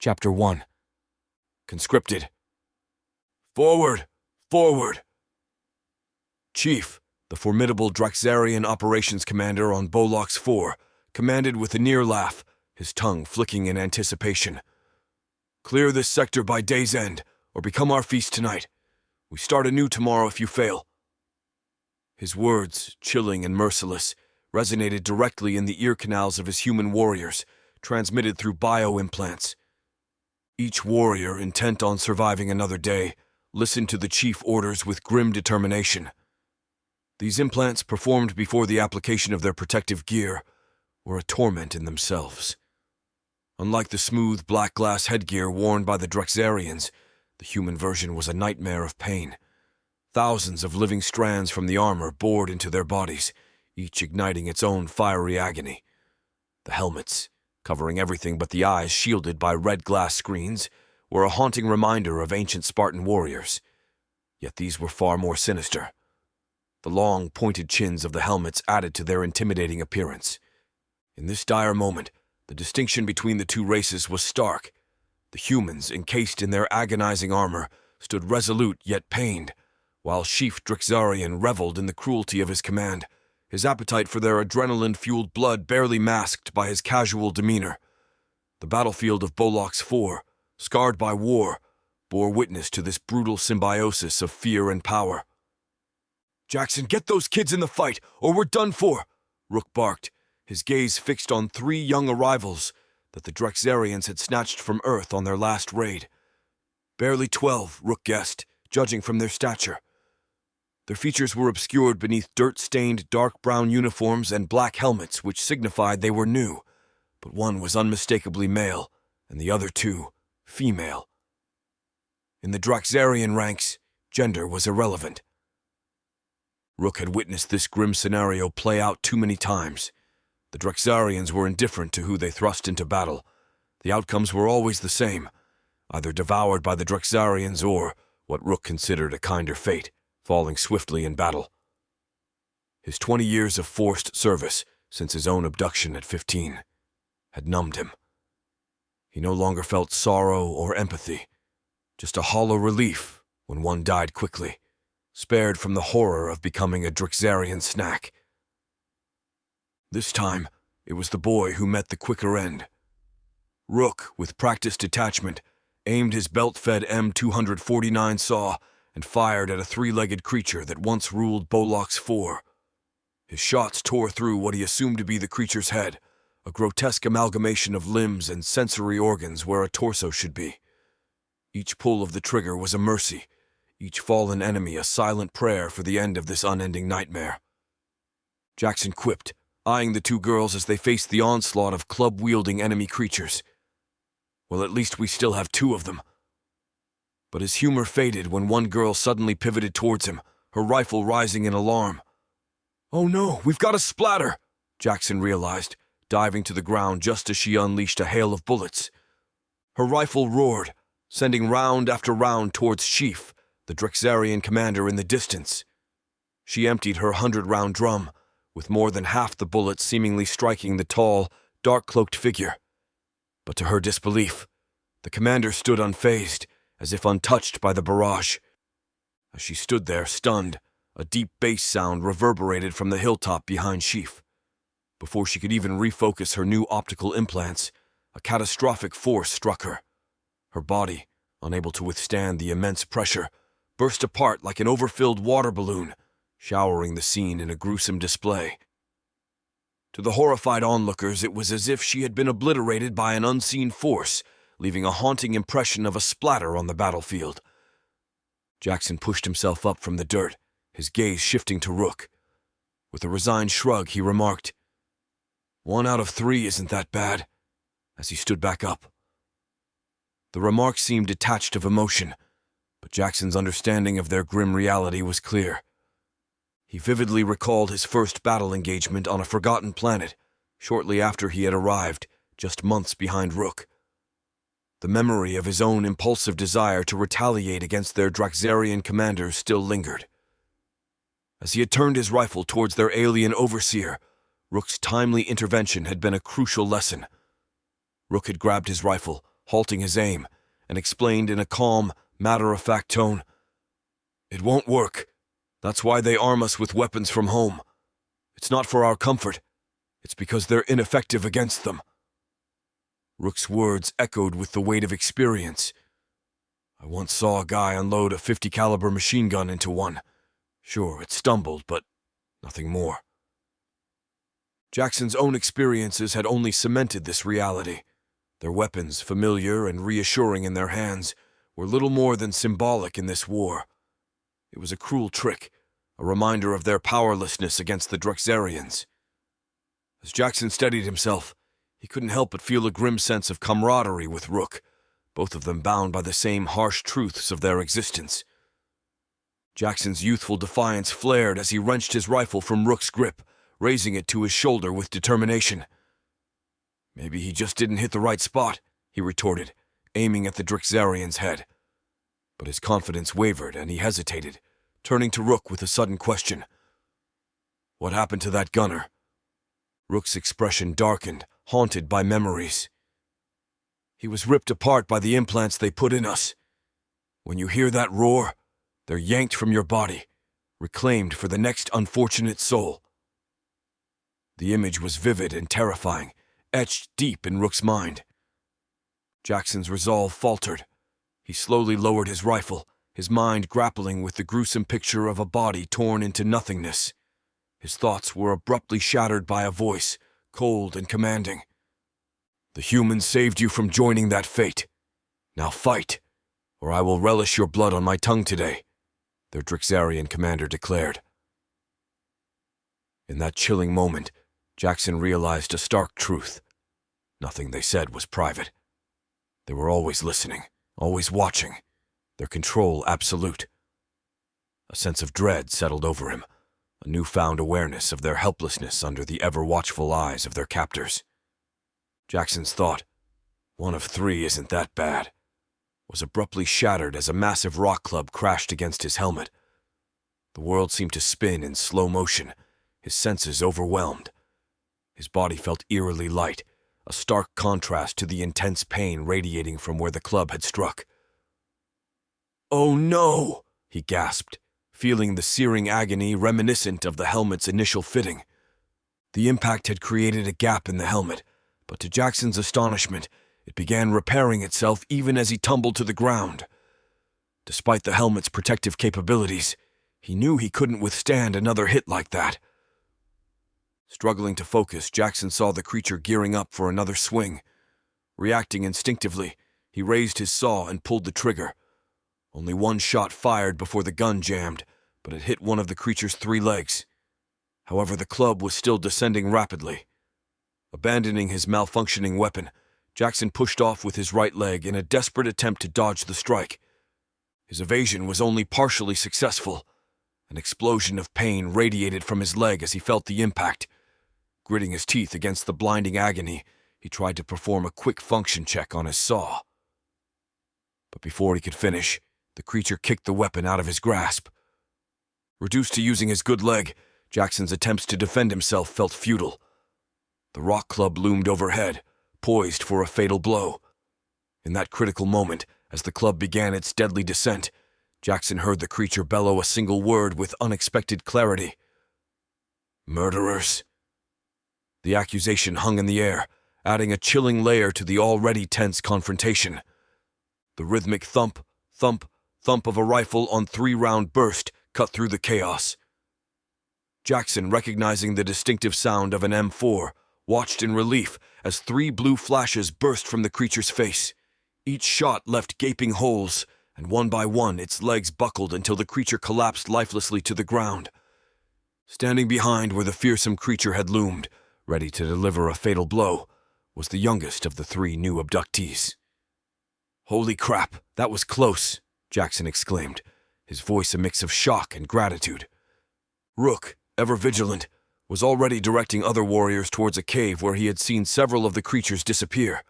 Chapter 1. Conscripted. Forward! Forward! Chief, the formidable Draxarian operations commander on Bolox 4, commanded with a near laugh, his tongue flicking in anticipation. Clear this sector by day's end, or become our feast tonight. We start anew tomorrow if you fail. His words, chilling and merciless, resonated directly in the ear canals of his human warriors, transmitted through bio-implants. Each warrior, intent on surviving another day, listened to the chief orders with grim determination. These implants, performed before the application of their protective gear, were a torment in themselves. Unlike the smooth black glass headgear worn by the Draxarians, the human version was a nightmare of pain. Thousands of living strands from the armor bored into their bodies, each igniting its own fiery agony. The helmets, covering everything but the eyes shielded by red glass screens, were a haunting reminder of ancient Spartan warriors. Yet these were far more sinister. The long, pointed chins of the helmets added to their intimidating appearance. In this dire moment, the distinction between the two races was stark. The humans, encased in their agonizing armor, stood resolute yet pained, while Chief Draxarian reveled in the cruelty of his command, his appetite for their adrenaline-fueled blood barely masked by his casual demeanor. The battlefield of Bolox 4, scarred by war, bore witness to this brutal symbiosis of fear and power. "Jackson, get those kids in the fight, or we're done for!" Rook barked, his gaze fixed on 3 young arrivals that the Draxarians had snatched from Earth on their last raid. Barely 12, Rook guessed, judging from their stature. Their features were obscured beneath dirt-stained dark brown uniforms and black helmets which signified they were new, but one was unmistakably male, and the other 2, female. In the Draxarian ranks, gender was irrelevant. Rook had witnessed this grim scenario play out too many times. The Draxarians were indifferent to who they thrust into battle. The outcomes were always the same, either devoured by the Draxarians or, what Rook considered a kinder fate, falling swiftly in battle. His 20 years of forced service, since his own abduction at 15, had numbed him. He no longer felt sorrow or empathy, just a hollow relief when one died quickly, spared from the horror of becoming a Draxarian snack. This time, it was the boy who met the quicker end. Rook, with practiced detachment, aimed his belt-fed M249 saw and fired at a 3-legged creature that once ruled Bolox 4. His shots tore through what he assumed to be the creature's head, a grotesque amalgamation of limbs and sensory organs where a torso should be. Each pull of the trigger was a mercy, each fallen enemy a silent prayer for the end of this unending nightmare. Jackson quipped, eyeing the 2 girls as they faced the onslaught of club-wielding enemy creatures. "Well, at least we still have 2 of them." But his humor faded when one girl suddenly pivoted towards him, her rifle rising in alarm. "Oh no, we've got a splatter!" Jackson realized, diving to the ground just as she unleashed a hail of bullets. Her rifle roared, sending round after round towards Chief, the Draxarian commander in the distance. She emptied her 100-round drum, with more than half the bullets seemingly striking the tall, dark-cloaked figure. But to her disbelief, the commander stood unfazed, as if untouched by the barrage. As she stood there, stunned, a deep bass sound reverberated from the hilltop behind Chief. Before she could even refocus her new optical implants, a catastrophic force struck her. Her body, unable to withstand the immense pressure, burst apart like an overfilled water balloon, showering the scene in a gruesome display. To the horrified onlookers, it was as if she had been obliterated by an unseen force, leaving a haunting impression of a splatter on the battlefield. Jackson pushed himself up from the dirt, his gaze shifting to Rook. With a resigned shrug, he remarked, "1 out of 3 isn't that bad," as he stood back up. The remark seemed detached of emotion, but Jackson's understanding of their grim reality was clear. He vividly recalled his first battle engagement on a forgotten planet, shortly after he had arrived, just months behind Rook. The memory of his own impulsive desire to retaliate against their Draxarian commanders still lingered. As he had turned his rifle towards their alien overseer, Rook's timely intervention had been a crucial lesson. Rook had grabbed his rifle, halting his aim, and explained in a calm, matter-of-fact tone, "It won't work. That's why they arm us with weapons from home. It's not for our comfort. It's because they're ineffective against them." Rook's words echoed with the weight of experience. "I once saw a guy unload a .50 caliber machine gun into one. Sure, it stumbled, but nothing more." Jackson's own experiences had only cemented this reality. Their weapons, familiar and reassuring in their hands, were little more than symbolic in this war. It was a cruel trick, a reminder of their powerlessness against the Drexarians. As Jackson steadied himself, he couldn't help but feel a grim sense of camaraderie with Rook, both of them bound by the same harsh truths of their existence. Jackson's youthful defiance flared as he wrenched his rifle from Rook's grip, raising it to his shoulder with determination. "Maybe he just didn't hit the right spot," he retorted, aiming at the Drexarian's head. But his confidence wavered and he hesitated, turning to Rook with a sudden question. "What happened to that gunner?" Rook's expression darkened, haunted by memories. "He was ripped apart by the implants they put in us. When you hear that roar, they're yanked from your body, reclaimed for the next unfortunate soul." The image was vivid and terrifying, etched deep in Rook's mind. Jackson's resolve faltered. He slowly lowered his rifle, his mind grappling with the gruesome picture of a body torn into nothingness. His thoughts were abruptly shattered by a voice, cold and commanding. "The humans saved you from joining that fate. Now fight, or I will relish your blood on my tongue today," their Drexarian commander declared. In that chilling moment, Jackson realized a stark truth. Nothing they said was private. They were always listening, always watching, their control absolute. A sense of dread settled over him, a newfound awareness of their helplessness under the ever-watchful eyes of their captors. Jackson's thought, "One of three isn't that bad," was abruptly shattered as a massive rock club crashed against his helmet. The world seemed to spin in slow motion, his senses overwhelmed. His body felt eerily light, a stark contrast to the intense pain radiating from where the club had struck. "Oh no!" he gasped, feeling the searing agony reminiscent of the helmet's initial fitting. The impact had created a gap in the helmet, but to Jackson's astonishment, it began repairing itself even as he tumbled to the ground. Despite the helmet's protective capabilities, he knew he couldn't withstand another hit like that. Struggling to focus, Jackson saw the creature gearing up for another swing. Reacting instinctively, he raised his saw and pulled the trigger. Only one shot fired before the gun jammed, but it hit one of the creature's 3 legs. However, the club was still descending rapidly. Abandoning his malfunctioning weapon, Jackson pushed off with his right leg in a desperate attempt to dodge the strike. His evasion was only partially successful. An explosion of pain radiated from his leg as he felt the impact. Gritting his teeth against the blinding agony, he tried to perform a quick function check on his saw. But before he could finish, the creature kicked the weapon out of his grasp. Reduced to using his good leg, Jackson's attempts to defend himself felt futile. The rock club loomed overhead, poised for a fatal blow. In that critical moment, as the club began its deadly descent, Jackson heard the creature bellow a single word with unexpected clarity. "Murderers." The accusation hung in the air, adding a chilling layer to the already tense confrontation. The rhythmic thump, thump, thump of a rifle on 3-round burst cut through the chaos. Jackson, recognizing the distinctive sound of an M4, watched in relief as 3 blue flashes burst from the creature's face. Each shot left gaping holes, and one by one its legs buckled until the creature collapsed lifelessly to the ground. Standing behind where the fearsome creature had loomed, ready to deliver a fatal blow, was the youngest of the 3 new abductees. "Holy crap, that was close," Jackson exclaimed, his voice a mix of shock and gratitude. Rook, ever vigilant, was already directing other warriors towards a cave where he had seen several of the creatures disappear.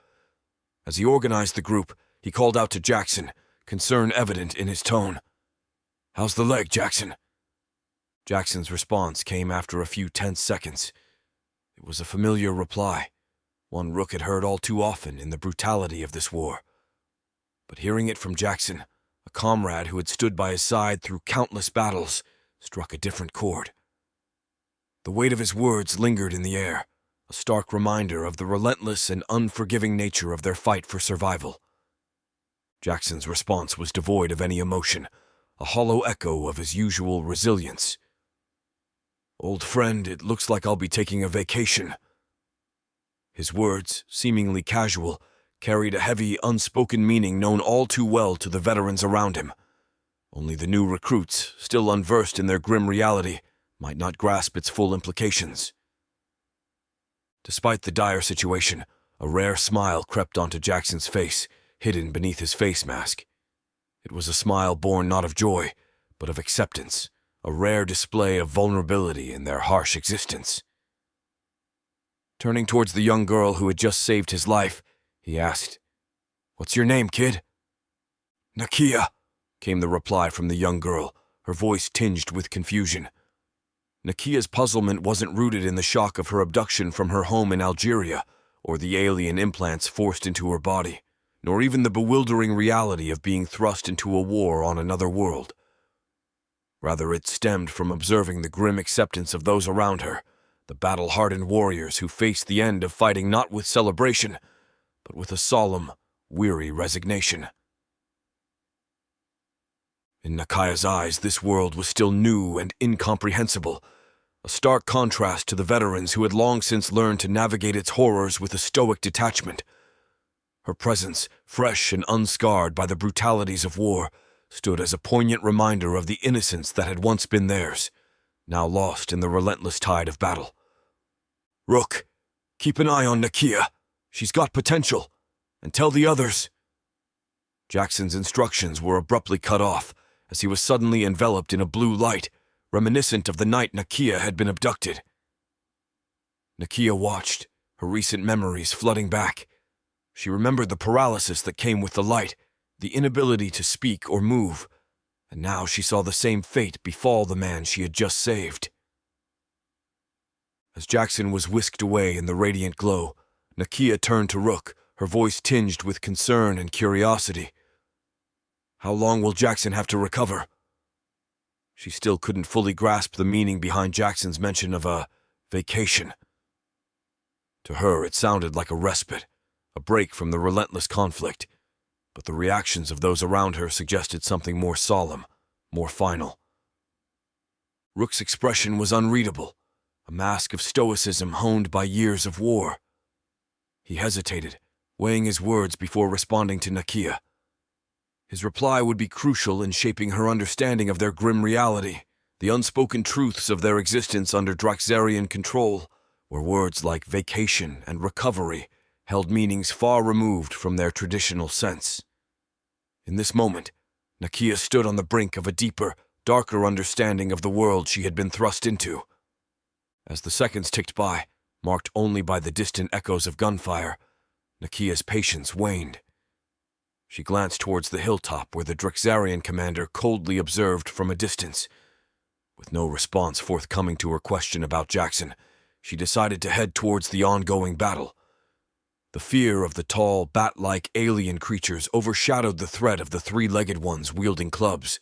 As he organized the group, he called out to Jackson, concern evident in his tone. "How's the leg, Jackson?" Jackson's response came after a few tense seconds. It was a familiar reply, one Rook had heard all too often in the brutality of this war. But hearing it from Jackson, a comrade who had stood by his side through countless battles, struck a different chord. The weight of his words lingered in the air, a stark reminder of the relentless and unforgiving nature of their fight for survival. Jackson's response was devoid of any emotion, a hollow echo of his usual resilience. "Old friend, it looks like I'll be taking a vacation." His words, seemingly casual, carried a heavy, unspoken meaning known all too well to the veterans around him. Only the new recruits, still unversed in their grim reality, might not grasp its full implications. Despite the dire situation, a rare smile crept onto Jackson's face, hidden beneath his face mask. It was a smile born not of joy, but of acceptance, a rare display of vulnerability in their harsh existence. Turning towards the young girl who had just saved his life, he asked, "What's your name, kid?" "Nakia," came the reply from the young girl, her voice tinged with confusion. Nakia's puzzlement wasn't rooted in the shock of her abduction from her home in Algeria, or the alien implants forced into her body, nor even the bewildering reality of being thrust into a war on another world. Rather, it stemmed from observing the grim acceptance of those around her, the battle-hardened warriors who faced the end of fighting not with celebration, but with a solemn, weary resignation. In Nakia's eyes, this world was still new and incomprehensible, a stark contrast to the veterans who had long since learned to navigate its horrors with a stoic detachment. Her presence, fresh and unscarred by the brutalities of war, stood as a poignant reminder of the innocence that had once been theirs, now lost in the relentless tide of battle. "Rook, keep an eye on Nakia. She's got potential. And tell the others." Jackson's instructions were abruptly cut off, as he was suddenly enveloped in a blue light, reminiscent of the night Nakia had been abducted. Nakia watched, her recent memories flooding back. She remembered the paralysis that came with the light, the inability to speak or move, and now she saw the same fate befall the man she had just saved. As Jackson was whisked away in the radiant glow, Nakia turned to Rook, her voice tinged with concern and curiosity. "How long will Jackson have to recover?" She still couldn't fully grasp the meaning behind Jackson's mention of a vacation. To her, it sounded like a respite, a break from the relentless conflict, but the reactions of those around her suggested something more solemn, more final. Rook's expression was unreadable, a mask of stoicism honed by years of war. He hesitated, weighing his words before responding to Nakia. His reply would be crucial in shaping her understanding of their grim reality, the unspoken truths of their existence under Draxarian control, where words like vacation and recovery held meanings far removed from their traditional sense. In this moment, Nakia stood on the brink of a deeper, darker understanding of the world she had been thrust into. As the seconds ticked by, marked only by the distant echoes of gunfire, Nakia's patience waned. She glanced towards the hilltop where the Draxarian commander coldly observed from a distance. With no response forthcoming to her question about Jackson, she decided to head towards the ongoing battle. The fear of the tall, bat-like alien creatures overshadowed the threat of the three-legged ones wielding clubs.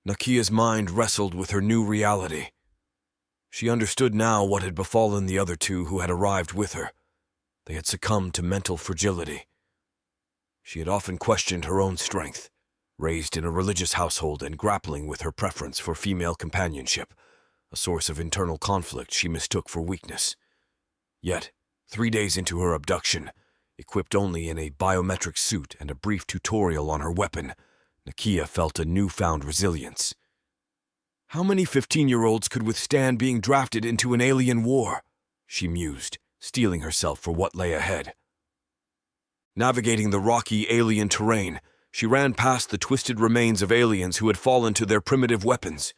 Nakia's mind wrestled with her new reality. She understood now what had befallen the other two who had arrived with her. They had succumbed to mental fragility. She had often questioned her own strength, raised in a religious household and grappling with her preference for female companionship, a source of internal conflict she mistook for weakness. Yet, 3 days into her abduction, equipped only in a biometric suit and a brief tutorial on her weapon, Nakia felt a newfound resilience. How many 15-year-olds could withstand being drafted into an alien war? She mused, steeling herself for what lay ahead. Navigating the rocky alien terrain, she ran past the twisted remains of aliens who had fallen to their primitive weapons.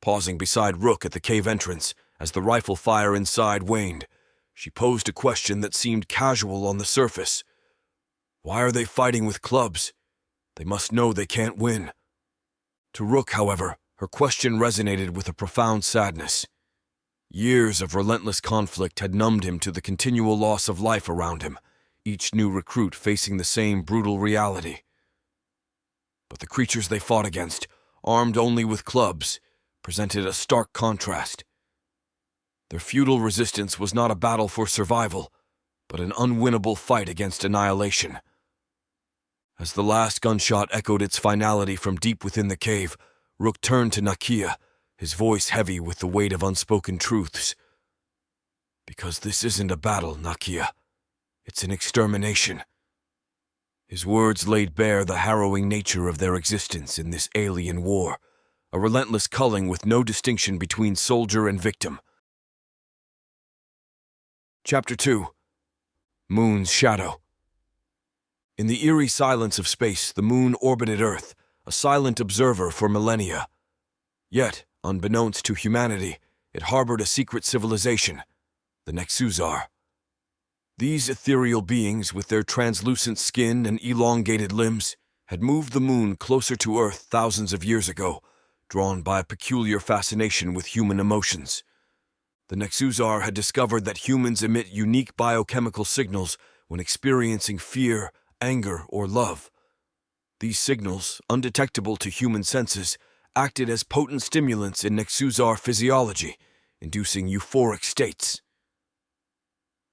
Pausing beside Rook at the cave entrance, as the rifle fire inside waned, she posed a question that seemed casual on the surface. Why are they fighting with clubs? They must know they can't win. To Rook, however, her question resonated with a profound sadness. Years of relentless conflict had numbed him to the continual loss of life around him, each new recruit facing the same brutal reality. But the creatures they fought against, armed only with clubs, presented a stark contrast. Their futile resistance was not a battle for survival, but an unwinnable fight against annihilation. As the last gunshot echoed its finality from deep within the cave, Rook turned to Nakia, his voice heavy with the weight of unspoken truths. "Because this isn't a battle, Nakia. It's an extermination." His words laid bare the harrowing nature of their existence in this alien war, a relentless culling with no distinction between soldier and victim. Chapter 2. Moon's Shadow. In the eerie silence of space, the moon orbited Earth, a silent observer for millennia. Yet, unbeknownst to humanity, it harbored a secret civilization, the Nexuzar. These ethereal beings, with their translucent skin and elongated limbs, had moved the moon closer to Earth thousands of years ago, drawn by a peculiar fascination with human emotions. The Nexuzar had discovered that humans emit unique biochemical signals when experiencing fear, anger, or love. These signals, undetectable to human senses, acted as potent stimulants in Nexuzar physiology, inducing euphoric states.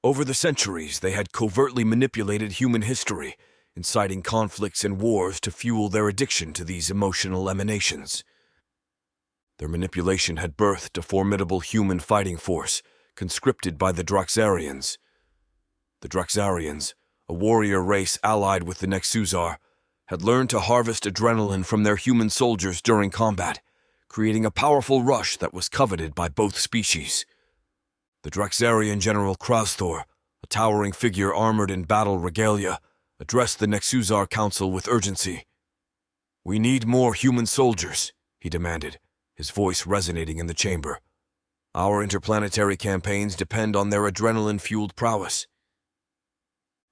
Over the centuries, they had covertly manipulated human history, inciting conflicts and wars to fuel their addiction to these emotional emanations. Their manipulation had birthed a formidable human fighting force, conscripted by the Draxarians. The Draxarians, a warrior race allied with the Nexuzar, had learned to harvest adrenaline from their human soldiers during combat, creating a powerful rush that was coveted by both species. The Draxarian General Krasthor, a towering figure armored in battle regalia, addressed the Nexuzar Council with urgency. "We need more human soldiers," he demanded, his voice resonating in the chamber. "Our interplanetary campaigns depend on their adrenaline-fueled prowess."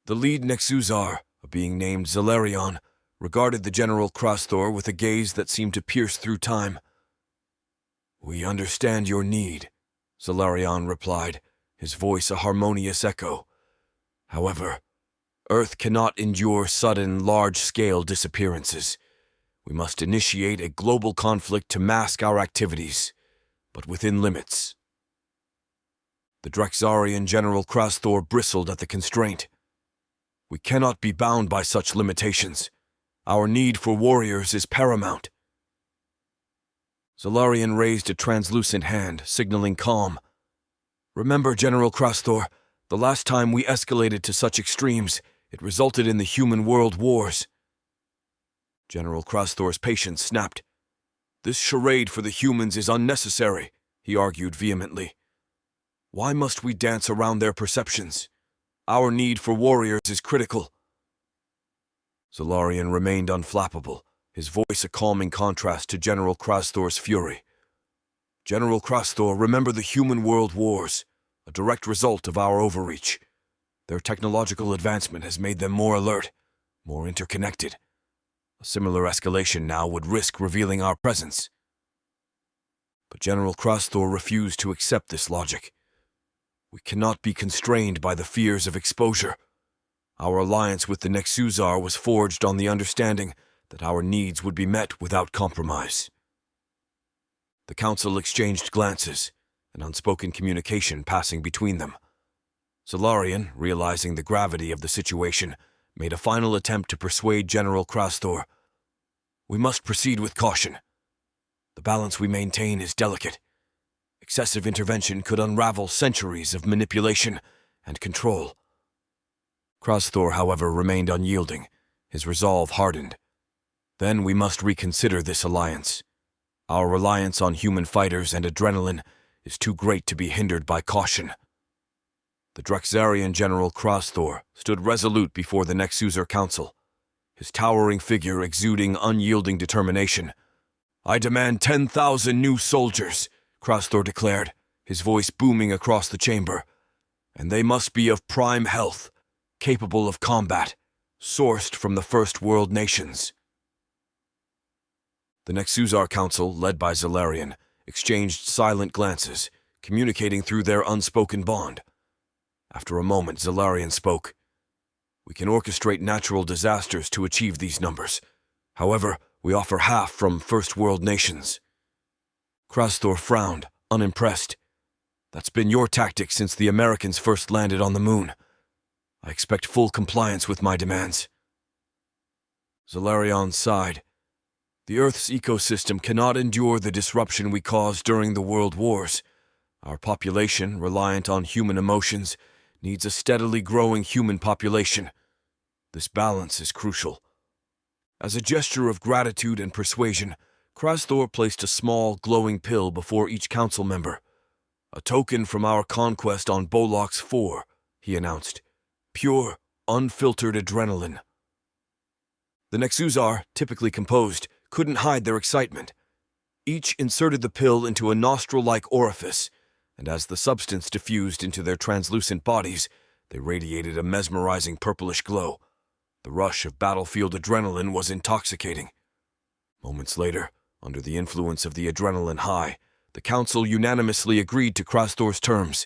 The lead Nexuzar, a being named Zalarion, regarded the General Krasthor with a gaze that seemed to pierce through time. "We understand your need," Zalarion replied, his voice a harmonious echo. "However, Earth cannot endure sudden, large-scale disappearances. We must initiate a global conflict to mask our activities, but within limits." The Draxarian General Krasthor bristled at the constraint. "We cannot be bound by such limitations. Our need for warriors is paramount." Zalarion raised a translucent hand, signaling calm. "Remember, General Krasthor, the last time we escalated to such extremes, it resulted in the human world wars." General Krasthor's patience snapped. "This charade for the humans is unnecessary," he argued vehemently. "Why must we dance around their perceptions? Our need for warriors is critical." Zalarion remained unflappable, his voice a calming contrast to General Krasthor's fury. "General Krasthor, remember the human world wars, a direct result of our overreach. Their technological advancement has made them more alert, more interconnected. A similar escalation now would risk revealing our presence." But General Krasthor refused to accept this logic. "We cannot be constrained by the fears of exposure. Our alliance with the Nexuzar was forged on the understanding that our needs would be met without compromise." The council exchanged glances, an unspoken communication passing between them. Zalarion, realizing the gravity of the situation, made a final attempt to persuade General Krasthor. "We must proceed with caution. The balance we maintain is delicate. Excessive intervention could unravel centuries of manipulation and control." Krasthor, however, remained unyielding, his resolve hardened. "Then we must reconsider this alliance. Our reliance on human fighters and adrenaline is too great to be hindered by caution." The Draxarian General Krasthor stood resolute before the Nexuzar Council, his towering figure exuding unyielding determination. "I demand 10,000 new soldiers," Krasthor declared, his voice booming across the chamber. "And they must be of prime health, capable of combat, sourced from the First World nations." The Nexuzar Council, led by Zalarion, exchanged silent glances, communicating through their unspoken bond. After a moment, Zalarion spoke. We can orchestrate natural disasters to achieve these numbers. However, we offer half from first world nations. Krasthor frowned, unimpressed. That's been your tactic since the Americans first landed on the moon. I expect full compliance with my demands. Zalarion sighed. The Earth's ecosystem cannot endure the disruption we caused during the World Wars. Our population, reliant on human emotions, needs a steadily growing human population. This balance is crucial. As a gesture of gratitude and persuasion, Krasthor placed a small, glowing pill before each council member. A token from our conquest on Bolox 4, he announced. Pure, unfiltered adrenaline. The Nexuzar, typically composed, couldn't hide their excitement. Each inserted the pill into a nostril-like orifice, and as the substance diffused into their translucent bodies, they radiated a mesmerizing purplish glow. The rush of battlefield adrenaline was intoxicating. Moments later, under the influence of the adrenaline high, the council unanimously agreed to Krasthor's terms.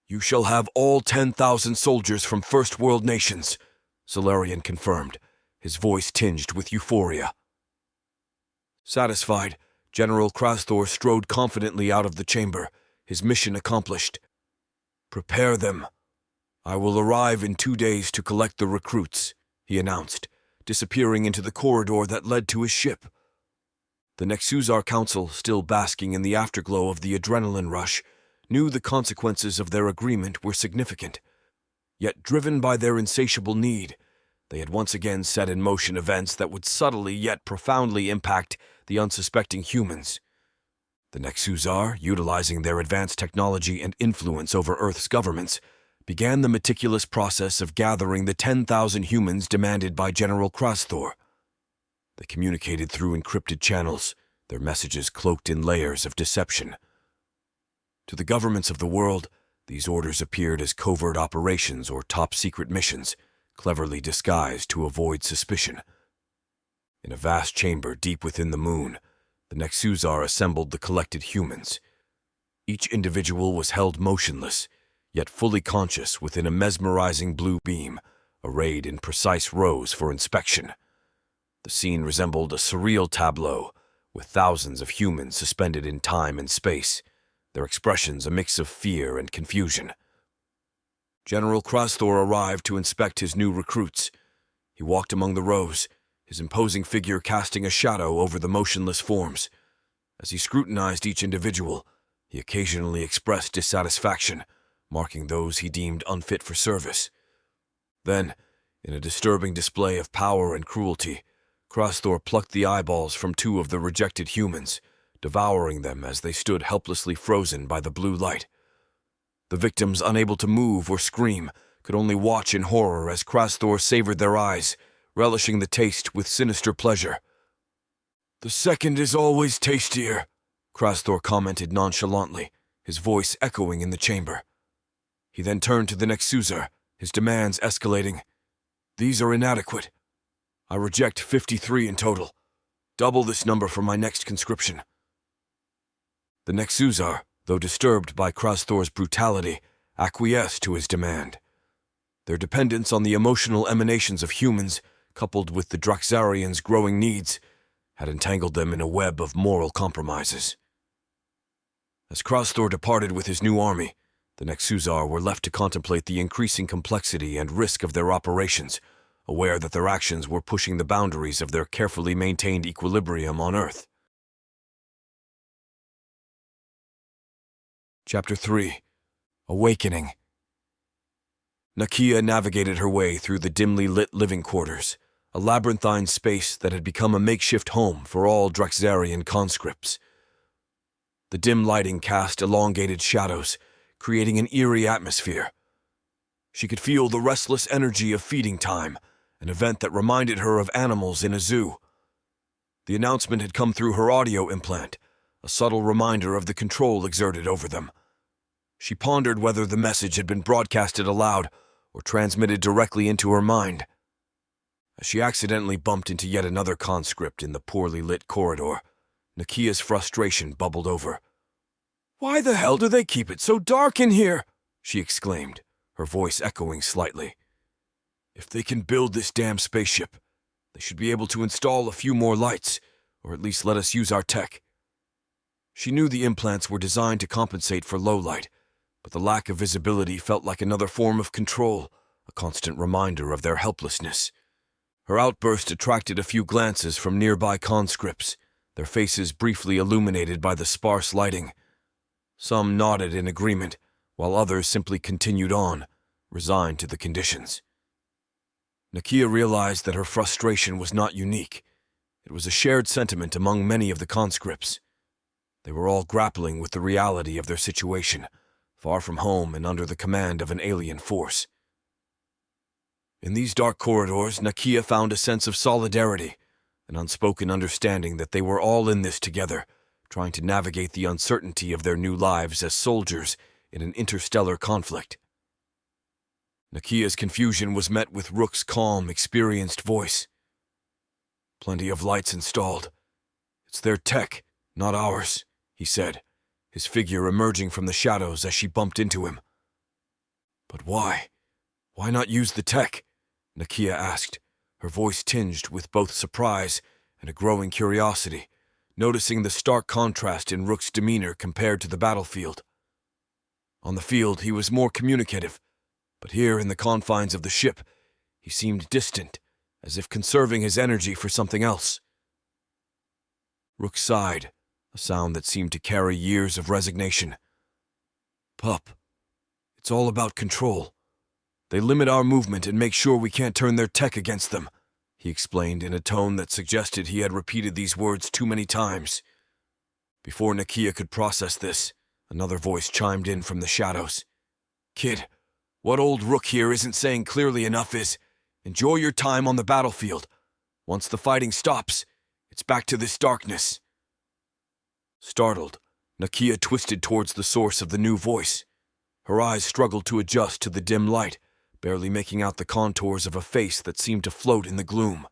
You shall have all 10,000 soldiers from First World nations, Solarian confirmed, his voice tinged with euphoria. Satisfied, General Krasthor strode confidently out of the chamber, his mission accomplished. Prepare them. I will arrive in 2 days to collect the recruits, he announced, disappearing into the corridor that led to his ship. The Nexuzar Council, still basking in the afterglow of the adrenaline rush, knew the consequences of their agreement were significant. Yet, driven by their insatiable need, they had once again set in motion events that would subtly yet profoundly impact the unsuspecting humans. The Nexuzar, utilizing their advanced technology and influence over Earth's governments, began the meticulous process of gathering the 10,000 humans demanded by General Krasthor. They communicated through encrypted channels, their messages cloaked in layers of deception. To the governments of the world, these orders appeared as covert operations or top-secret missions, cleverly disguised to avoid suspicion. In a vast chamber deep within the moon, the Nexuzar assembled the collected humans. Each individual was held motionless, yet fully conscious within a mesmerizing blue beam, arrayed in precise rows for inspection. The scene resembled a surreal tableau, with thousands of humans suspended in time and space, their expressions a mix of fear and confusion. General Krasthor arrived to inspect his new recruits. He walked among the rows, his imposing figure casting a shadow over the motionless forms. As he scrutinized each individual, he occasionally expressed dissatisfaction, marking those he deemed unfit for service. Then, in a disturbing display of power and cruelty, Krasthor plucked the eyeballs from 2 of the rejected humans, devouring them as they stood helplessly frozen by the blue light. The victims, unable to move or scream, could only watch in horror as Krasthor savored their eyes, relishing the taste with sinister pleasure. The second is always tastier, Krasthor commented nonchalantly, his voice echoing in the chamber. He then turned to the Nexuzar, his demands escalating. These are inadequate. I reject 53 in total. Double this number for my next conscription. The Nexuzar, though disturbed by Krasthor's brutality, acquiesced to his demand. Their dependence on the emotional emanations of humans, coupled with the Draxarians' growing needs, had entangled them in a web of moral compromises. As Krasthor departed with his new army, the Nexuzar were left to contemplate the increasing complexity and risk of their operations, aware that their actions were pushing the boundaries of their carefully maintained equilibrium on Earth. Chapter 3. Awakening. Nakia navigated her way through the dimly lit living quarters, a labyrinthine space that had become a makeshift home for all Draxarian conscripts. The dim lighting cast elongated shadows, creating an eerie atmosphere. She could feel the restless energy of feeding time, an event that reminded her of animals in a zoo. The announcement had come through her audio implant, a subtle reminder of the control exerted over them. She pondered whether the message had been broadcasted aloud or transmitted directly into her mind. As she accidentally bumped into yet another conscript in the poorly lit corridor, Nakia's frustration bubbled over. "Why the hell do they keep it so dark in here?" she exclaimed, her voice echoing slightly. If they can build this damn spaceship, they should be able to install a few more lights, or at least let us use our tech. She knew the implants were designed to compensate for low light, but the lack of visibility felt like another form of control, a constant reminder of their helplessness. Her outburst attracted a few glances from nearby conscripts, their faces briefly illuminated by the sparse lighting. Some nodded in agreement, while others simply continued on, resigned to the conditions. Nakia realized that her frustration was not unique. It was a shared sentiment among many of the conscripts. They were all grappling with the reality of their situation, far from home and under the command of an alien force. In these dark corridors, Nakia found a sense of solidarity, an unspoken understanding that they were all in this together, trying to navigate the uncertainty of their new lives as soldiers in an interstellar conflict. Nakia's confusion was met with Rook's calm, experienced voice. "Plenty of lights installed. It's their tech, not ours," he said, his figure emerging from the shadows as she bumped into him. "But why? Why not use the tech?" Nakia asked, her voice tinged with both surprise and a growing curiosity, noticing the stark contrast in Rook's demeanor compared to the battlefield. On the field, he was more communicative, but here in the confines of the ship, he seemed distant, as if conserving his energy for something else. Rook sighed, a sound that seemed to carry years of resignation. "Pup, it's all about control. They limit our movement and make sure we can't turn their tech against them," he explained in a tone that suggested he had repeated these words too many times. Before Nakia could process this, another voice chimed in from the shadows. "Kid, what old Rook here isn't saying clearly enough is, enjoy your time on the battlefield. Once the fighting stops, it's back to this darkness." Startled, Nakia twisted towards the source of the new voice. Her eyes struggled to adjust to the dim light, barely making out the contours of a face that seemed to float in the gloom.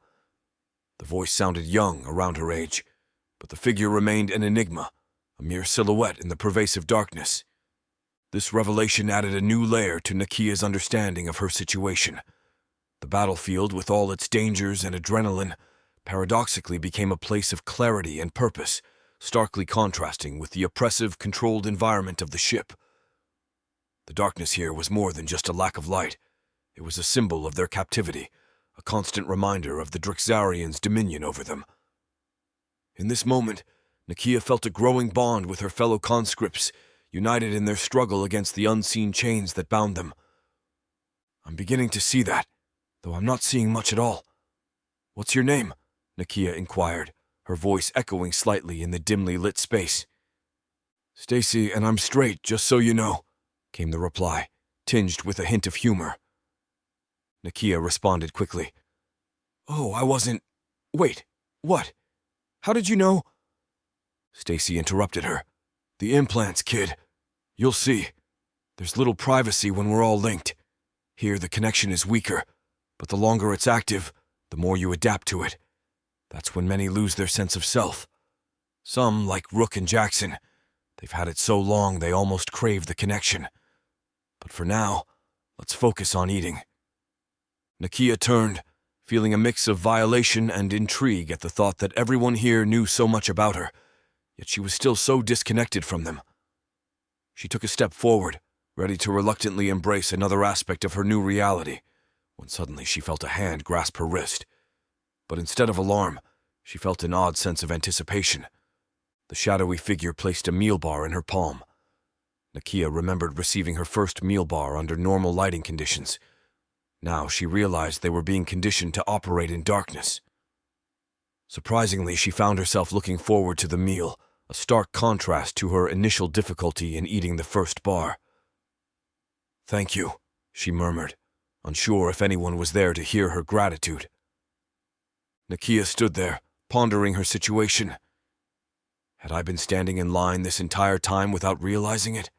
The voice sounded young, around her age, but the figure remained an enigma, a mere silhouette in the pervasive darkness. This revelation added a new layer to Nakia's understanding of her situation. The battlefield, with all its dangers and adrenaline, paradoxically became a place of clarity and purpose, starkly contrasting with the oppressive, controlled environment of the ship. The darkness here was more than just a lack of light. It was a symbol of their captivity, a constant reminder of the Drexarians' dominion over them. In this moment, Nakia felt a growing bond with her fellow conscripts, united in their struggle against the unseen chains that bound them. "I'm beginning to see that, though I'm not seeing much at all. What's your name?" Nakia inquired, her voice echoing slightly in the dimly lit space. "Stacy, and I'm straight, just so you know," came the reply, tinged with a hint of humor. Nakia responded quickly. "Oh, I wasn't... Wait, what? How did you know?" Stacy interrupted her. "The implants, kid. You'll see. There's little privacy when we're all linked. Here the connection is weaker, but the longer it's active, the more you adapt to it. That's when many lose their sense of self. Some, like Rook and Jackson, they've had it so long they almost crave the connection. But for now, let's focus on eating." Nakia turned, feeling a mix of violation and intrigue at the thought that everyone here knew so much about her, yet she was still so disconnected from them. She took a step forward, ready to reluctantly embrace another aspect of her new reality, when suddenly she felt a hand grasp her wrist. But instead of alarm, she felt an odd sense of anticipation. The shadowy figure placed a meal bar in her palm. Nakia remembered receiving her first meal bar under normal lighting conditions. Now she realized they were being conditioned to operate in darkness. Surprisingly, she found herself looking forward to the meal, a stark contrast to her initial difficulty in eating the first bar. "Thank you," she murmured, unsure if anyone was there to hear her gratitude. Nakia stood there, pondering her situation. Had I been standing in line this entire time without realizing it?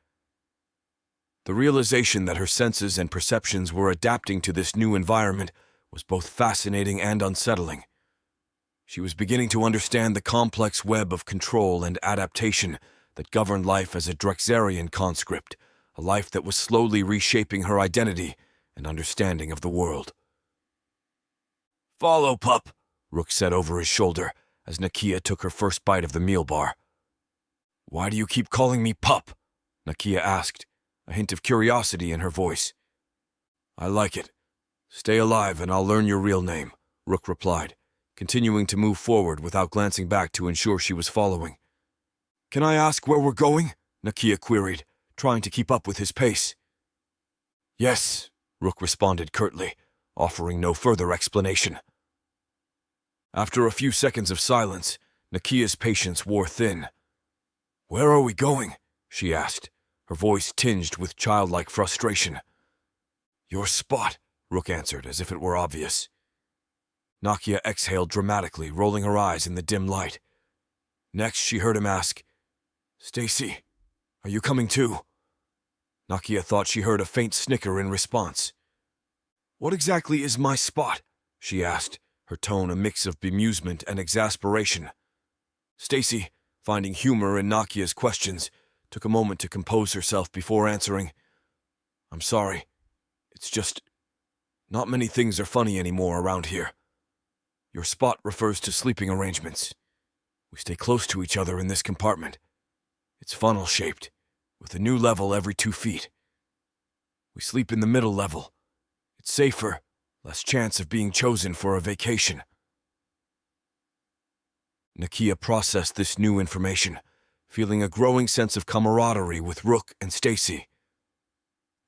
The realization that her senses and perceptions were adapting to this new environment was both fascinating and unsettling. She was beginning to understand the complex web of control and adaptation that governed life as a Drexarian conscript, a life that was slowly reshaping her identity and understanding of the world. Follow, pup, Rook said over his shoulder as Nakia took her first bite of the meal bar. Why do you keep calling me pup? Nakia asked, a hint of curiosity in her voice. I like it. Stay alive and I'll learn your real name, Rook replied, continuing to move forward without glancing back to ensure she was following. Can I ask where we're going? Nakia queried, trying to keep up with his pace. Yes, Rook responded curtly, offering no further explanation. After a few seconds of silence, Nakia's patience wore thin. Where are we going? She asked, her voice tinged with childlike frustration. Your spot, Rook answered as if it were obvious. Nakia exhaled dramatically, rolling her eyes in the dim light. Next, she heard him ask, Stacy, are you coming too? Nakia thought she heard a faint snicker in response. What exactly is my spot? She asked, her tone a mix of bemusement and exasperation. Stacy, finding humor in Nakia's questions, took a moment to compose herself before answering. I'm sorry. It's just, not many things are funny anymore around here. Your spot refers to sleeping arrangements. We stay close to each other in this compartment. It's funnel-shaped, with a new level every 2 feet. We sleep in the middle level. It's safer, less chance of being chosen for a vacation. Nakia processed this new information, feeling a growing sense of camaraderie with Rook and Stacy.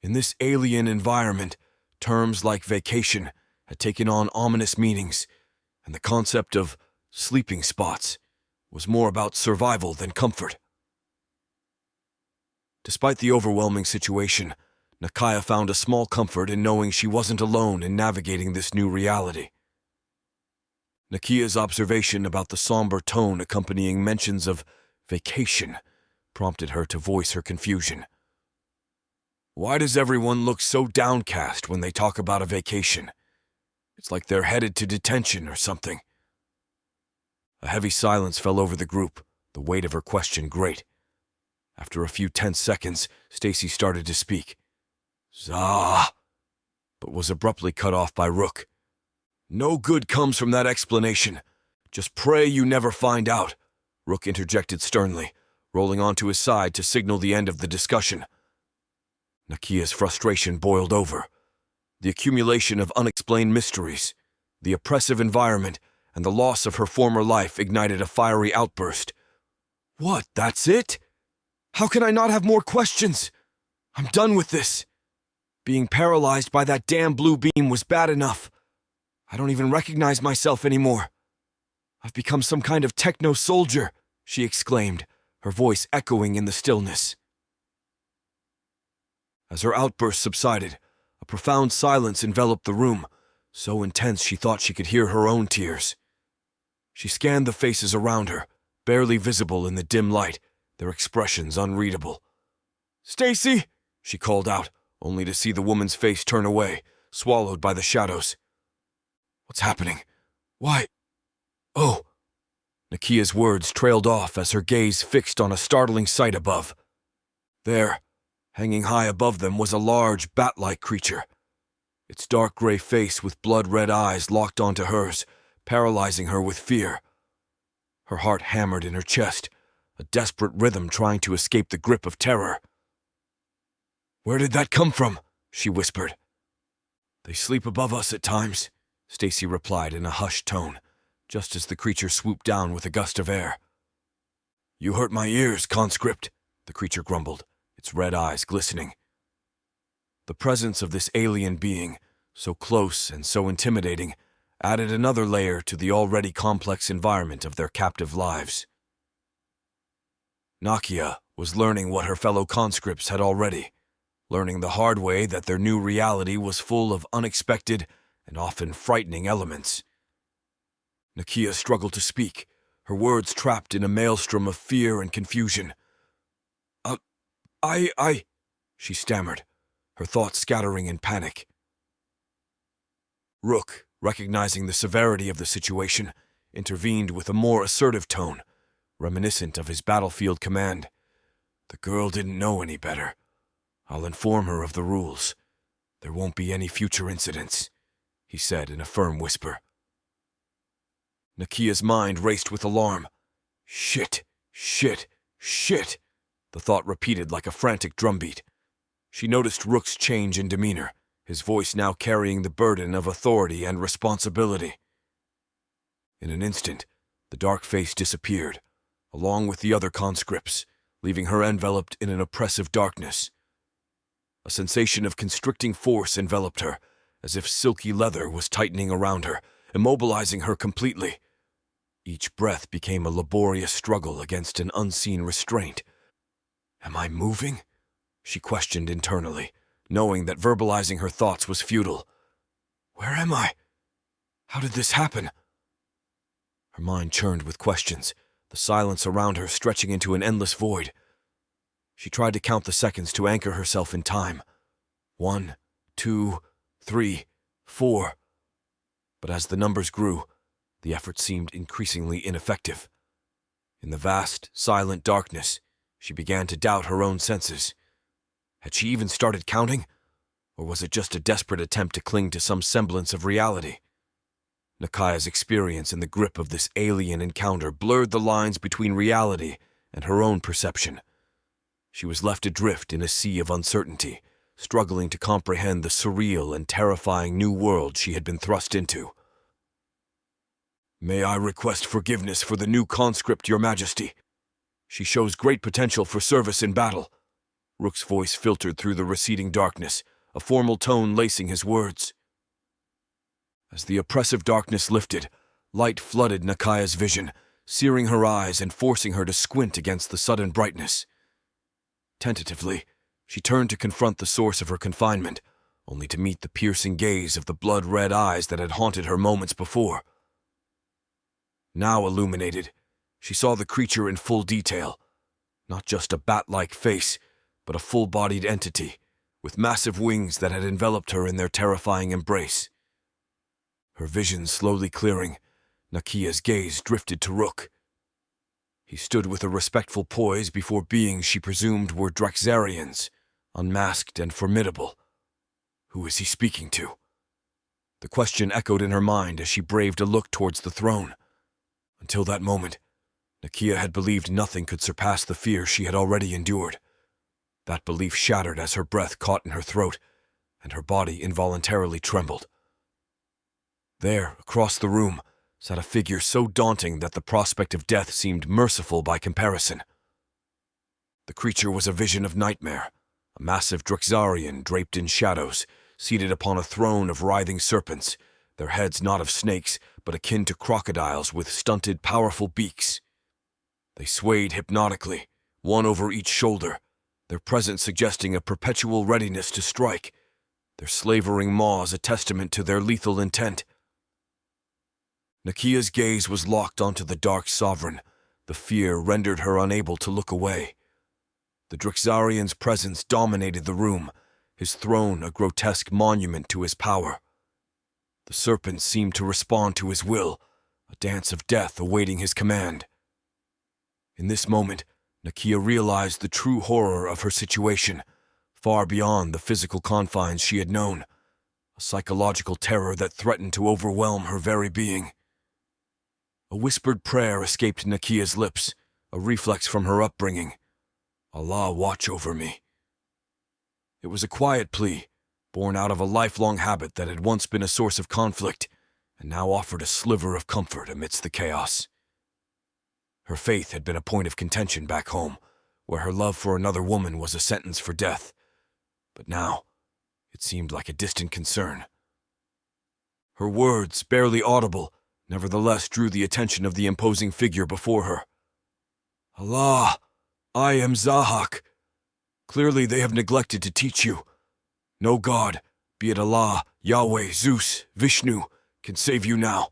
In this alien environment, terms like vacation had taken on ominous meanings, and the concept of sleeping spots was more about survival than comfort. Despite the overwhelming situation, Nakia found a small comfort in knowing she wasn't alone in navigating this new reality. Nakia's observation about the somber tone accompanying mentions of vacation prompted her to voice her confusion. Why does everyone look so downcast when they talk about a vacation? It's like they're headed to detention or something. A heavy silence fell over the group, the weight of her question great. After a few tense seconds, Stacy started to speak. Zah! But was abruptly cut off by Rook. No good comes from that explanation. Just pray you never find out, Rook interjected sternly, rolling onto his side to signal the end of the discussion. Nakia's frustration boiled over. The accumulation of unexplained mysteries, the oppressive environment, and the loss of her former life ignited a fiery outburst. What, that's it? How can I not have more questions? I'm done with this. Being paralyzed by that damn blue beam was bad enough. I don't even recognize myself anymore. I've become some kind of techno-soldier, she exclaimed, her voice echoing in the stillness. As her outburst subsided, a profound silence enveloped the room, so intense she thought she could hear her own tears. She scanned the faces around her, barely visible in the dim light, their expressions unreadable. Stacy, she called out, only to see the woman's face turn away, swallowed by the shadows. What's happening? Why? Oh. Nakia's words trailed off as her gaze fixed on a startling sight above. There, hanging high above them, was a large, bat-like creature. Its dark gray face with blood-red eyes locked onto hers, paralyzing her with fear. Her heart hammered in her chest, a desperate rhythm trying to escape the grip of terror. Where did that come from? She whispered. They sleep above us at times, Stacy replied in a hushed tone, just as the creature swooped down with a gust of air. You hurt my ears, conscript, the creature grumbled, its red eyes glistening. The presence of this alien being, so close and so intimidating, added another layer to the already complex environment of their captive lives. Nakia was learning what her fellow conscripts had already, learning the hard way that their new reality was full of unexpected and often frightening elements. Nakia struggled to speak, her words trapped in a maelstrom of fear and confusion. She stammered, her thoughts scattering in panic. Rook, recognizing the severity of the situation, intervened with a more assertive tone, reminiscent of his battlefield command. The girl didn't know any better. I'll inform her of the rules. There won't be any future incidents, he said in a firm whisper. Nakia's mind raced with alarm. Shit, shit, shit, the thought repeated like a frantic drumbeat. She noticed Rook's change in demeanor, his voice now carrying the burden of authority and responsibility. In an instant, the dark face disappeared, along with the other conscripts, leaving her enveloped in an oppressive darkness. A sensation of constricting force enveloped her, as if silky leather was tightening around her, immobilizing her completely. Each breath became a laborious struggle against an unseen restraint. Am I moving? She questioned internally, knowing that verbalizing her thoughts was futile. Where am I? How did this happen? Her mind churned with questions, the silence around her stretching into an endless void. She tried to count the seconds to anchor herself in time. 1, 2, 3, 4. But as the numbers grew, the effort seemed increasingly ineffective. In the vast, silent darkness, she began to doubt her own senses. Had she even started counting? Or was it just a desperate attempt to cling to some semblance of reality? Nakia's experience in the grip of this alien encounter blurred the lines between reality and her own perception. She was left adrift in a sea of uncertainty, struggling to comprehend the surreal and terrifying new world she had been thrust into. May I request forgiveness for the new conscript, Your Majesty? She shows great potential for service in battle. Rook's voice filtered through the receding darkness, a formal tone lacing his words. As the oppressive darkness lifted, light flooded Nakia's vision, searing her eyes and forcing her to squint against the sudden brightness. Tentatively, she turned to confront the source of her confinement, only to meet the piercing gaze of the blood-red eyes that had haunted her moments before. Now illuminated, she saw the creature in full detail, not just a bat-like face, but a full-bodied entity, with massive wings that had enveloped her in their terrifying embrace. Her vision slowly clearing, Nakia's gaze drifted to Rook. He stood with a respectful poise before beings she presumed were Draxarians, unmasked and formidable. Who is he speaking to? The question echoed in her mind as she braved a look towards the throne. Until that moment, Nakia had believed nothing could surpass the fear she had already endured. That belief shattered as her breath caught in her throat, and her body involuntarily trembled. There, across the room, sat a figure so daunting that the prospect of death seemed merciful by comparison. The creature was a vision of nightmare, a massive Draxarian draped in shadows, seated upon a throne of writhing serpents, their heads not of snakes, but akin to crocodiles with stunted, powerful beaks. They swayed hypnotically, one over each shoulder, their presence suggesting a perpetual readiness to strike, their slavering maws a testament to their lethal intent. Nakia's gaze was locked onto the dark sovereign. The fear rendered her unable to look away. The Draxarian's presence dominated the room, his throne a grotesque monument to his power. The serpent seemed to respond to his will, a dance of death awaiting his command. In this moment, Nakia realized the true horror of her situation, far beyond the physical confines she had known, a psychological terror that threatened to overwhelm her very being. A whispered prayer escaped Nakia's lips, a reflex from her upbringing. Allah watch over me. It was a quiet plea, born out of a lifelong habit that had once been a source of conflict, and now offered a sliver of comfort amidst the chaos. Her faith had been a point of contention back home, where her love for another woman was a sentence for death. But now, it seemed like a distant concern. Her words, barely audible, nevertheless drew the attention of the imposing figure before her. Allah, I am Zahak. Clearly they have neglected to teach you. No god, be it Allah, Yahweh, Zeus, Vishnu, can save you now,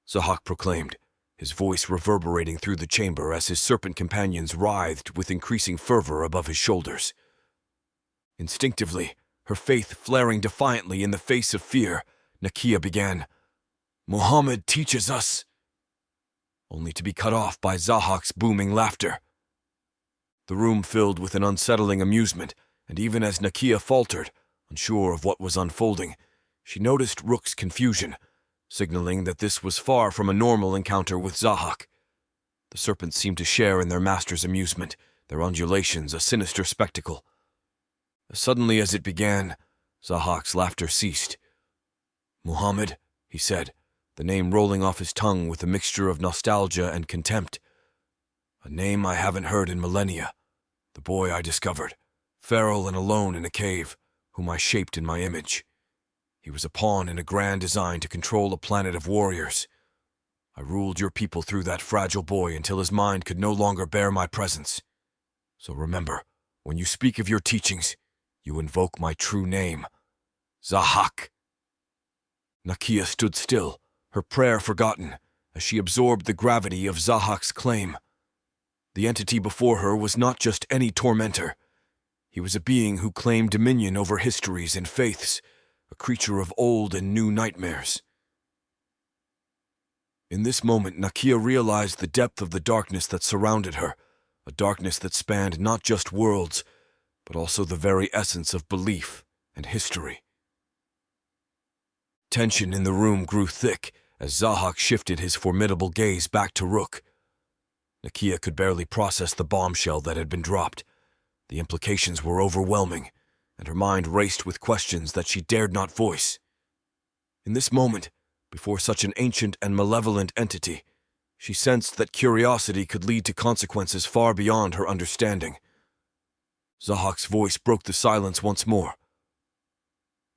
Zahak proclaimed, his voice reverberating through the chamber as his serpent companions writhed with increasing fervor above his shoulders. Instinctively, her faith flaring defiantly in the face of fear, Nakia began, Muhammad teaches us, only to be cut off by Zahak's booming laughter. The room filled with an unsettling amusement, and even as Nakia faltered, unsure of what was unfolding, she noticed Rook's confusion, signaling that this was far from a normal encounter with Zahak. The serpents seemed to share in their master's amusement, their undulations a sinister spectacle. As suddenly as it began, Zahak's laughter ceased. "Muhammad," he said, the name rolling off his tongue with a mixture of nostalgia and contempt. "A name I haven't heard in millennia. The boy I discovered, feral and alone in a cave, whom I shaped in my image. He was a pawn in a grand design to control a planet of warriors. I ruled your people through that fragile boy until his mind could no longer bear my presence. So remember, when you speak of your teachings, you invoke my true name, Zahak." Nakia stood still, her prayer forgotten, as she absorbed the gravity of Zahak's claim. The entity before her was not just any tormentor. He was a being who claimed dominion over histories and faiths, a creature of old and new nightmares. In this moment, Nakia realized the depth of the darkness that surrounded her, a darkness that spanned not just worlds, but also the very essence of belief and history. Tension in the room grew thick as Zahak shifted his formidable gaze back to Rook. Nakia could barely process the bombshell that had been dropped. The implications were overwhelming, and her mind raced with questions that she dared not voice. In this moment, before such an ancient and malevolent entity, she sensed that curiosity could lead to consequences far beyond her understanding. Zahak's voice broke the silence once more.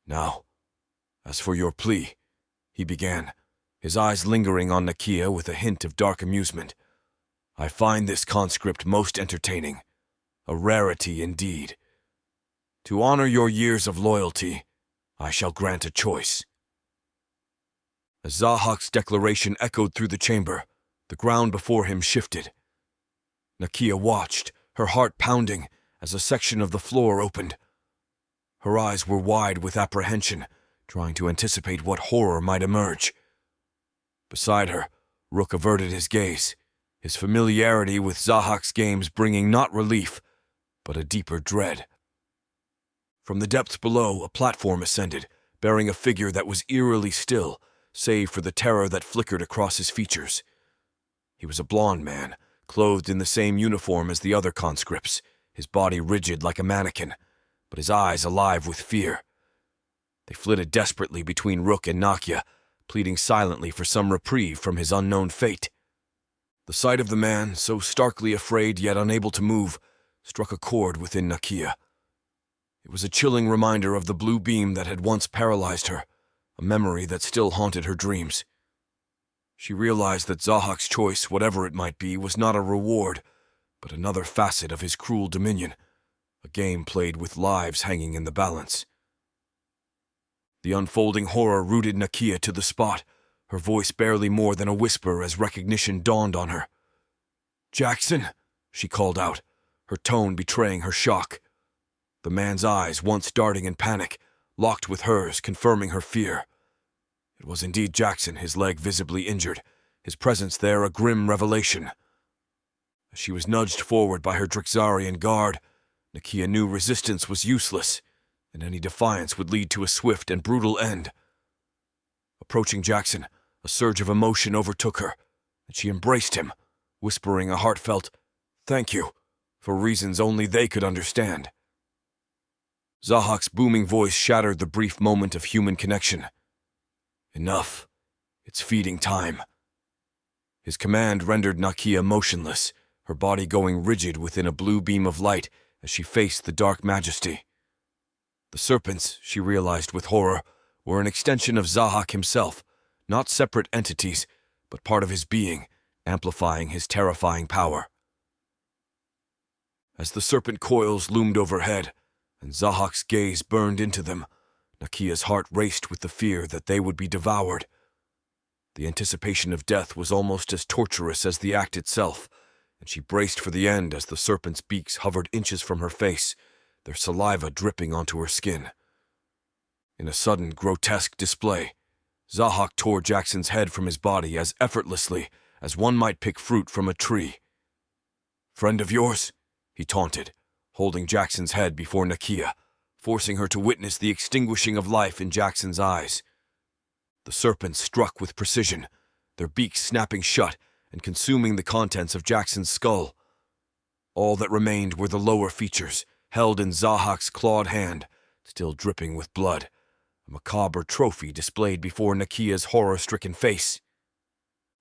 "Now, as for your plea," he began, his eyes lingering on Nakia with a hint of dark amusement, "I find this conscript most entertaining, a rarity indeed. To honor your years of loyalty, I shall grant a choice." As Zahak's declaration echoed through the chamber, the ground before him shifted. Nakia watched, her heart pounding, as a section of the floor opened. Her eyes were wide with apprehension, trying to anticipate what horror might emerge. Beside her, Rook averted his gaze, his familiarity with Zahak's games bringing not relief, but a deeper dread. From the depths below, a platform ascended, bearing a figure that was eerily still, save for the terror that flickered across his features. He was a blond man, clothed in the same uniform as the other conscripts, his body rigid like a mannequin, but his eyes alive with fear. They flitted desperately between Rook and Nakia, pleading silently for some reprieve from his unknown fate. The sight of the man, so starkly afraid yet unable to move, struck a chord within Nakia. It was a chilling reminder of the blue beam that had once paralyzed her, a memory that still haunted her dreams. She realized that Zahak's choice, whatever it might be, was not a reward, but another facet of his cruel dominion, a game played with lives hanging in the balance. The unfolding horror rooted Nakia to the spot, her voice barely more than a whisper as recognition dawned on her. "Jackson," she called out, her tone betraying her shock. The man's eyes, once darting in panic, locked with hers, confirming her fear. It was indeed Jackson, his leg visibly injured, his presence there a grim revelation. As she was nudged forward by her Drixarian guard, Nakia knew resistance was useless, and any defiance would lead to a swift and brutal end. Approaching Jackson, a surge of emotion overtook her, and she embraced him, whispering a heartfelt, "Thank you," for reasons only they could understand. Zahak's booming voice shattered the brief moment of human connection. "Enough. It's feeding time." His command rendered Nakia motionless, her body going rigid within a blue beam of light as she faced the dark majesty. The serpents, she realized with horror, were an extension of Zahak himself, not separate entities, but part of his being, amplifying his terrifying power. As the serpent coils loomed overhead, and Zahak's gaze burned into them, Nakia's heart raced with the fear that they would be devoured. The anticipation of death was almost as torturous as the act itself, and she braced for the end as the serpents' beaks hovered inches from her face, their saliva dripping onto her skin. In a sudden, grotesque display, Zahak tore Jackson's head from his body as effortlessly as one might pick fruit from a tree. "Friend of yours?" he taunted, holding Jackson's head before Nakia, forcing her to witness the extinguishing of life in Jackson's eyes. The serpents struck with precision, their beaks snapping shut and consuming the contents of Jackson's skull. All that remained were the lower features, held in Zahak's clawed hand, still dripping with blood, a macabre trophy displayed before Nakia's horror-stricken face.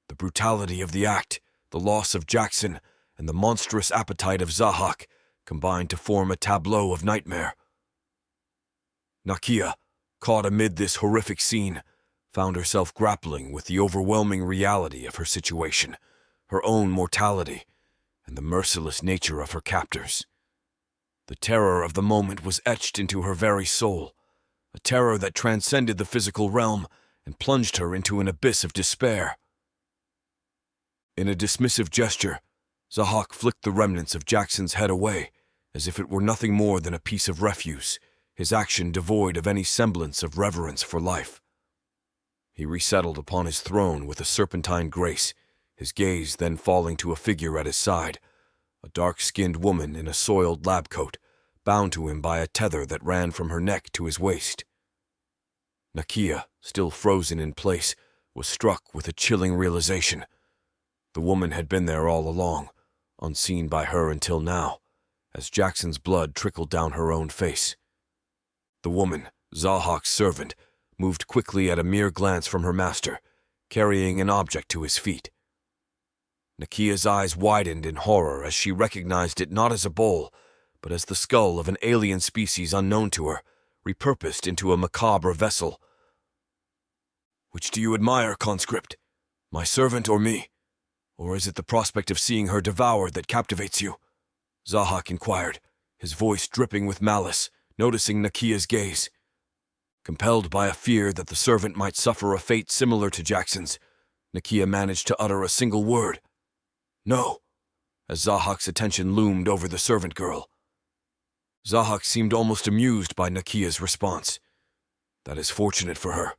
The brutality of the act, the loss of Jackson, and the monstrous appetite of Zahak combined to form a tableau of nightmare. Nakia, caught amid this horrific scene, found herself grappling with the overwhelming reality of her situation, her own mortality, and the merciless nature of her captors. The terror of the moment was etched into her very soul, a terror that transcended the physical realm and plunged her into an abyss of despair. In a dismissive gesture, Zahak flicked the remnants of Jackson's head away, as if it were nothing more than a piece of refuse, his action devoid of any semblance of reverence for life. He resettled upon his throne with a serpentine grace, his gaze then falling to a figure at his side, a dark-skinned woman in a soiled lab coat, bound to him by a tether that ran from her neck to his waist. Nakia, still frozen in place, was struck with a chilling realization. The woman had been there all along, unseen by her until now, as Jackson's blood trickled down her own face. The woman, Zahak's servant, moved quickly at a mere glance from her master, carrying an object to his feet. Nakia's eyes widened in horror as she recognized it not as a bowl, but as the skull of an alien species unknown to her, repurposed into a macabre vessel. "Which do you admire, conscript? My servant or me? Or is it the prospect of seeing her devoured that captivates you?" Zahak inquired, his voice dripping with malice, noticing Nakia's gaze. Compelled by a fear that the servant might suffer a fate similar to Jackson's, Nakia managed to utter a single word. "No," as Zahak's attention loomed over the servant girl. Zahak seemed almost amused by Nakia's response. "That is fortunate for her.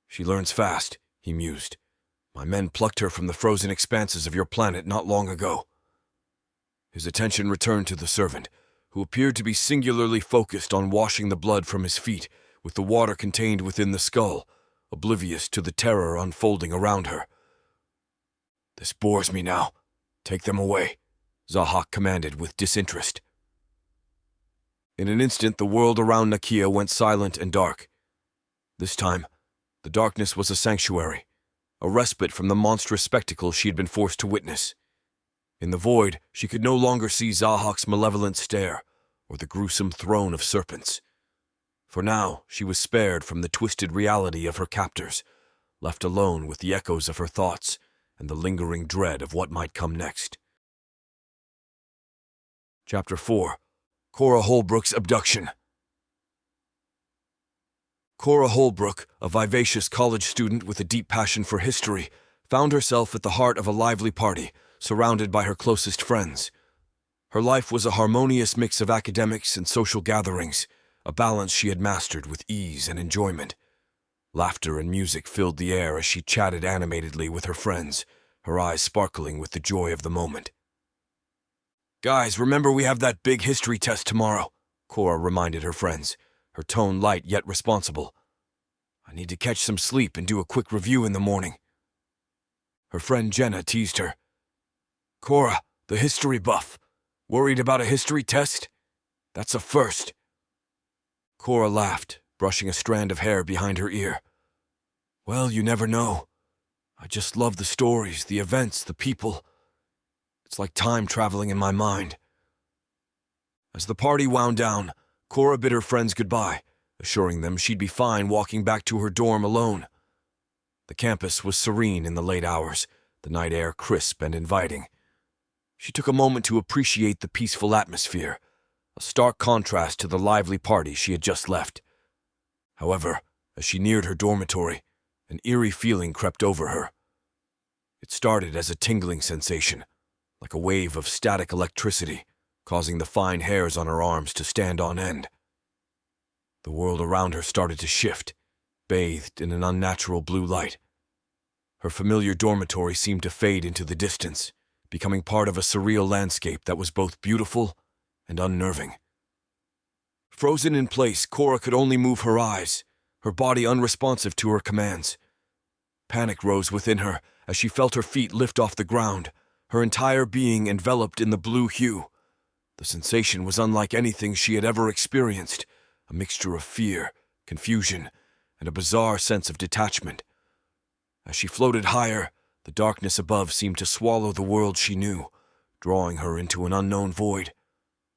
She learns fast," he mused. "My men plucked her from the frozen expanses of your planet not long ago." His attention returned to the servant, who appeared to be singularly focused on washing the blood from his feet with the water contained within the skull, oblivious to the terror unfolding around her. "This bores me now. Take them away," Zahak commanded with disinterest. In an instant, the world around Nakia went silent and dark. This time, the darkness was a sanctuary, a respite from the monstrous spectacle she had been forced to witness. In the void, she could no longer see Zahak's malevolent stare or the gruesome throne of serpents. For now, she was spared from the twisted reality of her captors, left alone with the echoes of her thoughts and the lingering dread of what might come next. Chapter 4. Cora Holbrook's Abduction. Cora Holbrook, a vivacious college student with a deep passion for history, found herself at the heart of a lively party, surrounded by her closest friends. Her life was a harmonious mix of academics and social gatherings, a balance she had mastered with ease and enjoyment. Laughter and music filled the air as she chatted animatedly with her friends, her eyes sparkling with the joy of the moment. "Guys, remember we have that big history test tomorrow," Cora reminded her friends, her tone light yet responsible. "I need to catch some sleep and do a quick review in the morning." Her friend Jenna teased her. "Cora, the history buff, worried about a history test? That's a first." Cora laughed, brushing a strand of hair behind her ear. "Well, you never know. I just love the stories, the events, the people. It's like time traveling in my mind." As the party wound down, Cora bid her friends goodbye, assuring them she'd be fine walking back to her dorm alone. The campus was serene in the late hours, the night air crisp and inviting. She took a moment to appreciate the peaceful atmosphere, a stark contrast to the lively party she had just left. However, as she neared her dormitory, an eerie feeling crept over her. It started as a tingling sensation, like a wave of static electricity, causing the fine hairs on her arms to stand on end. The world around her started to shift, bathed in an unnatural blue light. Her familiar dormitory seemed to fade into the distance, becoming part of a surreal landscape that was both beautiful and unnerving. Frozen in place, Cora could only move her eyes, her body unresponsive to her commands. Panic rose within her as she felt her feet lift off the ground, her entire being enveloped in the blue hue. The sensation was unlike anything she had ever experienced, a mixture of fear, confusion, and a bizarre sense of detachment. As she floated higher, the darkness above seemed to swallow the world she knew, drawing her into an unknown void.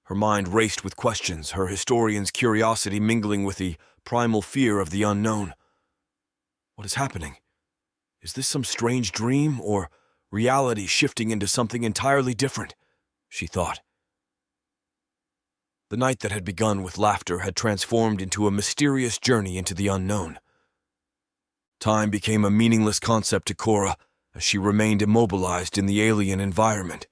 Her mind raced with questions, her historian's curiosity mingling with the primal fear of the unknown. What is happening? Is this some strange dream, or reality shifting into something entirely different? She thought. The night that had begun with laughter had transformed into a mysterious journey into the unknown. Time became a meaningless concept to Cora as she remained immobilized in the alien environment.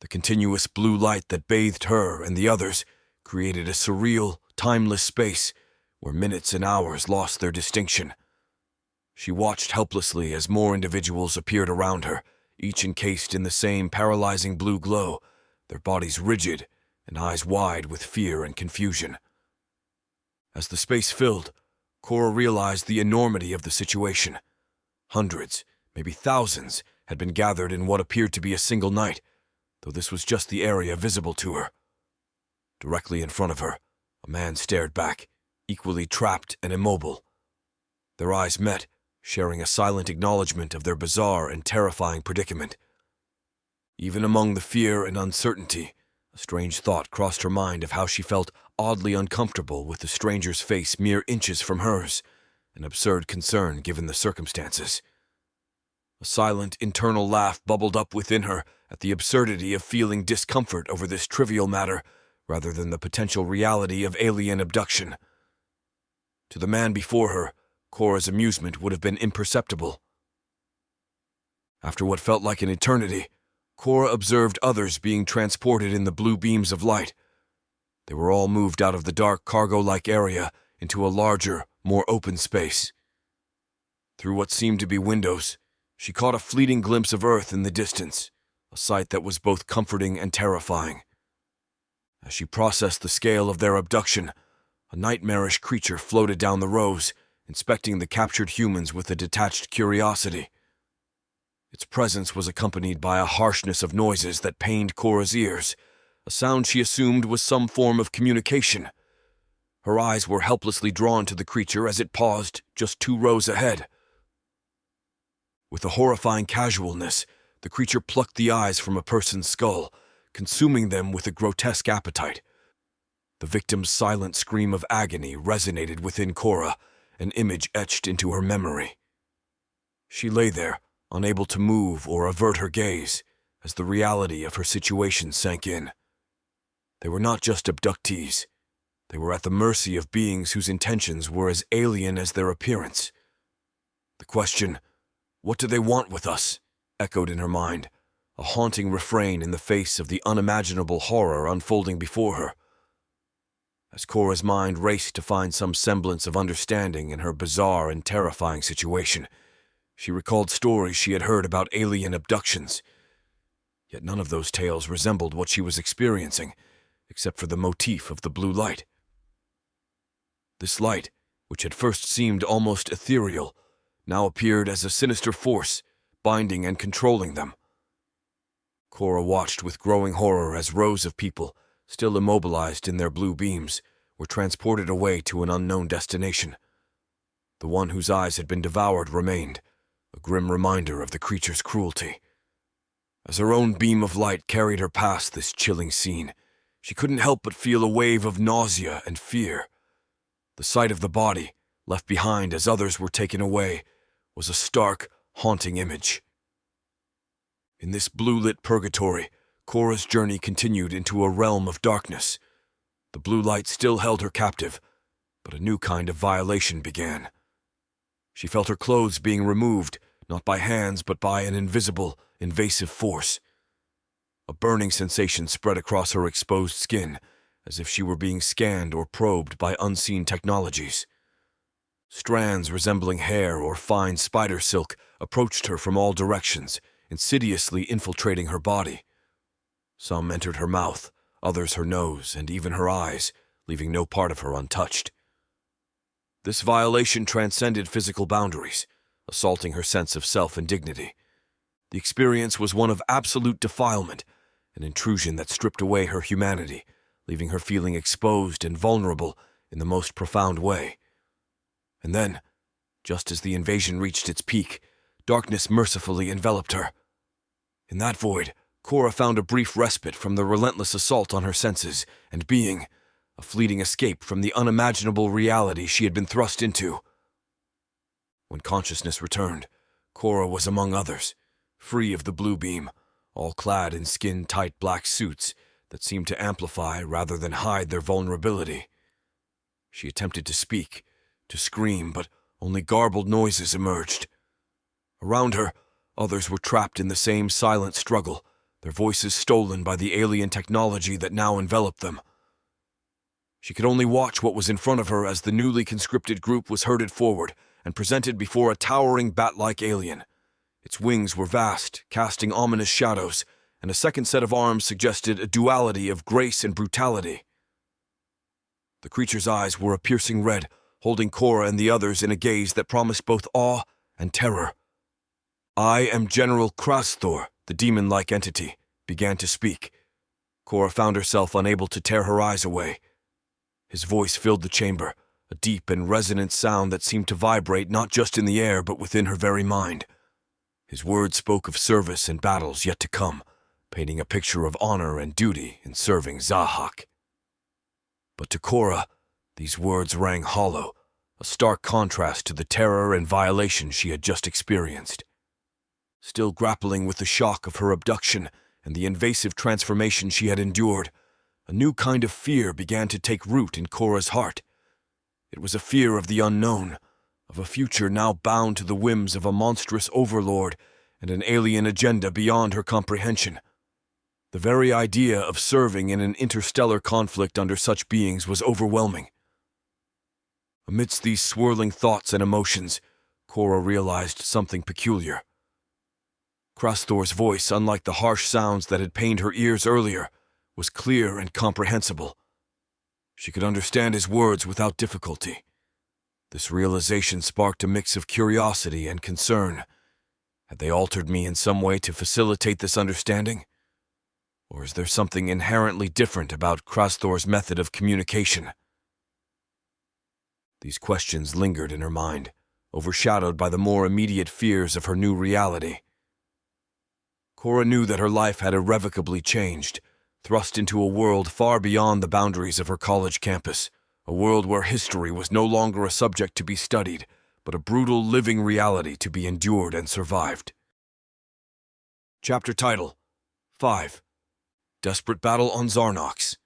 The continuous blue light that bathed her and the others created a surreal, timeless space where minutes and hours lost their distinction. She watched helplessly as more individuals appeared around her, each encased in the same paralyzing blue glow, their bodies rigid and eyes wide with fear and confusion. As the space filled, Cora realized the enormity of the situation. Hundreds, maybe thousands, had been gathered in what appeared to be a single night, though this was just the area visible to her. Directly in front of her, a man stared back, equally trapped and immobile. Their eyes met, sharing a silent acknowledgement of their bizarre and terrifying predicament. Even among the fear and uncertainty, a strange thought crossed her mind of how she felt oddly uncomfortable with the stranger's face mere inches from hers, an absurd concern given the circumstances. A silent, internal laugh bubbled up within her at the absurdity of feeling discomfort over this trivial matter rather than the potential reality of alien abduction. To the man before her, Cora's amusement would have been imperceptible. After what felt like an eternity, Cora observed others being transported in the blue beams of light. They were all moved out of the dark cargo-like area into a larger, more open space. Through what seemed to be windows, she caught a fleeting glimpse of Earth in the distance, a sight that was both comforting and terrifying. As she processed the scale of their abduction, a nightmarish creature floated down the rows, inspecting the captured humans with a detached curiosity. Its presence was accompanied by a harshness of noises that pained Cora's ears, a sound she assumed was some form of communication. Her eyes were helplessly drawn to the creature as it paused just 2 rows ahead. With a horrifying casualness, the creature plucked the eyes from a person's skull, consuming them with a grotesque appetite. The victim's silent scream of agony resonated within Cora, an image etched into her memory. She lay there, unable to move or avert her gaze, as the reality of her situation sank in. They were not just abductees. They were at the mercy of beings whose intentions were as alien as their appearance. The question, "What do they want with us?" echoed in her mind, a haunting refrain in the face of the unimaginable horror unfolding before her. As Cora's mind raced to find some semblance of understanding in her bizarre and terrifying situation, she recalled stories she had heard about alien abductions. Yet none of those tales resembled what she was experiencing, except for the motif of the blue light. This light, which had first seemed almost ethereal, now appeared as a sinister force, binding and controlling them. Cora watched with growing horror as rows of people, still immobilized in their blue beams, were transported away to an unknown destination. The one whose eyes had been devoured remained, a grim reminder of the creature's cruelty. As her own beam of light carried her past this chilling scene, she couldn't help but feel a wave of nausea and fear. The sight of the body, left behind as others were taken away, was a stark, haunting image. In this blue-lit purgatory, Cora's journey continued into a realm of darkness. The blue light still held her captive, but a new kind of violation began. She felt her clothes being removed, not by hands but by an invisible, invasive force. A burning sensation spread across her exposed skin, as if she were being scanned or probed by unseen technologies. Strands resembling hair or fine spider silk approached her from all directions, insidiously infiltrating her body. Some entered her mouth, others her nose, and even her eyes, leaving no part of her untouched. This violation transcended physical boundaries. assaulting her sense of self and dignity. The experience was one of absolute defilement, an intrusion that stripped away her humanity, leaving her feeling exposed and vulnerable in the most profound way. And then, just as the invasion reached its peak, darkness mercifully enveloped her. In that void, Cora found a brief respite from the relentless assault on her senses and being, a fleeting escape from the unimaginable reality she had been thrust into. When consciousness returned, Cora was among others, free of the blue beam, all clad in skin-tight black suits that seemed to amplify rather than hide their vulnerability. She attempted to speak, to scream, but only garbled noises emerged. Around her, others were trapped in the same silent struggle, their voices stolen by the alien technology that now enveloped them. She could only watch what was in front of her as the newly conscripted group was herded forward and presented before a towering bat-like alien. Its wings were vast, casting ominous shadows, and a second set of arms suggested a duality of grace and brutality. The creature's eyes were a piercing red, holding Cora and the others in a gaze that promised both awe and terror. "I am General Krasthor," the demon-like entity began to speak. Cora found herself unable to tear her eyes away. His voice filled the chamber, a deep and resonant sound that seemed to vibrate not just in the air but within her very mind. His words spoke of service and battles yet to come, painting a picture of honor and duty in serving Zahak. But to Cora, these words rang hollow, a stark contrast to the terror and violation she had just experienced. Still grappling with the shock of her abduction and the invasive transformation she had endured, a new kind of fear began to take root in Cora's heart. It was a fear of the unknown, of a future now bound to the whims of a monstrous overlord and an alien agenda beyond her comprehension. The very idea of serving in an interstellar conflict under such beings was overwhelming. Amidst these swirling thoughts and emotions, Cora realized something peculiar. Krasthor's voice, unlike the harsh sounds that had pained her ears earlier, was clear and comprehensible. She could understand his words without difficulty. This realization sparked a mix of curiosity and concern. Had they altered me in some way to facilitate this understanding? Or is there something inherently different about Krasthor's method of communication? These questions lingered in her mind, overshadowed by the more immediate fears of her new reality. Cora knew that her life had irrevocably changed, thrust into a world far beyond the boundaries of her college campus, a world where history was no longer a subject to be studied, but a brutal living reality to be endured and survived. Chapter title: 5. Desperate Battle on Zarnox.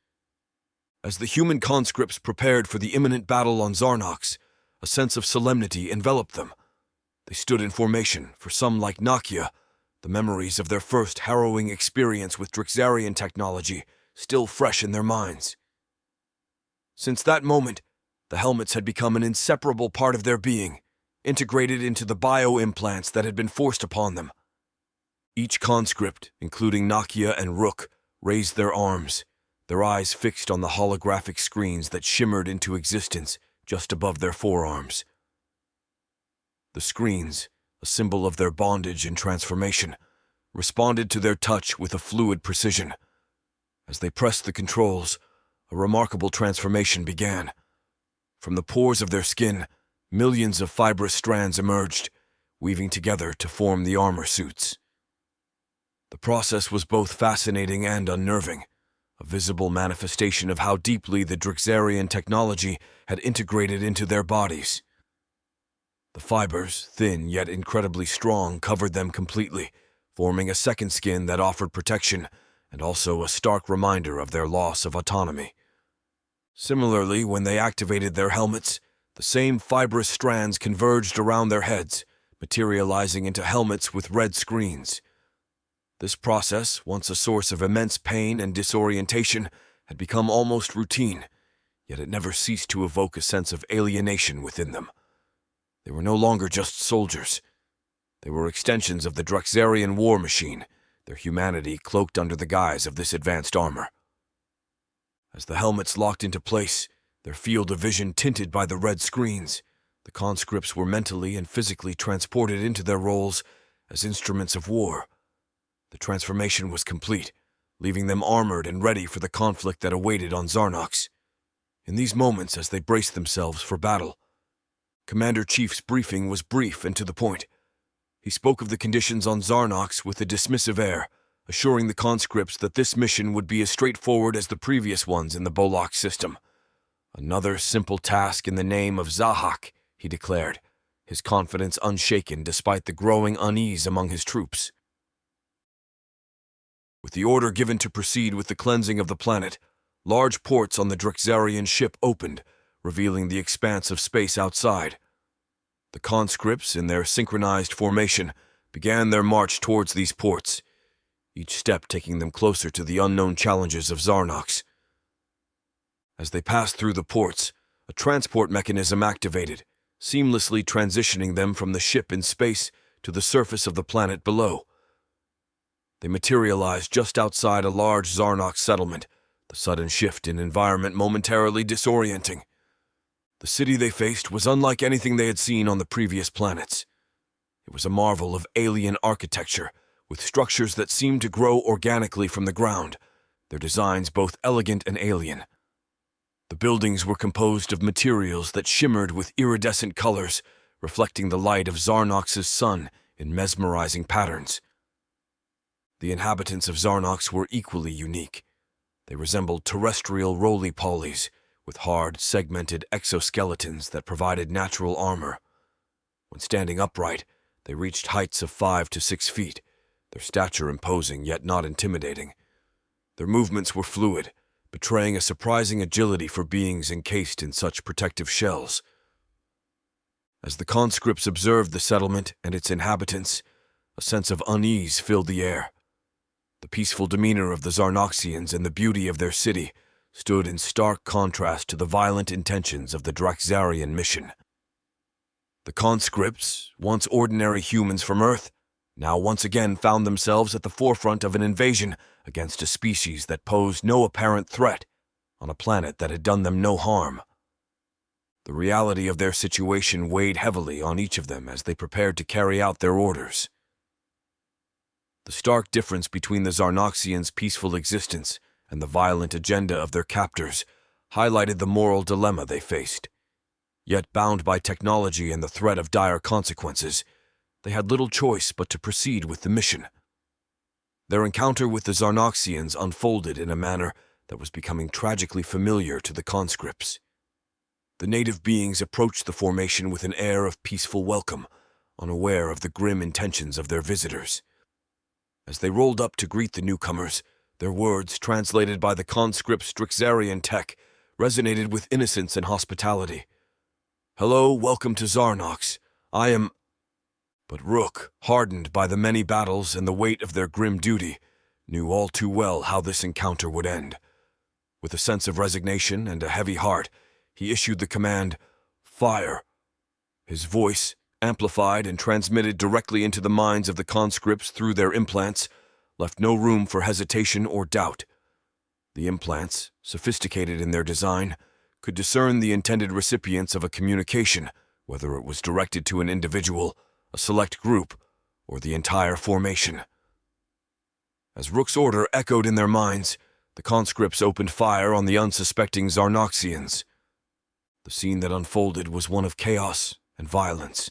As the human conscripts prepared for the imminent battle on Zarnox, a sense of solemnity enveloped them. They stood in formation, for some like Nakia, the memories of their first harrowing experience with Drixarian technology still fresh in their minds. Since that moment, the helmets had become an inseparable part of their being, integrated into the bio-implants that had been forced upon them. Each conscript, including Nakia and Rook, raised their arms, their eyes fixed on the holographic screens that shimmered into existence just above their forearms. The screens, a symbol of their bondage and transformation, responded to their touch with a fluid precision. As they pressed the controls, a remarkable transformation began. From the pores of their skin, millions of fibrous strands emerged, weaving together to form the armor suits. The process was both fascinating and unnerving, a visible manifestation of how deeply the Drixarian technology had integrated into their bodies. The fibers, thin yet incredibly strong, covered them completely, forming a second skin that offered protection and also a stark reminder of their loss of autonomy. Similarly, when they activated their helmets, the same fibrous strands converged around their heads, materializing into helmets with red screens. This process, once a source of immense pain and disorientation, had become almost routine, yet it never ceased to evoke a sense of alienation within them. They were no longer just soldiers. They were extensions of the Drixarian war machine, their humanity cloaked under the guise of this advanced armor. As the helmets locked into place, their field of vision tinted by the red screens, The conscripts were mentally and physically transported into their roles as instruments of war. The transformation was complete, leaving them armored and ready for the conflict that awaited on Zarnox. In these moments, as they braced themselves for battle, Commander-Chief's briefing was brief and to the point. He spoke of the conditions on Zarnox with a dismissive air, assuring the conscripts that this mission would be as straightforward as the previous ones in the Bolok system. Another simple task in the name of Zahak, he declared, his confidence unshaken despite the growing unease among his troops. With the order given to proceed with the cleansing of the planet, large ports on the Drexarian ship opened, revealing the expanse of space outside. The conscripts, in their synchronized formation, began their march towards these ports, each step taking them closer to the unknown challenges of Zarnox. As they passed through the ports, a transport mechanism activated, seamlessly transitioning them from the ship in space to the surface of the planet below. They materialized just outside a large Zarnox settlement, the sudden shift in environment momentarily disorienting. The city they faced was unlike anything they had seen on the previous planets. It was a marvel of alien architecture, with structures that seemed to grow organically from the ground, their designs both elegant and alien. The buildings were composed of materials that shimmered with iridescent colors, reflecting the light of Zarnox's sun in mesmerizing patterns. The inhabitants of Zarnox were equally unique. They resembled terrestrial roly-polies, with hard, segmented exoskeletons that provided natural armor. When standing upright, they reached heights of 5 to 6 feet, their stature imposing yet not intimidating. Their movements were fluid, betraying a surprising agility for beings encased in such protective shells. As the conscripts observed the settlement and its inhabitants, a sense of unease filled the air. The peaceful demeanor of the Zarnoxians and the beauty of their city stood in stark contrast to the violent intentions of the Drexarian mission. The conscripts, once ordinary humans from Earth, now once again found themselves at the forefront of an invasion against a species that posed no apparent threat on a planet that had done them no harm. The reality of their situation weighed heavily on each of them as they prepared to carry out their orders. The stark difference between the Zarnoxians' peaceful existence and the violent agenda of their captors highlighted the moral dilemma they faced. Yet bound by technology and the threat of dire consequences, they had little choice but to proceed with the mission. Their encounter with the Zarnoxians unfolded in a manner that was becoming tragically familiar to the conscripts. The native beings approached the formation with an air of peaceful welcome, unaware of the grim intentions of their visitors. As they rolled up to greet the newcomers, their words, translated by the conscript's Drexarian tech, resonated with innocence and hospitality. "Hello, welcome to Zarnox. I am—" But Rook, hardened by the many battles and the weight of their grim duty, knew all too well how this encounter would end. With a sense of resignation and a heavy heart, he issued the command, "Fire!" His voice, amplified and transmitted directly into the minds of the conscripts through their implants, left no room for hesitation or doubt. The implants, sophisticated in their design, could discern the intended recipients of a communication, whether it was directed to an individual, a select group, or the entire formation. As Rook's order echoed in their minds, the conscripts opened fire on the unsuspecting Zarnoxians. The scene that unfolded was one of chaos and violence.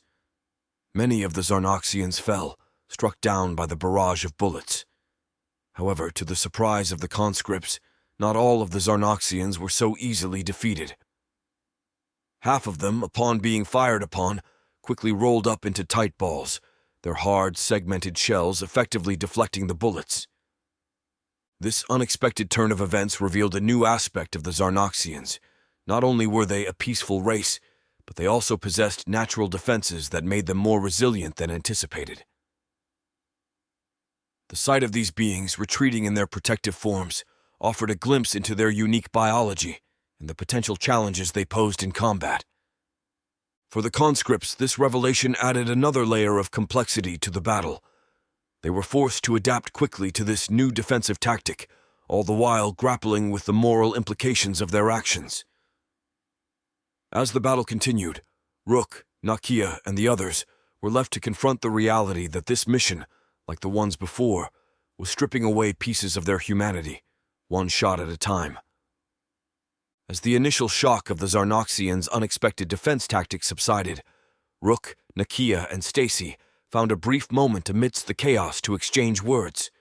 Many of the Zarnoxians fell, struck down by the barrage of bullets. However, to the surprise of the conscripts, not all of the Zarnoxians were so easily defeated. Half of them, upon being fired upon, quickly rolled up into tight balls, their hard, segmented shells effectively deflecting the bullets. This unexpected turn of events revealed a new aspect of the Zarnoxians. Not only were they a peaceful race, but they also possessed natural defenses that made them more resilient than anticipated. The sight of these beings retreating in their protective forms offered a glimpse into their unique biology and the potential challenges they posed in combat. For the conscripts, this revelation added another layer of complexity to the battle. They were forced to adapt quickly to this new defensive tactic, all the while grappling with the moral implications of their actions. As the battle continued, Rook, Nakia, and the others were left to confront the reality that this mission, like the ones before, was stripping away pieces of their humanity, one shot at a time. As the initial shock of the Zarnoxians' unexpected defense tactics subsided, Rook, Nakia, and Stacy found a brief moment amidst the chaos to exchange words.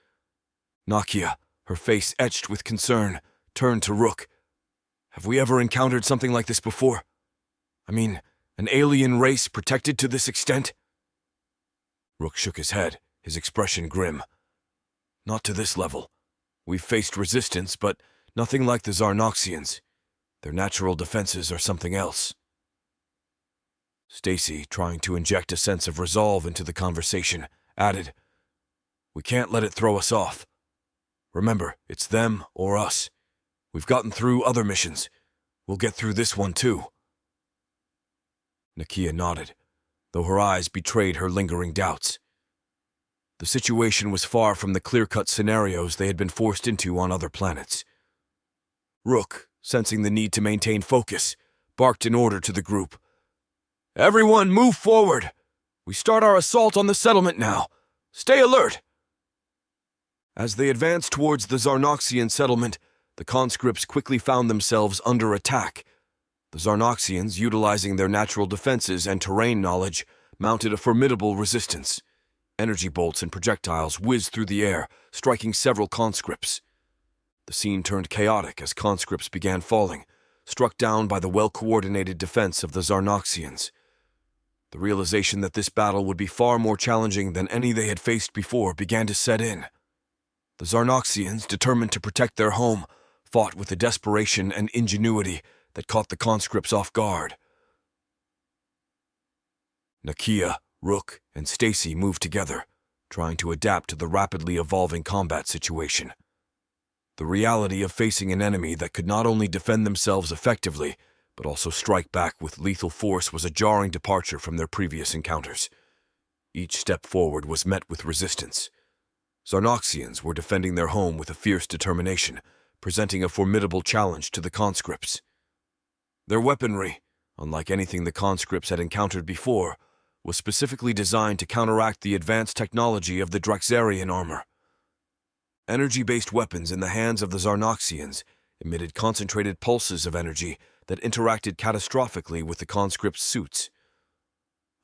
Nakia, her face etched with concern, turned to Rook. "Have we ever encountered something like this before? I mean, an alien race protected to this extent?" Rook shook his head, his expression grim. "Not to this level. We've faced resistance, but nothing like the Zarnoxians. Their natural defenses are something else." Stacy, trying to inject a sense of resolve into the conversation, added, "We can't let it throw us off. Remember, it's them or us. We've gotten through other missions. We'll get through this one too." Nakia nodded, though her eyes betrayed her lingering doubts. The situation was far from the clear-cut scenarios they had been forced into on other planets. Rook, sensing the need to maintain focus, barked an order to the group. "Everyone, move forward! We start our assault on the settlement now. Stay alert!" As they advanced towards the Zarnoxian settlement, the conscripts quickly found themselves under attack. The Zarnoxians, utilizing their natural defenses and terrain knowledge, mounted a formidable resistance. Energy bolts and projectiles whizzed through the air, striking several conscripts. The scene turned chaotic as conscripts began falling, struck down by the well-coordinated defense of the Zarnoxians. The realization that this battle would be far more challenging than any they had faced before began to set in. The Zarnoxians, determined to protect their home, fought with a desperation and ingenuity that caught the conscripts off guard. Nakia, Rook, and Stacy moved together, trying to adapt to the rapidly evolving combat situation. The reality of facing an enemy that could not only defend themselves effectively, but also strike back with lethal force was a jarring departure from their previous encounters. Each step forward was met with resistance. Zarnoxians were defending their home with a fierce determination, presenting a formidable challenge to the conscripts. Their weaponry, unlike anything the conscripts had encountered before, was specifically designed to counteract the advanced technology of the Draxarian armor. Energy-based weapons in the hands of the Zarnoxians emitted concentrated pulses of energy that interacted catastrophically with the conscripts' suits.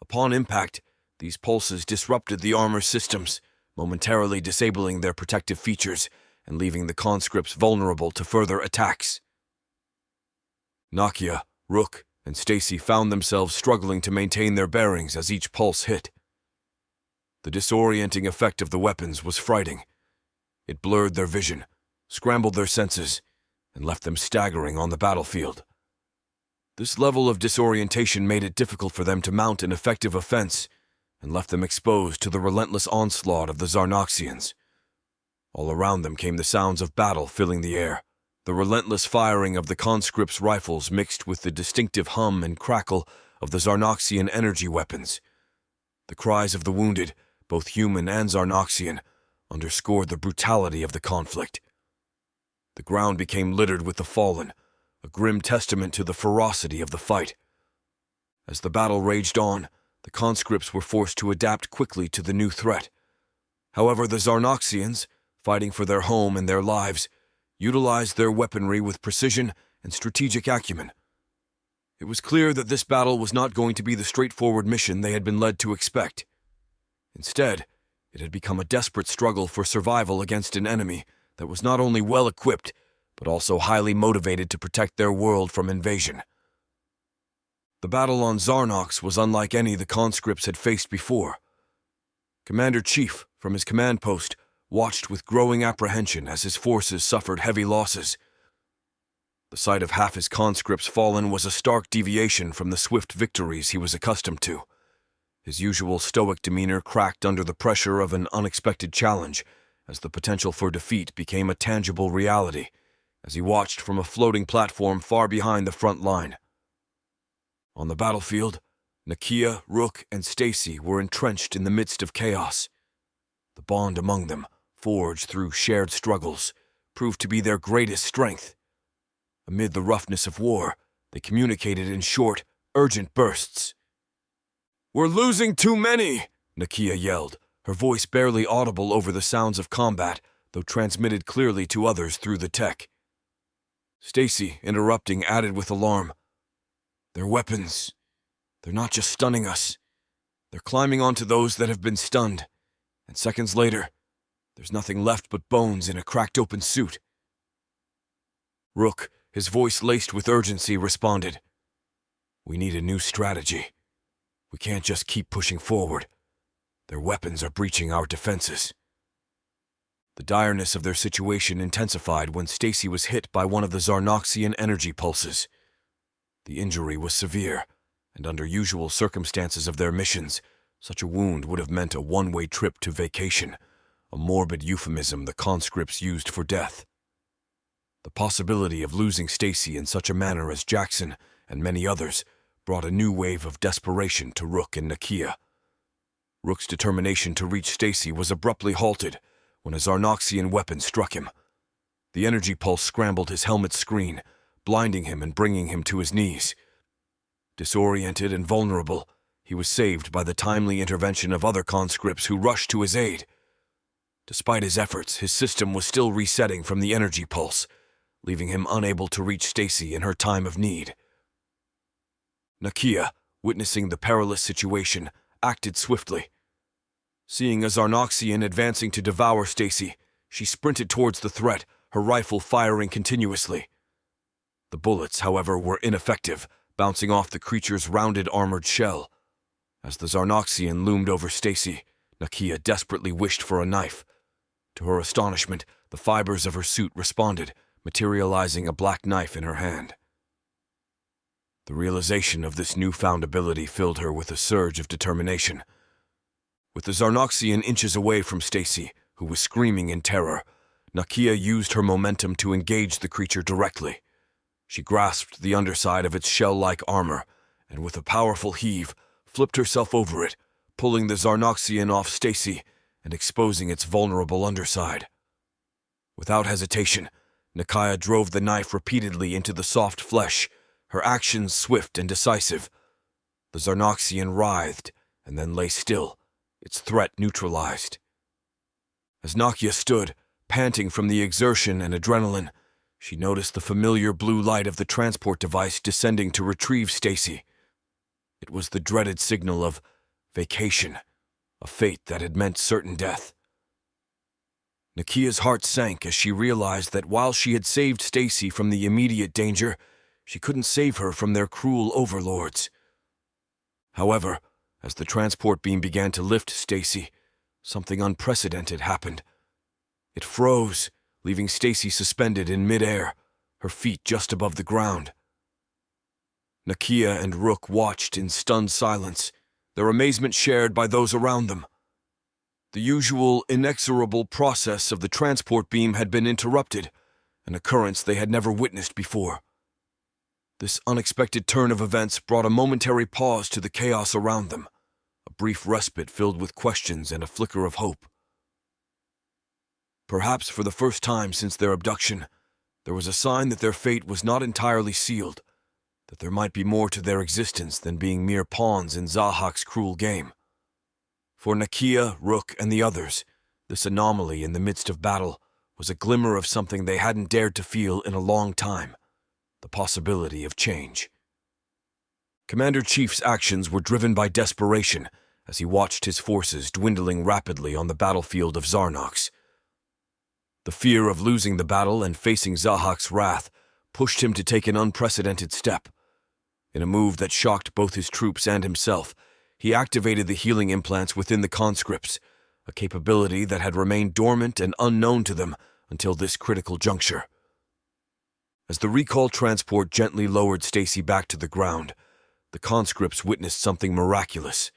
Upon impact, these pulses disrupted the armor systems, momentarily disabling their protective features and leaving the conscripts vulnerable to further attacks. Nakia, Rook, and Stacy found themselves struggling to maintain their bearings as each pulse hit. The disorienting effect of the weapons was frightening. It blurred their vision, scrambled their senses, and left them staggering on the battlefield. This level of disorientation made it difficult for them to mount an effective offense and left them exposed to the relentless onslaught of the Zarnoxians. All around them came the sounds of battle filling the air. The relentless firing of the conscripts' rifles mixed with the distinctive hum and crackle of the Zarnoxian energy weapons. The cries of the wounded, both human and Zarnoxian, underscored the brutality of the conflict. The ground became littered with the fallen, a grim testament to the ferocity of the fight. As the battle raged on, the conscripts were forced to adapt quickly to the new threat. However, the Zarnoxians, fighting for their home and their lives, utilized their weaponry with precision and strategic acumen. It was clear that this battle was not going to be the straightforward mission they had been led to expect. Instead, it had become a desperate struggle for survival against an enemy that was not only well-equipped, but also highly motivated to protect their world from invasion. The battle on Zarnox was unlike any the conscripts had faced before. Commander-Chief, from his command post, watched with growing apprehension as his forces suffered heavy losses. The sight of half his conscripts fallen was a stark deviation from the swift victories he was accustomed to. His usual stoic demeanor cracked under the pressure of an unexpected challenge, as the potential for defeat became a tangible reality, as he watched from a floating platform far behind the front line. On the battlefield, Nakia, Rook, and Stacy were entrenched in the midst of chaos. The bond among them, forged through shared struggles, proved to be their greatest strength. Amid the roughness of war, they communicated in short, urgent bursts, We're losing too many, Nakia yelled, her voice barely audible over the sounds of combat, though transmitted clearly to others through the tech. Stacy, interrupting, added with alarm, "Their weapons. They're not just stunning us. They're climbing onto those that have been stunned, and seconds later, there's nothing left but bones in a cracked open suit." Rook, his voice laced with urgency, responded, "We need a new strategy. We can't just keep pushing forward. Their weapons are breaching our defenses." The direness of their situation intensified when Stacy was hit by one of the Zarnoxian energy pulses. The injury was severe, and under usual circumstances of their missions, such a wound would have meant a one-way trip to vacation, a morbid euphemism the conscripts used for death. The possibility of losing Stacy in such a manner as Jackson and many others brought a new wave of desperation to Rook and Nakia. Rook's determination to reach Stacy was abruptly halted when a Zarnoxian weapon struck him. The energy pulse scrambled his helmet screen, blinding him and bringing him to his knees. Disoriented and vulnerable, he was saved by the timely intervention of other conscripts who rushed to his aid. Despite his efforts, his system was still resetting from the energy pulse, leaving him unable to reach Stacy in her time of need. Nakia, witnessing the perilous situation, acted swiftly. Seeing a Zarnoxian advancing to devour Stacy, she sprinted towards the threat, her rifle firing continuously. The bullets, however, were ineffective, bouncing off the creature's rounded armored shell. As the Zarnoxian loomed over Stacy, Nakia desperately wished for a knife. To her astonishment, the fibers of her suit responded, materializing a black knife in her hand. The realization of this newfound ability filled her with a surge of determination. With the Zarnoxian inches away from Stacy, who was screaming in terror, Nakia used her momentum to engage the creature directly. She grasped the underside of its shell-like armor, and with a powerful heave, flipped herself over it, pulling the Zarnoxian off Stacy and exposing its vulnerable underside. Without hesitation, Nakia drove the knife repeatedly into the soft flesh, her actions swift and decisive. The Zarnoxian writhed and then lay still, its threat neutralized. As Nakia stood, panting from the exertion and adrenaline, she noticed the familiar blue light of the transport device descending to retrieve Stacy. It was the dreaded signal of vacation, a fate that had meant certain death. Nakia's heart sank as she realized that while she had saved Stacy from the immediate danger, she couldn't save her from their cruel overlords. However, as the transport beam began to lift Stacy, something unprecedented happened. It froze, leaving Stacy suspended in midair, her feet just above the ground. Nakia and Rook watched in stunned silence, their amazement shared by those around them. The usual, inexorable process of the transport beam had been interrupted, an occurrence they had never witnessed before. This unexpected turn of events brought a momentary pause to the chaos around them, a brief respite filled with questions and a flicker of hope. Perhaps for the first time since their abduction, there was a sign that their fate was not entirely sealed, that there might be more to their existence than being mere pawns in Zahak's cruel game. For Nakia, Rook, and the others, this anomaly in the midst of battle was a glimmer of something they hadn't dared to feel in a long time, the possibility of change. Commander-Chief's actions were driven by desperation as he watched his forces dwindling rapidly on the battlefield of Zarnox. The fear of losing the battle and facing Zahak's wrath pushed him to take an unprecedented step. In a move that shocked both his troops and himself, he activated the healing implants within the conscripts, a capability that had remained dormant and unknown to them until this critical juncture. As the recall transport gently lowered Stacy back to the ground, the conscripts witnessed something miraculous.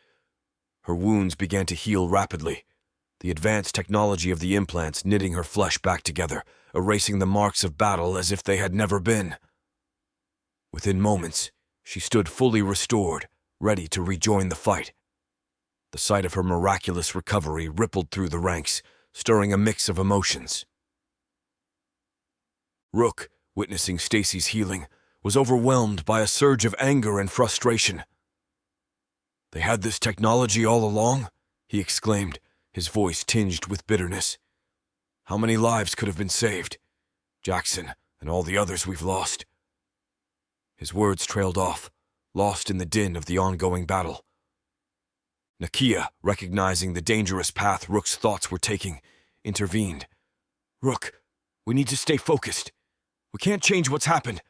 Her wounds began to heal rapidly, the advanced technology of the implants knitting her flesh back together, erasing the marks of battle as if they had never been. Within moments, she stood fully restored, ready to rejoin the fight. The sight of her miraculous recovery rippled through the ranks, stirring a mix of emotions. Rook, witnessing Stacy's healing, was overwhelmed by a surge of anger and frustration. They had this technology all along? He exclaimed, his voice tinged with bitterness. How many lives could have been saved? Jackson and all the others we've lost. His words trailed off, lost in the din of the ongoing battle. Nakia, recognizing the dangerous path Rook's thoughts were taking, intervened. Rook, we need to stay focused. We can't change what's happened,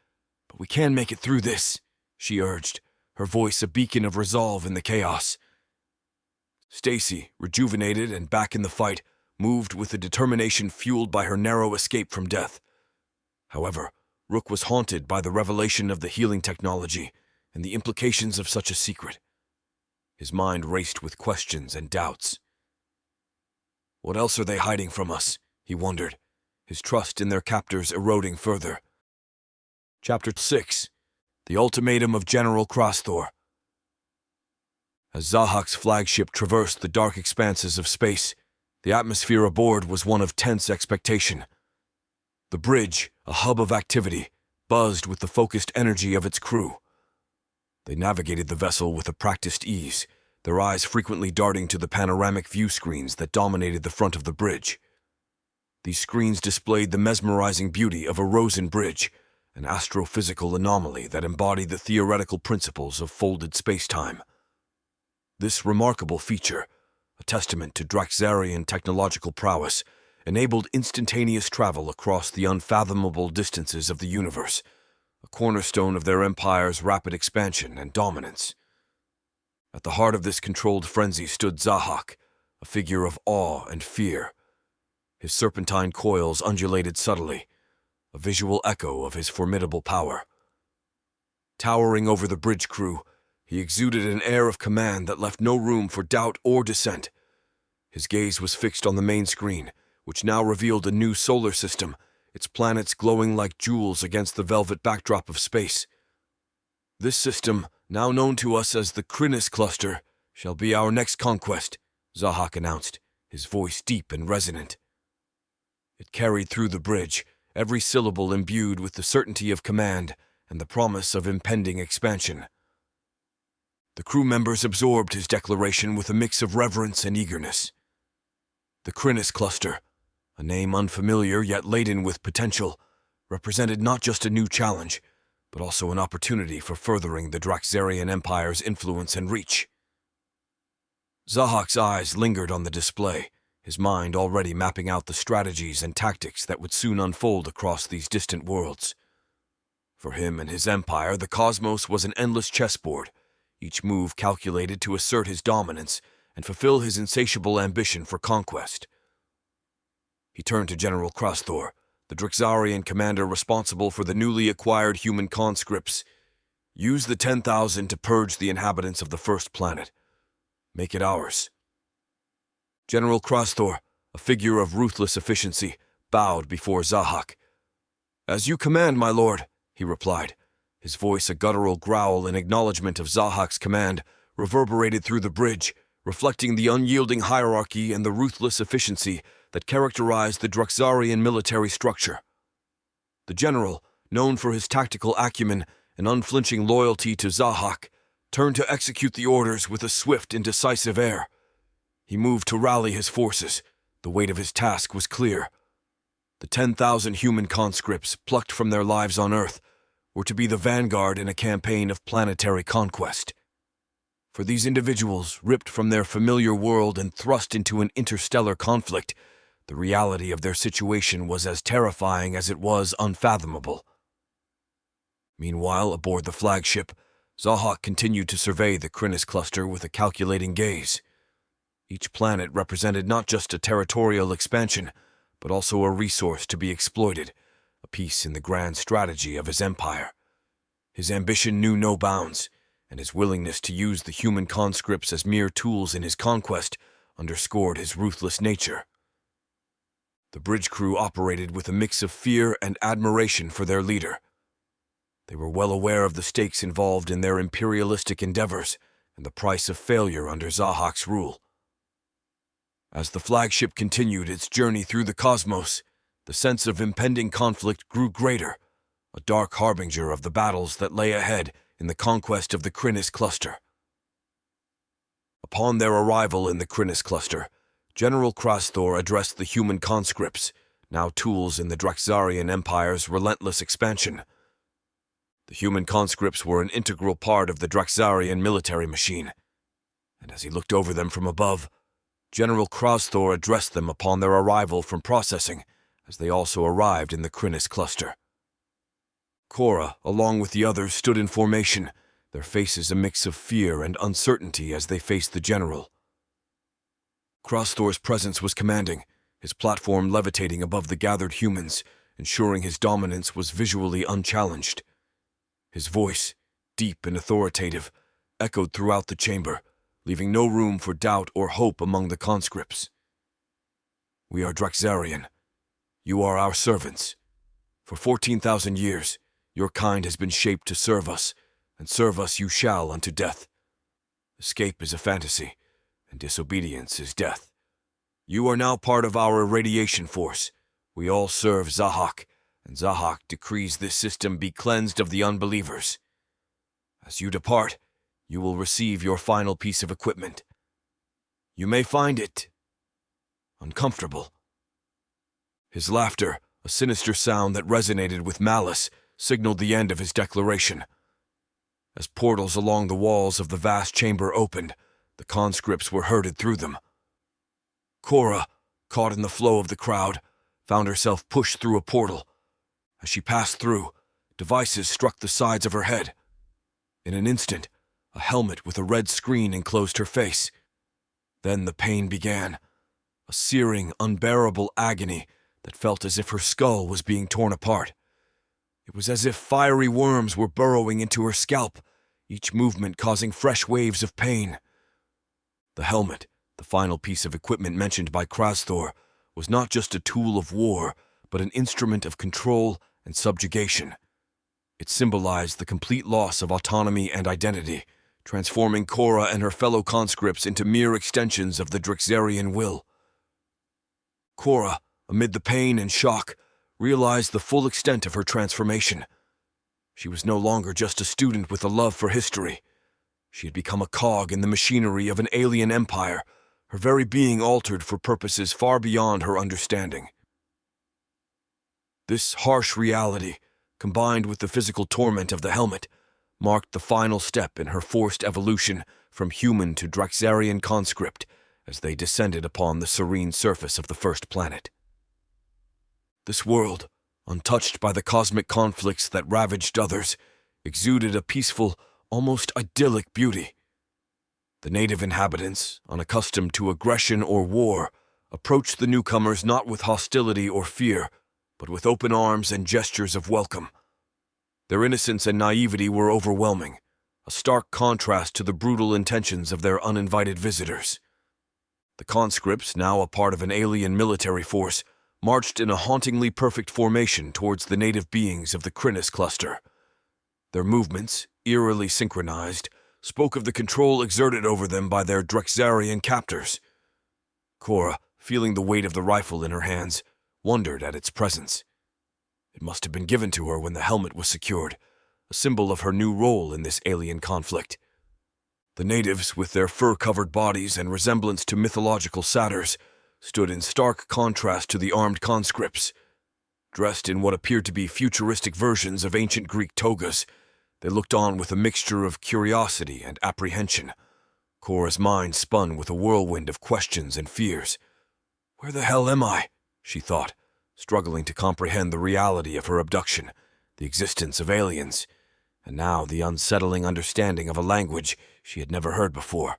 but we can make it through this, she urged, her voice a beacon of resolve in the chaos. Stacy, rejuvenated and back in the fight, moved with a determination fueled by her narrow escape from death. However, Rook was haunted by the revelation of the healing technology and the implications of such a secret. His mind raced with questions and doubts. What else are they hiding from us? He wondered, his trust in their captors eroding further. Chapter 6. The Ultimatum of General Krasthor. As Zahak's flagship traversed the dark expanses of space, the atmosphere aboard was one of tense expectation. The bridge, a hub of activity, buzzed with the focused energy of its crew. They navigated the vessel with a practiced ease, their eyes frequently darting to the panoramic view screens that dominated the front of the bridge. These screens displayed the mesmerizing beauty of a Rosen bridge, an astrophysical anomaly that embodied the theoretical principles of folded spacetime. This remarkable feature, a testament to Draxarian technological prowess, enabled instantaneous travel across the unfathomable distances of the universe, a cornerstone of their empire's rapid expansion and dominance. At the heart of this controlled frenzy stood Zahak, a figure of awe and fear. His serpentine coils undulated subtly, a visual echo of his formidable power. Towering over the bridge crew, he exuded an air of command that left no room for doubt or dissent. His gaze was fixed on the main screen, which now revealed a new solar system, its planets glowing like jewels against the velvet backdrop of space. This system, now known to us as the Craves cluster, shall be our next conquest, Zahak announced, his voice deep and resonant. It carried through the bridge, every syllable imbued with the certainty of command and the promise of impending expansion. The crew members absorbed his declaration with a mix of reverence and eagerness. The Craves cluster, a name unfamiliar yet laden with potential, represented not just a new challenge, but also an opportunity for furthering the Draxarian Empire's influence and reach. Zahak's eyes lingered on the display, his mind already mapping out the strategies and tactics that would soon unfold across these distant worlds. For him and his empire, the cosmos was an endless chessboard, each move calculated to assert his dominance and fulfill his insatiable ambition for conquest. He turned to General Krasthor, the Draxarian commander responsible for the newly acquired human conscripts. Use the 10,000 to purge the inhabitants of the first planet. Make it ours. General Krasthor, a figure of ruthless efficiency, bowed before Zahak. As you command, my lord, he replied. His voice a guttural growl in acknowledgement of Zahak's command, reverberated through the bridge, reflecting the unyielding hierarchy and the ruthless efficiency that characterized the Draxarian military structure. The general, known for his tactical acumen and unflinching loyalty to Zahak, turned to execute the orders with a swift and decisive air. He moved to rally his forces. The weight of his task was clear. The 10,000 human conscripts plucked from their lives on Earth were to be the vanguard in a campaign of planetary conquest. For these individuals, ripped from their familiar world and thrust into an interstellar conflict, the reality of their situation was as terrifying as it was unfathomable. Meanwhile, aboard the flagship, Zahak continued to survey the Craves cluster with a calculating gaze. Each planet represented not just a territorial expansion, but also a resource to be exploited, a piece in the grand strategy of his empire. His ambition knew no bounds, and his willingness to use the human conscripts as mere tools in his conquest underscored his ruthless nature. The bridge crew operated with a mix of fear and admiration for their leader. They were well aware of the stakes involved in their imperialistic endeavors and the price of failure under Zahak's rule. As the flagship continued its journey through the cosmos, the sense of impending conflict grew greater, a dark harbinger of the battles that lay ahead in the conquest of the Craves cluster. Upon their arrival in the Crinus cluster, General Krasthor addressed the human conscripts, now tools in the Draxarian Empire's relentless expansion. The human conscripts were an integral part of the Draxarian military machine, and as he looked over them from above, General Krasthor addressed them upon their arrival from processing, as they also arrived in the Crinus cluster. Cora, along with the others, stood in formation, their faces a mix of fear and uncertainty as they faced the general. Krasthor's presence was commanding, his platform levitating above the gathered humans, ensuring his dominance was visually unchallenged. His voice, deep and authoritative, echoed throughout the chamber, leaving no room for doubt or hope among the conscripts. "We are Draxarian. You are our servants. For 14,000 years, your kind has been shaped to serve us, and serve us you shall unto death. Escape is a fantasy, and disobedience is death. You are now part of our irradiation force. We all serve Zahak, and Zahak decrees this system be cleansed of the unbelievers. As you depart, you will receive your final piece of equipment. You may find it uncomfortable." His laughter, a sinister sound that resonated with malice, signaled the end of his declaration. As portals along the walls of the vast chamber opened, the conscripts were herded through them. Cora, caught in the flow of the crowd, found herself pushed through a portal. As she passed through, devices struck the sides of her head. In an instant, a helmet with a red screen enclosed her face. Then the pain began, a searing, unbearable agony that felt as if her skull was being torn apart. It was as if fiery worms were burrowing into her scalp, each movement causing fresh waves of pain. The helmet, the final piece of equipment mentioned by Krasthor, was not just a tool of war, but an instrument of control and subjugation. It symbolized the complete loss of autonomy and identity, transforming Cora and her fellow conscripts into mere extensions of the Draxarian will. Cora, amid the pain and shock, realized the full extent of her transformation. She was no longer just a student with a love for history. She had become a cog in the machinery of an alien empire, her very being altered for purposes far beyond her understanding. This harsh reality, combined with the physical torment of the helmet, marked the final step in her forced evolution from human to Draxarian conscript as they descended upon the serene surface of the first planet. This world, untouched by the cosmic conflicts that ravaged others, exuded a peaceful, almost idyllic beauty. The native inhabitants, unaccustomed to aggression or war, approached the newcomers not with hostility or fear, but with open arms and gestures of welcome. Their innocence and naivety were overwhelming, a stark contrast to the brutal intentions of their uninvited visitors. The conscripts, now a part of an alien military force, marched in a hauntingly perfect formation towards the native beings of the Crinus cluster. Their movements, eerily synchronized, spoke of the control exerted over them by their Draxarian captors. Cora, feeling the weight of the rifle in her hands, wondered at its presence. It must have been given to her when the helmet was secured, a symbol of her new role in this alien conflict. The natives, with their fur-covered bodies and resemblance to mythological satyrs, stood in stark contrast to the armed conscripts. Dressed in what appeared to be futuristic versions of ancient Greek togas, they looked on with a mixture of curiosity and apprehension. Cora's mind spun with a whirlwind of questions and fears. "Where the hell am I?" she thought, struggling to comprehend the reality of her abduction, the existence of aliens, and now the unsettling understanding of a language she had never heard before.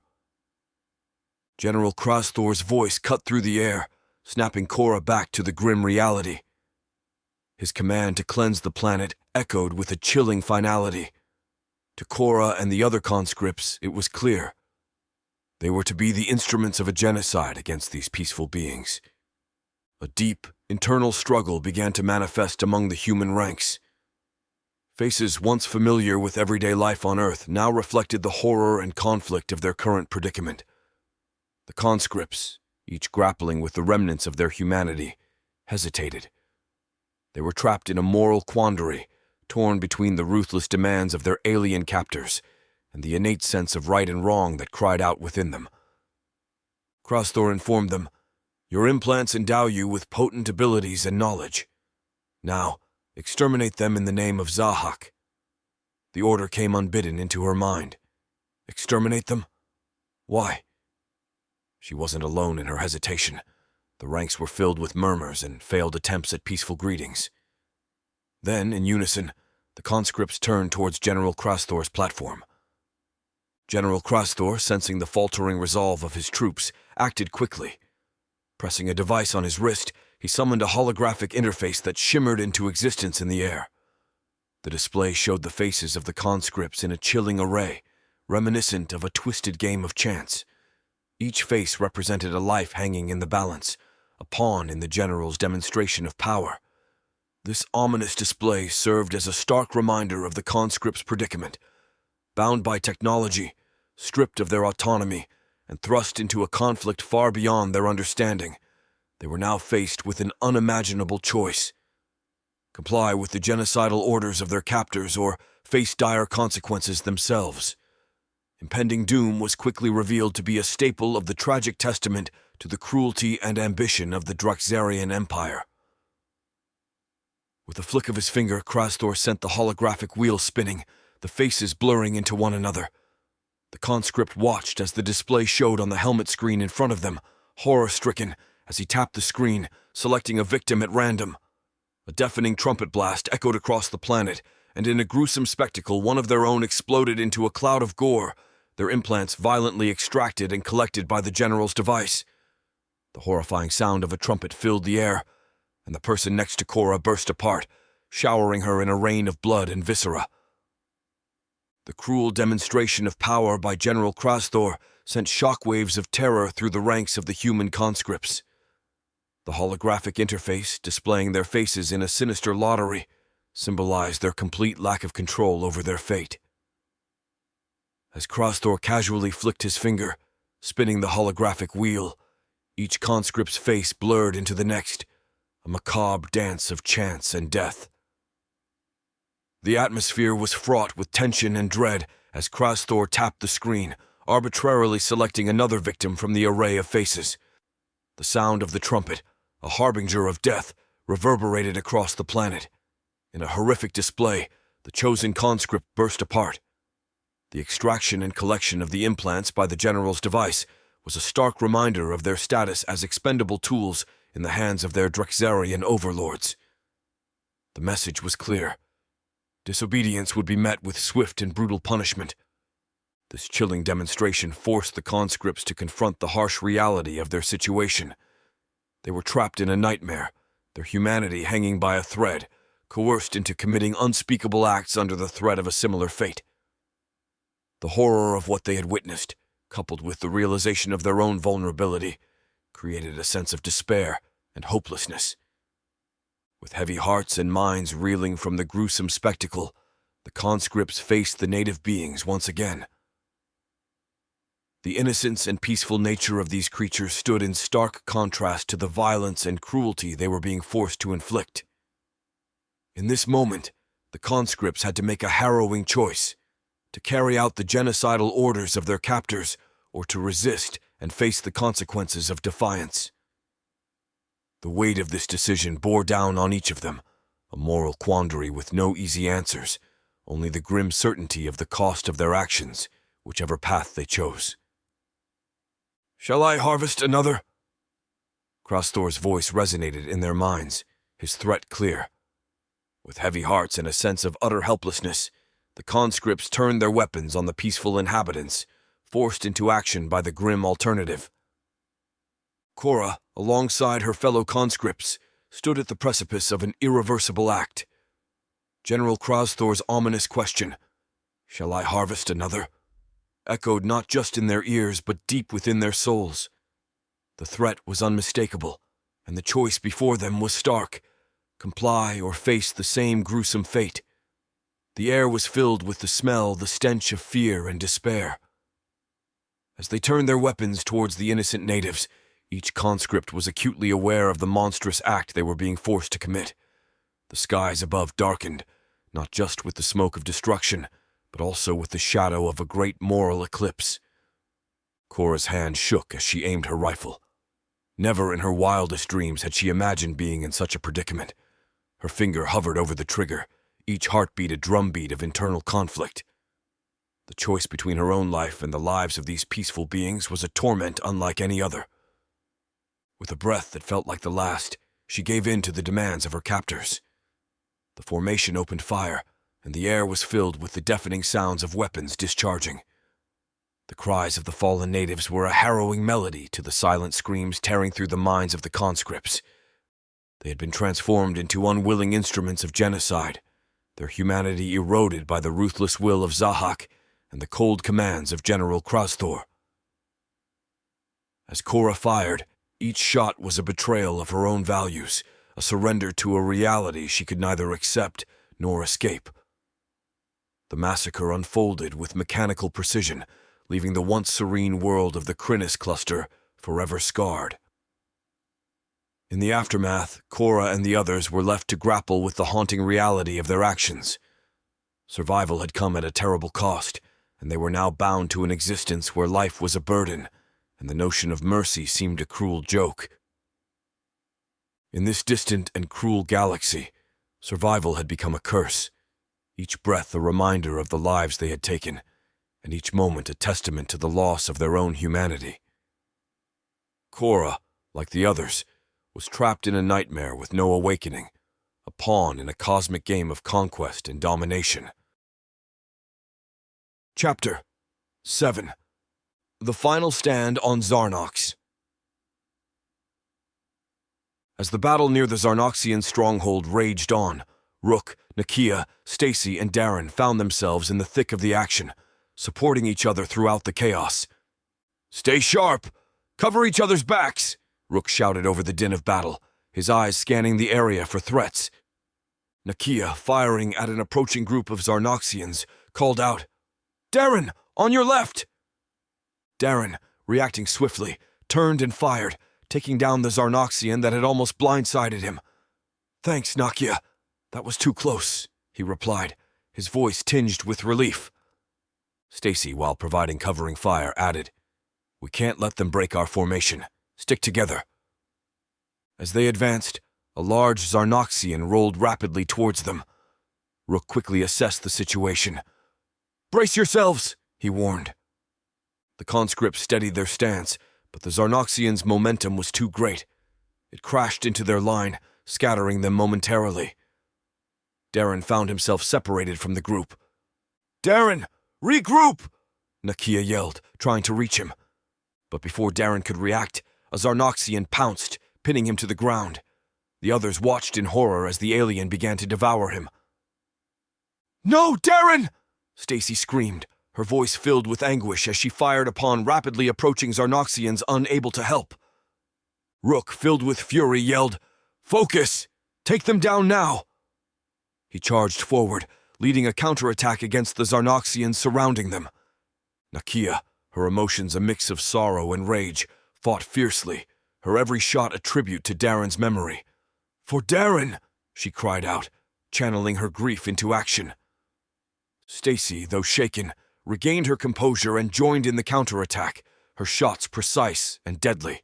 General Krasthor's voice cut through the air, snapping Cora back to the grim reality. His command to cleanse the planet echoed with a chilling finality. To Cora and the other conscripts, it was clear. They were to be the instruments of a genocide against these peaceful beings. A deep, internal struggle began to manifest among the human ranks. Faces once familiar with everyday life on Earth now reflected the horror and conflict of their current predicament. The conscripts, each grappling with the remnants of their humanity, hesitated. They were trapped in a moral quandary, torn between the ruthless demands of their alien captors and the innate sense of right and wrong that cried out within them. Krasthor informed them, "Your implants endow you with potent abilities and knowledge. Now, exterminate them in the name of Zahak." The order came unbidden into her mind. Exterminate them? Why? She wasn't alone in her hesitation. The ranks were filled with murmurs and failed attempts at peaceful greetings. Then, in unison, the conscripts turned towards General Krasthor's platform. General Krasthor, sensing the faltering resolve of his troops, acted quickly. Pressing a device on his wrist, he summoned a holographic interface that shimmered into existence in the air. The display showed the faces of the conscripts in a chilling array, reminiscent of a twisted game of chance. Each face represented a life hanging in the balance, a pawn in the general's demonstration of power. This ominous display served as a stark reminder of the conscripts' predicament. Bound by technology, stripped of their autonomy, and thrust into a conflict far beyond their understanding, they were now faced with an unimaginable choice: comply with the genocidal orders of their captors or face dire consequences themselves. Impending doom was quickly revealed to be a staple of the tragic testament to the cruelty and ambition of the Draxarian Empire. With a flick of his finger, Krasthor sent the holographic wheel spinning, the faces blurring into one another. The conscript watched as the display showed on the helmet screen in front of them, horror-stricken, as he tapped the screen, selecting a victim at random. A deafening trumpet blast echoed across the planet, and in a gruesome spectacle, one of their own exploded into a cloud of gore, their implants violently extracted and collected by the general's device. The horrifying sound of a trumpet filled the air, and the person next to Cora burst apart, showering her in a rain of blood and viscera. The cruel demonstration of power by General Krasthor sent shockwaves of terror through the ranks of the human conscripts. The holographic interface, displaying their faces in a sinister lottery, symbolized their complete lack of control over their fate. As Krasthor casually flicked his finger, spinning the holographic wheel, each conscript's face blurred into the next, a macabre dance of chance and death. The atmosphere was fraught with tension and dread as Krasthor tapped the screen, arbitrarily selecting another victim from the array of faces. The sound of the trumpet, a harbinger of death, reverberated across the planet. In a horrific display, the chosen conscript burst apart. The extraction and collection of the implants by the general's device was a stark reminder of their status as expendable tools in the hands of their Draxarian overlords. The message was clear. Disobedience would be met with swift and brutal punishment. This chilling demonstration forced the conscripts to confront the harsh reality of their situation. They were trapped in a nightmare, their humanity hanging by a thread, coerced into committing unspeakable acts under the threat of a similar fate. The horror of what they had witnessed, coupled with the realization of their own vulnerability, created a sense of despair and hopelessness. With heavy hearts and minds reeling from the gruesome spectacle, the conscripts faced the native beings once again. The innocence and peaceful nature of these creatures stood in stark contrast to the violence and cruelty they were being forced to inflict. In this moment, the conscripts had to make a harrowing choice: to carry out the genocidal orders of their captors, or to resist and face the consequences of defiance. The weight of this decision bore down on each of them, a moral quandary with no easy answers, only the grim certainty of the cost of their actions, whichever path they chose. "Shall I harvest another?" Krasthor's voice resonated in their minds, his threat clear. With heavy hearts and a sense of utter helplessness, the conscripts turned their weapons on the peaceful inhabitants, forced into action by the grim alternative. Cora, alongside her fellow conscripts, stood at the precipice of an irreversible act. General Krasthor's ominous question, "Shall I harvest another?" echoed not just in their ears but deep within their souls. The threat was unmistakable, and the choice before them was stark: comply or face the same gruesome fate. The air was filled with the smell, the stench of fear and despair. As they turned their weapons towards the innocent natives, each conscript was acutely aware of the monstrous act they were being forced to commit. The skies above darkened, not just with the smoke of destruction, but also with the shadow of a great moral eclipse. Cora's hand shook as she aimed her rifle. Never in her wildest dreams had she imagined being in such a predicament. Her finger hovered over the trigger, each heartbeat a drumbeat of internal conflict. The choice between her own life and the lives of these peaceful beings was a torment unlike any other. With a breath that felt like the last, she gave in to the demands of her captors. The formation opened fire, and the air was filled with the deafening sounds of weapons discharging. The cries of the fallen natives were a harrowing melody to the silent screams tearing through the minds of the conscripts. They had been transformed into unwilling instruments of genocide, their humanity eroded by the ruthless will of Zahak and the cold commands of General Krasthor. As Cora fired, each shot was a betrayal of her own values, a surrender to a reality she could neither accept nor escape. The massacre unfolded with mechanical precision, leaving the once serene world of the Krinis cluster forever scarred. In the aftermath, Cora and the others were left to grapple with the haunting reality of their actions. Survival had come at a terrible cost, and they were now bound to an existence where life was a burden, and the notion of mercy seemed a cruel joke. In this distant and cruel galaxy, survival had become a curse, each breath a reminder of the lives they had taken, and each moment a testament to the loss of their own humanity. Cora, like the others, was trapped in a nightmare with no awakening, a pawn in a cosmic game of conquest and domination. Chapter 7. The Final Stand on Zarnox. As the battle near the Zarnoxian stronghold raged on, Rook, Nakia, Stacy, and Darren found themselves in the thick of the action, supporting each other throughout the chaos. "Stay sharp! Cover each other's backs!" Rook shouted over the din of battle, his eyes scanning the area for threats. Nakia, firing at an approaching group of Zarnoxians, called out, "Darren, on your left!" Darren, reacting swiftly, turned and fired, taking down the Zarnoxian that had almost blindsided him. "Thanks, Nakia. That was too close," he replied, his voice tinged with relief. Stacy, while providing covering fire, added, "We can't let them break our formation. Stick together." As they advanced, a large Zarnoxian rolled rapidly towards them. Rook quickly assessed the situation. "Brace yourselves," he warned. The conscripts steadied their stance, but the Zarnoxian's momentum was too great. It crashed into their line, scattering them momentarily. Darren found himself separated from the group. "Darren, regroup!" Nakia yelled, trying to reach him. But before Darren could react, a Zarnoxian pounced, pinning him to the ground. The others watched in horror as the alien began to devour him. "No, Darren!" Stacy screamed, her voice filled with anguish as she fired upon rapidly approaching Zarnoxians unable to help. Rook, filled with fury, yelled, "Focus! Take them down now!" He charged forward, leading a counterattack against the Zarnoxians surrounding them. Nakia, her emotions a mix of sorrow and rage, fought fiercely, her every shot a tribute to Darren's memory. "For Darren!" she cried out, channeling her grief into action. Stacy, though shaken, regained her composure and joined in the counterattack, her shots precise and deadly.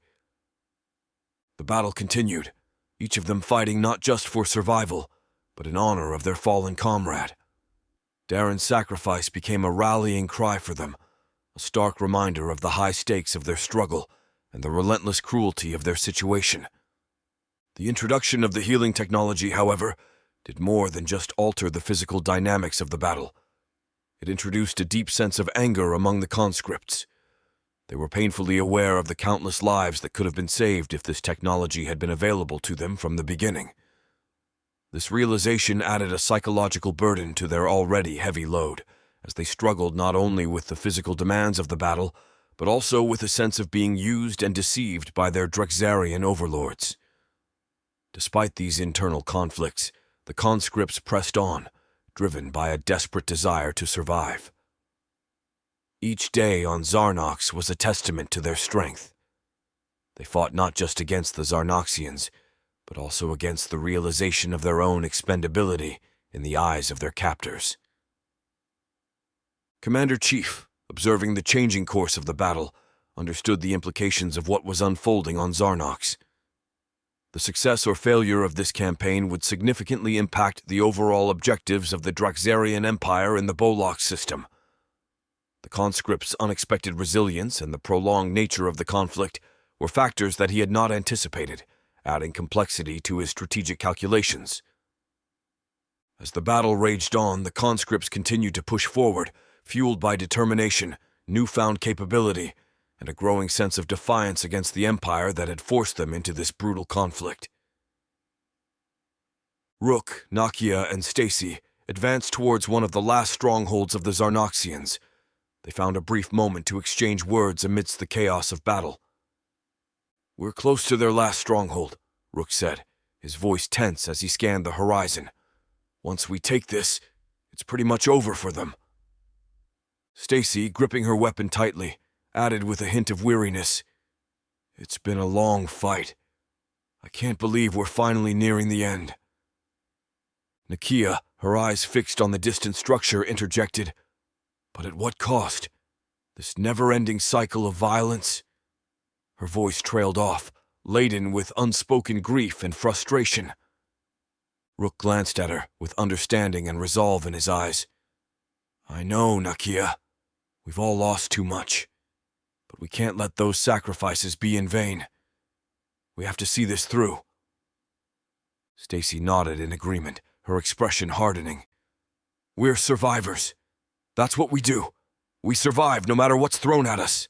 The battle continued, each of them fighting not just for survival, but in honor of their fallen comrade. Darren's sacrifice became a rallying cry for them, a stark reminder of the high stakes of their struggle and the relentless cruelty of their situation. The introduction of the healing technology, however, did more than just alter the physical dynamics of the battle. It introduced a deep sense of anger among the conscripts. They were painfully aware of the countless lives that could have been saved if this technology had been available to them from the beginning. This realization added a psychological burden to their already heavy load, as they struggled not only with the physical demands of the battle, but also with a sense of being used and deceived by their Drexarian overlords. Despite these internal conflicts, the conscripts pressed on, driven by a desperate desire to survive. Each day on Zarnox was a testament to their strength. They fought not just against the Zarnoxians, but also against the realization of their own expendability in the eyes of their captors. Commander-Chief, observing the changing course of the battle, understood the implications of what was unfolding on Zarnox. The success or failure of this campaign would significantly impact the overall objectives of the Draxarian Empire in the Bolok system. The conscript's unexpected resilience and the prolonged nature of the conflict were factors that he had not anticipated, adding complexity to his strategic calculations. As the battle raged on, the conscripts continued to push forward, fueled by determination, newfound capability, and a growing sense of defiance against the Empire that had forced them into this brutal conflict. Rook, Nakia, and Stacy advanced towards one of the last strongholds of the Zarnoxians. They found a brief moment to exchange words amidst the chaos of battle. "We're close to their last stronghold," Rook said, his voice tense as he scanned the horizon. "Once we take this, it's pretty much over for them." Stacy, gripping her weapon tightly, added with a hint of weariness, "It's been a long fight. I can't believe we're finally nearing the end." Nakia, her eyes fixed on the distant structure, interjected, "But at what cost? This never-ending cycle of violence?" Her voice trailed off, laden with unspoken grief and frustration. Rook glanced at her with understanding and resolve in his eyes. "I know, Nakia. We've all lost too much. But we can't let those sacrifices be in vain. We have to see this through." Stacy nodded in agreement, her expression hardening. "We're survivors. That's what we do. We survive no matter what's thrown at us."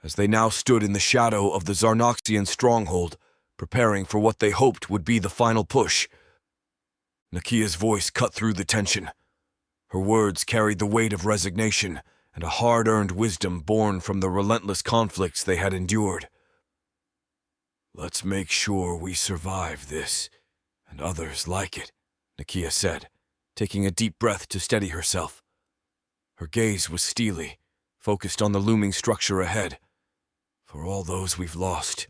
As they now stood in the shadow of the Zarnoxian stronghold, preparing for what they hoped would be the final push, Nakia's voice cut through the tension. Her words carried the weight of resignation and a hard-earned wisdom born from the relentless conflicts they had endured. "Let's make sure we survive this, and others like it," Nakia said, taking a deep breath to steady herself. Her gaze was steely, focused on the looming structure ahead. "For all those we've lost,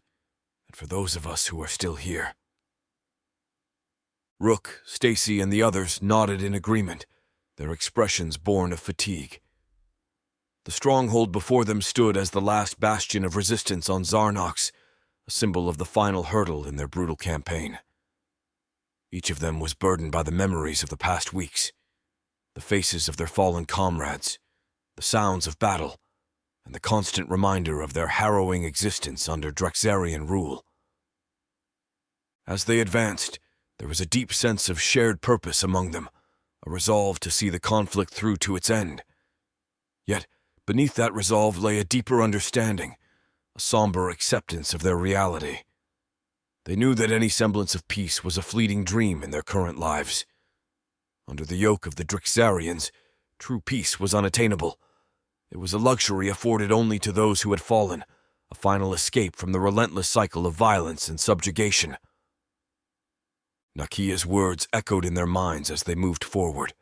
and for those of us who are still here." Rook, Stacy, and the others nodded in agreement, their expressions born of fatigue. The stronghold before them stood as the last bastion of resistance on Zarnox, a symbol of the final hurdle in their brutal campaign. Each of them was burdened by the memories of the past weeks, the faces of their fallen comrades, the sounds of battle, and the constant reminder of their harrowing existence under Draxarian rule. As they advanced, there was a deep sense of shared purpose among them, a resolve to see the conflict through to its end. Yet, beneath that resolve lay a deeper understanding, a somber acceptance of their reality. They knew that any semblance of peace was a fleeting dream in their current lives. Under the yoke of the Draxarians, true peace was unattainable. It was a luxury afforded only to those who had fallen, a final escape from the relentless cycle of violence and subjugation. Nakia's words echoed in their minds as they moved forward.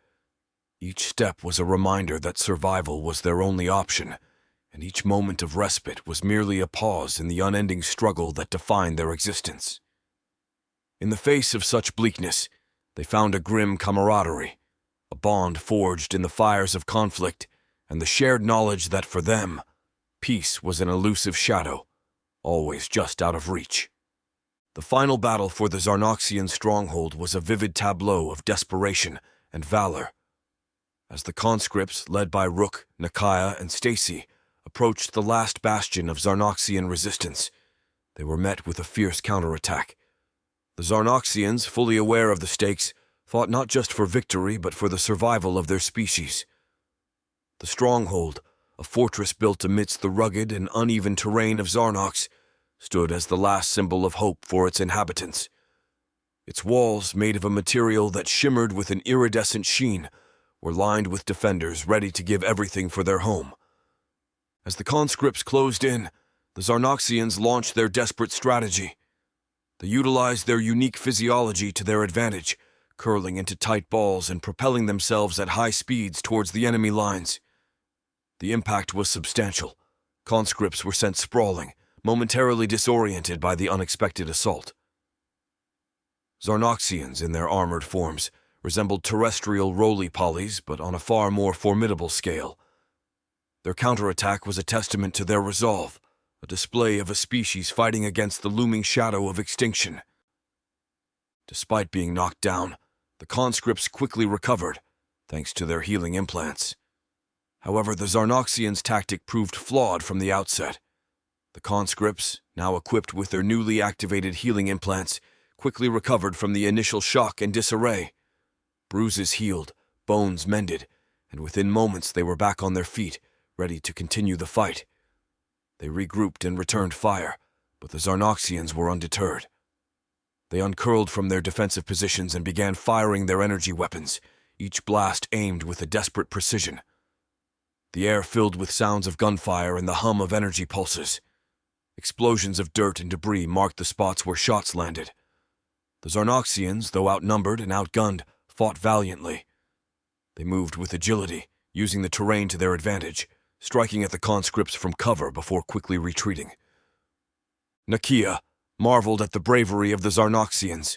Each step was a reminder that survival was their only option, and each moment of respite was merely a pause in the unending struggle that defined their existence. In the face of such bleakness, they found a grim camaraderie, a bond forged in the fires of conflict, and the shared knowledge that for them, peace was an elusive shadow, always just out of reach. The final battle for the Zarnoxian stronghold was a vivid tableau of desperation and valor. As the conscripts, led by Rook, Nakia, and Stacy, approached the last bastion of Zarnoxian resistance, they were met with a fierce counterattack. The Zarnoxians, fully aware of the stakes, fought not just for victory but for the survival of their species. The stronghold, a fortress built amidst the rugged and uneven terrain of Zarnox, stood as the last symbol of hope for its inhabitants. Its walls, made of a material that shimmered with an iridescent sheen, were lined with defenders ready to give everything for their home. As the conscripts closed in, the Zarnoxians launched their desperate strategy. They utilized their unique physiology to their advantage, curling into tight balls and propelling themselves at high speeds towards the enemy lines. The impact was substantial. Conscripts were sent sprawling, momentarily disoriented by the unexpected assault. Zarnoxians, in their armored forms, resembled terrestrial roly-polies, but on a far more formidable scale. Their counterattack was a testament to their resolve, a display of a species fighting against the looming shadow of extinction. Despite being knocked down, the conscripts quickly recovered, thanks to their healing implants. However, the Zarnoxians' tactic proved flawed from the outset. The conscripts, now equipped with their newly activated healing implants, quickly recovered from the initial shock and disarray. Bruises healed, bones mended, and within moments they were back on their feet, ready to continue the fight. They regrouped and returned fire, but the Zarnoxians were undeterred. They uncurled from their defensive positions and began firing their energy weapons, each blast aimed with a desperate precision. The air filled with sounds of gunfire and the hum of energy pulses. Explosions of dirt and debris marked the spots where shots landed. The Zarnoxians, though outnumbered and outgunned, fought valiantly. They moved with agility, using the terrain to their advantage, striking at the conscripts from cover before quickly retreating. Nakia marveled at the bravery of the Zarnoxians.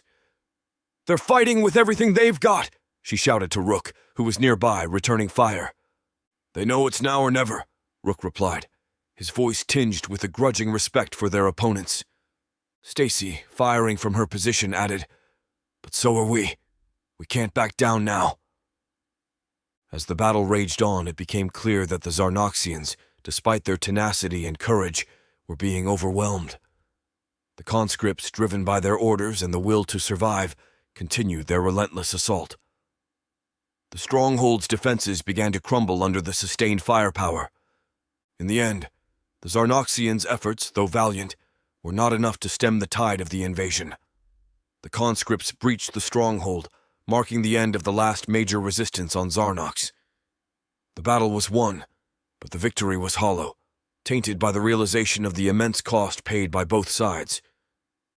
"They're fighting with everything they've got," she shouted to Rook, who was nearby, returning fire. "They know it's now or never," Rook replied, his voice tinged with a grudging respect for their opponents. Stacy, firing from her position, added, "But so are we. We can't back down now." As the battle raged on, it became clear that the Zarnoxians, despite their tenacity and courage, were being overwhelmed. The conscripts, driven by their orders and the will to survive, continued their relentless assault. The stronghold's defenses began to crumble under the sustained firepower. In the end, the Zarnoxians' efforts, though valiant, were not enough to stem the tide of the invasion. The conscripts breached the stronghold, marking the end of the last major resistance on Zarnox. The battle was won, but the victory was hollow, tainted by the realization of the immense cost paid by both sides.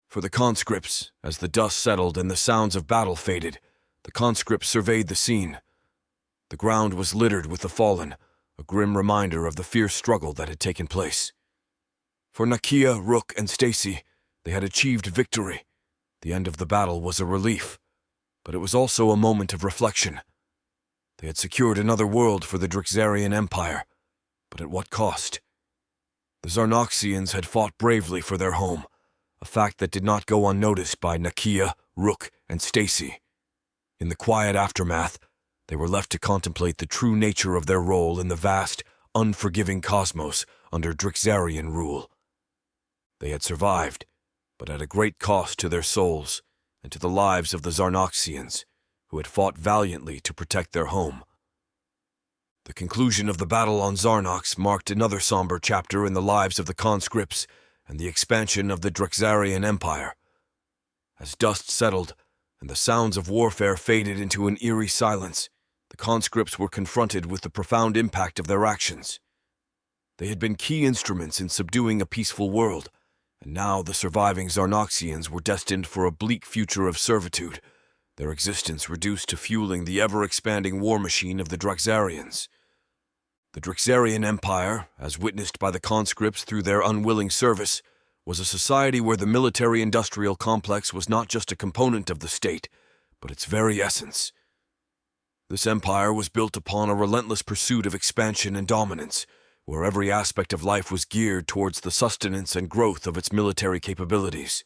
For the conscripts, as the dust settled and the sounds of battle faded, the conscripts surveyed the scene. The ground was littered with the fallen, a grim reminder of the fierce struggle that had taken place. For Nakia, Rook, and Stacy, they had achieved victory. The end of the battle was a relief, but it was also a moment of reflection. They had secured another world for the Drixarian Empire, but at what cost? The Zarnoxians had fought bravely for their home, a fact that did not go unnoticed by Nakia, Rook, and Stacy. In the quiet aftermath, they were left to contemplate the true nature of their role in the vast, unforgiving cosmos under Drixarian rule. They had survived, but at a great cost to their souls and to the lives of the Zarnoxians, who had fought valiantly to protect their home. The conclusion of the battle on Zarnox marked another somber chapter in the lives of the conscripts and the expansion of the Drixarian Empire. As dust settled and the sounds of warfare faded into an eerie silence, the conscripts were confronted with the profound impact of their actions. They had been key instruments in subduing a peaceful world, and now the surviving Zarnoxians were destined for a bleak future of servitude, their existence reduced to fueling the ever-expanding war machine of the Drixarians. The Drixarian Empire, as witnessed by the conscripts through their unwilling service, was a society where the military-industrial complex was not just a component of the state, but its very essence. This empire was built upon a relentless pursuit of expansion and dominance, where every aspect of life was geared towards the sustenance and growth of its military capabilities.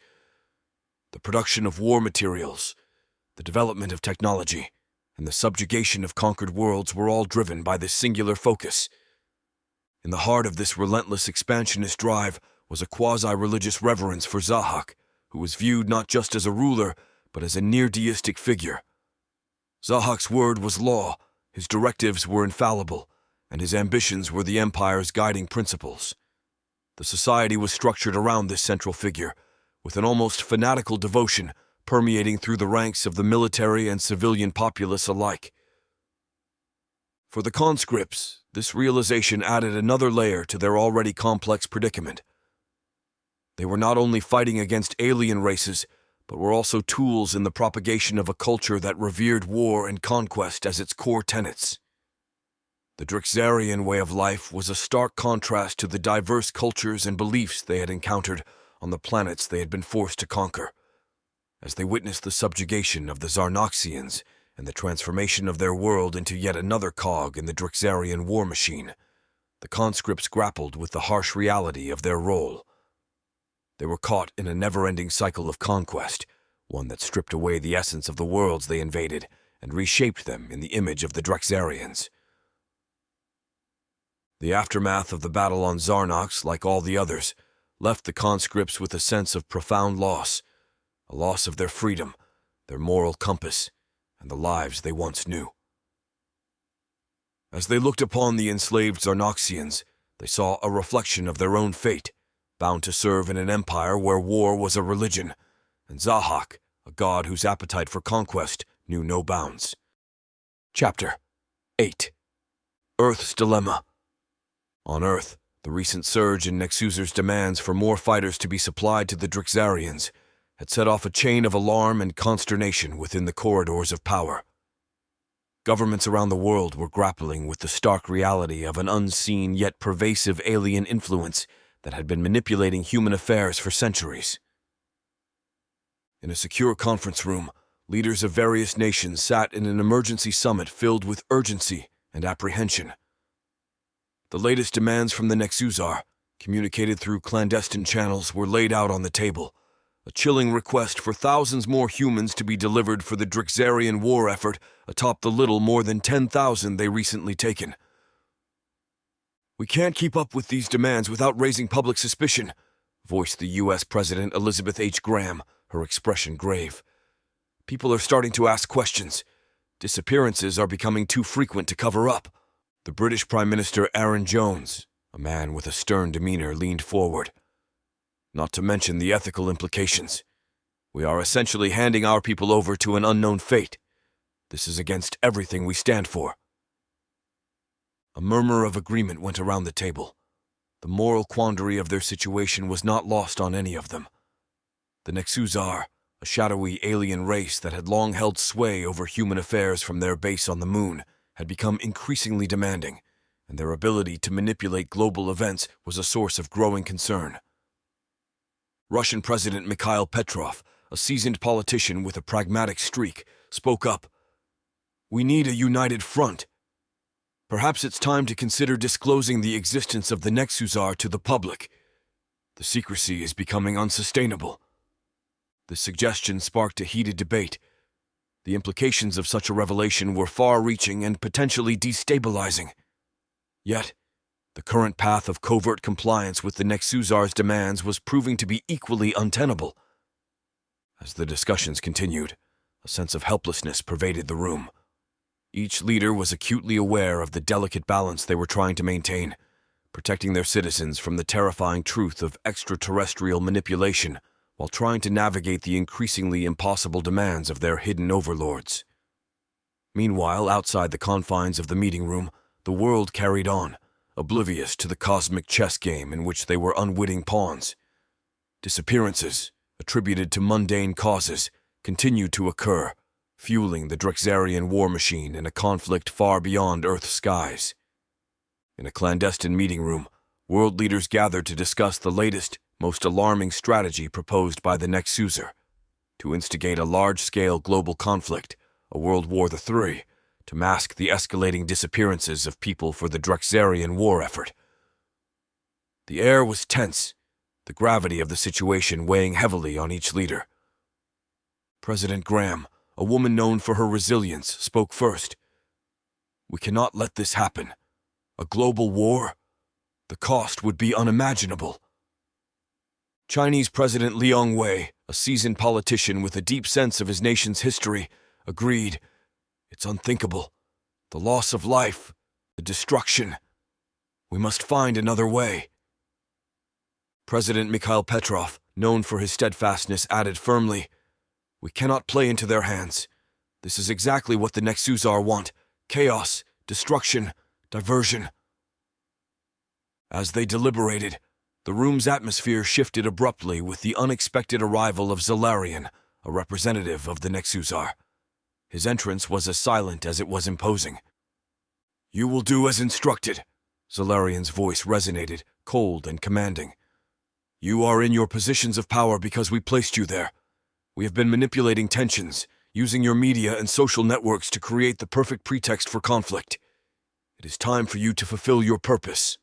The production of war materials, the development of technology, and the subjugation of conquered worlds were all driven by this singular focus. In the heart of this relentless expansionist drive was a quasi-religious reverence for Zahak, who was viewed not just as a ruler, but as a near-deistic figure. Zahak's word was law, his directives were infallible, and his ambitions were the Empire's guiding principles. The society was structured around this central figure, with an almost fanatical devotion permeating through the ranks of the military and civilian populace alike. For the conscripts, this realization added another layer to their already complex predicament. They were not only fighting against alien races, but were also tools in the propagation of a culture that revered war and conquest as its core tenets. The Drixarian way of life was a stark contrast to the diverse cultures and beliefs they had encountered on the planets they had been forced to conquer. As they witnessed the subjugation of the Zarnoxians and the transformation of their world into yet another cog in the Drixarian war machine, The conscripts grappled with the harsh reality of their role. They were caught in a never-ending cycle of conquest, one that stripped away the essence of the worlds they invaded and reshaped them in the image of the Drexarians. The aftermath of the battle on Zarnox, like all the others, left the conscripts with a sense of profound loss, a loss of their freedom, their moral compass, and the lives they once knew. As they looked upon the enslaved Zarnoxians, they saw a reflection of their own fate, bound to serve in an empire where war was a religion, and Zahak, a god whose appetite for conquest knew no bounds. Chapter 8. Earth's Dilemma. On Earth, the recent surge in Nexuser's demands for more fighters to be supplied to the Drexarians had set off a chain of alarm and consternation within the corridors of power. Governments around the world were grappling with the stark reality of an unseen yet pervasive alien influence that had been manipulating human affairs for centuries. In a secure conference room, leaders of various nations sat in an emergency summit filled with urgency and apprehension. The latest demands from the Nexusar, communicated through clandestine channels, were laid out on the table, a chilling request for thousands more humans to be delivered for the Drexarian war effort atop the little more than 10,000 they recently taken. "We can't keep up with these demands without raising public suspicion," voiced the U.S. President Elizabeth H. Graham, her expression grave. "People are starting to ask questions. Disappearances are becoming too frequent to cover up." The British Prime Minister Aaron Jones, a man with a stern demeanor, leaned forward. "Not to mention the ethical implications. We are essentially handing our people over to an unknown fate. This is against everything we stand for." A murmur of agreement went around the table. The moral quandary of their situation was not lost on any of them. The Nexusar, a shadowy alien race that had long held sway over human affairs from their base on the moon, had become increasingly demanding, and their ability to manipulate global events was a source of growing concern. Russian President Mikhail Petrov, a seasoned politician with a pragmatic streak, spoke up. "We need a united front. Perhaps it's time to consider disclosing the existence of the Nexusar to the public. The secrecy is becoming unsustainable." The suggestion sparked a heated debate. The implications of such a revelation were far-reaching and potentially destabilizing. Yet, the current path of covert compliance with the Nexusar's demands was proving to be equally untenable. As the discussions continued, a sense of helplessness pervaded the room. Each leader was acutely aware of the delicate balance they were trying to maintain, protecting their citizens from the terrifying truth of extraterrestrial manipulation, while trying to navigate the increasingly impossible demands of their hidden overlords. Meanwhile, outside the confines of the meeting room, the world carried on, oblivious to the cosmic chess game in which they were unwitting pawns. Disappearances, attributed to mundane causes, continued to occur, fueling the Drexarian war machine in a conflict far beyond Earth's skies. In a clandestine meeting room, world leaders gathered to discuss the latest, most alarming strategy proposed by the Nexusar: to instigate a large-scale global conflict, a World War III, to mask the escalating disappearances of people for the Drexarian war effort. The air was tense, the gravity of the situation weighing heavily on each leader. President Graham, a woman known for her resilience, spoke first. "We cannot let this happen. A global war? The cost would be unimaginable." Chinese President Liang Wei, a seasoned politician with a deep sense of his nation's history, agreed. "It's unthinkable. The loss of life, the destruction. We must find another way." President Mikhail Petrov, known for his steadfastness, added firmly, "We cannot play into their hands. This is exactly what the Nexusar want: chaos, destruction, diversion." As they deliberated, the room's atmosphere shifted abruptly with the unexpected arrival of Zalarian, a representative of the Nexusar. His entrance was as silent as it was imposing. "You will do as instructed," Zalarian's voice resonated, cold and commanding. "You are in your positions of power because we placed you there. We have been manipulating tensions, using your media and social networks to create the perfect pretext for conflict. It is time for you to fulfill your purpose."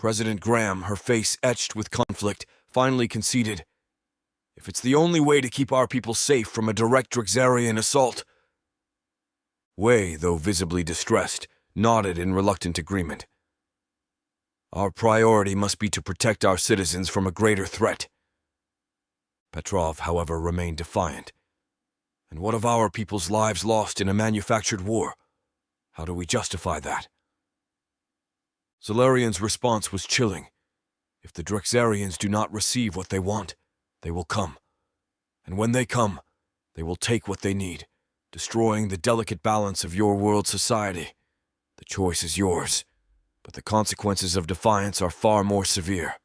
President Graham, her face etched with conflict, finally conceded. If it's the only way to keep our people safe from a direct Drexarian assault. Wei, though visibly distressed, nodded in reluctant agreement. Our priority must be to protect our citizens from a greater threat. Petrov, however, remained defiant. And what of our people's lives lost in a manufactured war? How do we justify that? Solarian's response was chilling. If the Drexarians do not receive what they want, they will come. And when they come, they will take what they need, destroying the delicate balance of your world society. The choice is yours, but the consequences of defiance are far more severe.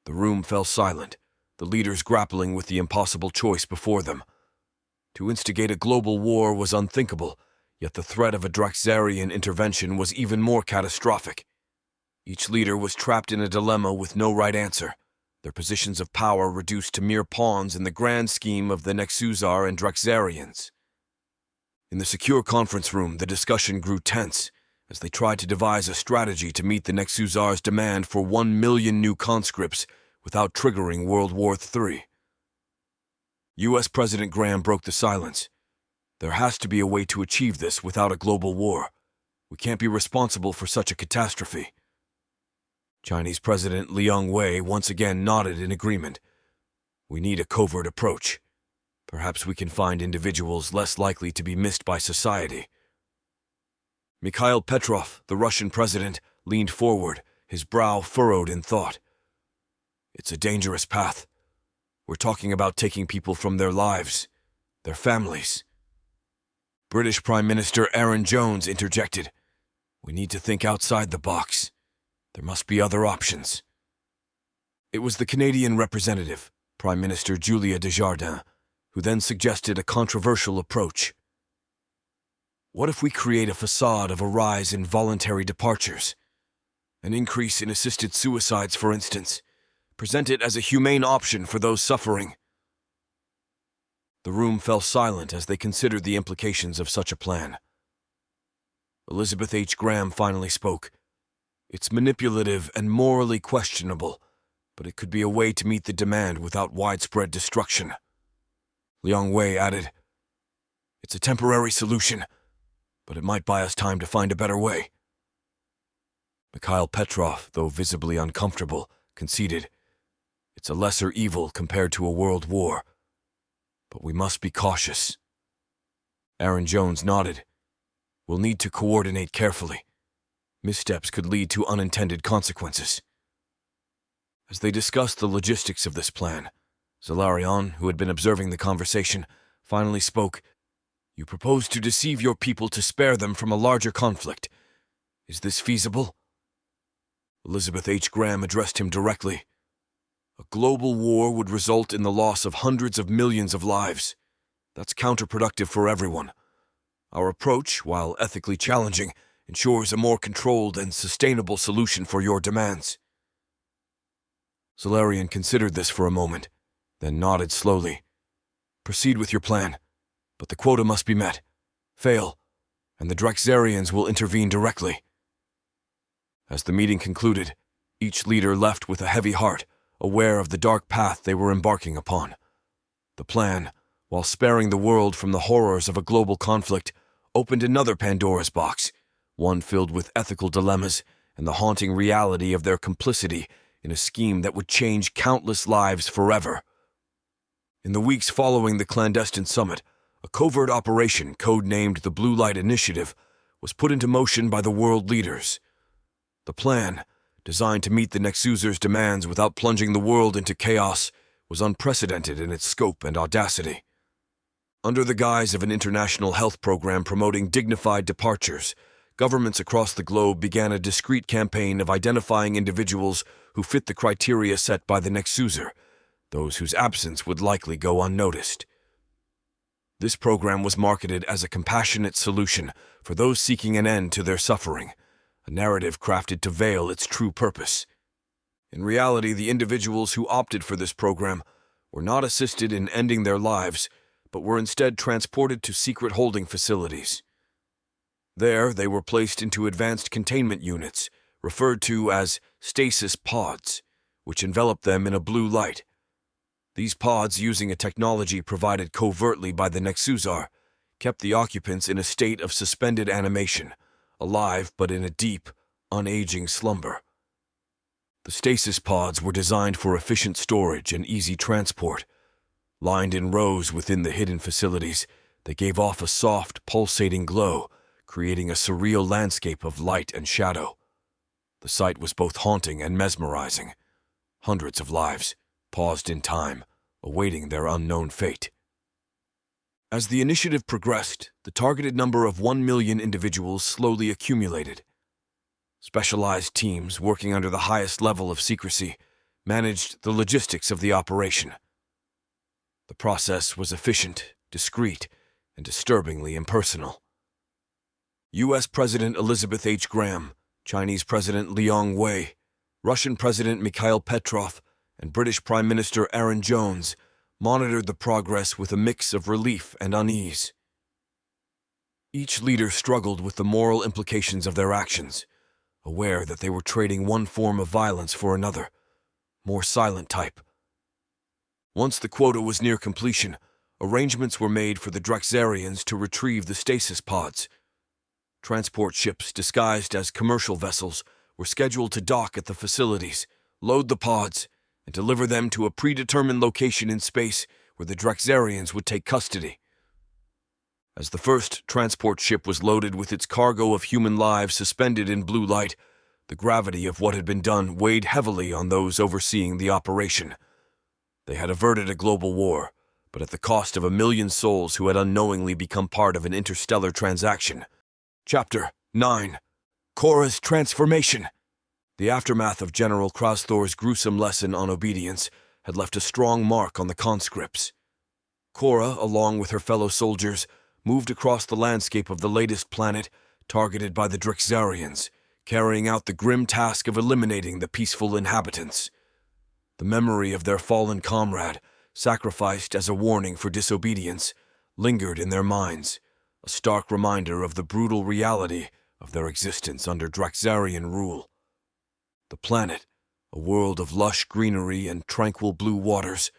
The room fell silent, the leaders grappling with the impossible choice before them. To instigate a global war was unthinkable, yet the threat of a Drexarian intervention was even more catastrophic. Each leader was trapped in a dilemma with no right answer, their positions of power reduced to mere pawns in the grand scheme of the Nexusar and Drexarians. In the secure conference room, the discussion grew tense as they tried to devise a strategy to meet the Nexusar's demand for 1 million new conscripts without triggering World War III. U.S. President Graham broke the silence. There has to be a way to achieve this without a global war. We can't be responsible for such a catastrophe. Chinese President Liang Wei once again nodded in agreement. We need a covert approach. Perhaps we can find individuals less likely to be missed by society. Mikhail Petrov, the Russian president, leaned forward, his brow furrowed in thought. It's a dangerous path. We're talking about taking people from their lives, their families. British Prime Minister Aaron Jones interjected. We need to think outside the box. There must be other options. It was the Canadian representative, Prime Minister Julia Desjardins, who then suggested a controversial approach. What if we create a facade of a rise in voluntary departures? An increase in assisted suicides, for instance. Present it as a humane option for those suffering. The room fell silent as they considered the implications of such a plan. Elizabeth H. Graham finally spoke. It's manipulative and morally questionable, but it could be a way to meet the demand without widespread destruction. Liang Wei added, It's a temporary solution, but it might buy us time to find a better way. Mikhail Petrov, though visibly uncomfortable, conceded, It's a lesser evil compared to a world war, but we must be cautious. Aaron Jones nodded. We'll need to coordinate carefully. Missteps could lead to unintended consequences. As they discussed the logistics of this plan, Solarian, who had been observing the conversation, finally spoke. You propose to deceive your people to spare them from a larger conflict. Is this feasible? Elizabeth H. Graham addressed him directly. A global war would result in the loss of hundreds of millions of lives. That's counterproductive for everyone. Our approach, while ethically challenging, ensures a more controlled and sustainable solution for your demands. Solarian considered this for a moment, then nodded slowly. Proceed with your plan, but the quota must be met. Fail, and the Drexarians will intervene directly. As the meeting concluded, each leader left with a heavy heart, aware of the dark path they were embarking upon. The plan, while sparing the world from the horrors of a global conflict, opened another Pandora's box, one filled with ethical dilemmas and the haunting reality of their complicity in a scheme that would change countless lives forever. In the weeks following the clandestine summit, a covert operation codenamed the Blue Light Initiative was put into motion by the world leaders. The plan, designed to meet the Nexuser's demands without plunging the world into chaos, was unprecedented in its scope and audacity. Under the guise of an international health program promoting dignified departures, governments across the globe began a discreet campaign of identifying individuals who fit the criteria set by the Nexuser, those whose absence would likely go unnoticed. This program was marketed as a compassionate solution for those seeking an end to their suffering, a narrative crafted to veil its true purpose. In reality, the individuals who opted for this program were not assisted in ending their lives, but were instead transported to secret holding facilities. There, they were placed into advanced containment units, referred to as stasis pods, which enveloped them in a blue light. These pods, using a technology provided covertly by the Nexusar, kept the occupants in a state of suspended animation, alive but in a deep, unaging slumber. The stasis pods were designed for efficient storage and easy transport. Lined in rows within the hidden facilities, they gave off a soft, pulsating glow, creating a surreal landscape of light and shadow. The sight was both haunting and mesmerizing. Hundreds of lives, paused in time, awaiting their unknown fate. As the initiative progressed, the targeted number of 1 million individuals slowly accumulated. Specialized teams, working under the highest level of secrecy, managed the logistics of the operation. The process was efficient, discreet, and disturbingly impersonal. U.S. President Elizabeth H. Graham, Chinese President Liang Wei, Russian President Mikhail Petrov, and British Prime Minister Aaron Jones monitored the progress with a mix of relief and unease. Each leader struggled with the moral implications of their actions, aware that they were trading one form of violence for another, more silent type. Once the quota was near completion, arrangements were made for the Drexarians to retrieve the stasis pods. Transport ships disguised as commercial vessels were scheduled to dock at the facilities, load the pods, and deliver them to a predetermined location in space where the Drexarians would take custody. As the first transport ship was loaded with its cargo of human lives suspended in blue light, the gravity of what had been done weighed heavily on those overseeing the operation. They had averted a global war, but at the cost of 1 million souls who had unknowingly become part of an interstellar transaction. Chapter 9. Korra's Transformation. The aftermath of General Krasthor's gruesome lesson on obedience had left a strong mark on the conscripts. Korra, along with her fellow soldiers, moved across the landscape of the latest planet, targeted by the Drexarians, carrying out the grim task of eliminating the peaceful inhabitants. The memory of their fallen comrade, sacrificed as a warning for disobedience, lingered in their minds, a stark reminder of the brutal reality of their existence under Drexarian rule. The planet, a world of lush greenery and tranquil blue waters,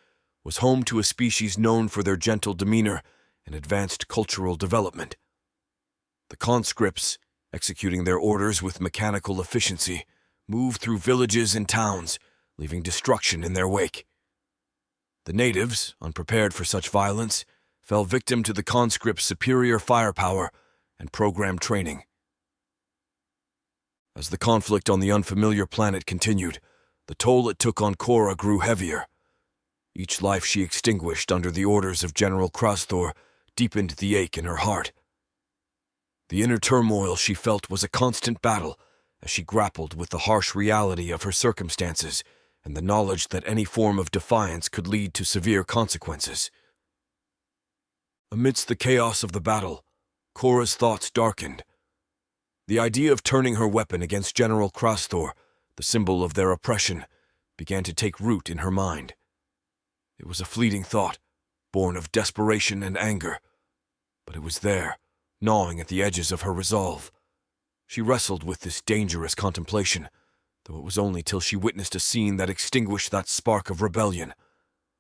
was home to a species known for their gentle demeanor and advanced cultural development. The conscripts, executing their orders with mechanical efficiency, moved through villages and towns, leaving destruction in their wake. The natives, unprepared for such violence, fell victim to the conscripts' superior firepower and programmed training. As the conflict on the unfamiliar planet continued, the toll it took on Korra grew heavier. Each life she extinguished under the orders of General Krasthor deepened the ache in her heart. The inner turmoil she felt was a constant battle as she grappled with the harsh reality of her circumstances and the knowledge that any form of defiance could lead to severe consequences. Amidst the chaos of the battle, Korra's thoughts darkened. The idea of turning her weapon against General Krasthor, the symbol of their oppression, began to take root in her mind. It was a fleeting thought, born of desperation and anger, but it was there, gnawing at the edges of her resolve. She wrestled with this dangerous contemplation, though it was only till she witnessed a scene that extinguished that spark of rebellion.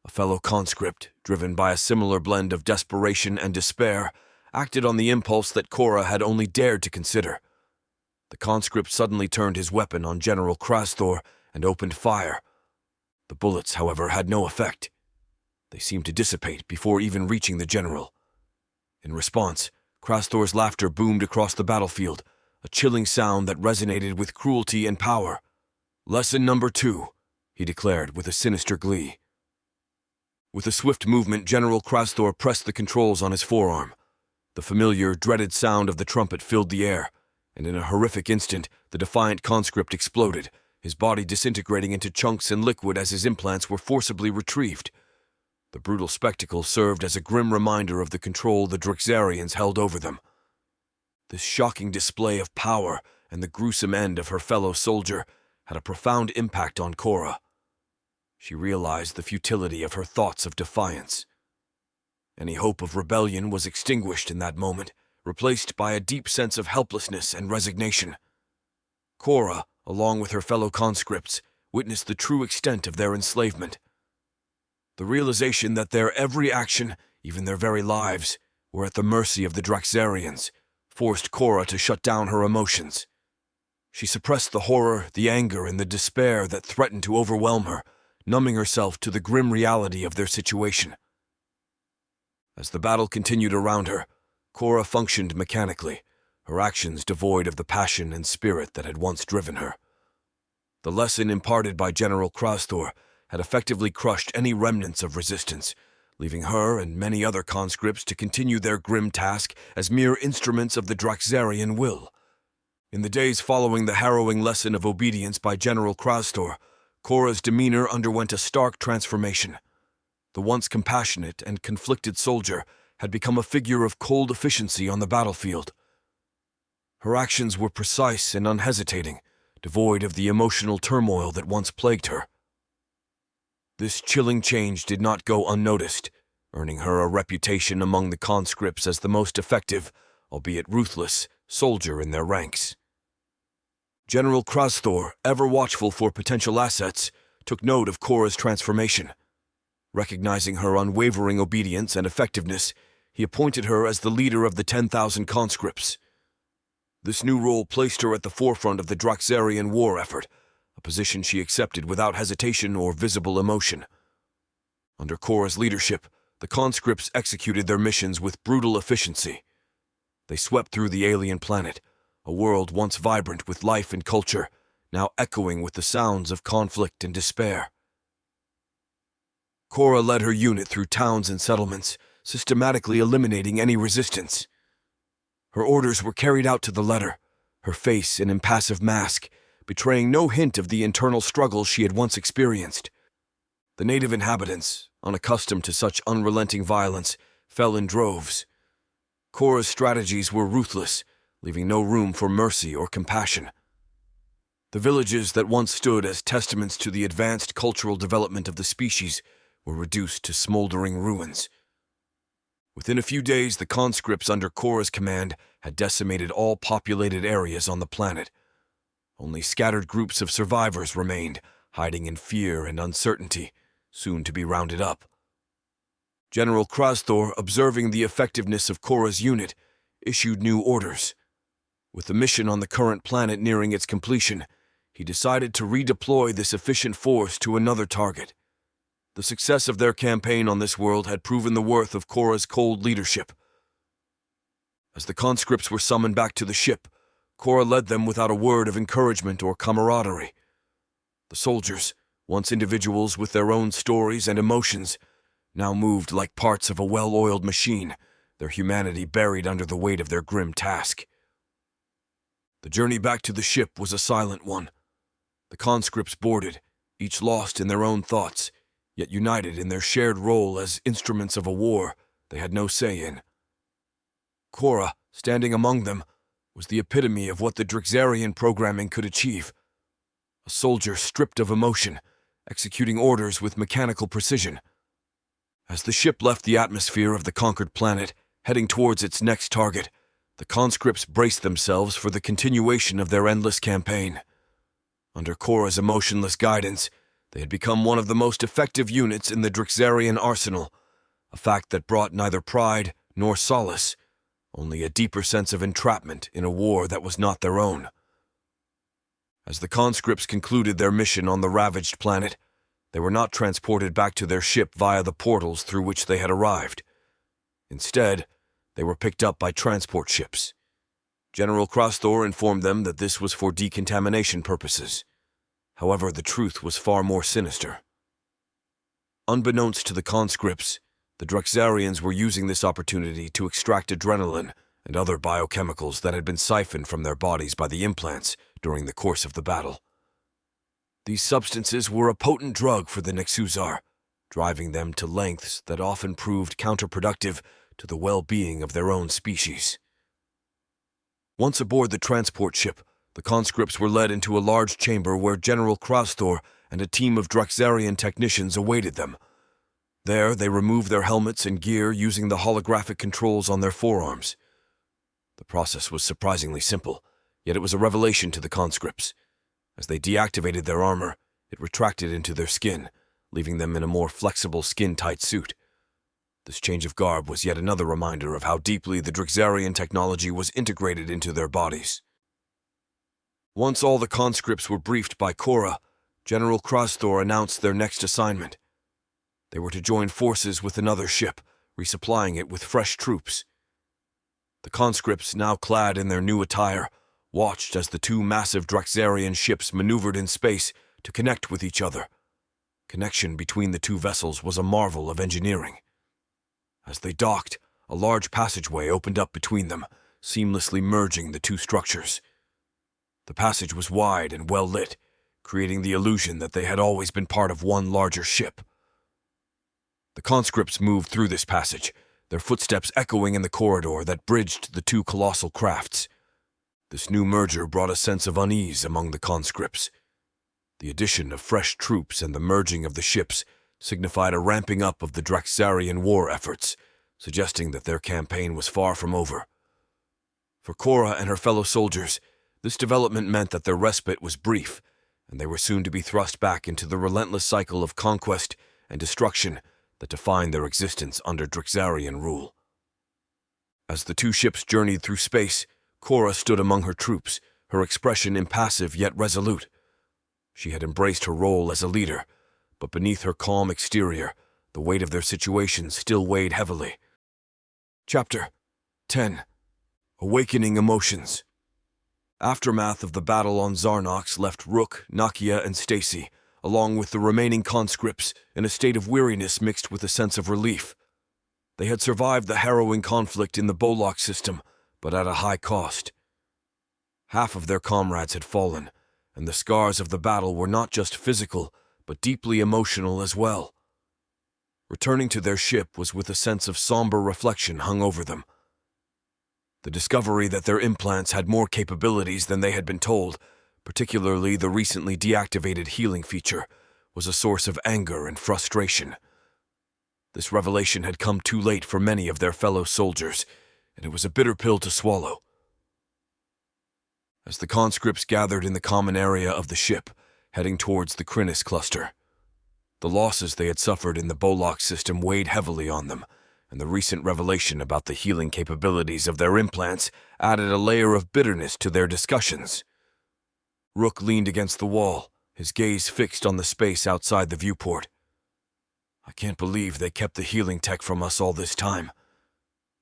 A fellow conscript, driven by a similar blend of desperation and despair, acted on the impulse that Korra had only dared to consider. The conscript suddenly turned his weapon on General Krasthor and opened fire. The bullets, however, had no effect. They seemed to dissipate before even reaching the general. In response, Krasthor's laughter boomed across the battlefield, a chilling sound that resonated with cruelty and power. "Lesson number 2, he declared with a sinister glee. With a swift movement, General Krasthor pressed the controls on his forearm. The familiar, dreaded sound of the trumpet filled the air, and in a horrific instant, the defiant conscript exploded, his body disintegrating into chunks and liquid as his implants were forcibly retrieved. The brutal spectacle served as a grim reminder of the control the Drexarians held over them. This shocking display of power and the gruesome end of her fellow soldier had a profound impact on Korra. She realized the futility of her thoughts of defiance. Any hope of rebellion was extinguished in that moment, replaced by a deep sense of helplessness and resignation. Korra, along with her fellow conscripts, witnessed the true extent of their enslavement. The realization that their every action, even their very lives, were at the mercy of the Draxarians, forced Cora to shut down her emotions. She suppressed the horror, the anger, and the despair that threatened to overwhelm her, numbing herself to the grim reality of their situation. As the battle continued around her, Cora functioned mechanically, her actions devoid of the passion and spirit that had once driven her. The lesson imparted by General Krasthor had effectively crushed any remnants of resistance, leaving her and many other conscripts to continue their grim task as mere instruments of the Draxarian will. In the days following the harrowing lesson of obedience by General Krasthor, Cora's demeanor underwent a stark transformation. The once compassionate and conflicted soldier had become a figure of cold efficiency on the battlefield. Her actions were precise and unhesitating, devoid of the emotional turmoil that once plagued her. This chilling change did not go unnoticed, earning her a reputation among the conscripts as the most effective, albeit ruthless, soldier in their ranks. General Krasthor, ever watchful for potential assets, took note of Cora's transformation. Recognizing her unwavering obedience and effectiveness, he appointed her as the leader of the 10,000 conscripts. This new role placed her at the forefront of the Draxarian war effort, a position she accepted without hesitation or visible emotion. Under Cora's leadership, the conscripts executed their missions with brutal efficiency. They swept through the alien planet, a world once vibrant with life and culture, now echoing with the sounds of conflict and despair. Cora led her unit through towns and settlements, systematically eliminating any resistance. Her orders were carried out to the letter, her face an impassive mask, betraying no hint of the internal struggle she had once experienced. The native inhabitants, unaccustomed to such unrelenting violence, fell in droves. Cora's strategies were ruthless, leaving no room for mercy or compassion. The villages that once stood as testaments to the advanced cultural development of the species were reduced to smoldering ruins. Within a few days, the conscripts under Cora's command had decimated all populated areas on the planet. Only scattered groups of survivors remained, hiding in fear and uncertainty, soon to be rounded up. General Krasthor, observing the effectiveness of Cora's unit, issued new orders. With the mission on the current planet nearing its completion, he decided to redeploy this efficient force to another target. The success of their campaign on this world had proven the worth of Cora's cold leadership. As the conscripts were summoned back to the ship, Cora led them without a word of encouragement or camaraderie. The soldiers, once individuals with their own stories and emotions, now moved like parts of a well-oiled machine, their humanity buried under the weight of their grim task. The journey back to the ship was a silent one. The conscripts boarded, each lost in their own thoughts, yet united in their shared role as instruments of a war they had no say in. Cora, standing among them, was the epitome of what the Draxarian programming could achieve. A soldier stripped of emotion, executing orders with mechanical precision. As the ship left the atmosphere of the conquered planet, heading towards its next target, the conscripts braced themselves for the continuation of their endless campaign. Under Cora's emotionless guidance, they had become one of the most effective units in the Draxarian arsenal, a fact that brought neither pride nor solace, only a deeper sense of entrapment in a war that was not their own. As the conscripts concluded their mission on the ravaged planet, they were not transported back to their ship via the portals through which they had arrived. Instead, they were picked up by transport ships. General Krasthor informed them that this was for decontamination purposes. However, the truth was far more sinister. Unbeknownst to the conscripts, the Draxarians were using this opportunity to extract adrenaline and other biochemicals that had been siphoned from their bodies by the implants during the course of the battle. These substances were a potent drug for the Nexuzar, driving them to lengths that often proved counterproductive to the well-being of their own species. Once aboard the transport ship, the conscripts were led into a large chamber where General Krasthor and a team of Draxarian technicians awaited them. There, they removed their helmets and gear using the holographic controls on their forearms. The process was surprisingly simple, yet it was a revelation to the conscripts. As they deactivated their armor, it retracted into their skin, leaving them in a more flexible skin-tight suit. This change of garb was yet another reminder of how deeply the Drixarian technology was integrated into their bodies. Once all the conscripts were briefed by Cora, General Krasthor announced their next assignment. They were to join forces with another ship, resupplying it with fresh troops. The conscripts, now clad in their new attire, watched as the two massive Drixarian ships maneuvered in space to connect with each other. Connection between the two vessels was a marvel of engineering. As they docked, a large passageway opened up between them, seamlessly merging the two structures. The passage was wide and well lit, creating the illusion that they had always been part of one larger ship. The conscripts moved through this passage, their footsteps echoing in the corridor that bridged the two colossal crafts. This new merger brought a sense of unease among the conscripts. The addition of fresh troops and the merging of the ships signified a ramping up of the Drixarian war efforts, suggesting that their campaign was far from over. For Cora and her fellow soldiers, this development meant that their respite was brief, and they were soon to be thrust back into the relentless cycle of conquest and destruction that defined their existence under Drixarian rule. As the two ships journeyed through space, Cora stood among her troops, her expression impassive yet resolute. She had embraced her role as a leader, but beneath her calm exterior, the weight of their situation still weighed heavily. Chapter 10. Awakening Emotions. Aftermath of the battle on Zarnox left Rook, Nakia, and Stacy, along with the remaining conscripts, in a state of weariness mixed with a sense of relief. They had survived the harrowing conflict in the Bolok system, but at a high cost. Half of their comrades had fallen, and the scars of the battle were not just physical, but deeply emotional as well. Returning to their ship was with a sense of somber reflection hung over them. The discovery that their implants had more capabilities than they had been told, particularly the recently deactivated healing feature, was a source of anger and frustration. This revelation had come too late for many of their fellow soldiers, and it was a bitter pill to swallow. As the conscripts gathered in the common area of the ship, heading towards the Crinus cluster, the losses they had suffered in the Bolok system weighed heavily on them, and the recent revelation about the healing capabilities of their implants added a layer of bitterness to their discussions. Rook leaned against the wall, his gaze fixed on the space outside the viewport. I can't believe they kept the healing tech from us all this time.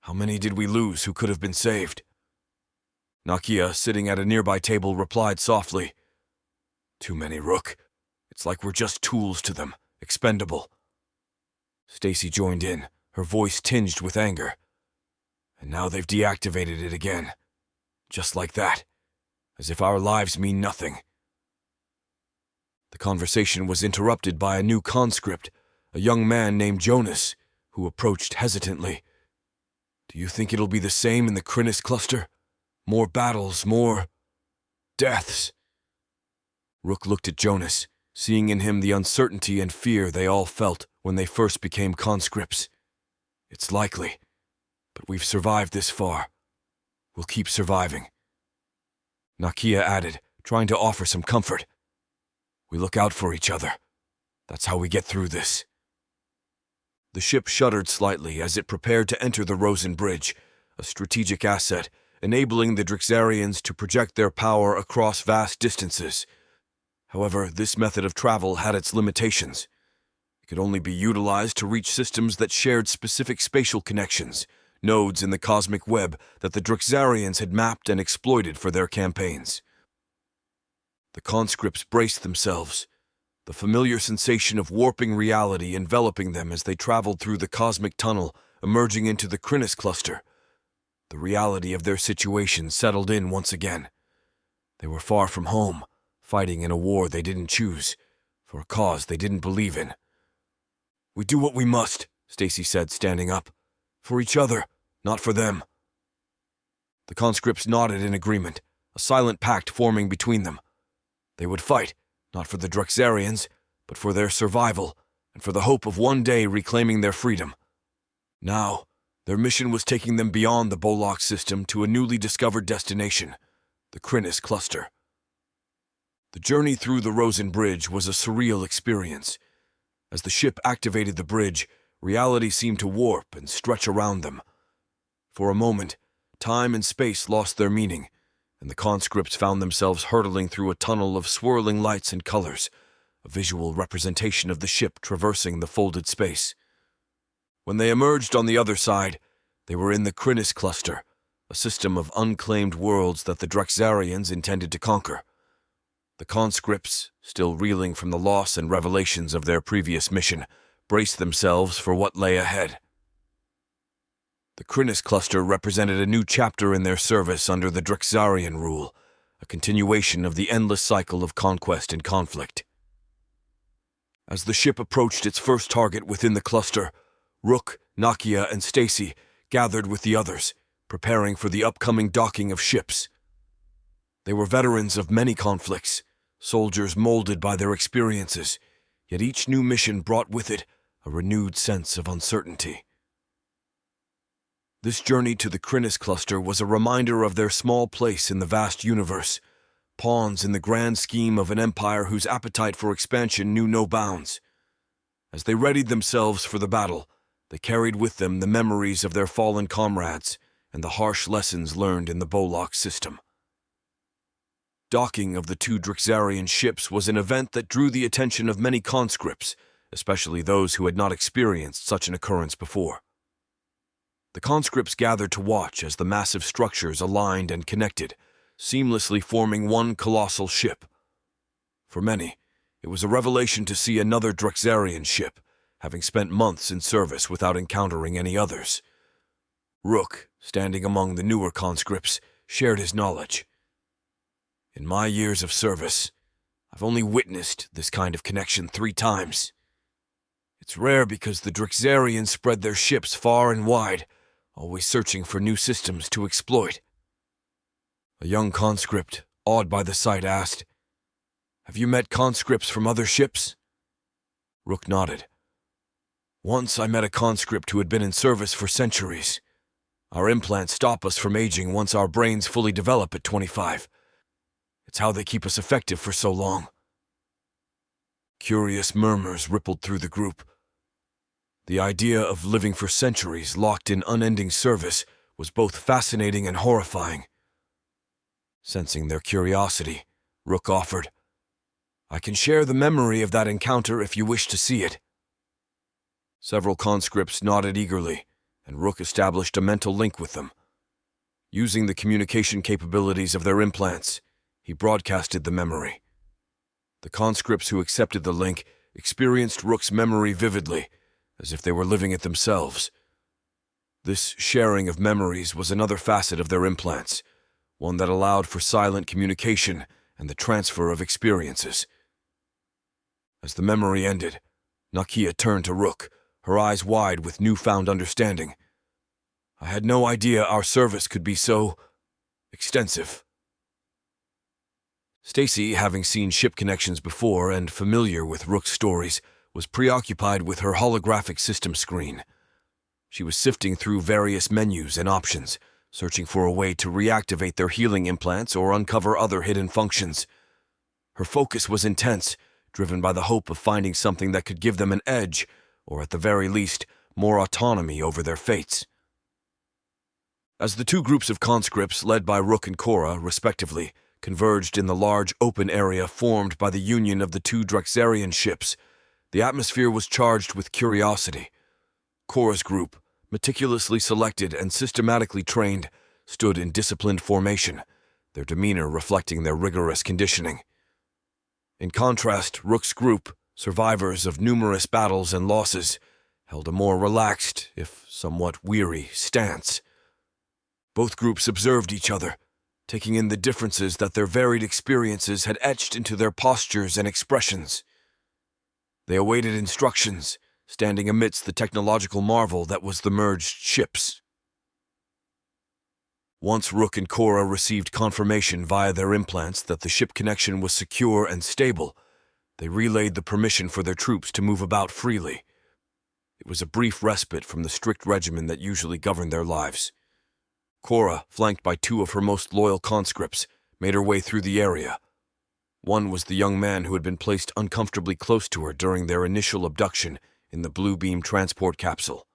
How many did we lose who could have been saved? Nakia, sitting at a nearby table, replied softly. Too many, Rook. It's like we're just tools to them, expendable. Stacy joined in, her voice tinged with anger. And now they've deactivated it again. Just like that. As if our lives mean nothing. The conversation was interrupted by a new conscript, a young man named Jonas, who approached hesitantly. Do you think it'll be the same in the Crinus cluster? More battles, more deaths? Rook looked at Jonas, seeing in him the uncertainty and fear they all felt when they first became conscripts. It's likely, but we've survived this far. We'll keep surviving. Nakia added, trying to offer some comfort. We look out for each other. That's how we get through this. The ship shuddered slightly as it prepared to enter the Rosen Bridge, a strategic asset, enabling the Drixarians to project their power across vast distances. However, this method of travel had its limitations. It could only be utilized to reach systems that shared specific spatial connections, nodes in the cosmic web that the Drixarians had mapped and exploited for their campaigns. The conscripts braced themselves, the familiar sensation of warping reality enveloping them as they traveled through the cosmic tunnel, emerging into the Crinus cluster. The reality of their situation settled in once again. They were far from home, fighting in a war they didn't choose, for a cause they didn't believe in. We do what we must, Stacy said, standing up. For each other, not for them. The conscripts nodded in agreement, a silent pact forming between them. They would fight, not for the Drixarians, but for their survival, and for the hope of one day reclaiming their freedom. Now, their mission was taking them beyond the Bolok system to a newly discovered destination, the Crinus cluster. The journey through the Rosen Bridge was a surreal experience. As the ship activated the bridge, reality seemed to warp and stretch around them. For a moment, time and space lost their meaning, and the conscripts found themselves hurtling through a tunnel of swirling lights and colors, a visual representation of the ship traversing the folded space. When they emerged on the other side, they were in the Crinus Cluster, a system of unclaimed worlds that the Drexarians intended to conquer. The conscripts, still reeling from the loss and revelations of their previous mission, braced themselves for what lay ahead. The Crinus Cluster represented a new chapter in their service under the Drexarian rule, a continuation of the endless cycle of conquest and conflict. As the ship approached its first target within the cluster, Rook, Nakia, and Stacy gathered with the others, preparing for the upcoming docking of ships. They were veterans of many conflicts, soldiers molded by their experiences, yet each new mission brought with it a renewed sense of uncertainty. This journey to the Crinus Cluster was a reminder of their small place in the vast universe, pawns in the grand scheme of an empire whose appetite for expansion knew no bounds. As they readied themselves for the battle, they carried with them the memories of their fallen comrades and the harsh lessons learned in the Bolok system. Docking of the two Drexarian ships was an event that drew the attention of many conscripts, especially those who had not experienced such an occurrence before. The conscripts gathered to watch as the massive structures aligned and connected, seamlessly forming one colossal ship. For many, it was a revelation to see another Drexarian ship, having spent months in service without encountering any others. Rook, standing among the newer conscripts, shared his knowledge. In my years of service, I've only witnessed this kind of connection 3 times. It's rare because the Drexarians spread their ships far and wide, always searching for new systems to exploit. A young conscript, awed by the sight, asked, "Have you met conscripts from other ships?" Rook nodded. "Once I met a conscript who had been in service for centuries. Our implants stop us from aging once our brains fully develop at 25. It's how they keep us effective for so long." Curious murmurs rippled through the group. The idea of living for centuries locked in unending service was both fascinating and horrifying. Sensing their curiosity, Rook offered, "I can share the memory of that encounter if you wish to see it." Several conscripts nodded eagerly, and Rook established a mental link with them. Using the communication capabilities of their implants, he broadcasted the memory. The conscripts who accepted the link experienced Rook's memory vividly, as if they were living it themselves. This sharing of memories was another facet of their implants, one that allowed for silent communication and the transfer of experiences. As the memory ended, Nakia turned to Rook, her eyes wide with newfound understanding. "I had no idea our service could be so extensive." Stacy, having seen ship connections before and familiar with Rook's stories, was preoccupied with her holographic system screen. She was sifting through various menus and options, searching for a way to reactivate their healing implants or uncover other hidden functions. Her focus was intense, driven by the hope of finding something that could give them an edge, or at the very least, more autonomy over their fates. As the 2 groups of conscripts, led by Rook and Cora, respectively, converged in the large open area formed by the union of the 2 Drexarian ships, the atmosphere was charged with curiosity. Cora's group, meticulously selected and systematically trained, stood in disciplined formation, their demeanor reflecting their rigorous conditioning. In contrast, Rook's group, survivors of numerous battles and losses, held a more relaxed, if somewhat weary, stance. Both groups observed each other, taking in the differences that their varied experiences had etched into their postures and expressions. They awaited instructions, standing amidst the technological marvel that was the merged ships. Once Rook and Cora received confirmation via their implants that the ship connection was secure and stable, they relayed the permission for their troops to move about freely. It was a brief respite from the strict regimen that usually governed their lives. Cora, flanked by 2 of her most loyal conscripts, made her way through the area. One was the young man who had been placed uncomfortably close to her during their initial abduction in the Blue Beam transport capsule.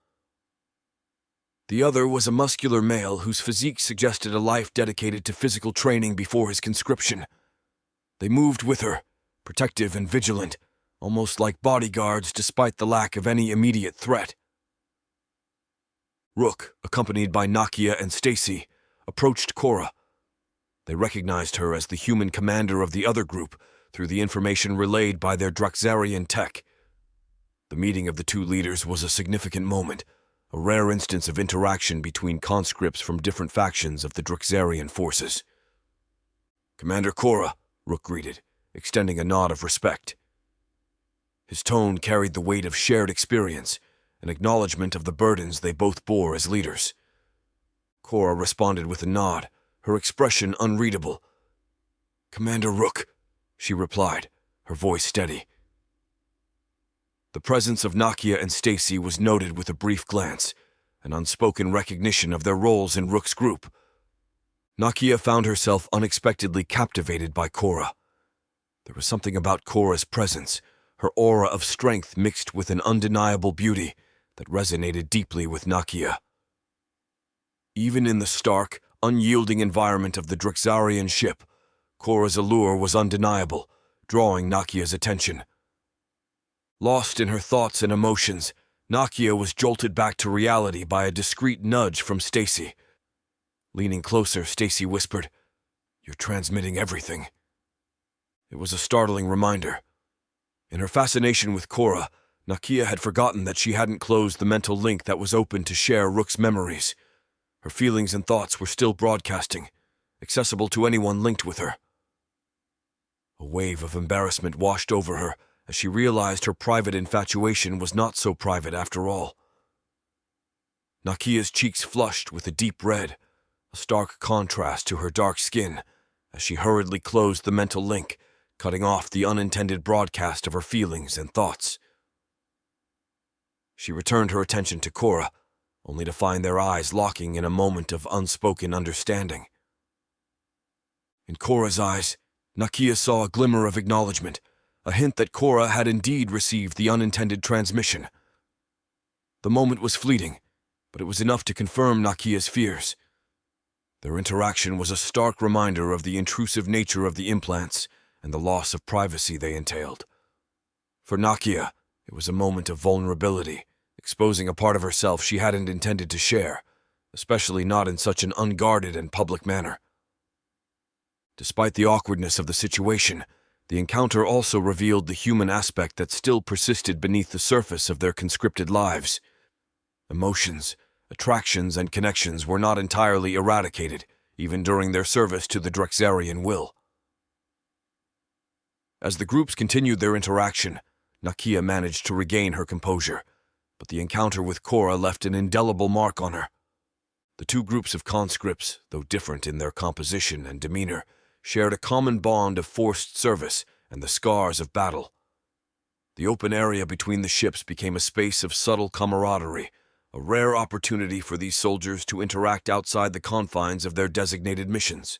The other was a muscular male whose physique suggested a life dedicated to physical training before his conscription. They moved with her, protective and vigilant, almost like bodyguards despite the lack of any immediate threat. Rook, accompanied by Nakia and Stacy, approached Cora. They recognized her as the human commander of the other group through the information relayed by their Draxarian tech. The meeting of the two leaders was a significant moment, a rare instance of interaction between conscripts from different factions of the Draxarian forces. "Commander Cora," Rook greeted, extending a nod of respect. His tone carried the weight of shared experience, an acknowledgement of the burdens they both bore as leaders. Cora responded with a nod, her expression unreadable. "Commander Rook," she replied, her voice steady. The presence of Nakia and Stacy was noted with a brief glance, an unspoken recognition of their roles in Rook's group. Nakia found herself unexpectedly captivated by Cora. There was something about Cora's presence, her aura of strength mixed with an undeniable beauty, that resonated deeply with Nakia. Even in the stark, unyielding environment of the Draxarian ship, Cora's allure was undeniable, drawing Nakia's attention. Lost in her thoughts and emotions, Nakia was jolted back to reality by a discreet nudge from Stacy. Leaning closer, Stacy whispered, "You're transmitting everything." It was a startling reminder. In her fascination with Cora, Nakia had forgotten that she hadn't closed the mental link that was open to share Rook's memories. Her feelings and thoughts were still broadcasting, accessible to anyone linked with her. A wave of embarrassment washed over her as she realized her private infatuation was not so private after all. Nakia's cheeks flushed with a deep red, a stark contrast to her dark skin, as she hurriedly closed the mental link, cutting off the unintended broadcast of her feelings and thoughts. She returned her attention to Cora, only to find their eyes locking in a moment of unspoken understanding. In Cora's eyes, Nakia saw a glimmer of acknowledgement, a hint that Cora had indeed received the unintended transmission. The moment was fleeting, but it was enough to confirm Nakia's fears. Their interaction was a stark reminder of the intrusive nature of the implants and the loss of privacy they entailed. For Nakia, it was a moment of vulnerability, exposing a part of herself she hadn't intended to share, especially not in such an unguarded and public manner. Despite the awkwardness of the situation, the encounter also revealed the human aspect that still persisted beneath the surface of their conscripted lives. Emotions, attractions, and connections were not entirely eradicated, even during their service to the Draxarian will. As the groups continued their interaction, Nakia managed to regain her composure, but the encounter with Cora left an indelible mark on her. The two groups of conscripts, though different in their composition and demeanor, shared a common bond of forced service and the scars of battle. The open area between the ships became a space of subtle camaraderie, a rare opportunity for these soldiers to interact outside the confines of their designated missions.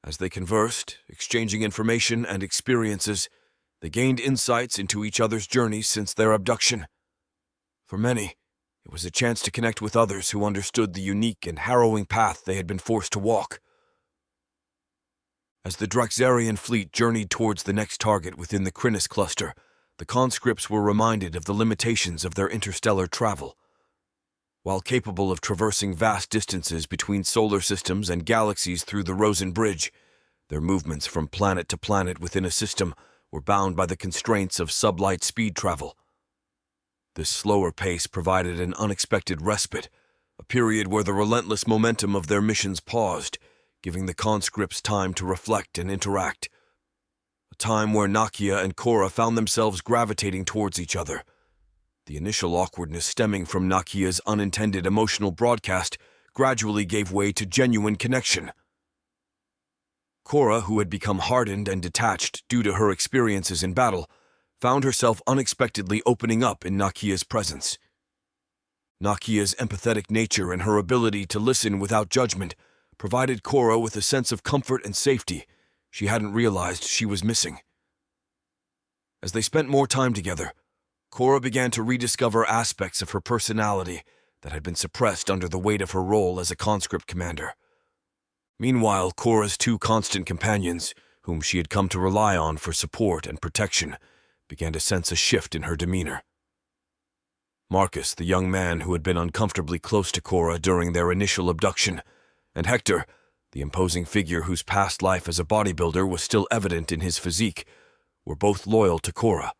As they conversed, exchanging information and experiences, they gained insights into each other's journeys since their abduction. For many, it was a chance to connect with others who understood the unique and harrowing path they had been forced to walk. As the Draxarian fleet journeyed towards the next target within the Crinus cluster, the conscripts were reminded of the limitations of their interstellar travel. While capable of traversing vast distances between solar systems and galaxies through the Rosen Bridge, their movements from planet to planet within a system were bound by the constraints of sublight speed travel. This slower pace provided an unexpected respite, a period where the relentless momentum of their missions paused, giving the conscripts time to reflect and interact. A time where Nakia and Cora found themselves gravitating towards each other. The initial awkwardness stemming from Nakia's unintended emotional broadcast gradually gave way to genuine connection. Cora, who had become hardened and detached due to her experiences in battle, found herself unexpectedly opening up in Nakia's presence. Nakia's empathetic nature and her ability to listen without judgment provided Cora with a sense of comfort and safety, she hadn't realized she was missing. As they spent more time together, Cora began to rediscover aspects of her personality that had been suppressed under the weight of her role as a conscript commander. Meanwhile, Cora's two constant companions, whom she had come to rely on for support and protection, began to sense a shift in her demeanor. Marcus, the young man who had been uncomfortably close to Cora during their initial abduction, and Hector, the imposing figure whose past life as a bodybuilder was still evident in his physique, were both loyal to Cora.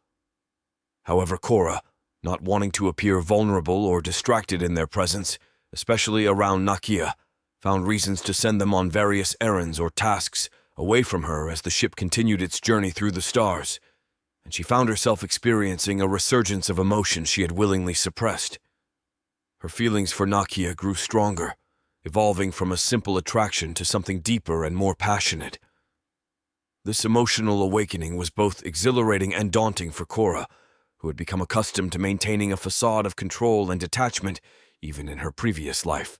However, Cora, not wanting to appear vulnerable or distracted in their presence, especially around Nakia, found reasons to send them on various errands or tasks away from her as the ship continued its journey through the stars, and she found herself experiencing a resurgence of emotion she had willingly suppressed. Her feelings for Nakia grew stronger, evolving from a simple attraction to something deeper and more passionate. This emotional awakening was both exhilarating and daunting for Cora, who had become accustomed to maintaining a facade of control and detachment even in her previous life.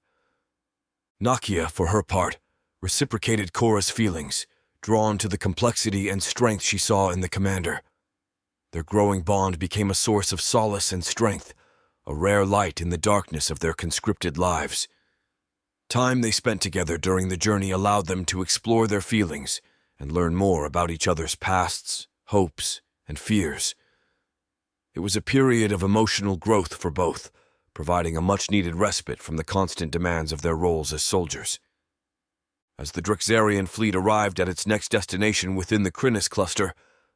Nakia, for her part, reciprocated Cora's feelings, drawn to the complexity and strength she saw in the commander. Their growing bond became a source of solace and strength, a rare light in the darkness of their conscripted lives. Time they spent together during the journey allowed them to explore their feelings and learn more about each other's pasts, hopes, and fears. It was a period of emotional growth for both, providing a much-needed respite from the constant demands of their roles as soldiers. As the Drexarian fleet arrived at its next destination within the Crinis cluster,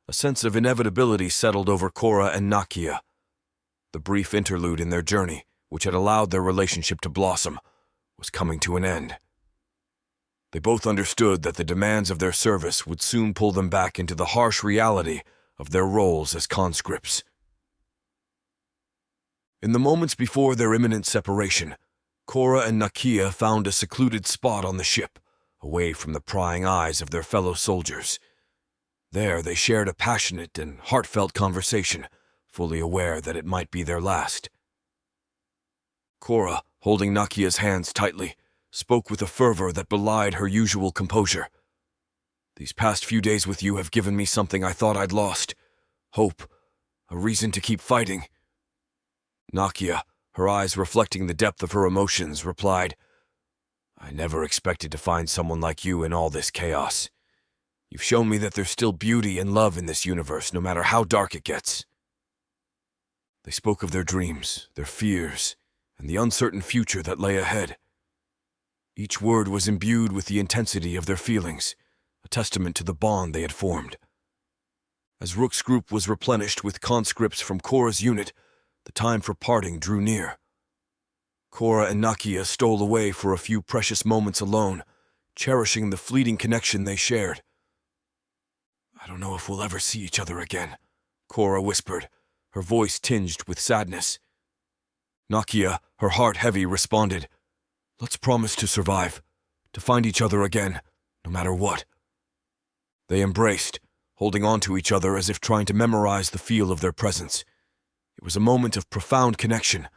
a sense of inevitability settled over Cora and Nakia. The brief interlude in their journey, which had allowed their relationship to blossom, was coming to an end. They both understood that the demands of their service would soon pull them back into the harsh reality of their roles as conscripts. In the moments before their imminent separation, Cora and Nakia found a secluded spot on the ship, away from the prying eyes of their fellow soldiers. There they shared a passionate and heartfelt conversation, fully aware that it might be their last. Cora, holding Nakia's hands tightly, spoke with a fervor that belied her usual composure. "These past few days with you have given me something I thought I'd lost. Hope, a reason to keep fighting." Nakia, her eyes reflecting the depth of her emotions, replied, "I never expected to find someone like you in all this chaos. You've shown me that there's still beauty and love in this universe, no matter how dark it gets." They spoke of their dreams, their fears, and the uncertain future that lay ahead. Each word was imbued with the intensity of their feelings, a testament to the bond they had formed. As Rook's group was replenished with conscripts from Cora's unit, the time for parting drew near. Cora and Nakia stole away for a few precious moments alone, cherishing the fleeting connection they shared. "I don't know if we'll ever see each other again," Cora whispered, her voice tinged with sadness. Nakia, her heart heavy, responded, "Let's promise to survive, to find each other again, no matter what." They embraced, holding on to each other as if trying to memorize the feel of their presence. It was a moment of profound connection,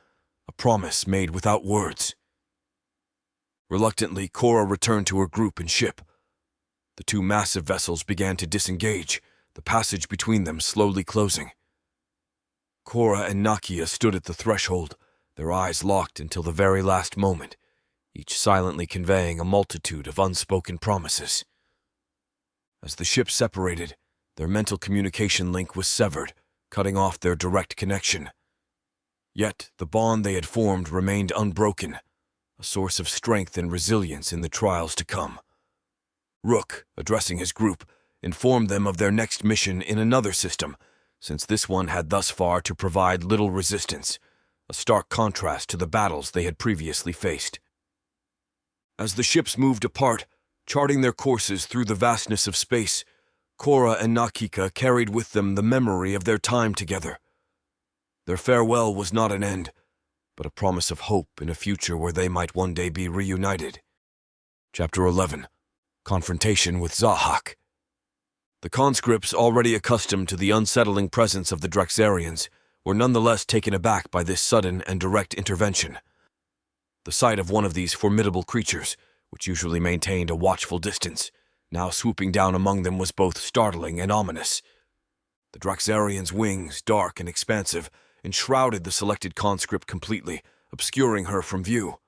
a promise made without words. Reluctantly, Cora returned to her group and ship. The two massive vessels began to disengage, the passage between them slowly closing. Cora and Nakia stood at the threshold, their eyes locked until the very last moment, each silently conveying a multitude of unspoken promises. As the ships separated, their mental communication link was severed, cutting off their direct connection. Yet the bond they had formed remained unbroken, a source of strength and resilience in the trials to come. Rook, addressing his group, informed them of their next mission in another system, since this one had thus far to provide little resistance, a stark contrast to the battles they had previously faced. As the ships moved apart, charting their courses through the vastness of space, Cora and Nakia carried with them the memory of their time together. Their farewell was not an end, but a promise of hope in a future where they might one day be reunited. Chapter 11. Confrontation with Zahak. The conscripts, already accustomed to the unsettling presence of the Drexarians, were nonetheless taken aback by this sudden and direct intervention. The sight of one of these formidable creatures, which usually maintained a watchful distance, now swooping down among them was both startling and ominous. The Draxarian's wings, dark and expansive, enshrouded the selected conscript completely, obscuring her from view.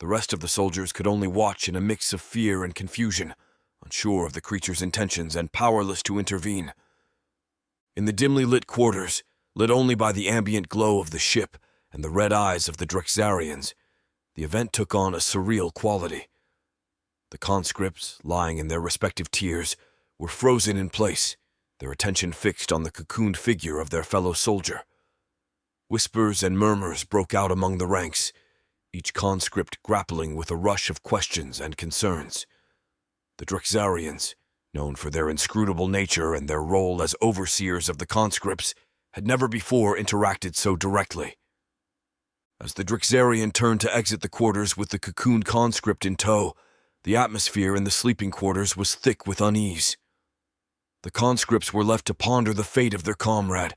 The rest of the soldiers could only watch in a mix of fear and confusion, unsure of the creature's intentions and powerless to intervene. In the dimly lit quarters, lit only by the ambient glow of the ship and the red eyes of the Draxarians, the event took on a surreal quality. The conscripts, lying in their respective tiers, were frozen in place, their attention fixed on the cocooned figure of their fellow soldier. Whispers and murmurs broke out among the ranks, each conscript grappling with a rush of questions and concerns. The Draxarians, known for their inscrutable nature and their role as overseers of the conscripts, had never before interacted so directly. As the Draxarian turned to exit the quarters with the cocooned conscript in tow, the atmosphere in the sleeping quarters was thick with unease. The conscripts were left to ponder the fate of their comrade,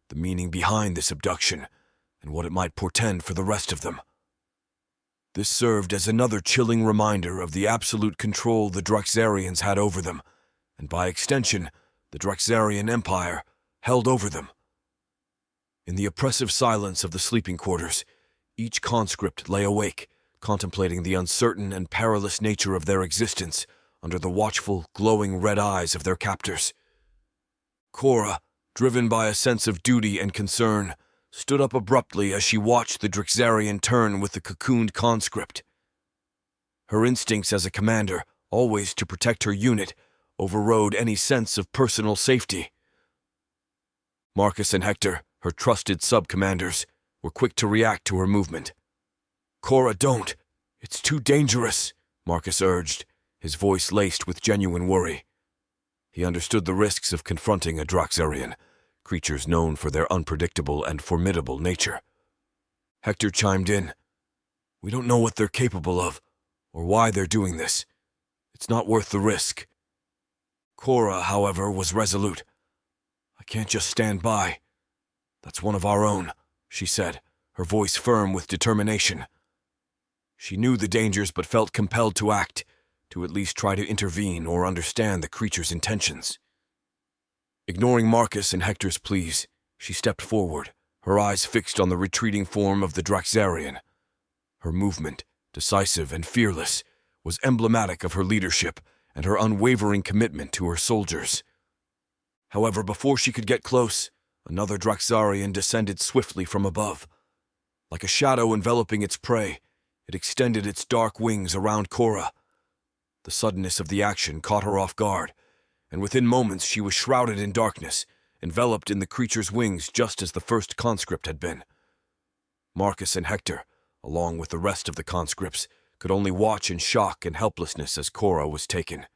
the meaning behind this abduction, and what it might portend for the rest of them. This served as another chilling reminder of the absolute control the Draxarians had over them, and by extension, the Draxarian Empire held over them. In the oppressive silence of the sleeping quarters, each conscript lay awake, contemplating the uncertain and perilous nature of their existence under the watchful, glowing red eyes of their captors. Cora, driven by a sense of duty and concern, stood up abruptly as she watched the Draxarian turn with the cocooned conscript. Her instincts as a commander, always to protect her unit, overrode any sense of personal safety. Marcus and Hector, her trusted sub-commanders, were quick to react to her movement. "Cora, don't! It's too dangerous," Marcus urged, his voice laced with genuine worry. He understood the risks of confronting a Draxarian, creatures known for their unpredictable and formidable nature. Hector chimed in. "We don't know what they're capable of, or why they're doing this. It's not worth the risk." Cora, however, was resolute. "I can't just stand by. That's one of our own," she said, her voice firm with determination. She knew the dangers but felt compelled to act, to at least try to intervene or understand the creature's intentions. Ignoring Marcus and Hector's pleas, she stepped forward, her eyes fixed on the retreating form of the Draxarian. Her movement, decisive and fearless, was emblematic of her leadership and her unwavering commitment to her soldiers. However, before she could get close, another Draxarian descended swiftly from above. Like a shadow enveloping its prey, it extended its dark wings around Cora. The suddenness of the action caught her off guard, and within moments she was shrouded in darkness, enveloped in the creature's wings just as the first conscript had been. Marcus and Hector, along with the rest of the conscripts, could only watch in shock and helplessness as Cora was taken.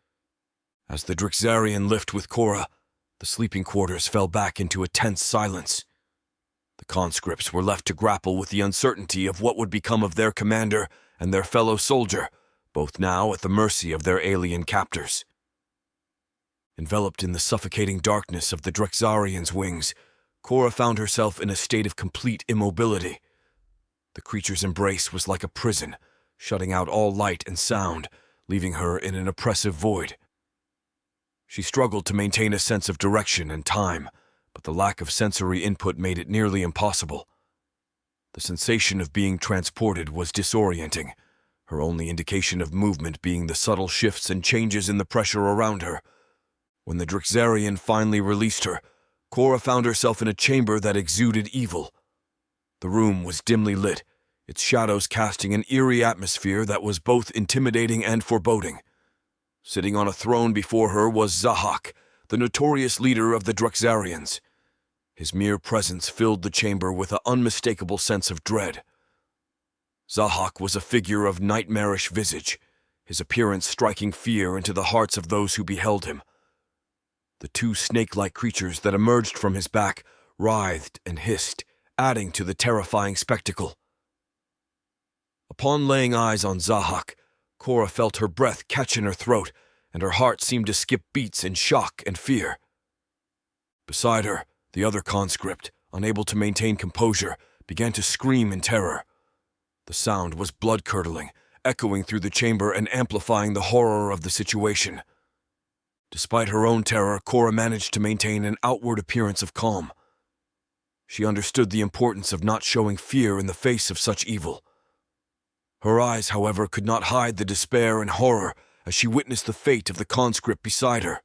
As the Draxarian lifted with Cora, the sleeping quarters fell back into a tense silence. The conscripts were left to grapple with the uncertainty of what would become of their commander and their fellow soldier, both now at the mercy of their alien captors. Enveloped in the suffocating darkness of the Draxarian's wings, Cora found herself in a state of complete immobility. The creature's embrace was like a prison, shutting out all light and sound, leaving her in an oppressive void. She struggled to maintain a sense of direction and time, but the lack of sensory input made it nearly impossible. The sensation of being transported was disorienting, her only indication of movement being the subtle shifts and changes in the pressure around her. When the Draxarian finally released her, Cora found herself in a chamber that exuded evil. The room was dimly lit, its shadows casting an eerie atmosphere that was both intimidating and foreboding. Sitting on a throne before her was Zahak, the notorious leader of the Draxarians. His mere presence filled the chamber with an unmistakable sense of dread. Zahak was a figure of nightmarish visage, his appearance striking fear into the hearts of those who beheld him. The two snake-like creatures that emerged from his back writhed and hissed, adding to the terrifying spectacle. Upon laying eyes on Zahak, Cora felt her breath catch in her throat, and her heart seemed to skip beats in shock and fear. Beside her, the other conscript, unable to maintain composure, began to scream in terror. The sound was blood-curdling, echoing through the chamber and amplifying the horror of the situation. Despite her own terror, Cora managed to maintain an outward appearance of calm. She understood the importance of not showing fear in the face of such evil. Her eyes, however, could not hide the despair and horror as she witnessed the fate of the conscript beside her.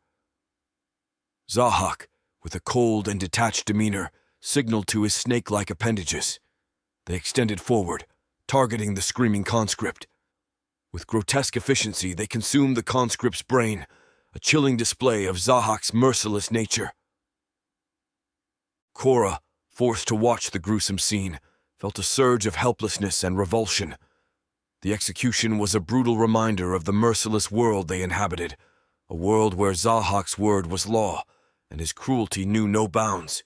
Zahak, with a cold and detached demeanor, signaled to his snake-like appendages. They extended forward, targeting the screaming conscript. With grotesque efficiency, they consumed the conscript's brain, a chilling display of Zahak's merciless nature. Cora, forced to watch the gruesome scene, felt a surge of helplessness and revulsion. The execution was a brutal reminder of the merciless world they inhabited, a world where Zahak's word was law, and his cruelty knew no bounds.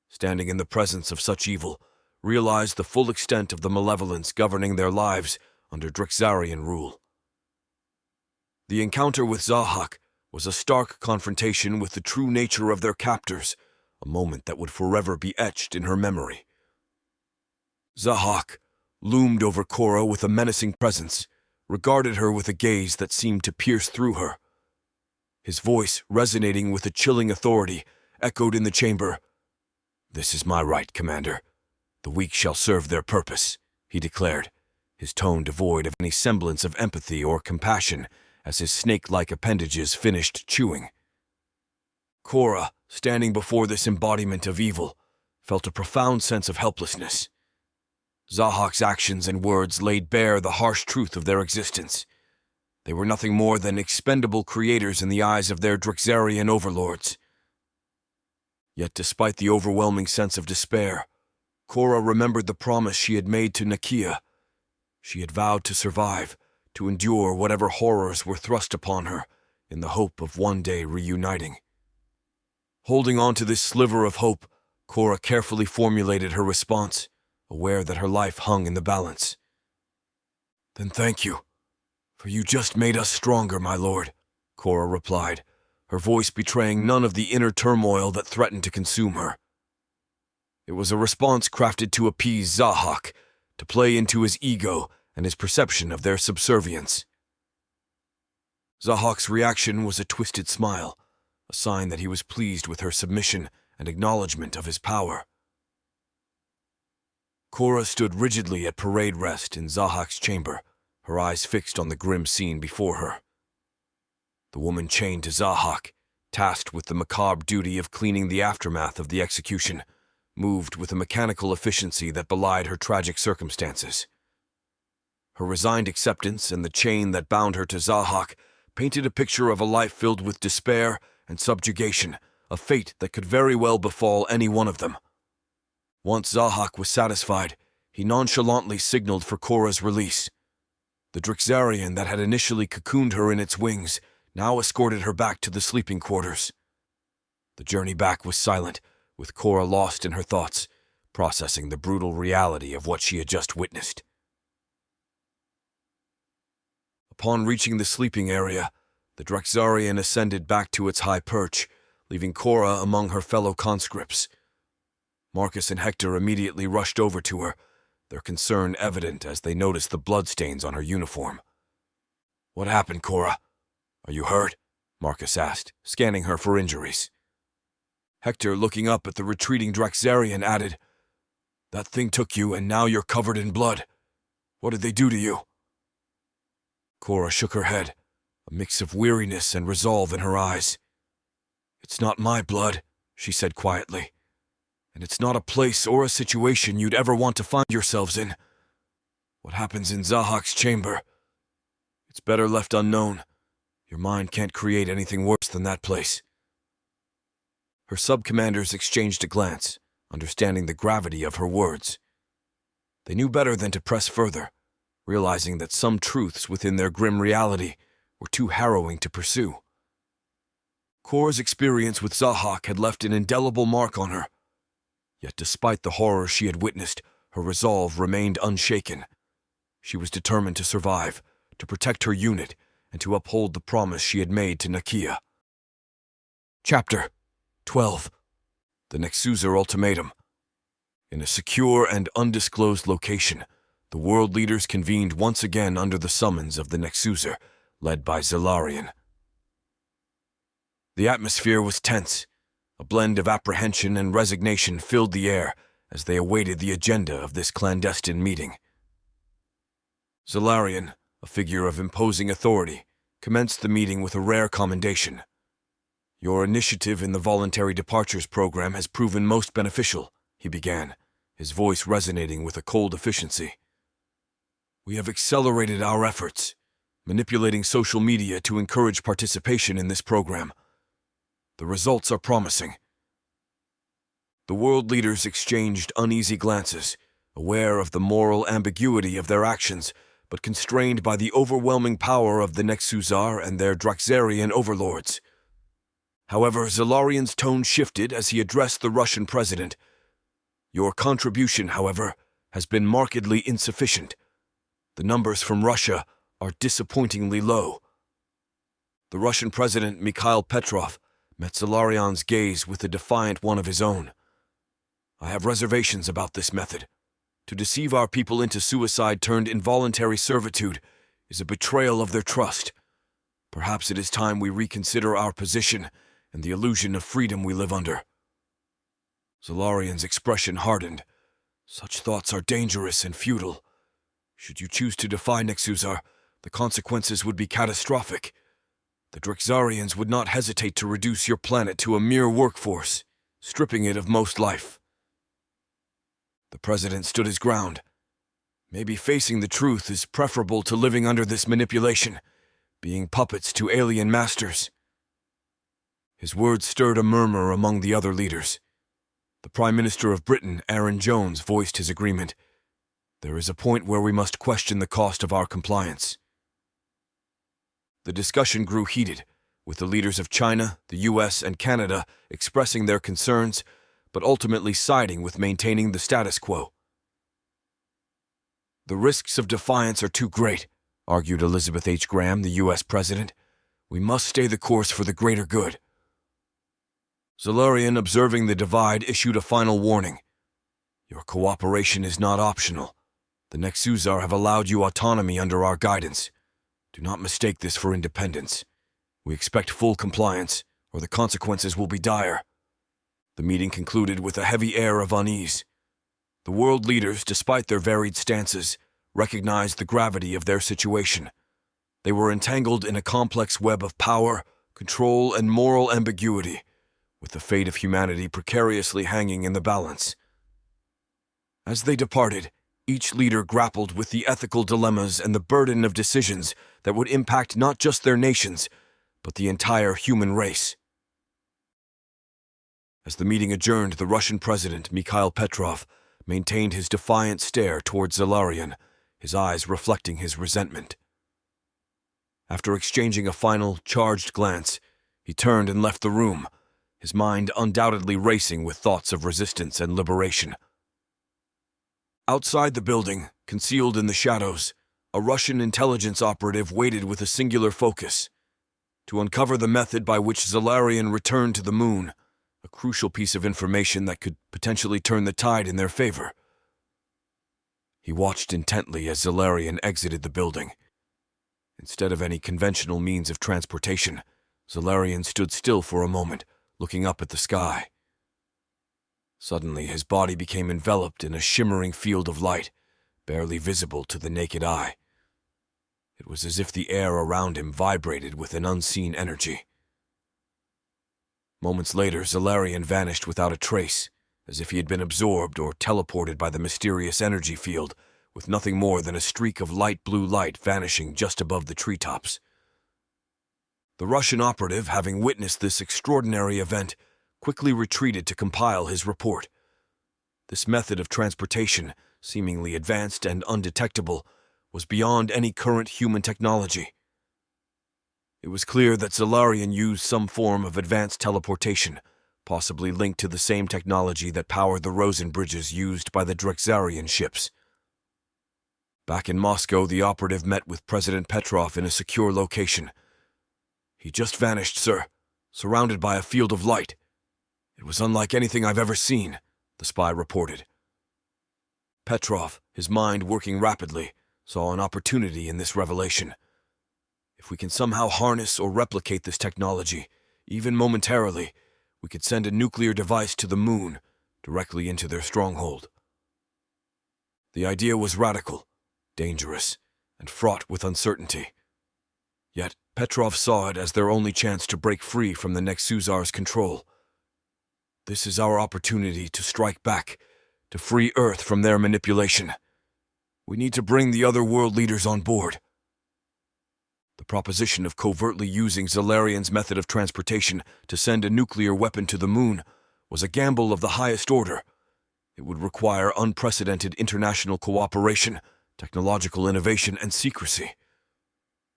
Standing in the presence of such evil, realized the full extent of the malevolence governing their lives under Drexarian rule. The encounter with Zahak was a stark confrontation with the true nature of their captors, a moment that would forever be etched in her memory. Zahak loomed over Cora with a menacing presence, regarded her with a gaze that seemed to pierce through her. His voice, resonating with a chilling authority, echoed in the chamber. "This is my right, Commander. The weak shall serve their purpose," he declared, his tone devoid of any semblance of empathy or compassion as his snake-like appendages finished chewing. Cora, standing before this embodiment of evil, felt a profound sense of helplessness. Zahak's actions and words laid bare the harsh truth of their existence. They were nothing more than expendable creators in the eyes of their Drexarian overlords. Yet despite the overwhelming sense of despair, Cora remembered the promise she had made to Nakia. She had vowed to survive, to endure whatever horrors were thrust upon her, in the hope of one day reuniting. Holding on to this sliver of hope, Cora carefully formulated her response, aware that her life hung in the balance. "Then thank you, for you just made us stronger, my lord," Cora replied, her voice betraying none of the inner turmoil that threatened to consume her. It was a response crafted to appease Zahak, to play into his ego and his perception of their subservience. Zahak's reaction was a twisted smile, a sign that he was pleased with her submission and acknowledgement of his power. Cora stood rigidly at parade rest in Zahak's chamber, her eyes fixed on the grim scene before her. The woman chained to Zahak, tasked with the macabre duty of cleaning the aftermath of the execution, moved with a mechanical efficiency that belied her tragic circumstances. Her resigned acceptance and the chain that bound her to Zahak painted a picture of a life filled with despair and subjugation, a fate that could very well befall any one of them. Once Zahak was satisfied, he nonchalantly signaled for Cora's release. The Drexarian that had initially cocooned her in its wings now escorted her back to the sleeping quarters. The journey back was silent, with Cora lost in her thoughts, processing the brutal reality of what she had just witnessed. Upon reaching the sleeping area, the Drexarian ascended back to its high perch, leaving Cora among her fellow conscripts. Marcus and Hector immediately rushed over to her, their concern evident as they noticed the bloodstains on her uniform. "What happened, Cora? Are you hurt?" Marcus asked, scanning her for injuries. Hector, looking up at the retreating Drexarian, added, "That thing took you, and now you're covered in blood. What did they do to you?" Cora shook her head, a mix of weariness and resolve in her eyes. "It's not my blood," she said quietly. "And it's not a place or a situation you'd ever want to find yourselves in. What happens in Zahak's chamber? It's better left unknown. Your mind can't create anything worse than that place." Her sub-commanders exchanged a glance, understanding the gravity of her words. They knew better than to press further, realizing that some truths within their grim reality were too harrowing to pursue. Cora's experience with Zahak had left an indelible mark on her. Yet despite the horror she had witnessed, her resolve remained unshaken. She was determined to survive, to protect her unit, and to uphold the promise she had made to Nakia. Chapter 12. The Nexuser Ultimatum. In a secure and undisclosed location, the world leaders convened once again under the summons of the Nexuser, led by Zalarian. The atmosphere was tense. A blend of apprehension and resignation filled the air as they awaited the agenda of this clandestine meeting. Zalarian, a figure of imposing authority, commenced the meeting with a rare commendation. "Your initiative in the voluntary departures program has proven most beneficial," he began, his voice resonating with a cold efficiency. "We have accelerated our efforts, manipulating social media to encourage participation in this program. The results are promising." The world leaders exchanged uneasy glances, aware of the moral ambiguity of their actions, but constrained by the overwhelming power of the Nexuzar and their Draxarian overlords. However, Zalarian's tone shifted as he addressed the Russian president. "Your contribution, however, has been markedly insufficient. The numbers from Russia are disappointingly low." The Russian president, Mikhail Petrov, met Zalarian's gaze with a defiant one of his own. "I have reservations about this method. To deceive our people into suicide turned involuntary servitude is a betrayal of their trust. Perhaps it is time we reconsider our position and the illusion of freedom we live under." Zalarian's expression hardened. "Such thoughts are dangerous and futile. Should you choose to defy Nexuzar, the consequences would be catastrophic. The Draxarians would not hesitate to reduce your planet to a mere workforce, stripping it of most life." The president stood his ground. "Maybe facing the truth is preferable to living under this manipulation, being puppets to alien masters." His words stirred a murmur among the other leaders. The Prime Minister of Britain, Aaron Jones, voiced his agreement. "There is a point where we must question the cost of our compliance." The discussion grew heated, with the leaders of China, the US, and Canada expressing their concerns, but ultimately siding with maintaining the status quo. "The risks of defiance are too great," argued Elizabeth H. Graham, the US president. "We must stay the course for the greater good." Zalarian, observing the divide, issued a final warning. "Your cooperation is not optional. The Nexuzar have allowed you autonomy under our guidance. Do not mistake this for independence. We expect full compliance, or the consequences will be dire." The meeting concluded with a heavy air of unease. The world leaders, despite their varied stances, recognized the gravity of their situation. They were entangled in a complex web of power, control, and moral ambiguity, with the fate of humanity precariously hanging in the balance. As they departed, each leader grappled with the ethical dilemmas and the burden of decisions that would impact not just their nations, but the entire human race. As the meeting adjourned, the Russian president, Mikhail Petrov, maintained his defiant stare towards Zalarian, his eyes reflecting his resentment. After exchanging a final, charged glance, he turned and left the room, his mind undoubtedly racing with thoughts of resistance and liberation. Outside the building, concealed in the shadows, a Russian intelligence operative waited with a singular focus: to uncover the method by which Zalarian returned to the moon, a crucial piece of information that could potentially turn the tide in their favor. He watched intently as Zalarian exited the building. Instead of any conventional means of transportation, Zalarian stood still for a moment, looking up at the sky. Suddenly, his body became enveloped in a shimmering field of light, barely visible to the naked eye. It was as if the air around him vibrated with an unseen energy. Moments later, Zalarian vanished without a trace, as if he had been absorbed or teleported by the mysterious energy field, with nothing more than a streak of light blue light vanishing just above the treetops. The Russian operative, having witnessed this extraordinary event, quickly retreated to compile his report. This method of transportation, seemingly advanced and undetectable, was beyond any current human technology. It was clear that Zalarian used some form of advanced teleportation, possibly linked to the same technology that powered the Rosen bridges used by the Draxarian ships. Back in Moscow, the operative met with President Petrov in a secure location. "He just vanished, sir, surrounded by a field of light. It was unlike anything I've ever seen," the spy reported. Petrov, his mind working rapidly, saw an opportunity in this revelation. "If we can somehow harness or replicate this technology, Even momentarily, we could send a nuclear device to the moon, directly into their stronghold. The idea was radical, dangerous, and fraught with uncertainty. Yet Petrov saw it as their only chance to break free from the Nexusar's control. This is our opportunity to strike back, to free Earth from their manipulation. We need to bring the other world leaders on board. The proposition of covertly using Zalarian's method of transportation to send a nuclear weapon to the moon was a gamble of the highest order. It would require unprecedented international cooperation, technological innovation, and secrecy.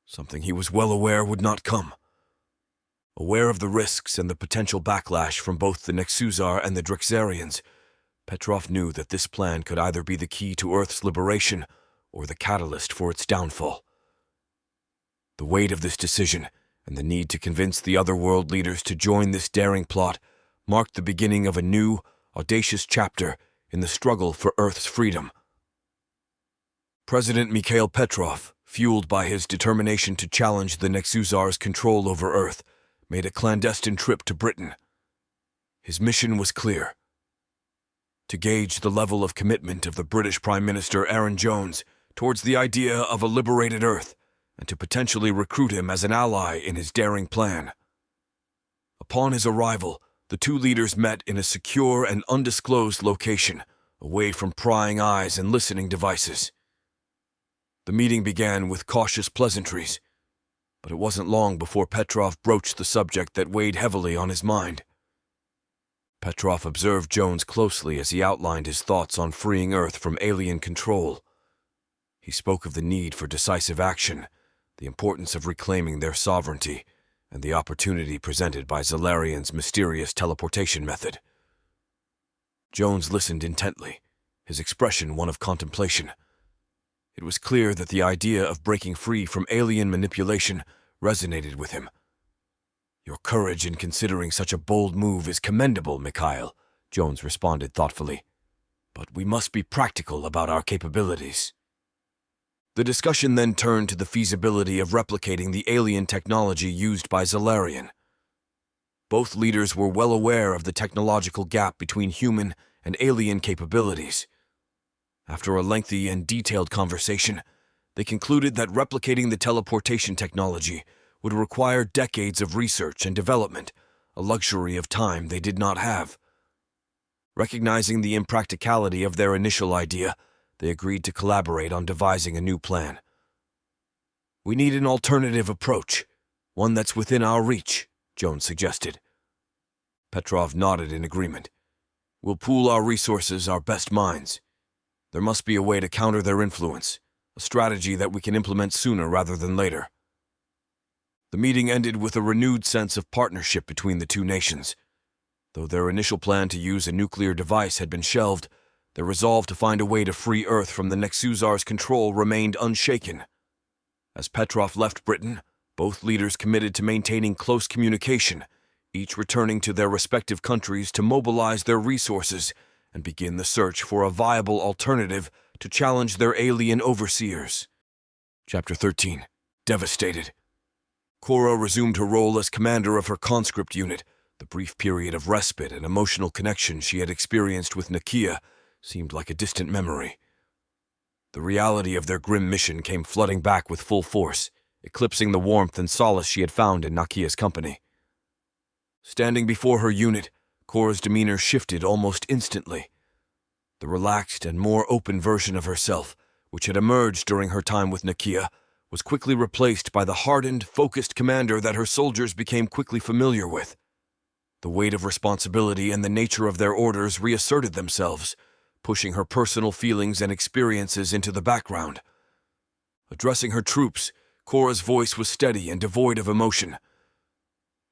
Something he was well aware would not come. Aware of the risks and the potential backlash from both the Nexusar and the Drexarians, Petrov knew that this plan could either be the key to Earth's liberation or the catalyst for its downfall. The weight of this decision and the need to convince the other world leaders to join this daring plot marked the beginning of a new, audacious chapter in the struggle for Earth's freedom. President Mikhail Petrov, fueled by his determination to challenge the Nexusar's control over Earth, made a clandestine trip to Britain. His mission was clear: to gauge the level of commitment of the British Prime Minister Aaron Jones towards the idea of a liberated Earth, and to potentially recruit him as an ally in his daring plan. Upon his arrival, the two leaders met in a secure and undisclosed location, away from prying eyes and listening devices. The meeting began with cautious pleasantries, but it wasn't long before Petrov broached the subject that weighed heavily on his mind. Petrov observed Jones closely as he outlined his thoughts on freeing Earth from alien control. He spoke of the need for decisive action, the importance of reclaiming their sovereignty, and the opportunity presented by Zalarian's mysterious teleportation method. Jones listened intently, his expression one of contemplation. It was clear that the idea of breaking free from alien manipulation resonated with him. "Your courage in considering such a bold move is commendable, Mikhail," Jones responded thoughtfully. "But we must be practical about our capabilities." The discussion then turned to the feasibility of replicating the alien technology used by Zalarian. Both leaders were well aware of the technological gap between human and alien capabilities. After a lengthy and detailed conversation, they concluded that replicating the teleportation technology would require decades of research and development, a luxury of time they did not have. Recognizing the impracticality of their initial idea, they agreed to collaborate on devising a new plan. "We need an alternative approach, one that's within our reach," Jones suggested. Petrov nodded in agreement. "We'll pool our resources, our best minds. There must be a way to counter their influence, a strategy that we can implement sooner rather than later." The meeting ended with a renewed sense of partnership between the two nations. Though their initial plan to use a nuclear device had been shelved, their resolve to find a way to free Earth from the Nexusar's control remained unshaken. As Petrov left Britain, both leaders committed to maintaining close communication, each returning to their respective countries to mobilize their resources and begin the search for a viable alternative to challenge their alien overseers. Chapter 13. Devastated. Cora resumed her role as commander of her conscript unit. The brief period of respite and emotional connection she had experienced with Nakia seemed like a distant memory. The reality of their grim mission came flooding back with full force, eclipsing the warmth and solace she had found in Nakia's company. Standing before her unit, Cora's demeanor shifted almost instantly. The relaxed and more open version of herself, which had emerged during her time with Nakia, was quickly replaced by the hardened, focused commander that her soldiers became quickly familiar with. The weight of responsibility and the nature of their orders reasserted themselves, pushing her personal feelings and experiences into the background. Addressing her troops, Cora's voice was steady and devoid of emotion.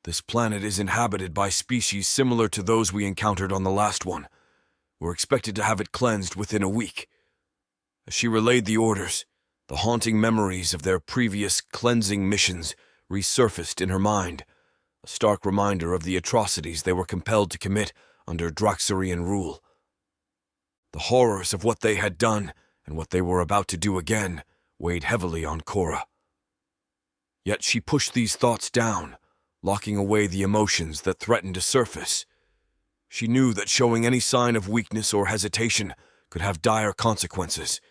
"This planet is inhabited by species similar to those we encountered on the last one. We're expected to have it cleansed within a week." As she relayed the orders, the haunting memories of their previous cleansing missions resurfaced in her mind, a stark reminder of the atrocities they were compelled to commit under Drexarian rule. The horrors of what they had done and what they were about to do again weighed heavily on Cora. Yet she pushed these thoughts down, locking away the emotions that threatened to surface. She knew that showing any sign of weakness or hesitation could have dire consequences,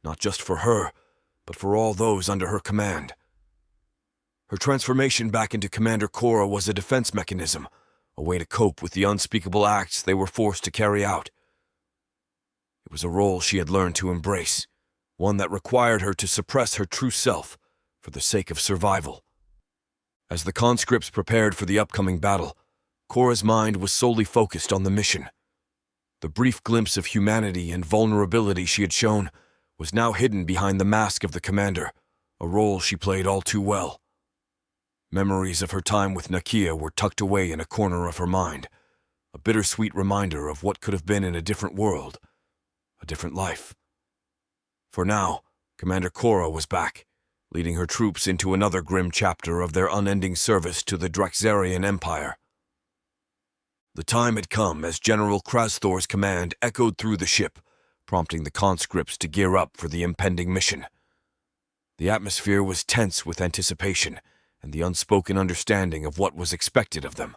not just for her, but for all those under her command. Her transformation back into Commander Cora was a defense mechanism, a way to cope with the unspeakable acts they were forced to carry out. It was a role she had learned to embrace, one that required her to suppress her true self for the sake of survival. As the conscripts prepared for the upcoming battle, Cora's mind was solely focused on the mission. The brief glimpse of humanity and vulnerability she had shown was now hidden behind the mask of the commander, a role she played all too well. Memories of her time with Nakia were tucked away in a corner of her mind, a bittersweet reminder of what could have been in a different world, a different life. For now, Commander Cora was back, leading her troops into another grim chapter of their unending service to the Draxarian Empire. The time had come as General Krasthor's command echoed through the ship, prompting the conscripts to gear up for the impending mission. The atmosphere was tense with anticipation and the unspoken understanding of what was expected of them.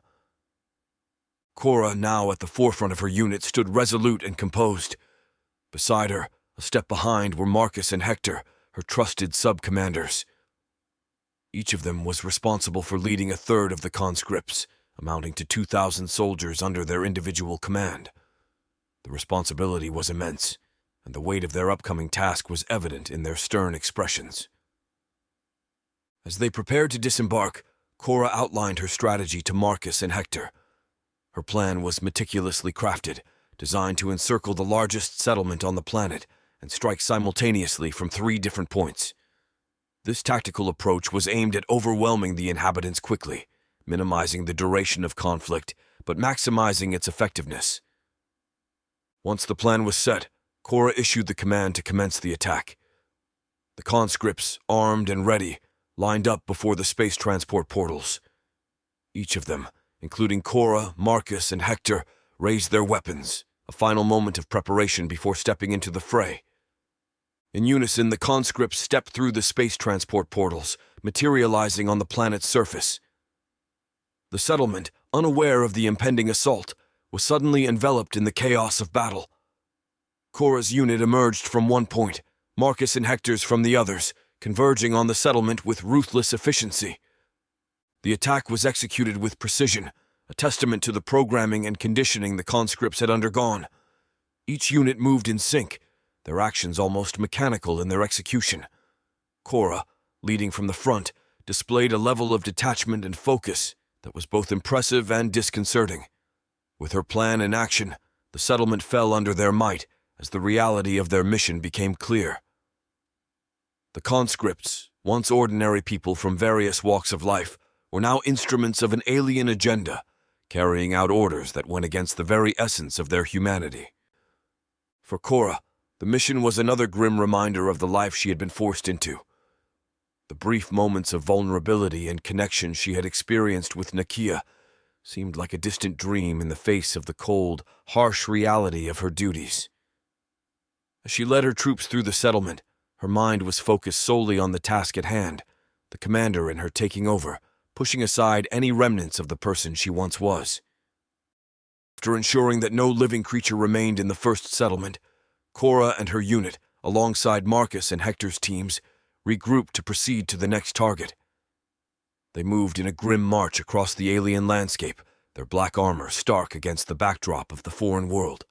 Cora, now at the forefront of her unit, stood resolute and composed. Beside her, a step behind, were Marcus and Hector, her trusted sub-commanders. Each of them was responsible for leading a third of the conscripts, amounting to 2,000 soldiers under their individual command. The responsibility was immense, and the weight of their upcoming task was evident in their stern expressions. As they prepared to disembark, Cora outlined her strategy to Marcus and Hector. Her plan was meticulously crafted, designed to encircle the largest settlement on the planet and strike simultaneously from 3 different points. This tactical approach was aimed at overwhelming the inhabitants quickly, minimizing the duration of conflict, but maximizing its effectiveness. Once the plan was set, Cora issued the command to commence the attack. The conscripts, armed and ready, lined up before the space transport portals. Each of them, including Cora, Marcus, and Hector, raised their weapons, a final moment of preparation before stepping into the fray. In unison, the conscripts stepped through the space transport portals, materializing on the planet's surface. The settlement, unaware of the impending assault, was suddenly enveloped in the chaos of battle. Cora's unit emerged from one point, Marcus and Hector's from the others, converging on the settlement with ruthless efficiency. The attack was executed with precision, a testament to the programming and conditioning the conscripts had undergone. Each unit moved in sync, their actions almost mechanical in their execution. Cora, leading from the front, displayed a level of detachment and focus that was both impressive and disconcerting. With her plan in action, the settlement fell under their might as the reality of their mission became clear. The conscripts, once ordinary people from various walks of life, were now instruments of an alien agenda, carrying out orders that went against the very essence of their humanity. For Cora, the mission was another grim reminder of the life she had been forced into. The brief moments of vulnerability and connection she had experienced with Nakia seemed like a distant dream in the face of the cold, harsh reality of her duties. As she led her troops through the settlement, her mind was focused solely on the task at hand, the commander in her taking over, pushing aside any remnants of the person she once was. After ensuring that no living creature remained in the first settlement, Cora and her unit, alongside Marcus and Hector's teams, regrouped to proceed to the next target. They moved in a grim march across the alien landscape, their black armor stark against the backdrop of the foreign world.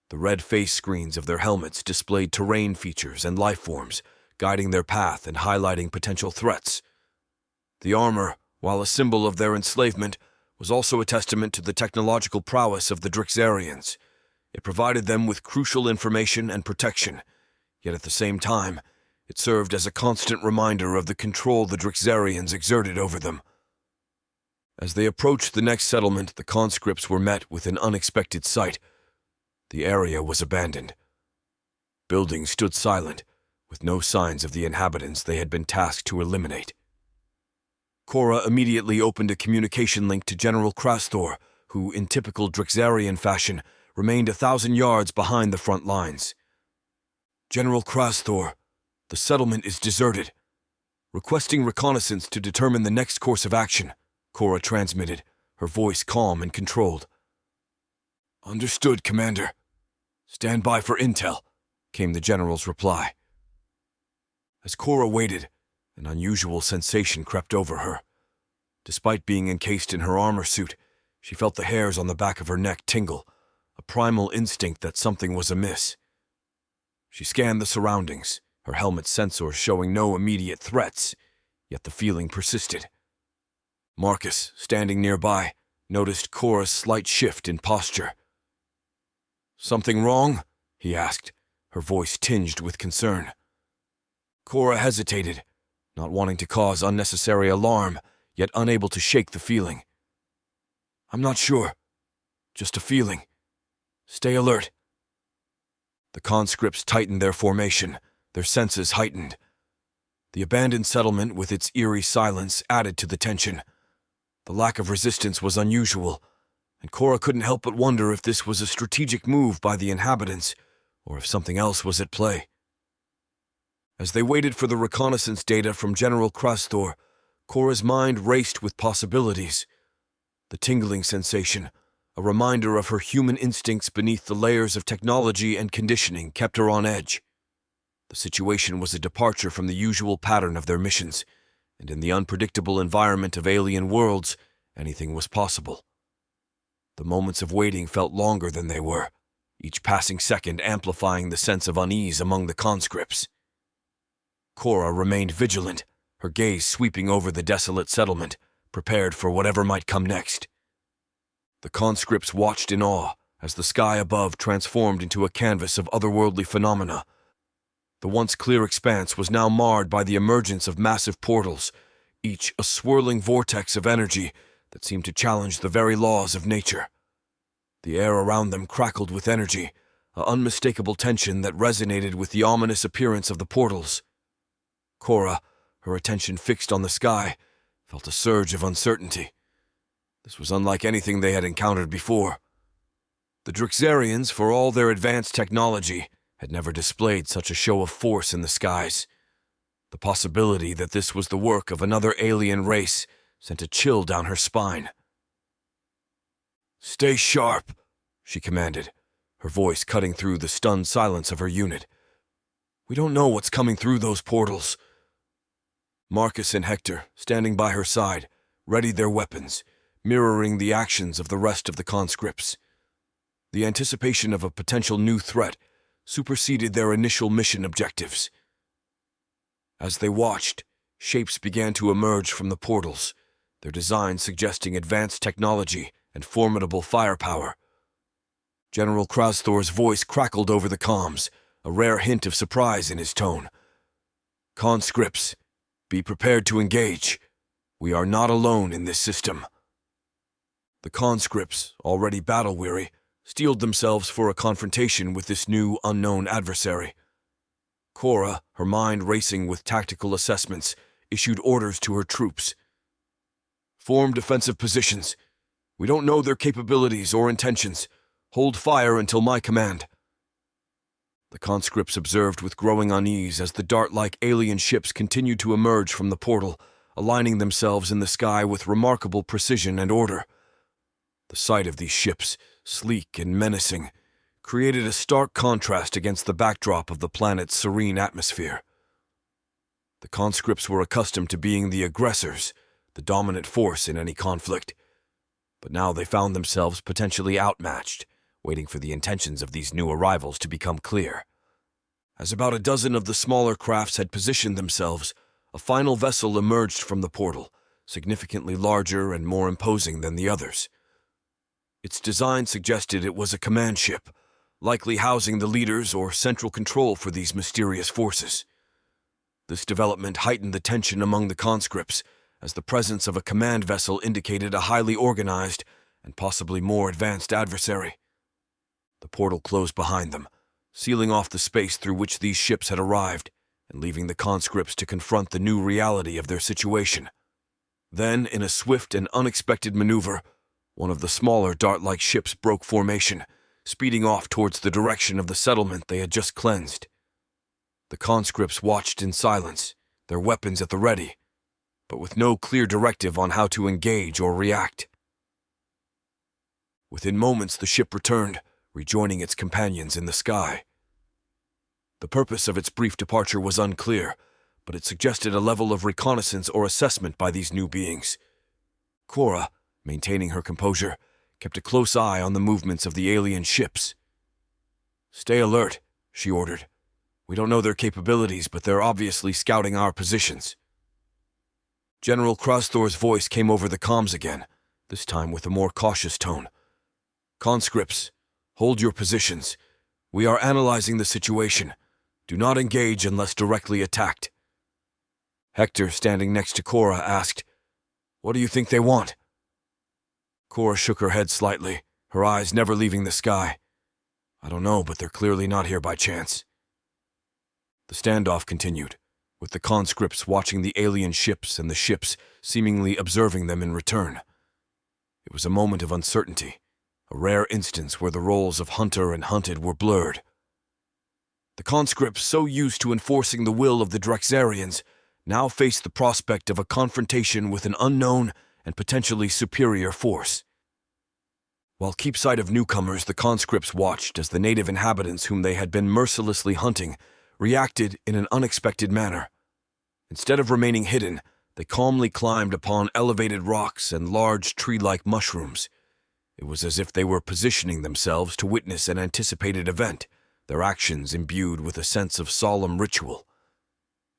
The red face screens of their helmets displayed terrain features and life forms, guiding their path and highlighting potential threats. The armor, while a symbol of their enslavement, was also a testament to the technological prowess of the Draxarians. It provided them with crucial information and protection, yet at the same time, it served as a constant reminder of the control the Draxarians exerted over them. As they approached the next settlement, the conscripts were met with an unexpected sight. The area was abandoned. Buildings stood silent, with no signs of the inhabitants they had been tasked to eliminate. Cora immediately opened a communication link to General Krasthor, who, in typical Draxarian fashion, remained 1,000 yards behind the front lines. "General Krasthor, the settlement is deserted. Requesting reconnaissance to determine the next course of action," Cora transmitted, her voice calm and controlled. "Understood, Commander. Stand by for intel," came the general's reply. As Cora waited, an unusual sensation crept over her. Despite being encased in her armor suit, she felt the hairs on the back of her neck tingle, a primal instinct that something was amiss. She scanned the surroundings, her helmet's sensors showing no immediate threats, yet the feeling persisted. Marcus, standing nearby, noticed Cora's slight shift in posture. "Something wrong?" he asked, her voice tinged with concern. Cora hesitated, not wanting to cause unnecessary alarm, yet unable to shake the feeling. "I'm not sure. Just a feeling. Stay alert." The conscripts tightened their formation, their senses heightened. The abandoned settlement with its eerie silence added to the tension. The lack of resistance was unusual, and Cora couldn't help but wonder if this was a strategic move by the inhabitants, or if something else was at play. As they waited for the reconnaissance data from General Krasthor, Cora's mind raced with possibilities. The tingling sensation, a reminder of her human instincts beneath the layers of technology and conditioning, kept her on edge. The situation was a departure from the usual pattern of their missions, and in the unpredictable environment of alien worlds, anything was possible. The moments of waiting felt longer than they were, each passing second amplifying the sense of unease among the conscripts. Cora remained vigilant, her gaze sweeping over the desolate settlement, prepared for whatever might come next. The conscripts watched in awe as the sky above transformed into a canvas of otherworldly phenomena. The once clear expanse was now marred by the emergence of massive portals, each a swirling vortex of energy that seemed to challenge the very laws of nature. The air around them crackled with energy, an unmistakable tension that resonated with the ominous appearance of the portals. Cora, her attention fixed on the sky, felt a surge of uncertainty. This was unlike anything they had encountered before. The Drixarians, for all their advanced technology, had never displayed such a show of force in the skies. The possibility that this was the work of another alien race sent a chill down her spine. "Stay sharp," she commanded, her voice cutting through the stunned silence of her unit. "We don't know what's coming through those portals." Marcus and Hector, standing by her side, readied their weapons, mirroring the actions of the rest of the conscripts. The anticipation of a potential new threat superseded their initial mission objectives. As they watched, shapes began to emerge from the portals, their designs suggesting advanced technology and formidable firepower. General Krasthor's voice crackled over the comms, a rare hint of surprise in his tone. "Conscripts, be prepared to engage. We are not alone in this system." The conscripts, already battle-weary, steeled themselves for a confrontation with this new, unknown adversary. Cora, her mind racing with tactical assessments, issued orders to her troops. "Form defensive positions. We don't know their capabilities or intentions. Hold fire until my command." The conscripts observed with growing unease as the dart-like alien ships continued to emerge from the portal, aligning themselves in the sky with remarkable precision and order. The sight of these ships, sleek and menacing, created a stark contrast against the backdrop of the planet's serene atmosphere. The conscripts were accustomed to being the aggressors, the dominant force in any conflict, but now they found themselves potentially outmatched, waiting for the intentions of these new arrivals to become clear. As about a dozen of the smaller crafts had positioned themselves, a final vessel emerged from the portal, significantly larger and more imposing than the others. Its design suggested it was a command ship, likely housing the leaders or central control for these mysterious forces. This development heightened the tension among the conscripts, as the presence of a command vessel indicated a highly organized and possibly more advanced adversary. The portal closed behind them, sealing off the space through which these ships had arrived, and leaving the conscripts to confront the new reality of their situation. Then, in a swift and unexpected maneuver, one of the smaller dart-like ships broke formation, speeding off towards the direction of the settlement they had just cleansed. The conscripts watched in silence, their weapons at the ready. but with no clear directive on how to engage or react. Within moments, the ship returned, rejoining its companions in the sky. The purpose of its brief departure was unclear, but it suggested a level of reconnaissance or assessment by these new beings. Cora, maintaining her composure, kept a close eye on the movements of the alien ships. "Stay alert," she ordered. "We don't know their capabilities, but they're obviously scouting our positions." General Krasthor's voice came over the comms again, this time with a more cautious tone. "Conscripts, hold your positions. We are analyzing the situation. Do not engage unless directly attacked." Hector, standing next to Cora, asked, "What do you think they want?" Cora shook her head slightly, her eyes never leaving the sky. "I don't know, but they're clearly not here by chance." The standoff continued, with the conscripts watching the alien ships and the ships seemingly observing them in return. It was a moment of uncertainty, a rare instance where the roles of hunter and hunted were blurred. The conscripts, so used to enforcing the will of the Drexarians, now faced the prospect of a confrontation with an unknown and potentially superior force. While keep sight of newcomers, the conscripts watched as the native inhabitants whom they had been mercilessly hunting reacted in an unexpected manner. Instead of remaining hidden, they calmly climbed upon elevated rocks and large tree-like mushrooms. It was as if they were positioning themselves to witness an anticipated event, their actions imbued with a sense of solemn ritual.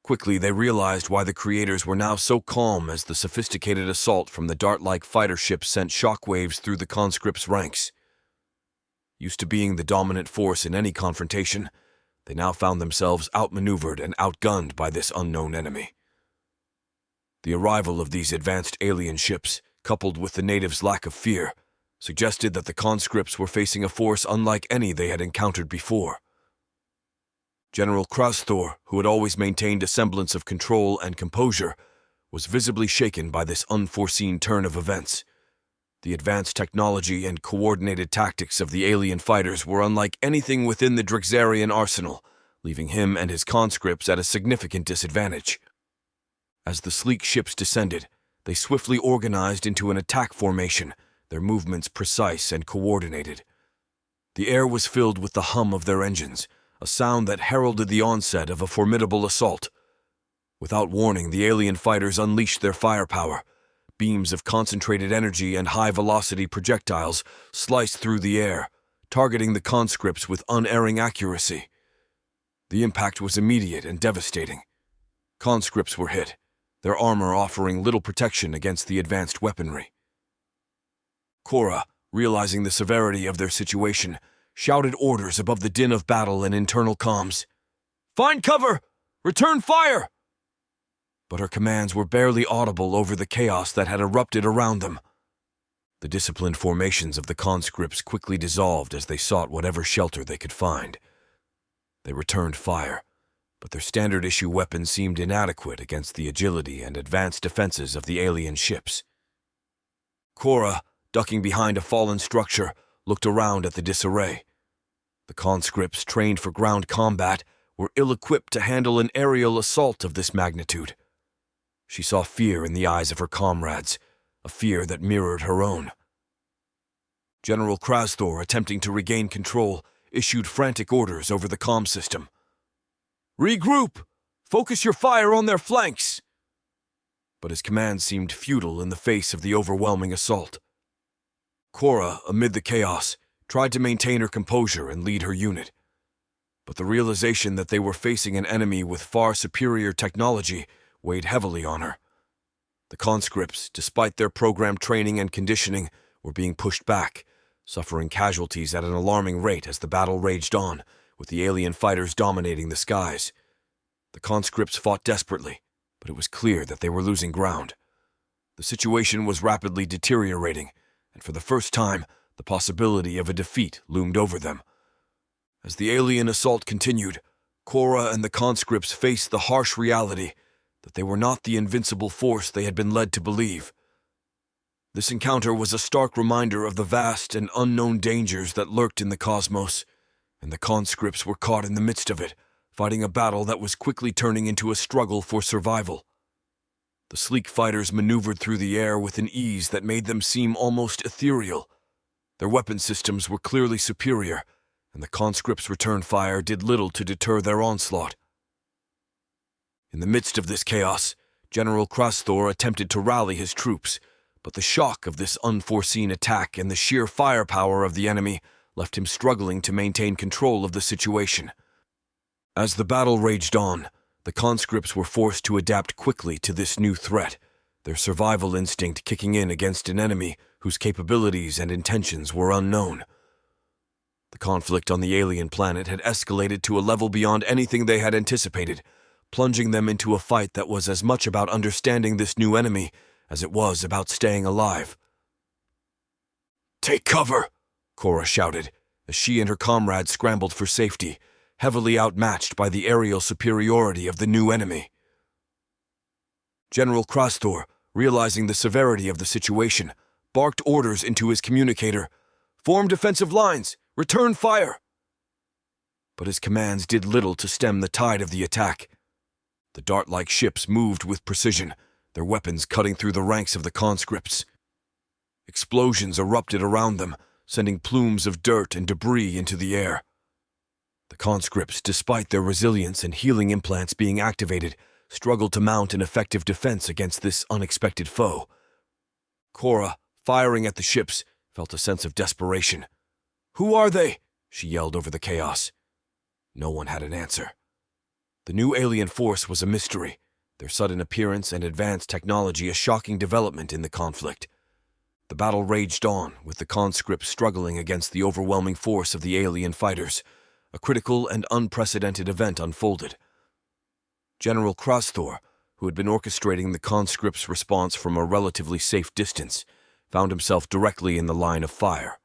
Quickly, they realized why the creators were now so calm as the sophisticated assault from the dart-like fighter ships sent shockwaves through the conscripts' ranks. Used to being the dominant force in any confrontation, they now found themselves outmaneuvered and outgunned by this unknown enemy. The arrival of these advanced alien ships, coupled with the natives' lack of fear, suggested that the conscripts were facing a force unlike any they had encountered before. General Krasthor, who had always maintained a semblance of control and composure, was visibly shaken by this unforeseen turn of events. The advanced technology and coordinated tactics of the alien fighters were unlike anything within the Drexarian arsenal, leaving him and his conscripts at a significant disadvantage. As the sleek ships descended, they swiftly organized into an attack formation, their movements precise and coordinated. The air was filled with the hum of their engines, a sound that heralded the onset of a formidable assault. Without warning, the alien fighters unleashed their firepower. Beams of concentrated energy and high-velocity projectiles sliced through the air, targeting the conscripts with unerring accuracy. The impact was immediate and devastating. Conscripts were hit, their armor offering little protection against the advanced weaponry. Cora, realizing the severity of their situation, shouted orders above the din of battle and internal comms. "Find cover! Return fire!" But her commands were barely audible over the chaos that had erupted around them. The disciplined formations of the conscripts quickly dissolved as they sought whatever shelter they could find. They returned fire, but their standard-issue weapons seemed inadequate against the agility and advanced defenses of the alien ships. Cora, ducking behind a fallen structure, looked around at the disarray. The conscripts, trained for ground combat, were ill-equipped to handle an aerial assault of this magnitude. She saw fear in the eyes of her comrades, a fear that mirrored her own. General Krasthor, attempting to regain control, issued frantic orders over the comm system. "Regroup! Focus your fire on their flanks!" But his command seemed futile in the face of the overwhelming assault. Cora, amid the chaos, tried to maintain her composure and lead her unit. But the realization that they were facing an enemy with far superior technology weighed heavily on her. The conscripts, despite their programmed training and conditioning, were being pushed back, suffering casualties at an alarming rate as the battle raged on, with the alien fighters dominating the skies. The conscripts fought desperately, but it was clear that they were losing ground. The situation was rapidly deteriorating, and for the first time, the possibility of a defeat loomed over them. As the alien assault continued, Cora and the conscripts faced the harsh reality that they were not the invincible force they had been led to believe. This encounter was a stark reminder of the vast and unknown dangers that lurked in the cosmos, and the conscripts were caught in the midst of it, fighting a battle that was quickly turning into a struggle for survival. The sleek fighters maneuvered through the air with an ease that made them seem almost ethereal. Their weapon systems were clearly superior, and the conscripts' return fire did little to deter their onslaught. In the midst of this chaos, General Krasthor attempted to rally his troops, but the shock of this unforeseen attack and the sheer firepower of the enemy left him struggling to maintain control of the situation. As the battle raged on, the conscripts were forced to adapt quickly to this new threat, their survival instinct kicking in against an enemy whose capabilities and intentions were unknown. The conflict on the alien planet had escalated to a level beyond anything they had anticipated, plunging them into a fight that was as much about understanding this new enemy as it was about staying alive. "Take cover!" Cora shouted, as she and her comrades scrambled for safety, heavily outmatched by the aerial superiority of the new enemy. General Krasthor, realizing the severity of the situation, barked orders into his communicator. "Form defensive lines! Return fire!" But his commands did little to stem the tide of the attack. The dart-like ships moved with precision, their weapons cutting through the ranks of the conscripts. Explosions erupted around them, sending plumes of dirt and debris into the air. The conscripts, despite their resilience and healing implants being activated, struggled to mount an effective defense against this unexpected foe. Cora, firing at the ships, felt a sense of desperation. "Who are they?" she yelled over the chaos. No one had an answer. The new alien force was a mystery, their sudden appearance and advanced technology a shocking development in the conflict. The battle raged on, with the conscripts struggling against the overwhelming force of the alien fighters. A critical and unprecedented event unfolded. General Krasthor, who had been orchestrating the conscripts' response from a relatively safe distance, found himself directly in the line of fire.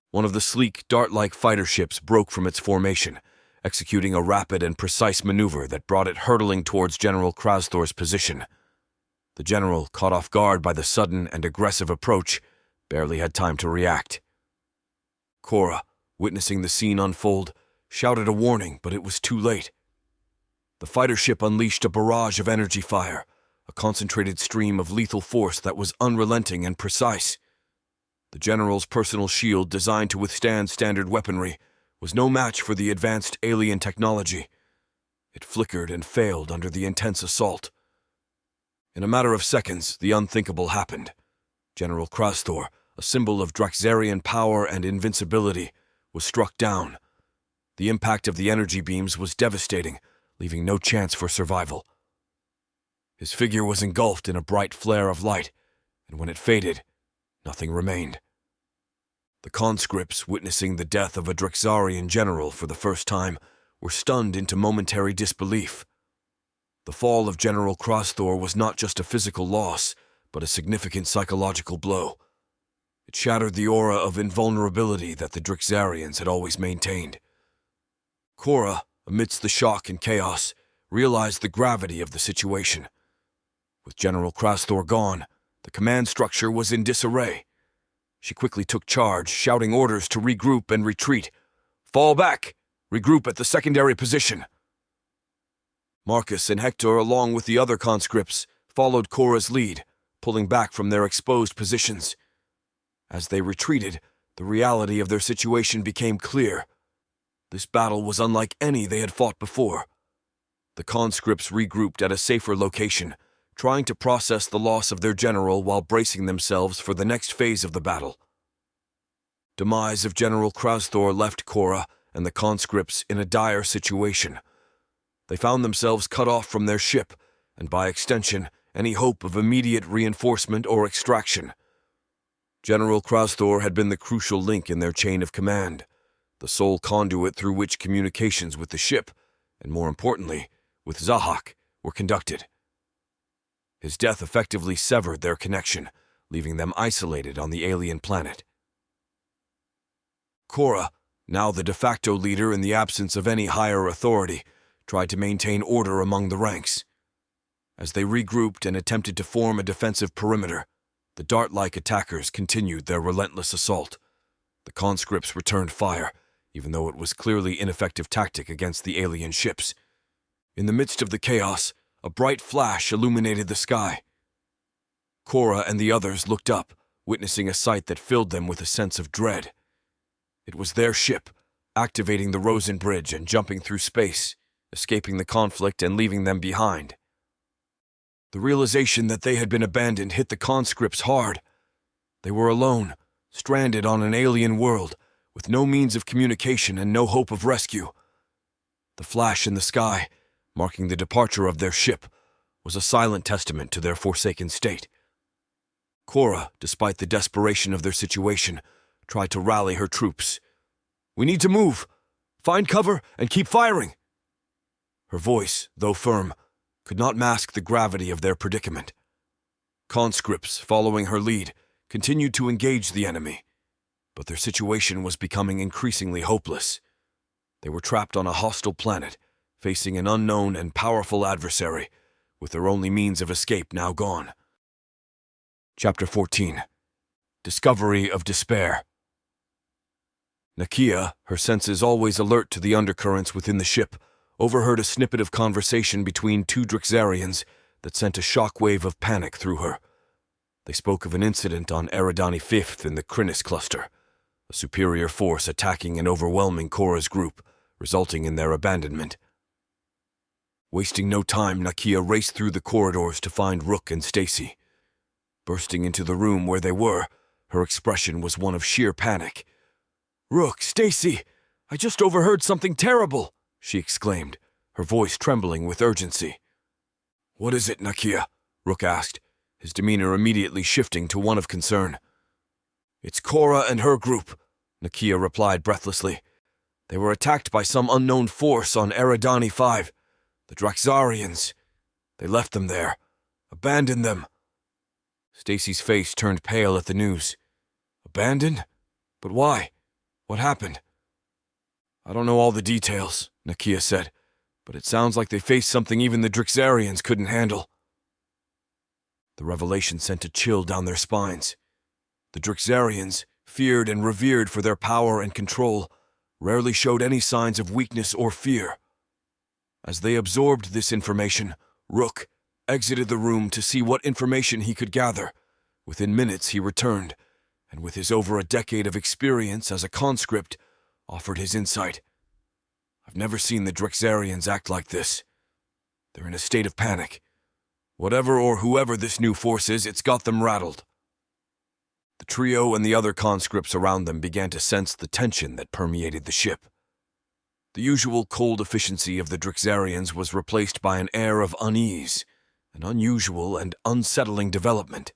One of the sleek, dart-like fighter ships broke from its formation, executing a rapid and precise maneuver that brought it hurtling towards General Krasthor's position. The general, caught off guard by the sudden and aggressive approach, barely had time to react. Cora, witnessing the scene unfold, shouted a warning, but it was too late. The fighter ship unleashed a barrage of energy fire, a concentrated stream of lethal force that was unrelenting and precise. The general's personal shield, designed to withstand standard weaponry, was no match for the advanced alien technology. It flickered and failed under the intense assault. In a matter of seconds, the unthinkable happened. General Krasthor, a symbol of Draxarian power and invincibility, was struck down. The impact of the energy beams was devastating, leaving no chance for survival. His figure was engulfed in a bright flare of light, and when it faded, nothing remained. The conscripts, witnessing the death of a Draxarian general for the first time, were stunned into momentary disbelief. The fall of General Krasthor was not just a physical loss, but a significant psychological blow. It shattered the aura of invulnerability that the Draxarians had always maintained. Cora, amidst the shock and chaos, realized the gravity of the situation. With General Krasthor gone, the command structure was in disarray. She quickly took charge, shouting orders to regroup and retreat. "Fall back! Regroup at the secondary position!" Marcus and Hector, along with the other conscripts, followed Cora's lead, pulling back from their exposed positions. As they retreated, the reality of their situation became clear. This battle was unlike any they had fought before. The conscripts regrouped at a safer location, trying to process the loss of their general while bracing themselves for the next phase of the battle. Demise of General Krasthor left Cora and the conscripts in a dire situation. They found themselves cut off from their ship, and by extension, any hope of immediate reinforcement or extraction. General Krasthor had been the crucial link in their chain of command, the sole conduit through which communications with the ship, and more importantly, with Zahak, were conducted. His death effectively severed their connection, leaving them isolated on the alien planet. Cora, now the de facto leader in the absence of any higher authority, tried to maintain order among the ranks. As they regrouped and attempted to form a defensive perimeter, the dart-like attackers continued their relentless assault. The conscripts returned fire, even though it was clearly ineffective tactic against the alien ships. In the midst of the chaos, a bright flash illuminated the sky. Cora and the others looked up, witnessing a sight that filled them with a sense of dread. It was their ship, activating the Rosen Bridge and jumping through space, escaping the conflict and leaving them behind. The realization that they had been abandoned hit the conscripts hard. They were alone, stranded on an alien world, with no means of communication and no hope of rescue. The flash in the sky, marking the departure of their ship, was a silent testament to their forsaken state. Cora, despite the desperation of their situation, tried to rally her troops. "We need to move! Find cover and keep firing!" Her voice, though firm, could not mask the gravity of their predicament. Conscripts, following her lead, continued to engage the enemy, but their situation was becoming increasingly hopeless. They were trapped on a hostile planet, facing an unknown and powerful adversary, with their only means of escape now gone. Chapter 14. Discovery of Despair. Nakia, her senses always alert to the undercurrents within the ship, overheard a snippet of conversation between two Drixarians that sent a shockwave of panic through her. They spoke of an incident on Eridani 5th in the Krinis cluster, a superior force attacking and overwhelming Cora's group, resulting in their abandonment. Wasting no time, Nakia raced through the corridors to find Rook and Stacy. Bursting into the room where they were, her expression was one of sheer panic. "Rook, Stacy, I just overheard something terrible!" she exclaimed, her voice trembling with urgency. "What is it, Nakia?" Rook asked, his demeanor immediately shifting to one of concern. "It's Cora and her group," Nakia replied breathlessly. "They were attacked by some unknown force on Eridani 5. The Draxarians. They left them there. Abandoned them." Stacy's face turned pale at the news. "Abandoned? But why? What happened?" "I don't know all the details," Nakia said, "but it sounds like they faced something even the Drixarians couldn't handle." The revelation sent a chill down their spines. The Drixarians, feared and revered for their power and control, rarely showed any signs of weakness or fear. As they absorbed this information, Rook exited the room to see what information he could gather. Within minutes he returned, and with his over a decade of experience as a conscript, offered his insight. "I've never seen the Drixarians act like this. They're in a state of panic. Whatever or whoever this new force is, it's got them rattled." The trio and the other conscripts around them began to sense the tension that permeated the ship. The usual cold efficiency of the Drixarians was replaced by an air of unease, an unusual and unsettling development.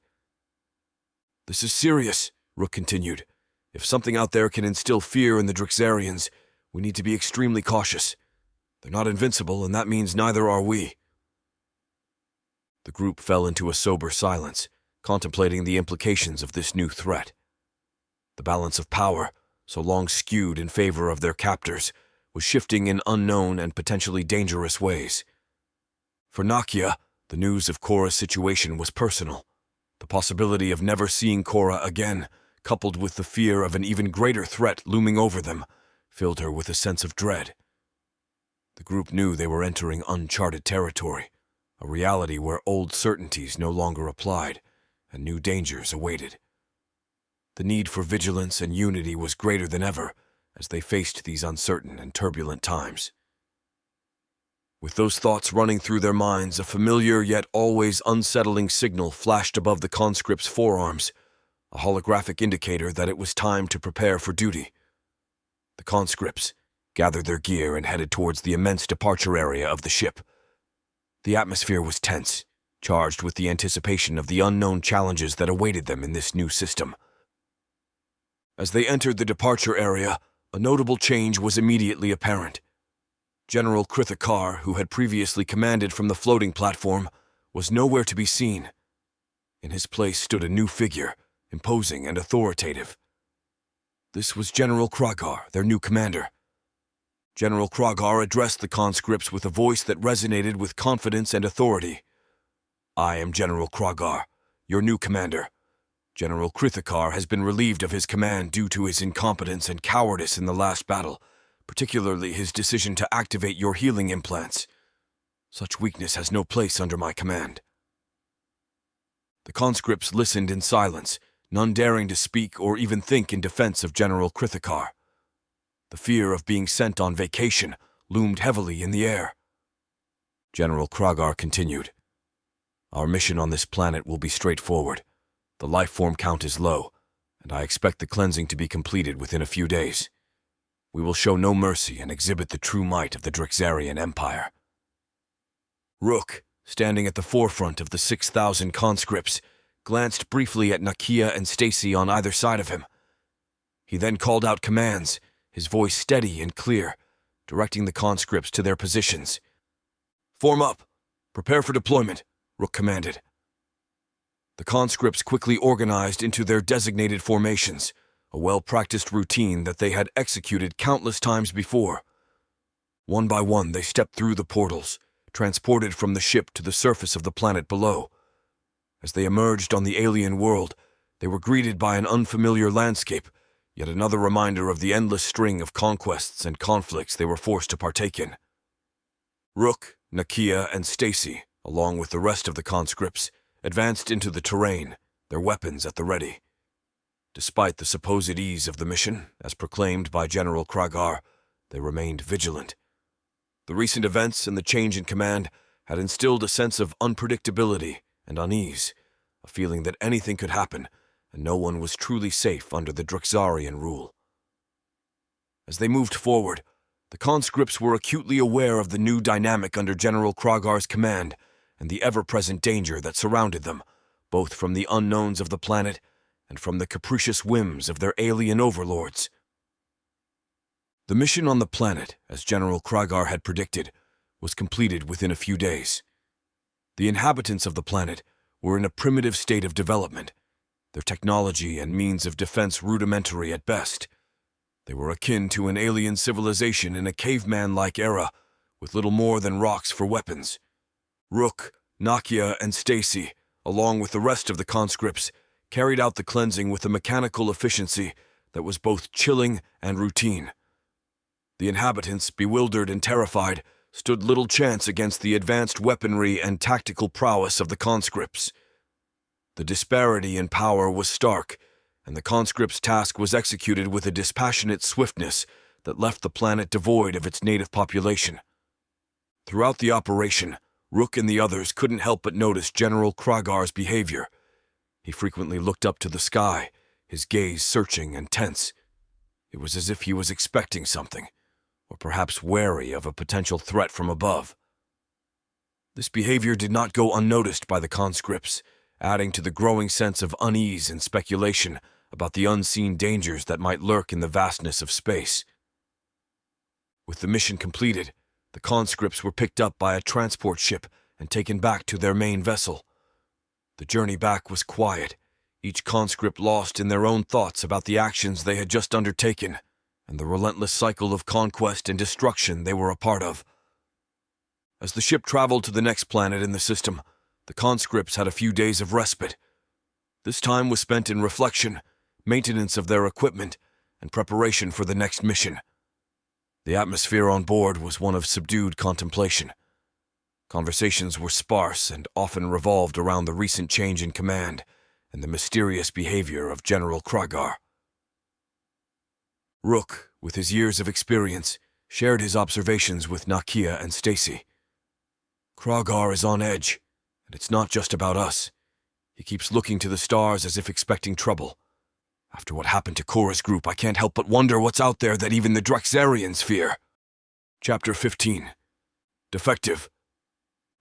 "This is serious," Rook continued. "If something out there can instill fear in the Drixarians, we need to be extremely cautious. They're not invincible, and that means neither are we." The group fell into a sober silence, contemplating the implications of this new threat. The balance of power, so long skewed in favor of their captors, was shifting in unknown and potentially dangerous ways. For Nakia, the news of Cora's situation was personal. The possibility of never seeing Cora again, coupled with the fear of an even greater threat looming over them, filled her with a sense of dread. The group knew they were entering uncharted territory, a reality where old certainties no longer applied, and new dangers awaited. The need for vigilance and unity was greater than ever as they faced these uncertain and turbulent times. With those thoughts running through their minds, a familiar yet always unsettling signal flashed above the conscripts' forearms, a holographic indicator that it was time to prepare for duty. The conscripts gathered their gear and headed towards the immense departure area of the ship. The atmosphere was tense, charged with the anticipation of the unknown challenges that awaited them in this new system. As they entered the departure area, a notable change was immediately apparent. General Krithakar, who had previously commanded from the floating platform, was nowhere to be seen. In his place stood a new figure, imposing and authoritative. This was General Kragar, their new commander. General Kragar addressed the conscripts with a voice that resonated with confidence and authority. "I am General Kragar, your new commander. General Krithakar has been relieved of his command due to his incompetence and cowardice in the last battle, particularly his decision to activate your healing implants. Such weakness has no place under my command. The conscripts listened in silence, none daring to speak or even think in defense of General Krithakar. The fear of being sent on vacation loomed heavily in the air. General Kragar continued. Our mission on this planet will be straightforward. The life form count is low, and I expect the cleansing to be completed within a few days. We will show no mercy and exhibit the true might of the Drixarian Empire. Rook, standing at the forefront of the 6,000 conscripts, glanced briefly at Nakia and Stacy on either side of him. He then called out commands, his voice steady and clear, directing the conscripts to their positions. Form up. Prepare for deployment, Rook commanded. The conscripts quickly organized into their designated formations, a well-practiced routine that they had executed countless times before. One by one, they stepped through the portals, transported from the ship to the surface of the planet below. As they emerged on the alien world, they were greeted by an unfamiliar landscape, yet another reminder of the endless string of conquests and conflicts they were forced to partake in. Rook, Nakia, and Stacy, along with the rest of the conscripts, advanced into the terrain, their weapons at the ready. Despite the supposed ease of the mission, as proclaimed by General Kragar, they remained vigilant. The recent events and the change in command had instilled a sense of unpredictability and unease, a feeling that anything could happen, and no one was truly safe under the Drixarian rule. As they moved forward, the conscripts were acutely aware of the new dynamic under General Kragar's command and the ever-present danger that surrounded them, both from the unknowns of the planet and from the capricious whims of their alien overlords. The mission on the planet, as General Kragar had predicted, was completed within a few days. The inhabitants of the planet were in a primitive state of development, their technology and means of defense rudimentary at best. They were akin to an alien civilization in a caveman-like era, with little more than rocks for weapons. Rook, Nakia, and Stacy, along with the rest of the conscripts, carried out the cleansing with a mechanical efficiency that was both chilling and routine. The inhabitants, bewildered and terrified, stood little chance against the advanced weaponry and tactical prowess of the conscripts. The disparity in power was stark, and the conscripts' task was executed with a dispassionate swiftness that left the planet devoid of its native population. Throughout the operation, Rook and the others couldn't help but notice General Kragar's behavior. He frequently looked up to the sky, his gaze searching and tense. It was as if he was expecting something, or perhaps wary of a potential threat from above. This behavior did not go unnoticed by the conscripts, adding to the growing sense of unease and speculation about the unseen dangers that might lurk in the vastness of space. With the mission completed, the conscripts were picked up by a transport ship and taken back to their main vessel. The journey back was quiet, each conscript lost in their own thoughts about the actions they had just undertaken and the relentless cycle of conquest and destruction they were a part of. As the ship traveled to the next planet in the system, the conscripts had a few days of respite. This time was spent in reflection, maintenance of their equipment, and preparation for the next mission. The atmosphere on board was one of subdued contemplation. Conversations were sparse and often revolved around the recent change in command and the mysterious behavior of General Kragar. Rook, with his years of experience, shared his observations with Nakia and Stacy. Kragar is on edge, and it's not just about us. He keeps looking to the stars as if expecting trouble. After what happened to Korra's group, I can't help but wonder what's out there that even the Drexarians fear. Chapter 15. Defective.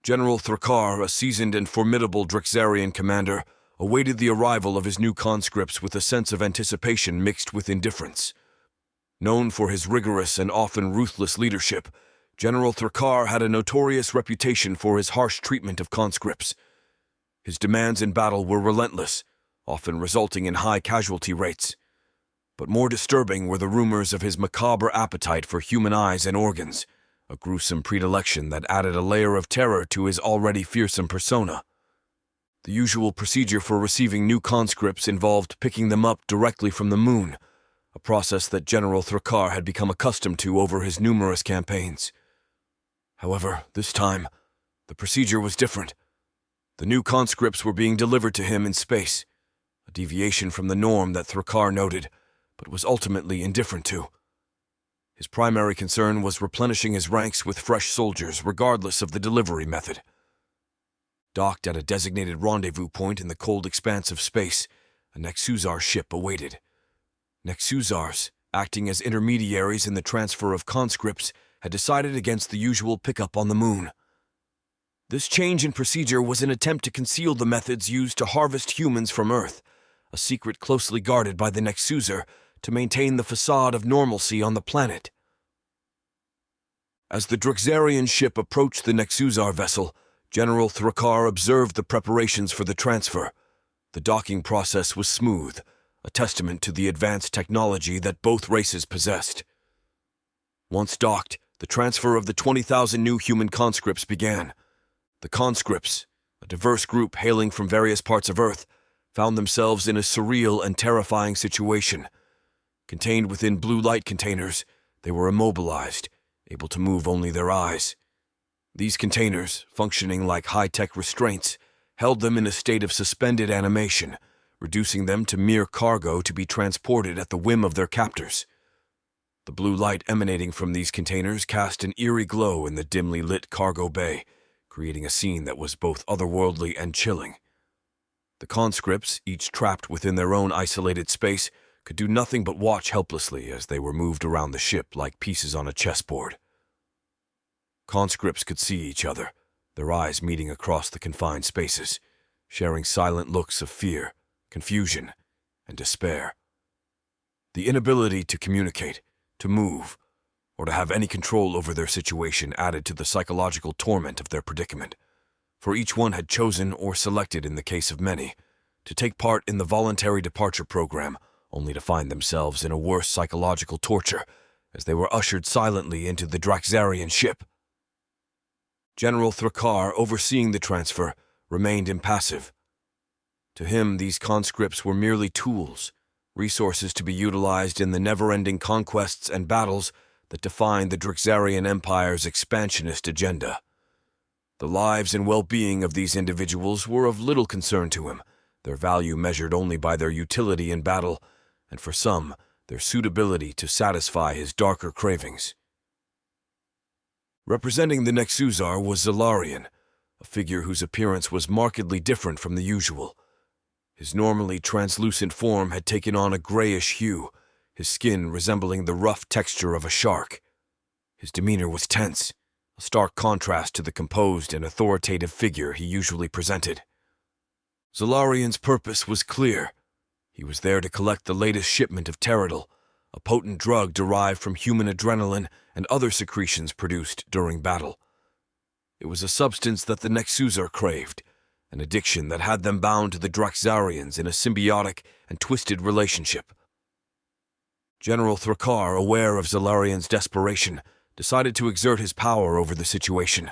General Thrakar, a seasoned and formidable Drexarian commander, awaited the arrival of his new conscripts with a sense of anticipation mixed with indifference. Known for his rigorous and often ruthless leadership, General Thrakar had a notorious reputation for his harsh treatment of conscripts. His demands in battle were relentless, often resulting in high casualty rates. But more disturbing were the rumors of his macabre appetite for human eyes and organs, a gruesome predilection that added a layer of terror to his already fearsome persona. The usual procedure for receiving new conscripts involved picking them up directly from the moon, a process that General Thrakar had become accustomed to over his numerous campaigns. However, this time, The procedure was different. The new conscripts were being delivered to him in space, a deviation from the norm that Thrakar noted, but was ultimately indifferent to. His primary concern was replenishing his ranks with fresh soldiers, regardless of the delivery method. Docked at a designated rendezvous point in the cold expanse of space, a Nexusar ship awaited. Nexusars, acting as intermediaries in the transfer of conscripts, had decided against the usual pickup on the moon. This change in procedure was an attempt to conceal the methods used to harvest humans from Earth, a secret closely guarded by the Nexusar to maintain the facade of normalcy on the planet. As the Drexarian ship approached the Nexusar vessel, General Thrakar observed the preparations for the transfer. The docking process was smooth, a testament to the advanced technology that both races possessed. Once docked, the transfer of the 20,000 new human conscripts began. The conscripts, a diverse group hailing from various parts of Earth, found themselves in a surreal and terrifying situation. Contained within blue light containers, they were immobilized, able to move only their eyes. These containers, functioning like high-tech restraints, held them in a state of suspended animation, reducing them to mere cargo to be transported at the whim of their captors. The blue light emanating from these containers cast an eerie glow in the dimly lit cargo bay, creating a scene that was both otherworldly and chilling. The conscripts, each trapped within their own isolated space, could do nothing but watch helplessly as they were moved around the ship like pieces on a chessboard. Conscripts could see each other, their eyes meeting across the confined spaces, sharing silent looks of fear, confusion, and despair. The inability to communicate, to move, or to have any control over their situation added to the psychological torment of their predicament, for each one had chosen or selected, in the case of many, to take part in the voluntary departure program, only to find themselves in a worse psychological torture as they were ushered silently into the Drexarian ship. General Thrakar, overseeing the transfer, remained impassive. To him, these conscripts were merely tools, resources to be utilized in the never-ending conquests and battles that defined the Drexarian Empire's expansionist agenda. The lives and well-being of these individuals were of little concern to him, their value measured only by their utility in battle, and for some, their suitability to satisfy his darker cravings. Representing the Nexusar was Zalarian, a figure whose appearance was markedly different from the usual. His normally translucent form had taken on a grayish hue, his skin resembling the rough texture of a shark. His demeanor was tense, a stark contrast to the composed and authoritative figure he usually presented. Zalarian's purpose was clear. He was there to collect the latest shipment of Teradol, a potent drug derived from human adrenaline and other secretions produced during battle. It was a substance that the Nexusar craved, an addiction that had them bound to the Drexarians in a symbiotic and twisted relationship. General Thrakar, aware of Zalarian's desperation, decided to exert his power over the situation.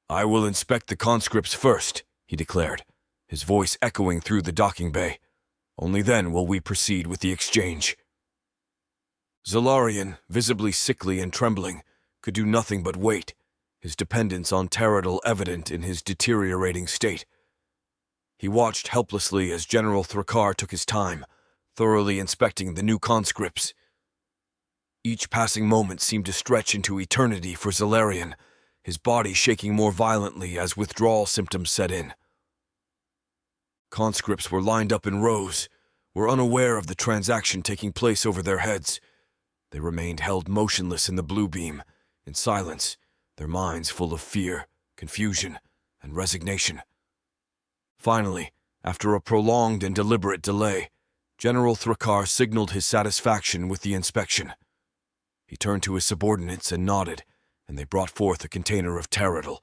"I will inspect the conscripts first," he declared, his voice echoing through the docking bay. "Only then will we proceed with the exchange." Zalarian, visibly sickly and trembling, could do nothing but wait, his dependence on Teradol evident in his deteriorating state. He watched helplessly as General Thrakar took his time, thoroughly inspecting the new conscripts. Each passing moment seemed to stretch into eternity for Zalarian, his body shaking more violently as withdrawal symptoms set in. Conscripts were lined up in rows, were unaware of the transaction taking place over their heads. They remained held motionless in the blue beam, in silence, their minds full of fear, confusion, and resignation. Finally, after a prolonged and deliberate delay, General Thrakar signaled his satisfaction with the inspection. He turned to his subordinates and nodded, and they brought forth a container of Teradol.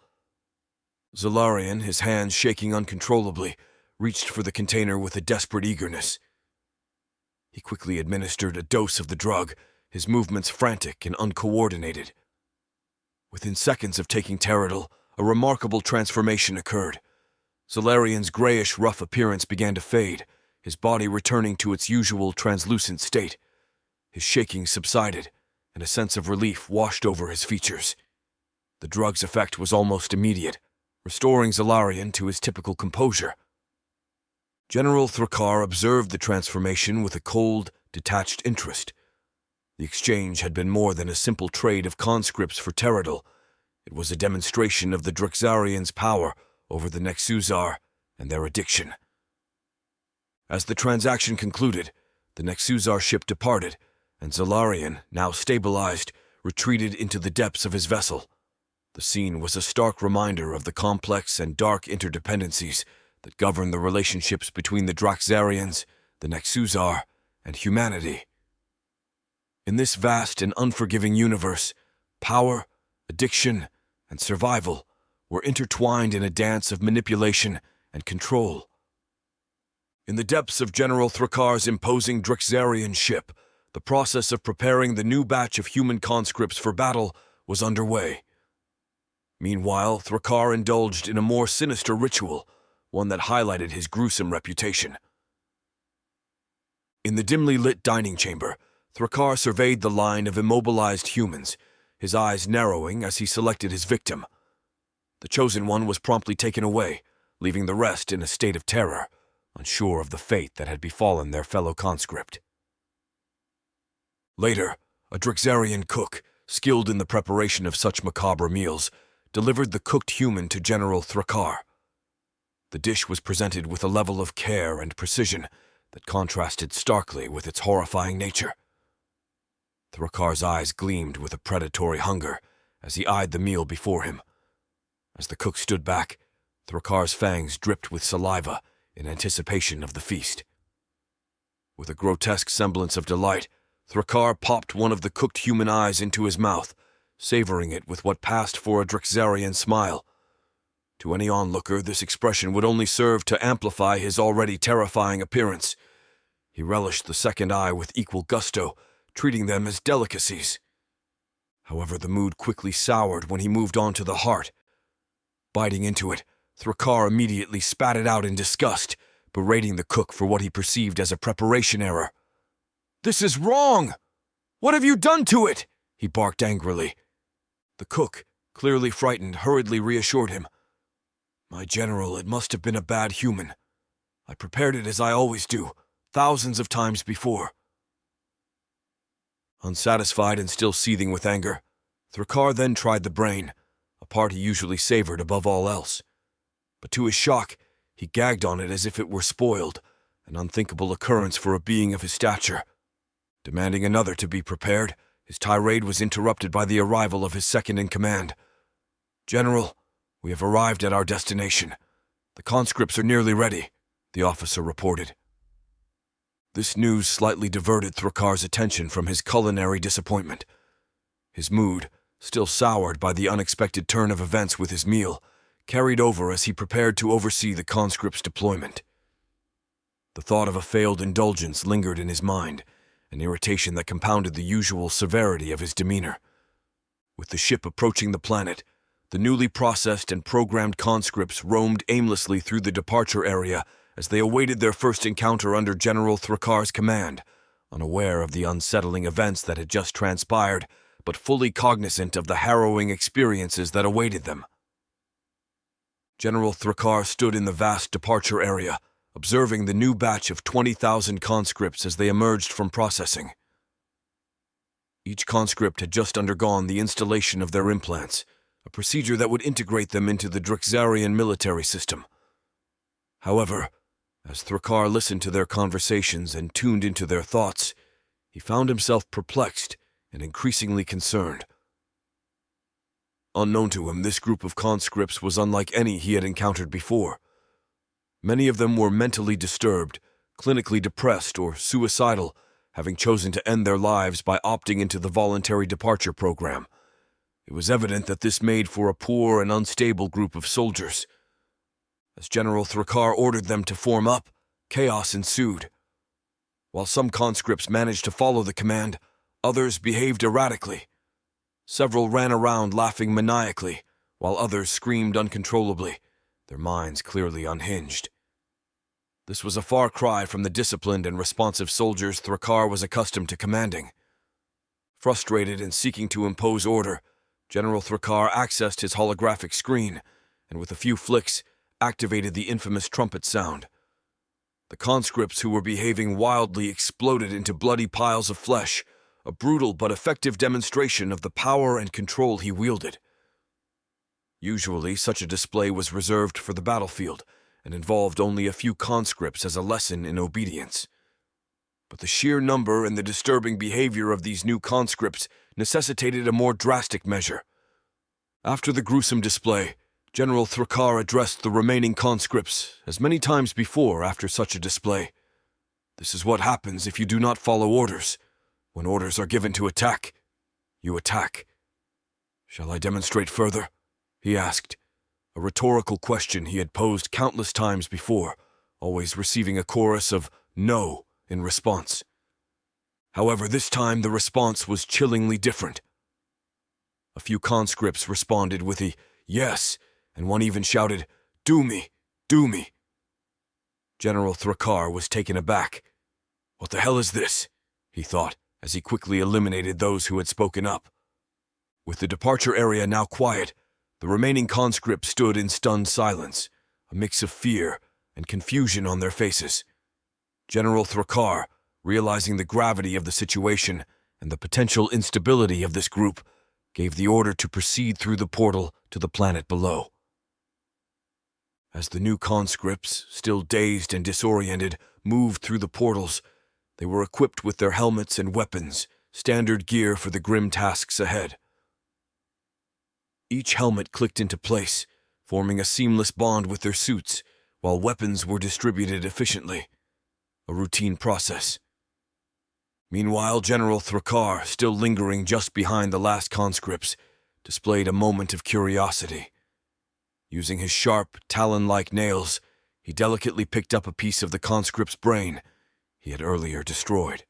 Zalarian, his hands shaking uncontrollably, reached for the container with a desperate eagerness. He quickly administered a dose of the drug, his movements frantic and uncoordinated. Within seconds of taking Teradol, a remarkable transformation occurred. Zalarian's grayish rough appearance began to fade, his body returning to its usual translucent state. His shaking subsided, and a sense of relief washed over his features. The drug's effect was almost immediate. restoring Zalarian to his typical composure. General Thrakar observed the transformation with a cold, detached interest. The exchange had been more than a simple trade of conscripts for Teradal. It was a demonstration of the Drexarians' power over the Nexusar and their addiction. As the transaction concluded, the Nexusar ship departed, and Zalarian, now stabilized, retreated into the depths of his vessel. The scene was a stark reminder of the complex and dark interdependencies that govern the relationships between the Draxarians, the Nexusar, and humanity. In this vast and unforgiving universe, power, addiction, and survival were intertwined in a dance of manipulation and control. In the depths of General Thrakar's imposing Drexarian ship, the process of preparing the new batch of human conscripts for battle was underway. Meanwhile, Thrakar indulged in a more sinister ritual, one that highlighted his gruesome reputation. In the dimly lit dining chamber, Thrakar surveyed the line of immobilized humans, his eyes narrowing as he selected his victim. The chosen one was promptly taken away, leaving the rest in a state of terror, unsure of the fate that had befallen their fellow conscript. Later, a Drexarian cook, skilled in the preparation of such macabre meals, delivered the cooked human to General Thrakar. The dish was presented with a level of care and precision that contrasted starkly with its horrifying nature. Thrakar's eyes gleamed with a predatory hunger as he eyed the meal before him. As the cook stood back, Thrakar's fangs dripped with saliva in anticipation of the feast. With a grotesque semblance of delight, Thrakar popped one of the cooked human eyes into his mouth, savoring it with what passed for a Drexarian smile. To any onlooker, this expression would only serve to amplify his already terrifying appearance. He relished the second eye with equal gusto, treating them as delicacies. However, the mood quickly soured when he moved on to the heart. Biting into it, Thrakar immediately spat it out in disgust, berating the cook for what he perceived as a preparation error. "This is wrong! What have you done to it?" he barked angrily. The cook, clearly frightened, hurriedly reassured him. "My general, it must have been a bad human. I prepared it as I always do, thousands of times before." Unsatisfied and still seething with anger, Thrakar then tried the brain, a part he usually savored above all else. But to his shock, he gagged on it as if it were spoiled, an unthinkable occurrence for a being of his stature. Demanding another to be prepared, his tirade was interrupted by the arrival of his second-in-command. "General, we have arrived at our destination. The conscripts are nearly ready," the officer reported. This news slightly diverted Thrakar's attention from his culinary disappointment. His mood, still soured by the unexpected turn of events with his meal, carried over as he prepared to oversee the conscripts' deployment. The thought of a failed indulgence lingered in his mind, an irritation that compounded the usual severity of his demeanor. With the ship approaching the planet, the newly processed and programmed conscripts roamed aimlessly through the departure area as they awaited their first encounter under General Thrakar's command, unaware of the unsettling events that had just transpired, but fully cognizant of the harrowing experiences that awaited them. General Thrakar stood in the vast departure area, observing the new batch of 20,000 conscripts as they emerged from processing. Each conscript had just undergone the installation of their implants, a procedure that would integrate them into the Drexarian military system. However, as Thrakar listened to their conversations and tuned into their thoughts, he found himself perplexed and increasingly concerned. Unknown to him, this group of conscripts was unlike any he had encountered before. Many of them were mentally disturbed, clinically depressed, or suicidal, having chosen to end their lives by opting into the voluntary departure program. It was evident that this made for a poor and unstable group of soldiers. As General Thrakar ordered them to form up, chaos ensued. While some conscripts managed to follow the command, others behaved erratically. Several ran around laughing maniacally, while others screamed uncontrollably, their minds clearly unhinged. This was a far cry from the disciplined and responsive soldiers Thrakar was accustomed to commanding. Frustrated and seeking to impose order, General Thrakar accessed his holographic screen and with a few flicks, activated the infamous trumpet sound. The conscripts who were behaving wildly exploded into bloody piles of flesh, a brutal but effective demonstration of the power and control he wielded. Usually, such a display was reserved for the battlefield and involved only a few conscripts as a lesson in obedience. But the sheer number and the disturbing behavior of these new conscripts necessitated a more drastic measure. After the gruesome display, General Thrakar addressed the remaining conscripts as many times before after such a display. "This is what happens if you do not follow orders. When orders are given to attack, you attack." "Shall I demonstrate further?" he asked, a rhetorical question he had posed countless times before, always receiving a chorus of "no" in response. However, this time the response was chillingly different. A few conscripts responded with a "yes," and one even shouted, "Do me, do me." General Thrakar was taken aback. "What the hell is this?" he thought, as he quickly eliminated those who had spoken up. With the departure area now quiet, the remaining conscripts stood in stunned silence, a mix of fear and confusion on their faces. General Thrakar, realizing the gravity of the situation and the potential instability of this group, gave the order to proceed through the portal to the planet below. As the new conscripts, still dazed and disoriented, moved through the portals, they were equipped with their helmets and weapons, standard gear for the grim tasks ahead. Each helmet clicked into place, forming a seamless bond with their suits, while weapons were distributed efficiently. A routine process. Meanwhile, General Thrakar, still lingering just behind the last conscripts, displayed a moment of curiosity. Using his sharp, talon-like nails, he delicately picked up a piece of the conscript's brain he had earlier destroyed.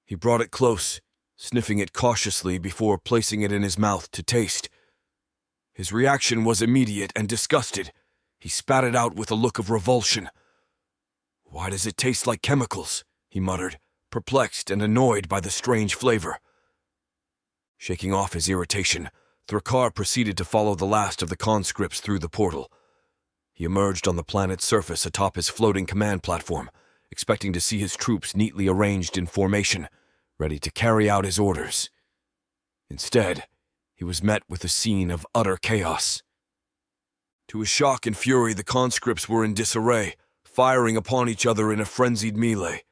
He brought it close, sniffing it cautiously before placing it in his mouth to taste. His reaction was immediate and disgusted. He spat it out with a look of revulsion. "Why does it taste like chemicals?" he muttered, perplexed and annoyed by the strange flavor. Shaking off his irritation, Thrakar proceeded to follow the last of the conscripts through the portal. He emerged on the planet's surface atop his floating command platform, expecting to see his troops neatly arranged in formation, ready to carry out his orders. Instead, he was met with a scene of utter chaos. To his shock and fury, the conscripts were in disarray, firing upon each other in a frenzied melee.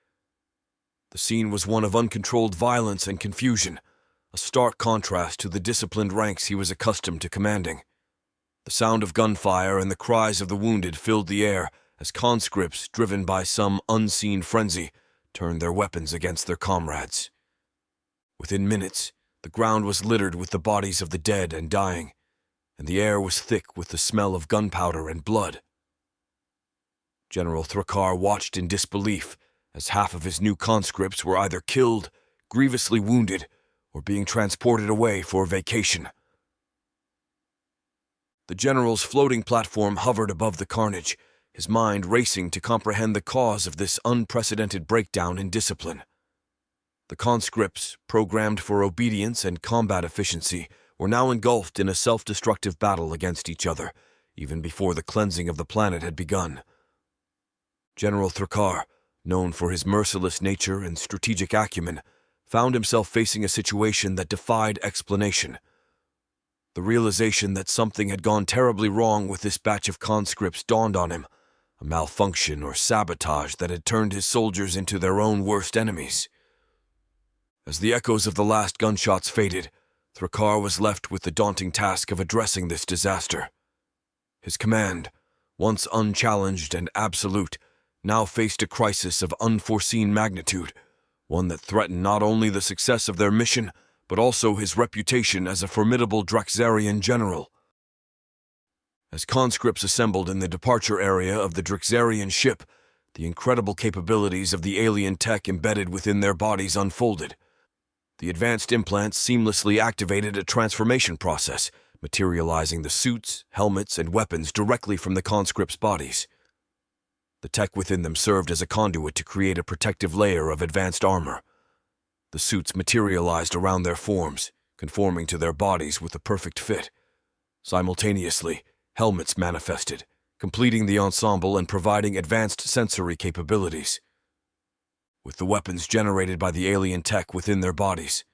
The scene was one of uncontrolled violence and confusion, a stark contrast to the disciplined ranks he was accustomed to commanding. The sound of gunfire and the cries of the wounded filled the air as conscripts, driven by some unseen frenzy, turned their weapons against their comrades. Within minutes, the ground was littered with the bodies of the dead and dying, and the air was thick with the smell of gunpowder and blood. General Thrakar watched in disbelief as half of his new conscripts were either killed, grievously wounded, or being transported away for vacation. The general's floating platform hovered above the carnage, his mind racing to comprehend the cause of this unprecedented breakdown in discipline. The conscripts, programmed for obedience and combat efficiency, were now engulfed in a self-destructive battle against each other, even before the cleansing of the planet had begun. General Thrakar, known for his merciless nature and strategic acumen, found himself facing a situation that defied explanation. The realization that something had gone terribly wrong with this batch of conscripts dawned on him, a malfunction or sabotage that had turned his soldiers into their own worst enemies. As the echoes of the last gunshots faded, Thrakar was left with the daunting task of addressing this disaster. His command, once unchallenged and absolute, now faced a crisis of unforeseen magnitude, one that threatened not only the success of their mission, but also his reputation as a formidable Draxarian general. As conscripts assembled in the departure area of the Draxarian ship, the incredible capabilities of the alien tech embedded within their bodies unfolded. The advanced implants seamlessly activated a transformation process, materializing the suits, helmets, and weapons directly from the conscripts' bodies. The tech within them served as a conduit to create a protective layer of advanced armor. The suits materialized around their forms, conforming to their bodies with a perfect fit. Simultaneously, helmets manifested, completing the ensemble and providing advanced sensory capabilities, with the weapons generated by the alien tech within their bodies.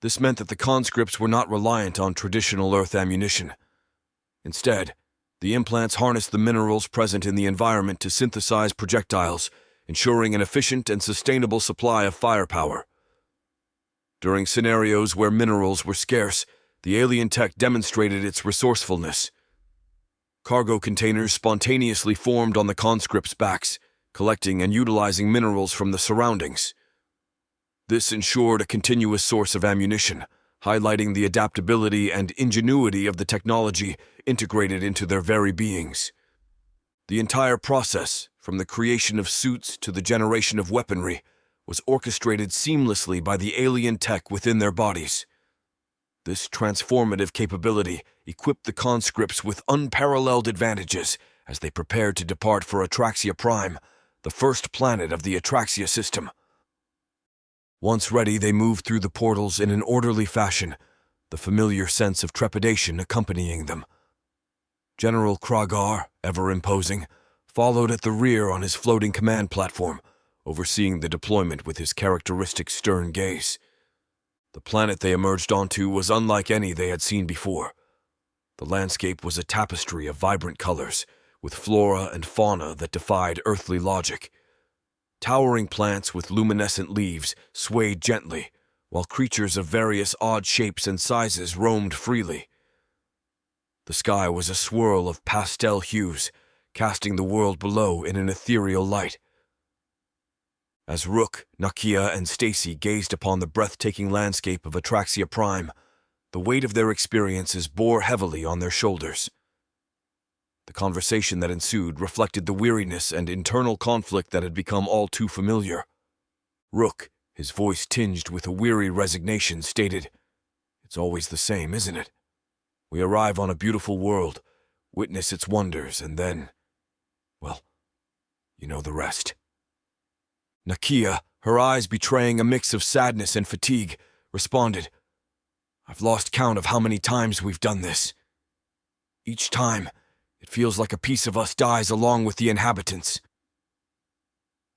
This meant that the conscripts were not reliant on traditional Earth ammunition. Instead, the implants harnessed the minerals present in the environment to synthesize projectiles, ensuring an efficient and sustainable supply of firepower. During scenarios where minerals were scarce, the alien tech demonstrated its resourcefulness. Cargo containers spontaneously formed on the conscripts' backs, collecting and utilizing minerals from the surroundings. This ensured a continuous source of ammunition, highlighting the adaptability and ingenuity of the technology integrated into their very beings. The entire process, from the creation of suits to the generation of weaponry, was orchestrated seamlessly by the alien tech within their bodies. This transformative capability equipped the conscripts with unparalleled advantages as they prepared to depart for Atraxia Prime, the first planet of the Atraxia system. Once ready, they moved through the portals in an orderly fashion, the familiar sense of trepidation accompanying them. General Kragar, ever imposing, followed at the rear on his floating command platform, overseeing the deployment with his characteristic stern gaze. The planet they emerged onto was unlike any they had seen before. The landscape was a tapestry of vibrant colors, with flora and fauna that defied earthly logic. Towering plants with luminescent leaves swayed gently, while creatures of various odd shapes and sizes roamed freely. The sky was a swirl of pastel hues, casting the world below in an ethereal light. As Rook, Nakia, and Stacy gazed upon the breathtaking landscape of Atraxia Prime, the weight of their experiences bore heavily on their shoulders. The conversation that ensued reflected the weariness and internal conflict that had become all too familiar. Rook, his voice tinged with a weary resignation, stated, "It's always the same, isn't it? We arrive on a beautiful world, witness its wonders, and then, well, you know the rest." Nakia, her eyes betraying a mix of sadness and fatigue, responded, "I've lost count of how many times we've done this. Each time, it feels like a piece of us dies along with the inhabitants."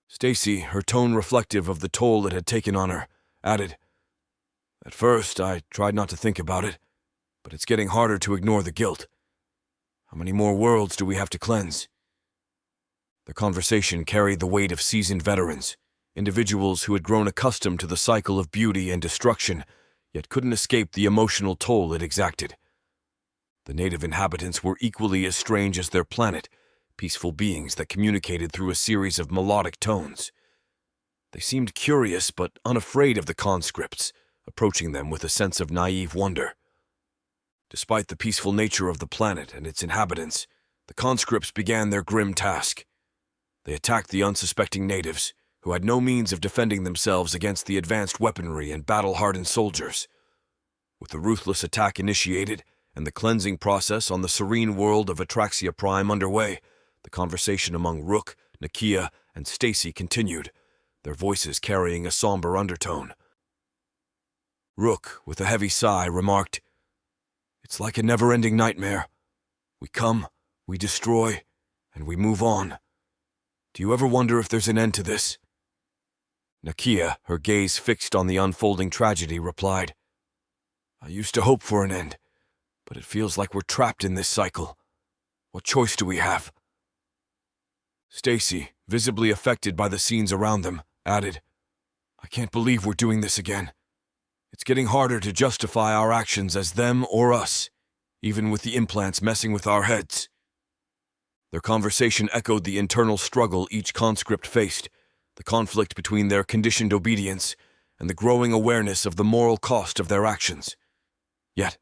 Stacy, her tone reflective of the toll it had taken on her, added, "At first, I tried not to think about it, but it's getting harder to ignore the guilt. How many more worlds do we have to cleanse?" The conversation carried the weight of seasoned veterans, individuals who had grown accustomed to the cycle of beauty and destruction, yet couldn't escape the emotional toll it exacted. The native inhabitants were equally as strange as their planet, peaceful beings that communicated through a series of melodic tones. They seemed curious but unafraid of the conscripts, approaching them with a sense of naive wonder. Despite the peaceful nature of the planet and its inhabitants, the conscripts began their grim task. They attacked the unsuspecting natives, who had no means of defending themselves against the advanced weaponry and battle-hardened soldiers. With the ruthless attack initiated and the cleansing process on the serene world of Atraxia Prime underway, the conversation among Rook, Nakia, and Stacy continued, their voices carrying a somber undertone. Rook, with a heavy sigh, remarked, "It's like a never-ending nightmare. We come, we destroy, and we move on. Do you ever wonder if there's an end to this?" Nakia, her gaze fixed on the unfolding tragedy, replied, "I used to hope for an end, but it feels like we're trapped in this cycle. What choice do we have?" Stacy, visibly affected by the scenes around them, added, "I can't believe we're doing this again. It's getting harder to justify our actions as them or us, even with the implants messing with our heads." Their conversation echoed the internal struggle each conscript faced, the conflict between their conditioned obedience and the growing awareness of the moral cost of their actions. Yet,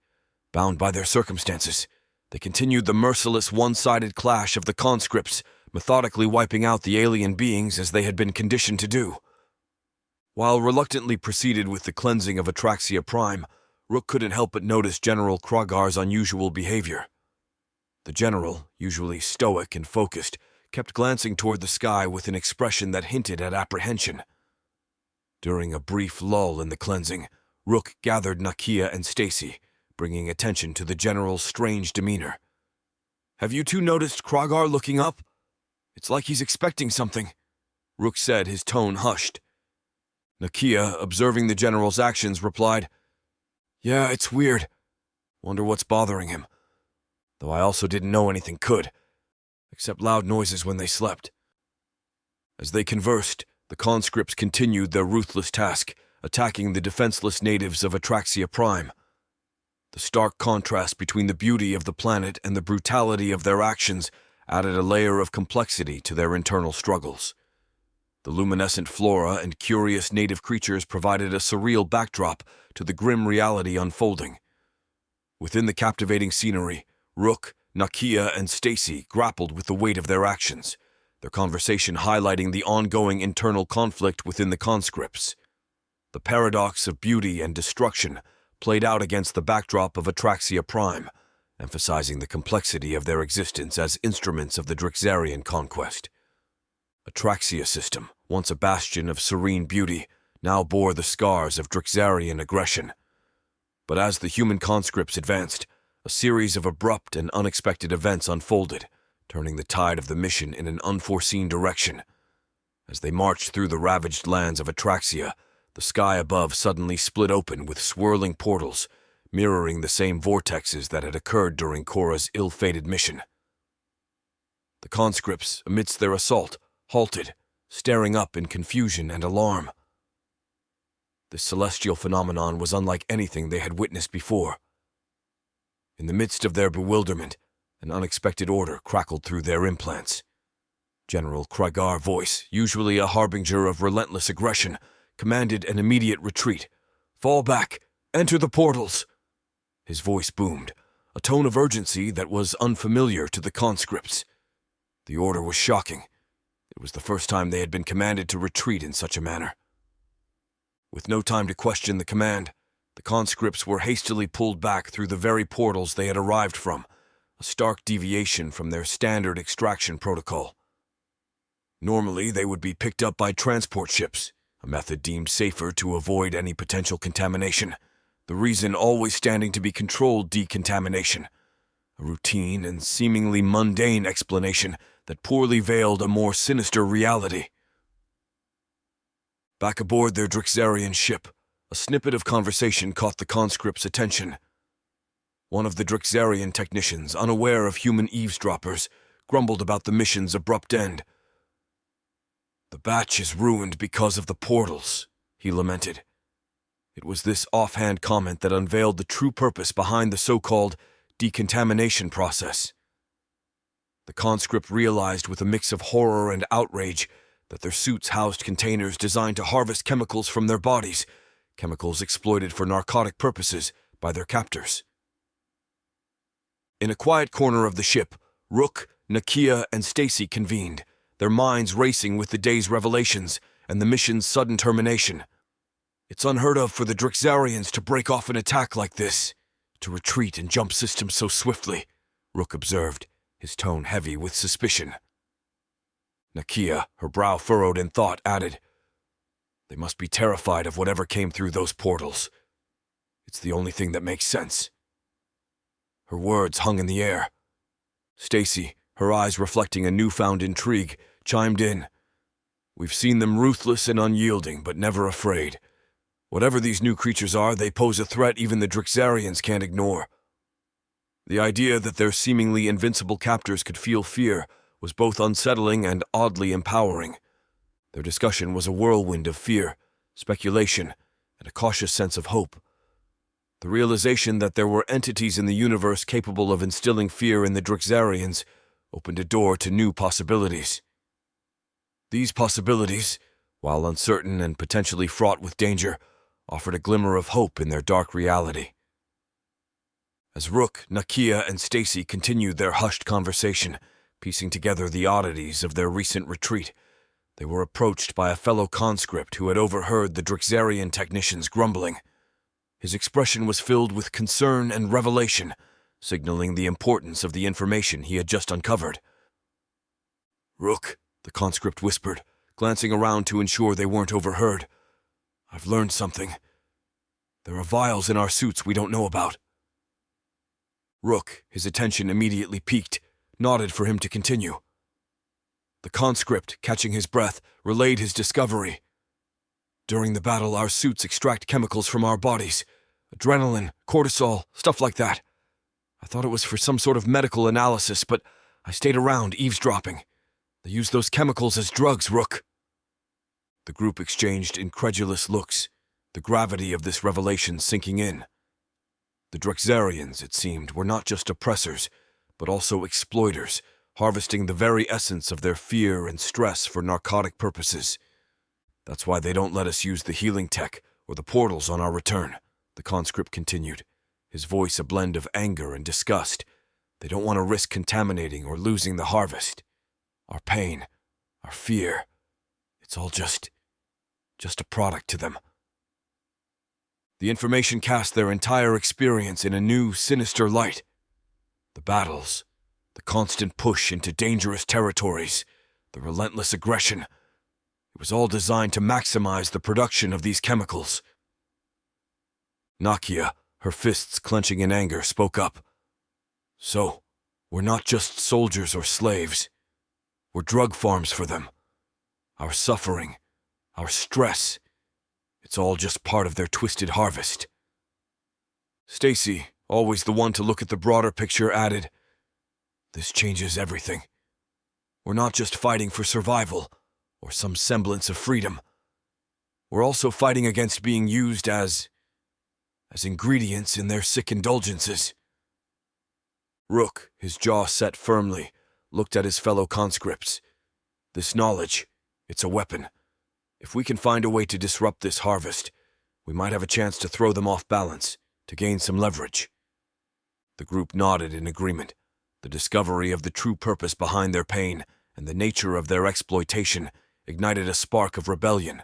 bound by their circumstances, they continued the merciless one-sided clash of the conscripts, methodically wiping out the alien beings as they had been conditioned to do. While reluctantly proceeded with the cleansing of Atraxia Prime, Rook couldn't help but notice General Kragar's unusual behavior. The general, usually stoic and focused, kept glancing toward the sky with an expression that hinted at apprehension. During a brief lull in the cleansing, Rook gathered Nakia and Stacy, bringing attention to the general's strange demeanor. "Have you two noticed Kragar looking up? It's like he's expecting something," Rook said, his tone hushed. Nakia, observing the general's actions, replied, "Yeah, it's weird. Wonder what's bothering him. Though I also didn't know anything could, except loud noises when they slept." As they conversed, the conscripts continued their ruthless task, attacking the defenseless natives of Atraxia Prime. The stark contrast between the beauty of the planet and the brutality of their actions added a layer of complexity to their internal struggles. The luminescent flora and curious native creatures provided a surreal backdrop to the grim reality unfolding. Within the captivating scenery, Rook, Nakia, and Stacy grappled with the weight of their actions, their conversation highlighting the ongoing internal conflict within the conscripts. The paradox of beauty and destruction played out against the backdrop of Atraxia Prime, emphasizing the complexity of their existence as instruments of the Drixarian conquest. Atraxia system, once a bastion of serene beauty, now bore the scars of Drixarian aggression. But as the human conscripts advanced, a series of abrupt and unexpected events unfolded, turning the tide of the mission in an unforeseen direction. As they marched through the ravaged lands of Atraxia, the sky above suddenly split open with swirling portals, mirroring the same vortexes that had occurred during Korra's ill-fated mission. The conscripts, amidst their assault, halted, staring up in confusion and alarm. This celestial phenomenon was unlike anything they had witnessed before. In the midst of their bewilderment, an unexpected order crackled through their implants. General Kragar's voice, usually a harbinger of relentless aggression, commanded an immediate retreat. "Fall back! Enter the portals!" His voice boomed, a tone of urgency that was unfamiliar to the conscripts. The order was shocking. It was the first time they had been commanded to retreat in such a manner. With no time to question the command, the conscripts were hastily pulled back through the very portals they had arrived from, a stark deviation from their standard extraction protocol. Normally, they would be picked up by transport ships, a method deemed safer to avoid any potential contamination, the reason always standing to be controlled decontamination, a routine and seemingly mundane explanation that poorly veiled a more sinister reality. Back aboard their Drixarian ship, a snippet of conversation caught the conscripts' attention. One of the Drixarian technicians, unaware of human eavesdroppers, grumbled about the mission's abrupt end. "The batch is ruined because of the portals," he lamented. It was this offhand comment that unveiled the true purpose behind the so-called decontamination process. The conscript realized with a mix of horror and outrage that their suits housed containers designed to harvest chemicals from their bodies, chemicals exploited for narcotic purposes by their captors. In a quiet corner of the ship, Rook, Nakia, and Stacy convened, their minds racing with the day's revelations and the mission's sudden termination. "It's unheard of for the Drixarians to break off an attack like this, to retreat and jump systems so swiftly," Rook observed, his tone heavy with suspicion. Nakia, her brow furrowed in thought, added, "They must be terrified of whatever came through those portals. It's the only thing that makes sense." Her words hung in the air. Stacy, her eyes reflecting a newfound intrigue, chimed in. "We've seen them ruthless and unyielding, but never afraid. Whatever these new creatures are, they pose a threat even the Drixarians can't ignore." The idea that their seemingly invincible captors could feel fear was both unsettling and oddly empowering. Their discussion was a whirlwind of fear, speculation, and a cautious sense of hope. The realization that there were entities in the universe capable of instilling fear in the Drixarians opened a door to new possibilities. These possibilities, while uncertain and potentially fraught with danger, offered a glimmer of hope in their dark reality. As Rook, Nakia, and Stacy continued their hushed conversation, piecing together the oddities of their recent retreat, they were approached by a fellow conscript who had overheard the Drixarian technicians grumbling. His expression was filled with concern and revelation, signaling the importance of the information he had just uncovered. "Rook," the conscript whispered, glancing around to ensure they weren't overheard, "I've learned something. There are vials in our suits we don't know about." Rook, his attention immediately piqued, nodded for him to continue. The conscript, catching his breath, relayed his discovery. During the battle, our suits extract chemicals from our bodies. Adrenaline, cortisol, stuff like that. I thought it was for some sort of medical analysis, but I stayed around, eavesdropping. They use those chemicals as drugs, Rook. The group exchanged incredulous looks, the gravity of this revelation sinking in. The Drexarians, it seemed, were not just oppressors, but also exploiters, harvesting the very essence of their fear and stress for narcotic purposes. That's why they don't let us use the healing tech or the portals on our return, the conscript continued, his voice a blend of anger and disgust. They don't want to risk contaminating or losing the harvest. Our pain, our fear, it's all just a product to them. The information cast their entire experience in a new, sinister light. The battles, the constant push into dangerous territories, the relentless aggression. It was all designed to maximize the production of these chemicals. Nakia, her fists clenching in anger, spoke up. So, we're not just soldiers or slaves. We're drug farms for them. Our suffering, our stress, it's all just part of their twisted harvest. Stacy, always the one to look at the broader picture, added, "This changes everything. We're not just fighting for survival or some semblance of freedom. We're also fighting against being used as ingredients in their sick indulgences." Rook, his jaw set firmly, looked at his fellow conscripts. This knowledge, it's a weapon. If we can find a way to disrupt this harvest, we might have a chance to throw them off balance, to gain some leverage. The group nodded in agreement. The discovery of the true purpose behind their pain and the nature of their exploitation ignited a spark of rebellion.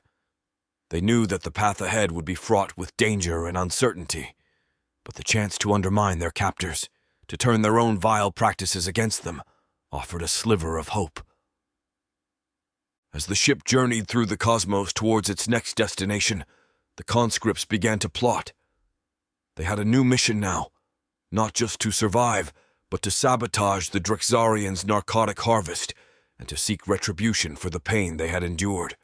They knew that the path ahead would be fraught with danger and uncertainty, but the chance to undermine their captors, to turn their own vile practices against them, offered a sliver of hope. As the ship journeyed through the cosmos towards its next destination, the conscripts began to plot. They had a new mission now, not just to survive, but to sabotage the Drexarians' narcotic harvest and to seek retribution for the pain they had endured.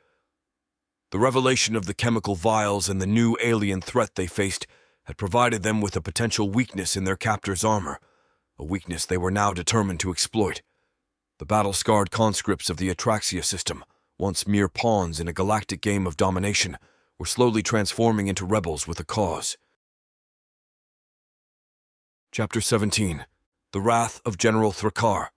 The revelation of the chemical vials and the new alien threat they faced had provided them with a potential weakness in their captors' armor, a weakness they were now determined to exploit. The battle-scarred conscripts of the Atraxia system, once mere pawns in a galactic game of domination, were slowly transforming into rebels with a cause. Chapter 17. The Wrath of General Thrakar.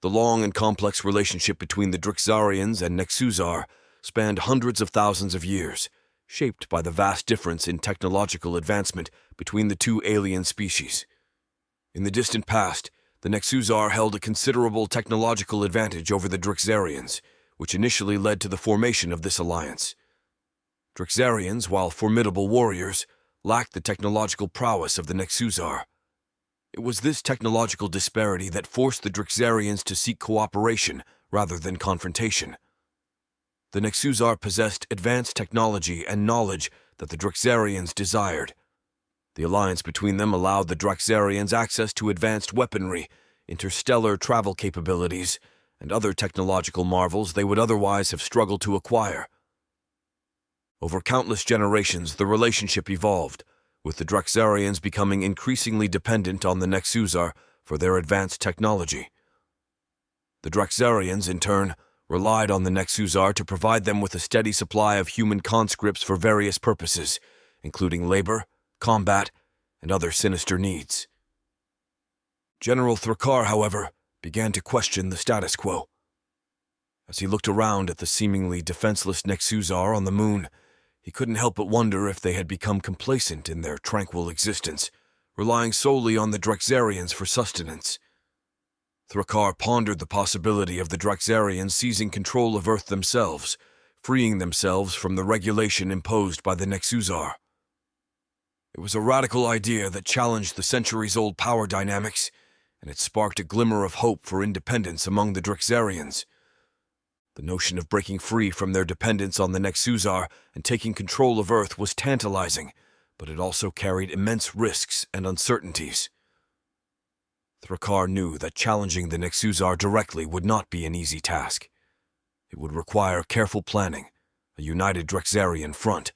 The long and complex relationship between the Drexarians and Nexuzar spanned hundreds of thousands of years, shaped by the vast difference in technological advancement between the two alien species. In the distant past, the Nexuzar held a considerable technological advantage over the Drexarians, which initially led to the formation of this alliance. Drexarians, while formidable warriors, lacked the technological prowess of the Nexuzar. It was this technological disparity that forced the Drexarians to seek cooperation rather than confrontation. The Nexuzar possessed advanced technology and knowledge that the Drexarians desired. The alliance between them allowed the Drexarians access to advanced weaponry, interstellar travel capabilities, and other technological marvels they would otherwise have struggled to acquire. Over countless generations, the relationship evolved, with the Drexarians becoming increasingly dependent on the Nexuzar for their advanced technology. The Drexarians, in turn, relied on the Nexuzar to provide them with a steady supply of human conscripts for various purposes, including labor, combat, and other sinister needs. General Thrakar, however, began to question the status quo. As he looked around at the seemingly defenseless Nexuzar on the moon, he couldn't help but wonder if they had become complacent in their tranquil existence, relying solely on the Drexarians for sustenance. Thrakar pondered the possibility of the Drexarians seizing control of Earth themselves, freeing themselves from the regulation imposed by the Nexuzar. It was a radical idea that challenged the centuries-old power dynamics, and it sparked a glimmer of hope for independence among the Drexarians. The notion of breaking free from their dependence on the Nexuzar and taking control of Earth was tantalizing, but it also carried immense risks and uncertainties. Thrakar knew that challenging the Nexusar directly would not be an easy task. It would require careful planning, a united Drexarian front,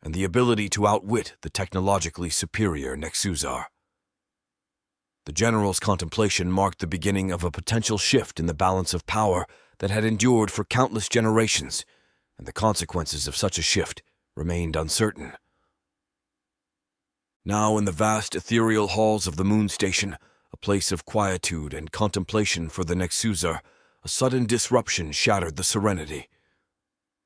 and the ability to outwit the technologically superior Nexusar. The general's contemplation marked the beginning of a potential shift in the balance of power that had endured for countless generations, and the consequences of such a shift remained uncertain. Now in the vast ethereal halls of the moon station, a place of quietude and contemplation for the Nexusar, a sudden disruption shattered the serenity.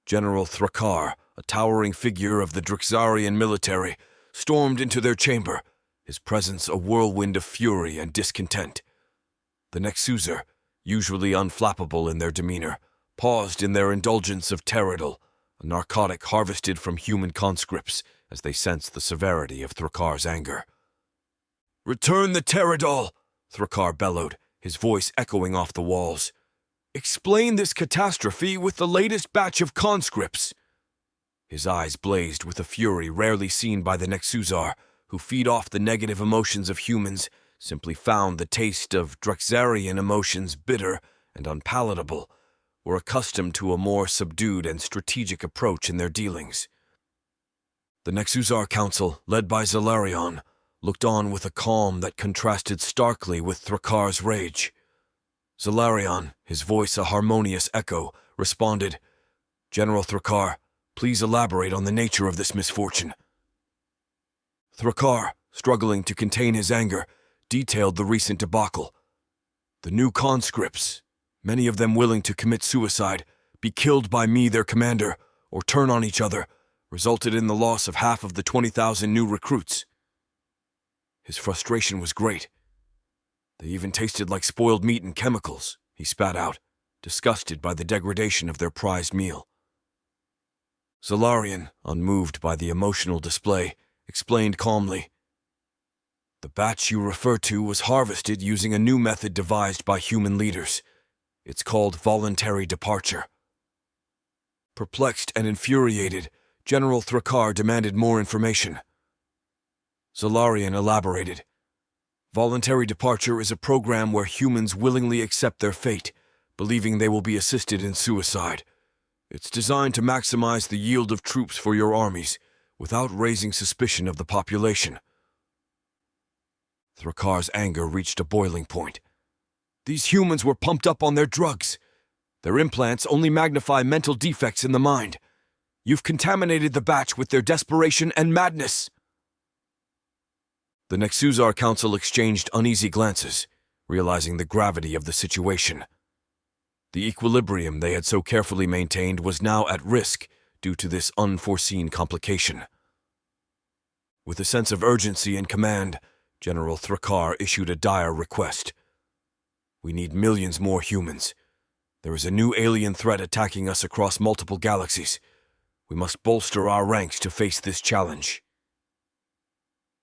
General Thrakar, a towering figure of the Drexarian military, stormed into their chamber, his presence a whirlwind of fury and discontent. The Nexusar, usually unflappable in their demeanor, paused in their indulgence of Teradol, a narcotic harvested from human conscripts, as they sensed the severity of Thrakar's anger. "Return the Teradol!" Thrakar bellowed, his voice echoing off the walls. "Explain this catastrophe with the latest batch of conscripts!" His eyes blazed with a fury rarely seen by the Nexusar, who feed off the negative emotions of humans, simply found the taste of Drexarian emotions bitter and unpalatable, were accustomed to a more subdued and strategic approach in their dealings. The Nexusar Council, led by Zalarion, looked on with a calm that contrasted starkly with Thrakar's rage. Zalarion, his voice a harmonious echo, responded, "General Thrakar, please elaborate on the nature of this misfortune." Thrakar, struggling to contain his anger, detailed the recent debacle. "The new conscripts, many of them willing to commit suicide, be killed by me, their commander, or turn on each other, resulted in the loss of half of the 20,000 new recruits." His frustration was great. "They even tasted like spoiled meat and chemicals," he spat out, disgusted by the degradation of their prized meal. Zalarion, unmoved by the emotional display, explained calmly, "The batch you refer to was harvested using a new method devised by human leaders. It's called voluntary departure." Perplexed and infuriated, General Thrakar demanded more information. Zalarion elaborated, "Voluntary departure is a program where humans willingly accept their fate, believing they will be assisted in suicide. It's designed to maximize the yield of troops for your armies, without raising suspicion of the population." Thrakar's anger reached a boiling point. "These humans were pumped up on their drugs. Their implants only magnify mental defects in the mind. You've contaminated the batch with their desperation and madness." The Nexusar Council exchanged uneasy glances, realizing the gravity of the situation. The equilibrium they had so carefully maintained was now at risk due to this unforeseen complication. With a sense of urgency and command, General Thrakar issued a dire request. "We need millions more humans. There is a new alien threat attacking us across multiple galaxies. We must bolster our ranks to face this challenge."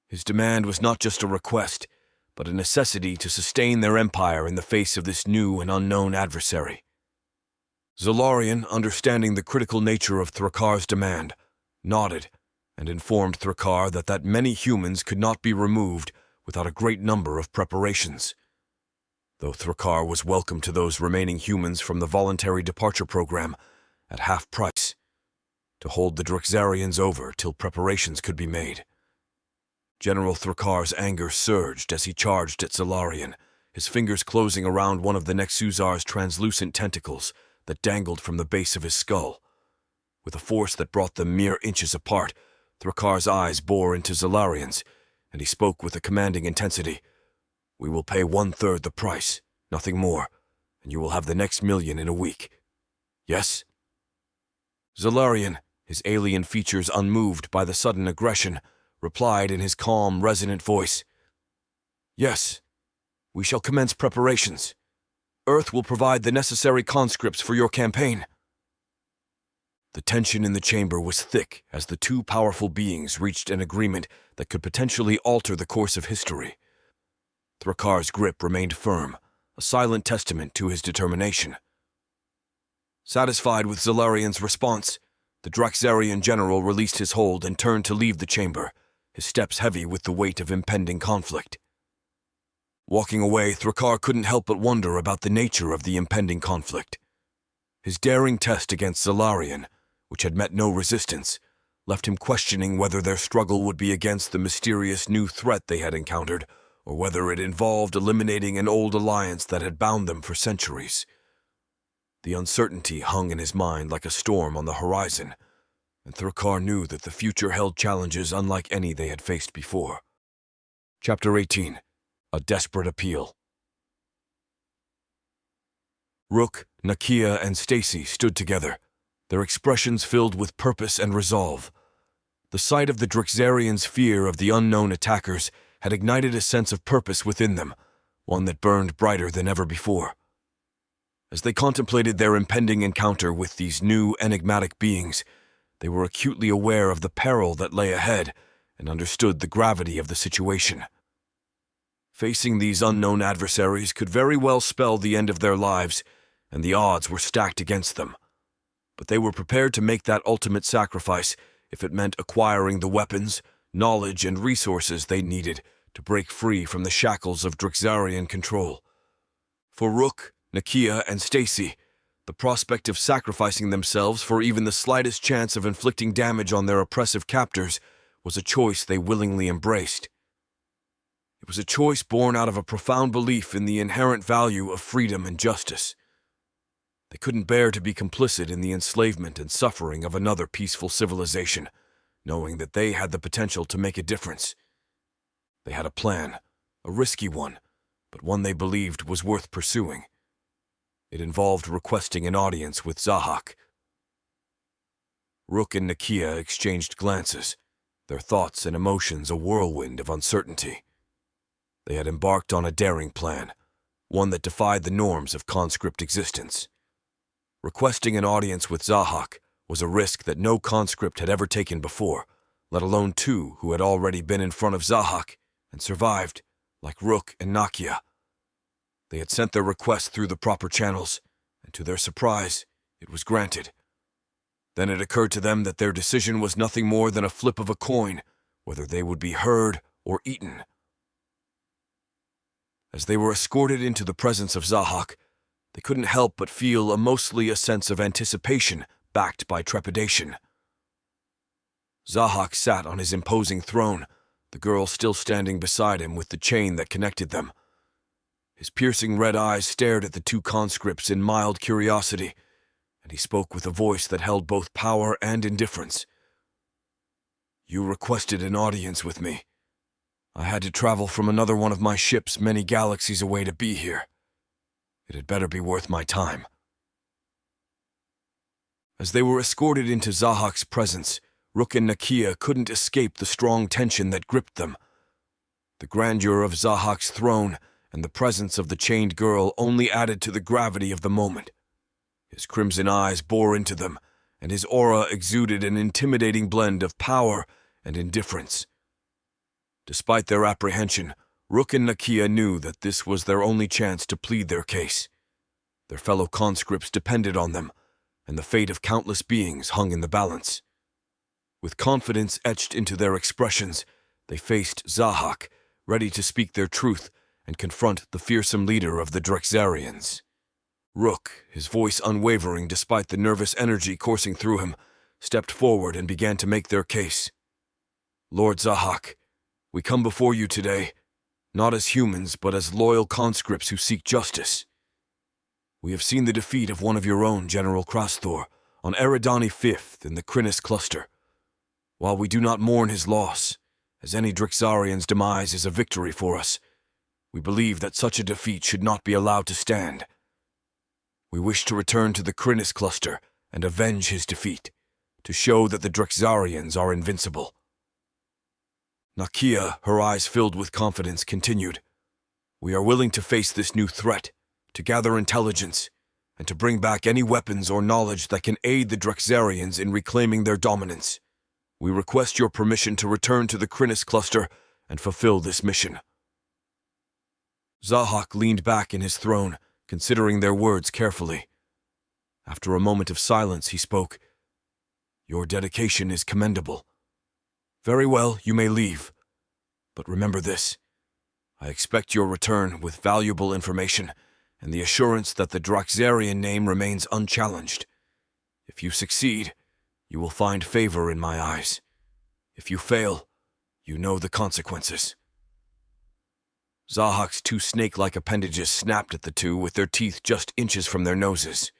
His demand was not just a request, but a necessity to sustain their empire in the face of this new and unknown adversary. Zalarion, understanding the critical nature of Thrakar's demand, nodded and informed Thrakar that many humans could not be removed without a great number of preparations. Though Thrakar was welcome to those remaining humans from the voluntary departure program at half price, to hold the Drexarians over till preparations could be made. General Thrakar's anger surged as he charged at Zalarion, his fingers closing around one of the Nexusar's translucent tentacles that dangled from the base of his skull. With a force that brought them mere inches apart, Thrakar's eyes bore into Zalarion's, and he spoke with a commanding intensity. "We will pay 1/3 the price, nothing more, and you will have the next million in a week. Yes?" Zalarion, his alien features unmoved by the sudden aggression, replied in his calm, resonant voice, "Yes, we shall commence preparations. Earth will provide the necessary conscripts for your campaign." The tension in the chamber was thick as the two powerful beings reached an agreement that could potentially alter the course of history. Thrakar's grip remained firm, a silent testament to his determination. Satisfied with Zalarion's response, the Drexarian general released his hold and turned to leave the chamber, his steps heavy with the weight of impending conflict. Walking away, Thrakar couldn't help but wonder about the nature of the impending conflict. His daring test against Zalarian, which had met no resistance, left him questioning whether their struggle would be against the mysterious new threat they had encountered, or whether it involved eliminating an old alliance that had bound them for centuries. The uncertainty hung in his mind like a storm on the horizon, and Thrakar knew that the future held challenges unlike any they had faced before. Chapter 18. A Desperate Appeal. Rook, Nakia, and Stacy stood together, their expressions filled with purpose and resolve. The sight of the Drixarians' fear of the unknown attackers had ignited a sense of purpose within them, one that burned brighter than ever before. As they contemplated their impending encounter with these new, enigmatic beings, they were acutely aware of the peril that lay ahead and understood the gravity of the situation. Facing these unknown adversaries could very well spell the end of their lives, and the odds were stacked against them. But they were prepared to make that ultimate sacrifice if it meant acquiring the weapons, knowledge, and resources they needed to break free from the shackles of Drixarian control. For Rook, Nakia, and Stacy, the prospect of sacrificing themselves for even the slightest chance of inflicting damage on their oppressive captors was a choice they willingly embraced. It was a choice born out of a profound belief in the inherent value of freedom and justice. They couldn't bear to be complicit in the enslavement and suffering of another peaceful civilization, knowing that they had the potential to make a difference. They had a plan, a risky one, but one they believed was worth pursuing. It involved requesting an audience with Zahak. Rook and Nakia exchanged glances, their thoughts and emotions a whirlwind of uncertainty. They had embarked on a daring plan, one that defied the norms of conscript existence. Requesting an audience with Zahak was a risk that no conscript had ever taken before, let alone two who had already been in front of Zahak and survived, like Rook and Nakia. They had sent their request through the proper channels, and to their surprise, it was granted. Then it occurred to them that their decision was nothing more than a flip of a coin, whether they would be heard or eaten. As they were escorted into the presence of Zahak, they couldn't help but feel mostly a sense of anticipation backed by trepidation. Zahak sat on his imposing throne, the girl still standing beside him with the chain that connected them. His piercing red eyes stared at the two conscripts in mild curiosity, and he spoke with a voice that held both power and indifference. "You requested an audience with me. I had to travel from another one of my ships many galaxies away to be here. It had better be worth my time." As they were escorted into Zahak's presence, Rook and Nakia couldn't escape the strong tension that gripped them. The grandeur of Zahak's throne and the presence of the chained girl only added to the gravity of the moment. His crimson eyes bore into them, and his aura exuded an intimidating blend of power and indifference. Despite their apprehension, Rook and Nakia knew that this was their only chance to plead their case. Their fellow conscripts depended on them, and the fate of countless beings hung in the balance. With confidence etched into their expressions, they faced Zahak, ready to speak their truth and confront the fearsome leader of the Drixarians. Rook, his voice unwavering despite the nervous energy coursing through him, stepped forward and began to make their case. "Lord Zahak, we come before you today, not as humans, but as loyal conscripts who seek justice. We have seen the defeat of one of your own, General Krasthor, on Eridani 5th in the Krinis cluster. While we do not mourn his loss, as any Drixarian's demise is a victory for us, we believe that such a defeat should not be allowed to stand. We wish to return to the Krinis cluster and avenge his defeat, to show that the Drixarians are invincible." Nakia, her eyes filled with confidence, continued, "We are willing to face this new threat, to gather intelligence, and to bring back any weapons or knowledge that can aid the Drixarians in reclaiming their dominance. We request your permission to return to the Krinis cluster and fulfill this mission." Zahak leaned back in his throne, considering their words carefully. After a moment of silence, he spoke, "Your dedication is commendable. Very well, you may leave. But remember this. I expect your return with valuable information and the assurance that the Draxarian name remains unchallenged. If you succeed, you will find favor in my eyes. If you fail, you know the consequences." Zahak's two snake-like appendages snapped at the two with their teeth just inches from their noses.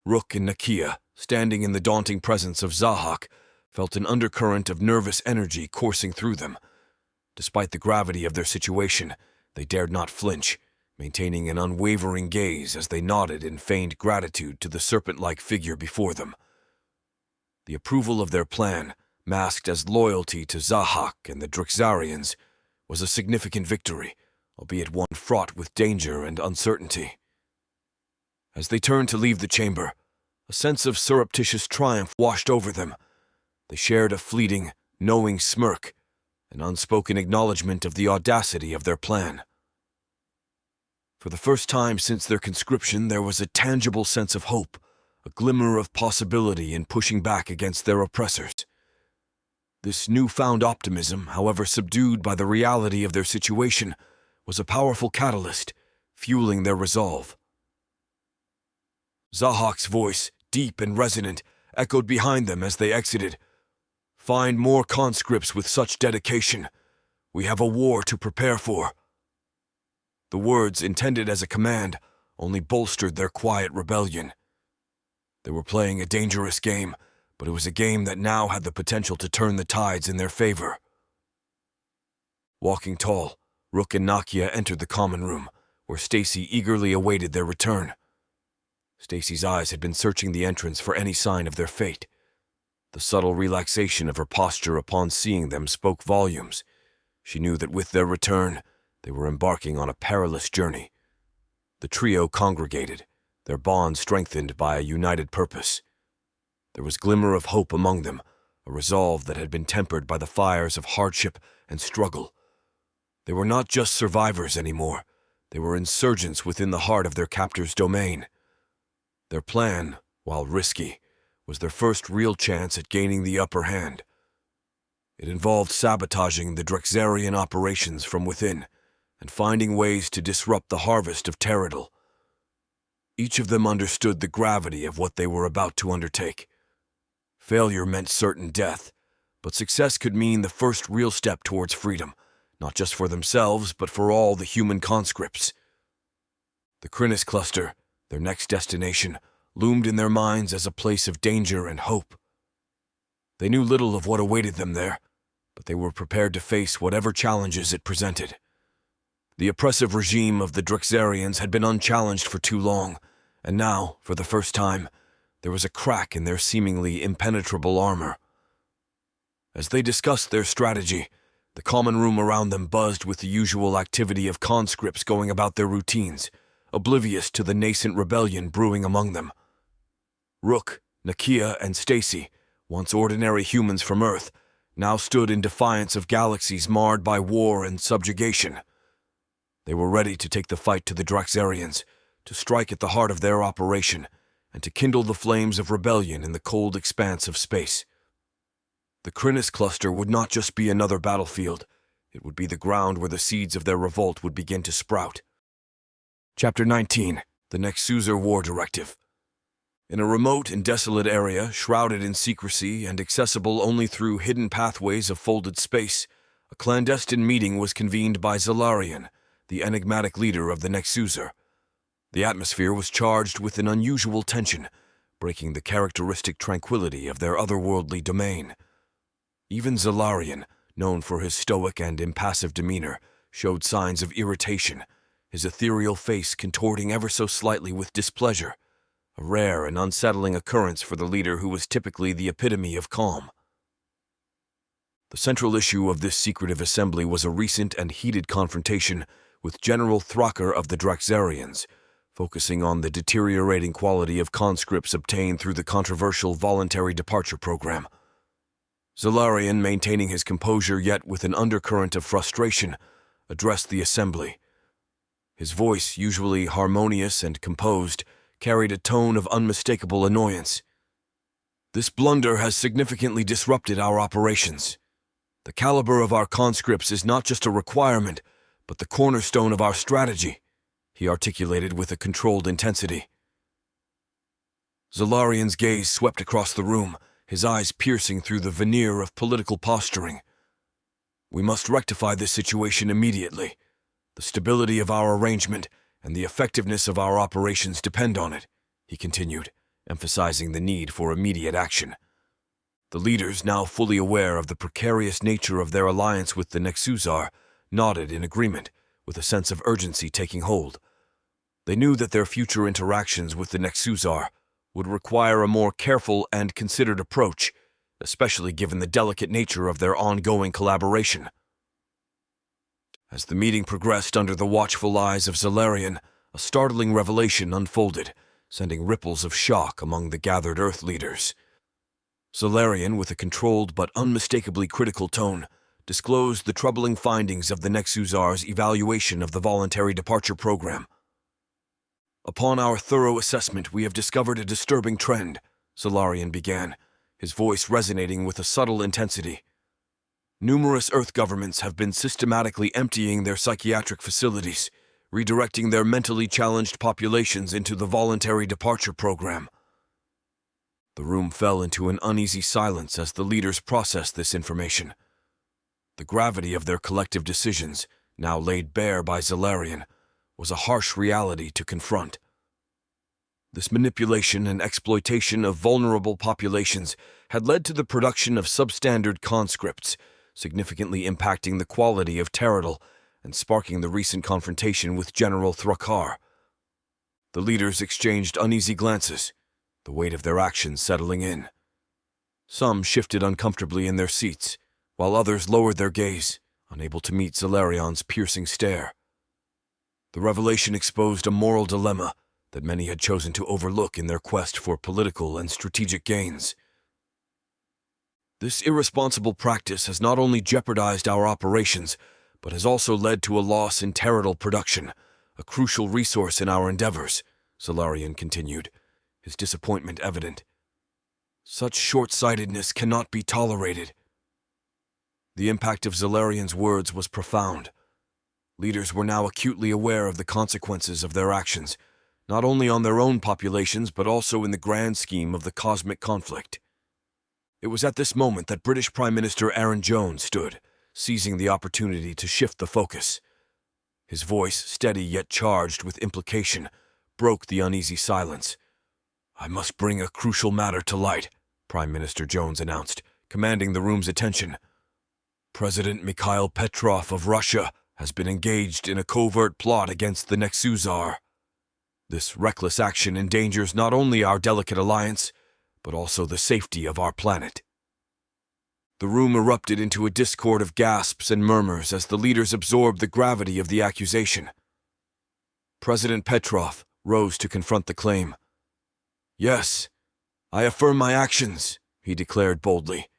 Rook and Nakia, standing in the daunting presence of Zahak, felt an undercurrent of nervous energy coursing through them. Despite the gravity of their situation, they dared not flinch, maintaining an unwavering gaze as they nodded in feigned gratitude to the serpent-like figure before them. The approval of their plan, masked as loyalty to Zahak and the Draxarians, was a significant victory, albeit one fraught with danger and uncertainty. As they turned to leave the chamber, a sense of surreptitious triumph washed over them. They shared a fleeting, knowing smirk, an unspoken acknowledgement of the audacity of their plan. For the first time since their conscription, there was a tangible sense of hope, a glimmer of possibility in pushing back against their oppressors. This newfound optimism, however subdued by the reality of their situation, was a powerful catalyst, fueling their resolve. Zahak's voice, deep and resonant, echoed behind them as they exited. "Find more conscripts with such dedication. We have a war to prepare for." The words, intended as a command, only bolstered their quiet rebellion. They were playing a dangerous game, but it was a game that now had the potential to turn the tides in their favor. Walking tall, Rook and Nakia entered the common room, where Stacy eagerly awaited their return. Stacy's eyes had been searching the entrance for any sign of their fate. The subtle relaxation of her posture upon seeing them spoke volumes. She knew that with their return, they were embarking on a perilous journey. The trio congregated, their bond strengthened by a united purpose. There was glimmer of hope among them, a resolve that had been tempered by the fires of hardship and struggle. They were not just survivors anymore. They were insurgents within the heart of their captor's domain. Their plan, while risky, was their first real chance at gaining the upper hand. It involved sabotaging the Draxarian operations from within and finding ways to disrupt the harvest of Teradal. Each of them understood the gravity of what they were about to undertake. Failure meant certain death, but success could mean the first real step towards freedom, not just for themselves, but for all the human conscripts. The Crinus Cluster, their next destination, loomed in their minds as a place of danger and hope. They knew little of what awaited them there, but they were prepared to face whatever challenges it presented. The oppressive regime of the Draxarians had been unchallenged for too long, and now, for the first time, there was a crack in their seemingly impenetrable armor. As they discussed their strategy, the common room around them buzzed with the usual activity of conscripts going about their routines, oblivious to the nascent rebellion brewing among them. Rook, Nakia, and Stacy, once ordinary humans from Earth, now stood in defiance of galaxies marred by war and subjugation. They were ready to take the fight to the Draxarians, to strike at the heart of their operation, and to kindle the flames of rebellion in the cold expanse of space. The Crinus Cluster would not just be another battlefield, it would be the ground where the seeds of their revolt would begin to sprout. Chapter 19, The Nexuser War Directive. In a remote and desolate area, shrouded in secrecy and accessible only through hidden pathways of folded space, a clandestine meeting was convened by Zalarian, the enigmatic leader of the Nexuser. The atmosphere was charged with an unusual tension, breaking the characteristic tranquility of their otherworldly domain. Even Zalarian, known for his stoic and impassive demeanor, showed signs of irritation, his ethereal face contorting ever so slightly with displeasure, a rare and unsettling occurrence for the leader who was typically the epitome of calm. The central issue of this secretive assembly was a recent and heated confrontation with General Throcker of the Draxarians, focusing on the deteriorating quality of conscripts obtained through the controversial voluntary departure program. Zalarian, maintaining his composure yet with an undercurrent of frustration, addressed the assembly. His voice, usually harmonious and composed, carried a tone of unmistakable annoyance. "This blunder has significantly disrupted our operations. The caliber of our conscripts is not just a requirement, but the cornerstone of our strategy," he articulated with a controlled intensity. Zalarian's gaze swept across the room, his eyes piercing through the veneer of political posturing. "We must rectify this situation immediately. The stability of our arrangement and the effectiveness of our operations depend on it," he continued, emphasizing the need for immediate action. The leaders, now fully aware of the precarious nature of their alliance with the Nexuzar, nodded in agreement, with a sense of urgency taking hold. They knew that their future interactions with the Nexuzar would require a more careful and considered approach, especially given the delicate nature of their ongoing collaboration. As the meeting progressed under the watchful eyes of Zalarian, a startling revelation unfolded, sending ripples of shock among the gathered Earth leaders. Zalarian, with a controlled but unmistakably critical tone, disclosed the troubling findings of the Nexuzar's evaluation of the voluntary departure program. "Upon our thorough assessment, we have discovered a disturbing trend," Zalarian began, his voice resonating with a subtle intensity. "Numerous Earth governments have been systematically emptying their psychiatric facilities, redirecting their mentally challenged populations into the voluntary departure program." The room fell into an uneasy silence as the leaders processed this information. The gravity of their collective decisions, now laid bare by Zalarian, was a harsh reality to confront. This manipulation and exploitation of vulnerable populations had led to the production of substandard conscripts, significantly impacting the quality of Teradal and sparking the recent confrontation with General Thrakar. The leaders exchanged uneasy glances, the weight of their actions settling in. Some shifted uncomfortably in their seats, while others lowered their gaze, unable to meet Zalarian's piercing stare. The revelation exposed a moral dilemma that many had chosen to overlook in their quest for political and strategic gains. This irresponsible practice has not only jeopardized our operations, but has also led to a loss in Teradal production, a crucial resource in our endeavors, Zalarian continued, his disappointment evident. "Such short-sightedness cannot be tolerated." The impact of Zalarian's words was profound. Leaders were now acutely aware of the consequences of their actions, not only on their own populations but also in the grand scheme of the cosmic conflict. It was at this moment that British Prime Minister Aaron Jones stood, seizing the opportunity to shift the focus. His voice, steady yet charged with implication, broke the uneasy silence. "I must bring a crucial matter to light," Prime Minister Jones announced, commanding the room's attention. "President Mikhail Petrov of Russia has been engaged in a covert plot against the Nexuzar. This reckless action endangers not only our delicate alliance, but also the safety of our planet." The room erupted into a discord of gasps and murmurs as the leaders absorbed the gravity of the accusation. President Petrov rose to confront the claim. "Yes, I affirm my actions," he declared boldly.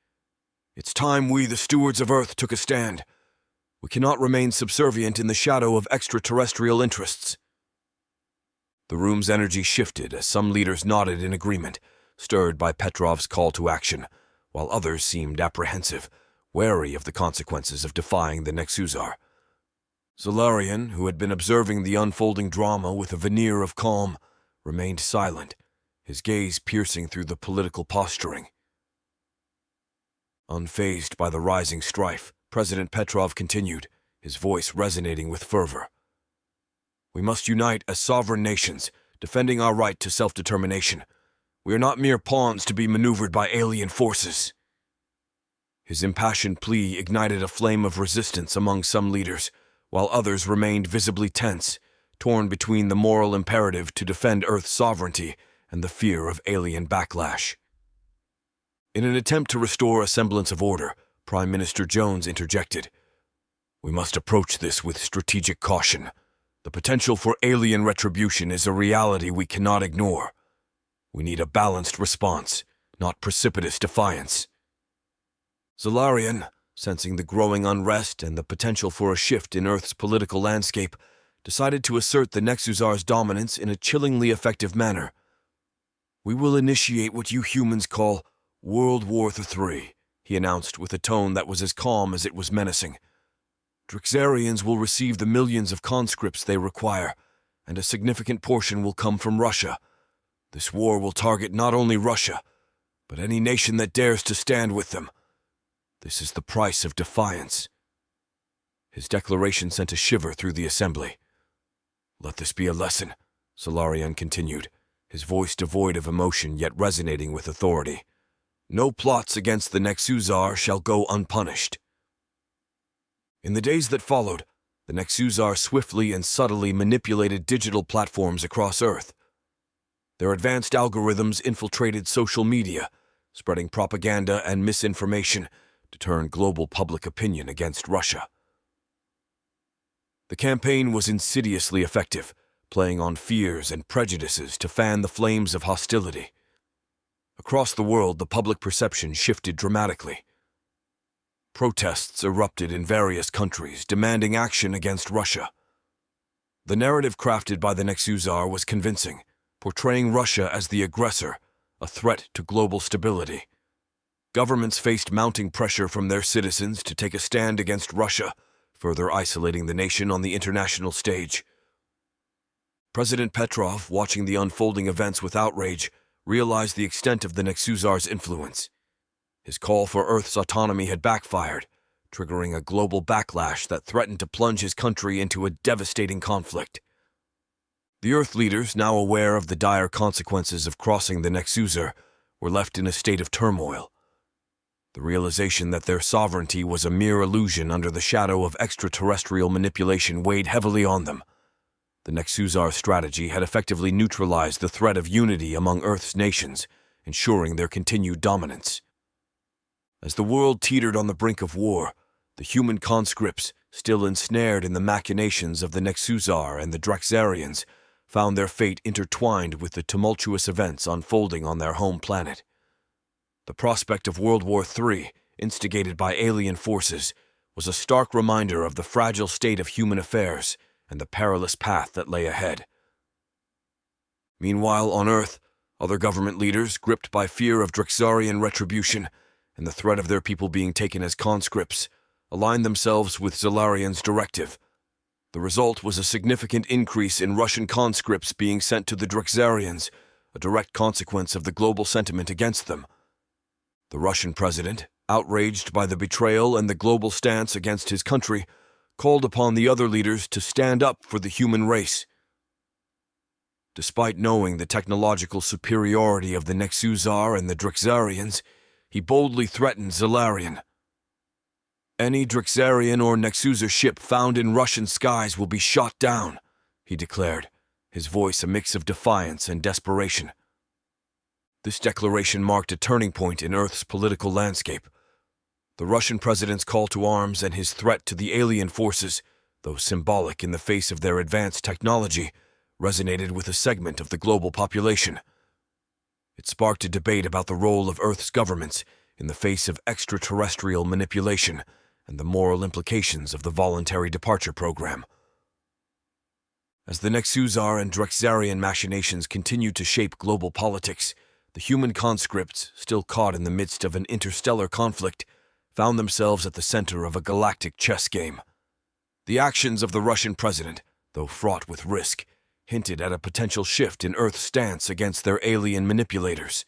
"It's time we, the stewards of Earth, took a stand. We cannot remain subservient in the shadow of extraterrestrial interests." The room's energy shifted as some leaders nodded in agreement, stirred by Petrov's call to action, while others seemed apprehensive, wary of the consequences of defying the Nexuzar. Zalarian, who had been observing the unfolding drama with a veneer of calm, remained silent, his gaze piercing through the political posturing. Unfazed by the rising strife, President Petrov continued, his voice resonating with fervor. "We must unite as sovereign nations, defending our right to self-determination. We are not mere pawns to be maneuvered by alien forces." His impassioned plea ignited a flame of resistance among some leaders, while others remained visibly tense, torn between the moral imperative to defend Earth's sovereignty and the fear of alien backlash. In an attempt to restore a semblance of order, Prime Minister Jones interjected. "We must approach this with strategic caution. The potential for alien retribution is a reality we cannot ignore. We need a balanced response, not precipitous defiance." Zalarian, sensing the growing unrest and the potential for a shift in Earth's political landscape, decided to assert the Nexuzar's dominance in a chillingly effective manner. "We will initiate what you humans call World War III, he announced with a tone that was as calm as it was menacing. Drixarians will receive the millions of conscripts they require, and a significant portion will come from Russia. This war will target not only Russia, but any nation that dares to stand with them. This is the price of defiance." His declaration sent a shiver through the assembly. "Let this be a lesson," Solarian continued, his voice devoid of emotion yet resonating with authority. "No plots against the Nexuzar shall go unpunished." In the days that followed, the Nexuzar swiftly and subtly manipulated digital platforms across Earth. Their advanced algorithms infiltrated social media, spreading propaganda and misinformation to turn global public opinion against Russia. The campaign was insidiously effective, playing on fears and prejudices to fan the flames of hostility. Across the world, the public perception shifted dramatically. Protests erupted in various countries, demanding action against Russia. The narrative crafted by the Nexuzar was convincing, portraying Russia as the aggressor, a threat to global stability. Governments faced mounting pressure from their citizens to take a stand against Russia, further isolating the nation on the international stage. President Petrov, watching the unfolding events with outrage, realized the extent of the Nexuzar's influence. His call for Earth's autonomy had backfired, triggering a global backlash that threatened to plunge his country into a devastating conflict. The Earth leaders, now aware of the dire consequences of crossing the Nexuzar, were left in a state of turmoil. The realization that their sovereignty was a mere illusion under the shadow of extraterrestrial manipulation weighed heavily on them. The Nexuzar strategy had effectively neutralized the threat of unity among Earth's nations, ensuring their continued dominance. As the world teetered on the brink of war, the human conscripts, still ensnared in the machinations of the Nexuzar and the Drixarians, found their fate intertwined with the tumultuous events unfolding on their home planet. The prospect of World War III, instigated by alien forces, was a stark reminder of the fragile state of human affairs and the perilous path that lay ahead. Meanwhile, on Earth, other government leaders, gripped by fear of Drixarian retribution and the threat of their people being taken as conscripts, aligned themselves with Solarian's directive. The result was a significant increase in Russian conscripts being sent to the Drixarians, a direct consequence of the global sentiment against them. The Russian president, outraged by the betrayal and the global stance against his country, called upon the other leaders to stand up for the human race. Despite knowing the technological superiority of the Nexuzar and the Drixarians, he boldly threatened Solarian. "Any Drixarian or Nexuzar ship found in Russian skies will be shot down," he declared, his voice a mix of defiance and desperation. This declaration marked a turning point in Earth's political landscape. The Russian president's call to arms and his threat to the alien forces, though symbolic in the face of their advanced technology, resonated with a segment of the global population. It sparked a debate about the role of Earth's governments in the face of extraterrestrial manipulation and the moral implications of the voluntary departure program. As the Nexuzar and Drixarian machinations continued to shape global politics, the human conscripts, still caught in the midst of an interstellar conflict, found themselves at the center of a galactic chess game. The actions of the Russian president, though fraught with risk, hinted at a potential shift in Earth's stance against their alien manipulators.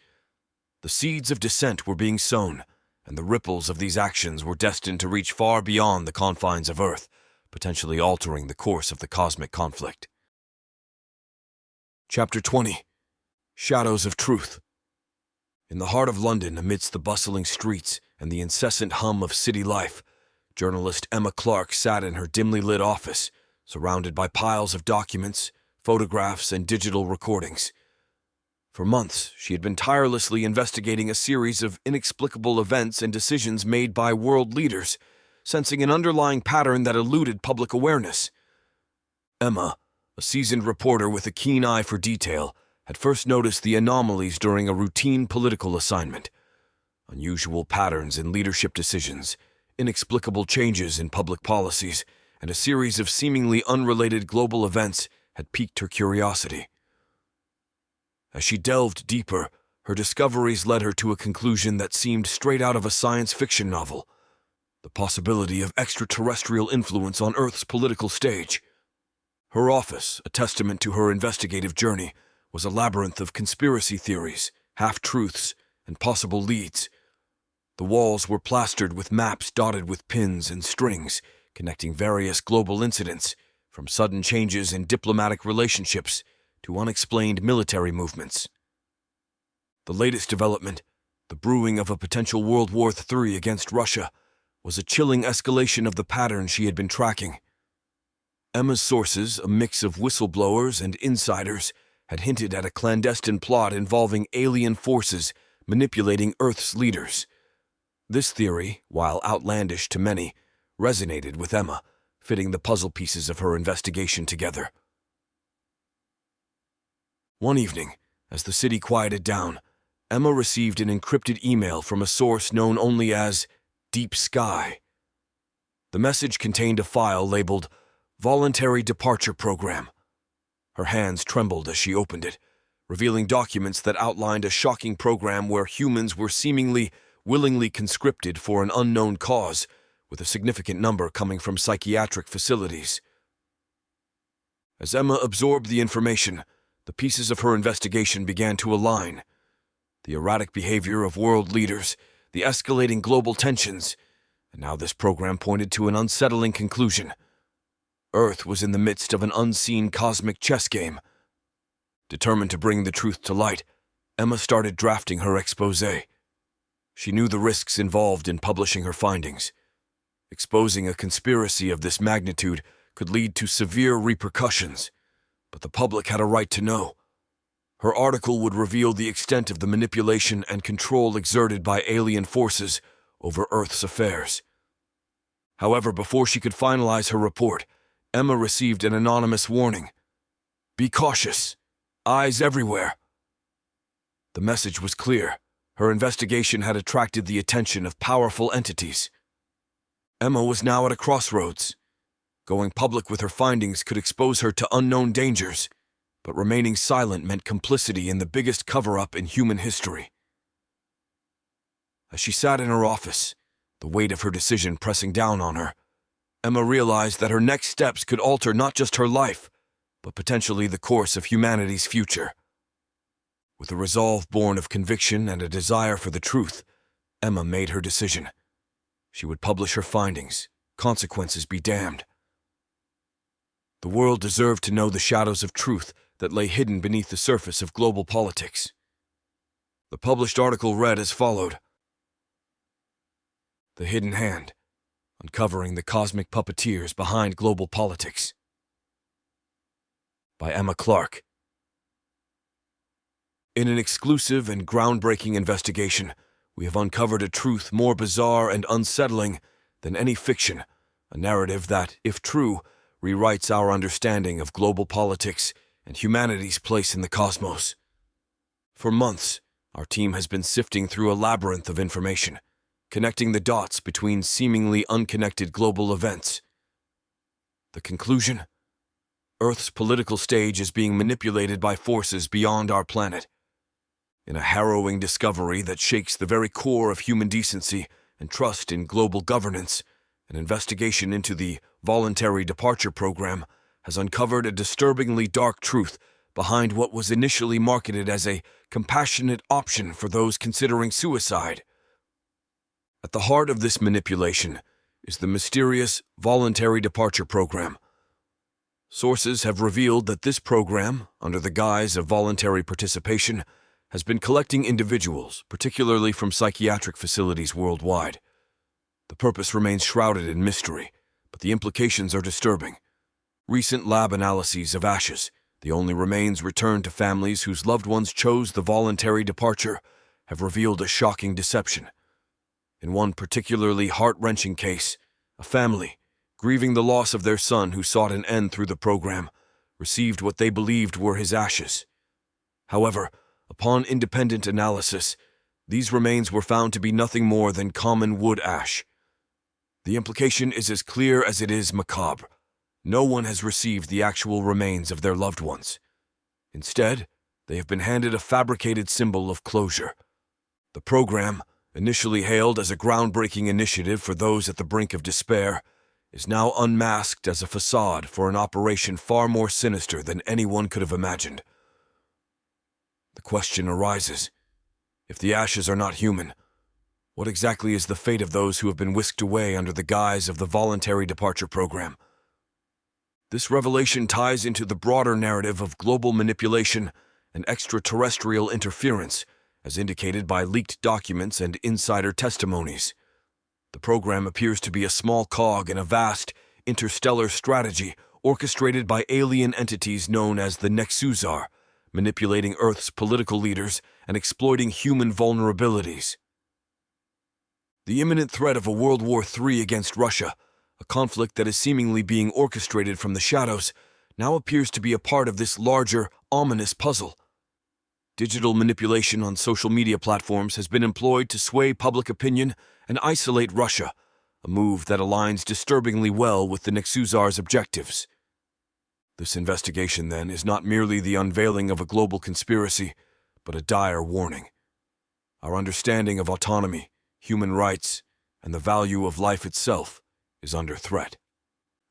The seeds of dissent were being sown, and the ripples of these actions were destined to reach far beyond the confines of Earth, potentially altering the course of the cosmic conflict. Chapter 20. Shadows of Truth. In the heart of London, amidst the bustling streets and the incessant hum of city life, journalist Emma Clark sat in her dimly lit office, surrounded by piles of documents, photographs, and digital recordings. For months, she had been tirelessly investigating a series of inexplicable events and decisions made by world leaders, sensing an underlying pattern that eluded public awareness. Emma, a seasoned reporter with a keen eye for detail, had first noticed the anomalies during a routine political assignment. Unusual patterns in leadership decisions, inexplicable changes in public policies, and a series of seemingly unrelated global events had piqued her curiosity. As she delved deeper, her discoveries led her to a conclusion that seemed straight out of a science fiction novel. the possibility of extraterrestrial influence on Earth's political stage. Her office, a testament to her investigative journey, was a labyrinth of conspiracy theories, half-truths, and possible leads. The walls were plastered with maps dotted with pins and strings, connecting various global incidents, from sudden changes in diplomatic relationships to unexplained military movements. The latest development, the brewing of a potential World War III against Russia, was a chilling escalation of the pattern she had been tracking. Emma's sources, a mix of whistleblowers and insiders, had hinted at a clandestine plot involving alien forces manipulating Earth's leaders. This theory, while outlandish to many, resonated with Emma, fitting the puzzle pieces of her investigation together. One evening, as the city quieted down, Emma received an encrypted email from a source known only as Deep Sky. The message contained a file labeled Voluntary Departure Program. Her hands trembled as she opened it, revealing documents that outlined a shocking program where humans were seemingly willingly conscripted for an unknown cause, with a significant number coming from psychiatric facilities. As Emma absorbed the information, the pieces of her investigation began to align. The erratic behavior of world leaders, the escalating global tensions, and now this program pointed to an unsettling conclusion. Earth was in the midst of an unseen cosmic chess game. Determined to bring the truth to light, Emma started drafting her exposé. She knew the risks involved in publishing her findings. Exposing a conspiracy of this magnitude could lead to severe repercussions, but the public had a right to know. Her article would reveal the extent of the manipulation and control exerted by alien forces over Earth's affairs. However, before she could finalize her report, Emma received an anonymous warning. "Be cautious. Eyes everywhere." The message was clear. Her investigation had attracted the attention of powerful entities. Emma was now at a crossroads. Going public with her findings could expose her to unknown dangers, but remaining silent meant complicity in the biggest cover-up in human history. As she sat in her office, the weight of her decision pressing down on her, Emma realized that her next steps could alter not just her life, but potentially the course of humanity's future. With a resolve born of conviction and a desire for the truth, Emma made her decision. She would publish her findings, consequences be damned. The world deserved to know the shadows of truth that lay hidden beneath the surface of global politics. The published article read as followed: The Hidden Hand, Uncovering the Cosmic Puppeteers Behind Global Politics. By Emma Clark. In an exclusive and groundbreaking investigation, we have uncovered a truth more bizarre and unsettling than any fiction, a narrative that, if true, rewrites our understanding of global politics and humanity's place in the cosmos. For months, our team has been sifting through a labyrinth of information, connecting the dots between seemingly unconnected global events. The conclusion? Earth's political stage is being manipulated by forces beyond our planet. In a harrowing discovery that shakes the very core of human decency and trust in global governance, an investigation into the Voluntary Departure Program has uncovered a disturbingly dark truth behind what was initially marketed as a compassionate option for those considering suicide. At the heart of this manipulation is the mysterious Voluntary Departure Program. Sources have revealed that this program, under the guise of voluntary participation, has been collecting individuals, particularly from psychiatric facilities worldwide. The purpose remains shrouded in mystery, but the implications are disturbing. Recent lab analyses of ashes, the only remains returned to families whose loved ones chose the voluntary departure, have revealed a shocking deception. In one particularly heart-wrenching case, a family, grieving the loss of their son who sought an end through the program, received what they believed were his ashes. However, upon independent analysis, these remains were found to be nothing more than common wood ash. The implication is as clear as it is macabre. No one has received the actual remains of their loved ones. Instead, they have been handed a fabricated symbol of closure. The program, initially hailed as a groundbreaking initiative for those at the brink of despair, is now unmasked as a facade for an operation far more sinister than anyone could have imagined. The question arises, if the ashes are not human, what exactly is the fate of those who have been whisked away under the guise of the voluntary departure program? This revelation ties into the broader narrative of global manipulation and extraterrestrial interference, as indicated by leaked documents and insider testimonies. The program appears to be a small cog in a vast, interstellar strategy orchestrated by alien entities known as the Nexusar, manipulating Earth's political leaders and exploiting human vulnerabilities. The imminent threat of a World War III against Russia, a conflict that is seemingly being orchestrated from the shadows, now appears to be a part of this larger, ominous puzzle. Digital manipulation on social media platforms has been employed to sway public opinion and isolate Russia, a move that aligns disturbingly well with the Nexusar's objectives. This investigation, then, is not merely the unveiling of a global conspiracy, but a dire warning. Our understanding of autonomy, human rights, and the value of life itself is under threat.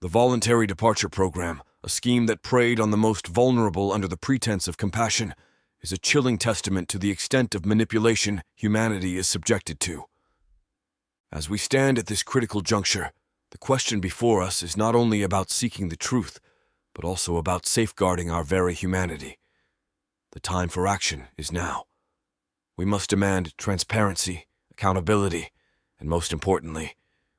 The Voluntary Departure Program, a scheme that preyed on the most vulnerable under the pretense of compassion, is a chilling testament to the extent of manipulation humanity is subjected to. As we stand at this critical juncture, the question before us is not only about seeking the truth, but also about safeguarding our very humanity. The time for action is now. We must demand transparency, accountability, and most importantly,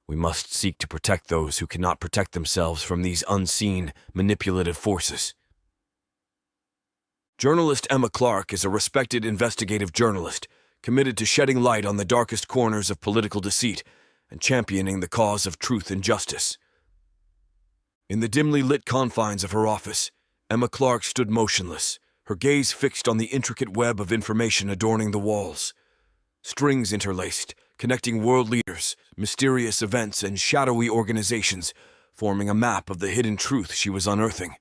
we must seek to protect those who cannot protect themselves from these unseen, manipulative forces. Journalist Emma Clark is a respected investigative journalist, committed to shedding light on the darkest corners of political deceit and championing the cause of truth and justice. In the dimly lit confines of her office, Emma Clark stood motionless, her gaze fixed on the intricate web of information adorning the walls. Strings interlaced, connecting world leaders, mysterious events, and shadowy organizations, forming a map of the hidden truth she was unearthing.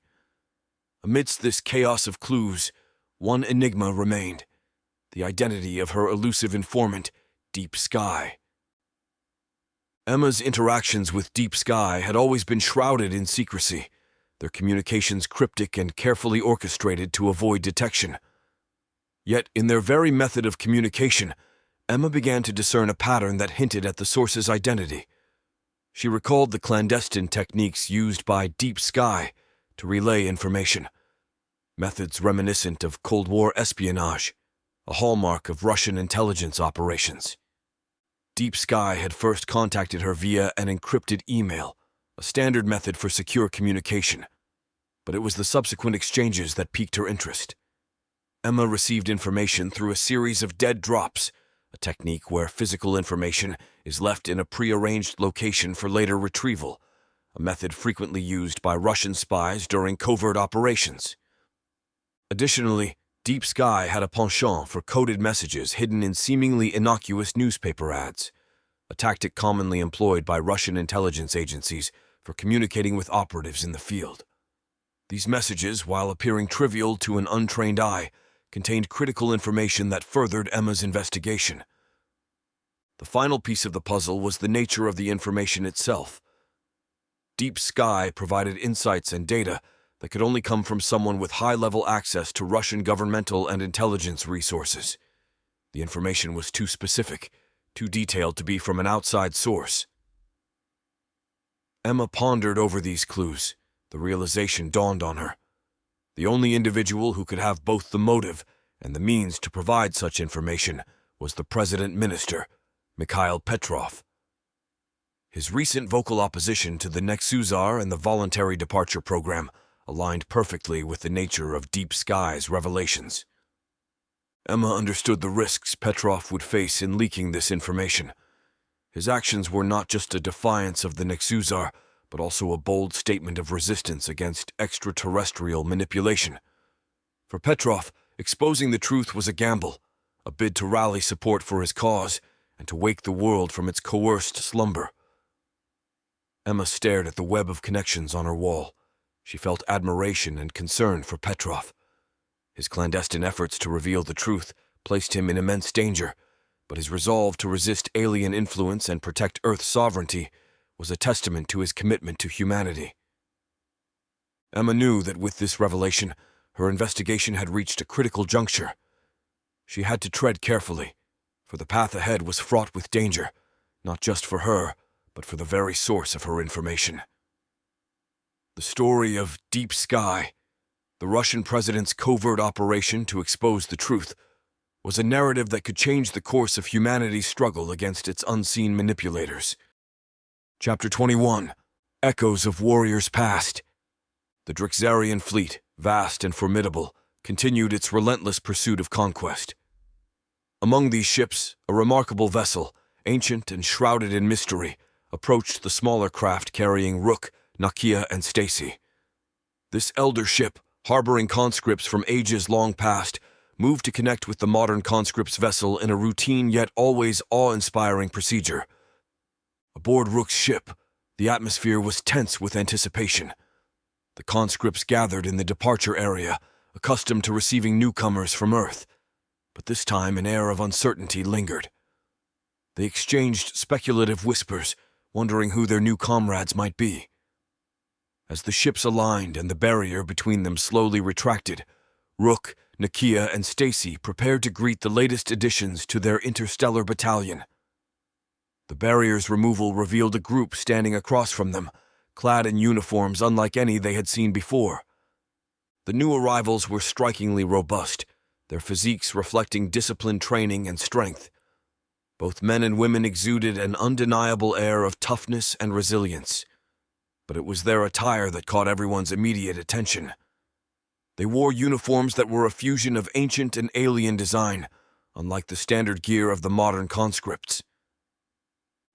Amidst this chaos of clues, one enigma remained: the identity of her elusive informant, Deep Sky. Emma's interactions with Deep Sky had always been shrouded in secrecy, their communications cryptic and carefully orchestrated to avoid detection. Yet, in their very method of communication, Emma began to discern a pattern that hinted at the source's identity. She recalled the clandestine techniques used by Deep Sky to relay information, methods reminiscent of Cold War espionage, a hallmark of Russian intelligence operations. Deep Sky had first contacted her via an encrypted email, a standard method for secure communication, but it was the subsequent exchanges that piqued her interest. Emma received information through a series of dead drops, a technique where physical information is left in a prearranged location for later retrieval, a method frequently used by Russian spies during covert operations. Additionally, Deep Sky had a penchant for coded messages hidden in seemingly innocuous newspaper ads, a tactic commonly employed by Russian intelligence agencies for communicating with operatives in the field. These messages, while appearing trivial to an untrained eye, contained critical information that furthered Emma's investigation. The final piece of the puzzle was the nature of the information itself. Deep Sky provided insights and data that could only come from someone with high-level access to Russian governmental and intelligence resources. The information was too specific, too detailed to be from an outside source. Emma pondered over these clues. The realization dawned on her. The only individual who could have both the motive and the means to provide such information was the President Minister, Mikhail Petrov. His recent vocal opposition to the Nexusar and the Voluntary Departure Program aligned perfectly with the nature of Deep Sky's revelations. Emma understood the risks Petrov would face in leaking this information. His actions were not just a defiance of the Nexusar, but also a bold statement of resistance against extraterrestrial manipulation. For Petrov, exposing the truth was a gamble, a bid to rally support for his cause and to wake the world from its coerced slumber. Emma stared at the web of connections on her wall. She felt admiration and concern for Petrov. His clandestine efforts to reveal the truth placed him in immense danger, but his resolve to resist alien influence and protect Earth's sovereignty was a testament to his commitment to humanity. Emma knew that with this revelation, her investigation had reached a critical juncture. She had to tread carefully, for the path ahead was fraught with danger, not just for her, but for the very source of her information. The story of Deep Sky, the Russian president's covert operation to expose the truth, was a narrative that could change the course of humanity's struggle against its unseen manipulators. Chapter 21. Echoes of Warriors Past. The Drixarian fleet, vast and formidable, continued its relentless pursuit of conquest. Among these ships, a remarkable vessel, ancient and shrouded in mystery, approached the smaller craft carrying Rook, Nakia, and Stacy. This elder ship, harboring conscripts from ages long past, moved to connect with the modern conscript's vessel in a routine yet always awe-inspiring procedure. Aboard Rook's ship, the atmosphere was tense with anticipation. The conscripts gathered in the departure area, accustomed to receiving newcomers from Earth, but this time an air of uncertainty lingered. They exchanged speculative whispers, wondering who their new comrades might be. As the ships aligned and the barrier between them slowly retracted, Rook, Nakia, and Stacy prepared to greet the latest additions to their interstellar battalion. The barrier's removal revealed a group standing across from them, clad in uniforms unlike any they had seen before. The new arrivals were strikingly robust, their physiques reflecting disciplined training and strength. Both men and women exuded an undeniable air of toughness and resilience, but it was their attire that caught everyone's immediate attention. They wore uniforms that were a fusion of ancient and alien design, unlike the standard gear of the modern conscripts.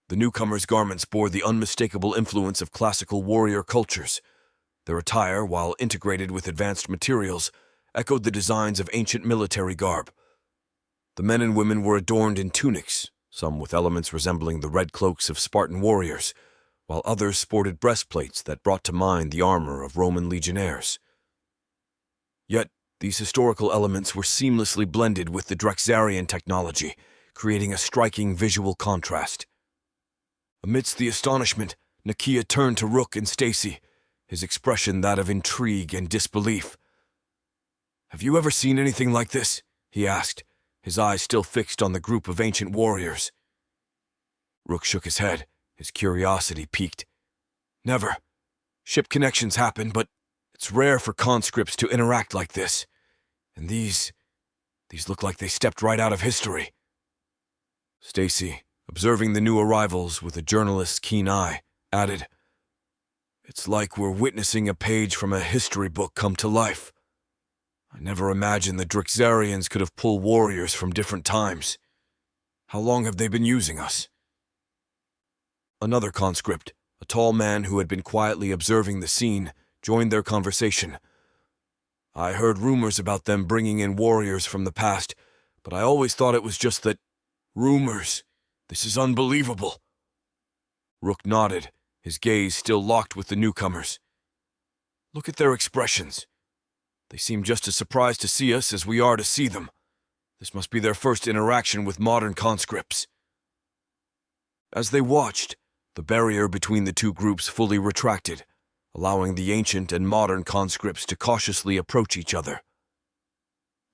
The newcomers' garments bore the unmistakable influence of classical warrior cultures. Their attire, while integrated with advanced materials, echoed the designs of ancient military garb. The men and women were adorned in tunics, some with elements resembling the red cloaks of Spartan warriors, while others sported breastplates that brought to mind the armor of Roman legionnaires. Yet, these historical elements were seamlessly blended with the Drixarian technology, creating a striking visual contrast. Amidst the astonishment, Nakia turned to Rook and Stacy, his expression that of intrigue and disbelief. "Have you ever seen anything like this?" he asked, his eyes still fixed on the group of ancient warriors. Rook shook his head, his curiosity piqued. "Never. Ship connections happen, but it's rare for conscripts to interact like this. And these look like they stepped right out of history." Stacy, observing the new arrivals with a journalist's keen eye, added, "It's like we're witnessing a page from a history book come to life. I never imagined the Drixarians could have pulled warriors from different times. How long have they been using us?" Another conscript, a tall man who had been quietly observing the scene, joined their conversation. "I heard rumors about them bringing in warriors from the past, but I always thought it was just that rumors. This is unbelievable." Rook nodded, his gaze still locked with the newcomers. "Look at their expressions. They seem just as surprised to see us as we are to see them. This must be their first interaction with modern conscripts." As they watched, the barrier between the two groups fully retracted, allowing the ancient and modern conscripts to cautiously approach each other.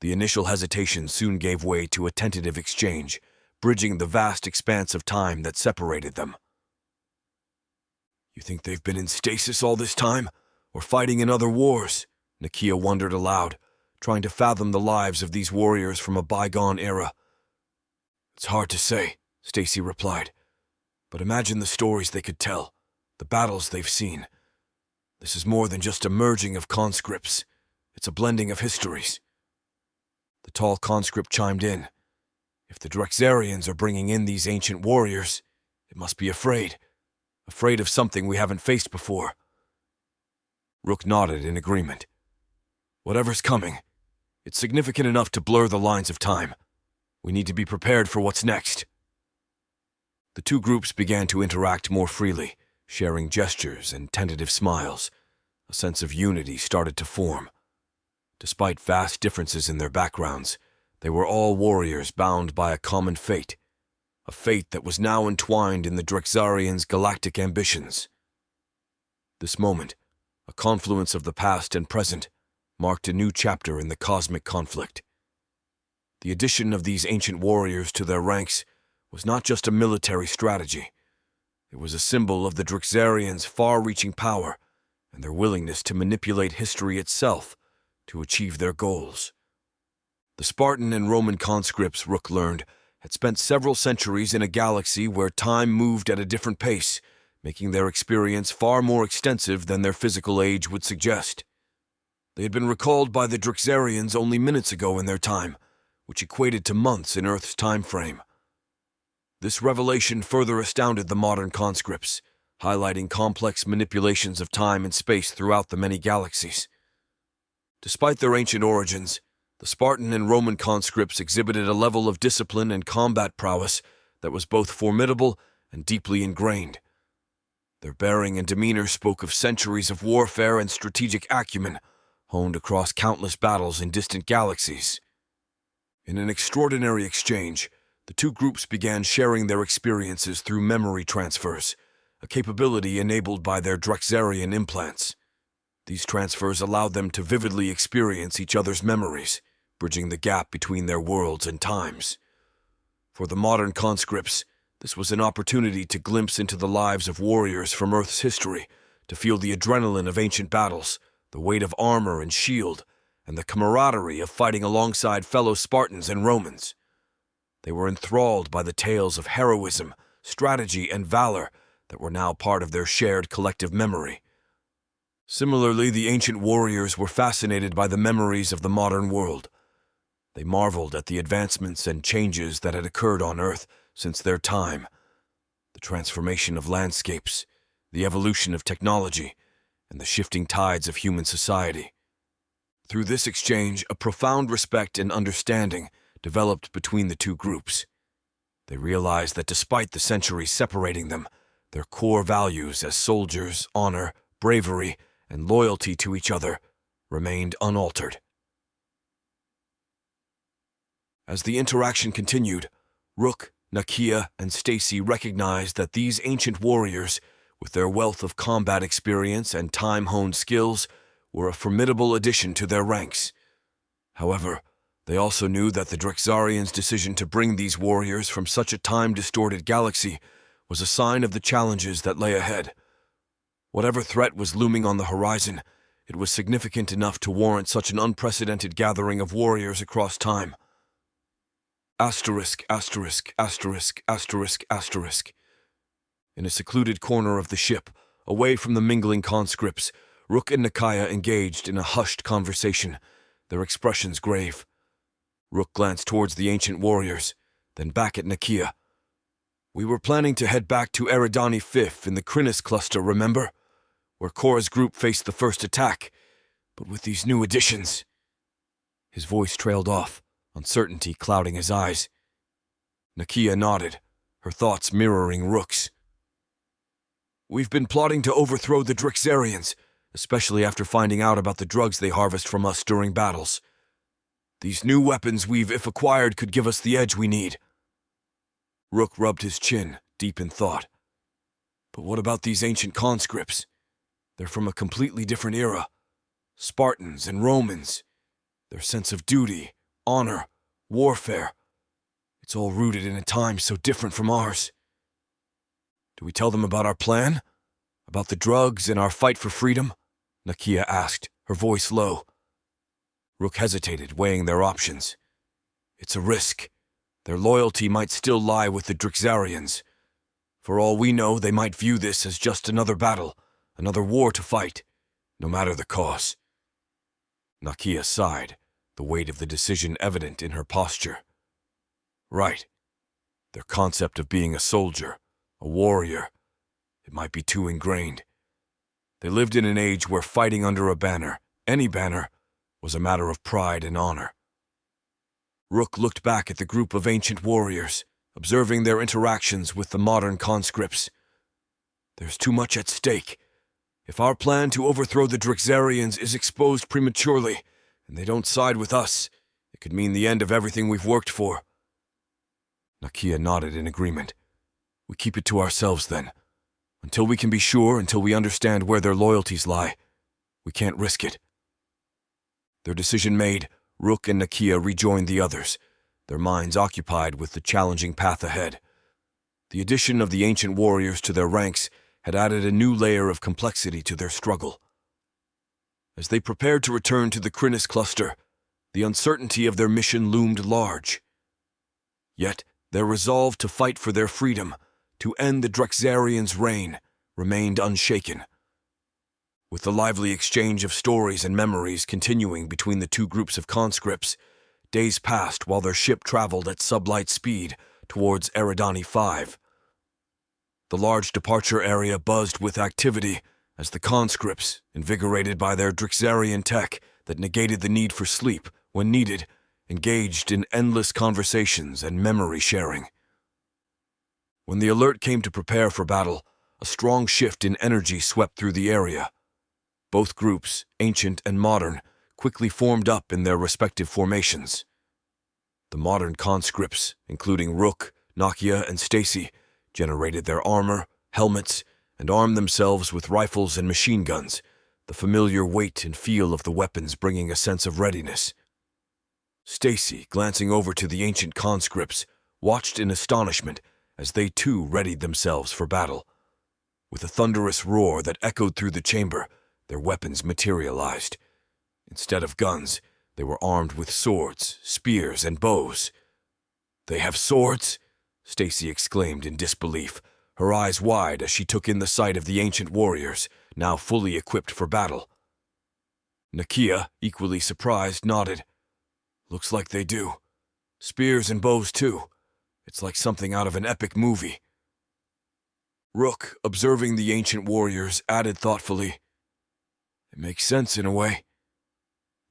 The initial hesitation soon gave way to a tentative exchange, bridging the vast expanse of time that separated them. "You think they've been in stasis all this time, or fighting in other wars?" Nakia wondered aloud, trying to fathom the lives of these warriors from a bygone era. "It's hard to say," Stacy replied, "but imagine the stories they could tell, the battles they've seen. This is more than just a merging of conscripts. It's a blending of histories." The tall conscript chimed in. "If the Drixarians are bringing in these ancient warriors, it must be afraid of something we haven't faced before." Rook nodded in agreement. "Whatever's coming, it's significant enough to blur the lines of time. We need to be prepared for what's next." The two groups began to interact more freely, sharing gestures and tentative smiles. A sense of unity started to form. Despite vast differences in their backgrounds, they were all warriors bound by a common fate, a fate that was now entwined in the Drexarians' galactic ambitions. This moment, a confluence of the past and present, marked a new chapter in the cosmic conflict. The addition of these ancient warriors to their ranks was not just a military strategy. It was a symbol of the Drexarians' far-reaching power and their willingness to manipulate history itself to achieve their goals. The Spartan and Roman conscripts, Rook learned, had spent several centuries in a galaxy where time moved at a different pace, making their experience far more extensive than their physical age would suggest. They had been recalled by the Drexarians only minutes ago in their time, which equated to months in Earth's time frame. This revelation further astounded the modern conscripts, highlighting complex manipulations of time and space throughout the many galaxies. Despite their ancient origins, the Spartan and Roman conscripts exhibited a level of discipline and combat prowess that was both formidable and deeply ingrained. Their bearing and demeanor spoke of centuries of warfare and strategic acumen, honed across countless battles in distant galaxies. In an extraordinary exchange, the two groups began sharing their experiences through memory transfers, a capability enabled by their Drexarian implants. These transfers allowed them to vividly experience each other's memories, bridging the gap between their worlds and times. For the modern conscripts, this was an opportunity to glimpse into the lives of warriors from Earth's history, to feel the adrenaline of ancient battles, the weight of armor and shield, and the camaraderie of fighting alongside fellow Spartans and Romans. They were enthralled by the tales of heroism, strategy, and valor that were now part of their shared collective memory. Similarly, the ancient warriors were fascinated by the memories of the modern world. They marveled at the advancements and changes that had occurred on Earth since their time, the transformation of landscapes, the evolution of technology, and the shifting tides of human society. Through this exchange, a profound respect and understanding developed between the two groups. They realized that despite the centuries separating them, their core values as soldiers, honor, bravery, and loyalty to each other remained unaltered. As the interaction continued, Rook, Nakia, and Stacy recognized that these ancient warriors, with their wealth of combat experience and time-honed skills, were a formidable addition to their ranks. However, they also knew that the Drexarians' decision to bring these warriors from such a time-distorted galaxy was a sign of the challenges that lay ahead. Whatever threat was looming on the horizon, it was significant enough to warrant such an unprecedented gathering of warriors across time. Asterisk, asterisk, asterisk, asterisk, asterisk. In a secluded corner of the ship, away from the mingling conscripts, Rook and Nakia engaged in a hushed conversation, their expressions grave. Rook glanced towards the ancient warriors, then back at Nakia. "We were planning to head back to Eridani 5th in the Krinis cluster, remember? Where Korra's group faced the first attack. But with these new additions..." His voice trailed off, uncertainty clouding his eyes. Nakia nodded, her thoughts mirroring Rook's. "We've been plotting to overthrow the Drexarians, especially after finding out about the drugs they harvest from us during battles. These new weapons we've, if acquired, could give us the edge we need." Rook rubbed his chin, deep in thought. "But what about these ancient conscripts? They're from a completely different era. Spartans and Romans. Their sense of duty, honor, warfare. It's all rooted in a time so different from ours. Do we tell them about our plan? About the drugs and our fight for freedom?" Nakia asked, her voice low. Rook hesitated, weighing their options. It's a risk. Their loyalty might still lie with the Drexarians. For all we know, they might view this as just another battle, another war to fight, no matter the cause. Nakia sighed, the weight of the decision evident in her posture. Right. Their concept of being a soldier, a warrior, it might be too ingrained. They lived in an age where fighting under a banner, any banner, was a matter of pride and honor. Rook looked back at the group of ancient warriors, observing their interactions with the modern conscripts. There's too much at stake. If our plan to overthrow the Drexarians is exposed prematurely, and they don't side with us, it could mean the end of everything we've worked for. Nakia nodded in agreement. We keep it to ourselves then. Until we can be sure, until we understand where their loyalties lie, we can't risk it. Their decision made, Rook and Nakia rejoined the others, their minds occupied with the challenging path ahead. The addition of the ancient warriors to their ranks had added a new layer of complexity to their struggle. As they prepared to return to the Krynos cluster, the uncertainty of their mission loomed large. Yet, their resolve to fight for their freedom, to end the Drexarians' reign, remained unshaken. With the lively exchange of stories and memories continuing between the two groups of conscripts, days passed while their ship traveled at sublight speed towards Eridani 5. The large departure area buzzed with activity as the conscripts, invigorated by their Drexarian tech that negated the need for sleep when needed, engaged in endless conversations and memory sharing. When the alert came to prepare for battle, a strong shift in energy swept through the area. Both groups, ancient and modern, quickly formed up in their respective formations. The modern conscripts, including Rook, Nakia, and Stacy, generated their armor, helmets, and armed themselves with rifles and machine guns, the familiar weight and feel of the weapons bringing a sense of readiness. Stacy, glancing over to the ancient conscripts, watched in astonishment as they too readied themselves for battle. With a thunderous roar that echoed through the chamber, their weapons materialized. Instead of guns, they were armed with swords, spears, and bows. "They have swords?" Stacy exclaimed in disbelief, her eyes wide as she took in the sight of the ancient warriors, now fully equipped for battle. Nakia, equally surprised, nodded. "Looks like they do. Spears and bows, too. It's like something out of an epic movie." Rook, observing the ancient warriors, added thoughtfully, "It makes sense in a way.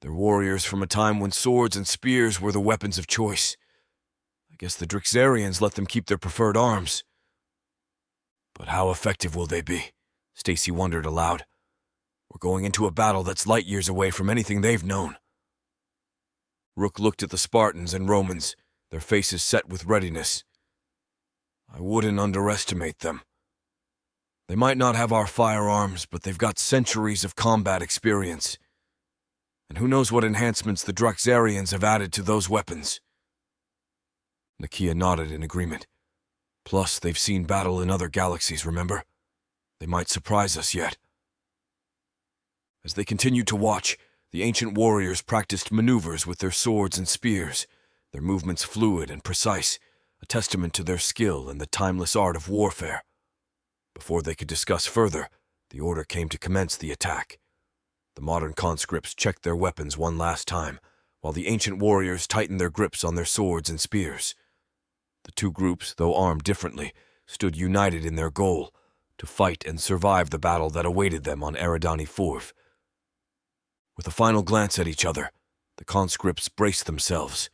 They're warriors from a time when swords and spears were the weapons of choice. I guess the Drexarians let them keep their preferred arms. But how effective will they be?" Stacy wondered aloud. "We're going into a battle that's light years away from anything they've known." Rook looked at the Spartans and Romans, their faces set with readiness. "I wouldn't underestimate them. They might not have our firearms, but they've got centuries of combat experience. And who knows what enhancements the Drexarians have added to those weapons." Nakia nodded in agreement. "Plus, they've seen battle in other galaxies, remember? They might surprise us yet." As they continued to watch, the ancient warriors practiced maneuvers with their swords and spears, their movements fluid and precise, a testament to their skill in the timeless art of warfare. Before they could discuss further, the order came to commence the attack. The modern conscripts checked their weapons one last time, while the ancient warriors tightened their grips on their swords and spears. The two groups, though armed differently, stood united in their goal, to fight and survive the battle that awaited them on Eridani 4. With a final glance at each other, the conscripts braced themselves.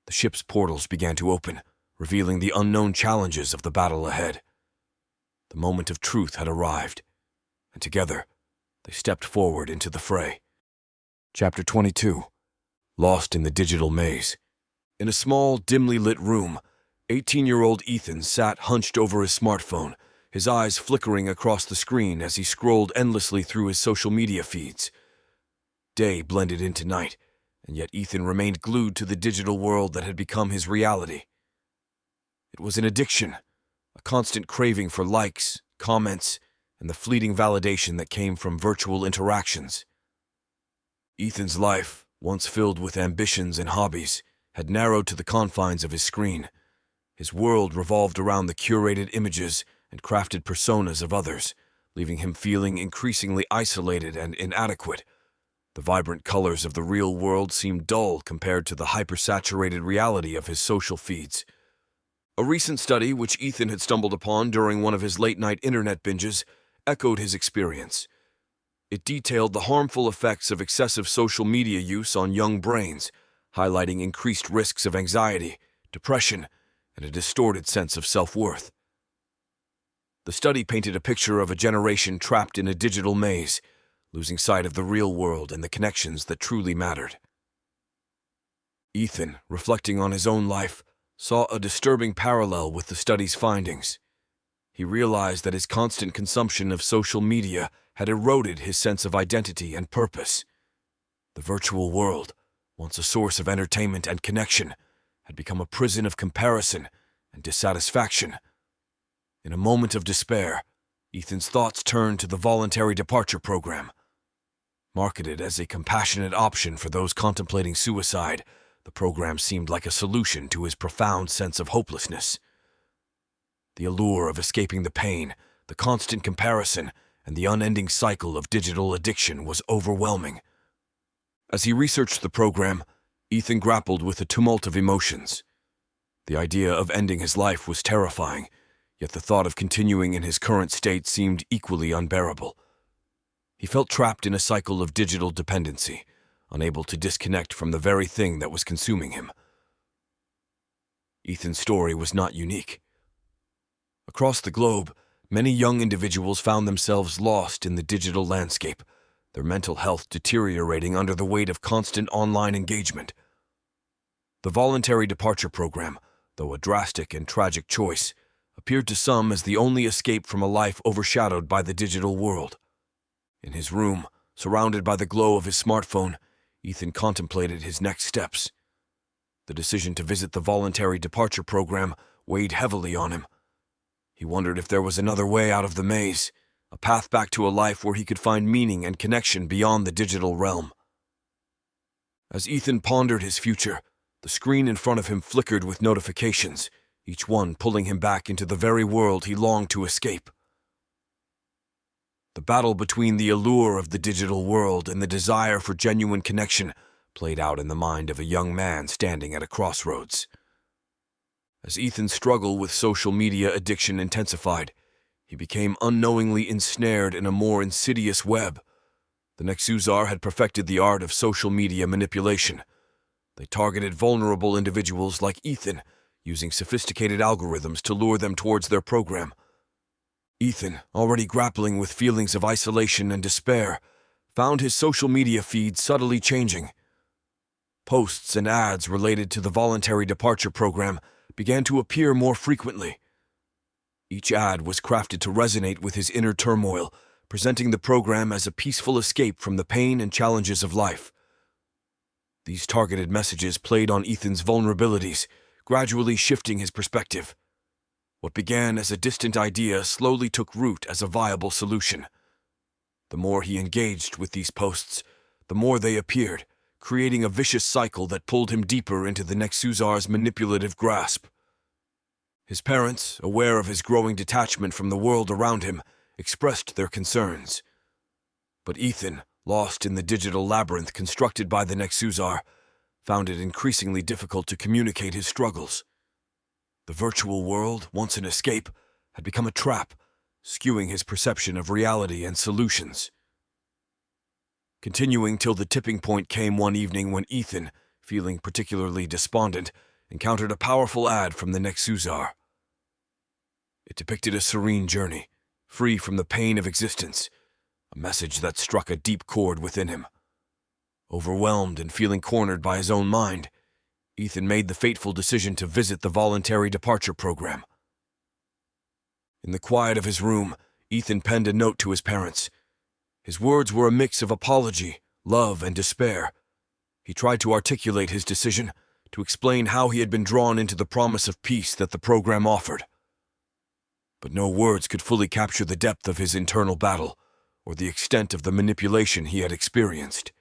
The ship's portals began to open, revealing the unknown challenges of the battle ahead. The moment of truth had arrived, and together, they stepped forward into the fray. Chapter 22. Lost in the Digital Maze. In a small, dimly lit room, 18-year-old Ethan sat hunched over his smartphone, his eyes flickering across the screen as he scrolled endlessly through his social media feeds. Day blended into night, and yet Ethan remained glued to the digital world that had become his reality. It was an addiction, a constant craving for likes, comments, and the fleeting validation that came from virtual interactions. Ethan's life, once filled with ambitions and hobbies, had narrowed to the confines of his screen. His world revolved around the curated images and crafted personas of others, leaving him feeling increasingly isolated and inadequate. The vibrant colors of the real world seemed dull compared to the hypersaturated reality of his social feeds. A recent study, which Ethan had stumbled upon during one of his late-night internet binges, echoed his experience. It detailed the harmful effects of excessive social media use on young brains, highlighting increased risks of anxiety, depression, and a distorted sense of self-worth. The study painted a picture of a generation trapped in a digital maze, losing sight of the real world and the connections that truly mattered. Ethan, reflecting on his own life, saw a disturbing parallel with the study's findings. He realized that his constant consumption of social media had eroded his sense of identity and purpose. The virtual world, once a source of entertainment and connection, had become a prison of comparison and dissatisfaction. In a moment of despair, Ethan's thoughts turned to the voluntary departure program. Marketed as a compassionate option for those contemplating suicide, the program seemed like a solution to his profound sense of hopelessness. The allure of escaping the pain, the constant comparison, and the unending cycle of digital addiction was overwhelming. As he researched the program, Ethan grappled with a tumult of emotions. The idea of ending his life was terrifying, yet the thought of continuing in his current state seemed equally unbearable. He felt trapped in a cycle of digital dependency, unable to disconnect from the very thing that was consuming him. Ethan's story was not unique. Across the globe, many young individuals found themselves lost in the digital landscape, their mental health deteriorating under the weight of constant online engagement. The voluntary departure program, though a drastic and tragic choice, appeared to some as the only escape from a life overshadowed by the digital world. In his room, surrounded by the glow of his smartphone, Ethan contemplated his next steps. The decision to visit the voluntary departure program weighed heavily on him. He wondered if there was another way out of the maze, a path back to a life where he could find meaning and connection beyond the digital realm. As Ethan pondered his future, the screen in front of him flickered with notifications, each one pulling him back into the very world he longed to escape. The battle between the allure of the digital world and the desire for genuine connection played out in the mind of a young man standing at a crossroads. As Ethan's struggle with social media addiction intensified, he became unknowingly ensnared in a more insidious web. The Nexusar had perfected the art of social media manipulation. They targeted vulnerable individuals like Ethan, using sophisticated algorithms to lure them towards their program. Ethan, already grappling with feelings of isolation and despair, found his social media feed subtly changing. Posts and ads related to the voluntary departure program began to appear more frequently. Each ad was crafted to resonate with his inner turmoil, presenting the program as a peaceful escape from the pain and challenges of life. These targeted messages played on Ethan's vulnerabilities, gradually shifting his perspective. What began as a distant idea slowly took root as a viable solution. The more he engaged with these posts, the more they appeared, creating a vicious cycle that pulled him deeper into the Nexusar's manipulative grasp. His parents, aware of his growing detachment from the world around him, expressed their concerns. But Ethan, lost in the digital labyrinth constructed by the Nexusar, found it increasingly difficult to communicate his struggles. The virtual world, once an escape, had become a trap, skewing his perception of reality and solutions. Continuing till the tipping point came one evening when Ethan, feeling particularly despondent, encountered a powerful ad from the Nexusar. It depicted a serene journey, free from the pain of existence, a message that struck a deep chord within him. Overwhelmed and feeling cornered by his own mind, Ethan made the fateful decision to visit the voluntary departure program. In the quiet of his room, Ethan penned a note to his parents. His words were a mix of apology, love, and despair. He tried to articulate his decision, to explain how he had been drawn into the promise of peace that the program offered. But no words could fully capture the depth of his internal battle, or the extent of the manipulation he had experienced.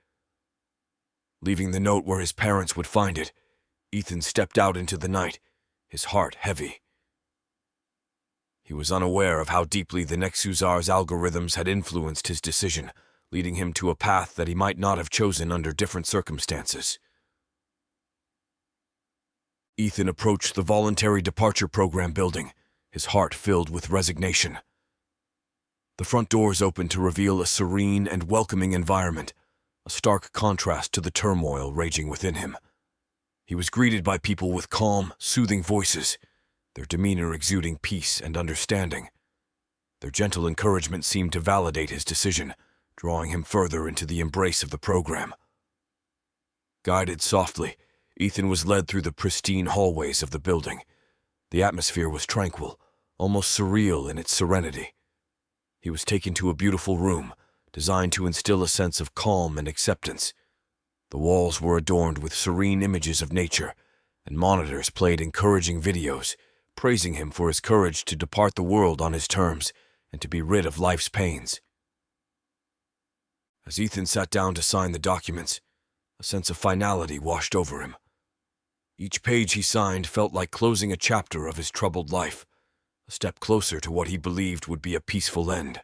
Leaving the note where his parents would find it, Ethan stepped out into the night, his heart heavy. He was unaware of how deeply the Nexusar's algorithms had influenced his decision, leading him to a path that he might not have chosen under different circumstances. Ethan approached the voluntary departure program building, his heart filled with resignation. The front doors opened to reveal a serene and welcoming environment, a stark contrast to the turmoil raging within him. He was greeted by people with calm, soothing voices, their demeanor exuding peace and understanding. Their gentle encouragement seemed to validate his decision, drawing him further into the embrace of the program. Guided softly, Ethan was led through the pristine hallways of the building. The atmosphere was tranquil, almost surreal in its serenity. He was taken to a beautiful room, designed to instill a sense of calm and acceptance. The walls were adorned with serene images of nature, and monitors played encouraging videos, praising him for his courage to depart the world on his terms and to be rid of life's pains. As Ethan sat down to sign the documents, a sense of finality washed over him. Each page he signed felt like closing a chapter of his troubled life, a step closer to what he believed would be a peaceful end.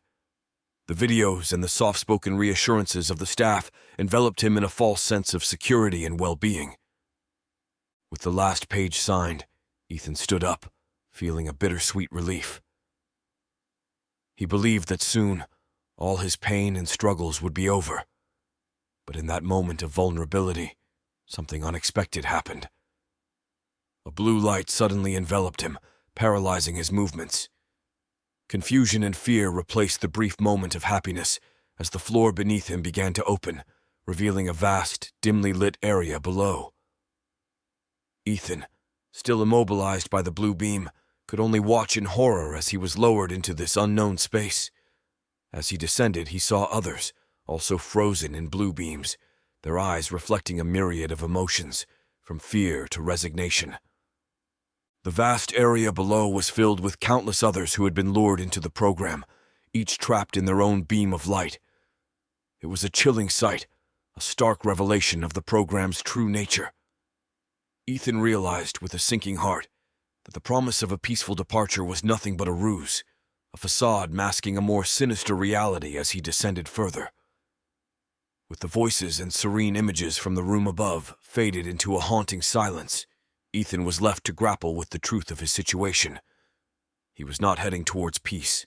The videos and the soft-spoken reassurances of the staff enveloped him in a false sense of security and well-being. With the last page signed, Ethan stood up, feeling a bittersweet relief. He believed that soon, all his pain and struggles would be over. But in that moment of vulnerability, something unexpected happened. A blue light suddenly enveloped him, paralyzing his movements. Confusion and fear replaced the brief moment of happiness as the floor beneath him began to open, revealing a vast, dimly lit area below. Ethan, still immobilized by the blue beam, could only watch in horror as he was lowered into this unknown space. As he descended, he saw others, also frozen in blue beams, their eyes reflecting a myriad of emotions, from fear to resignation. The vast area below was filled with countless others who had been lured into the program, each trapped in their own beam of light. It was a chilling sight, a stark revelation of the program's true nature. Ethan realized with a sinking heart that the promise of a peaceful departure was nothing but a ruse, a facade masking a more sinister reality as he descended further. With the voices and serene images from the room above faded into a haunting silence, Ethan was left to grapple with the truth of his situation. He was not heading towards peace,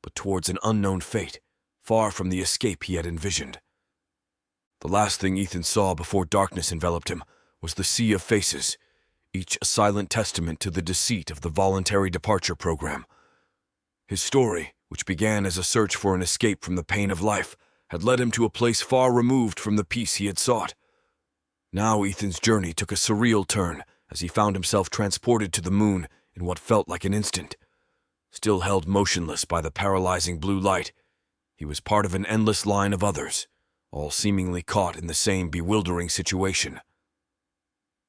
but towards an unknown fate, far from the escape he had envisioned. The last thing Ethan saw before darkness enveloped him was the sea of faces, each a silent testament to the deceit of the voluntary departure program. His story, which began as a search for an escape from the pain of life, had led him to a place far removed from the peace he had sought. Now Ethan's journey took a surreal turn as he found himself transported to the moon in what felt like an instant. Still held motionless by the paralyzing blue light, he was part of an endless line of others, all seemingly caught in the same bewildering situation.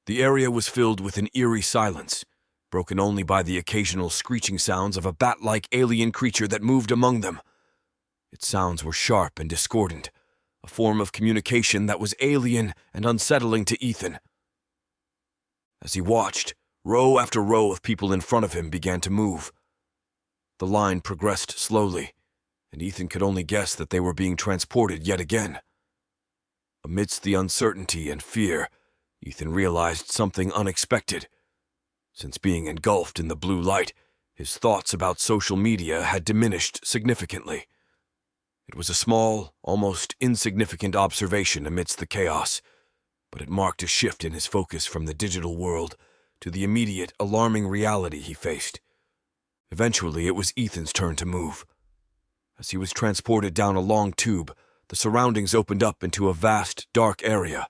The area was filled with an eerie silence, broken only by the occasional screeching sounds of a bat-like alien creature that moved among them. Its sounds were sharp and discordant, a form of communication that was alien and unsettling to Ethan. As he watched, row after row of people in front of him began to move. The line progressed slowly, and Ethan could only guess that they were being transported yet again. Amidst the uncertainty and fear, Ethan realized something unexpected. Since being engulfed in the blue light, his thoughts about social media had diminished significantly. It was a small, almost insignificant observation amidst the chaos, but it marked a shift in his focus from the digital world to the immediate, alarming reality he faced. Eventually, it was Ethan's turn to move. As he was transported down a long tube, the surroundings opened up into a vast, dark area.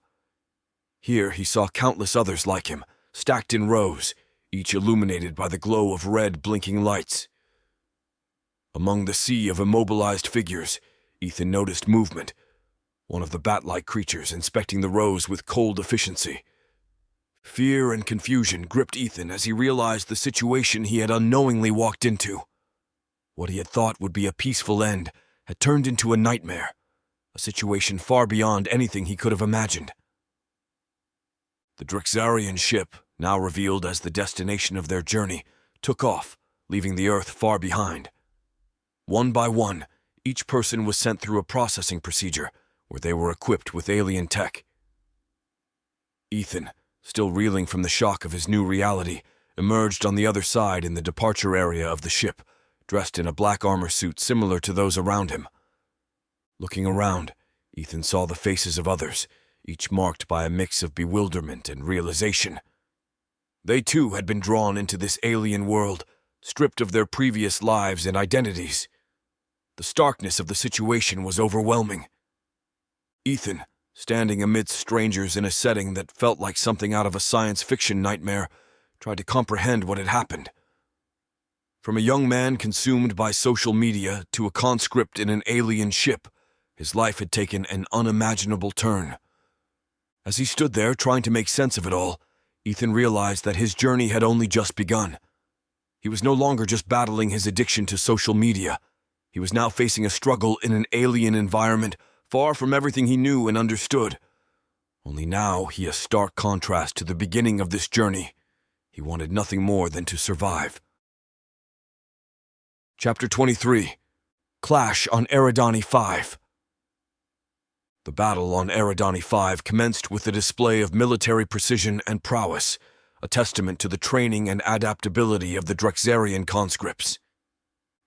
Here he saw countless others like him, stacked in rows, each illuminated by the glow of red, blinking lights. Among the sea of immobilized figures, Ethan noticed movement, one of the bat-like creatures inspecting the rows with cold efficiency. Fear and confusion gripped Ethan as he realized the situation he had unknowingly walked into. What he had thought would be a peaceful end had turned into a nightmare, a situation far beyond anything he could have imagined. The Drexarian ship, now revealed as the destination of their journey, took off, leaving the Earth far behind. One by one, each person was sent through a processing procedure where they were equipped with alien tech. Ethan, still reeling from the shock of his new reality, emerged on the other side in the departure area of the ship, dressed in a black armor suit similar to those around him. Looking around, Ethan saw the faces of others, each marked by a mix of bewilderment and realization. They too had been drawn into this alien world, stripped of their previous lives and identities. The starkness of the situation was overwhelming. Ethan, standing amidst strangers in a setting that felt like something out of a science fiction nightmare, tried to comprehend what had happened. From a young man consumed by social media to a conscript in an alien ship, his life had taken an unimaginable turn. As he stood there trying to make sense of it all, Ethan realized that his journey had only just begun. He was no longer just battling his addiction to social media. He was now facing a struggle in an alien environment far from everything he knew and understood. Only now he a stark contrast to the beginning of this journey. He wanted nothing more than to survive. Chapter 23. Clash on Eridani 5. The battle on Eridani 5 commenced with a display of military precision and prowess, a testament to the training and adaptability of the Drexarian conscripts.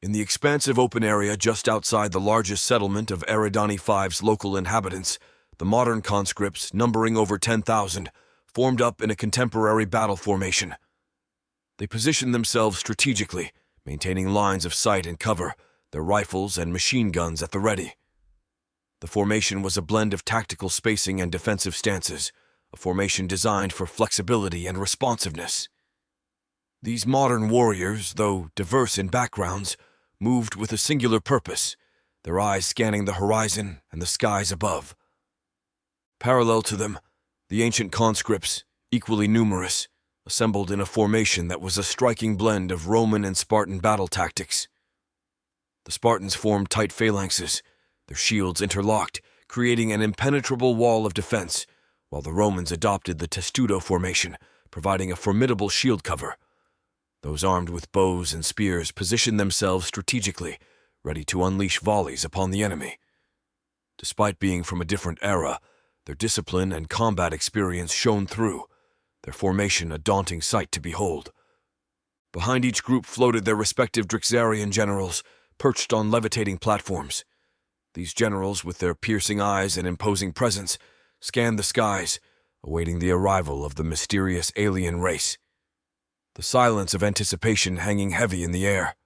In the expansive open area just outside the largest settlement of Eridani 5's local inhabitants, the modern conscripts, numbering over 10,000, formed up in a contemporary battle formation. They positioned themselves strategically, maintaining lines of sight and cover, their rifles and machine guns at the ready. The formation was a blend of tactical spacing and defensive stances, a formation designed for flexibility and responsiveness. These modern warriors, though diverse in backgrounds, moved with a singular purpose, their eyes scanning the horizon and the skies above. Parallel to them, the ancient conscripts, equally numerous, assembled in a formation that was a striking blend of Roman and Spartan battle tactics. The Spartans formed tight phalanxes, their shields interlocked, creating an impenetrable wall of defense, while the Romans adopted the testudo formation, providing a formidable shield cover. Those armed with bows and spears positioned themselves strategically, ready to unleash volleys upon the enemy. Despite being from a different era, their discipline and combat experience shone through, their formation a daunting sight to behold. Behind each group floated their respective Drexarian generals, perched on levitating platforms. These generals, with their piercing eyes and imposing presence, scanned the skies, awaiting the arrival of the mysterious alien race, the silence of anticipation hanging heavy in the air.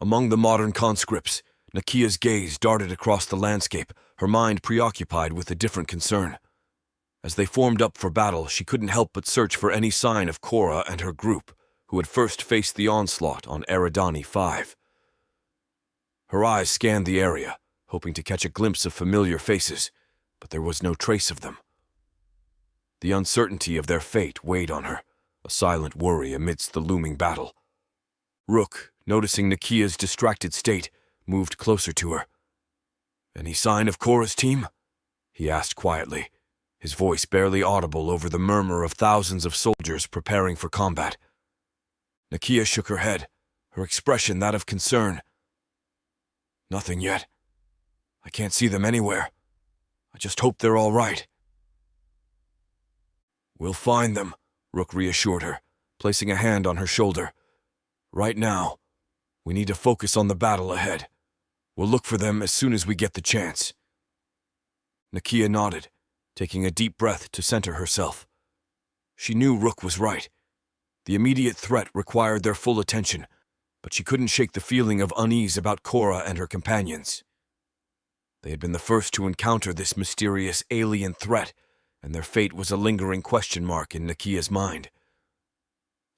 Among the modern conscripts, Nakia's gaze darted across the landscape, her mind preoccupied with a different concern. As they formed up for battle, she couldn't help but search for any sign of Cora and her group, who had first faced the onslaught on Eridani 5. Her eyes scanned the area, hoping to catch a glimpse of familiar faces, but there was no trace of them. The uncertainty of their fate weighed on her, a silent worry amidst the looming battle. Rook, noticing Nakia's distracted state, moved closer to her. "Any sign of Cora's team?" he asked quietly, his voice barely audible over the murmur of thousands of soldiers preparing for combat. Nakia shook her head, her expression that of concern. "Nothing yet. I can't see them anywhere. I just hope they're all right." "We'll find them," Rook reassured her, placing a hand on her shoulder. "Right now, we need to focus on the battle ahead. We'll look for them as soon as we get the chance." Nakia nodded, taking a deep breath to center herself. She knew Rook was right. The immediate threat required their full attention, but she couldn't shake the feeling of unease about Cora and her companions. They had been the first to encounter this mysterious alien threat, and their fate was a lingering question mark in Nakia's mind.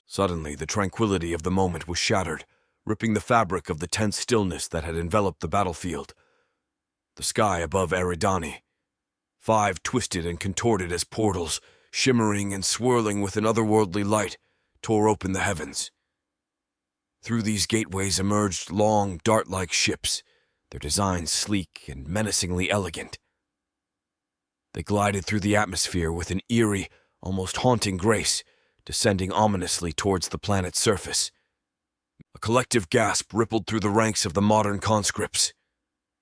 Suddenly, the tranquility of the moment was shattered, ripping the fabric of the tense stillness that had enveloped the battlefield. The sky above Eridani, 5 twisted and contorted as portals, shimmering and swirling with an otherworldly light, tore open the heavens. Through these gateways emerged long, dart-like ships, their designs sleek and menacingly elegant. They glided through the atmosphere with an eerie, almost haunting grace, descending ominously towards the planet's surface. A collective gasp rippled through the ranks of the modern conscripts.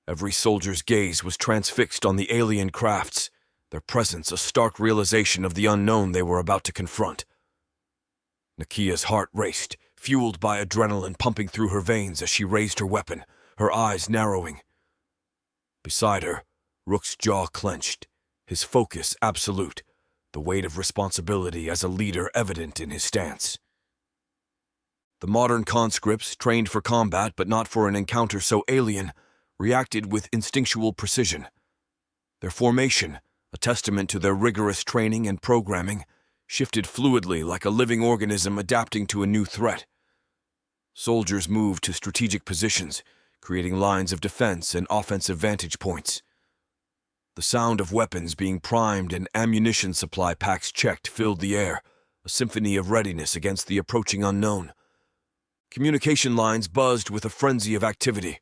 Every soldier's gaze was transfixed on the alien crafts, their presence a stark realization of the unknown they were about to confront. Nakia's heart raced, fueled by adrenaline pumping through her veins as she raised her weapon, her eyes narrowing. Beside her, Rook's jaw clenched, his focus absolute, the weight of responsibility as a leader evident in his stance. The modern conscripts, trained for combat but not for an encounter so alien, reacted with instinctual precision. Their formation, a testament to their rigorous training and programming, shifted fluidly like a living organism adapting to a new threat. Soldiers moved to strategic positions, creating lines of defense and offensive vantage points. The sound of weapons being primed and ammunition supply packs checked filled the air, a symphony of readiness against the approaching unknown. Communication lines buzzed with a frenzy of activity.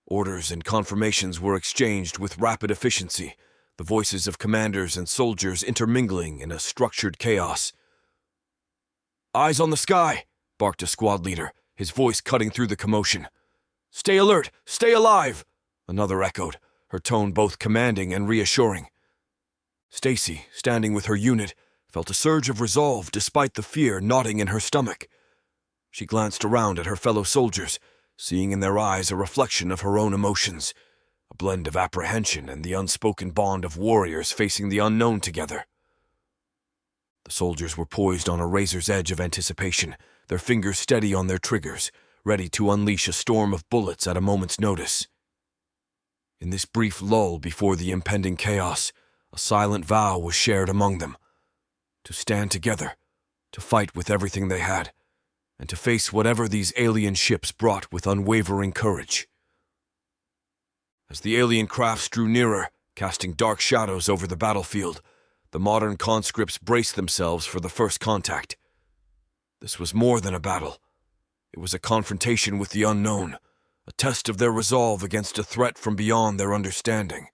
Orders and confirmations were exchanged with rapid efficiency, the voices of commanders and soldiers intermingling in a structured chaos. "Eyes on the sky," barked a squad leader, his voice cutting through the commotion. "Stay alert! Stay alive!" another echoed, her tone both commanding and reassuring. Stacy, standing with her unit, felt a surge of resolve despite the fear gnawing in her stomach. She glanced around at her fellow soldiers, seeing in their eyes a reflection of her own emotions, a blend of apprehension and the unspoken bond of warriors facing the unknown together. The soldiers were poised on a razor's edge of anticipation, their fingers steady on their triggers, ready to unleash a storm of bullets at a moment's notice. In this brief lull before the impending chaos, a silent vow was shared among them: to stand together, to fight with everything they had, and to face whatever these alien ships brought with unwavering courage. As the alien crafts drew nearer, casting dark shadows over the battlefield, the modern conscripts braced themselves for the first contact. This was more than a battle. It was a confrontation with the unknown, a test of their resolve against a threat from beyond their understanding.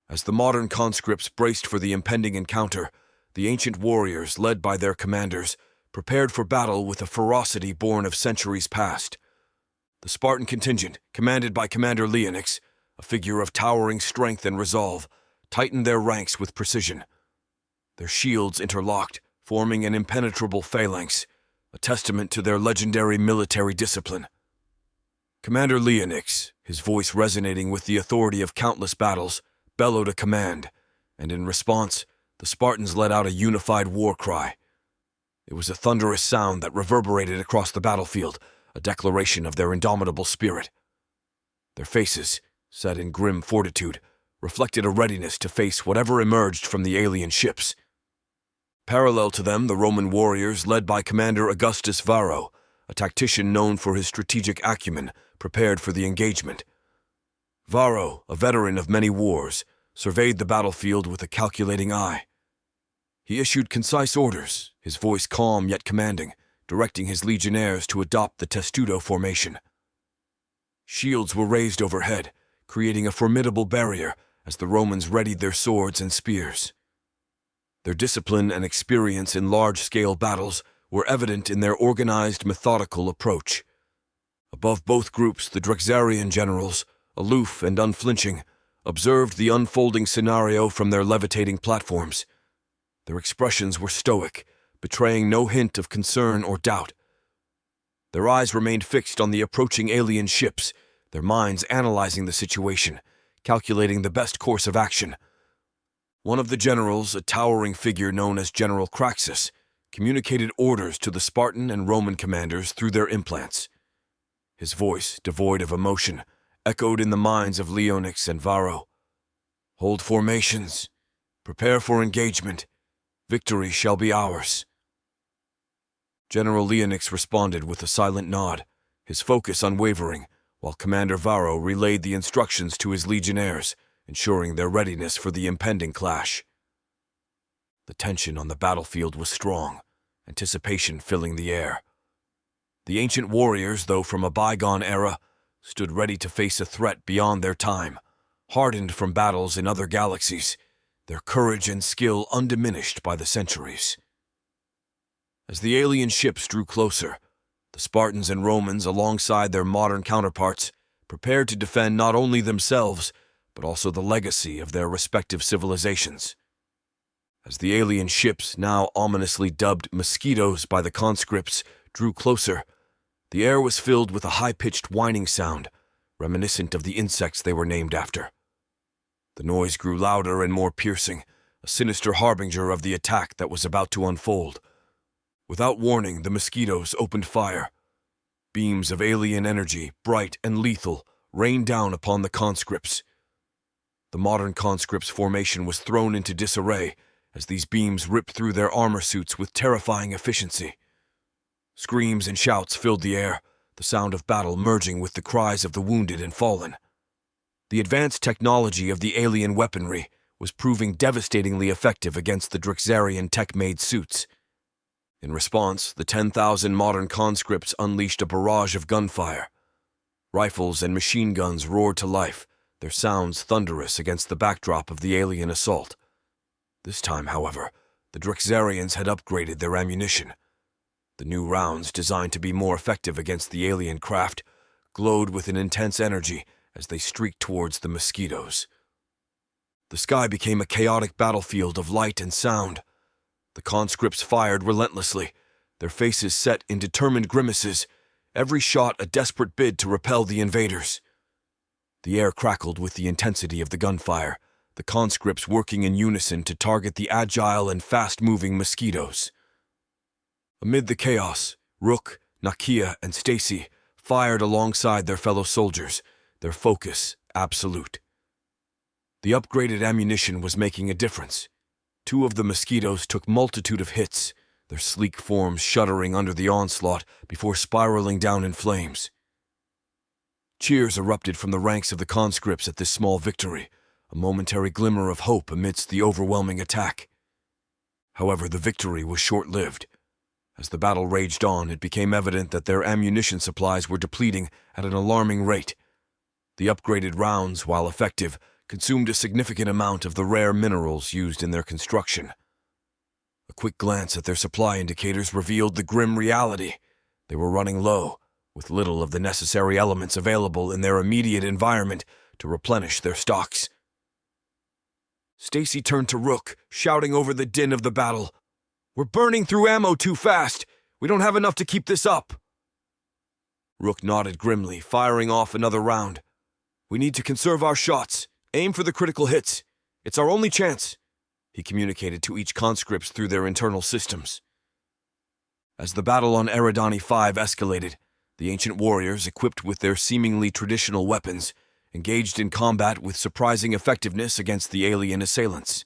As the modern conscripts braced for the impending encounter, the ancient warriors, led by their commanders, prepared for battle with a ferocity born of centuries past. The Spartan contingent, commanded by Commander Leonix, a figure of towering strength and resolve, tightened their ranks with precision. Their shields interlocked, forming an impenetrable phalanx, a testament to their legendary military discipline. Commander Leonix, his voice resonating with the authority of countless battles, bellowed a command, and in response, the Spartans let out a unified war cry. It was a thunderous sound that reverberated across the battlefield, a declaration of their indomitable spirit. Their faces, set in grim fortitude, reflected a readiness to face whatever emerged from the alien ships. Parallel to them, the Roman warriors, led by Commander Augustus Varro, a tactician known for his strategic acumen, prepared for the engagement. Varro, a veteran of many wars, surveyed the battlefield with a calculating eye. He issued concise orders, his voice calm yet commanding, directing his legionnaires to adopt the testudo formation. Shields were raised overhead, creating a formidable barrier as the Romans readied their swords and spears. Their discipline and experience in large-scale battles were evident in their organized, methodical approach. Above both groups, the Drexarian generals, aloof and unflinching, observed the unfolding scenario from their levitating platforms. Their expressions were stoic, betraying no hint of concern or doubt. Their eyes remained fixed on the approaching alien ships, their minds analyzing the situation, calculating the best course of action. One of the generals, a towering figure known as General Craxus, communicated orders to the Spartan and Roman commanders through their implants. His voice, devoid of emotion, echoed in the minds of Leonix and Varro. "Hold formations. Prepare for engagement. Victory shall be ours." General Leonix responded with a silent nod, his focus unwavering, while Commander Varro relayed the instructions to his legionnaires, ensuring their readiness for the impending clash. The tension on the battlefield was strong, anticipation filling the air. The ancient warriors, though from a bygone era, stood ready to face a threat beyond their time, hardened from battles in other galaxies, their courage and skill undiminished by the centuries. As the alien ships drew closer, the Spartans and Romans, alongside their modern counterparts, prepared to defend not only themselves, but also the legacy of their respective civilizations. As the alien ships, now ominously dubbed mosquitoes by the conscripts, drew closer, the air was filled with a high-pitched whining sound, reminiscent of the insects they were named after. The noise grew louder and more piercing, a sinister harbinger of the attack that was about to unfold. Without warning, the mosquitoes opened fire. Beams of alien energy, bright and lethal, rained down upon the conscripts. The modern conscripts' formation was thrown into disarray as these beams ripped through their armor suits with terrifying efficiency. Screams and shouts filled the air, the sound of battle merging with the cries of the wounded and fallen. The advanced technology of the alien weaponry was proving devastatingly effective against the Drixarian tech-made suits. In response, the 10,000 modern conscripts unleashed a barrage of gunfire. Rifles and machine guns roared to life, their sounds thunderous against the backdrop of the alien assault. This time, however, the Drixarians had upgraded their ammunition. The new rounds, designed to be more effective against the alien craft, glowed with an intense energy as they streaked towards the mosquitoes. The sky became a chaotic battlefield of light and sound. The conscripts fired relentlessly, their faces set in determined grimaces, every shot a desperate bid to repel the invaders. The air crackled with the intensity of the gunfire, the conscripts working in unison to target the agile and fast-moving mosquitoes. Amid the chaos, Rook, Nakia, and Stacy fired alongside their fellow soldiers, their focus absolute. The upgraded ammunition was making a difference. 2 of the mosquitoes took multitude of hits, their sleek forms shuddering under the onslaught before spiraling down in flames. Cheers erupted from the ranks of the conscripts at this small victory, a momentary glimmer of hope amidst the overwhelming attack. However, the victory was short-lived. As the battle raged on, it became evident that their ammunition supplies were depleting at an alarming rate. The upgraded rounds, while effective, consumed a significant amount of the rare minerals used in their construction. A quick glance at their supply indicators revealed the grim reality. They were running low, with little of the necessary elements available in their immediate environment to replenish their stocks. Stacy turned to Rook, shouting over the din of the battle, "We're burning through ammo too fast! We don't have enough to keep this up!" Rook nodded grimly, firing off another round. "We need to conserve our shots. Aim for the critical hits. It's our only chance," he communicated to each conscripts through their internal systems. As the battle on Eridani 5 escalated, the ancient warriors, equipped with their seemingly traditional weapons, engaged in combat with surprising effectiveness against the alien assailants.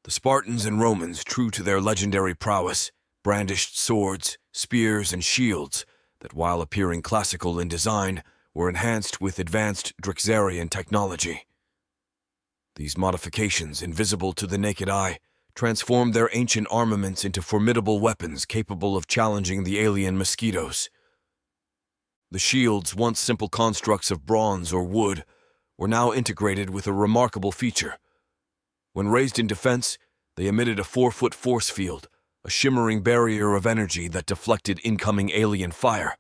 The Spartans and Romans, true to their legendary prowess, brandished swords, spears, and shields that, while appearing classical in design, were enhanced with advanced Drixarian technology. These modifications, invisible to the naked eye, transformed their ancient armaments into formidable weapons capable of challenging the alien mosquitoes. The shields, once simple constructs of bronze or wood, were now integrated with a remarkable feature. When raised in defense, they emitted a 4-foot force field, a shimmering barrier of energy that deflected incoming alien fire.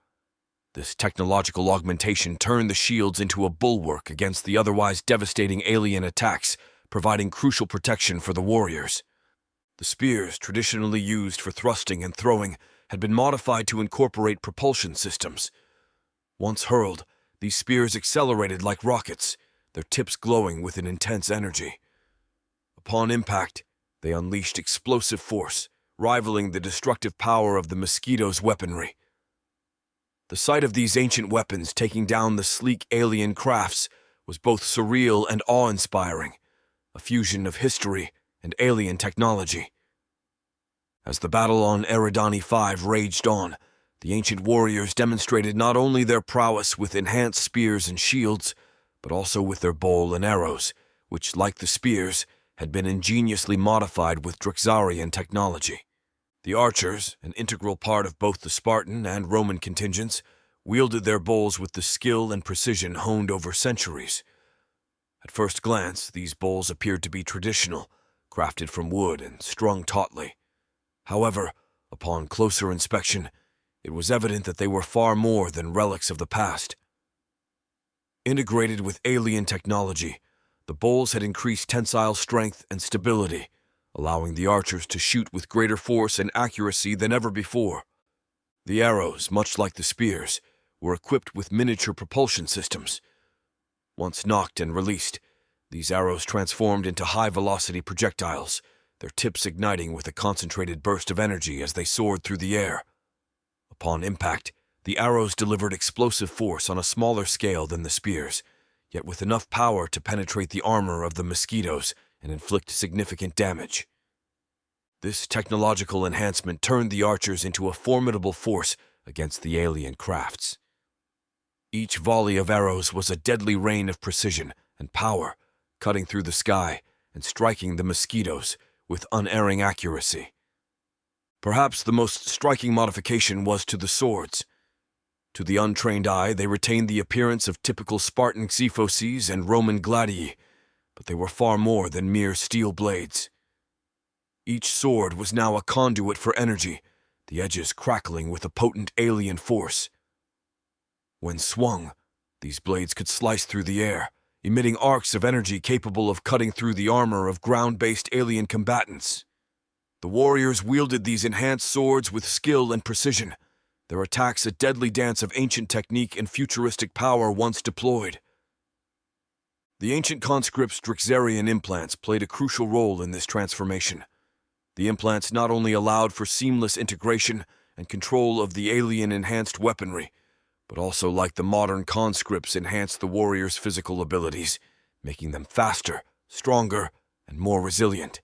This technological augmentation turned the shields into a bulwark against the otherwise devastating alien attacks, providing crucial protection for the warriors. The spears, traditionally used for thrusting and throwing, had been modified to incorporate propulsion systems. Once hurled, these spears accelerated like rockets, their tips glowing with an intense energy. Upon impact, they unleashed explosive force, rivaling the destructive power of the mosquito's weaponry. The sight of these ancient weapons taking down the sleek alien crafts was both surreal and awe-inspiring, a fusion of history and alien technology. As the battle on Eridani 5 raged on, the ancient warriors demonstrated not only their prowess with enhanced spears and shields, but also with their bow and arrows, which, like the spears, had been ingeniously modified with Drixarian technology. The archers, an integral part of both the Spartan and Roman contingents, wielded their bows with the skill and precision honed over centuries. At first glance, these bows appeared to be traditional, crafted from wood and strung tautly. However, upon closer inspection, it was evident that they were far more than relics of the past. Integrated with alien technology, the bows had increased tensile strength and stability, allowing the archers to shoot with greater force and accuracy than ever before. The arrows, much like the spears, were equipped with miniature propulsion systems. Once nocked and released, these arrows transformed into high-velocity projectiles, their tips igniting with a concentrated burst of energy as they soared through the air. Upon impact, the arrows delivered explosive force on a smaller scale than the spears, yet with enough power to penetrate the armor of the mosquitoes and inflict significant damage. This technological enhancement turned the archers into a formidable force against the alien crafts. Each volley of arrows was a deadly rain of precision and power, cutting through the sky and striking the mosquitoes with unerring accuracy. Perhaps the most striking modification was to the swords. To the untrained eye, they retained the appearance of typical Spartan xiphoses and Roman gladii, but they were far more than mere steel blades. Each sword was now a conduit for energy, the edges crackling with a potent alien force. When swung, these blades could slice through the air, emitting arcs of energy capable of cutting through the armor of ground-based alien combatants. The warriors wielded these enhanced swords with skill and precision, their attacks a deadly dance of ancient technique and futuristic power once deployed. The ancient conscript's Drixarian implants played a crucial role in this transformation. The implants not only allowed for seamless integration and control of the alien-enhanced weaponry, but also, like the modern conscripts, enhanced the warriors' physical abilities, making them faster, stronger, and more resilient.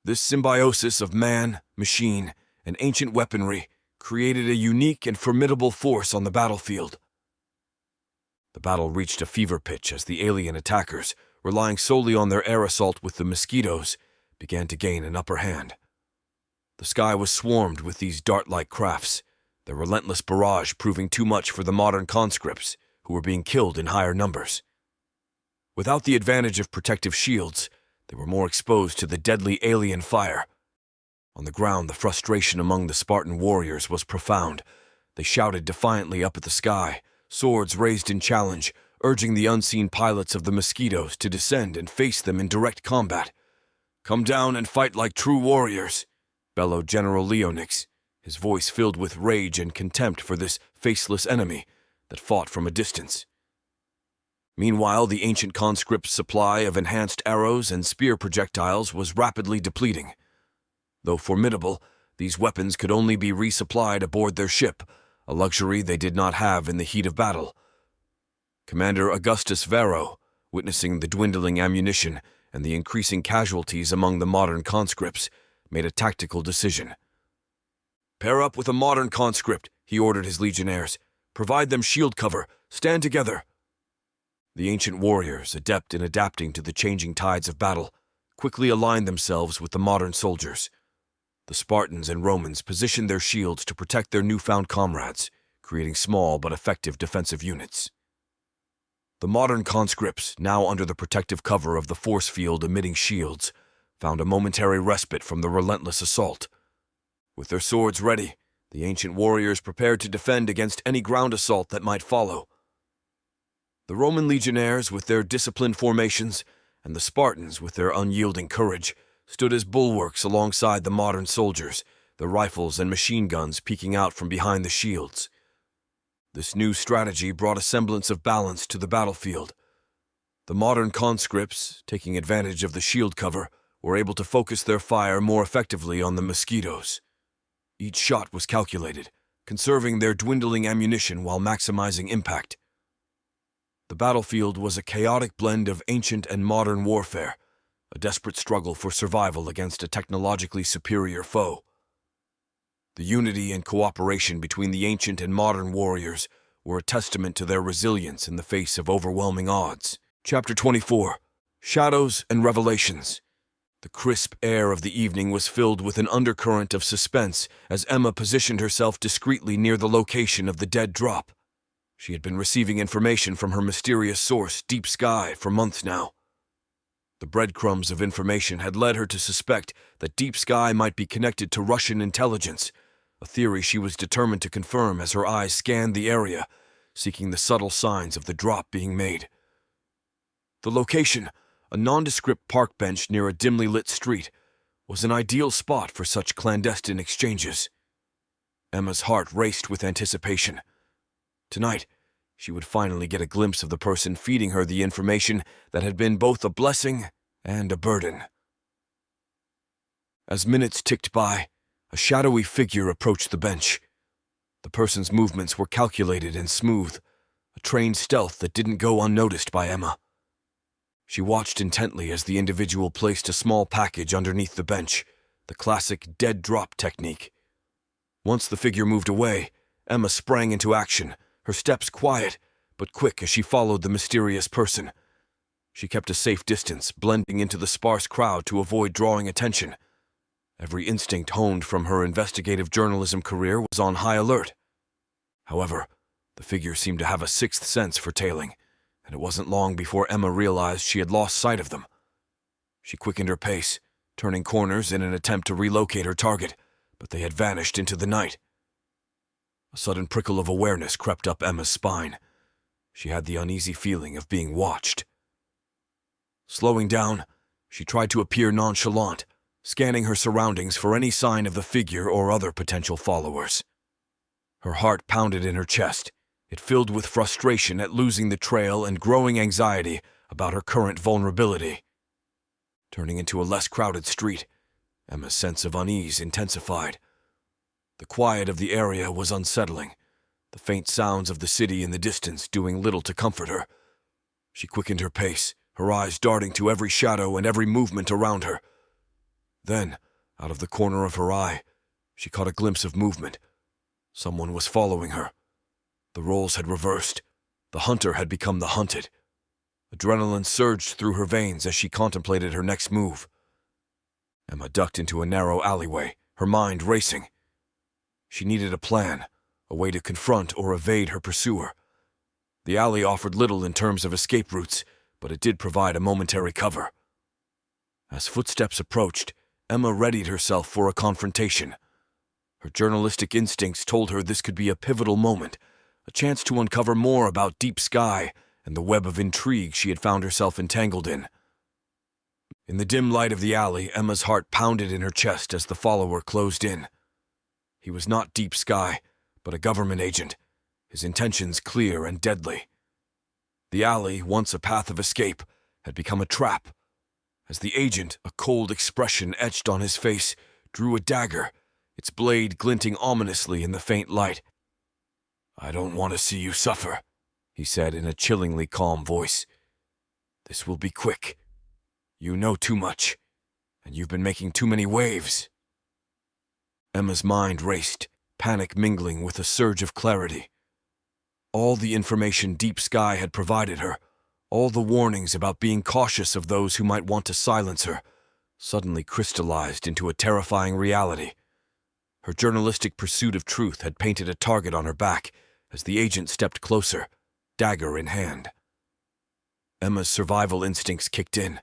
This symbiosis of man, machine, and ancient weaponry created a unique and formidable force on the battlefield. The battle reached a fever pitch as the alien attackers, relying solely on their air assault with the mosquitoes, began to gain an upper hand. The sky was swarmed with these dart-like crafts, their relentless barrage proving too much for the modern conscripts, who were being killed in higher numbers. Without the advantage of protective shields, they were more exposed to the deadly alien fire. On the ground, the frustration among the Spartan warriors was profound. They shouted defiantly up at the sky, swords raised in challenge, urging the unseen pilots of the mosquitoes to descend and face them in direct combat. "Come down and fight like true warriors," bellowed General Leonix, his voice filled with rage and contempt for this faceless enemy that fought from a distance. Meanwhile, the ancient conscript's supply of enhanced arrows and spear projectiles was rapidly depleting. Though formidable, these weapons could only be resupplied aboard their ship, a luxury they did not have in the heat of battle. Commander Augustus Varro, witnessing the dwindling ammunition and the increasing casualties among the modern conscripts, made a tactical decision. "Pair up with a modern conscript," he ordered his legionnaires. "Provide them shield cover. Stand together." The ancient warriors, adept in adapting to the changing tides of battle, quickly aligned themselves with the modern soldiers. The Spartans and Romans positioned their shields to protect their newfound comrades, creating small but effective defensive units. The modern conscripts, now under the protective cover of the force field emitting shields, found a momentary respite from the relentless assault. With their swords ready, the ancient warriors prepared to defend against any ground assault that might follow. The Roman legionnaires, with their disciplined formations, and the Spartans, with their unyielding courage, stood as bulwarks alongside the modern soldiers, their rifles and machine guns peeking out from behind the shields. This new strategy brought a semblance of balance to the battlefield. The modern conscripts, taking advantage of the shield cover, were able to focus their fire more effectively on the mosquitoes. Each shot was calculated, conserving their dwindling ammunition while maximizing impact. The battlefield was a chaotic blend of ancient and modern warfare, a desperate struggle for survival against a technologically superior foe. The unity and cooperation between the ancient and modern warriors were a testament to their resilience in the face of overwhelming odds. Chapter 24: Shadows and Revelations. The crisp air of the evening was filled with an undercurrent of suspense as Emma positioned herself discreetly near the location of the dead drop. She had been receiving information from her mysterious source, Deep Sky, for months now. The breadcrumbs of information had led her to suspect that Deep Sky might be connected to Russian intelligence, a theory she was determined to confirm as her eyes scanned the area, seeking the subtle signs of the drop being made. The location, a nondescript park bench near a dimly lit street, was an ideal spot for such clandestine exchanges. Emma's heart raced with anticipation. Tonight, she would finally get a glimpse of the person feeding her the information that had been both a blessing and a burden. As minutes ticked by, a shadowy figure approached the bench. The person's movements were calculated and smooth, a trained stealth that didn't go unnoticed by Emma. She watched intently as the individual placed a small package underneath the bench, the classic dead drop technique. Once the figure moved away, Emma sprang into action, her steps quiet but quick as she followed the mysterious person. She kept a safe distance, blending into the sparse crowd to avoid drawing attention. Every instinct honed from her investigative journalism career was on high alert. However, the figure seemed to have a sixth sense for tailing, and it wasn't long before Emma realized she had lost sight of them. She quickened her pace, turning corners in an attempt to relocate her target, but they had vanished into the night. A sudden prickle of awareness crept up Emma's spine. She had the uneasy feeling of being watched. Slowing down, she tried to appear nonchalant, scanning her surroundings for any sign of the figure or other potential followers. Her heart pounded in her chest. It filled with frustration at losing the trail and growing anxiety about her current vulnerability. Turning into a less crowded street, Emma's sense of unease intensified. The quiet of the area was unsettling, the faint sounds of the city in the distance doing little to comfort her. She quickened her pace, her eyes darting to every shadow and every movement around her. Then, out of the corner of her eye, she caught a glimpse of movement. Someone was following her. The roles had reversed. The hunter had become the hunted. Adrenaline surged through her veins as she contemplated her next move. Emma ducked into a narrow alleyway, her mind racing. She needed a plan, a way to confront or evade her pursuer. The alley offered little in terms of escape routes, but it did provide a momentary cover. As footsteps approached, Emma readied herself for a confrontation. Her journalistic instincts told her this could be a pivotal moment, a chance to uncover more about Deep Sky and the web of intrigue she had found herself entangled in. In the dim light of the alley, Emma's heart pounded in her chest as the follower closed in. He was not Deep Sky, but a government agent, his intentions clear and deadly. The alley, once a path of escape, had become a trap. As the agent, a cold expression etched on his face, drew a dagger, its blade glinting ominously in the faint light. "I don't want to see you suffer," he said in a chillingly calm voice. "This will be quick. You know too much, and you've been making too many waves." Emma's mind raced, panic mingling with a surge of clarity. All the information Deep Sky had provided her, all the warnings about being cautious of those who might want to silence her, suddenly crystallized into a terrifying reality. Her journalistic pursuit of truth had painted a target on her back as the agent stepped closer, dagger in hand. Emma's survival instincts kicked in.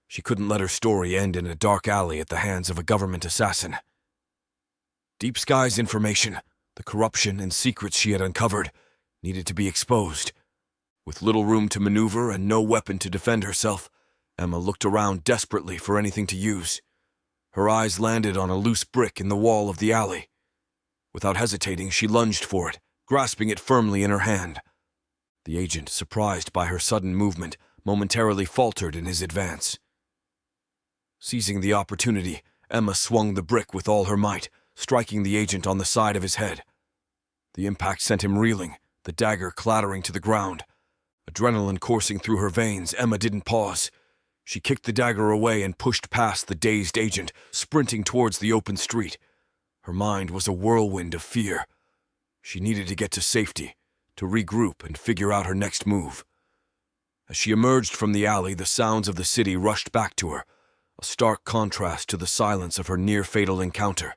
She couldn't let her story end in a dark alley at the hands of a government assassin. Deep Sky's information, the corruption and secrets she had uncovered, needed to be exposed. With little room to maneuver and no weapon to defend herself, Emma looked around desperately for anything to use. Her eyes landed on a loose brick in the wall of the alley. Without hesitating, she lunged for it, grasping it firmly in her hand. The agent, surprised by her sudden movement, momentarily faltered in his advance. Seizing the opportunity, Emma swung the brick with all her might, striking the agent on the side of his head. The impact sent him reeling, the dagger clattering to the ground. Adrenaline coursing through her veins, Emma didn't pause. She kicked the dagger away and pushed past the dazed agent, sprinting towards the open street. Her mind was a whirlwind of fear. She needed to get to safety, to regroup and figure out her next move. As she emerged from the alley, the sounds of the city rushed back to her, a stark contrast to the silence of her near-fatal encounter.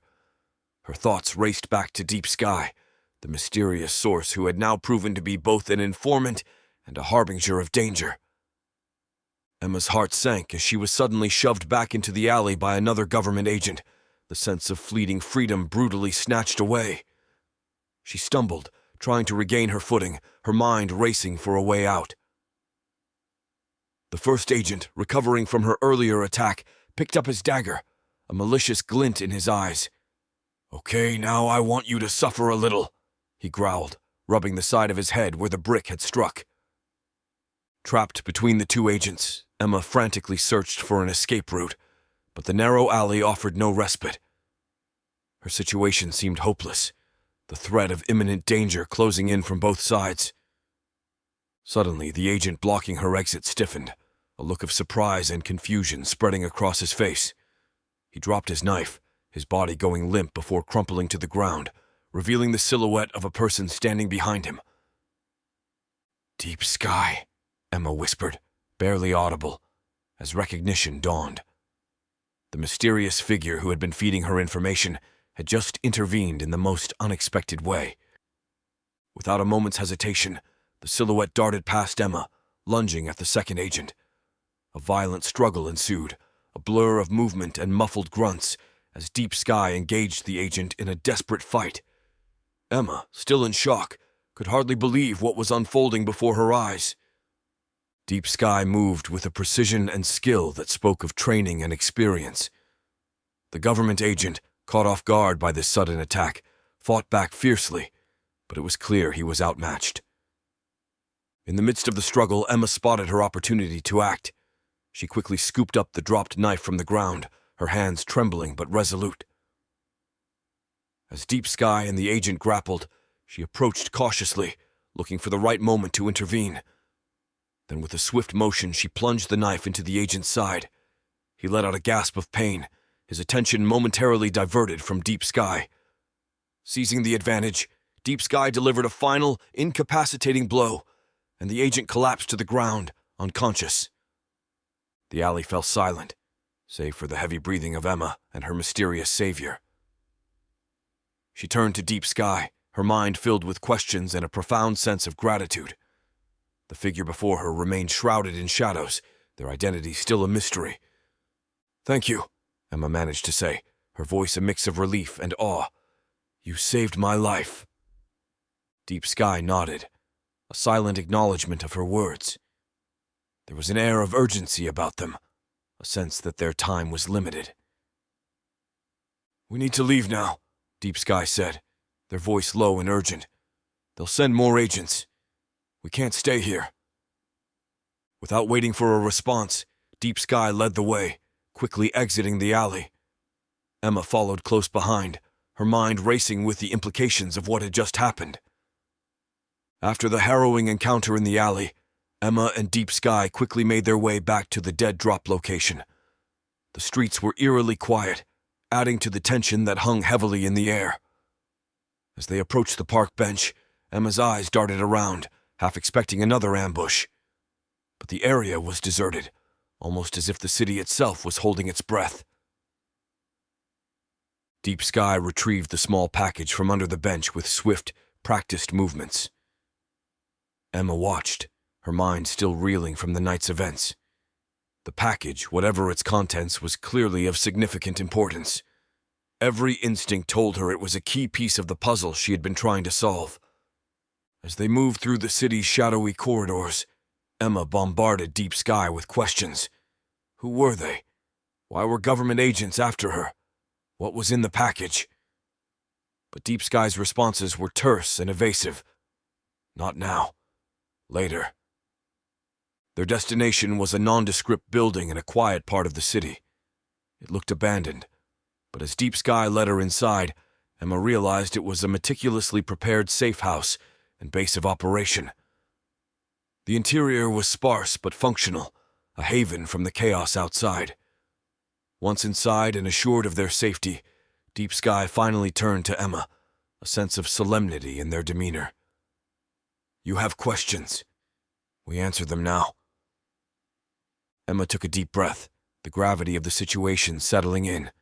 Her thoughts raced back to Deep Sky, the mysterious source who had now proven to be both an informant and a harbinger of danger. Emma's heart sank as she was suddenly shoved back into the alley by another government agent, the sense of fleeting freedom brutally snatched away. She stumbled, trying to regain her footing, her mind racing for a way out. The first agent, recovering from her earlier attack, picked up his dagger, a malicious glint in his eyes. "Okay, now I want you to suffer a little," he growled, rubbing the side of his head where the brick had struck. Trapped between the two agents, Emma frantically searched for an escape route, but the narrow alley offered no respite. Her situation seemed hopeless, the threat of imminent danger closing in from both sides. Suddenly, the agent blocking her exit stiffened, a look of surprise and confusion spreading across his face. He dropped his knife, his body going limp before crumpling to the ground, revealing the silhouette of a person standing behind him. "Deep Sky," Emma whispered, barely audible, as recognition dawned. The mysterious figure who had been feeding her information had just intervened in the most unexpected way. Without a moment's hesitation, the silhouette darted past Emma, lunging at the second agent. A violent struggle ensued, a blur of movement and muffled grunts, as Deep Sky engaged the agent in a desperate fight. Emma, still in shock, could hardly believe what was unfolding before her eyes. Deep Sky moved with a precision and skill that spoke of training and experience. The government agent, caught off guard by this sudden attack, fought back fiercely, but it was clear he was outmatched. In the midst of the struggle, Emma spotted her opportunity to act. She quickly scooped up the dropped knife from the ground, her hands trembling but resolute. As Deep Sky and the agent grappled, she approached cautiously, looking for the right moment to intervene. Then with a swift motion, she plunged the knife into the agent's side. He let out a gasp of pain, his attention momentarily diverted from Deep Sky. Seizing the advantage, Deep Sky delivered a final, incapacitating blow, and the agent collapsed to the ground, unconscious. The alley fell silent, save for the heavy breathing of Emma and her mysterious savior. She turned to Deep Sky, her mind filled with questions and a profound sense of gratitude. The figure before her remained shrouded in shadows, their identity still a mystery. "Thank you," Emma managed to say, her voice a mix of relief and awe. "You saved my life." Deep Sky nodded, a silent acknowledgement of her words. There was an air of urgency about them, a sense that their time was limited. "We need to leave now," Deep Sky said, their voice low and urgent. "They'll send more agents. We can't stay here." Without waiting for a response, Deep Sky led the way, quickly exiting the alley. Emma followed close behind, her mind racing with the implications of what had just happened. After the harrowing encounter in the alley, Emma and Deep Sky quickly made their way back to the dead drop location. The streets were eerily quiet, adding to the tension that hung heavily in the air. As they approached the park bench, Emma's eyes darted around, half expecting another ambush. But the area was deserted, almost as if the city itself was holding its breath. Deep Sky retrieved the small package from under the bench with swift, practiced movements. Emma watched, her mind still reeling from the night's events. The package, whatever its contents, was clearly of significant importance. Every instinct told her it was a key piece of the puzzle she had been trying to solve. As they moved through the city's shadowy corridors, Emma bombarded Deep Sky with questions. Who were they? Why were government agents after her? What was in the package? But Deep Sky's responses were terse and evasive. Not now. Later. Their destination was a nondescript building in a quiet part of the city. It looked abandoned, but as Deep Sky led her inside, Emma realized it was a meticulously prepared safe house and base of operation. The interior was sparse but functional, a haven from the chaos outside. Once inside and assured of their safety, Deep Sky finally turned to Emma, a sense of solemnity in their demeanor. "You have questions. We answer them now." Emma took a deep breath, the gravity of the situation settling in.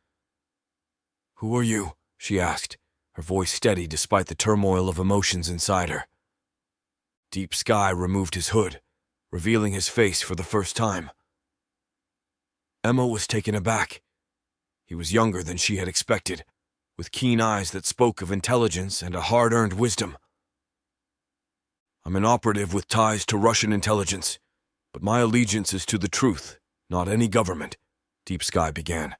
"Who are you?" she asked, her voice steady despite the turmoil of emotions inside her. Deep Sky removed his hood, revealing his face for the first time. Emma was taken aback. He was younger than she had expected, with keen eyes that spoke of intelligence and a hard-earned wisdom. "I'm an operative with ties to Russian intelligence, but my allegiance is to the truth, not any government," Deep Sky began.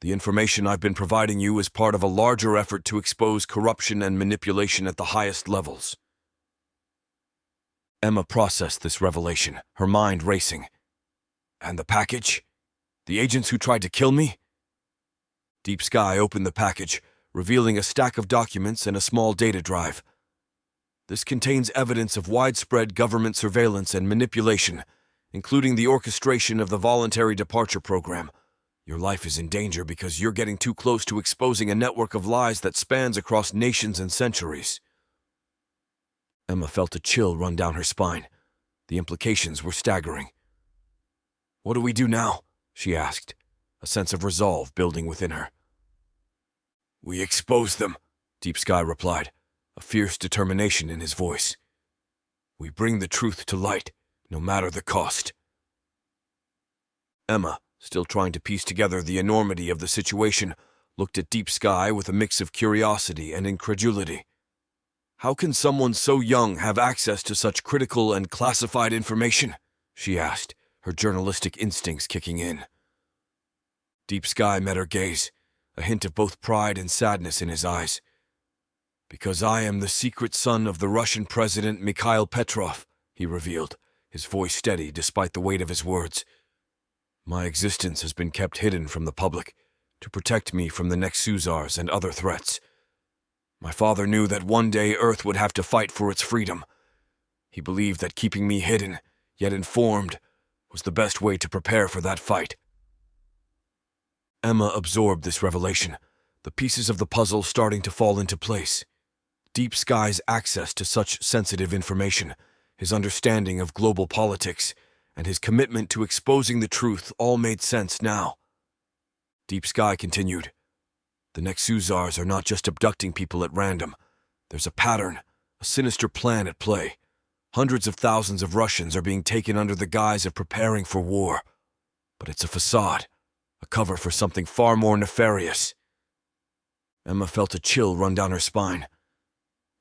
"The information I've been providing you is part of a larger effort to expose corruption and manipulation at the highest levels." Emma processed this revelation, her mind racing. "And the package? The agents who tried to kill me?" Deep Sky opened the package, revealing a stack of documents and a small data drive. This contains evidence of widespread government surveillance and manipulation, including the orchestration of the voluntary departure program. Your life is in danger because you're getting too close to exposing a network of lies that spans across nations and centuries." Emma felt a chill run down her spine. The implications were staggering. "What do we do now?" she asked, a sense of resolve building within her. "We expose them," Deep Sky replied, a fierce determination in his voice. "We bring the truth to light, no matter the cost." Emma, still trying to piece together the enormity of the situation, looked at Deep Sky with a mix of curiosity and incredulity. "How can someone so young have access to such critical and classified information?" she asked, her journalistic instincts kicking in. Deep Sky met her gaze, a hint of both pride and sadness in his eyes. "Because I am the secret son of the Russian President Mikhail Petrov," he revealed, his voice steady despite the weight of his words. "My existence has been kept hidden from the public to protect me from the Nexusars and other threats. My father knew that one day Earth would have to fight for its freedom. He believed that keeping me hidden, yet informed, was the best way to prepare for that fight." Emma absorbed this revelation, the pieces of the puzzle starting to fall into place. Deep Sky's access to such sensitive information, his understanding of global politics, and his commitment to exposing the truth all made sense now. Deep Sky continued, "The Nexusars are not just abducting people at random. There's a pattern, a sinister plan at play. Hundreds of thousands of Russians are being taken under the guise of preparing for war. But it's a facade, a cover for something far more nefarious." Emma felt a chill run down her spine.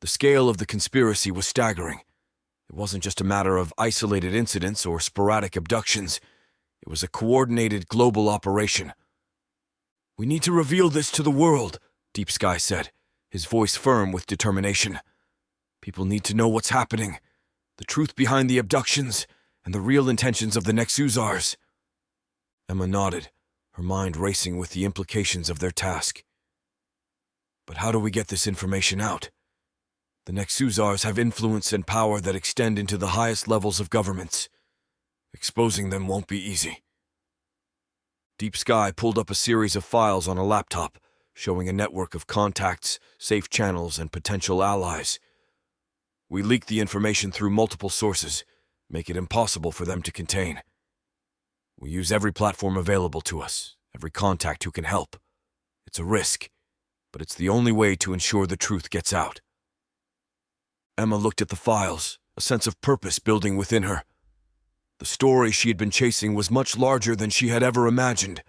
The scale of the conspiracy was staggering. It wasn't just a matter of isolated incidents or sporadic abductions. It was a coordinated global operation. "We need to reveal this to the world," Deep Sky said, his voice firm with determination. "People need to know what's happening, the truth behind the abductions, and the real intentions of the Nexusars." Emma nodded, her mind racing with the implications of their task. "But how do we get this information out? The Nexusars have influence and power that extend into the highest levels of governments. Exposing them won't be easy." Deep Sky pulled up a series of files on a laptop, showing a network of contacts, safe channels, and potential allies. "We leak the information through multiple sources, make it impossible for them to contain. We use every platform available to us, every contact who can help. It's a risk, but it's the only way to ensure the truth gets out." Emma looked at the files, a sense of purpose building within her. The story she had been chasing was much larger than she had ever imagined.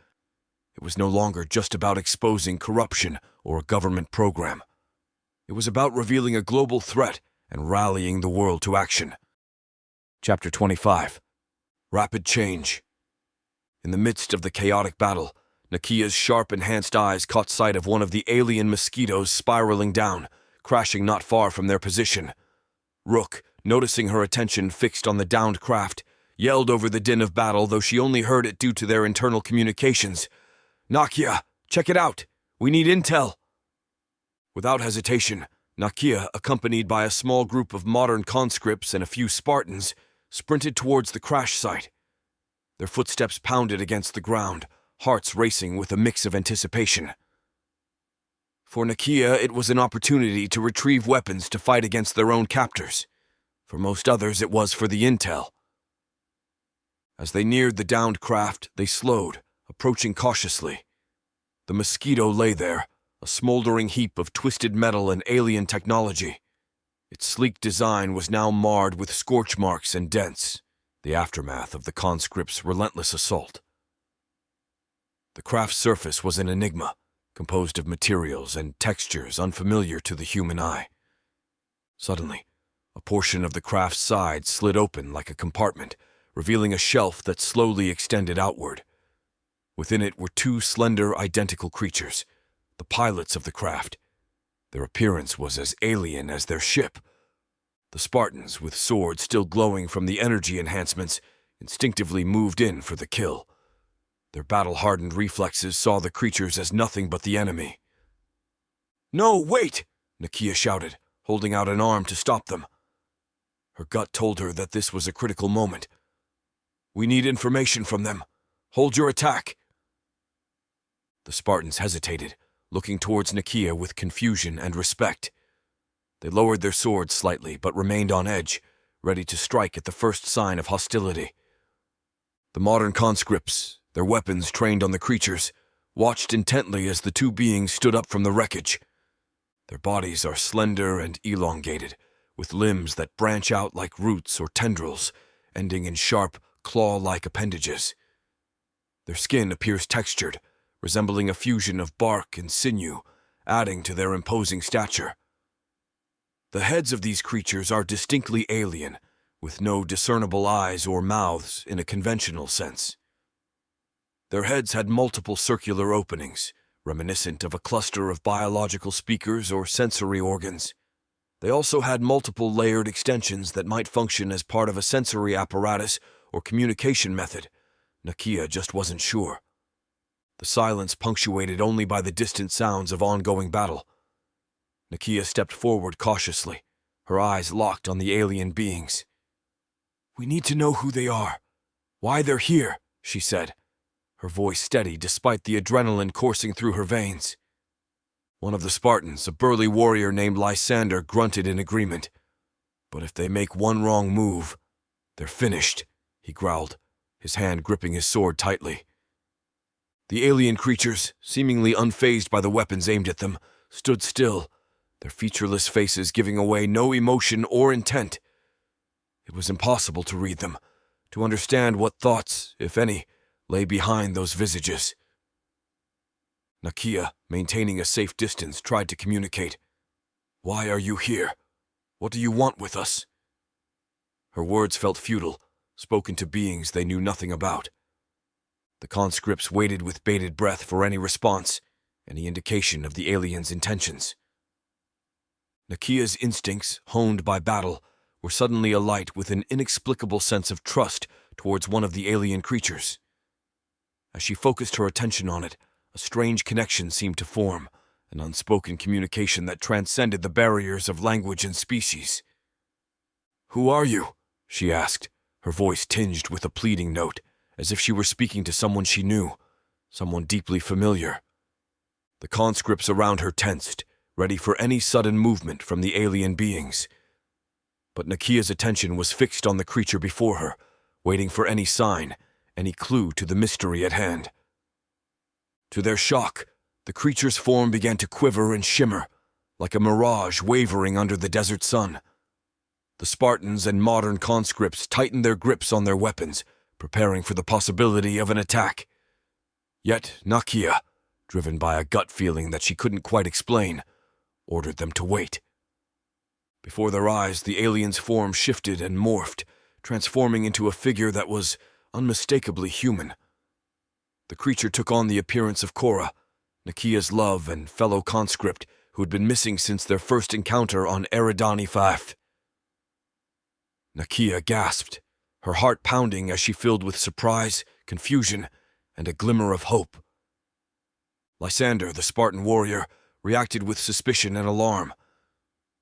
It was no longer just about exposing corruption or a government program. It was about revealing a global threat and rallying the world to action. Chapter 25. Rapid Change. In the midst of the chaotic battle, Nakia's sharp, enhanced eyes caught sight of one of the alien mosquitoes spiraling down, crashing not far from their position. Rook, noticing her attention fixed on the downed craft, yelled over the din of battle, though she only heard it due to their internal communications. "Nakia, check it out! We need intel!" Without hesitation, Nakia, accompanied by a small group of modern conscripts and a few Spartans, sprinted towards the crash site. Their footsteps pounded against the ground, hearts racing with a mix of anticipation. For Nakia, it was an opportunity to retrieve weapons to fight against their own captors. For most others, it was for the intel. As they neared the downed craft, they slowed, approaching cautiously. The mosquito lay there, a smoldering heap of twisted metal and alien technology. Its sleek design was now marred with scorch marks and dents, the aftermath of the conscripts' relentless assault. The craft's surface was an enigma, composed of materials and textures unfamiliar to the human eye. Suddenly, a portion of the craft's side slid open like a compartment, revealing a shelf that slowly extended outward. Within it were two slender, identical creatures, the pilots of the craft. Their appearance was as alien as their ship. The Spartans, with swords still glowing from the energy enhancements, instinctively moved in for the kill. Their battle-hardened reflexes saw the creatures as nothing but the enemy. "No, wait!" Nakia shouted, holding out an arm to stop them. Her gut told her that this was a critical moment. "We need information from them. Hold your attack." The Spartans hesitated, looking towards Nakia with confusion and respect. They lowered their swords slightly, but remained on edge, ready to strike at the first sign of hostility. The modern conscripts, their weapons trained on the creatures, watched intently as the two beings stood up from the wreckage. Their bodies are slender and elongated, with limbs that branch out like roots or tendrils, ending in sharp, claw-like appendages. Their skin appears textured, resembling a fusion of bark and sinew, adding to their imposing stature. The heads of these creatures are distinctly alien, with no discernible eyes or mouths in a conventional sense. Their heads had multiple circular openings, reminiscent of a cluster of biological speakers or sensory organs. They also had multiple layered extensions that might function as part of a sensory apparatus or communication method. Nakia just wasn't sure. The silence punctuated only by the distant sounds of ongoing battle. Nakia stepped forward cautiously, her eyes locked on the alien beings. "We need to know who they are, why they're here," she said, her voice steady despite the adrenaline coursing through her veins. One of the Spartans, a burly warrior named Lysander, grunted in agreement. "But if they make one wrong move, they're finished," he growled, his hand gripping his sword tightly. The alien creatures, seemingly unfazed by the weapons aimed at them, stood still, their featureless faces giving away no emotion or intent. It was impossible to read them, to understand what thoughts, if any, lay behind those visages. Nakia, maintaining a safe distance, tried to communicate. "Why are you here? What do you want with us?" Her words felt futile, spoken to beings they knew nothing about. The conscripts waited with bated breath for any response, any indication of the aliens' intentions. Nakia's instincts, honed by battle, were suddenly alight with an inexplicable sense of trust towards one of the alien creatures. As she focused her attention on it, a strange connection seemed to form, an unspoken communication that transcended the barriers of language and species. "Who are you?" she asked, her voice tinged with a pleading note, as if she were speaking to someone she knew, someone deeply familiar. The conscripts around her tensed, ready for any sudden movement from the alien beings. But Nakia's attention was fixed on the creature before her, waiting for any sign, any clue to the mystery at hand. To their shock, the creature's form began to quiver and shimmer, like a mirage wavering under the desert sun. The Spartans and modern conscripts tightened their grips on their weapons, preparing for the possibility of an attack. Yet Nakia, driven by a gut feeling that she couldn't quite explain, ordered them to wait. Before their eyes, the alien's form shifted and morphed, transforming into a figure that was unmistakably human. The creature took on the appearance of Cora, Nakia's love and fellow conscript who had been missing since their first encounter on Eridani 5. Nakia gasped, her heart pounding as she filled with surprise, confusion, and a glimmer of hope. Lysander, the Spartan warrior, reacted with suspicion and alarm.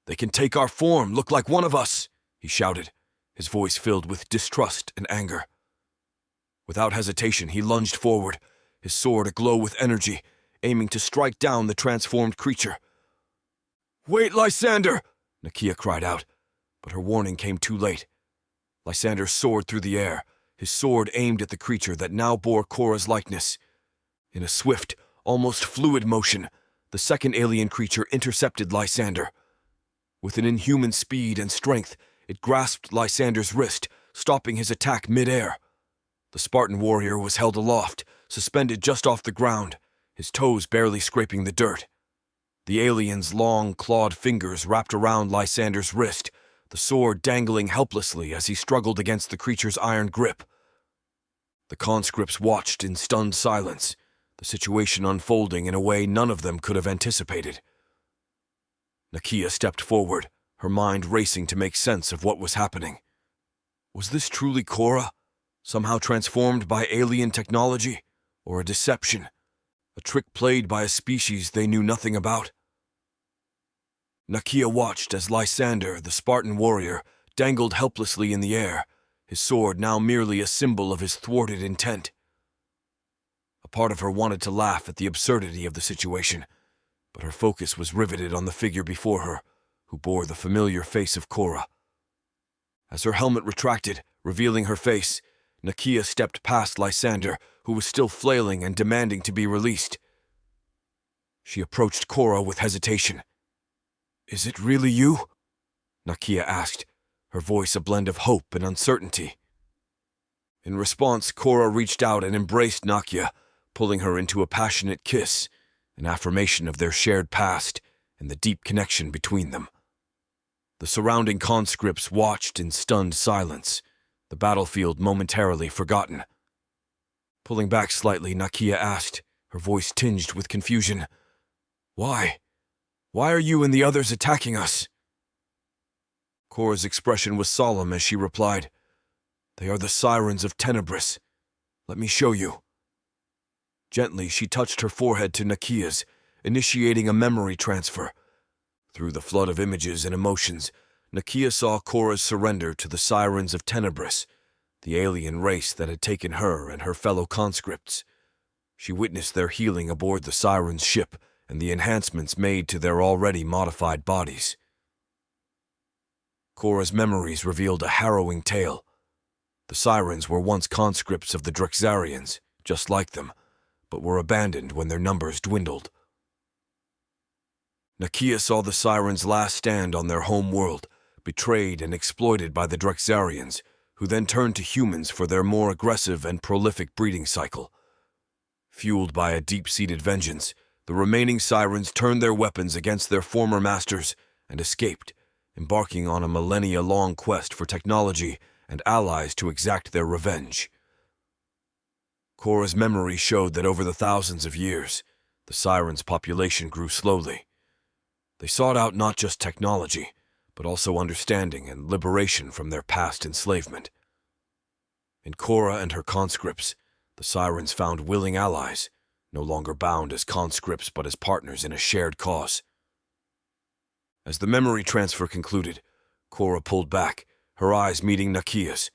"They can take our form, look like one of us," he shouted, his voice filled with distrust and anger. Without hesitation, he lunged forward, his sword aglow with energy, aiming to strike down the transformed creature. "Wait, Lysander!" Nakia cried out, but her warning came too late. Lysander soared through the air, his sword aimed at the creature that now bore Cora's likeness. In a swift, almost fluid motion, the second alien creature intercepted Lysander. With an inhuman speed and strength, it grasped Lysander's wrist, stopping his attack mid-air. The Spartan warrior was held aloft, suspended just off the ground, his toes barely scraping the dirt. The alien's long, clawed fingers wrapped around Lysander's wrist, the sword dangling helplessly as he struggled against the creature's iron grip. The conscripts watched in stunned silence, the situation unfolding in a way none of them could have anticipated. Nakia stepped forward, her mind racing to make sense of what was happening. Was this truly Cora, somehow transformed by alien technology, or a deception, a trick played by a species they knew nothing about? Nakia watched as Lysander, the Spartan warrior, dangled helplessly in the air, his sword now merely a symbol of his thwarted intent. A part of her wanted to laugh at the absurdity of the situation, but her focus was riveted on the figure before her, who bore the familiar face of Korra. As her helmet retracted, revealing her face, Nakia stepped past Lysander, who was still flailing and demanding to be released. She approached Korra with hesitation. "Is it really you?" Nakia asked, her voice a blend of hope and uncertainty. In response, Korra reached out and embraced Nakia, pulling her into a passionate kiss, an affirmation of their shared past and the deep connection between them. The surrounding conscripts watched in stunned silence, the battlefield momentarily forgotten. Pulling back slightly, Nakia asked, her voice tinged with confusion, "Why? Why are you and the others attacking us?" Korra's expression was solemn as she replied, "They are the sirens of Tenebris. Let me show you." Gently, she touched her forehead to Nakia's, initiating a memory transfer. Through the flood of images and emotions, Nakia saw Korra's surrender to the sirens of Tenebris, the alien race that had taken her and her fellow conscripts. She witnessed their healing aboard the sirens' ship and the enhancements made to their already modified bodies. Korra's memories revealed a harrowing tale. The sirens were once conscripts of the Drexarians, just like them, but were abandoned when their numbers dwindled. Nakia saw the sirens' last stand on their home world, betrayed and exploited by the Drexarians, who then turned to humans for their more aggressive and prolific breeding cycle. Fueled by a deep-seated vengeance, the remaining sirens turned their weapons against their former masters and escaped, embarking on a millennia-long quest for technology and allies to exact their revenge. Korra's memory showed that over the thousands of years, the sirens' population grew slowly. They sought out not just technology, but also understanding and liberation from their past enslavement. In Korra and her conscripts, the sirens found willing allies, no longer bound as conscripts but as partners in a shared cause. As the memory transfer concluded, Korra pulled back, her eyes meeting Nakia's.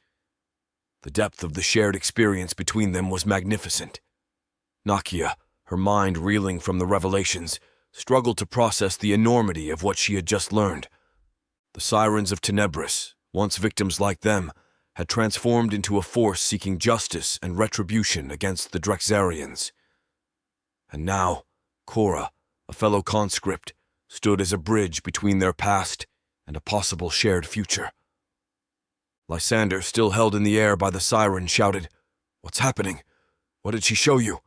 The depth of the shared experience between them was magnificent. Nakia, her mind reeling from the revelations, struggled to process the enormity of what she had just learned. The sirens of Tenebris, once victims like them, had transformed into a force seeking justice and retribution against the Drexarians. And now, Korra, a fellow conscript, stood as a bridge between their past and a possible shared future. Lysander, still held in the air by the siren, shouted, "What's happening? What did she show you?"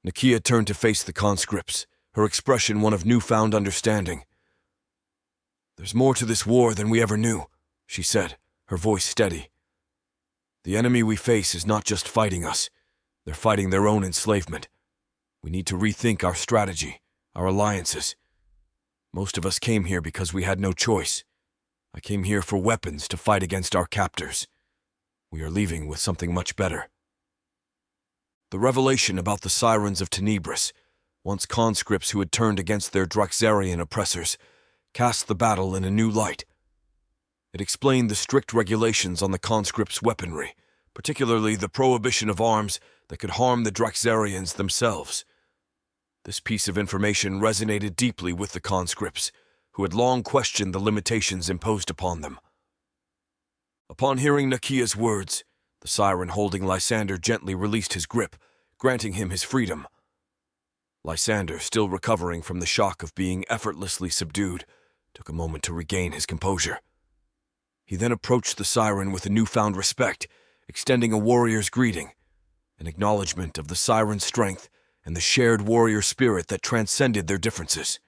Nakia turned to face the conscripts, her expression one of newfound understanding. "There's more to this war than we ever knew," she said, her voice steady. "The enemy we face is not just fighting us. They're fighting their own enslavement. We need to rethink our strategy, our alliances. Most of us came here because we had no choice. I came here for weapons to fight against our captors. We are leaving with something much better." The revelation about the sirens of Tenebris, once conscripts who had turned against their Drexarian oppressors, cast the battle in a new light. It explained the strict regulations on the conscripts' weaponry, particularly the prohibition of arms that could harm the Drexarians themselves. This piece of information resonated deeply with the conscripts, who had long questioned the limitations imposed upon them. Upon hearing Nakia's words, the siren holding Lysander gently released his grip, granting him his freedom. Lysander, still recovering from the shock of being effortlessly subdued, took a moment to regain his composure. He then approached the siren with a newfound respect, extending a warrior's greeting, an acknowledgement of the siren's strength and the shared warrior spirit that transcended their differences.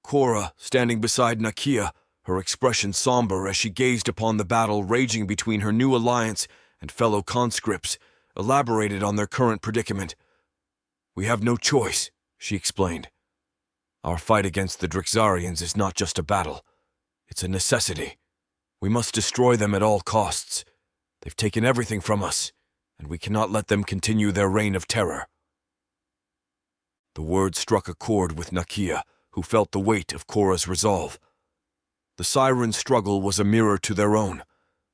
Korra, standing beside Nakia, her expression somber as she gazed upon the battle raging between her new alliance and fellow conscripts, elaborated on their current predicament. "We have no choice," she explained. "Our fight against the Drexarians is not just a battle. It's a necessity. We must destroy them at all costs. They've taken everything from us, and we cannot let them continue their reign of terror." The words struck a chord with Nakia, who felt the weight of Korra's resolve. The Siren's struggle was a mirror to their own,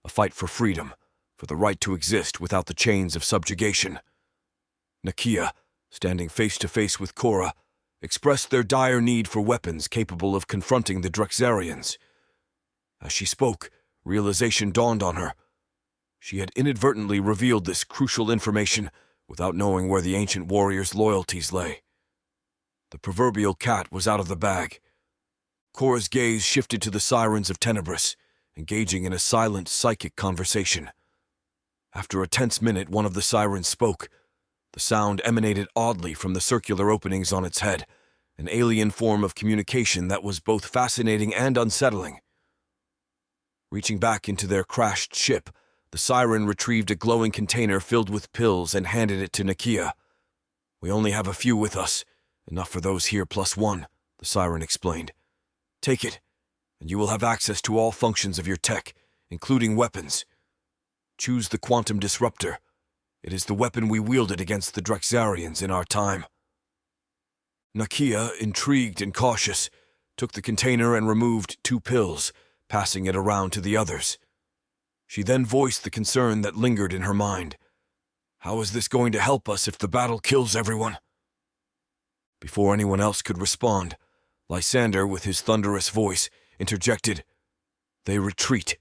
a fight for freedom, for the right to exist without the chains of subjugation. Nakia, standing face to face with Korra, expressed their dire need for weapons capable of confronting the Drexarians. As she spoke, realization dawned on her. She had inadvertently revealed this crucial information without knowing where the ancient warrior's loyalties lay. The proverbial cat was out of the bag. Korra's gaze shifted to the Sirens of Tenebris, engaging in a silent, psychic conversation. After a tense minute, one of the Sirens spoke. The sound emanated oddly from the circular openings on its head, an alien form of communication that was both fascinating and unsettling. Reaching back into their crashed ship, the Siren retrieved a glowing container filled with pills and handed it to Nakia. "We only have a few with us, enough for those here plus one," the Siren explained. "Take it, and you will have access to all functions of your tech, including weapons. Choose the quantum disruptor. It is the weapon we wielded against the Drexarians in our time." Nakia, intrigued and cautious, took the container and removed 2 pills, passing it around to the others. She then voiced the concern that lingered in her mind. How is this going to help us if the battle kills everyone? Before anyone else could respond, Lysander, with his thunderous voice, interjected, "They retreat."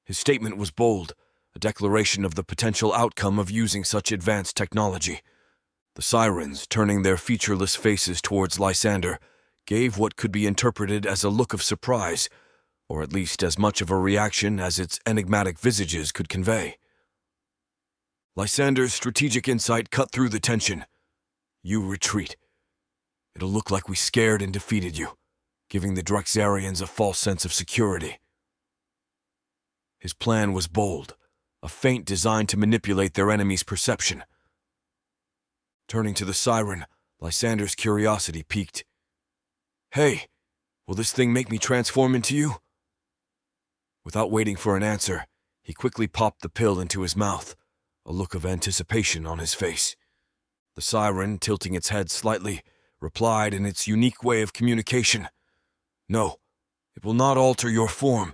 His statement was bold, a declaration of the potential outcome of using such advanced technology. The Sirens, turning their featureless faces towards Lysander, gave what could be interpreted as a look of surprise, or at least as much of a reaction as its enigmatic visages could convey. Lysander's strategic insight cut through the tension. "You retreat. It'll look like we scared and defeated you, giving the Drexarians a false sense of security." His plan was bold, a feint designed to manipulate their enemy's perception. Turning to the Siren, Lysander's curiosity piqued. "Hey, will this thing make me transform into you?" Without waiting for an answer, he quickly popped the pill into his mouth, a look of anticipation on his face. The Siren, tilting its head slightly, replied in its unique way of communication. "No, it will not alter your form.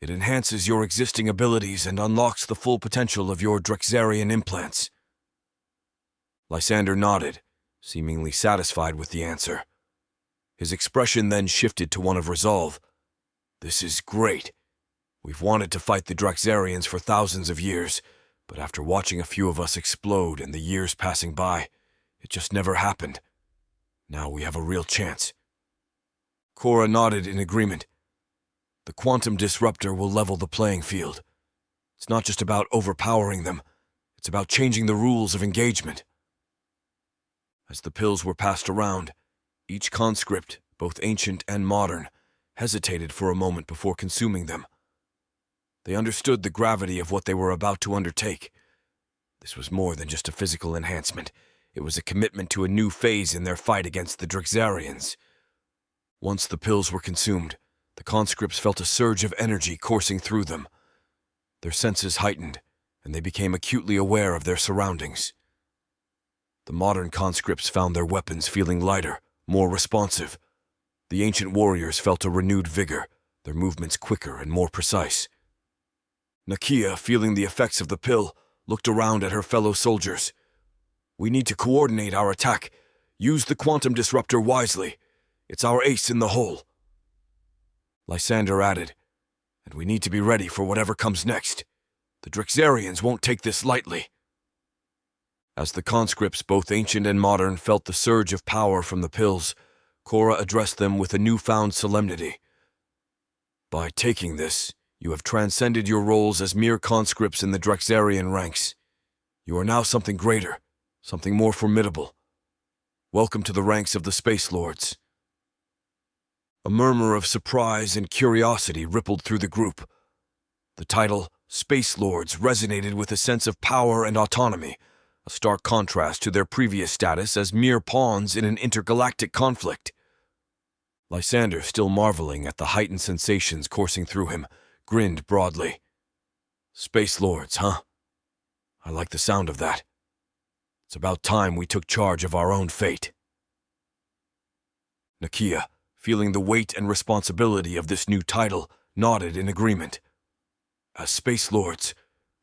It enhances your existing abilities and unlocks the full potential of your Drexarian implants." Lysander nodded, seemingly satisfied with the answer. His expression then shifted to one of resolve. "This is great. We've wanted to fight the Drexarians for thousands of years, but after watching a few of us explode and the years passing by, it just never happened. Now we have a real chance." Korra nodded in agreement. The quantum disruptor will level the playing field. It's not just about overpowering them, it's about changing the rules of engagement. As the pills were passed around, each conscript, both ancient and modern, hesitated for a moment before consuming them. They understood the gravity of what they were about to undertake. This was more than just a physical enhancement. It was a commitment to a new phase in their fight against the Drexarians. Once the pills were consumed, the conscripts felt a surge of energy coursing through them. Their senses heightened, and they became acutely aware of their surroundings. The modern conscripts found their weapons feeling lighter, more responsive. The ancient warriors felt a renewed vigor, their movements quicker and more precise. Nakia, feeling the effects of the pill, looked around at her fellow soldiers. "We need to coordinate our attack. Use the quantum disruptor wisely. It's our ace in the hole." Lysander added, "And we need to be ready for whatever comes next. The Drexarians won't take this lightly." As the conscripts, both ancient and modern, felt the surge of power from the pills, Korra addressed them with a newfound solemnity. "By taking this, you have transcended your roles as mere conscripts in the Drexarian ranks. You are now something greater, something more formidable. Welcome to the ranks of the Space Lords." A murmur of surprise and curiosity rippled through the group. The title, Space Lords, resonated with a sense of power and autonomy, a stark contrast to their previous status as mere pawns in an intergalactic conflict. Lysander, still marveling at the heightened sensations coursing through him, grinned broadly. "Space Lords, huh? I like the sound of that. It's about time we took charge of our own fate." Nakia, feeling the weight and responsibility of this new title, nodded in agreement. As Space Lords,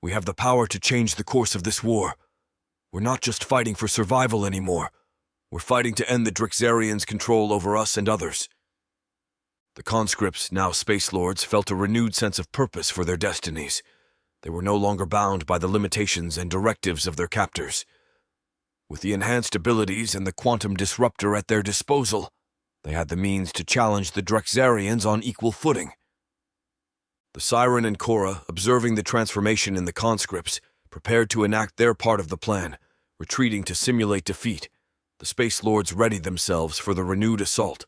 we have the power to change the course of this war. We're not just fighting for survival anymore. We're fighting to end the Drixarians' control over us and others. The conscripts, now Space Lords, felt a renewed sense of purpose for their destinies. They were no longer bound by the limitations and directives of their captors. With the enhanced abilities and the quantum disruptor at their disposal, they had the means to challenge the Drixarians on equal footing. The Siren and Cora, observing the transformation in the conscripts, prepared to enact their part of the plan, retreating to simulate defeat. The Space Lords readied themselves for the renewed assault.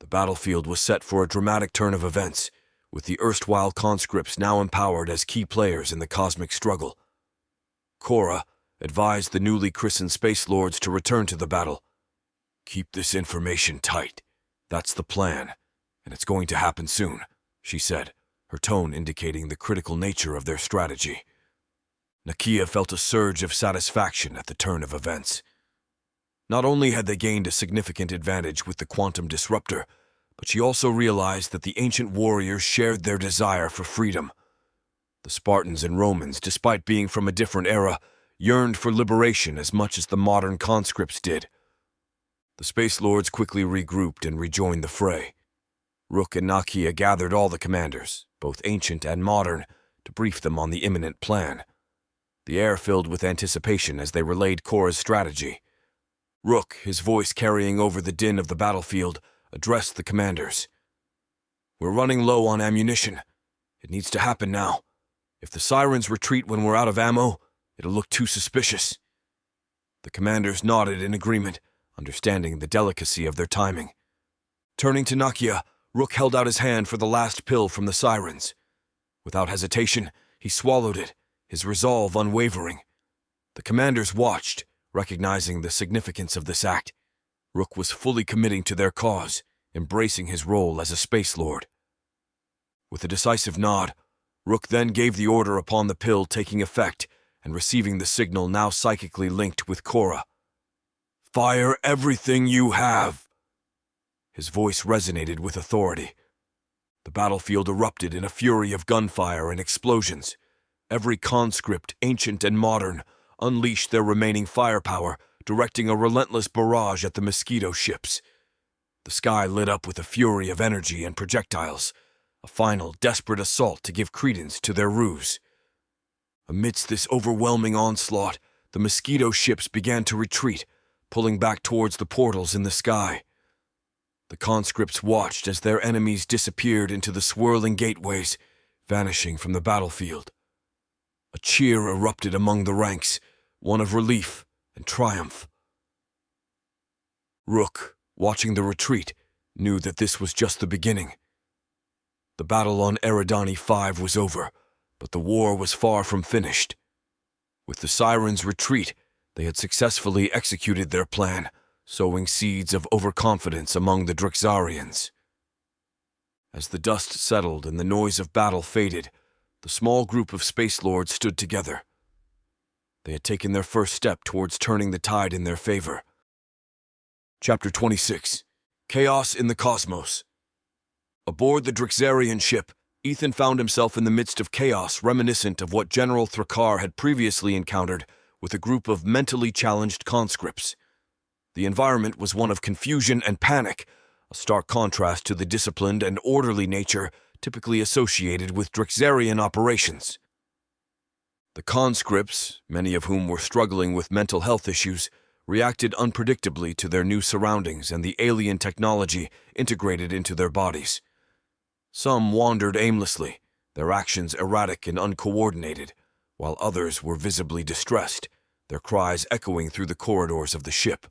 The battlefield was set for a dramatic turn of events, with the erstwhile conscripts now empowered as key players in the cosmic struggle. Cora advised the newly christened Space Lords to return to the battle. "Keep this information tight. That's the plan, and it's going to happen soon," she said, her tone indicating the critical nature of their strategy. Nakia felt a surge of satisfaction at the turn of events. Not only had they gained a significant advantage with the quantum disruptor, but she also realized that the ancient warriors shared their desire for freedom. The Spartans and Romans, despite being from a different era, yearned for liberation as much as the modern conscripts did. The Space Lords quickly regrouped and rejoined the fray. Rook and Nakia gathered all the commanders, both ancient and modern, to brief them on the imminent plan. The air filled with anticipation as they relayed Cora's strategy. Rook, his voice carrying over the din of the battlefield, addressed the commanders. "We're running low on ammunition. It needs to happen now. If the Sirens retreat when we're out of ammo, it'll look too suspicious." The commanders nodded in agreement, understanding the delicacy of their timing. Turning to Nakia, Rook held out his hand for the last pill from the Sirens. Without hesitation, he swallowed it, his resolve unwavering. The commanders watched, recognizing the significance of this act. Rook was fully committing to their cause, embracing his role as a Space Lord. With a decisive nod, Rook then gave the order upon the pill taking effect and receiving the signal now psychically linked with Cora. "Fire everything you have!" His voice resonated with authority. The battlefield erupted in a fury of gunfire and explosions. Every conscript, ancient and modern, unleashed their remaining firepower, directing a relentless barrage at the Mosquito ships. The sky lit up with a fury of energy and projectiles, a final, desperate assault to give credence to their ruse. Amidst this overwhelming onslaught, the Mosquito ships began to retreat, pulling back towards the portals in the sky. The conscripts watched as their enemies disappeared into the swirling gateways, vanishing from the battlefield. A cheer erupted among the ranks, one of relief and triumph. Rook, watching the retreat, knew that this was just the beginning. The battle on Eridani 5 was over, but the war was far from finished. With the Sirens' retreat, they had successfully executed their plan, sowing seeds of overconfidence among the Drixarians. As the dust settled and the noise of battle faded, the small group of Space Lords stood together. They had taken their first step towards turning the tide in their favor. Chapter 26. Chaos in the Cosmos. Aboard the Drixarian ship, Ethan found himself in the midst of chaos reminiscent of what General Thrakar had previously encountered with a group of mentally challenged conscripts. The environment was one of confusion and panic, a stark contrast to the disciplined and orderly nature typically associated with Drixarian operations. The conscripts, many of whom were struggling with mental health issues, reacted unpredictably to their new surroundings and the alien technology integrated into their bodies. Some wandered aimlessly, their actions erratic and uncoordinated, while others were visibly distressed, their cries echoing through the corridors of the ship.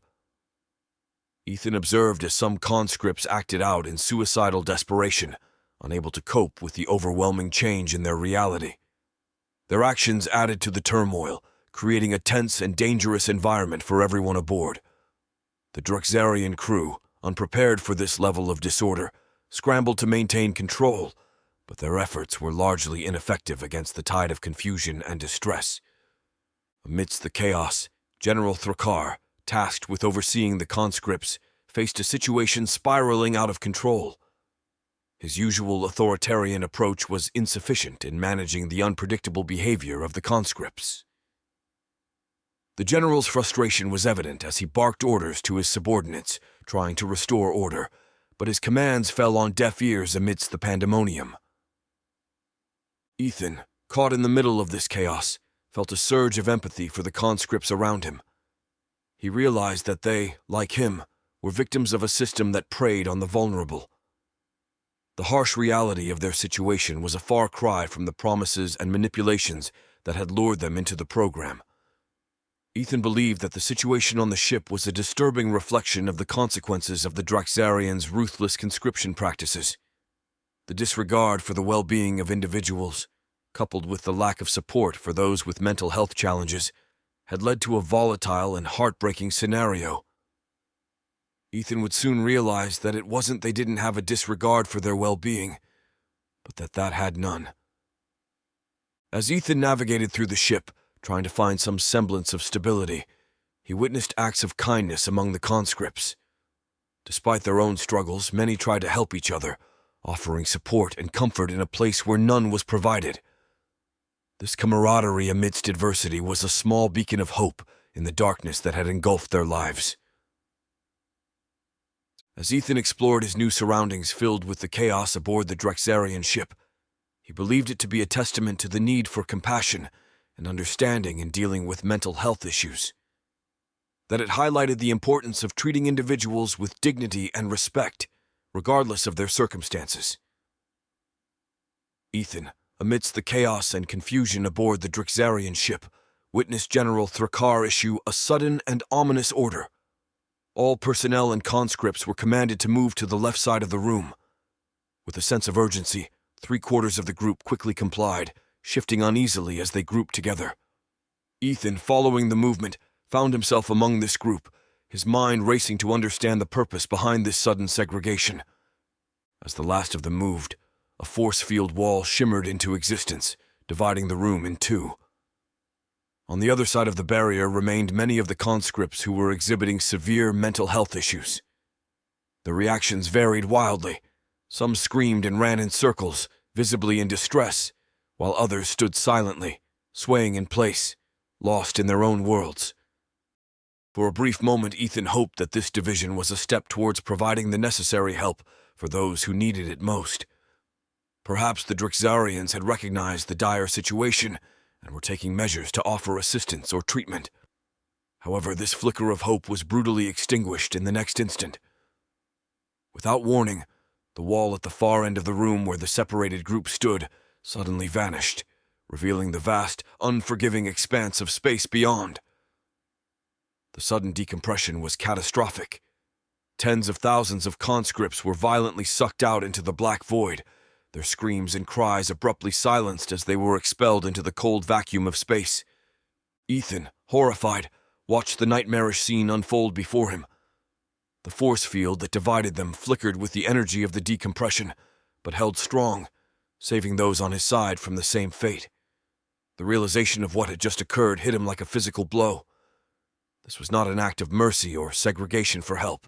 Ethan observed as some conscripts acted out in suicidal desperation, unable to cope with the overwhelming change in their reality. Their actions added to the turmoil, creating a tense and dangerous environment for everyone aboard. The Drixarian crew, unprepared for this level of disorder, scrambled to maintain control, but their efforts were largely ineffective against the tide of confusion and distress. Amidst the chaos, General Thrakar, tasked with overseeing the conscripts, faced a situation spiraling out of control. His usual authoritarian approach was insufficient in managing the unpredictable behavior of the conscripts. The general's frustration was evident as he barked orders to his subordinates, trying to restore order, but his commands fell on deaf ears amidst the pandemonium. Ethan, caught in the middle of this chaos, felt a surge of empathy for the conscripts around him. He realized that they, like him, were victims of a system that preyed on the vulnerable. The harsh reality of their situation was a far cry from the promises and manipulations that had lured them into the program. Ethan believed that the situation on the ship was a disturbing reflection of the consequences of the Draxarians' ruthless conscription practices. The disregard for the well-being of individuals, coupled with the lack of support for those with mental health challenges, had led to a volatile and heartbreaking scenario. Ethan would soon realize that it wasn't they didn't have a disregard for their well-being, but that had none. As Ethan navigated through the ship, trying to find some semblance of stability, he witnessed acts of kindness among the conscripts. Despite their own struggles, many tried to help each other, offering support and comfort in a place where none was provided. This camaraderie amidst adversity was a small beacon of hope in the darkness that had engulfed their lives. As Ethan explored his new surroundings filled with the chaos aboard the Draxarian ship, he believed it to be a testament to the need for compassion and understanding in dealing with mental health issues. That it highlighted the importance of treating individuals with dignity and respect, regardless of their circumstances. Ethan, amidst the chaos and confusion aboard the Draxarian ship, witnessed General Thrakar issue a sudden and ominous order. All personnel and conscripts were commanded to move to the left side of the room. With a sense of urgency, 3/4 of the group quickly complied, shifting uneasily as they grouped together. Ethan, following the movement, found himself among this group, his mind racing to understand the purpose behind this sudden segregation. As the last of them moved, a force field wall shimmered into existence, dividing the room in two. On the other side of the barrier remained many of the conscripts who were exhibiting severe mental health issues. The reactions varied wildly. Some screamed and ran in circles, visibly in distress, while others stood silently, swaying in place, lost in their own worlds. For a brief moment, Ethan hoped that this division was a step towards providing the necessary help for those who needed it most. Perhaps the Draxarians had recognized the dire situation and were taking measures to offer assistance or treatment. However, this flicker of hope was brutally extinguished in the next instant. Without warning, the wall at the far end of the room where the separated group stood suddenly vanished, revealing the vast, unforgiving expanse of space beyond. The sudden decompression was catastrophic. Tens of thousands of conscripts were violently sucked out into the black void, their screams and cries abruptly silenced as they were expelled into the cold vacuum of space. Ethan, horrified, watched the nightmarish scene unfold before him. The force field that divided them flickered with the energy of the decompression, but held strong, saving those on his side from the same fate. The realization of what had just occurred hit him like a physical blow. This was not an act of mercy or segregation for help.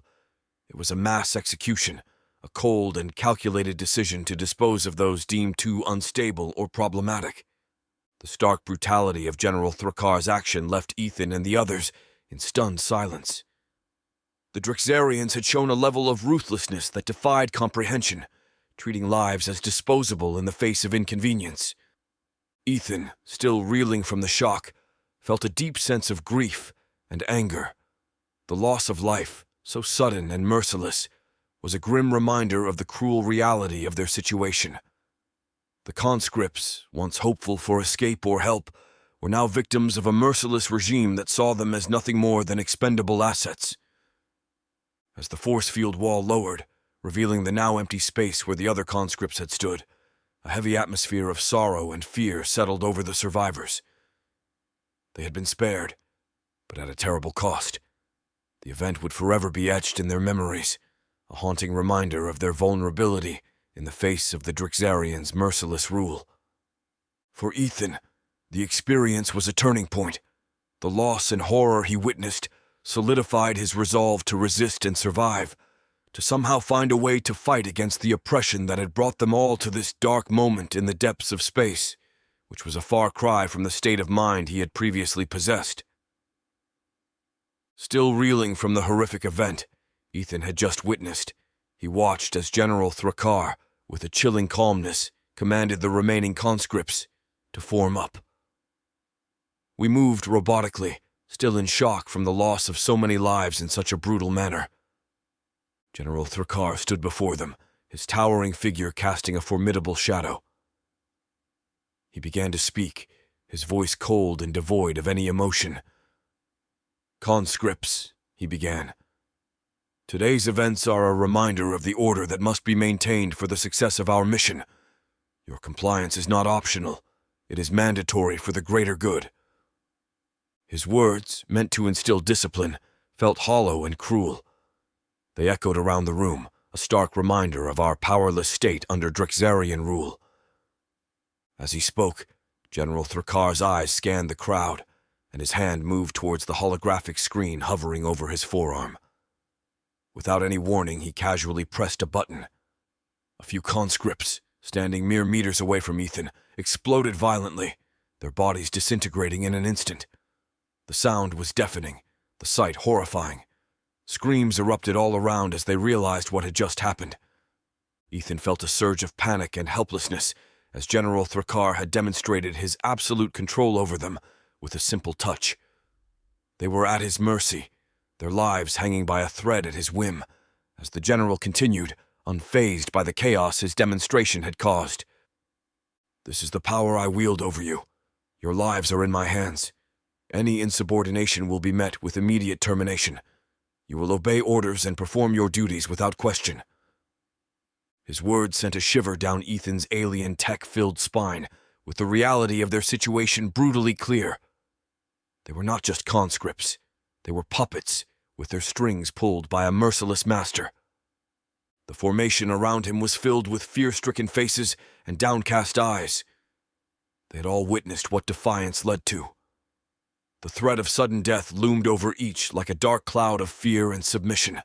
It was a mass execution, a cold and calculated decision to dispose of those deemed too unstable or problematic. The stark brutality of General Thrakar's action left Ethan and the others in stunned silence. The Draxarians had shown a level of ruthlessness that defied comprehension, treating lives as disposable in the face of inconvenience. Ethan, still reeling from the shock, felt a deep sense of grief and anger. The loss of life, so sudden and merciless, was a grim reminder of the cruel reality of their situation. The conscripts, once hopeful for escape or help, were now victims of a merciless regime that saw them as nothing more than expendable assets. As the force field wall lowered, revealing the now empty space where the other conscripts had stood, a heavy atmosphere of sorrow and fear settled over the survivors. They had been spared, but at a terrible cost. The event would forever be etched in their memories, a haunting reminder of their vulnerability in the face of the Draxarians' merciless rule. For Ethan, the experience was a turning point. The loss and horror he witnessed solidified his resolve to resist and survive, to somehow find a way to fight against the oppression that had brought them all to this dark moment in the depths of space, which was a far cry from the state of mind he had previously possessed. Still reeling from the horrific event Ethan had just witnessed, he watched as General Thrakar, with a chilling calmness, commanded the remaining conscripts to form up. We moved robotically, still in shock from the loss of so many lives in such a brutal manner. General Thrakar stood before them, his towering figure casting a formidable shadow. He began to speak, his voice cold and devoid of any emotion. "Conscripts," he began. "Today's events are a reminder of the order that must be maintained for the success of our mission. Your compliance is not optional. It is mandatory for the greater good." His words, meant to instill discipline, felt hollow and cruel. They echoed around the room, a stark reminder of our powerless state under Drexarian rule. As he spoke, General Thrakar's eyes scanned the crowd, and his hand moved towards the holographic screen hovering over his forearm. Without any warning, he casually pressed a button. A few conscripts, standing mere meters away from Ethan, exploded violently, their bodies disintegrating in an instant. The sound was deafening, the sight horrifying. Screams erupted all around as they realized what had just happened. Ethan felt a surge of panic and helplessness as General Thrakar had demonstrated his absolute control over them with a simple touch. They were at his mercy, their lives hanging by a thread at his whim, as the general continued, unfazed by the chaos his demonstration had caused. "This is the power I wield over you. Your lives are in my hands. Any insubordination will be met with immediate termination. You will obey orders and perform your duties without question." His words sent a shiver down Ethan's alien tech-filled spine, with the reality of their situation brutally clear. They were not just conscripts. They were puppets, with their strings pulled by a merciless master. The formation around him was filled with fear-stricken faces and downcast eyes. They had all witnessed what defiance led to. The threat of sudden death loomed over each like a dark cloud of fear and submission.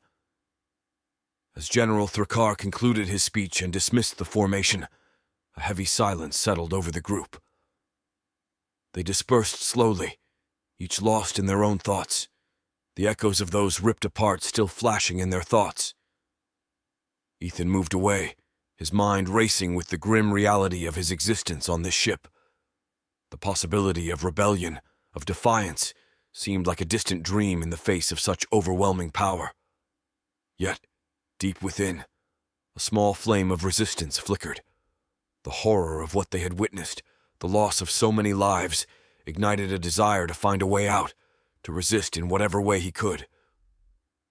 As General Thrakar concluded his speech and dismissed the formation, a heavy silence settled over the group. They dispersed slowly, each lost in their own thoughts, the echoes of those ripped apart still flashing in their thoughts. Ethan moved away, his mind racing with the grim reality of his existence on this ship. The possibility of rebellion, of defiance, seemed like a distant dream in the face of such overwhelming power. Yet, deep within, a small flame of resistance flickered. The horror of what they had witnessed, the loss of so many lives, ignited a desire to find a way out, to resist in whatever way he could.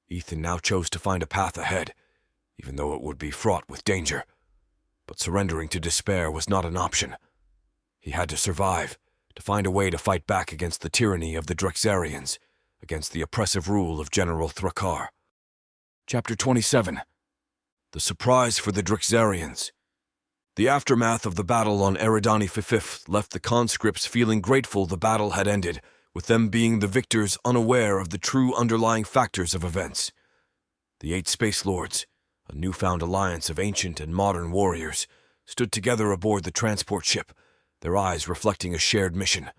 Ethan now chose to find a path ahead, even though it would be fraught with danger. But surrendering to despair was not an option. He had to survive, to find a way to fight back against the tyranny of the Drexarians, against the oppressive rule of General Thrakar. Chapter 27. The Surprise for the Drexarians. The aftermath of the battle on Eridani V left the conscripts feeling grateful the battle had ended, with them being the victors unaware of the true underlying factors of events. The 8 Space Lords, a newfound alliance of ancient and modern warriors, stood together aboard the transport ship, their eyes reflecting a shared mission.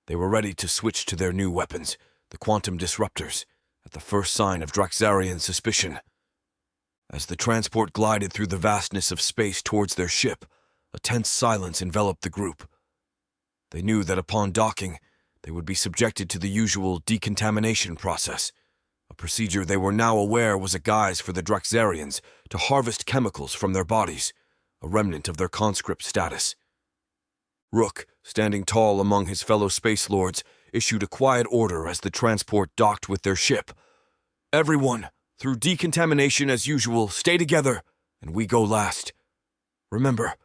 They were ready to switch to their new weapons, the quantum disruptors, at the first sign of Drexarian suspicion. As the transport glided through the vastness of space towards their ship, a tense silence enveloped the group. They knew that upon docking, they would be subjected to the usual decontamination process, a procedure they were now aware was a guise for the Drexarians to harvest chemicals from their bodies, a remnant of their conscript status. Rook, standing tall among his fellow Space Lords, issued a quiet order as the transport docked with their ship. "Everyone, through decontamination as usual, stay together, and we go last. Remember,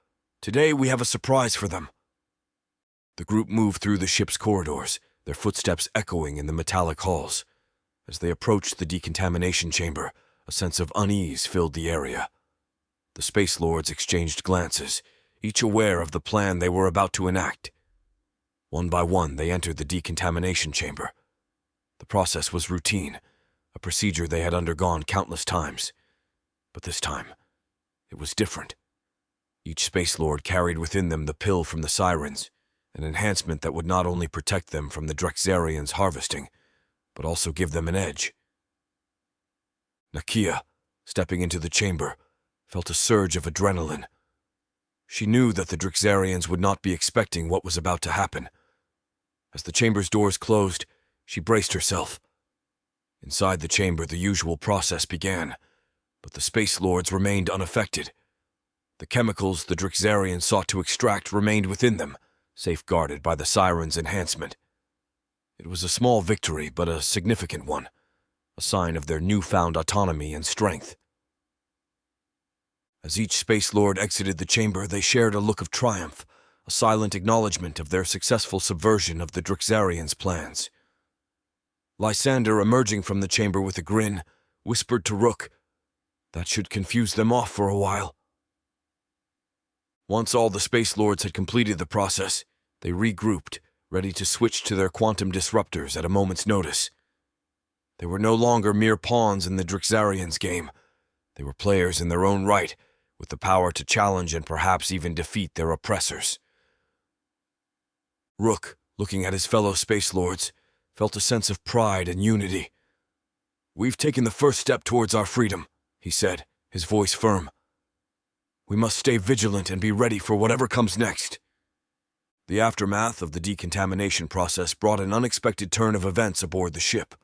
today we have a surprise for them." The group moved through the ship's corridors, their footsteps echoing in the metallic halls. As they approached the decontamination chamber, a sense of unease filled the area. The Space Lords exchanged glances, each aware of the plan they were about to enact. One by one, they entered the decontamination chamber. The process was routine, a procedure they had undergone countless times. But this time, it was different. Each Space Lord carried within them the pill from the Sirens, an enhancement that would not only protect them from the Drexarians' harvesting, but also give them an edge. Nakia, stepping into the chamber, felt a surge of adrenaline. She knew that the Drexarians would not be expecting what was about to happen. As the chamber's doors closed, she braced herself. Inside the chamber, the usual process began, but the Space Lords remained unaffected. The chemicals the Drexarians sought to extract remained within them, safeguarded by the Sirens' enhancement. It was a small victory, but a significant one, a sign of their newfound autonomy and strength. As each Space Lord exited the chamber, they shared a look of triumph, a silent acknowledgement of their successful subversion of the Drexarians' plans. Lysander, emerging from the chamber with a grin, whispered to Rook, "That should confuse them off for a while." Once all the Space Lords had completed the process, they regrouped, ready to switch to their quantum disruptors at a moment's notice. They were no longer mere pawns in the Drexarians' game. They were players in their own right, with the power to challenge and perhaps even defeat their oppressors. Rook, looking at his fellow Space Lords, felt a sense of pride and unity. "We've taken the first step towards our freedom," he said, his voice firm. "We must stay vigilant and be ready for whatever comes next." The aftermath of the decontamination process brought an unexpected turn of events aboard the ship.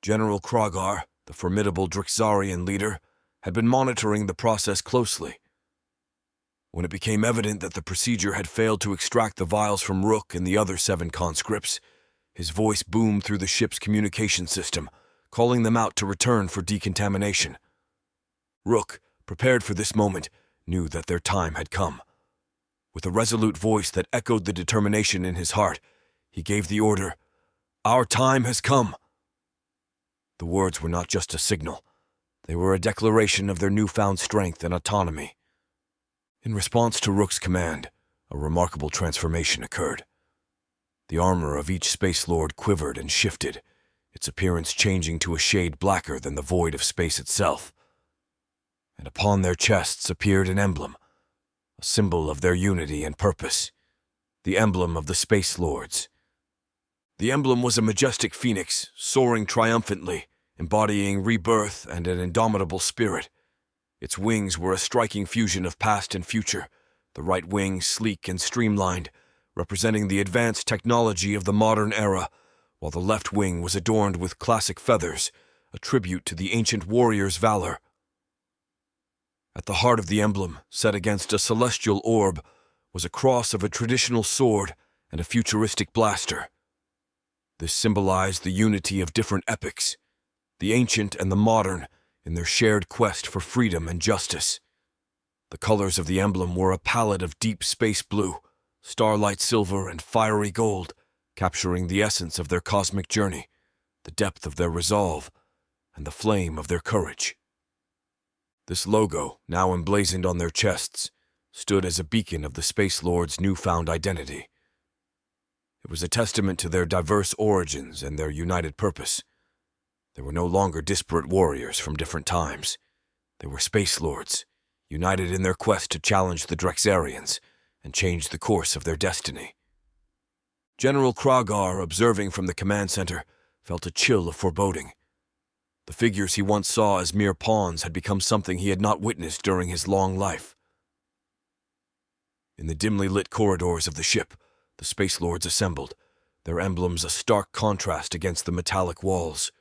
General Kragar, the formidable Drexarian leader, had been monitoring the process closely. When it became evident that the procedure had failed to extract the vials from Rook and the other 7 conscripts, his voice boomed through the ship's communication system, calling them out to return for decontamination. Rook, prepared for this moment, knew that their time had come. With a resolute voice that echoed the determination in his heart, he gave the order, "Our time has come." The words were not just a signal. They were a declaration of their newfound strength and autonomy. In response to Rook's command, a remarkable transformation occurred. The armor of each Space Lord quivered and shifted, its appearance changing to a shade blacker than the void of space itself. And upon their chests appeared an emblem, a symbol of their unity and purpose, the emblem of the Space Lords. The emblem was a majestic phoenix, soaring triumphantly, embodying rebirth and an indomitable spirit. Its wings were a striking fusion of past and future, the right wing sleek and streamlined, representing the advanced technology of the modern era, while the left wing was adorned with classic feathers, a tribute to the ancient warrior's valor. At the heart of the emblem, set against a celestial orb, was a cross of a traditional sword and a futuristic blaster. This symbolized the unity of different epochs, the ancient and the modern, in their shared quest for freedom and justice. The colors of the emblem were a palette of deep space blue, starlight silver, and fiery gold, capturing the essence of their cosmic journey, the depth of their resolve, and the flame of their courage. This logo, now emblazoned on their chests, stood as a beacon of the Space Lords' newfound identity. It was a testament to their diverse origins and their united purpose. They were no longer disparate warriors from different times. They were Space Lords, united in their quest to challenge the Drexarians and change the course of their destiny. General Kragar, observing from the command center, felt a chill of foreboding. The figures he once saw as mere pawns had become something he had not witnessed during his long life. In the dimly lit corridors of the ship, the Space Lords assembled, their emblems a stark contrast against the metallic walls.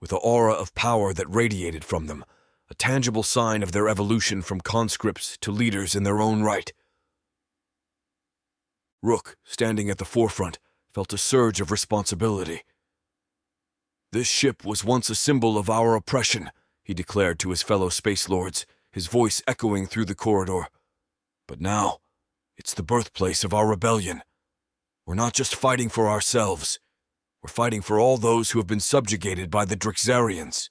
With an aura of power that radiated from them, a tangible sign of their evolution from conscripts to leaders in their own right. Rook, standing at the forefront, felt a surge of responsibility. "This ship was once a symbol of our oppression," he declared to his fellow Space Lords, his voice echoing through the corridor. "But now, it's the birthplace of our rebellion. We're not just fighting for ourselves. We're fighting for all those who have been subjugated by the Drexarians."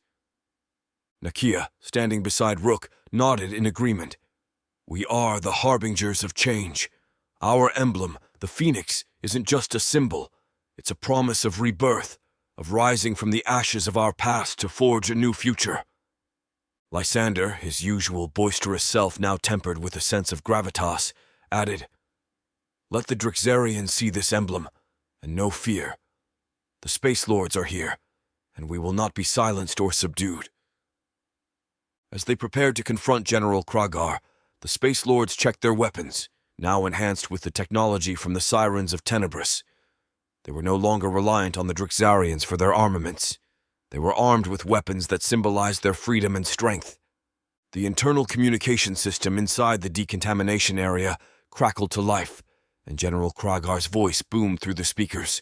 Nakia, standing beside Rook, nodded in agreement. "We are the harbingers of change. Our emblem, the Phoenix, isn't just a symbol. It's a promise of rebirth, of rising from the ashes of our past to forge a new future. Lysander, his usual boisterous self now tempered with a sense of gravitas, added, "Let the Drixarians see this emblem, and no fear. The Space Lords are here, and we will not be silenced or subdued." As they prepared to confront General Kragar, the Space Lords checked their weapons, now enhanced with the technology from the Sirens of Tenebris. They were no longer reliant on the Drixarians for their armaments. They were armed with weapons that symbolized their freedom and strength. The internal communication system inside the decontamination area crackled to life, and General Kragar's voice boomed through the speakers.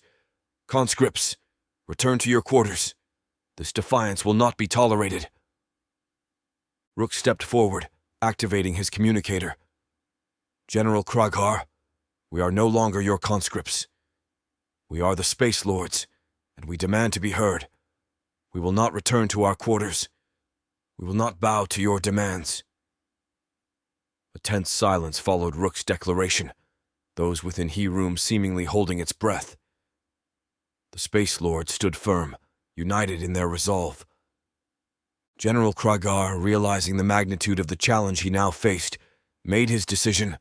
"Conscripts, return to your quarters. This defiance will not be tolerated." Rook stepped forward, activating his communicator. "General Kragar, we are no longer your conscripts. We are the Space Lords, and we demand to be heard. We will not return to our quarters. We will not bow to your demands." A tense silence followed Rook's declaration, those within He-Room seemingly holding its breath. The Space Lords stood firm, united in their resolve. General Kragar, realizing the magnitude of the challenge he now faced, made his decision.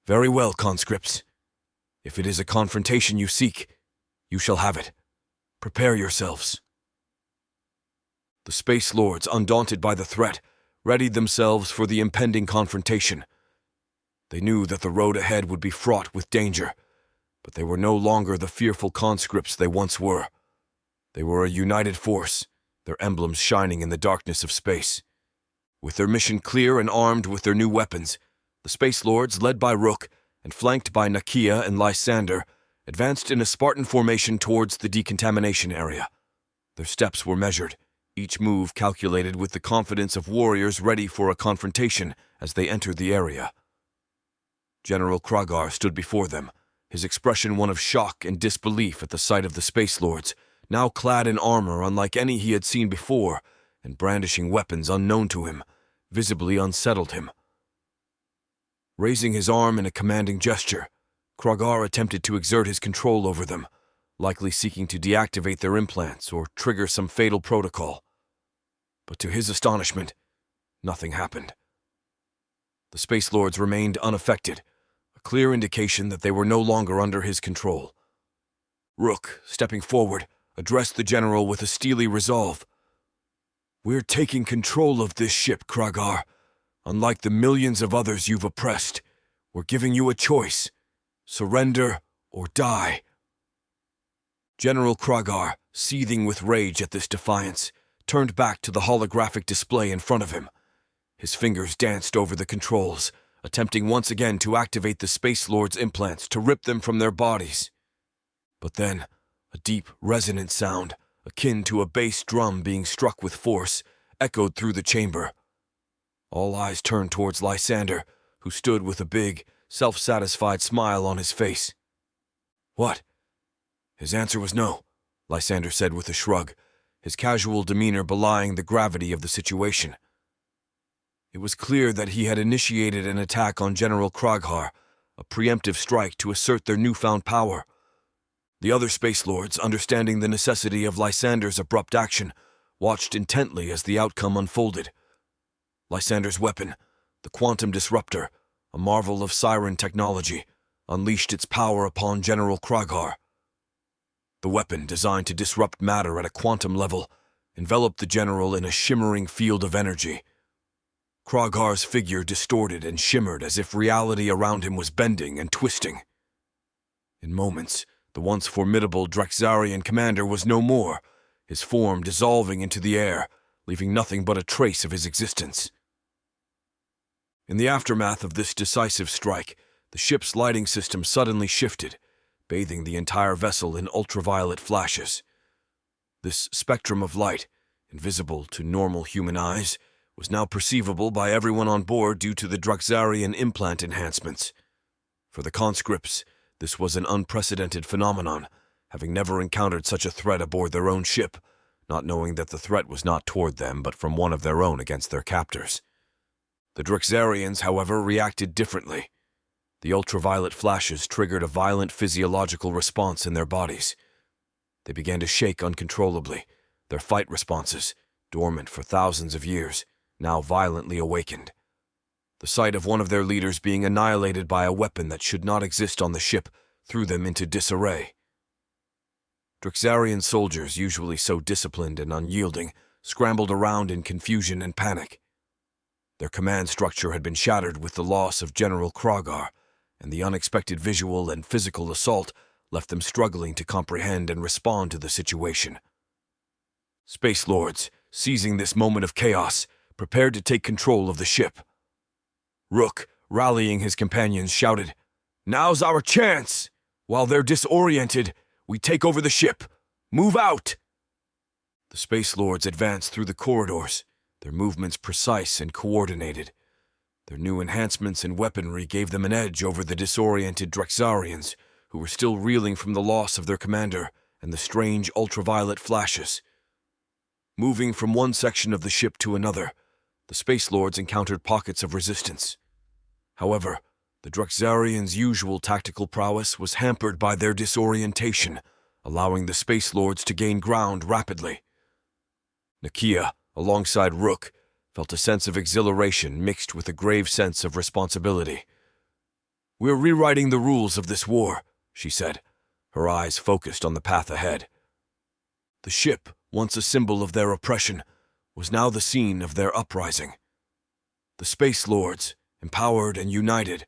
"Very well, conscripts. If it is a confrontation you seek, you shall have it. Prepare yourselves." The Space Lords, undaunted by the threat, readied themselves for the impending confrontation. They knew that the road ahead would be fraught with danger, but they were no longer the fearful conscripts they once were. They were a united force, their emblems shining in the darkness of space. With their mission clear and armed with their new weapons, the Space Lords, led by Rook and flanked by Nakia and Lysander, advanced in a Spartan formation towards the decontamination area. Their steps were measured, each move calculated with the confidence of warriors ready for a confrontation as they entered the area. General Kragar stood before them, his expression one of shock and disbelief at the sight of the Space Lords, now clad in armor unlike any he had seen before, and brandishing weapons unknown to him, visibly unsettled him. Raising his arm in a commanding gesture, Kragar attempted to exert his control over them, likely seeking to deactivate their implants or trigger some fatal protocol. But to his astonishment, nothing happened. The Space Lords remained unaffected, a clear indication that they were no longer under his control. Rook, stepping forward, addressed the general with a steely resolve. "We're taking control of this ship, Kragar. Unlike the millions of others you've oppressed, we're giving you a choice. Surrender or die." General Kragar, seething with rage at this defiance, turned back to the holographic display in front of him. His fingers danced over the controls, attempting once again to activate the Space Lords' implants to rip them from their bodies. But then, a deep, resonant sound, akin to a bass drum being struck with force, echoed through the chamber. All eyes turned towards Lysander, who stood with a big, self-satisfied smile on his face. "What?" His answer was no, Lysander said with a shrug, his casual demeanor belying the gravity of the situation. It was clear that he had initiated an attack on General Kragar, a preemptive strike to assert their newfound power. The other Space Lords, understanding the necessity of Lysander's abrupt action, watched intently as the outcome unfolded. Lysander's weapon, the quantum disruptor, a marvel of siren technology, unleashed its power upon General Kragar. The weapon, designed to disrupt matter at a quantum level, enveloped the general in a shimmering field of energy. Kragar's figure distorted and shimmered as if reality around him was bending and twisting. In moments, the once formidable Drexarian commander was no more, his form dissolving into the air, leaving nothing but a trace of his existence. In the aftermath of this decisive strike, the ship's lighting system suddenly shifted, bathing the entire vessel in ultraviolet flashes. This spectrum of light, invisible to normal human eyes, was now perceivable by everyone on board due to the Drexarian implant enhancements. For the conscripts, this was an unprecedented phenomenon, having never encountered such a threat aboard their own ship, not knowing that the threat was not toward them but from one of their own against their captors. The Drexarians, however, reacted differently. The ultraviolet flashes triggered a violent physiological response in their bodies. They began to shake uncontrollably, their fight responses, dormant for thousands of years, now violently awakened. The sight of one of their leaders being annihilated by a weapon that should not exist on the ship threw them into disarray. Drexarian soldiers, usually so disciplined and unyielding, scrambled around in confusion and panic. Their command structure had been shattered with the loss of General Kragar, and the unexpected visual and physical assault left them struggling to comprehend and respond to the situation. Space Lords, seizing this moment of chaos, prepared to take control of the ship. Rook, rallying his companions, shouted, "Now's our chance! While they're disoriented, we take over the ship! Move out!" The Space Lords advanced through the corridors, their movements precise and coordinated. Their new enhancements in weaponry gave them an edge over the disoriented Drexarians, who were still reeling from the loss of their commander and the strange ultraviolet flashes. Moving from one section of the ship to another, the Space Lords encountered pockets of resistance. However, the Drexarians' usual tactical prowess was hampered by their disorientation, allowing the Space Lords to gain ground rapidly. Nakia, alongside Rook, felt a sense of exhilaration mixed with a grave sense of responsibility. "We're rewriting the rules of this war," she said, her eyes focused on the path ahead. The ship, once a symbol of their oppression, was now the scene of their uprising. The Space Lords, empowered and united,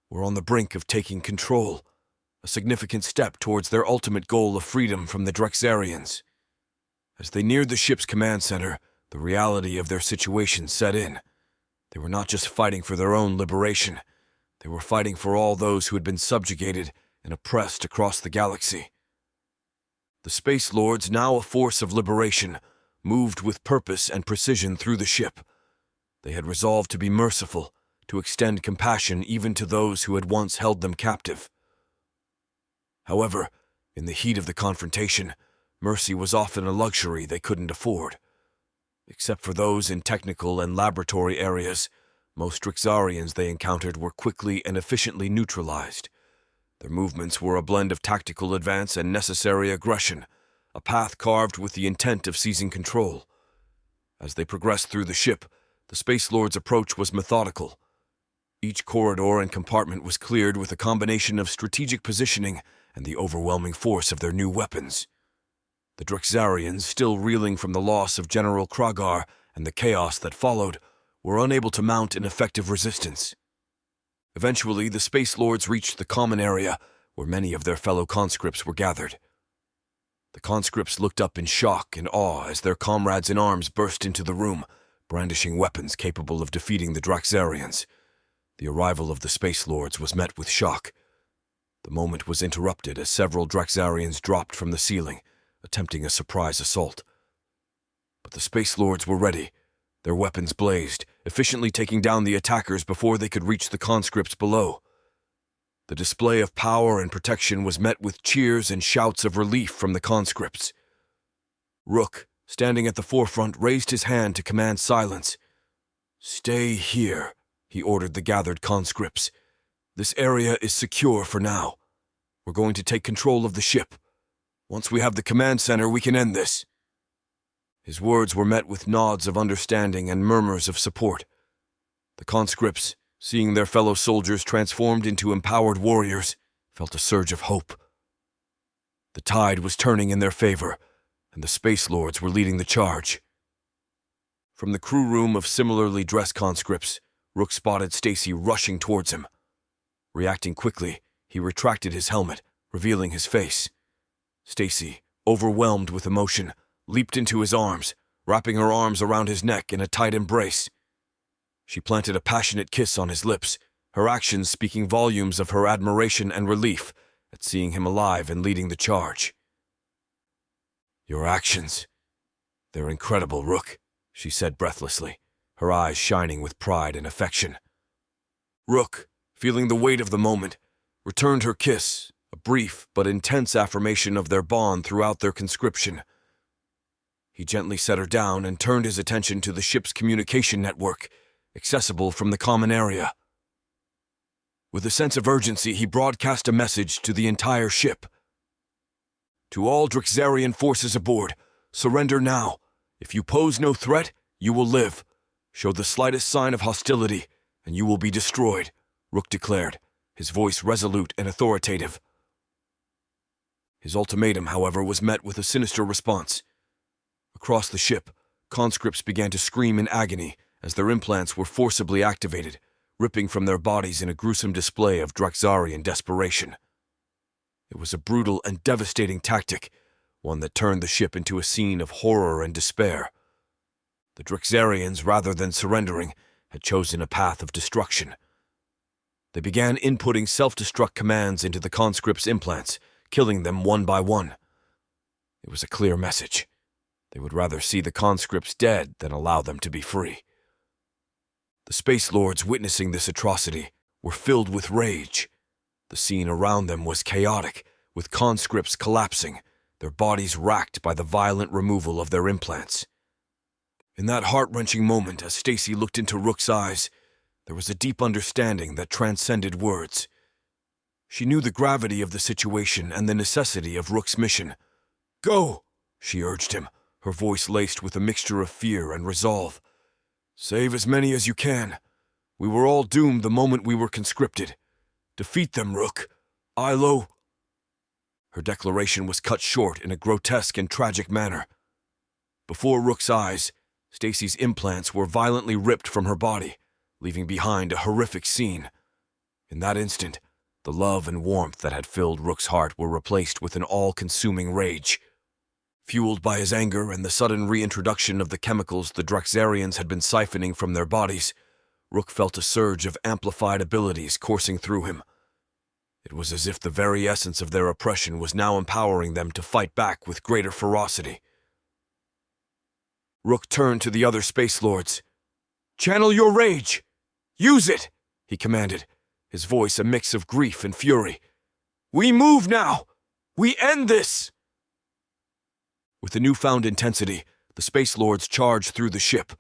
were on the brink of taking control, a significant step towards their ultimate goal of freedom from the Drexarians. As they neared the ship's command center, the reality of their situation set in. They were not just fighting for their own liberation. They were fighting for all those who had been subjugated and oppressed across the galaxy. The Space Lords, now a force of liberation, moved with purpose and precision through the ship. They had resolved to be merciful, to extend compassion even to those who had once held them captive. However, in the heat of the confrontation, mercy was often a luxury they couldn't afford. Except for those in technical and laboratory areas, most Drexarians they encountered were quickly and efficiently neutralized. Their movements were a blend of tactical advance and necessary aggression, a path carved with the intent of seizing control. As they progressed through the ship, the Space Lords' approach was methodical. Each corridor and compartment was cleared with a combination of strategic positioning and the overwhelming force of their new weapons. The Drexarians, still reeling from the loss of General Kragar and the chaos that followed, were unable to mount an effective resistance. Eventually, the Space Lords reached the common area where many of their fellow conscripts were gathered. The conscripts looked up in shock and awe as their comrades in arms burst into the room, brandishing weapons capable of defeating the Drexarians. The arrival of the Space Lords was met with shock. The moment was interrupted as several Drexarians dropped from the ceiling, attempting a surprise assault. But the Space Lords were ready. Their weapons blazed, efficiently taking down the attackers before they could reach the conscripts below. The display of power and protection was met with cheers and shouts of relief from the conscripts. Rook, standing at the forefront, raised his hand to command silence. "Stay here," he ordered the gathered conscripts. "This area is secure for now. We're going to take control of the ship. Once we have the command center, we can end this." His words were met with nods of understanding and murmurs of support. The conscripts, seeing their fellow soldiers transformed into empowered warriors, felt a surge of hope. The tide was turning in their favor, and the Space Lords were leading the charge. From the crew room of similarly dressed conscripts, Rook spotted Stacy rushing towards him. Reacting quickly, he retracted his helmet, revealing his face. Stacy, overwhelmed with emotion, leaped into his arms, wrapping her arms around his neck in a tight embrace. She planted a passionate kiss on his lips, her actions speaking volumes of her admiration and relief at seeing him alive and leading the charge. "Your actions, they're incredible, Rook," she said breathlessly, her eyes shining with pride and affection. Rook, feeling the weight of the moment, returned her kiss, a brief but intense affirmation of their bond throughout their conscription. He gently set her down and turned his attention to the ship's communication network, accessible from the common area. With a sense of urgency, he broadcast a message to the entire ship. To all Drixarian forces aboard, surrender now. If you pose no threat, you will live. Show the slightest sign of hostility, and you will be destroyed, Rook declared, his voice resolute and authoritative. His ultimatum, however, was met with a sinister response. Across the ship, conscripts began to scream in agony as their implants were forcibly activated, ripping from their bodies in a gruesome display of Drixarian desperation. It was a brutal and devastating tactic, one that turned the ship into a scene of horror and despair. The Drixarians, rather than surrendering, had chosen a path of destruction. They began inputting self-destruct commands into the conscripts' implants, killing them one by one. It was a clear message. They would rather see the conscripts dead than allow them to be free. The Space Lords, witnessing this atrocity, were filled with rage. The scene around them was chaotic, with conscripts collapsing, their bodies racked by the violent removal of their implants. In that heart-wrenching moment, as Stacy looked into Rook's eyes, there was a deep understanding that transcended words. She knew the gravity of the situation and the necessity of Rook's mission. "Go," she urged him, her voice laced with a mixture of fear and resolve. "Save as many as you can. We were all doomed the moment we were conscripted. Defeat them, Rook. Ilo." Her declaration was cut short in a grotesque and tragic manner. Before Rook's eyes, Stacy's implants were violently ripped from her body, leaving behind a horrific scene. In that instant, the love and warmth that had filled Rook's heart were replaced with an all-consuming rage. Fueled by his anger and the sudden reintroduction of the chemicals the Drixarians had been siphoning from their bodies, Rook felt a surge of amplified abilities coursing through him. It was as if the very essence of their oppression was now empowering them to fight back with greater ferocity. Rook turned to the other Space Lords. "Channel your rage! Use it!" he commanded, his voice a mix of grief and fury. "We move now! We end this!" With a newfound intensity, the Space Lords charged through the ship.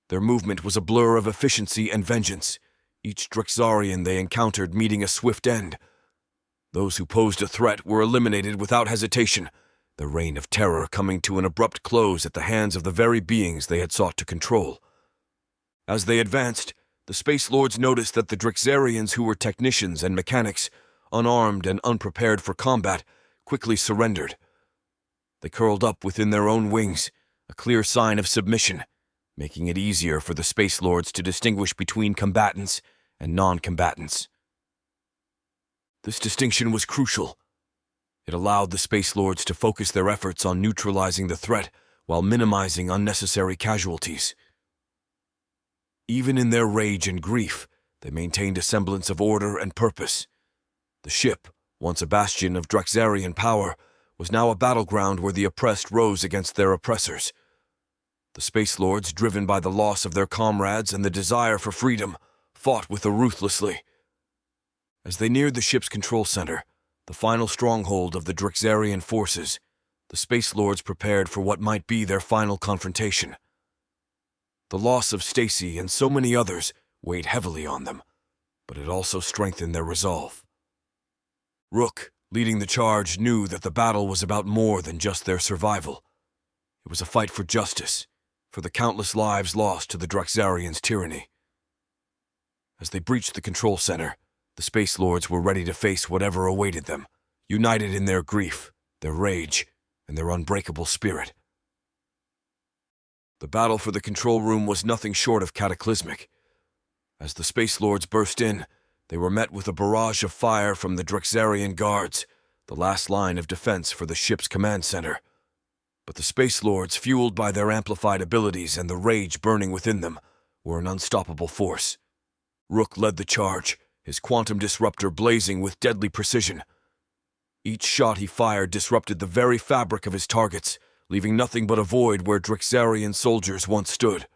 Their movement was a blur of efficiency and vengeance, each Drixarian they encountered meeting a swift end. Those who posed a threat were eliminated without hesitation, their reign of terror coming to an abrupt close at the hands of the very beings they had sought to control. As they advanced, the Space Lords noticed that the Drixarians who were technicians and mechanics, unarmed and unprepared for combat, quickly surrendered. They curled up within their own wings, a clear sign of submission, making it easier for the Space Lords to distinguish between combatants and non-combatants. This distinction was crucial. It allowed the Space Lords to focus their efforts on neutralizing the threat while minimizing unnecessary casualties. Even in their rage and grief, they maintained a semblance of order and purpose. The ship, once a bastion of Drixarian power, was now a battleground where the oppressed rose against their oppressors. The Space Lords, driven by the loss of their comrades and the desire for freedom, fought with them ruthlessly. As they neared the ship's control center, the final stronghold of the Drixarian forces, the Space Lords prepared for what might be their final confrontation. The loss of Stacy and so many others weighed heavily on them, but it also strengthened their resolve. Rook, leading the charge, knew that the battle was about more than just their survival. It was a fight for justice, for the countless lives lost to the Drixarians' tyranny. As they breached the control center, the Space Lords were ready to face whatever awaited them, united in their grief, their rage, and their unbreakable spirit. The battle for the control room was nothing short of cataclysmic. As the Space Lords burst in, they were met with a barrage of fire from the Drixarian guards, the last line of defense for the ship's command center. But the Space Lords, fueled by their amplified abilities and the rage burning within them, were an unstoppable force. Rook led the charge, his quantum disruptor blazing with deadly precision. Each shot he fired disrupted the very fabric of his targets, leaving nothing but a void where Drixarian soldiers once stood.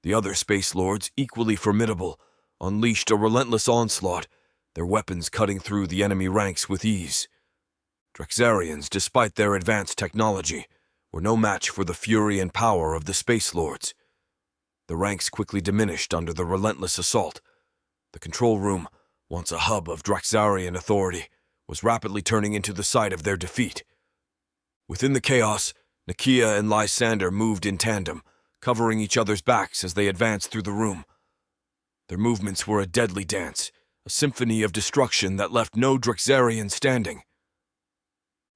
The other Space Lords, equally formidable, unleashed a relentless onslaught, their weapons cutting through the enemy ranks with ease. Drixarians, despite their advanced technology, were no match for the fury and power of the Space Lords. The ranks quickly diminished under the relentless assault. The control room, once a hub of Drixarian authority, was rapidly turning into the site of their defeat. Within the chaos, Nakia and Lysander moved in tandem, covering each other's backs as they advanced through the room. Their movements were a deadly dance, a symphony of destruction that left no Drexarian standing.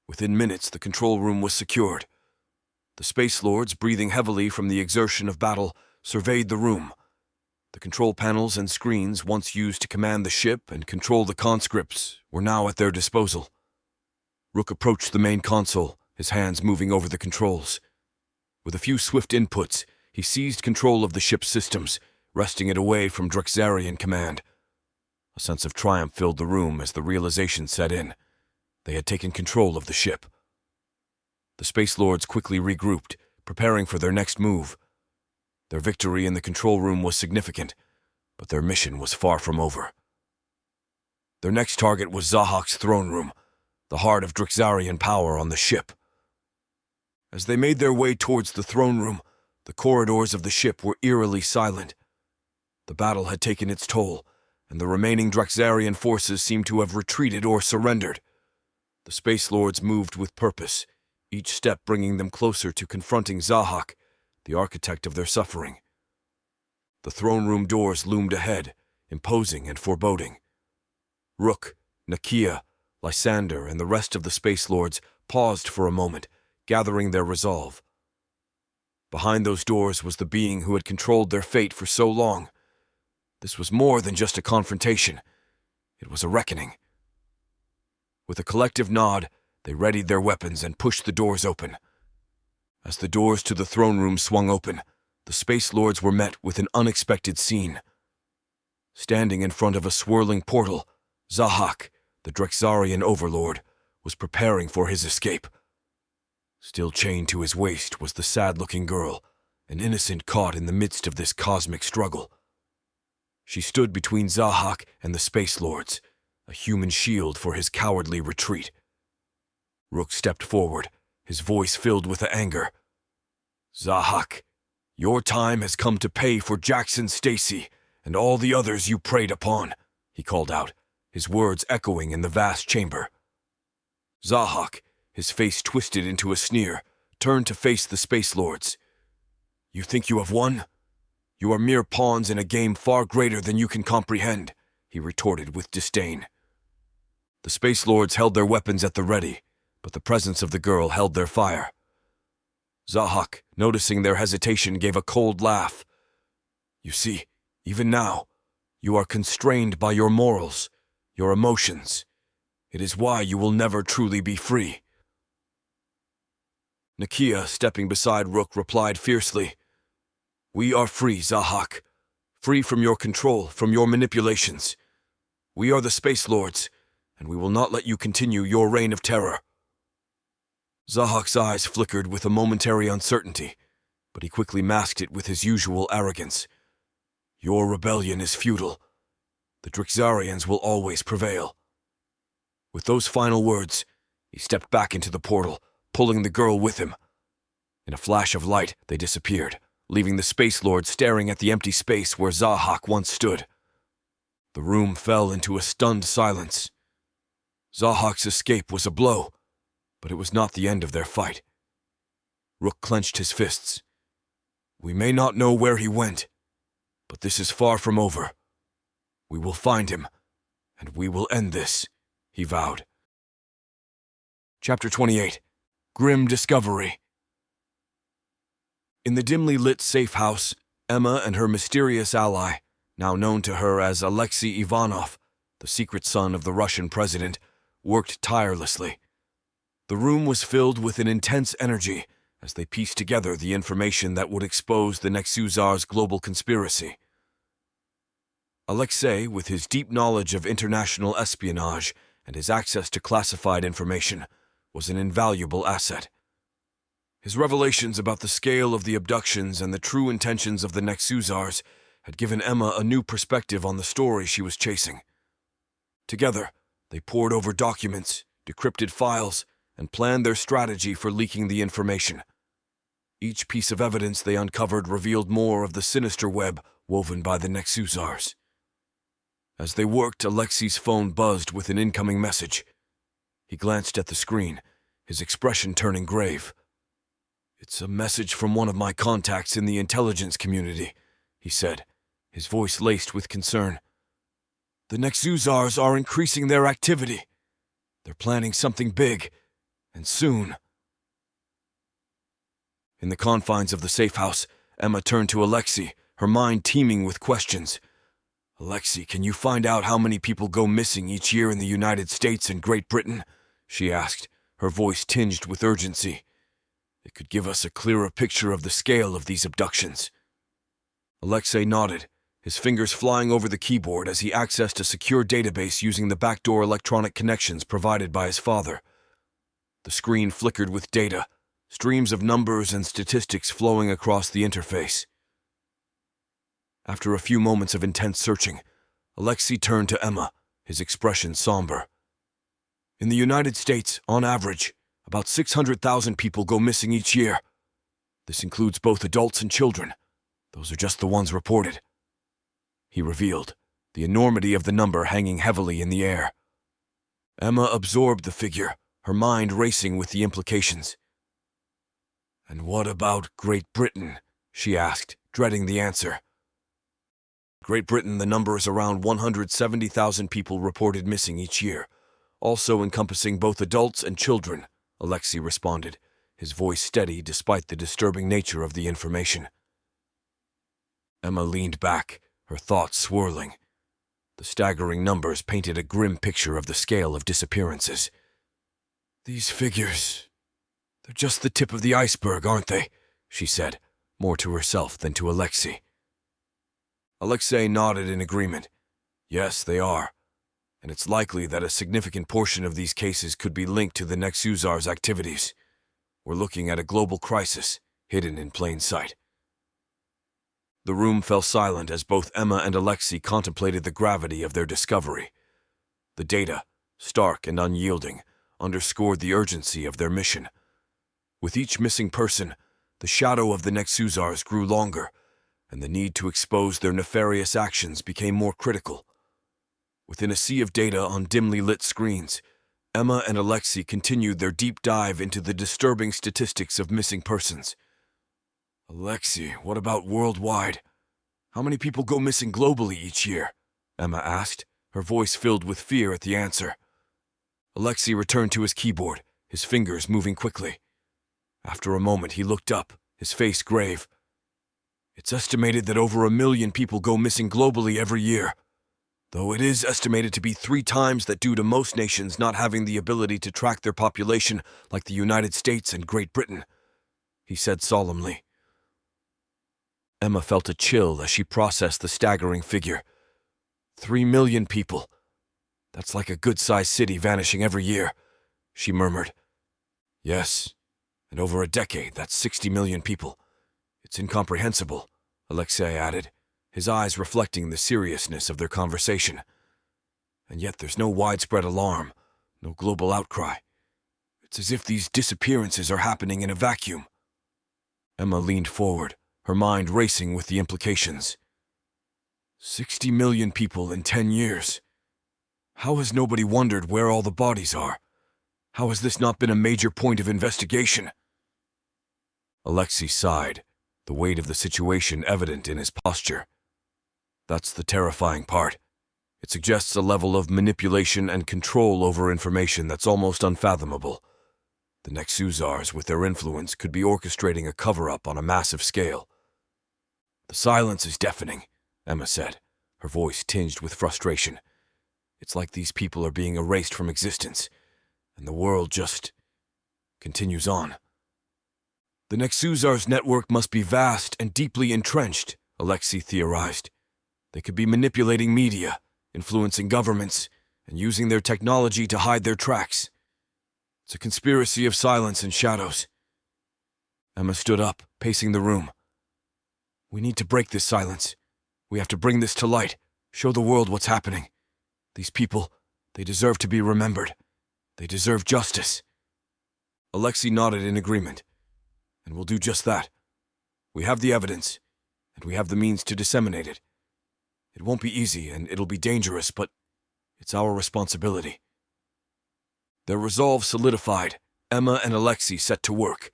Within minutes, the control room was secured. The Space Lords, breathing heavily from the exertion of battle, surveyed the room. The control panels and screens once used to command the ship and control the conscripts were now at their disposal. Rook approached the main console, his hands moving over the controls. With a few swift inputs, he seized control of the ship's systems, wresting it away from Drexarian command. A sense of triumph filled the room as the realization set in. They had taken control of the ship. The Space Lords quickly regrouped, preparing for their next move. Their victory in the control room was significant, but their mission was far from over. Their next target was Zahak's throne room, the heart of Drexarian power on the ship. As they made their way towards the throne room, the corridors of the ship were eerily silent. The battle had taken its toll, and the remaining Drexarian forces seemed to have retreated or surrendered. The Space Lords moved with purpose, each step bringing them closer to confronting Zahak, the architect of their suffering. The throne room doors loomed ahead, imposing and foreboding. Rook, Nakia, Lysander, and the rest of the Space Lords paused for a moment, gathering their resolve. Behind those doors was the being who had controlled their fate for so long. This was more than just a confrontation. It was a reckoning. With a collective nod, they readied their weapons and pushed the doors open. As the doors to the throne room swung open, the Space Lords were met with an unexpected scene. Standing in front of a swirling portal, Zahak, the Drexarian overlord, was preparing for his escape. Still chained to his waist was the sad-looking girl, an innocent caught in the midst of this cosmic struggle. She stood between Zahak and the Space Lords, a human shield for his cowardly retreat. Rook stepped forward, his voice filled with anger. "Zahak, your time has come to pay for Jackson Stacy and all the others you preyed upon," he called out, his words echoing in the vast chamber. Zahak, his face twisted into a sneer, turned to face the Space Lords. "You think you have won? You are mere pawns in a game far greater than you can comprehend," he retorted with disdain. The Space Lords held their weapons at the ready, but the presence of the girl held their fire. Zahak, noticing their hesitation, gave a cold laugh. "You see, even now, you are constrained by your morals, your emotions. It is why you will never truly be free." Nakia, stepping beside Rook, replied fiercely, "We are free, Zahak. Free from your control, from your manipulations. We are the Space Lords, and we will not let you continue your reign of terror." Zahak's eyes flickered with a momentary uncertainty, but he quickly masked it with his usual arrogance. "Your rebellion is futile. The Drexarians will always prevail." With those final words, he stepped back into the portal, pulling the girl with him. In a flash of light, they disappeared, leaving the Space Lord staring at the empty space where Zahak once stood. The room fell into a stunned silence. Zahak's escape was a blow, but it was not the end of their fight. Rook clenched his fists. "We may not know where he went, but this is far from over. We will find him, and we will end this," he vowed. Chapter 28. Grim Discovery. In the dimly lit safe house, Emma and her mysterious ally, now known to her as Alexei Ivanov, the secret son of the Russian president, worked tirelessly. The room was filled with an intense energy as they pieced together the information that would expose the Nexusar's global conspiracy. Alexei, with his deep knowledge of international espionage and his access to classified information, was an invaluable asset. His revelations about the scale of the abductions and the true intentions of the Nexusars had given Emma a new perspective on the story she was chasing. Together, they pored over documents, decrypted files, and planned their strategy for leaking the information. Each piece of evidence they uncovered revealed more of the sinister web woven by the Nexusars. As they worked, Alexei's phone buzzed with an incoming message. He glanced at the screen, his expression turning grave. "It's a message from one of my contacts in the intelligence community," he said, his voice laced with concern. "The Nexuzars are increasing their activity. They're planning something big, and soon." In the confines of the safe house, Emma turned to Alexei, her mind teeming with questions. "Alexei, can you find out how many people go missing each year in the United States and Great Britain?" she asked, her voice tinged with urgency. "It could give us a clearer picture of the scale of these abductions." Alexei nodded, his fingers flying over the keyboard as he accessed a secure database using the backdoor electronic connections provided by his father. The screen flickered with data, streams of numbers and statistics flowing across the interface. After a few moments of intense searching, Alexei turned to Emma, his expression somber. "In the United States, on average, about 600,000 people go missing each year. This includes both adults and children. Those are just the ones reported," he revealed, the enormity of the number hanging heavily in the air. Emma absorbed the figure, her mind racing with the implications. "And what about Great Britain?" she asked, dreading the answer. "Great Britain, the number is around 170,000 people reported missing each year, also encompassing both adults and children," Alexei responded, his voice steady despite the disturbing nature of the information. Emma leaned back, her thoughts swirling. The staggering numbers painted a grim picture of the scale of disappearances. "These figures, they're just the tip of the iceberg, aren't they?" she said, more to herself than to Alexei. Alexei nodded in agreement. "Yes, they are. And it's likely that a significant portion of these cases could be linked to the Nexuzar's activities. We're looking at a global crisis, hidden in plain sight." The room fell silent as both Emma and Alexei contemplated the gravity of their discovery. The data, stark and unyielding, underscored the urgency of their mission. With each missing person, the shadow of the Nexuzars grew longer, and the need to expose their nefarious actions became more critical. Within a sea of data on dimly lit screens, Emma and Alexei continued their deep dive into the disturbing statistics of missing persons. "Alexei, what about worldwide? How many people go missing globally each year?" Emma asked, her voice filled with fear at the answer. Alexei returned to his keyboard, his fingers moving quickly. After a moment, he looked up, his face grave. "It's estimated that over 1 million people go missing globally every year, though it is estimated to be 3 times that due to most nations not having the ability to track their population like the United States and Great Britain," he said solemnly. Emma felt a chill as she processed the staggering figure. 3 million people. That's like a good-sized city vanishing every year, she murmured. "Yes, and over a decade, that's 60 million people. It's incomprehensible," Alexei added, his eyes reflecting the seriousness of their conversation. "And yet there's no widespread alarm, no global outcry. It's as if these disappearances are happening in a vacuum." Emma leaned forward, her mind racing with the implications. 60 million people in 10 years. How has nobody wondered where all the bodies are? How has this not been a major point of investigation? Alexei sighed, the weight of the situation evident in his posture. That's the terrifying part. It suggests a level of manipulation and control over information that's almost unfathomable. The Nexuzars, with their influence, could be orchestrating a cover-up on a massive scale. "The silence is deafening," Emma said, her voice tinged with frustration. "It's like these people are being erased from existence, and the world just continues on." "The Nexuzars' network must be vast and deeply entrenched," Alexei theorized. "They could be manipulating media, influencing governments, and using their technology to hide their tracks. It's a conspiracy of silence and shadows." Emma stood up, pacing the room. "We need to break this silence. We have to bring this to light, show the world what's happening. These people, they deserve to be remembered. They deserve justice." Alexei nodded in agreement. "And we'll do just that. We have the evidence, and we have the means to disseminate it. It won't be easy, and it'll be dangerous, but it's our responsibility." Their resolve solidified, Emma and Alexei set to work.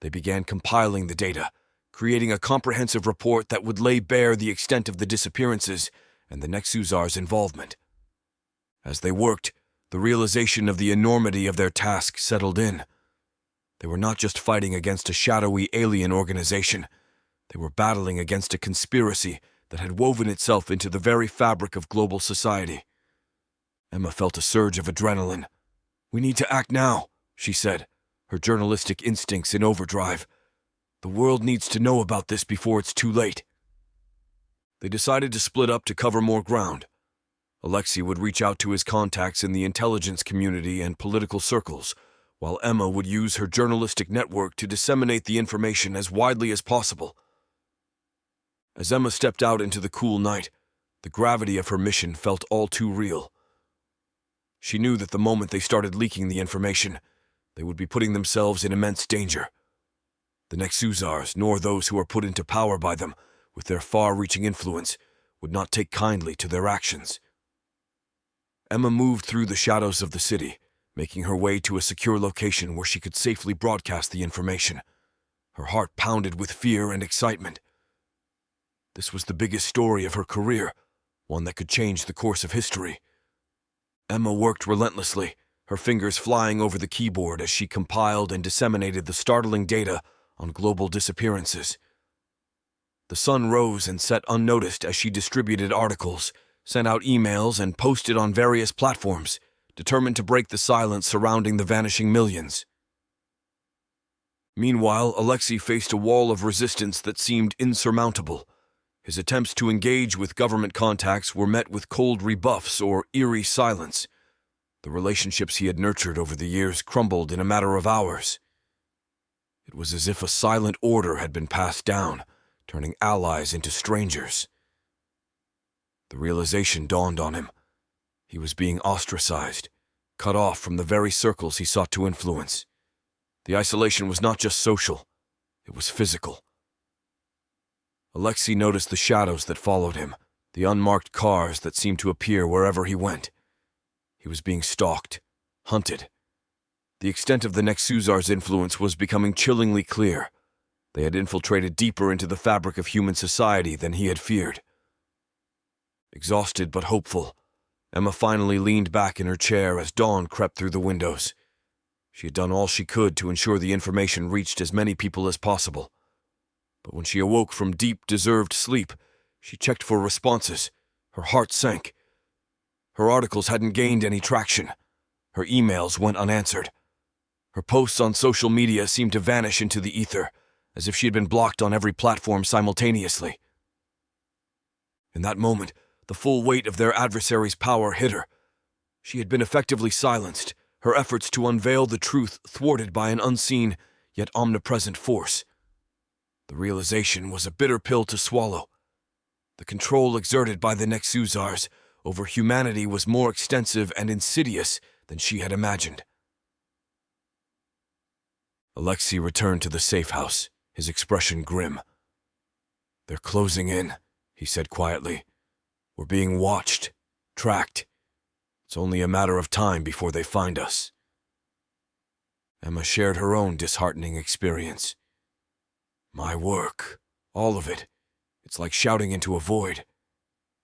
They began compiling the data, creating a comprehensive report that would lay bare the extent of the disappearances and the Nexusar's involvement. As they worked, the realization of the enormity of their task settled in. They were not just fighting against a shadowy alien organization. They were battling against a conspiracy that had woven itself into the very fabric of global society. Emma felt a surge of adrenaline. "We need to act now," she said, her journalistic instincts in overdrive. "The world needs to know about this before it's too late." They decided to split up to cover more ground. Alexei would reach out to his contacts in the intelligence community and political circles, while Emma would use her journalistic network to disseminate the information as widely as possible. As Emma stepped out into the cool night, the gravity of her mission felt all too real. She knew that the moment they started leaking the information, they would be putting themselves in immense danger. The Nexusars, nor those who are put into power by them, with their far-reaching influence, would not take kindly to their actions. Emma moved through the shadows of the city, making her way to a secure location where she could safely broadcast the information. Her heart pounded with fear and excitement. This was the biggest story of her career, one that could change the course of history. Emma worked relentlessly, her fingers flying over the keyboard as she compiled and disseminated the startling data on global disappearances. The sun rose and set unnoticed as she distributed articles, sent out emails, and posted on various platforms, determined to break the silence surrounding the vanishing millions. Meanwhile, Alexei faced a wall of resistance that seemed insurmountable. His attempts to engage with government contacts were met with cold rebuffs or eerie silence. The relationships he had nurtured over the years crumbled in a matter of hours. It was as if a silent order had been passed down, turning allies into strangers. The realization dawned on him. He was being ostracized, cut off from the very circles he sought to influence. The isolation was not just social, it was physical. Alexei noticed the shadows that followed him, the unmarked cars that seemed to appear wherever he went. He was being stalked, hunted. The extent of the Nexusar's influence was becoming chillingly clear. They had infiltrated deeper into the fabric of human society than he had feared. Exhausted but hopeful, Emma finally leaned back in her chair as dawn crept through the windows. She had done all she could to ensure the information reached as many people as possible. But when she awoke from deep, deserved sleep, she checked for responses. Her heart sank. Her articles hadn't gained any traction. Her emails went unanswered. Her posts on social media seemed to vanish into the ether, as if she had been blocked on every platform simultaneously. In that moment, the full weight of their adversary's power hit her. She had been effectively silenced, her efforts to unveil the truth thwarted by an unseen yet omnipresent force. The realization was a bitter pill to swallow. The control exerted by the Nexusars over humanity was more extensive and insidious than she had imagined. Alexei returned to the safe house, his expression grim. "They're closing in," he said quietly. "We're being watched, tracked. It's only a matter of time before they find us." Emma shared her own disheartening experience. "My work, all of it, it's like shouting into a void.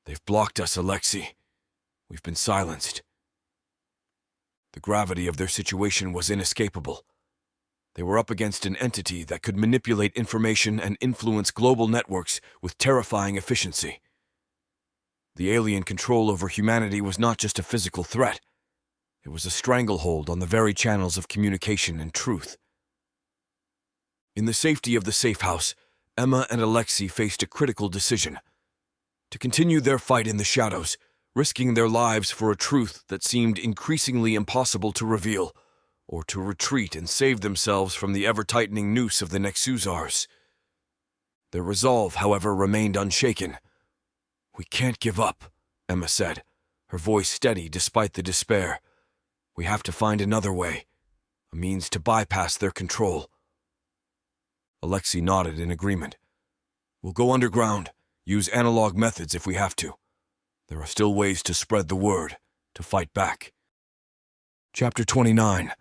They've blocked us, Alexei. We've been silenced." The gravity of their situation was inescapable. They were up against an entity that could manipulate information and influence global networks with terrifying efficiency. The alien control over humanity was not just a physical threat. It was a stranglehold on the very channels of communication and truth. In the safety of the safe house, Emma and Alexei faced a critical decision: to continue their fight in the shadows, risking their lives for a truth that seemed increasingly impossible to reveal, or to retreat and save themselves from the ever-tightening noose of the Nexusars. Their resolve, however, remained unshaken. "We can't give up," Emma said, her voice steady despite the despair. "We have to find another way, a means to bypass their control." Alexei nodded in agreement. "We'll go underground, use analog methods if we have to. There are still ways to spread the word, to fight back." Chapter 29.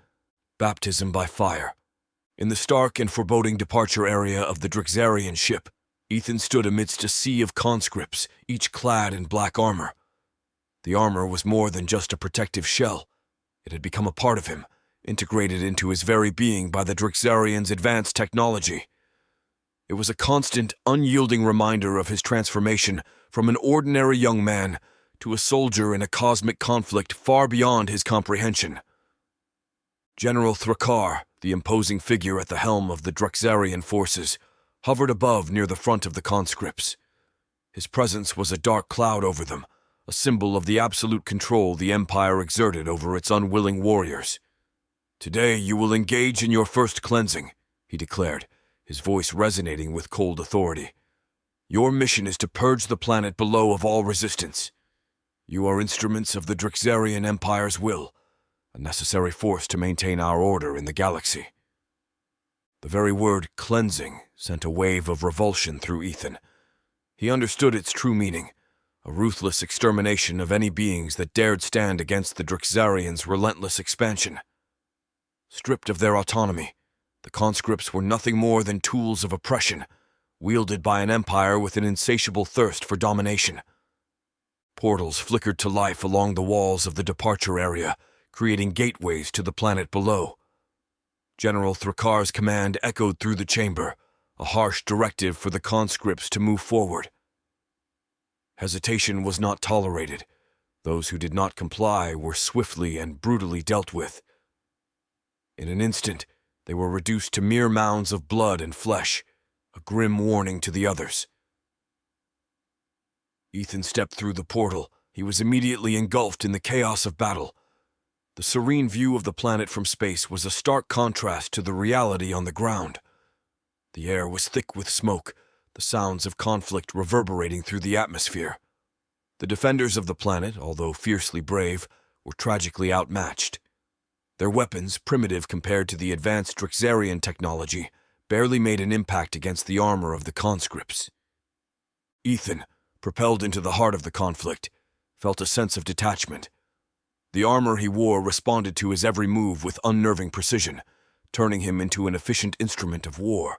Baptism by fire. In the stark and foreboding departure area of the Drixarian ship, Ethan stood amidst a sea of conscripts, each clad in black armor. The armor was more than just a protective shell. It had become a part of him, integrated into his very being by the Drixarians' advanced technology. It was a constant, unyielding reminder of his transformation from an ordinary young man to a soldier in a cosmic conflict far beyond his comprehension. General Thrakar, the imposing figure at the helm of the Drixarian forces, hovered above near the front of the conscripts. His presence was a dark cloud over them, a symbol of the absolute control the Empire exerted over its unwilling warriors. "Today you will engage in your first cleansing," he declared, his voice resonating with cold authority. "Your mission is to purge the planet below of all resistance. You are instruments of the Drixarian Empire's will, a necessary force to maintain our order in the galaxy." The very word cleansing sent a wave of revulsion through Ethan. He understood its true meaning, a ruthless extermination of any beings that dared stand against the Drixarians' relentless expansion. Stripped of their autonomy, the conscripts were nothing more than tools of oppression, wielded by an empire with an insatiable thirst for domination. Portals flickered to life along the walls of the departure area, creating gateways to the planet below. General Thrakar's command echoed through the chamber, a harsh directive for the conscripts to move forward. Hesitation was not tolerated. Those who did not comply were swiftly and brutally dealt with. In an instant, they were reduced to mere mounds of blood and flesh, a grim warning to the others. Ethan stepped through the portal. He was immediately engulfed in the chaos of battle. The serene view of the planet from space was a stark contrast to the reality on the ground. The air was thick with smoke, the sounds of conflict reverberating through the atmosphere. The defenders of the planet, although fiercely brave, were tragically outmatched. Their weapons, primitive compared to the advanced Drixarian technology, barely made an impact against the armor of the conscripts. Ethan, propelled into the heart of the conflict, felt a sense of detachment. The armor he wore responded to his every move with unnerving precision, turning him into an efficient instrument of war.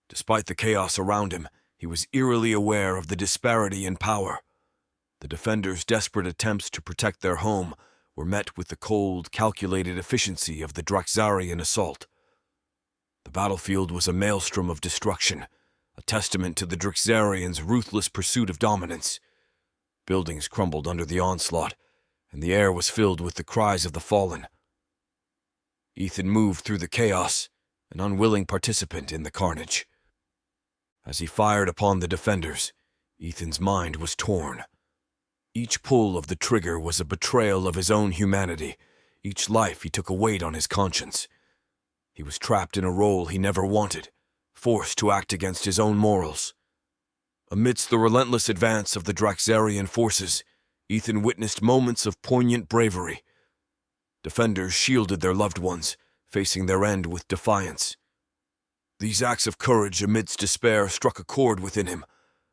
Despite the chaos around him, he was eerily aware of the disparity in power. The defenders' desperate attempts to protect their home were met with the cold, calculated efficiency of the Drixarian assault. The battlefield was a maelstrom of destruction, a testament to the Drixarians' ruthless pursuit of dominance. Buildings crumbled under the onslaught, and the air was filled with the cries of the fallen. Ethan moved through the chaos, an unwilling participant in the carnage. As he fired upon the defenders, Ethan's mind was torn. Each pull of the trigger was a betrayal of his own humanity. Each life he took a weight on his conscience. He was trapped in a role he never wanted, forced to act against his own morals. Amidst the relentless advance of the Drixarian forces, Ethan witnessed moments of poignant bravery. Defenders shielded their loved ones, facing their end with defiance. These acts of courage amidst despair struck a chord within him,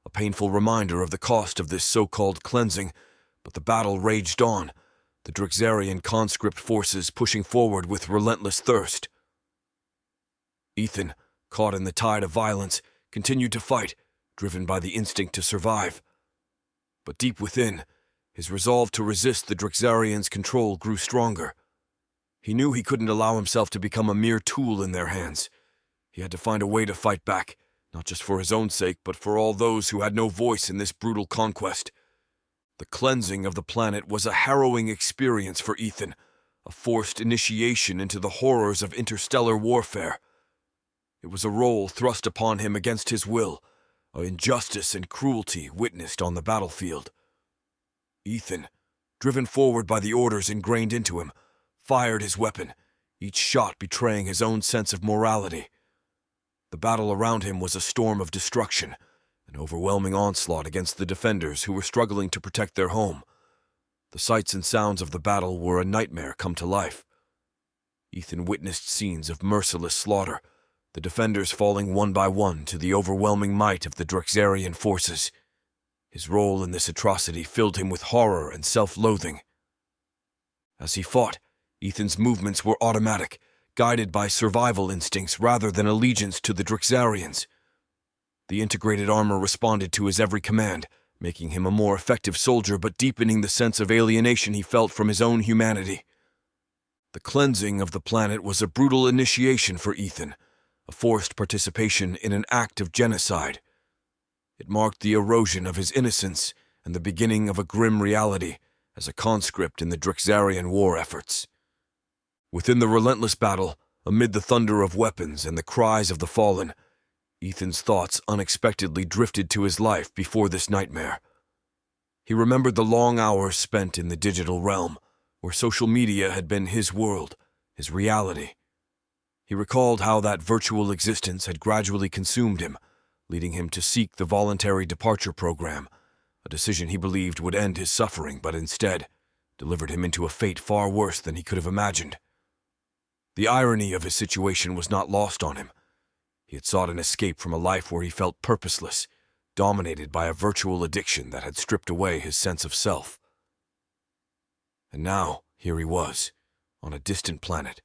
a painful reminder of the cost of this so-called cleansing, but the battle raged on, the Drixarian conscript forces pushing forward with relentless thirst. Ethan, caught in the tide of violence, continued to fight, driven by the instinct to survive. But deep within, his resolve to resist the Drixarians' control grew stronger. He knew he couldn't allow himself to become a mere tool in their hands. He had to find a way to fight back, not just for his own sake, but for all those who had no voice in this brutal conquest. The cleansing of the planet was a harrowing experience for Ethan, a forced initiation into the horrors of interstellar warfare. It was a role thrust upon him against his will, an injustice and cruelty witnessed on the battlefield. Ethan, driven forward by the orders ingrained into him, fired his weapon, each shot betraying his own sense of morality. The battle around him was a storm of destruction, an overwhelming onslaught against the defenders who were struggling to protect their home. The sights and sounds of the battle were a nightmare come to life. Ethan witnessed scenes of merciless slaughter, the defenders falling one by one to the overwhelming might of the Drixarian forces. His role in this atrocity filled him with horror and self-loathing. As he fought, Ethan's movements were automatic, guided by survival instincts rather than allegiance to the Drixarians. The integrated armor responded to his every command, making him a more effective soldier but deepening the sense of alienation he felt from his own humanity. The cleansing of the planet was a brutal initiation for Ethan, a forced participation in an act of genocide. It marked the erosion of his innocence and the beginning of a grim reality as a conscript in the Drixarian war efforts. Within the relentless battle, amid the thunder of weapons and the cries of the fallen, Ethan's thoughts unexpectedly drifted to his life before this nightmare. He remembered the long hours spent in the digital realm, where social media had been his world, his reality. He recalled how that virtual existence had gradually consumed him, leading him to seek the voluntary departure program, a decision he believed would end his suffering, but instead delivered him into a fate far worse than he could have imagined. The irony of his situation was not lost on him. He had sought an escape from a life where he felt purposeless, dominated by a virtual addiction that had stripped away his sense of self. And now, here he was, on a distant planet,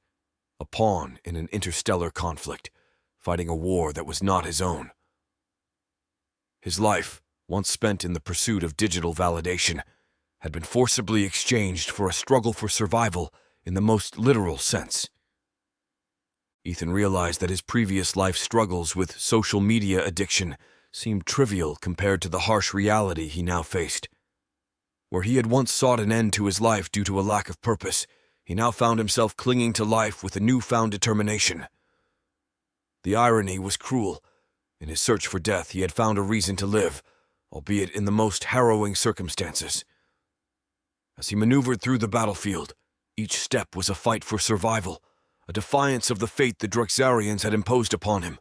a pawn in an interstellar conflict, fighting a war that was not his own. His life, once spent in the pursuit of digital validation, had been forcibly exchanged for a struggle for survival in the most literal sense. Ethan realized that his previous life struggles with social media addiction seemed trivial compared to the harsh reality he now faced. Where he had once sought an end to his life due to a lack of purpose, he now found himself clinging to life with a newfound determination. The irony was cruel. In his search for death, he had found a reason to live, albeit in the most harrowing circumstances. As he maneuvered through the battlefield, each step was a fight for survival, a defiance of the fate the Drixarians had imposed upon him.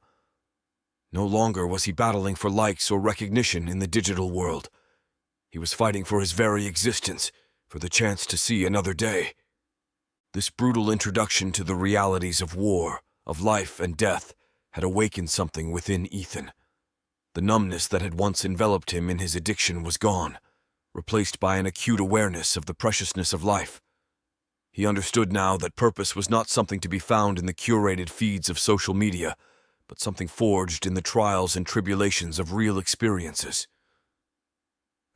No longer was he battling for likes or recognition in the digital world. He was fighting for his very existence, for the chance to see another day. This brutal introduction to the realities of war, of life and death, had awakened something within Ethan. The numbness that had once enveloped him in his addiction was gone, replaced by an acute awareness of the preciousness of life. He understood now that purpose was not something to be found in the curated feeds of social media, but something forged in the trials and tribulations of real experiences.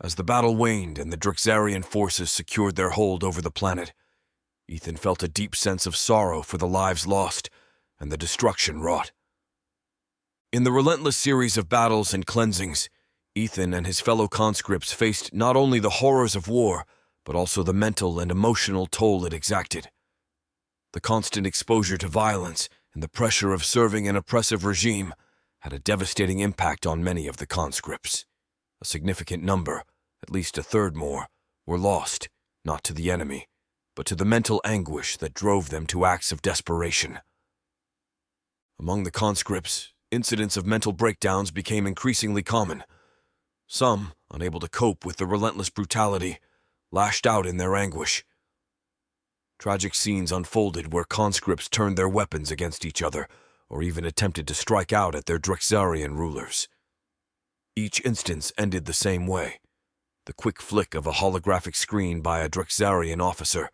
As the battle waned and the Drixarian forces secured their hold over the planet, Ethan felt a deep sense of sorrow for the lives lost and the destruction wrought. In the relentless series of battles and cleansings, Ethan and his fellow conscripts faced not only the horrors of war, but also the mental and emotional toll it exacted. The constant exposure to violence and the pressure of serving an oppressive regime had a devastating impact on many of the conscripts. A significant number, at least a third more, were lost, not to the enemy, but to the mental anguish that drove them to acts of desperation. Among the conscripts, incidents of mental breakdowns became increasingly common. Some, unable to cope with the relentless brutality, lashed out in their anguish. Tragic scenes unfolded where conscripts turned their weapons against each other, or even attempted to strike out at their Drixarian rulers. Each instance ended the same way: the quick flick of a holographic screen by a Drixarian officer,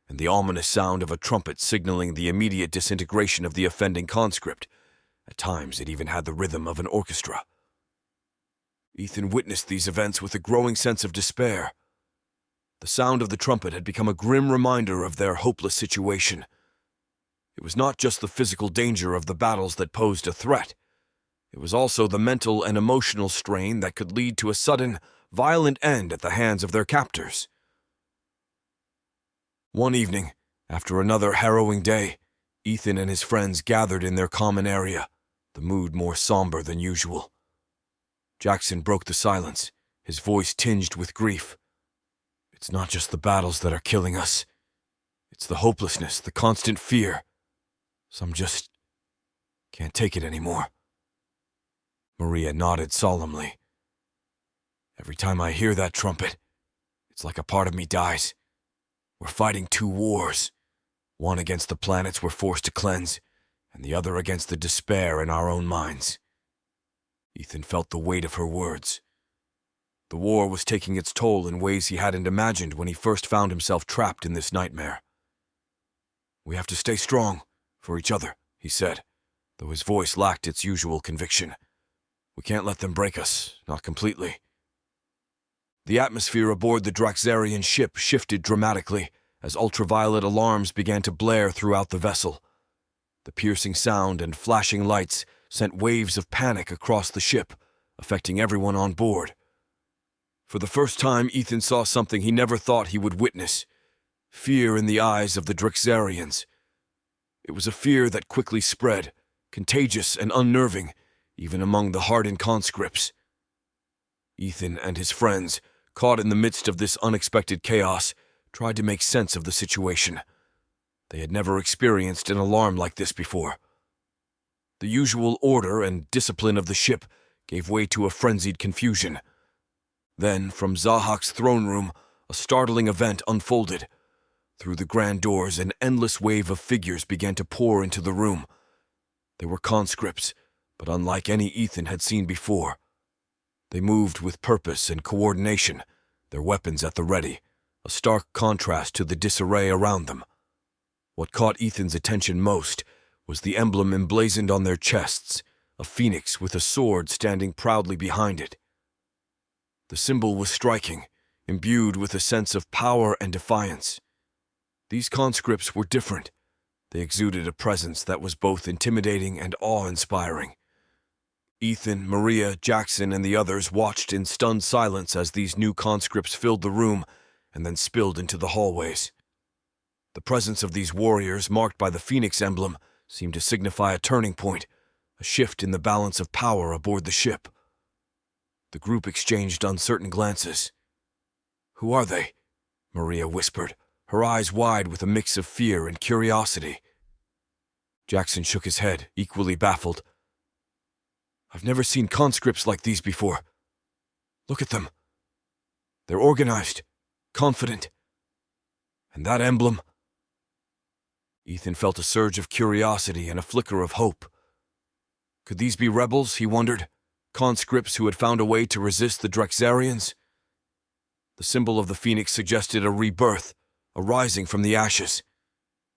and the ominous sound of a trumpet signaling the immediate disintegration of the offending conscript. At times it even had the rhythm of an orchestra. Ethan witnessed these events with a growing sense of despair. The sound of the trumpet had become a grim reminder of their hopeless situation. It was not just the physical danger of the battles that posed a threat. It was also the mental and emotional strain that could lead to a sudden, violent end at the hands of their captors. One evening, after another harrowing day, Ethan and his friends gathered in their common area, the mood more somber than usual. Jackson broke the silence, his voice tinged with grief. "It's not just the battles that are killing us. It's the hopelessness, the constant fear. Some just can't take it anymore." Maria nodded solemnly. "Every time I hear that trumpet, it's like a part of me dies. We're fighting two wars, one against the planets we're forced to cleanse, and the other against the despair in our own minds." Ethan felt the weight of her words. The war was taking its toll in ways he hadn't imagined when he first found himself trapped in this nightmare. We have to stay strong for each other, he said, though his voice lacked its usual conviction. We can't let them break us, not completely. The atmosphere aboard the Draxarian ship shifted dramatically as ultraviolet alarms began to blare throughout the vessel. The piercing sound and flashing lights sent waves of panic across the ship, affecting everyone on board. For the first time, Ethan saw something he never thought he would witness: fear in the eyes of the Draxarians. It was a fear that quickly spread, contagious and unnerving, even among the hardened conscripts. Ethan and his friends, caught in the midst of this unexpected chaos, tried to make sense of the situation. They had never experienced an alarm like this before. The usual order and discipline of the ship gave way to a frenzied confusion. Then, from Zahak's throne room, a startling event unfolded. Through the grand doors, an endless wave of figures began to pour into the room. They were conscripts, but unlike any Ethan had seen before. They moved with purpose and coordination, their weapons at the ready, a stark contrast to the disarray around them. What caught Ethan's attention most was the emblem emblazoned on their chests, a phoenix with a sword standing proudly behind it. The symbol was striking, imbued with a sense of power and defiance. These conscripts were different. They exuded a presence that was both intimidating and awe-inspiring. Ethan, Maria, Jackson, and the others watched in stunned silence as these new conscripts filled the room and then spilled into the hallways. The presence of these warriors, marked by the Phoenix emblem, seemed to signify a turning point, a shift in the balance of power aboard the ship. The group exchanged uncertain glances. "Who are they?" Maria whispered, her eyes wide with a mix of fear and curiosity. Jackson shook his head, equally baffled. "I've never seen conscripts like these before. Look at them. They're organized, confident. And that emblem..." Ethan felt a surge of curiosity and a flicker of hope. Could these be rebels, he wondered, conscripts who had found a way to resist the Draxarians? The symbol of the phoenix suggested a rebirth, a rising from the ashes.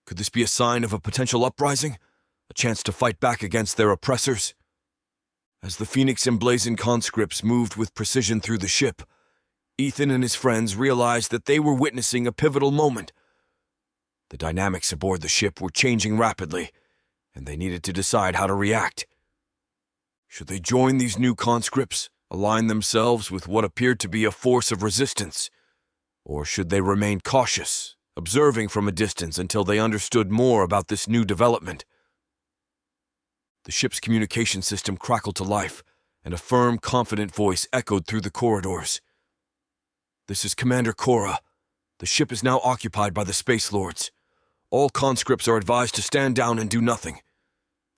Could this be a sign of a potential uprising, a chance to fight back against their oppressors? As the phoenix emblazoned conscripts moved with precision through the ship, Ethan and his friends realized that they were witnessing a pivotal moment. The dynamics aboard the ship were changing rapidly, and they needed to decide how to react. Should they join these new conscripts, align themselves with what appeared to be a force of resistance? Or should they remain cautious, observing from a distance until they understood more about this new development? The ship's communication system crackled to life, and a firm, confident voice echoed through the corridors. "This is Commander Cora. The ship is now occupied by the Space Lords. All conscripts are advised to stand down and do nothing.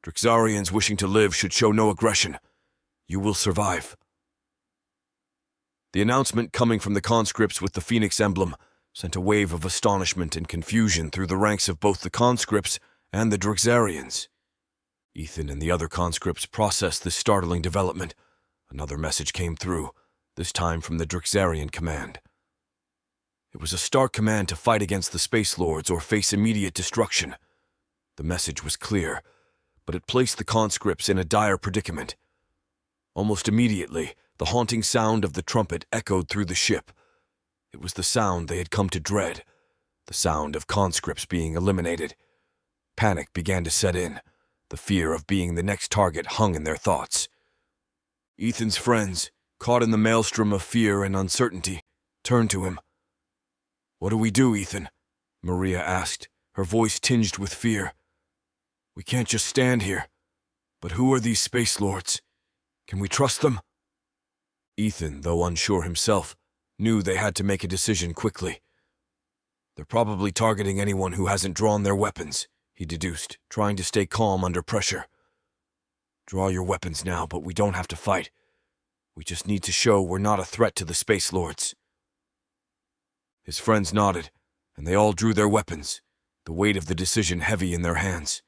Draxarians wishing to live should show no aggression. You will survive." The announcement coming from the conscripts with the Phoenix emblem sent a wave of astonishment and confusion through the ranks of both the conscripts and the Draxarians. Ethan and the other conscripts processed this startling development. Another message came through, this time from the Draxarian command. It was a stark command to fight against the Space Lords or face immediate destruction. The message was clear, but it placed the conscripts in a dire predicament. Almost immediately, the haunting sound of the trumpet echoed through the ship. It was the sound they had come to dread, the sound of conscripts being eliminated. Panic began to set in. The fear of being the next target hung in their thoughts. Ethan's friends, caught in the maelstrom of fear and uncertainty, turned to him. "What do we do, Ethan?" Maria asked, her voice tinged with fear. "We can't just stand here. But who are these Space Lords? Can we trust them?" Ethan, though unsure himself, knew they had to make a decision quickly. "They're probably targeting anyone who hasn't drawn their weapons," he deduced, trying to stay calm under pressure. "Draw your weapons now, but we don't have to fight. We just need to show we're not a threat to the Space Lords." His friends nodded, and they all drew their weapons, the weight of the decision heavy in their hands.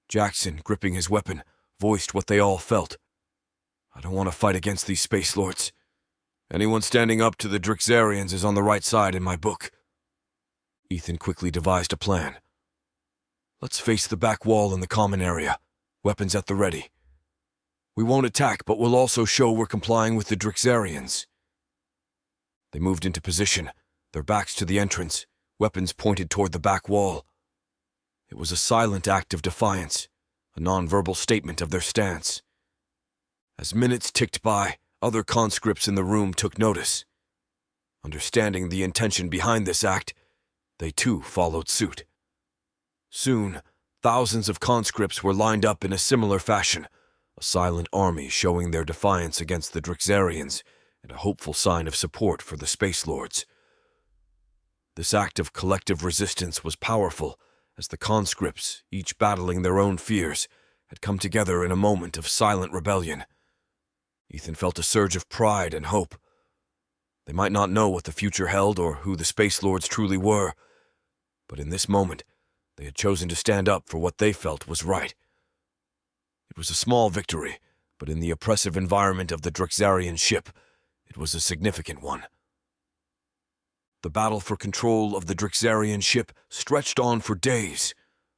Jackson, gripping his weapon, voiced what they all felt. "I don't want to fight against these Space Lords. Anyone standing up to the Draxarians is on the right side in my book." Ethan quickly devised a plan. Let's face the back wall in the common area, weapons at the ready. We won't attack, but we'll also show we're complying with the Drixarians. They moved into position, their backs to the entrance, weapons pointed toward the back wall. It was a silent act of defiance, a non-verbal statement of their stance. As minutes ticked by, other conscripts in the room took notice. Understanding the intention behind this act, they too followed suit. Soon, thousands of conscripts were lined up in a similar fashion, a silent army showing their defiance against the Drixarians and a hopeful sign of support for the Space Lords. This act of collective resistance was powerful, as the conscripts, each battling their own fears, had come together in a moment of silent rebellion. Ethan felt a surge of pride and hope. They might not know what the future held or who the Space Lords truly were, but in this moment, they had chosen to stand up for what they felt was right. It was a small victory, but in the oppressive environment of the Drixarian ship, it was a significant one. The battle for control of the Drixarian ship stretched on for days,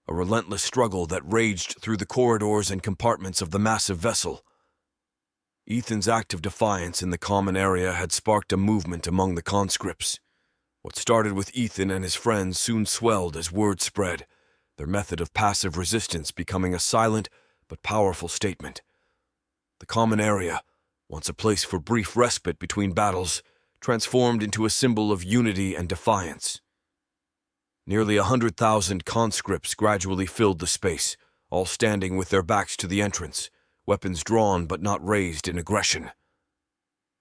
a relentless struggle that raged through the corridors and compartments of the massive vessel. Ethan's act of defiance in the common area had sparked a movement among the conscripts. What started with Ethan and his friends soon swelled as word spread, their method of passive resistance becoming a silent but powerful statement. The common area, once a place for brief respite between battles, transformed into a symbol of unity and defiance. Nearly 100,000 conscripts gradually filled the space, all standing with their backs to the entrance, weapons drawn but not raised in aggression.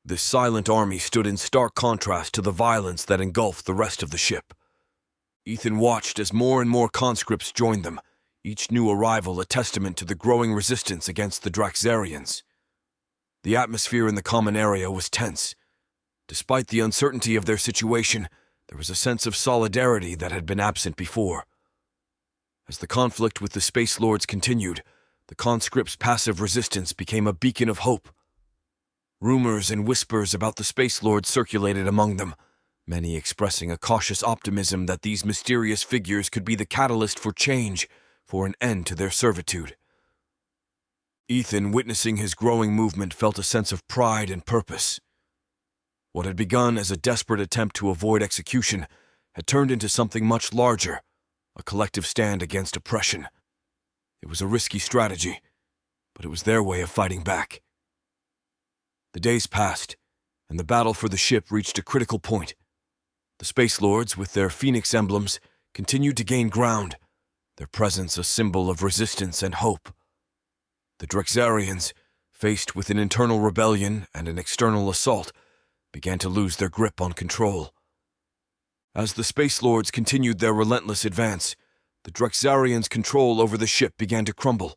This silent army stood in stark contrast to the violence that engulfed the rest of the ship. Ethan watched as more and more conscripts joined them, each new arrival a testament to the growing resistance against the Drixarians. The atmosphere in the common area was tense. Despite the uncertainty of their situation, there was a sense of solidarity that had been absent before. As the conflict with the Space Lords continued, the conscripts' passive resistance became a beacon of hope. Rumors and whispers about the Space Lords circulated among them, many expressing a cautious optimism that these mysterious figures could be the catalyst for change, for an end to their servitude. Ethan, witnessing his growing movement, felt a sense of pride and purpose. What had begun as a desperate attempt to avoid execution had turned into something much larger, a collective stand against oppression. It was a risky strategy, but it was their way of fighting back. The days passed, and the battle for the ship reached a critical point. The Space Lords, with their phoenix emblems, continued to gain ground, their presence a symbol of resistance and hope. The Drixarians, faced with an internal rebellion and an external assault, began to lose their grip on control. As the Space Lords continued their relentless advance, the Drixarians' control over the ship began to crumble.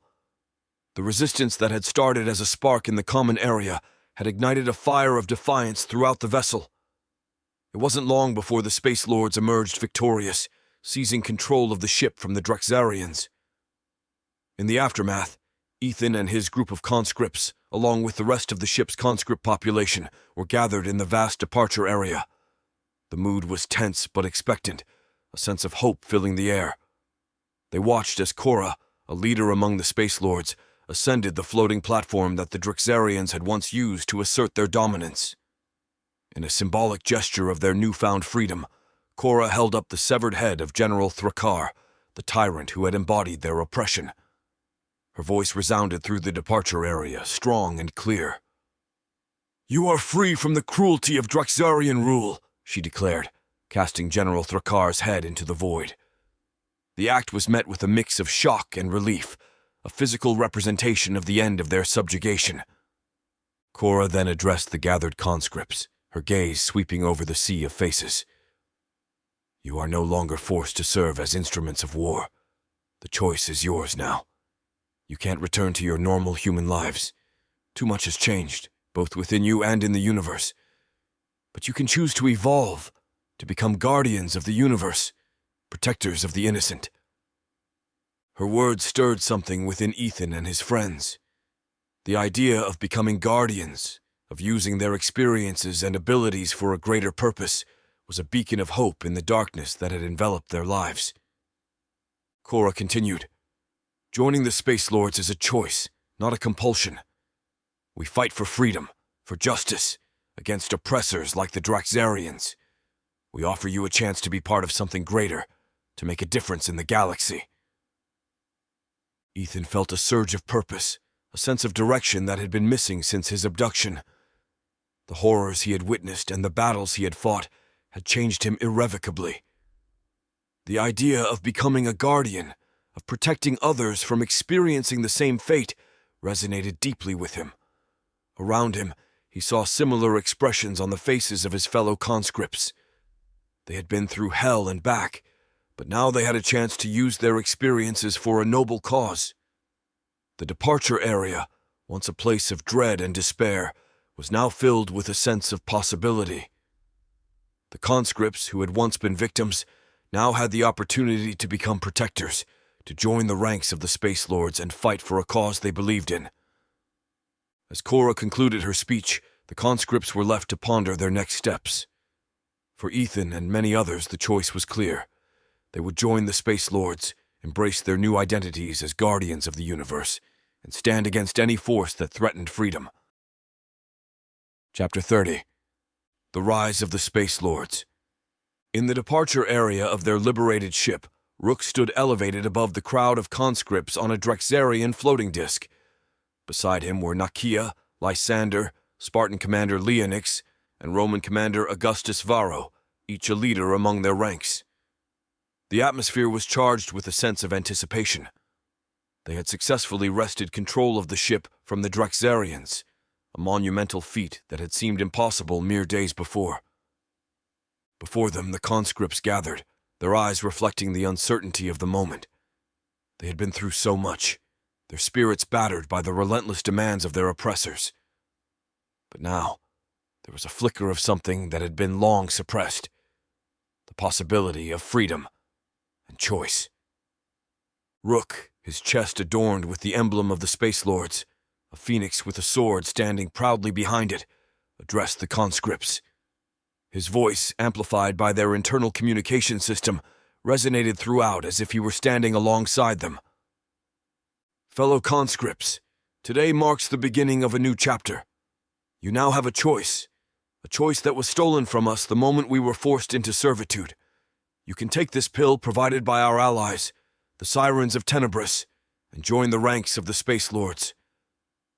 The resistance that had started as a spark in the common area had ignited a fire of defiance throughout the vessel. It wasn't long before the Space Lords emerged victorious, seizing control of the ship from the Drixarians. In the aftermath, Ethan and his group of conscripts, along with the rest of the ship's conscript population, were gathered in the vast departure area. The mood was tense but expectant, a sense of hope filling the air. They watched as Cora, a leader among the Space Lords, ascended the floating platform that the Drixarians had once used to assert their dominance. In a symbolic gesture of their newfound freedom, Cora held up the severed head of General Thrakar, the tyrant who had embodied their oppression. Her voice resounded through the departure area, strong and clear. "You are free from the cruelty of Drixarian rule," she declared, casting General Thrakar's head into the void. The act was met with a mix of shock and relief, a physical representation of the end of their subjugation. Cora then addressed the gathered conscripts, her gaze sweeping over the sea of faces. "You are no longer forced to serve as instruments of war. The choice is yours now. You can't return to your normal human lives. Too much has changed, both within you and in the universe. But you can choose to evolve, to become guardians of the universe, protectors of the innocent." Her words stirred something within Ethan and his friends. The idea of becoming guardians, of using their experiences and abilities for a greater purpose, was a beacon of hope in the darkness that had enveloped their lives. Cora continued. Joining the Space Lords is a choice, not a compulsion. We fight for freedom, for justice, against oppressors like the Draxarians. We offer you a chance to be part of something greater, to make a difference in the galaxy. Ethan felt a surge of purpose, a sense of direction that had been missing since his abduction. The horrors he had witnessed and the battles he had fought had changed him irrevocably. The idea of becoming a guardian, of protecting others from experiencing the same fate, resonated deeply with him. Around him, he saw similar expressions on the faces of his fellow conscripts. They had been through hell and back, but now they had a chance to use their experiences for a noble cause. The departure area, once a place of dread and despair, was now filled with a sense of possibility. The conscripts who had once been victims now had the opportunity to become protectors, to join the ranks of the Space Lords and fight for a cause they believed in. As Cora concluded her speech, the conscripts were left to ponder their next steps. For Ethan and many others, the choice was clear. They would join the Space Lords, embrace their new identities as guardians of the universe, and stand against any force that threatened freedom. Chapter 30. The Rise of the Space Lords. In the departure area of their liberated ship, Rook stood elevated above the crowd of conscripts on a Draxarian floating disk. Beside him were Nakia, Lysander, Spartan commander Leonix, and Roman commander Augustus Varro, each a leader among their ranks. The atmosphere was charged with a sense of anticipation. They had successfully wrested control of the ship from the Draxarians, a monumental feat that had seemed impossible mere days before. Before them, the conscripts gathered, their eyes reflecting the uncertainty of the moment. They had been through so much, their spirits battered by the relentless demands of their oppressors. But now, there was a flicker of something that had been long suppressed, the possibility of freedom and choice. Rook, his chest adorned with the emblem of the Space Lords, a phoenix with a sword standing proudly behind it, addressed the conscripts. His voice, amplified by their internal communication system, resonated throughout as if he were standing alongside them. Fellow conscripts, today marks the beginning of a new chapter. You now have a choice that was stolen from us the moment we were forced into servitude. You can take this pill provided by our allies, the Sirens of Tenebris, and join the ranks of the Space Lords.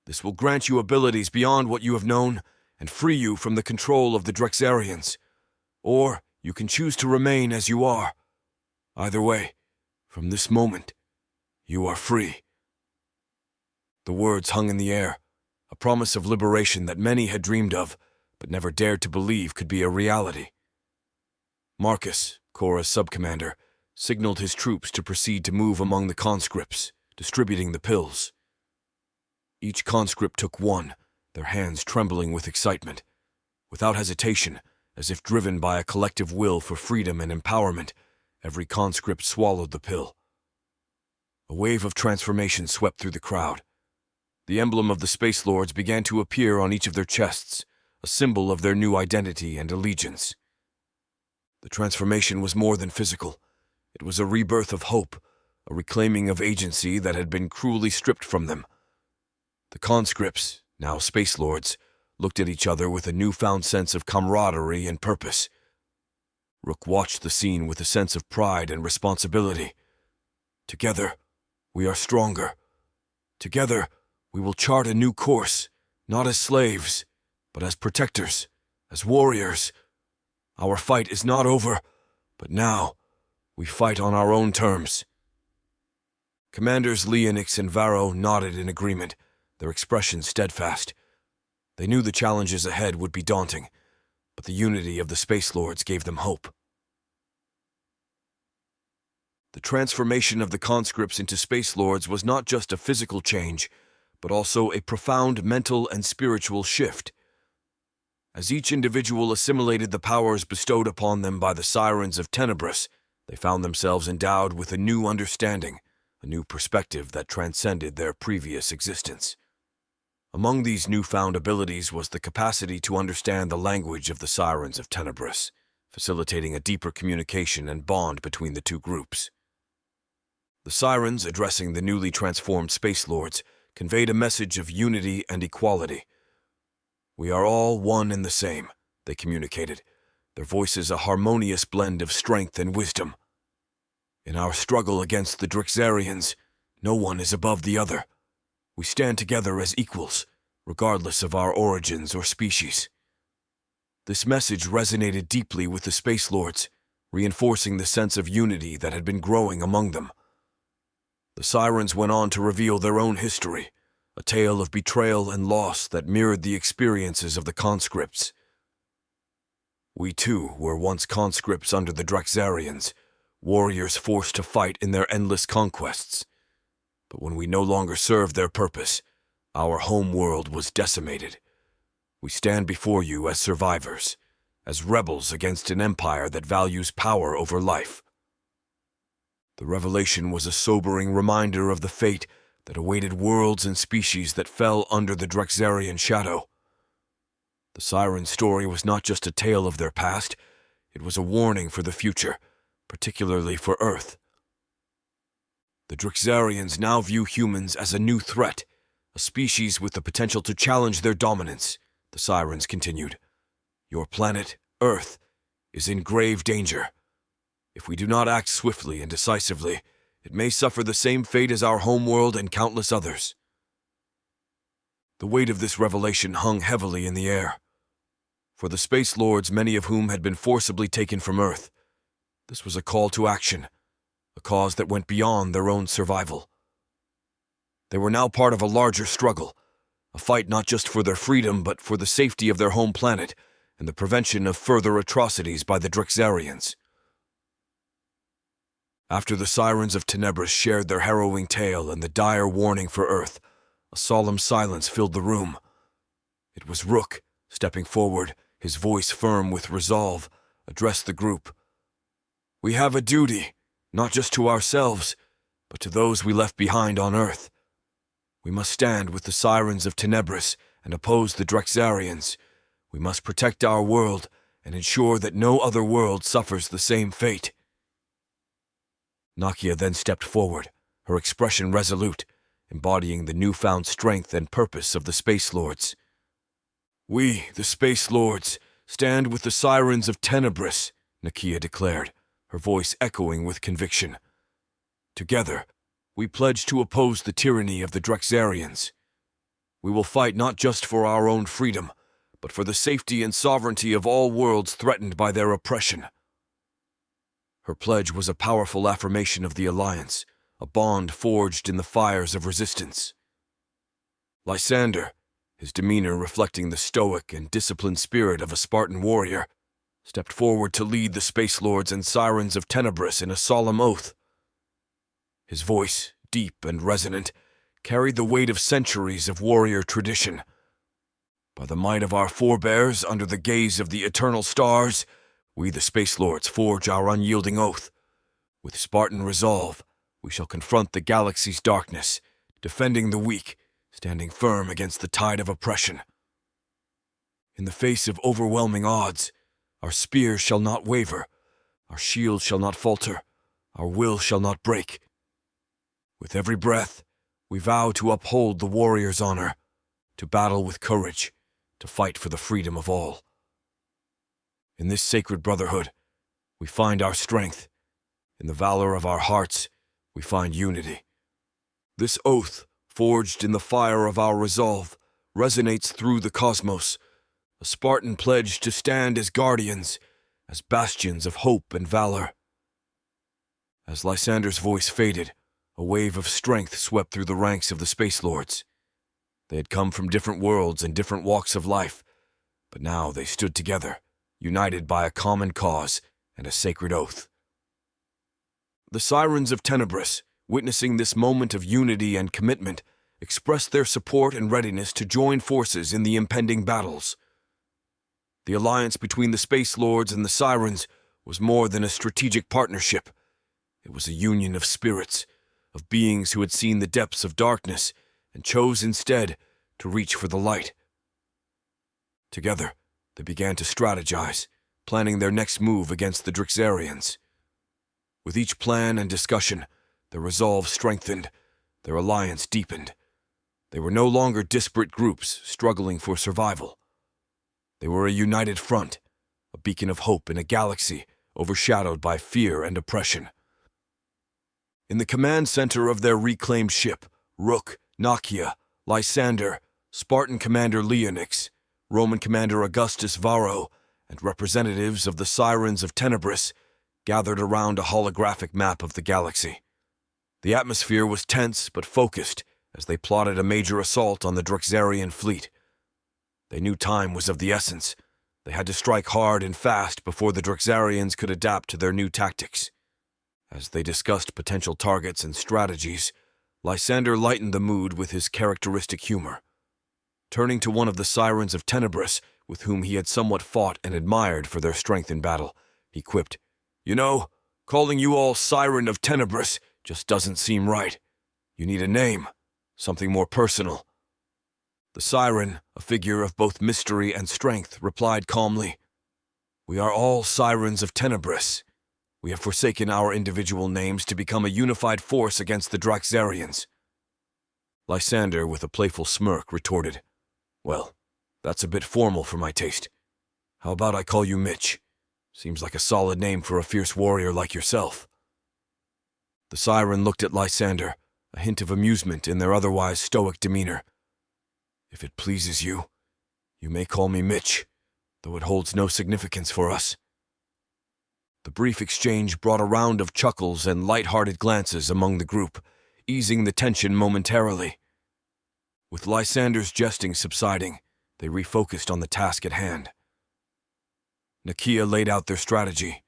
This will grant you abilities beyond what you have known and free you from the control of the Draxarians. Or you can choose to remain as you are. Either way, from this moment, you are free. The words hung in the air, a promise of liberation that many had dreamed of, but never dared to believe could be a reality. Marcus, Cora's subcommander, signaled his troops to proceed to move among the conscripts, distributing the pills. Each conscript took one, their hands trembling with excitement. Without hesitation, as if driven by a collective will for freedom and empowerment, every conscript swallowed the pill. A wave of transformation swept through the crowd. The emblem of the Space Lords began to appear on each of their chests, a symbol of their new identity and allegiance. The transformation was more than physical. It was a rebirth of hope, a reclaiming of agency that had been cruelly stripped from them. The conscripts, now Space Lords, looked at each other with a newfound sense of camaraderie and purpose. Rook watched the scene with a sense of pride and responsibility. Together, we are stronger. Together, we will chart a new course, not as slaves, but as protectors, as warriors. Our fight is not over, but now we fight on our own terms. Commanders Leonix and Varro nodded in agreement, their expressions steadfast. They knew the challenges ahead would be daunting, but the unity of the Space Lords gave them hope. The transformation of the conscripts into Space Lords was not just a physical change, but also a profound mental and spiritual shift. As each individual assimilated the powers bestowed upon them by the Sirens of Tenebris, they found themselves endowed with a new understanding, a new perspective that transcended their previous existence. Among these newfound abilities was the capacity to understand the language of the Sirens of Tenebris, facilitating a deeper communication and bond between the two groups. The sirens, addressing the newly transformed Space Lords, conveyed a message of unity and equality. "We are all one and the same," they communicated, their voices a harmonious blend of strength and wisdom. "In our struggle against the Drixarians, no one is above the other. We stand together as equals, regardless of our origins or species." This message resonated deeply with the Space Lords, reinforcing the sense of unity that had been growing among them. The sirens went on to reveal their own history, a tale of betrayal and loss that mirrored the experiences of the conscripts. "We too were once conscripts under the Drixarians, warriors forced to fight in their endless conquests. But when we no longer served their purpose, our home world was decimated. We stand before you as survivors, as rebels against an empire that values power over life." The revelation was a sobering reminder of the fate that awaited worlds and species that fell under the Drixarian shadow. The siren story was not just a tale of their past, it was a warning for the future, particularly for Earth. The Drixarians now view humans as a new threat, a species with the potential to challenge their dominance, the sirens continued. "Your planet, Earth, is in grave danger. If we do not act swiftly and decisively, it may suffer the same fate as our homeworld and countless others." The weight of this revelation hung heavily in the air. For the Space Lords, many of whom had been forcibly taken from Earth, this was a call to action, a cause that went beyond their own survival. They were now part of a larger struggle, a fight not just for their freedom but for the safety of their home planet and the prevention of further atrocities by the Drixarians. After the Sirens of Tenebris shared their harrowing tale and the dire warning for Earth, a solemn silence filled the room. It was Rook, stepping forward, his voice firm with resolve, addressed the group. "We have a duty, not just to ourselves, but to those we left behind on Earth. We must stand with the Sirens of Tenebris and oppose the Drixarians. We must protect our world and ensure that no other world suffers the same fate." Nakia then stepped forward, her expression resolute, embodying the newfound strength and purpose of the Space Lords. "We, the Space Lords, stand with the Sirens of Tenebris," Nakia declared, her voice echoing with conviction. "Together, we pledge to oppose the tyranny of the Drixarians. We will fight not just for our own freedom, but for the safety and sovereignty of all worlds threatened by their oppression." Her pledge was a powerful affirmation of the alliance, a bond forged in the fires of resistance. Lysander, his demeanor reflecting the stoic and disciplined spirit of a Spartan warrior, stepped forward to lead the Space Lords and Sirens of Tenebris in a solemn oath. His voice, deep and resonant, carried the weight of centuries of warrior tradition. "By the might of our forebears under the gaze of the eternal stars, we the Space Lords forge our unyielding oath. With Spartan resolve, we shall confront the galaxy's darkness, defending the weak, standing firm against the tide of oppression. In the face of overwhelming odds, our spears shall not waver, our shields shall not falter, our will shall not break. With every breath, we vow to uphold the warrior's honor, to battle with courage, to fight for the freedom of all. In this sacred brotherhood, we find our strength. In the valor of our hearts, we find unity. This oath, forged in the fire of our resolve, resonates through the cosmos, a Spartan pledge to stand as guardians, as bastions of hope and valor." As Lysander's voice faded, a wave of strength swept through the ranks of the Space Lords. They had come from different worlds and different walks of life, but now they stood together, united by a common cause and a sacred oath. The Sirens of Tenebris, witnessing this moment of unity and commitment, expressed their support and readiness to join forces in the impending battles. The alliance between the Space Lords and the Sirens was more than a strategic partnership. It was a union of spirits, of beings who had seen the depths of darkness and chose instead to reach for the light. Together, they began to strategize, planning their next move against the Drixarians. With each plan and discussion, Their resolve strengthened, their alliance deepened. They were no longer disparate groups struggling for survival. They were a united front, a beacon of hope in a galaxy overshadowed by fear and oppression. In the command center of their reclaimed ship, Rook, Nakia, Lysander, Spartan Commander Leonix, Roman Commander Augustus Varro, and representatives of the Sirens of Tenebris gathered around a holographic map of the galaxy. The atmosphere was tense but focused as they plotted a major assault on the Drexarian fleet. They knew time was of the essence. They had to strike hard and fast before the Drexarians could adapt to their new tactics. As they discussed potential targets and strategies, Lysander lightened the mood with his characteristic humor. Turning to one of the Sirens of Tenebris, with whom he had somewhat fought and admired for their strength in battle, he quipped, "You know, calling you all Siren of Tenebris just doesn't seem right. You need a name, something more personal." The Siren, a figure of both mystery and strength, replied calmly, "We are all Sirens of Tenebris. We have forsaken our individual names to become a unified force against the Draxarians." Lysander, with a playful smirk, retorted, "Well, that's a bit formal for my taste. How about I call you Mitch? Seems like a solid name for a fierce warrior like yourself." The Siren looked at Lysander, a hint of amusement in their otherwise stoic demeanor. "If it pleases you, you may call me Mitch, though it holds no significance for us." The brief exchange brought a round of chuckles and light-hearted glances among the group, easing the tension momentarily. With Lysander's jesting subsiding, they refocused on the task at hand. Nakia laid out their strategy.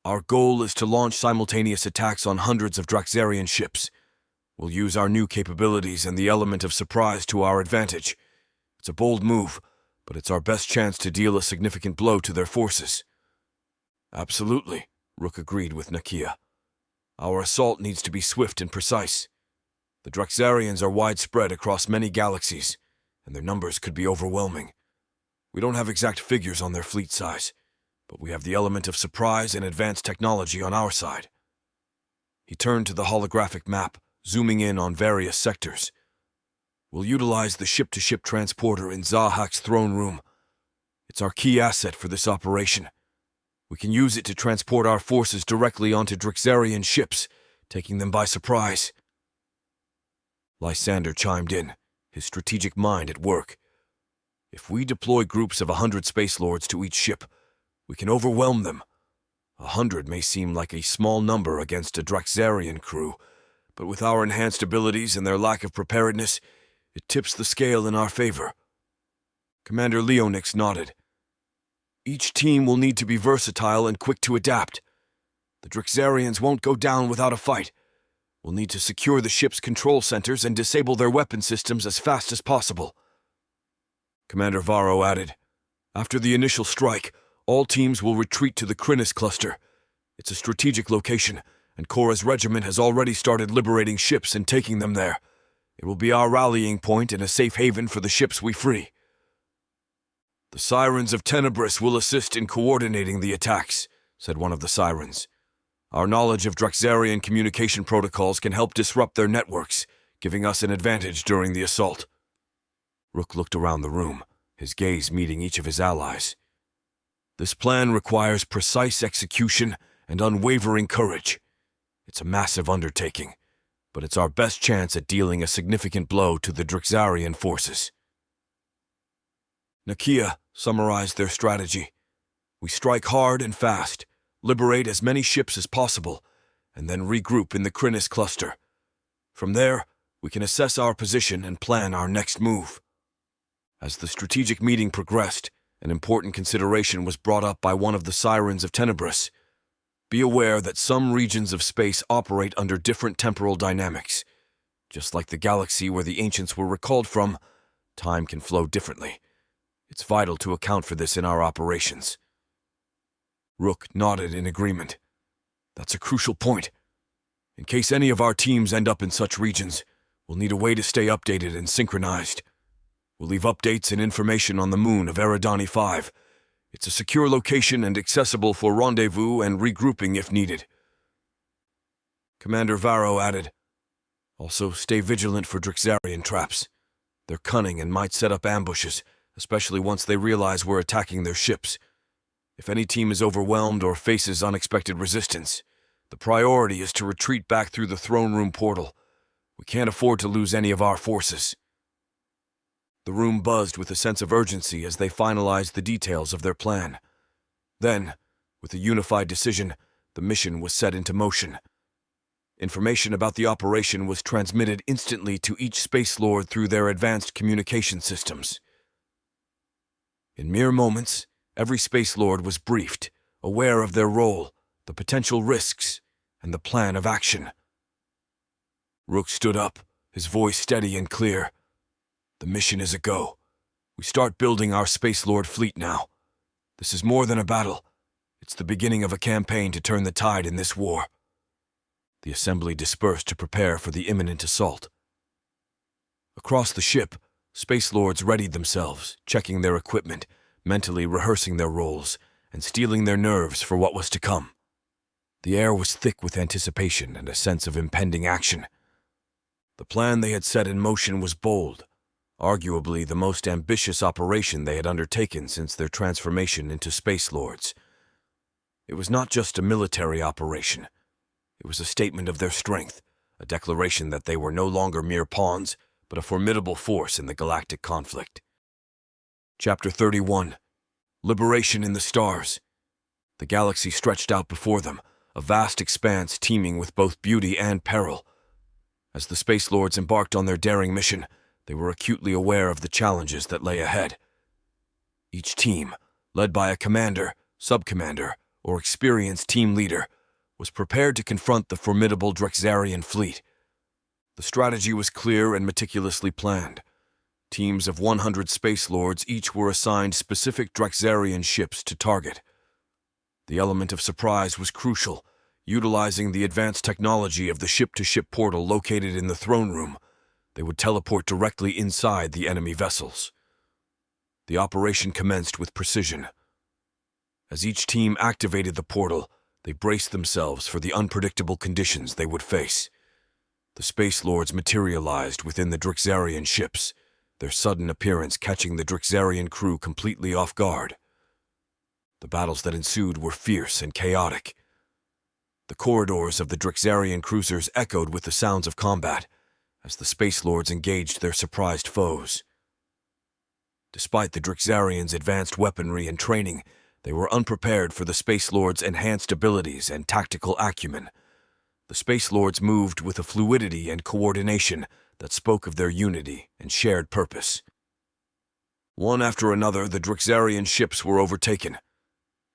"Our goal is to launch simultaneous attacks on hundreds of Draxarian ships. We'll use our new capabilities and the element of surprise to our advantage. It's a bold move, but it's our best chance to deal a significant blow to their forces." "Absolutely," Rook agreed with Nakia. "Our assault needs to be swift and precise. The Draxarians are widespread across many galaxies, and their numbers could be overwhelming. We don't have exact figures on their fleet size, but we have the element of surprise and advanced technology on our side." He turned to the holographic map, zooming in on various sectors. "We'll utilize the ship-to-ship transporter in Zahak's throne room. It's our key asset for this operation. We can use it to transport our forces directly onto Drexarian ships, taking them by surprise." Lysander chimed in, his strategic mind at work. "If we deploy groups of 100 Space Lords to each ship, we can overwhelm them. 100 may seem like a small number against a Drexarian crew, but with our enhanced abilities and their lack of preparedness, it tips the scale in our favor." Commander Leonix nodded. "Each team will need to be versatile and quick to adapt. The Drexarians won't go down without a fight. We'll need to secure the ship's control centers and disable their weapon systems as fast as possible." Commander Varro added, "After the initial strike, all teams will retreat to the Krinis cluster. It's a strategic location, and Korra's regiment has already started liberating ships and taking them there. It will be our rallying point and a safe haven for the ships we free." "The Sirens of Tenebris will assist in coordinating the attacks," said one of the Sirens. "Our knowledge of Drexarian communication protocols can help disrupt their networks, giving us an advantage during the assault." Rook looked around the room, his gaze meeting each of his allies. "This plan requires precise execution and unwavering courage. It's a massive undertaking, but it's our best chance at dealing a significant blow to the Drexarian forces." Nakia summarized their strategy. "We strike hard and fast, liberate as many ships as possible, and then regroup in the Krinis cluster. From there, we can assess our position and plan our next move." As the strategic meeting progressed, an important consideration was brought up by one of the Sirens of Tenebris. "Be aware that some regions of space operate under different temporal dynamics. Just like the galaxy where the ancients were recalled from, time can flow differently. It's vital to account for this in our operations." Rook nodded in agreement. "That's a crucial point. In case any of our teams end up in such regions, we'll need a way to stay updated and synchronized. We'll leave updates and information on the moon of Eridani 5. It's a secure location and accessible for rendezvous and regrouping if needed." Commander Varro added, "Also, stay vigilant for Drixarian traps. They're cunning and might set up ambushes, especially once they realize we're attacking their ships. If any team is overwhelmed or faces unexpected resistance, the priority is to retreat back through the throne room portal. We can't afford to lose any of our forces." The room buzzed with a sense of urgency as they finalized the details of their plan. Then, with a unified decision, the mission was set into motion. Information about the operation was transmitted instantly to each Space Lord through their advanced communication systems. In mere moments, every Space Lord was briefed, aware of their role, the potential risks, and the plan of action. Rook stood up, his voice steady and clear. "The mission is a go. We start building our Space Lord fleet now. This is more than a battle. It's the beginning of a campaign to turn the tide in this war." The assembly dispersed to prepare for the imminent assault. Across the ship, Space Lords readied themselves, checking their equipment, mentally rehearsing their roles, and steeling their nerves for what was to come. The air was thick with anticipation and a sense of impending action. The plan they had set in motion was bold, arguably the most ambitious operation they had undertaken since their transformation into Space Lords. It was not just a military operation. It was a statement of their strength, a declaration that they were no longer mere pawns, but a formidable force in the galactic conflict. Chapter 31. Liberation in the Stars. The galaxy stretched out before them, a vast expanse teeming with both beauty and peril. As the Space Lords embarked on their daring mission, they were acutely aware of the challenges that lay ahead. Each team, led by a commander, sub-commander, or experienced team leader, was prepared to confront the formidable Drixarian fleet. The strategy was clear and meticulously planned. Teams of 100 Space Lords each were assigned specific Drixarian ships to target. The element of surprise was crucial. Utilizing the advanced technology of the ship-to-ship portal located in the throne room, they would teleport directly inside the enemy vessels. The operation commenced with precision. As each team activated the portal, they braced themselves for the unpredictable conditions they would face. The Space Lords materialized within the Drixarian ships, their sudden appearance catching the Drixarian crew completely off guard. The battles that ensued were fierce and chaotic. The corridors of the Drixarian cruisers echoed with the sounds of combat as the Space Lords engaged their surprised foes. Despite the Drixarians' advanced weaponry and training, they were unprepared for the Space Lords' enhanced abilities and tactical acumen. The Space Lords moved with a fluidity and coordination that spoke of their unity and shared purpose. One after another, the Drixarian ships were overtaken.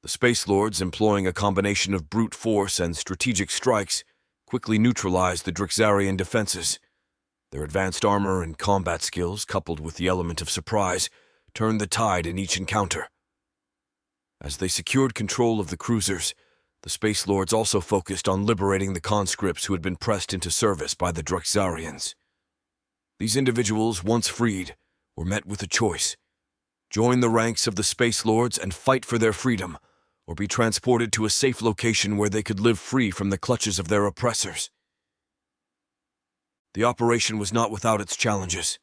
The Space Lords, employing a combination of brute force and strategic strikes, quickly neutralized the Drixarian defenses. Their advanced armor and combat skills, coupled with the element of surprise, turned the tide in each encounter. As they secured control of the cruisers, the Space Lords also focused on liberating the conscripts who had been pressed into service by the Drixarians. These individuals, once freed, were met with a choice: join the ranks of the Space Lords and fight for their freedom, or be transported to a safe location where they could live free from the clutches of their oppressors. The operation was not without its challenges.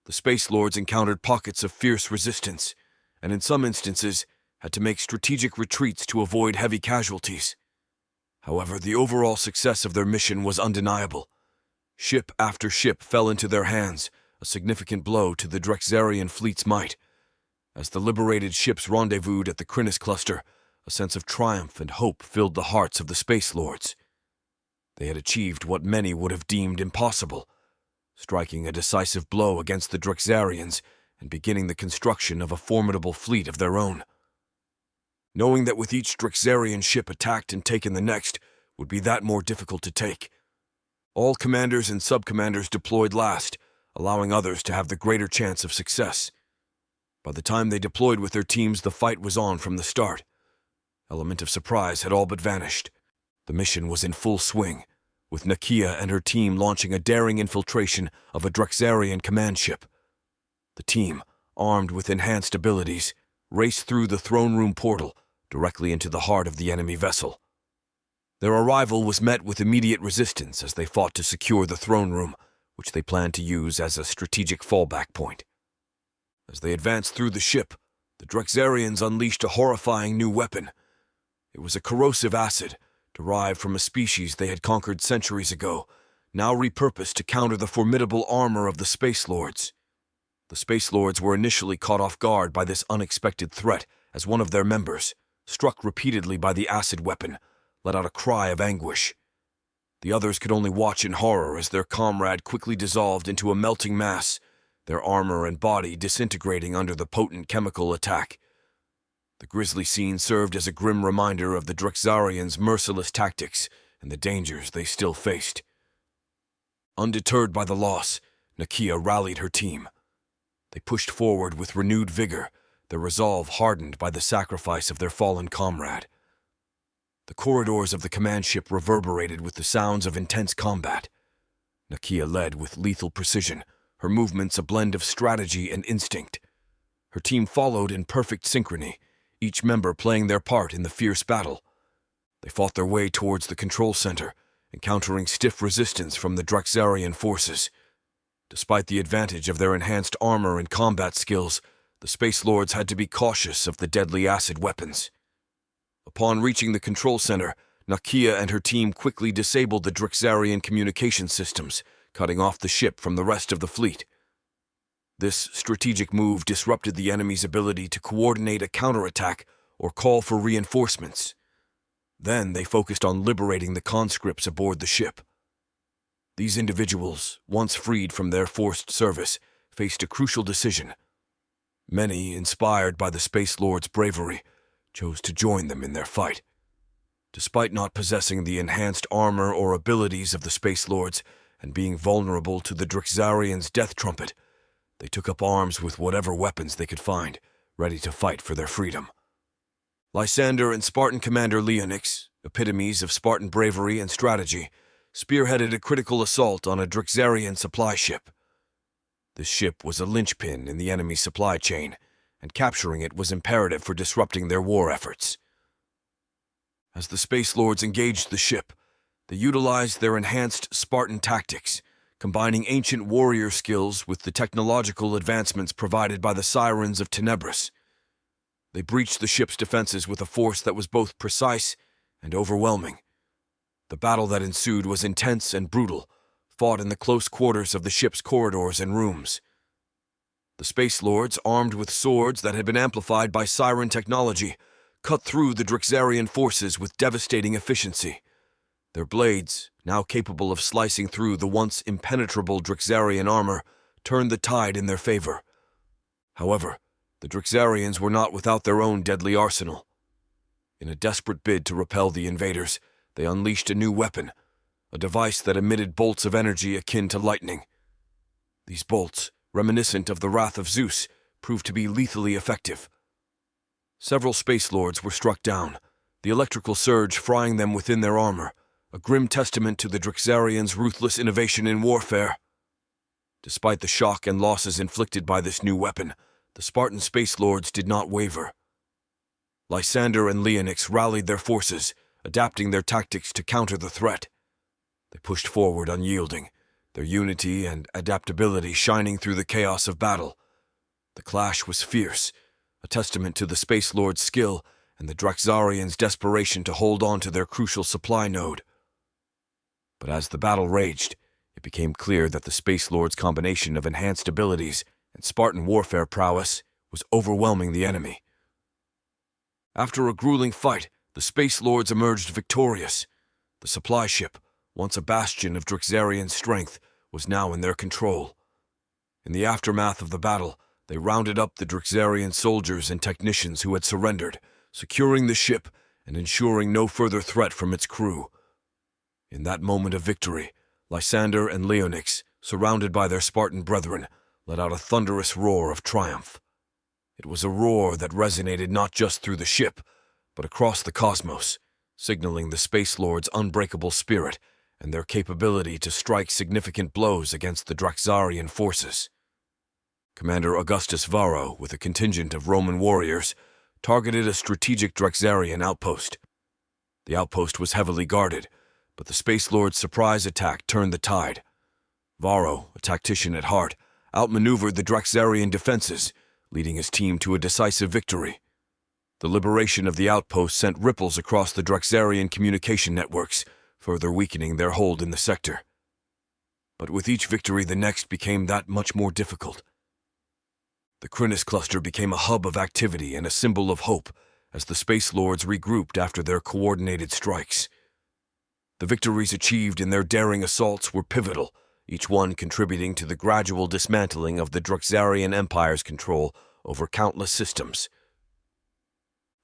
The Space Lords encountered pockets of fierce resistance, and in some instances, had to make strategic retreats to avoid heavy casualties. However, the overall success of their mission was undeniable. Ship after ship fell into their hands, a significant blow to the Drixarian fleet's might. As the liberated ships rendezvoused at the Crinus cluster, a sense of triumph and hope filled the hearts of the Space Lords. They had achieved what many would have deemed impossible, striking a decisive blow against the Drixarians and beginning the construction of a formidable fleet of their own. Knowing that with each Drixarian ship attacked and taken, the next would be that more difficult to take. All commanders and sub-commanders deployed last, allowing others to have the greater chance of success. By the time they deployed with their teams, the fight was on from the start. Element of surprise had all but vanished. The mission was in full swing, with Nakia and her team launching a daring infiltration of a Drixarian command ship. The team, armed with enhanced abilities, raced through the throne room portal, directly into the heart of the enemy vessel. Their arrival was met with immediate resistance as they fought to secure the throne room, which they planned to use as a strategic fallback point. As they advanced through the ship, the Drexarians unleashed a horrifying new weapon. It was a corrosive acid, derived from a species they had conquered centuries ago, now repurposed to counter the formidable armor of the Space Lords. The Space Lords were initially caught off guard by this unexpected threat as one of their members, struck repeatedly by the acid weapon, let out a cry of anguish. The others could only watch in horror as their comrade quickly dissolved into a melting mass, their armor and body disintegrating under the potent chemical attack. The grisly scene served as a grim reminder of the Drexarians' merciless tactics and the dangers they still faced. Undeterred by the loss, Nakia rallied her team. They pushed forward with renewed vigor, their resolve hardened by the sacrifice of their fallen comrade. The corridors of the command ship reverberated with the sounds of intense combat. Nakia led with lethal precision, her movements a blend of strategy and instinct. Her team followed in perfect synchrony, each member playing their part in the fierce battle. They fought their way towards the control center, encountering stiff resistance from the Drexarian forces. Despite the advantage of their enhanced armor and combat skills, the Space Lords had to be cautious of the deadly acid weapons. Upon reaching the control center, Nakia and her team quickly disabled the Drexarian communication systems, cutting off the ship from the rest of the fleet. This strategic move disrupted the enemy's ability to coordinate a counterattack or call for reinforcements. Then they focused on liberating the conscripts aboard the ship. These individuals, once freed from their forced service, faced a crucial decision. Many, inspired by the Space Lords' bravery, chose to join them in their fight. Despite not possessing the enhanced armor or abilities of the Space Lords and being vulnerable to the Drexarians' death trumpet, they took up arms with whatever weapons they could find, ready to fight for their freedom. Lysander and Spartan Commander Leonix, epitomes of Spartan bravery and strategy, spearheaded a critical assault on a Drexarian supply ship. This ship was a linchpin in the enemy's supply chain, and capturing it was imperative for disrupting their war efforts. As the Space Lords engaged the ship, they utilized their enhanced Spartan tactics, combining ancient warrior skills with the technological advancements provided by the Sirens of Tenebris. They breached the ship's defenses with a force that was both precise and overwhelming. The battle that ensued was intense and brutal, fought in the close quarters of the ship's corridors and rooms. The Space Lords, armed with swords that had been amplified by siren technology, cut through the Drexarian forces with devastating efficiency. Their blades, now capable of slicing through the once impenetrable Drexarian armor, turned the tide in their favor. However, the Drexarians were not without their own deadly arsenal. In a desperate bid to repel the invaders, they unleashed a new weapon, a device that emitted bolts of energy akin to lightning. These bolts, reminiscent of the wrath of Zeus, proved to be lethally effective. Several Space Lords were struck down, the electrical surge frying them within their armor, a grim testament to the Drexarians' ruthless innovation in warfare. Despite the shock and losses inflicted by this new weapon, the Spartan Space Lords did not waver. Lysander and Leonix rallied their forces, adapting their tactics to counter the threat. They pushed forward unyielding, their unity and adaptability shining through the chaos of battle. The clash was fierce, a testament to the Space Lords' skill and the Drexarians' desperation to hold on to their crucial supply node. But as the battle raged, it became clear that the Space Lords' combination of enhanced abilities and Spartan warfare prowess was overwhelming the enemy. After a grueling fight, the Space Lords emerged victorious. The supply ship, once a bastion of Drexarian strength, was now in their control. In the aftermath of the battle, they rounded up the Drexarian soldiers and technicians who had surrendered, securing the ship and ensuring no further threat from its crew. In that moment of victory, Lysander and Leonix, surrounded by their Spartan brethren, let out a thunderous roar of triumph. It was a roar that resonated not just through the ship, but across the cosmos, signaling the Space Lords' unbreakable spirit and their capability to strike significant blows against the Drexarian forces. Commander Augustus Varro, with a contingent of Roman warriors, targeted a strategic Drexarian outpost. The outpost was heavily guarded, but the Space Lord's surprise attack turned the tide. Varro, a tactician at heart, outmaneuvered the Drexarian defenses, leading his team to a decisive victory. The liberation of the outpost sent ripples across the Drexarian communication networks, further weakening their hold in the sector. But with each victory, the next became that much more difficult. The Krynos cluster became a hub of activity and a symbol of hope as the Space Lords regrouped after their coordinated strikes. The victories achieved in their daring assaults were pivotal, each one contributing to the gradual dismantling of the Drexarian Empire's control over countless systems.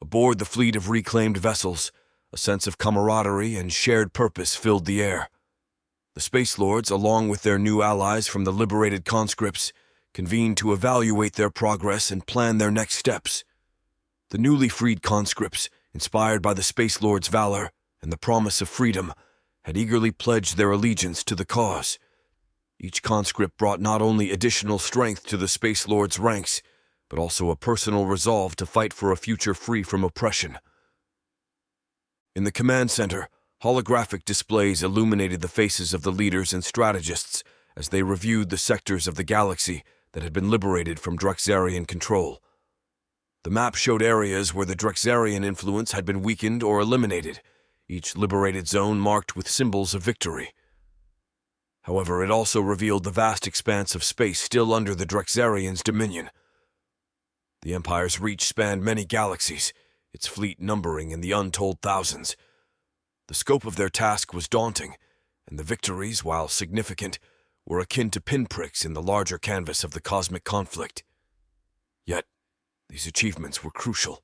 Aboard the fleet of reclaimed vessels, a sense of camaraderie and shared purpose filled the air. The Space Lords, along with their new allies from the liberated conscripts, convened to evaluate their progress and plan their next steps. The newly freed conscripts, inspired by the Space Lords' valor and the promise of freedom, had eagerly pledged their allegiance to the cause. Each conscript brought not only additional strength to the Space Lords' ranks, but also a personal resolve to fight for a future free from oppression. In the command center, holographic displays illuminated the faces of the leaders and strategists as they reviewed the sectors of the galaxy that had been liberated from Drexarian control. The map showed areas where the Drexarian influence had been weakened or eliminated, each liberated zone marked with symbols of victory. However, it also revealed the vast expanse of space still under the Drexarians' dominion. The Empire's reach spanned many galaxies, its fleet numbering in the untold thousands. The scope of their task was daunting, and the victories, while significant, were akin to pinpricks in the larger canvas of the cosmic conflict. Yet, these achievements were crucial.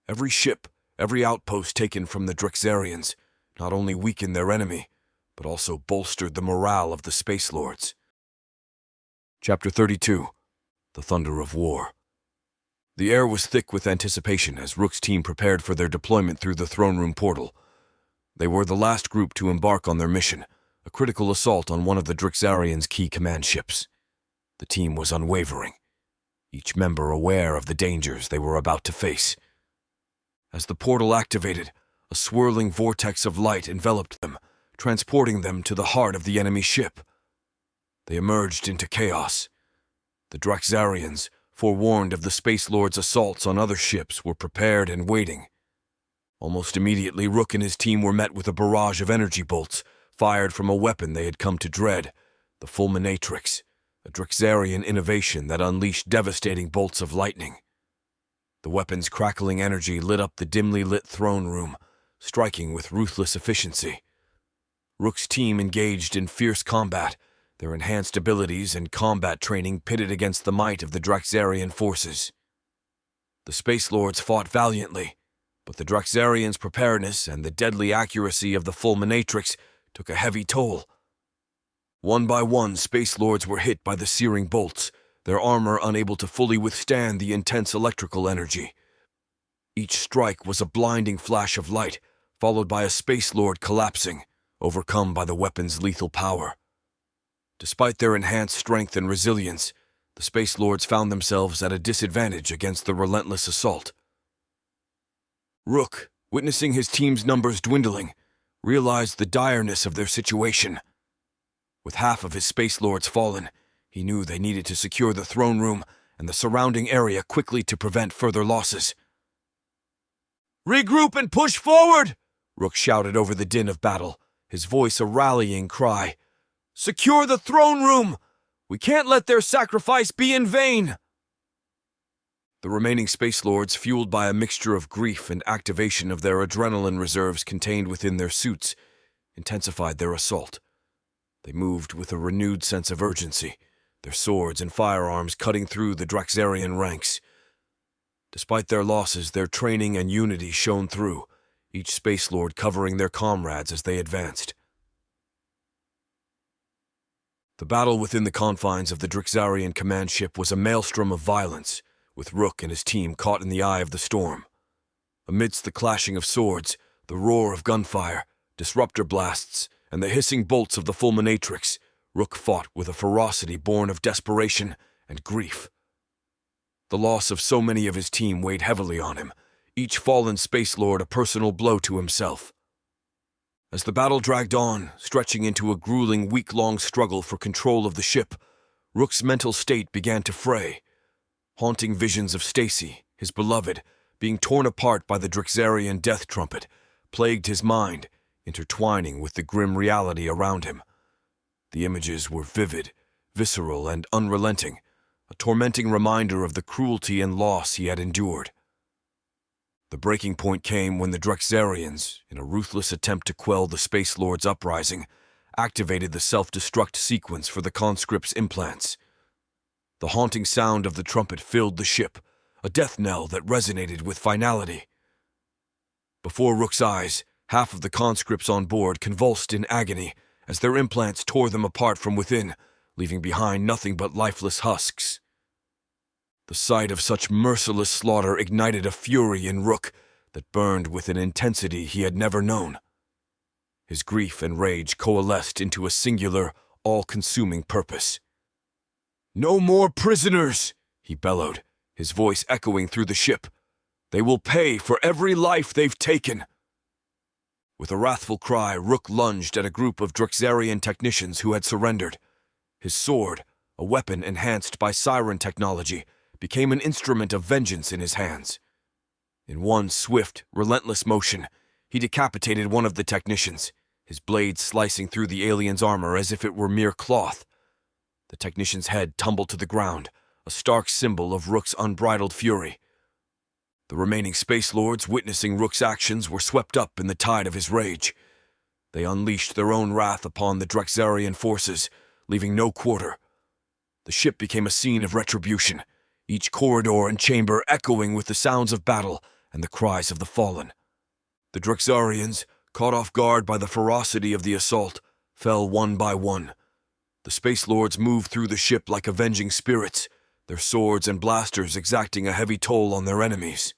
Every ship, every outpost taken from the Drexarians not only weakened their enemy, but also bolstered the morale of the Space Lords. Chapter 32. The Thunder of War. The air was thick with anticipation as Rook's team prepared for their deployment through the throne room portal. They were the last group to embark on their mission, a critical assault on one of the Drexarians' key command ships. The team was unwavering, each member aware of the dangers they were about to face. As the portal activated, a swirling vortex of light enveloped them, transporting them to the heart of the enemy ship. They emerged into chaos. The Drexarians, forewarned of the Space Lords' assaults on other ships, were prepared and waiting. Almost immediately, Rook and his team were met with a barrage of energy bolts, fired from a weapon they had come to dread, the Fulminatrix, a Drexarian innovation that unleashed devastating bolts of lightning. The weapon's crackling energy lit up the dimly lit throne room, striking with ruthless efficiency. Rook's team engaged in fierce combat, their enhanced abilities and combat training pitted against the might of the Drexarian forces. The Space Lords fought valiantly, but the Drexarians' preparedness and the deadly accuracy of the Fulminatrix took a heavy toll. One by one, Space Lords were hit by the searing bolts, their armor unable to fully withstand the intense electrical energy. Each strike was a blinding flash of light, followed by a Space Lord collapsing, overcome by the weapon's lethal power. Despite their enhanced strength and resilience, the Space Lords found themselves at a disadvantage against the relentless assault. Rook, witnessing his team's numbers dwindling, realized the direness of their situation. With half of his Space Lords fallen, he knew they needed to secure the throne room and the surrounding area quickly to prevent further losses. "Regroup and push forward!" Rook shouted over the din of battle, his voice a rallying cry. "Secure the throne room! We can't let their sacrifice be in vain!" The remaining Space Lords, fueled by a mixture of grief and activation of their adrenaline reserves contained within their suits, intensified their assault. They moved with a renewed sense of urgency, their swords and firearms cutting through the Drexarian ranks. Despite their losses, their training and unity shone through, each Space Lord covering their comrades as they advanced. The battle within the confines of the Drexarian command ship was a maelstrom of violence, with Rook and his team caught in the eye of the storm. Amidst the clashing of swords, the roar of gunfire, disruptor blasts, and the hissing bolts of the Fulminatrix, Rook fought with a ferocity born of desperation and grief. The loss of so many of his team weighed heavily on him, each fallen Space Lord a personal blow to himself. As the battle dragged on, stretching into a grueling week-long struggle for control of the ship, Rook's mental state began to fray. Haunting visions of Stacy, his beloved, being torn apart by the Drixarian death trumpet, plagued his mind, intertwining with the grim reality around him. The images were vivid, visceral, and unrelenting, a tormenting reminder of the cruelty and loss he had endured. The breaking point came when the Drexarians, in a ruthless attempt to quell the Space Lords' uprising, activated the self-destruct sequence for the conscript's implants. The haunting sound of the trumpet filled the ship, a death knell that resonated with finality. Before Rook's eyes, half of the conscripts on board convulsed in agony as their implants tore them apart from within, leaving behind nothing but lifeless husks. The sight of such merciless slaughter ignited a fury in Rook that burned with an intensity he had never known. His grief and rage coalesced into a singular, all-consuming purpose. "No more prisoners!" he bellowed, his voice echoing through the ship. "They will pay for every life they've taken!" With a wrathful cry, Rook lunged at a group of Drexarian technicians who had surrendered. His sword, a weapon enhanced by siren technology, became an instrument of vengeance in his hands. In one swift, relentless motion, he decapitated one of the technicians, his blade slicing through the alien's armor as if it were mere cloth. The technician's head tumbled to the ground, a stark symbol of Rook's unbridled fury. The remaining Space Lords, witnessing Rook's actions, were swept up in the tide of his rage. They unleashed their own wrath upon the Drexarian forces, leaving no quarter. The ship became a scene of retribution, each corridor and chamber echoing with the sounds of battle and the cries of the fallen. The Drexarians, caught off guard by the ferocity of the assault, fell one by one. The Space Lords moved through the ship like avenging spirits, their swords and blasters exacting a heavy toll on their enemies.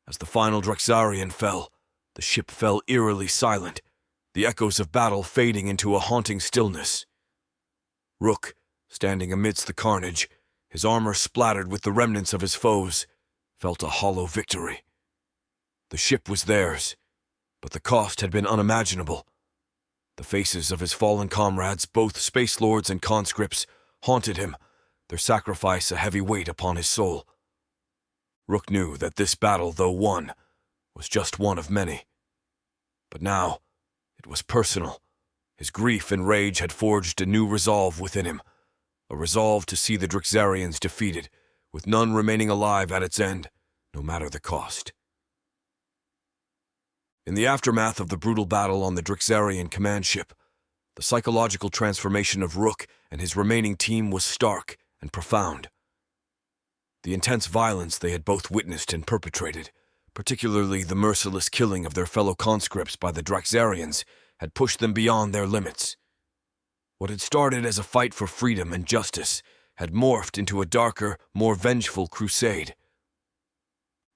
As the final Drexarian fell, the ship fell eerily silent, the echoes of battle fading into a haunting stillness. Rook, standing amidst the carnage, his armor splattered with the remnants of his foes, felt a hollow victory. The ship was theirs, but the cost had been unimaginable. The faces of his fallen comrades, both Space Lords and conscripts, haunted him, their sacrifice a heavy weight upon his soul. Rook knew that this battle, though won, was just one of many. But now, it was personal. His grief and rage had forged a new resolve within him, a resolve to see the Drexarians defeated, with none remaining alive at its end, no matter the cost. In the aftermath of the brutal battle on the Drexarian command ship, the psychological transformation of Rook and his remaining team was stark and profound. The intense violence they had both witnessed and perpetrated, particularly the merciless killing of their fellow conscripts by the Drexarians, had pushed them beyond their limits. What had started as a fight for freedom and justice had morphed into a darker, more vengeful crusade.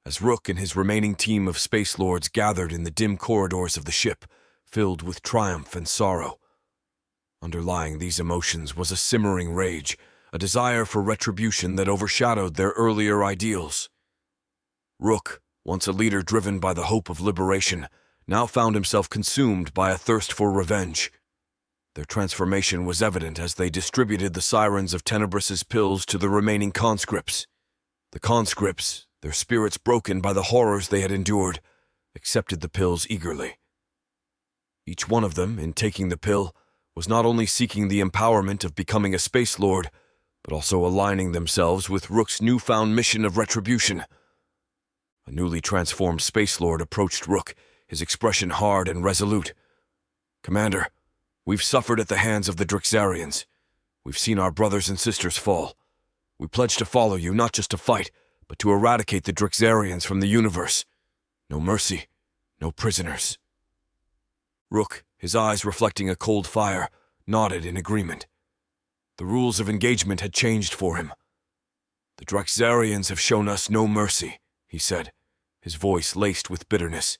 As Rook and his remaining team of Space Lords gathered in the dim corridors of the ship, filled with triumph and sorrow, underlying these emotions was a simmering rage, a desire for retribution that overshadowed their earlier ideals. Rook, once a leader driven by the hope of liberation, now found himself consumed by a thirst for revenge. Their transformation was evident as they distributed the sirens of Tenebrus's pills to the remaining conscripts. The conscripts, their spirits broken by the horrors they had endured, accepted the pills eagerly. Each one of them, in taking the pill, was not only seeking the empowerment of becoming a Space Lord, but also aligning themselves with Rook's newfound mission of retribution. A newly transformed Space Lord approached Rook, his expression hard and resolute. "Commander, we've suffered at the hands of the Drexarians. We've seen our brothers and sisters fall. We pledge to follow you, not just to fight, but to eradicate the Drexarians from the universe. No mercy, no prisoners." Rook, his eyes reflecting a cold fire, nodded in agreement. The rules of engagement had changed for him. "The Drexarians have shown us no mercy," he said, his voice laced with bitterness.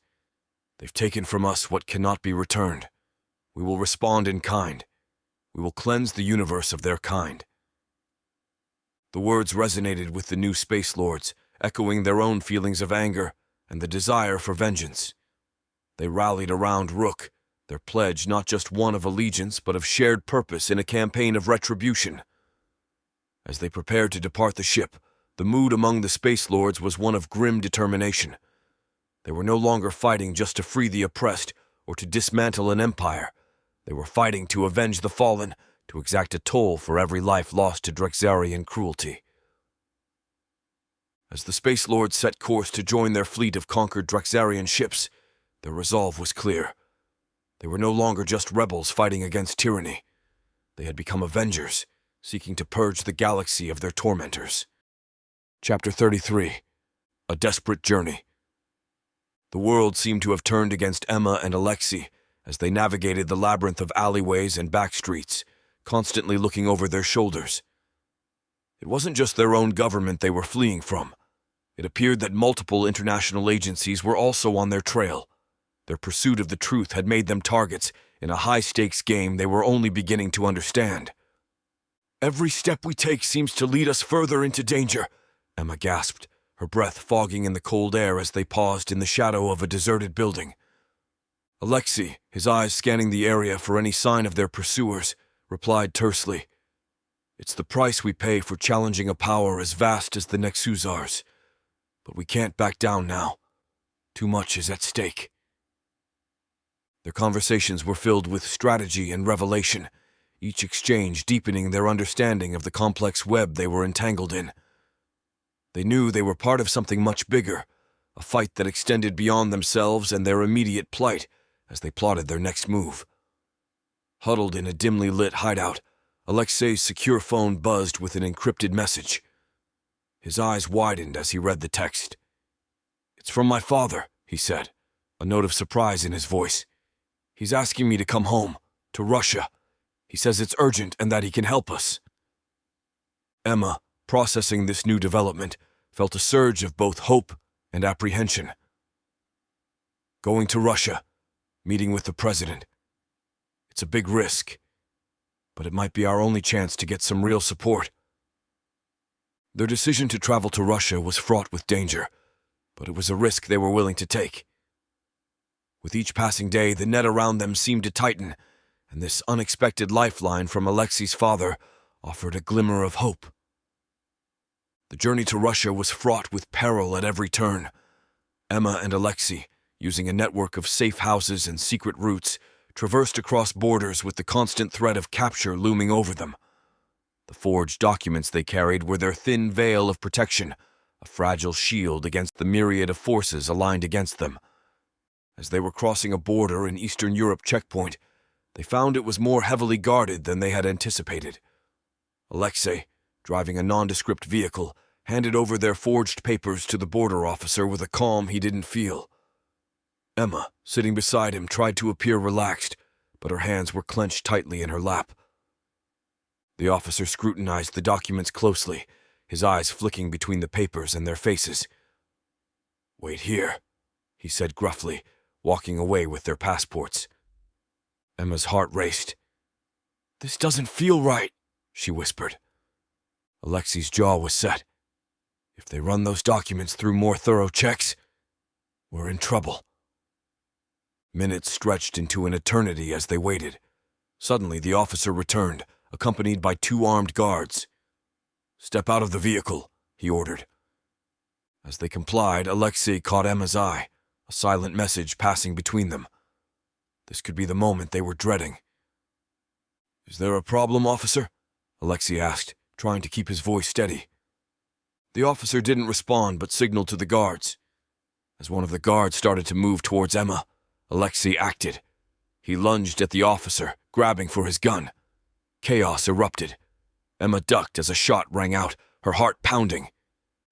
"They've taken from us what cannot be returned. We will respond in kind. We will cleanse the universe of their kind." The words resonated with the new Space Lords, echoing their own feelings of anger and the desire for vengeance. They rallied around Rook, their pledge not just one of allegiance but of shared purpose in a campaign of retribution. As they prepared to depart the ship, the mood among the Space Lords was one of grim determination. They were no longer fighting just to free the oppressed or to dismantle an empire. They were fighting to avenge the fallen, to exact a toll for every life lost to Drexarian cruelty. As the Space Lords set course to join their fleet of conquered Drexarian ships, their resolve was clear. They were no longer just rebels fighting against tyranny. They had become avengers, seeking to purge the galaxy of their tormentors. Chapter 33. A Desperate Journey. The world seemed to have turned against Emma and Alexei as they navigated the labyrinth of alleyways and back streets, constantly looking over their shoulders. It wasn't just their own government they were fleeing from. It appeared that multiple international agencies were also on their trail. Their pursuit of the truth had made them targets in a high-stakes game they were only beginning to understand. "Every step we take seems to lead us further into danger," Emma gasped, her breath fogging in the cold air as they paused in the shadow of a deserted building. Alexei, his eyes scanning the area for any sign of their pursuers, replied tersely, "It's the price we pay for challenging a power as vast as the Nexusars. But we can't back down now. Too much is at stake." Their conversations were filled with strategy and revelation, each exchange deepening their understanding of the complex web they were entangled in. They knew they were part of something much bigger, a fight that extended beyond themselves and their immediate plight as they plotted their next move. Huddled in a dimly lit hideout, Alexei's secure phone buzzed with an encrypted message. His eyes widened as he read the text. "It's from my father," he said, a note of surprise in his voice. "He's asking me to come home, to Russia. He says it's urgent and that he can help us." Emma, processing this new development, felt a surge of both hope and apprehension. Going to Russia, meeting with the president. It's a big risk, but it might be our only chance to get some real support. Their decision to travel to Russia was fraught with danger, but it was a risk they were willing to take. With each passing day, the net around them seemed to tighten, and this unexpected lifeline from Alexei's father offered a glimmer of hope. The journey to Russia was fraught with peril at every turn. Emma and Alexei, using a network of safe houses and secret routes, traversed across borders with the constant threat of capture looming over them. The forged documents they carried were their thin veil of protection, a fragile shield against the myriad of forces aligned against them. As they were crossing a border in Eastern Europe checkpoint, they found it was more heavily guarded than they had anticipated. Alexei, driving a nondescript vehicle, handed over their forged papers to the border officer with a calm he didn't feel. Emma, sitting beside him, tried to appear relaxed, but her hands were clenched tightly in her lap. The officer scrutinized the documents closely, his eyes flicking between the papers and their faces. "Wait here," he said gruffly, walking away with their passports. Emma's heart raced. "This doesn't feel right," she whispered. Alexei's jaw was set. If they run those documents through more thorough checks, we're in trouble. Minutes stretched into an eternity as they waited. Suddenly, the officer returned, accompanied by 2 armed guards. "Step out of the vehicle," he ordered. As they complied, Alexei caught Emma's eye, a silent message passing between them. This could be the moment they were dreading. "Is there a problem, officer?" Alexei asked, trying to keep his voice steady. The officer didn't respond but signaled to the guards. As one of the guards started to move towards Emma, Alexei acted. He lunged at the officer, grabbing for his gun. Chaos erupted. Emma ducked as a shot rang out, her heart pounding.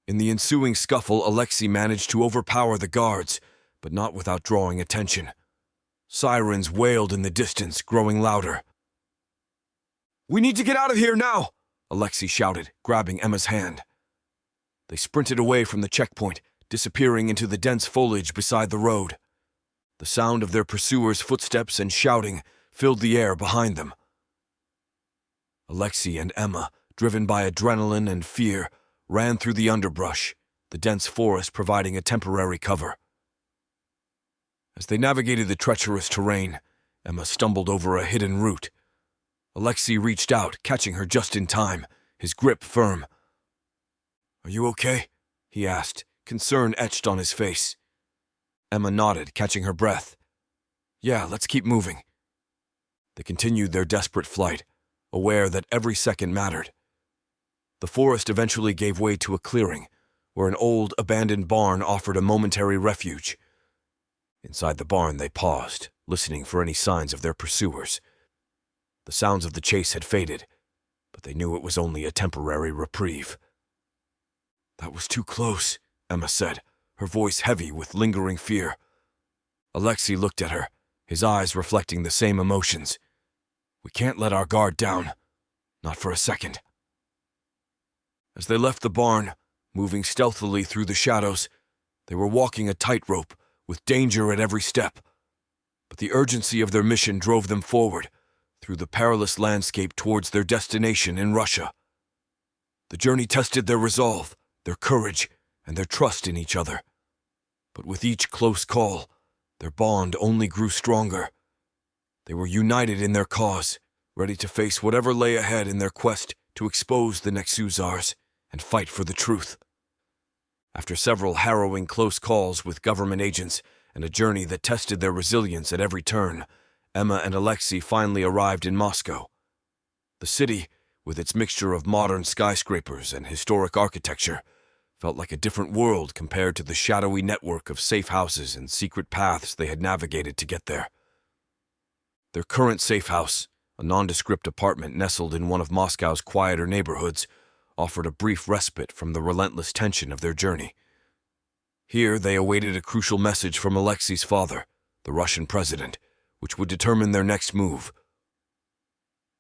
In the ensuing scuffle, Alexei managed to overpower the guards, but not without drawing attention. Sirens wailed in the distance, growing louder. "We need to get out of here now!" Alexei shouted, grabbing Emma's hand. They sprinted away from the checkpoint, disappearing into the dense foliage beside the road. The sound of their pursuers' footsteps and shouting filled the air behind them. Alexei and Emma, driven by adrenaline and fear, ran through the underbrush, the dense forest providing a temporary cover. As they navigated the treacherous terrain, Emma stumbled over a hidden route. Alexei reached out, catching her just in time, his grip firm. "Are you okay?" he asked, concern etched on his face. Emma nodded, catching her breath. "Yeah, let's keep moving." They continued their desperate flight, aware that every second mattered. The forest eventually gave way to a clearing, where an old, abandoned barn offered a momentary refuge. Inside the barn, they paused, listening for any signs of their pursuers. The sounds of the chase had faded, but they knew it was only a temporary reprieve. "That was too close," Emma said, her voice heavy with lingering fear. Alexei looked at her, his eyes reflecting the same emotions. "We can't let our guard down. Not for a second." As they left the barn, moving stealthily through the shadows, they were walking a tightrope with danger at every step. But the urgency of their mission drove them forward, through the perilous landscape towards their destination in Russia. The journey tested their resolve, their courage, and their trust in each other. But with each close call, their bond only grew stronger. They were united in their cause, ready to face whatever lay ahead in their quest to expose the Nexusars and fight for the truth. After several harrowing close calls with government agents and a journey that tested their resilience at every turn, Emma and Alexei finally arrived in Moscow. The city, with its mixture of modern skyscrapers and historic architecture, felt like a different world compared to the shadowy network of safe houses and secret paths they had navigated to get there. Their current safe house, a nondescript apartment nestled in one of Moscow's quieter neighborhoods, offered a brief respite from the relentless tension of their journey. Here they awaited a crucial message from Alexei's father, the Russian president, which would determine their next move.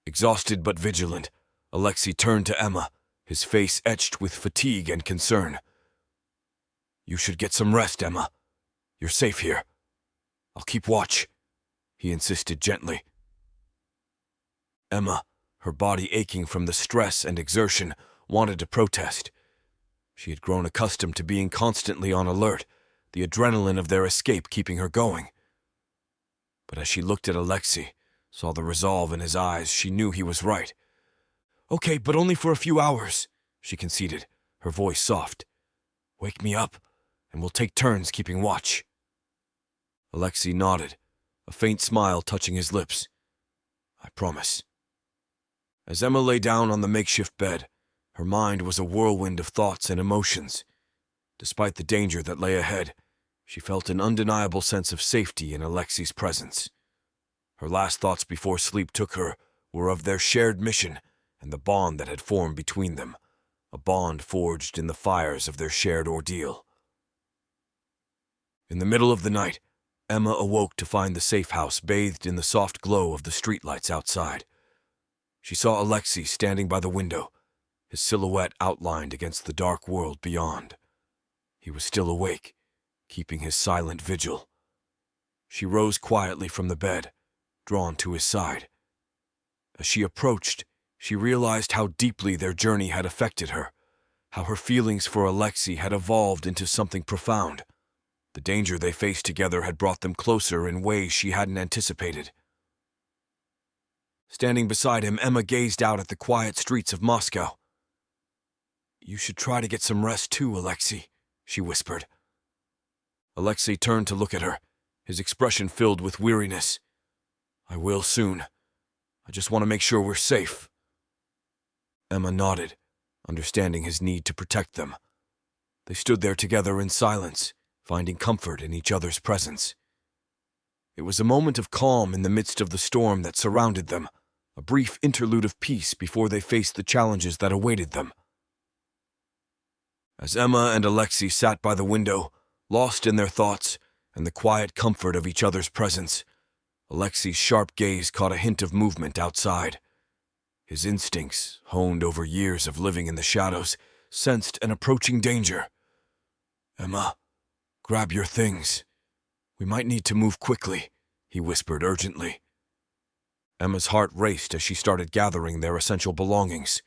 Exhausted but vigilant, Alexei turned to Emma, his face etched with fatigue and concern. "You should get some rest, Emma. You're safe here. I'll keep watch," he insisted gently. Emma, her body aching from the stress and exertion, wanted to protest. She had grown accustomed to being constantly on alert, the adrenaline of their escape keeping her going. But as she looked at Alexei, saw the resolve in his eyes, she knew he was right. "Okay, but only for a few hours," she conceded, her voice soft. "Wake me up, and we'll take turns keeping watch." Alexei nodded, a faint smile touching his lips. "I promise." As Emma lay down on the makeshift bed, her mind was a whirlwind of thoughts and emotions. Despite the danger that lay ahead, she felt an undeniable sense of safety in Alexei's presence. Her last thoughts before sleep took her were of their shared mission and the bond that had formed between them, a bond forged in the fires of their shared ordeal. In the middle of the night, Emma awoke to find the safe house bathed in the soft glow of the streetlights outside. She saw Alexei standing by the window, his silhouette outlined against the dark world beyond. He was still awake, keeping his silent vigil. She rose quietly from the bed, drawn to his side. As she approached, she realized how deeply their journey had affected her, how her feelings for Alexei had evolved into something profound. The danger they faced together had brought them closer in ways she hadn't anticipated. Standing beside him, Emma gazed out at the quiet streets of Moscow. "You should try to get some rest too, Alexei," she whispered. Alexei turned to look at her, his expression filled with weariness. "I will soon. I just want to make sure we're safe." Emma nodded, understanding his need to protect them. They stood there together in silence, finding comfort in each other's presence. It was a moment of calm in the midst of the storm that surrounded them, a brief interlude of peace before they faced the challenges that awaited them. As Emma and Alexei sat by the window, lost in their thoughts and the quiet comfort of each other's presence, Alexei's sharp gaze caught a hint of movement outside. His instincts, honed over years of living in the shadows, sensed an approaching danger. "Emma, grab your things. We might need to move quickly," he whispered urgently. Emma's heart raced as she started gathering their essential belongings.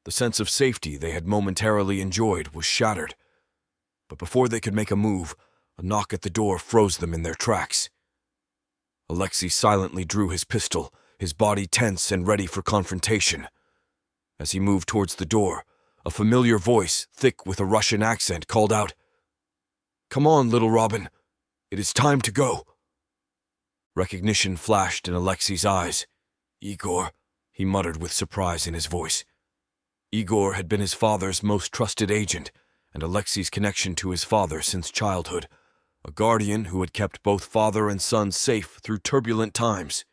The sense of safety they had momentarily enjoyed was shattered. But before they could make a move, A knock at the door froze them in their tracks. Alexei silently drew his pistol, his body tense and ready for confrontation. As he moved towards the door, a familiar voice, thick with a Russian accent, called out, "Come on, little Robin. It is time to go." Recognition flashed in Alexei's eyes. "Igor," he muttered with surprise in his voice. Igor had been his father's most trusted agent, and Alexei's connection to his father since childhood, a guardian who had kept both father and son safe through turbulent times.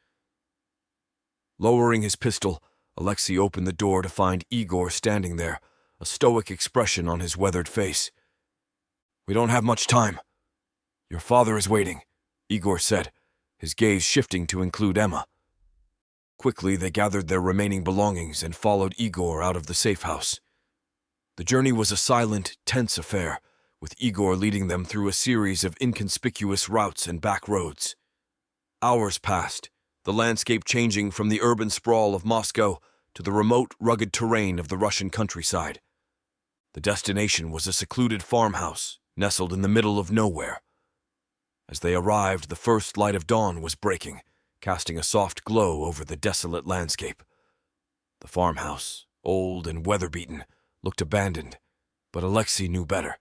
Lowering his pistol, Alexei opened the door to find Igor standing there, a stoic expression on his weathered face. "We don't have much time. Your father is waiting," Igor said, his gaze shifting to include Emma. Quickly, they gathered their remaining belongings and followed Igor out of the safe house. The journey was a silent, tense affair, with Igor leading them through a series of inconspicuous routes and back roads. Hours passed, the landscape changing from the urban sprawl of Moscow to the remote, rugged terrain of the Russian countryside. The destination was a secluded farmhouse, nestled in the middle of nowhere. As they arrived, the first light of dawn was breaking, casting a soft glow over the desolate landscape. The farmhouse, old and weather-beaten, looked abandoned, but Alexei knew better.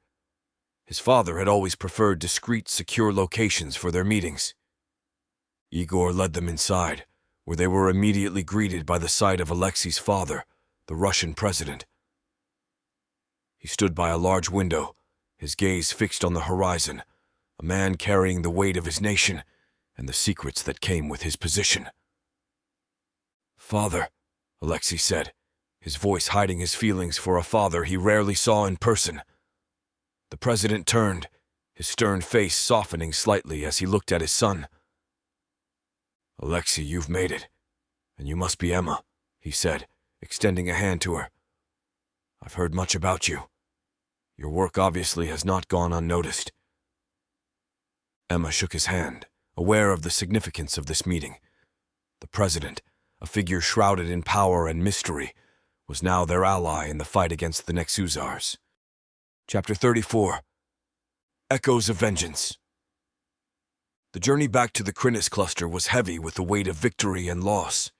His father had always preferred discreet, secure locations for their meetings. Igor led them inside, where they were immediately greeted by the sight of Alexei's father, the Russian president. He stood by a large window, his gaze fixed on the horizon, a man carrying the weight of his nation and the secrets that came with his position. "Father," Alexei said, his voice hiding his feelings for a father he rarely saw in person. The president turned, his stern face softening slightly as he looked at his son. "Alexei, you've made it, and you must be Emma," he said, extending a hand to her. "I've heard much about you. Your work obviously has not gone unnoticed." Emma shook his hand, aware of the significance of this meeting. The president, a figure shrouded in power and mystery, was now their ally in the fight against the Nexuzars. Chapter 34. Echoes of Vengeance. The journey back to the Krinis cluster was heavy with the weight of victory and loss.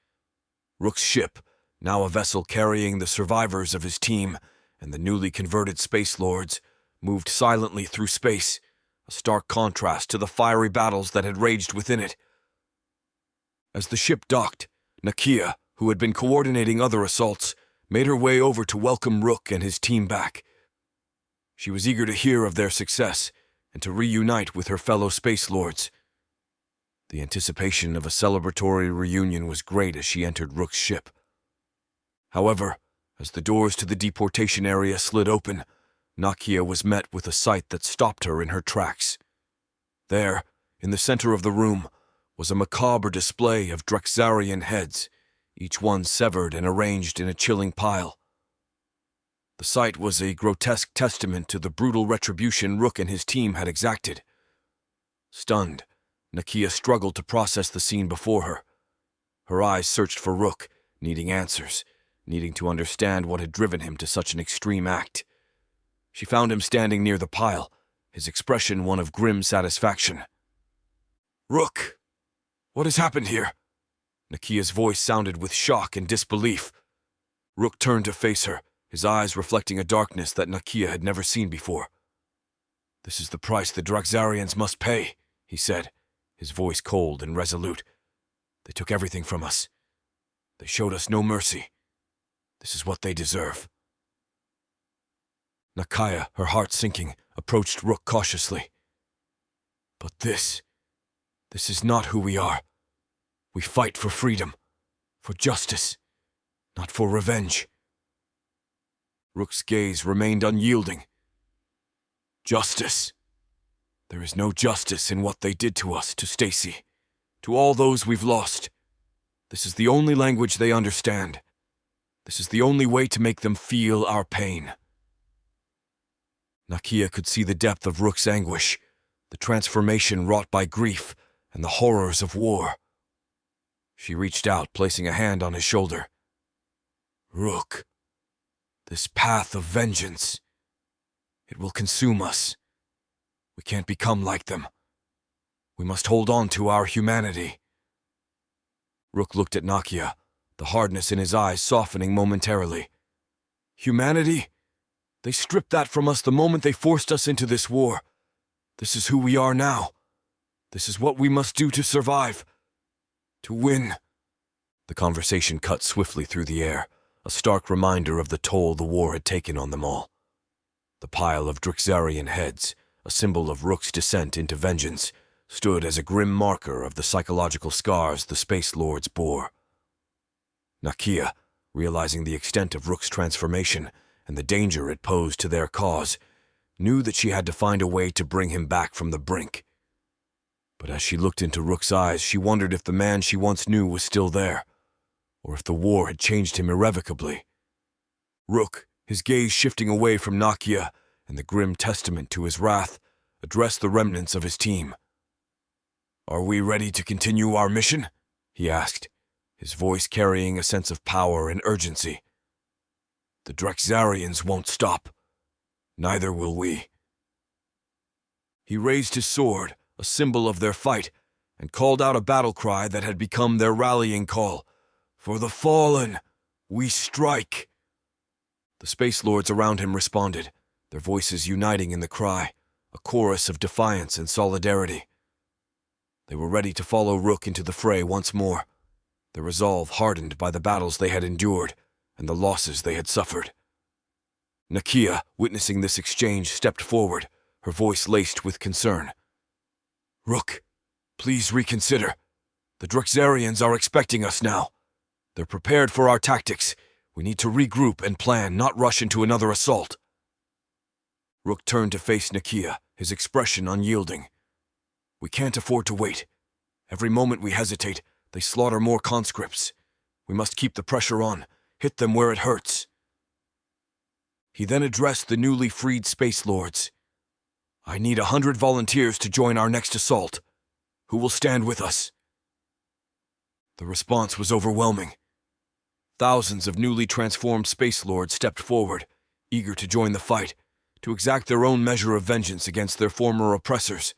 Rook's ship, now a vessel carrying the survivors of his team and the newly converted Space Lords, moved silently through space, a stark contrast to the fiery battles that had raged within it. As the ship docked, Nakia, who had been coordinating other assaults, made her way over to welcome Rook and his team back. She was eager to hear of their success and to reunite with her fellow Space Lords. The anticipation of a celebratory reunion was great as she entered Rook's ship. However, as the doors to the deportation area slid open, Nakia was met with a sight that stopped her in her tracks. There, in the center of the room, was a macabre display of Drexarian heads, each one severed and arranged in a chilling pile. The sight was a grotesque testament to the brutal retribution Rook and his team had exacted. Stunned, Nakia struggled to process the scene before her. Her eyes searched for Rook, needing answers, needing to understand what had driven him to such an extreme act. She found him standing near the pile, his expression one of grim satisfaction. "Rook, what has happened here?" Nakia's voice sounded with shock and disbelief. Rook turned to face her, his eyes reflecting a darkness that Nakia had never seen before. "This is the price the Drexarians must pay," he said, his voice cold and resolute. "They took everything from us. They showed us no mercy. This is what they deserve." Nakia, her heart sinking, approached Rook cautiously. "But this is not who we are. We fight for freedom, for justice, not for revenge." Rook's gaze remained unyielding. "Justice? There is no justice in what they did to us, to Stacy, to all those we've lost. This is the only language they understand. This is the only way to make them feel our pain." Nakia could see the depth of Rook's anguish, the transformation wrought by grief and the horrors of war. She reached out, placing a hand on his shoulder. "Rook, this path of vengeance, it will consume us. We can't become like them. We must hold on to our humanity. Rook looked at Nakia, the hardness in his eyes softening momentarily. Humanity? They stripped that from us the moment they forced us into this war. This is who we are now. This is what we must do to survive. To win. The conversation cut swiftly through the air, a stark reminder of the toll the war had taken on them all. The pile of Drixarian heads, a symbol of Rook's descent into vengeance, stood as a grim marker of the psychological scars the Space Lords bore. Nakia, realizing the extent of Rook's transformation and the danger it posed to their cause, knew that she had to find a way to bring him back from the brink. But as she looked into Rook's eyes, she wondered if the man she once knew was still there, or if the war had changed him irrevocably. Rook, his gaze shifting away from Nakia and the grim testament to his wrath, addressed the remnants of his team. "Are we ready to continue our mission?" he asked, his voice carrying a sense of power and urgency. "The Drexarians won't stop. Neither will we." He raised his sword, a symbol of their fight, and called out a battle cry that had become their rallying call. "For the fallen, we strike!" The Space Lords around him responded, their voices uniting in the cry, a chorus of defiance and solidarity. They were ready to follow Rook into the fray once more, their resolve hardened by the battles they had endured and the losses they had suffered. Nakia, witnessing this exchange, stepped forward, her voice laced with concern. "Rook, please reconsider. The Drexarians are expecting us now. They're prepared for our tactics. We need to regroup and plan, not rush into another assault." Rook turned to face Nakia, his expression unyielding. "We can't afford to wait. Every moment we hesitate, they slaughter more conscripts. We must keep the pressure on, hit them where it hurts." He then addressed the newly freed Space Lords. "I need 100 volunteers to join our next assault. Who will stand with us?" The response was overwhelming. Thousands of newly transformed Space Lords stepped forward, eager to join the fight, to exact their own measure of vengeance against their former oppressors.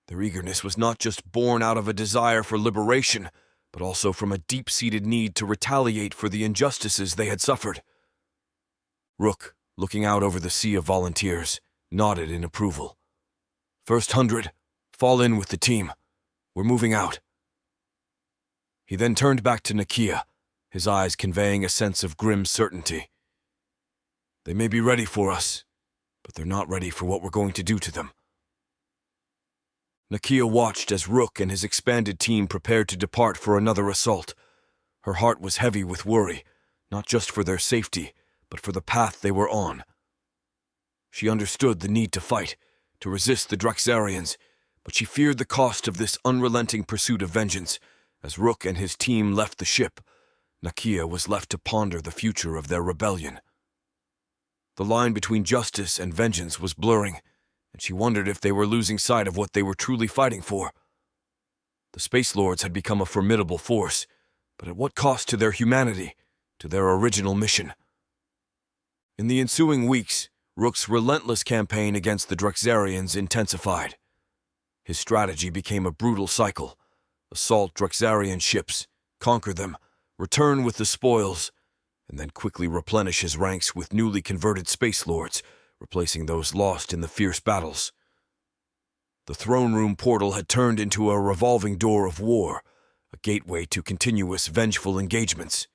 Their eagerness was not just born out of a desire for liberation, but also from a deep-seated need to retaliate for the injustices they had suffered. Rook, looking out over the sea of volunteers, nodded in approval. "First 100, fall in with the team. We're moving out." He then turned back to Nakia, his eyes conveying a sense of grim certainty. "They may be ready for us, but they're not ready for what we're going to do to them." Nakia watched as Rook and his expanded team prepared to depart for another assault. Her heart was heavy with worry, not just for their safety, but for the path they were on. She understood the need to fight, to resist the Drexarians, but she feared the cost of this unrelenting pursuit of vengeance. As Rook and his team left the ship, Nakia was left to ponder the future of their rebellion. The line between justice and vengeance was blurring, and she wondered if they were losing sight of what they were truly fighting for. The Space Lords had become a formidable force, but at what cost to their humanity, to their original mission? In the ensuing weeks, Rook's relentless campaign against the Drexarians intensified. His strategy became a brutal cycle: assault Drexarian ships, conquer them, return with the spoils, and then quickly replenish his ranks with newly converted Space Lords, replacing those lost in the fierce battles. The throne room portal had turned into a revolving door of war, a gateway to continuous vengeful engagements.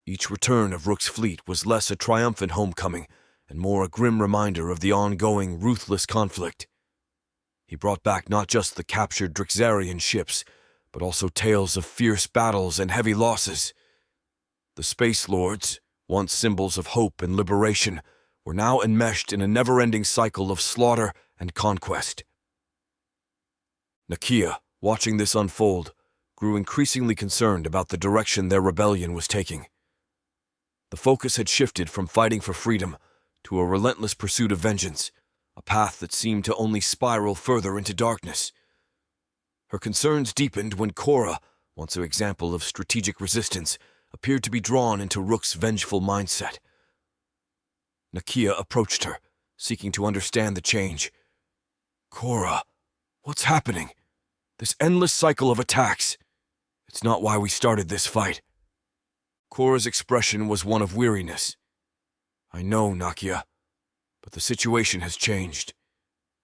Each return of Rook's fleet was less a triumphant homecoming and more a grim reminder of the ongoing, ruthless conflict. He brought back not just the captured Drexarian ships, but also tales of fierce battles and heavy losses. The Space Lords, once symbols of hope and liberation, were now enmeshed in a never-ending cycle of slaughter and conquest. Nakia, watching this unfold, grew increasingly concerned about the direction their rebellion was taking. The focus had shifted from fighting for freedom to a relentless pursuit of vengeance, a path that seemed to only spiral further into darkness. Her concerns deepened when Cora, once an example of strategic resistance, appeared to be drawn into Rook's vengeful mindset. Nakia approached her, seeking to understand the change. Cora, what's happening? This endless cycle of attacks. It's not why we started this fight. Cora's expression was one of weariness. I know, Nakia, but the situation has changed.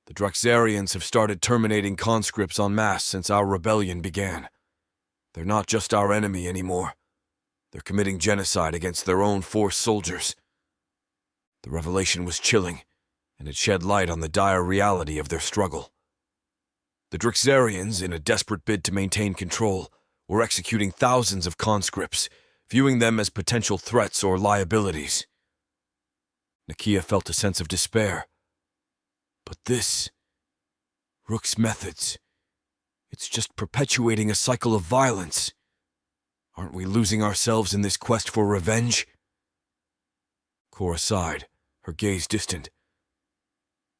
The Drexarians have started terminating conscripts en masse since our rebellion began. They're not just our enemy anymore. They're committing genocide against their own forced soldiers. The revelation was chilling, and it shed light on the dire reality of their struggle. The Drexarians, in a desperate bid to maintain control, were executing thousands of conscripts, viewing them as potential threats or liabilities. Nakia felt a sense of despair. But this, Rook's methods, it's just perpetuating a cycle of violence. Aren't we losing ourselves in this quest for revenge? Cora sighed, her gaze distant.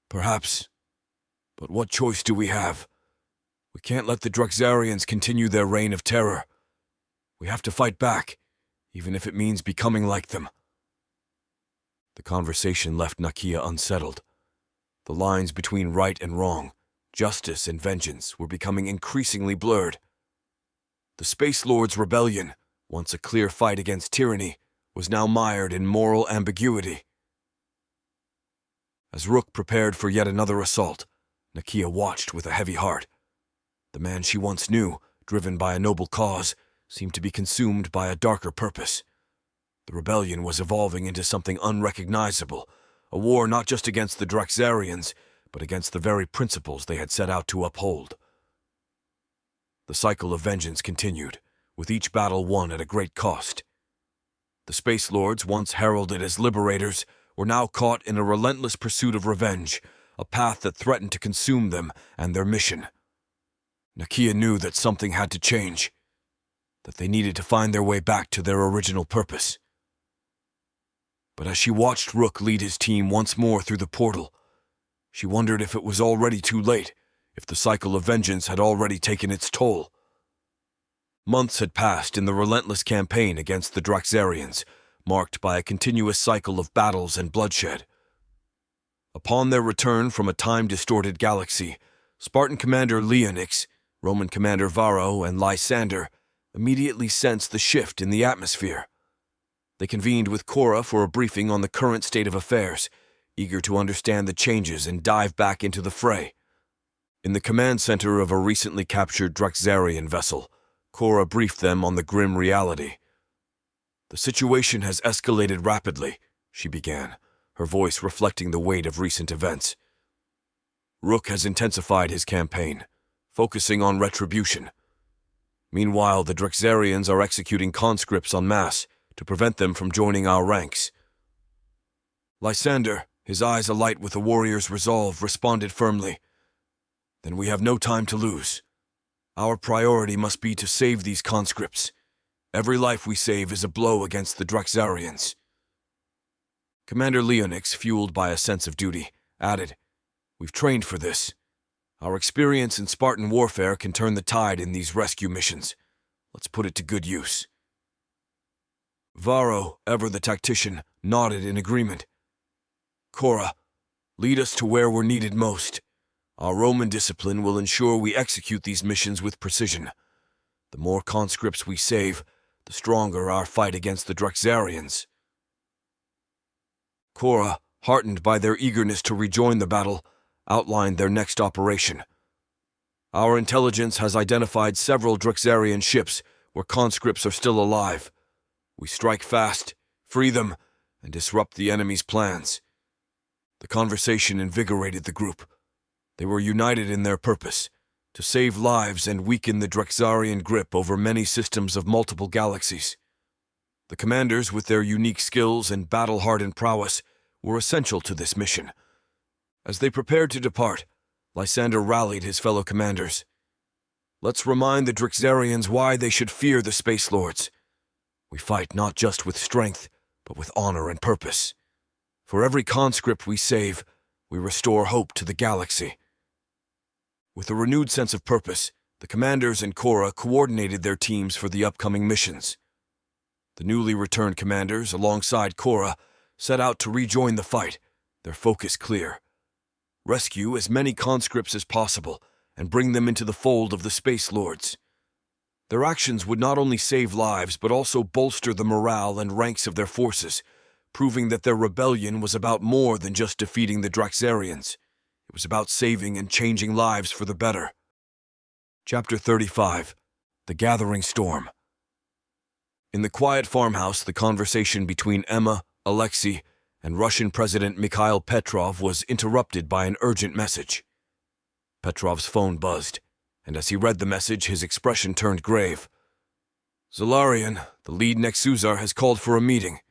Perhaps, but what choice do we have? We can't let the Drexarians continue their reign of terror. We have to fight back, even if it means becoming like them. The conversation left Nakia unsettled. The lines between right and wrong, justice and vengeance, were becoming increasingly blurred. The Space Lords' rebellion, once a clear fight against tyranny, was now mired in moral ambiguity. As Rook prepared for yet another assault, Nakia watched with a heavy heart. The man she once knew, driven by a noble cause, seemed to be consumed by a darker purpose. The rebellion was evolving into something unrecognizable, a war not just against the Drexarians, but against the very principles they had set out to uphold. The cycle of vengeance continued, with each battle won at a great cost. The Space Lords, once heralded as liberators, were now caught in a relentless pursuit of revenge, a path that threatened to consume them and their mission. Nakia knew that something had to change, that they needed to find their way back to their original purpose. But as she watched Rook lead his team once more through the portal, she wondered if it was already too late, if the cycle of vengeance had already taken its toll. Months had passed in the relentless campaign against the Drexarians, marked by a continuous cycle of battles and bloodshed. Upon their return from a time-distorted galaxy, Spartan Commander Leonix, Roman Commander Varro, and Lysander immediately sensed the shift in the atmosphere. They convened with Cora for a briefing on the current state of affairs, eager to understand the changes and dive back into the fray. In the command center of a recently captured Drexarian vessel, Cora briefed them on the grim reality. "The situation has escalated rapidly," she began, her voice reflecting the weight of recent events. "Rook has intensified his campaign, focusing on retribution. Meanwhile, the Drexarians are executing conscripts en masse to prevent them from joining our ranks." Lysander, his eyes alight with a warrior's resolve, responded firmly, "Then we have no time to lose. Our priority must be to save these conscripts. Every life we save is a blow against the Drexarians." Commander Leonix, fueled by a sense of duty, added, "We've trained for this. Our experience in Spartan warfare can turn the tide in these rescue missions. Let's put it to good use." Varro, ever the tactician, nodded in agreement. "Cora, lead us to where we're needed most. Our Roman discipline will ensure we execute these missions with precision. The more conscripts we save, the stronger our fight against the Drexarians." Cora, heartened by their eagerness to rejoin the battle, outlined their next operation. "Our intelligence has identified several Drexarian ships where conscripts are still alive. We strike fast, free them, and disrupt the enemy's plans." The conversation invigorated the group. They were united in their purpose, to save lives and weaken the Drexarian grip over many systems of multiple galaxies. The commanders, with their unique skills and battle-hardened prowess, were essential to this mission. As they prepared to depart, Lysander rallied his fellow commanders. "Let's remind the Drexarians why they should fear the Space Lords. We fight not just with strength, but with honor and purpose. For every conscript we save, we restore hope to the galaxy." With a renewed sense of purpose, the commanders and Cora coordinated their teams for the upcoming missions. The newly returned commanders, alongside Cora, set out to rejoin the fight, their focus clear: Rescue as many conscripts as possible and bring them into the fold of the Space Lords. Their actions would not only save lives but also bolster the morale and ranks of their forces, proving that their rebellion was about more than just defeating the Draxarians. It was about saving and changing lives for the better. Chapter 35. The Gathering Storm. In the quiet farmhouse, the conversation between Emma, Alexei, and Russian President Mikhail Petrov was interrupted by an urgent message. Petrov's phone buzzed, and as he read the message, his expression turned grave. "Zalarian, the lead Nexusar, has called for a meeting.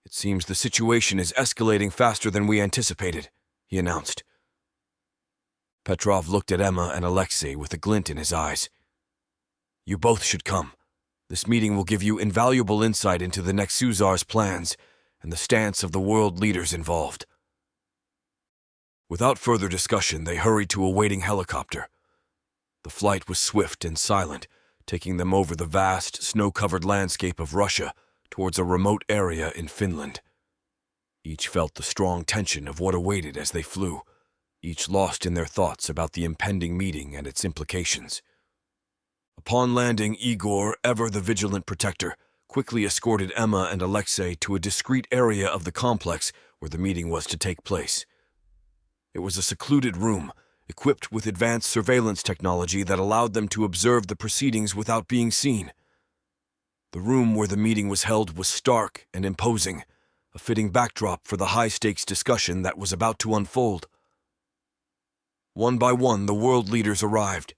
It seems the situation is escalating faster than we anticipated," he announced. Petrov looked at Emma and Alexei with a glint in his eyes. "You both should come. This meeting will give you invaluable insight into the Nexusar's plans and the stance of the world leaders involved." Without further discussion, they hurried to a waiting helicopter. The flight was swift and silent, taking them over the vast, snow-covered landscape of Russia towards a remote area in Finland. Each felt the strong tension of what awaited as they flew, each lost in their thoughts about the impending meeting and its implications. Upon landing, Igor, ever the vigilant protector, quickly escorted Emma and Alexei to a discreet area of the complex where the meeting was to take place. It was a secluded room, equipped with advanced surveillance technology that allowed them to observe the proceedings without being seen. The room where the meeting was held was stark and imposing, a fitting backdrop for the high-stakes discussion that was about to unfold. One by one, the world leaders arrived.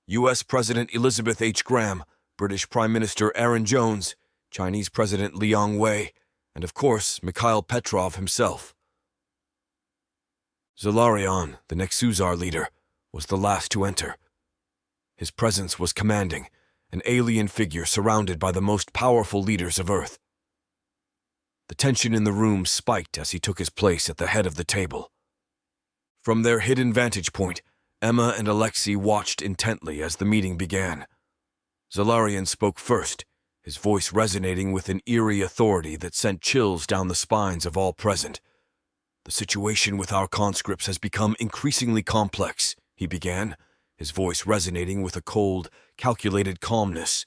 U.S. President Elizabeth H. Graham, British Prime Minister Aaron Jones, Chinese President Liang Wei, and of course, Mikhail Petrov himself. Zalarian, the Nexusar leader, was the last to enter. His presence was commanding, an alien figure surrounded by the most powerful leaders of Earth. The tension in the room spiked as he took his place at the head of the table. From their hidden vantage point, Emma and Alexei watched intently as the meeting began. Zalarian spoke first, his voice resonating with an eerie authority that sent chills down the spines of all present. "The situation with our conscripts has become increasingly complex," he began, his voice resonating with a cold, calculated calmness.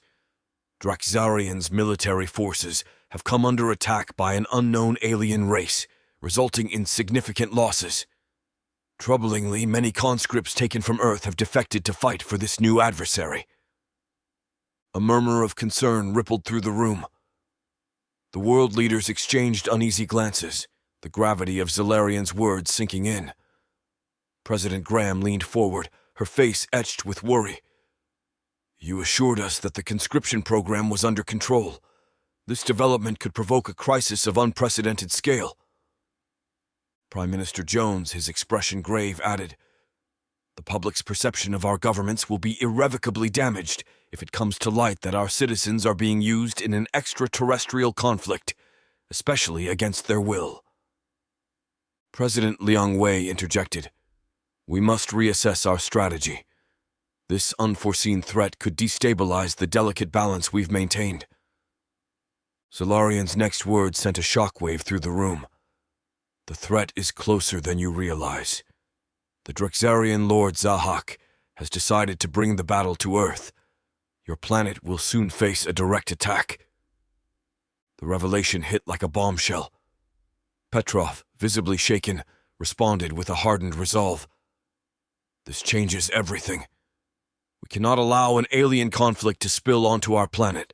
"Draxarian's military forces have come under attack by an unknown alien race, resulting in significant losses. Troublingly, many conscripts taken from Earth have defected to fight for this new adversary." A murmur of concern rippled through the room. The world leaders exchanged uneasy glances, the gravity of Zalarian's words sinking in. President Graham leaned forward, her face etched with worry. "You assured us that the conscription program was under control. This development could provoke a crisis of unprecedented scale." Prime Minister Jones, his expression grave, added, "The public's perception of our governments will be irrevocably damaged if it comes to light that our citizens are being used in an extraterrestrial conflict, especially against their will." President Liang Wei interjected, "We must reassess our strategy. This unforeseen threat could destabilize the delicate balance we've maintained." Zalarian's next words sent a shockwave through the room. "The threat is closer than you realize. The Draxarian Lord Zahak has decided to bring the battle to Earth. Your planet will soon face a direct attack." The revelation hit like a bombshell. Petrov, visibly shaken, responded with a hardened resolve. "This changes everything. We cannot allow an alien conflict to spill onto our planet.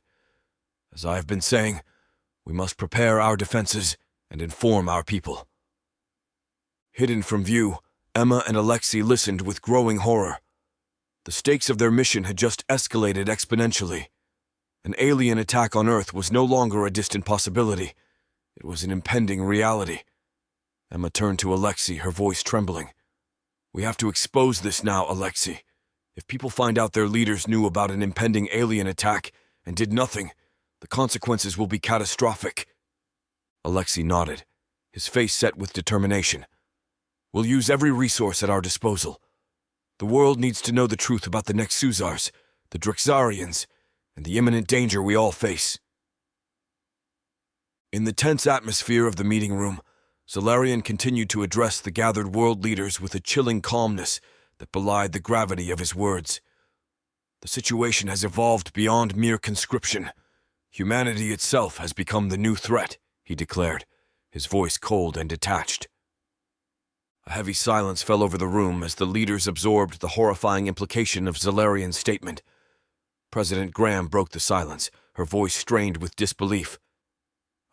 As I have been saying, we must prepare our defenses and inform our people." Hidden from view, Emma and Alexei listened with growing horror. The stakes of their mission had just escalated exponentially. An alien attack on Earth was no longer a distant possibility. It was an impending reality. Emma turned to Alexei, her voice trembling. "We have to expose this now, Alexei. If people find out their leaders knew about an impending alien attack and did nothing, the consequences will be catastrophic." Alexei nodded, his face set with determination. "We'll use every resource at our disposal. The world needs to know the truth about the Nexusars, the Draxarians, and the imminent danger we all face." In the tense atmosphere of the meeting room, Solarian continued to address the gathered world leaders with a chilling calmness that belied the gravity of his words. The situation has evolved beyond mere conscription. Humanity itself has become the new threat, he declared, his voice cold and detached. A heavy silence fell over the room as the leaders absorbed the horrifying implication of Solarian's statement. President Graham broke the silence, her voice strained with disbelief.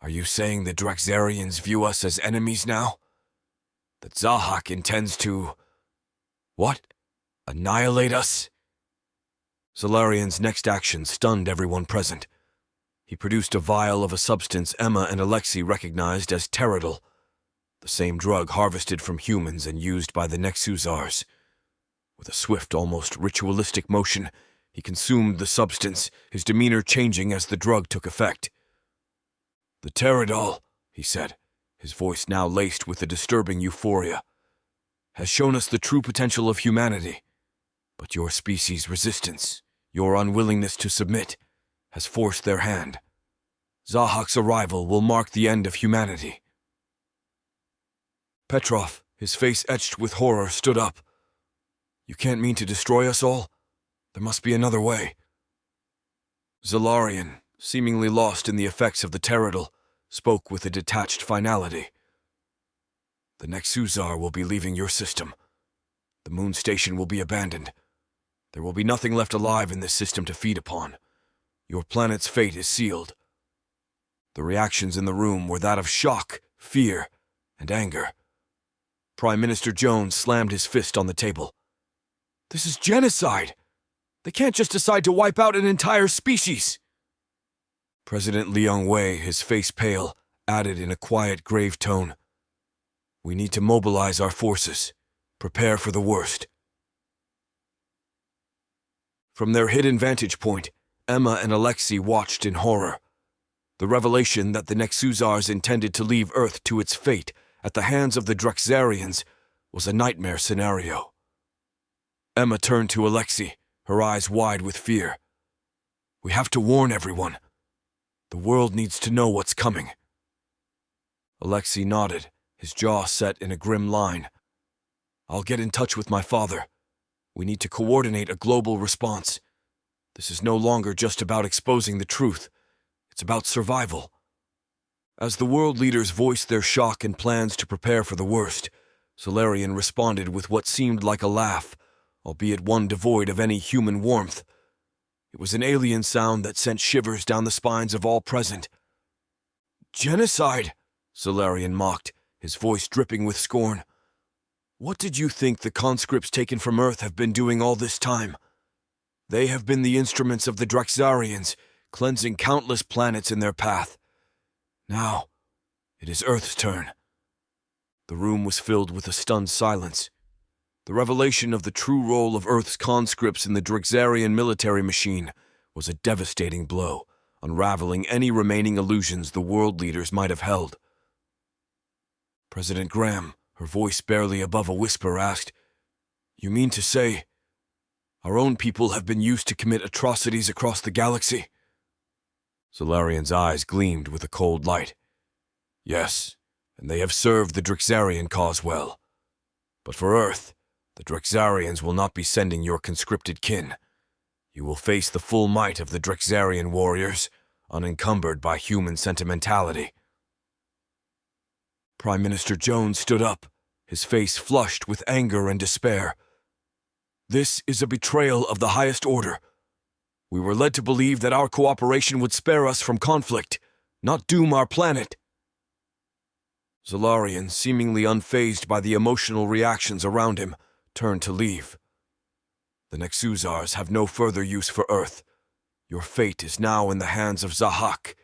Are you saying the Draxarians view us as enemies now? That Zahak intends to... what? Annihilate us? Solarian's next action stunned everyone present. He produced a vial of a substance Emma and Alexei recognized as Teradol, the same drug harvested from humans and used by the Nexusars. With a swift, almost ritualistic motion, he consumed the substance, his demeanor changing as the drug took effect. The Teradol, he said, his voice now laced with a disturbing euphoria, has shown us the true potential of humanity. But your species' resistance, your unwillingness to submit, has forced their hand. Zahak's arrival will mark the end of humanity. Petrov, his face etched with horror, stood up. You can't mean to destroy us all? There must be another way. Solarian, seemingly lost in the effects of the Teradol, spoke with a detached finality. The Nexusar will be leaving your system. The moon station will be abandoned. There will be nothing left alive in this system to feed upon. Your planet's fate is sealed. The reactions in the room were that of shock, fear, and anger. Prime Minister Jones slammed his fist on the table. This is genocide! They can't just decide to wipe out an entire species! President Liang Wei, his face pale, added in a quiet, grave tone. We need to mobilize our forces. Prepare for the worst. From their hidden vantage point, Emma and Alexei watched in horror. The revelation that the Nexusars intended to leave Earth to its fate at the hands of the Draxarians was a nightmare scenario. Emma turned to Alexei, her eyes wide with fear. We have to warn everyone. The world needs to know what's coming. Alexei nodded, his jaw set in a grim line. I'll get in touch with my father. We need to coordinate a global response. This is no longer just about exposing the truth. It's about survival. As the world leaders voiced their shock and plans to prepare for the worst, Solarian responded with what seemed like a laugh, albeit one devoid of any human warmth. It was an alien sound that sent shivers down the spines of all present. Genocide, Solarian mocked, his voice dripping with scorn. What did you think the conscripts taken from Earth have been doing all this time? They have been the instruments of the Draxarians, cleansing countless planets in their path. Now, it is Earth's turn. The room was filled with a stunned silence. The revelation of the true role of Earth's conscripts in the Draxarian military machine was a devastating blow, unraveling any remaining illusions the world leaders might have held. President Graham, her voice barely above a whisper, asked, You mean to say our own people have been used to commit atrocities across the galaxy? Solarian's eyes gleamed with a cold light. Yes, and they have served the Draxarian cause well. But for Earth, the Draxarians will not be sending your conscripted kin. You will face the full might of the Draxarian warriors, unencumbered by human sentimentality. Prime Minister Jones stood up, his face flushed with anger and despair. This is a betrayal of the highest order. We were led to believe that our cooperation would spare us from conflict, not doom our planet. Solarian, seemingly unfazed by the emotional reactions around him, turned to leave. The Nexusars have no further use for Earth. Your fate is now in the hands of Zahak.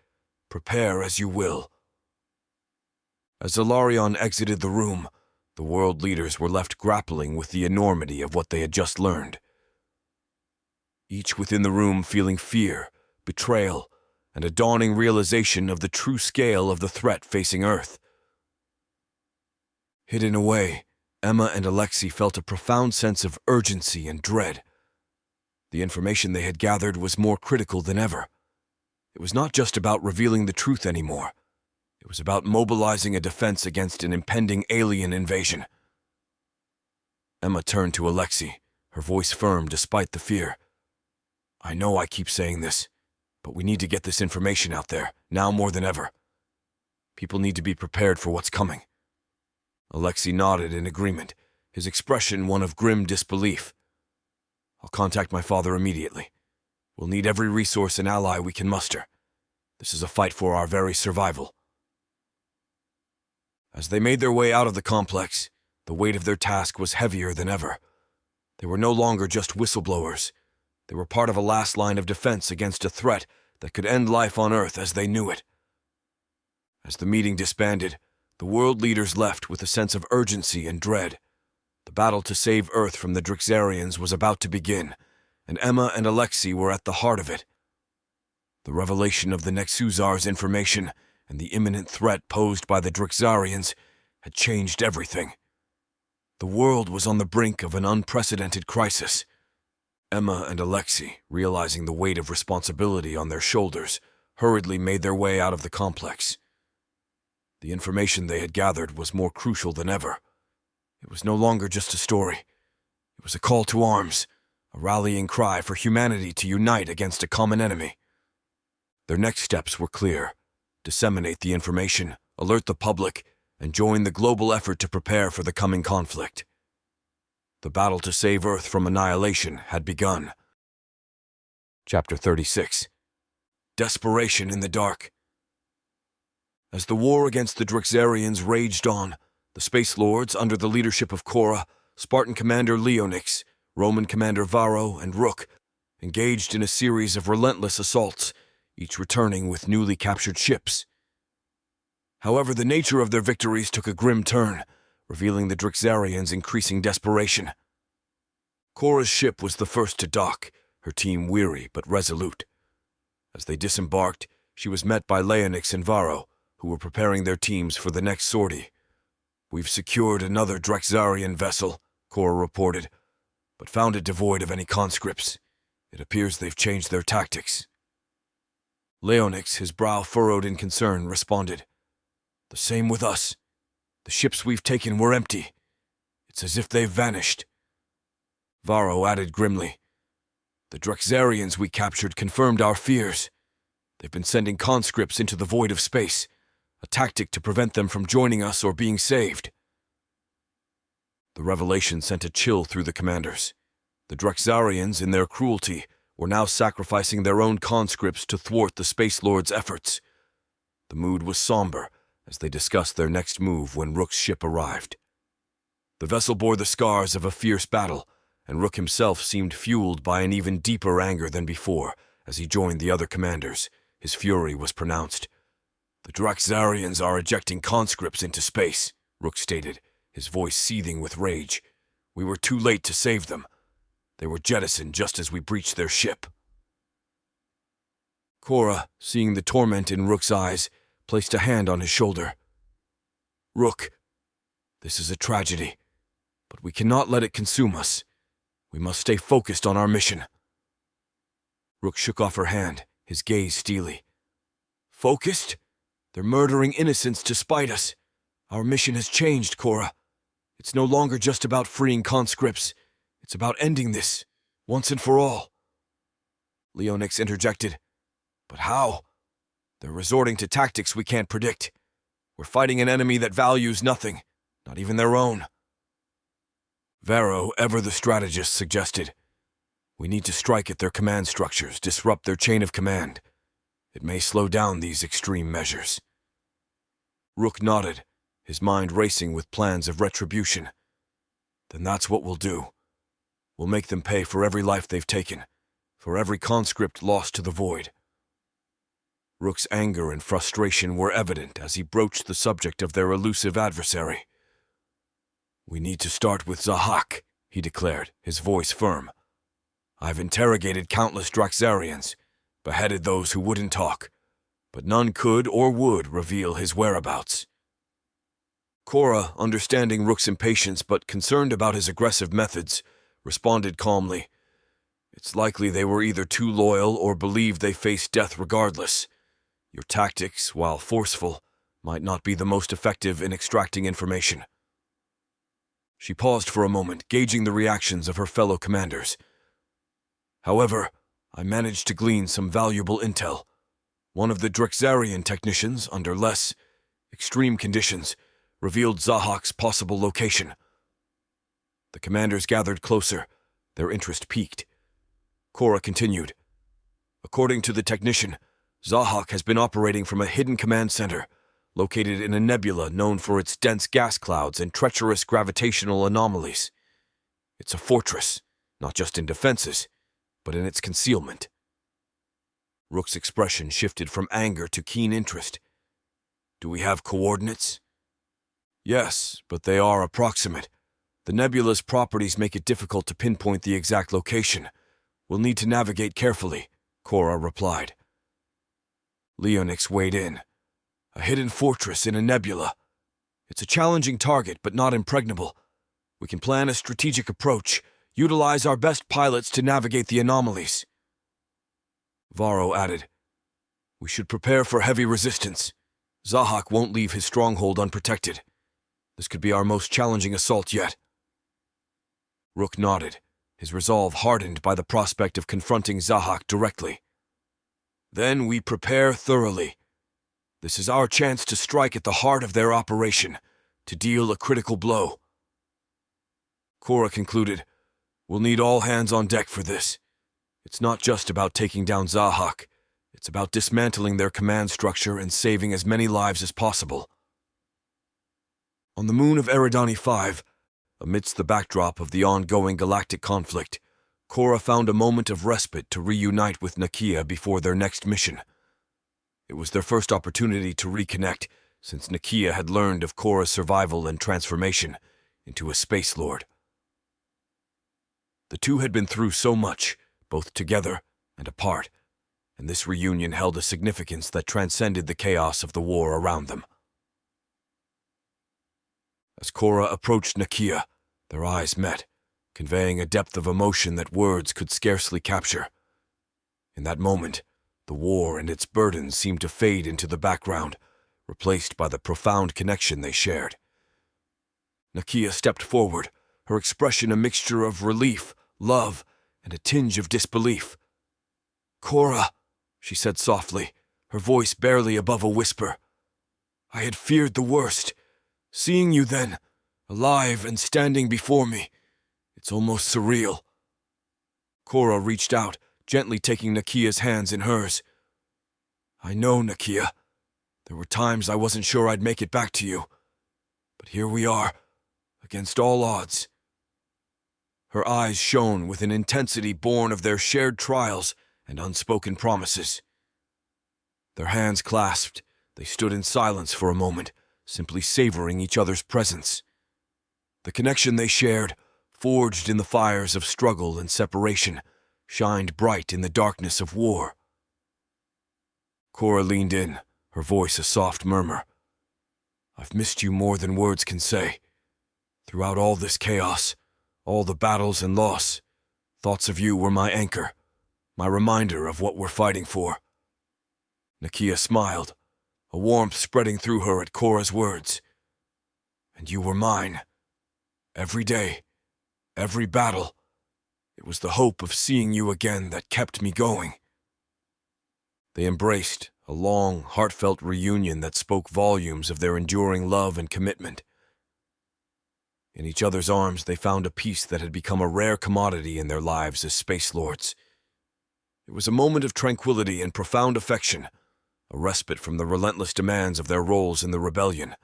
Prepare as you will. As Solarian exited the room, the world leaders were left grappling with the enormity of what they had just learned. Each within the room feeling fear, betrayal, and a dawning realization of the true scale of the threat facing Earth. Hidden away, Emma and Alexei felt a profound sense of urgency and dread. The information they had gathered was more critical than ever. It was not just about revealing the truth anymore. It was about mobilizing a defense against an impending alien invasion. Emma turned to Alexei, her voice firm despite the fear. I know I keep saying this, but we need to get this information out there, now more than ever. People need to be prepared for what's coming. Alexei nodded in agreement, his expression one of grim disbelief. I'll contact my father immediately. We'll need every resource and ally we can muster. This is a fight for our very survival. As they made their way out of the complex, the weight of their task was heavier than ever. They were no longer just whistleblowers. They were part of a last line of defense against a threat that could end life on Earth as they knew it. As the meeting disbanded, the world leaders left with a sense of urgency and dread. The battle to save Earth from the Drixarians was about to begin, and Emma and Alexei were at the heart of it. The revelation of the Nexusar's information and the imminent threat posed by the Drixarians had changed everything. The world was on the brink of an unprecedented crisis. Emma and Alexei, realizing the weight of responsibility on their shoulders, hurriedly made their way out of the complex. The information they had gathered was more crucial than ever. It was no longer just a story. It was a call to arms, a rallying cry for humanity to unite against a common enemy. Their next steps were clear: disseminate the information, alert the public, and join the global effort to prepare for the coming conflict. The battle to save Earth from annihilation had begun. Chapter 36. Desperation in the Dark. As the war against the Drixarians raged on, the Space Lords, under the leadership of Cora, Spartan Commander Leonix, Roman Commander Varro, and Rook, engaged in a series of relentless assaults, each returning with newly captured ships. However, the nature of their victories took a grim turn, revealing the Drixarians' increasing desperation. Cora's ship was the first to dock, her team weary but resolute. As they disembarked, she was met by Leonix and Varro, who were preparing their teams for the next sortie. We've secured another Drixarian vessel, Cora reported, but found it devoid of any conscripts. It appears they've changed their tactics. Leonix, his brow furrowed in concern, responded, The same with us. The ships we've taken were empty. It's as if they've vanished. Varro added grimly, The Drixarians we captured confirmed our fears. They've been sending conscripts into the void of space, a tactic to prevent them from joining us or being saved. The revelation sent a chill through the commanders. The Drixarians, in their cruelty, were now sacrificing their own conscripts to thwart the Space Lords' efforts. The mood was somber as they discussed their next move when Rook's ship arrived. The vessel bore the scars of a fierce battle, and Rook himself seemed fueled by an even deeper anger than before as he joined the other commanders. His fury was pronounced. The Drixarians are ejecting conscripts into space, Rook stated, his voice seething with rage. We were too late to save them. They were jettisoned just as we breached their ship. Cora, seeing the torment in Rook's eyes, placed a hand on his shoulder. Rook, this is a tragedy, but we cannot let it consume us. We must stay focused on our mission. Rook shook off her hand, his gaze steely. Focused? They're murdering innocents to spite us. Our mission has changed, Cora. It's no longer just about freeing conscripts. It's about ending this, once and for all. Leonix interjected. But how? They're resorting to tactics we can't predict. We're fighting an enemy that values nothing, not even their own. Varro, ever the strategist, suggested. We need to strike at their command structures, disrupt their chain of command. It may slow down these extreme measures. Rook nodded, his mind racing with plans of retribution. Then that's what we'll do. We'll make them pay for every life they've taken, for every conscript lost to the void. Rook's anger and frustration were evident as he broached the subject of their elusive adversary. We need to start with Zahak, he declared, his voice firm. I've interrogated countless Drixarians, beheaded those who wouldn't talk, but none could or would reveal his whereabouts. Cora, understanding Rook's impatience but concerned about his aggressive methods, responded calmly. It's likely they were either too loyal or believed they faced death regardless. Your tactics, while forceful, might not be the most effective in extracting information. She paused for a moment, gauging the reactions of her fellow commanders. However, I managed to glean some valuable intel. One of the Drexarian technicians, under less extreme conditions, revealed Zahak's possible location. The commanders gathered closer, their interest piqued. Cora continued. According to the technician, Zahak has been operating from a hidden command center, located in a nebula known for its dense gas clouds and treacherous gravitational anomalies. It's a fortress, not just in defenses, but in its concealment. Rook's expression shifted from anger to keen interest. Do we have coordinates? Yes, but they are approximate. The nebula's properties make it difficult to pinpoint the exact location. We'll need to navigate carefully, Cora replied. Leonix weighed in. A hidden fortress in a nebula. It's a challenging target, but not impregnable. We can plan a strategic approach, utilize our best pilots to navigate the anomalies. Varro added, We should prepare for heavy resistance. Zahak won't leave his stronghold unprotected. This could be our most challenging assault yet. Rook nodded, his resolve hardened by the prospect of confronting Zahak directly. Then we prepare thoroughly. This is our chance to strike at the heart of their operation, to deal a critical blow. Cora concluded, We'll need all hands on deck for this. It's not just about taking down Zahak. It's about dismantling their command structure and saving as many lives as possible. On the moon of Eridani 5, amidst the backdrop of the ongoing galactic conflict, Cora found a moment of respite to reunite with Nakia before their next mission. It was their first opportunity to reconnect, since Nakia had learned of Cora's survival and transformation into a Space Lord. The two had been through so much, both together and apart, and this reunion held a significance that transcended the chaos of the war around them. As Cora approached Nakia, their eyes met, conveying a depth of emotion that words could scarcely capture. In that moment, the war and its burdens seemed to fade into the background, replaced by the profound connection they shared. Nakia stepped forward, her expression a mixture of relief, love, and a tinge of disbelief. Cora, she said softly, her voice barely above a whisper. I had feared the worst. Seeing you then, alive and standing before me, it's almost surreal. Cora reached out, gently taking Nakia's hands in hers. I know, Nakia. There were times I wasn't sure I'd make it back to you. But here we are, against all odds. Her eyes shone with an intensity born of their shared trials and unspoken promises. Their hands clasped, they stood in silence for a moment, simply savoring each other's presence. The connection they shared, forged in the fires of struggle and separation, shined bright in the darkness of war. Cora leaned in, her voice a soft murmur. I've missed you more than words can say. Throughout all this chaos, all the battles and loss, thoughts of you were my anchor, my reminder of what we're fighting for. Nakia smiled, a warmth spreading through her at Cora's words. And you were mine. Every day, every battle. It was the hope of seeing you again that kept me going. They embraced, a long, heartfelt reunion that spoke volumes of their enduring love and commitment. In each other's arms, they found a peace that had become a rare commodity in their lives as Space Lords. It was a moment of tranquility and profound affection, a respite from the relentless demands of their roles in the rebellion.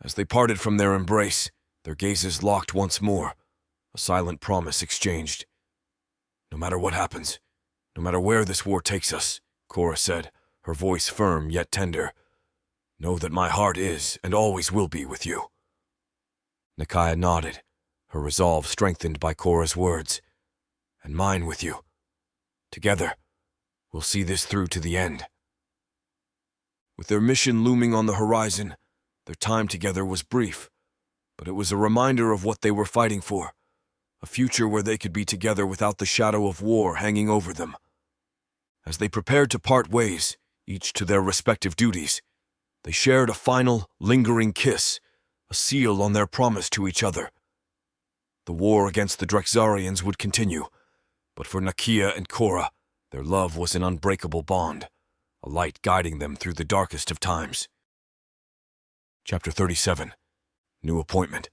As they parted from their embrace, their gazes locked once more, a silent promise exchanged. No matter what happens, no matter where this war takes us, Cora said, her voice firm yet tender, know that my heart is and always will be with you. Nakia nodded, her resolve strengthened by Cora's words. And mine with you. Together, we'll see this through to the end. With their mission looming on the horizon, their time together was brief, but it was a reminder of what they were fighting for, a future where they could be together without the shadow of war hanging over them. As they prepared to part ways, each to their respective duties, They shared a final, lingering kiss, a seal on their promise to each other. The war against the Drexarians would continue, but for Nakia and Korra, their love was an unbreakable bond, a light guiding them through the darkest of times. Chapter 37. New Appointment.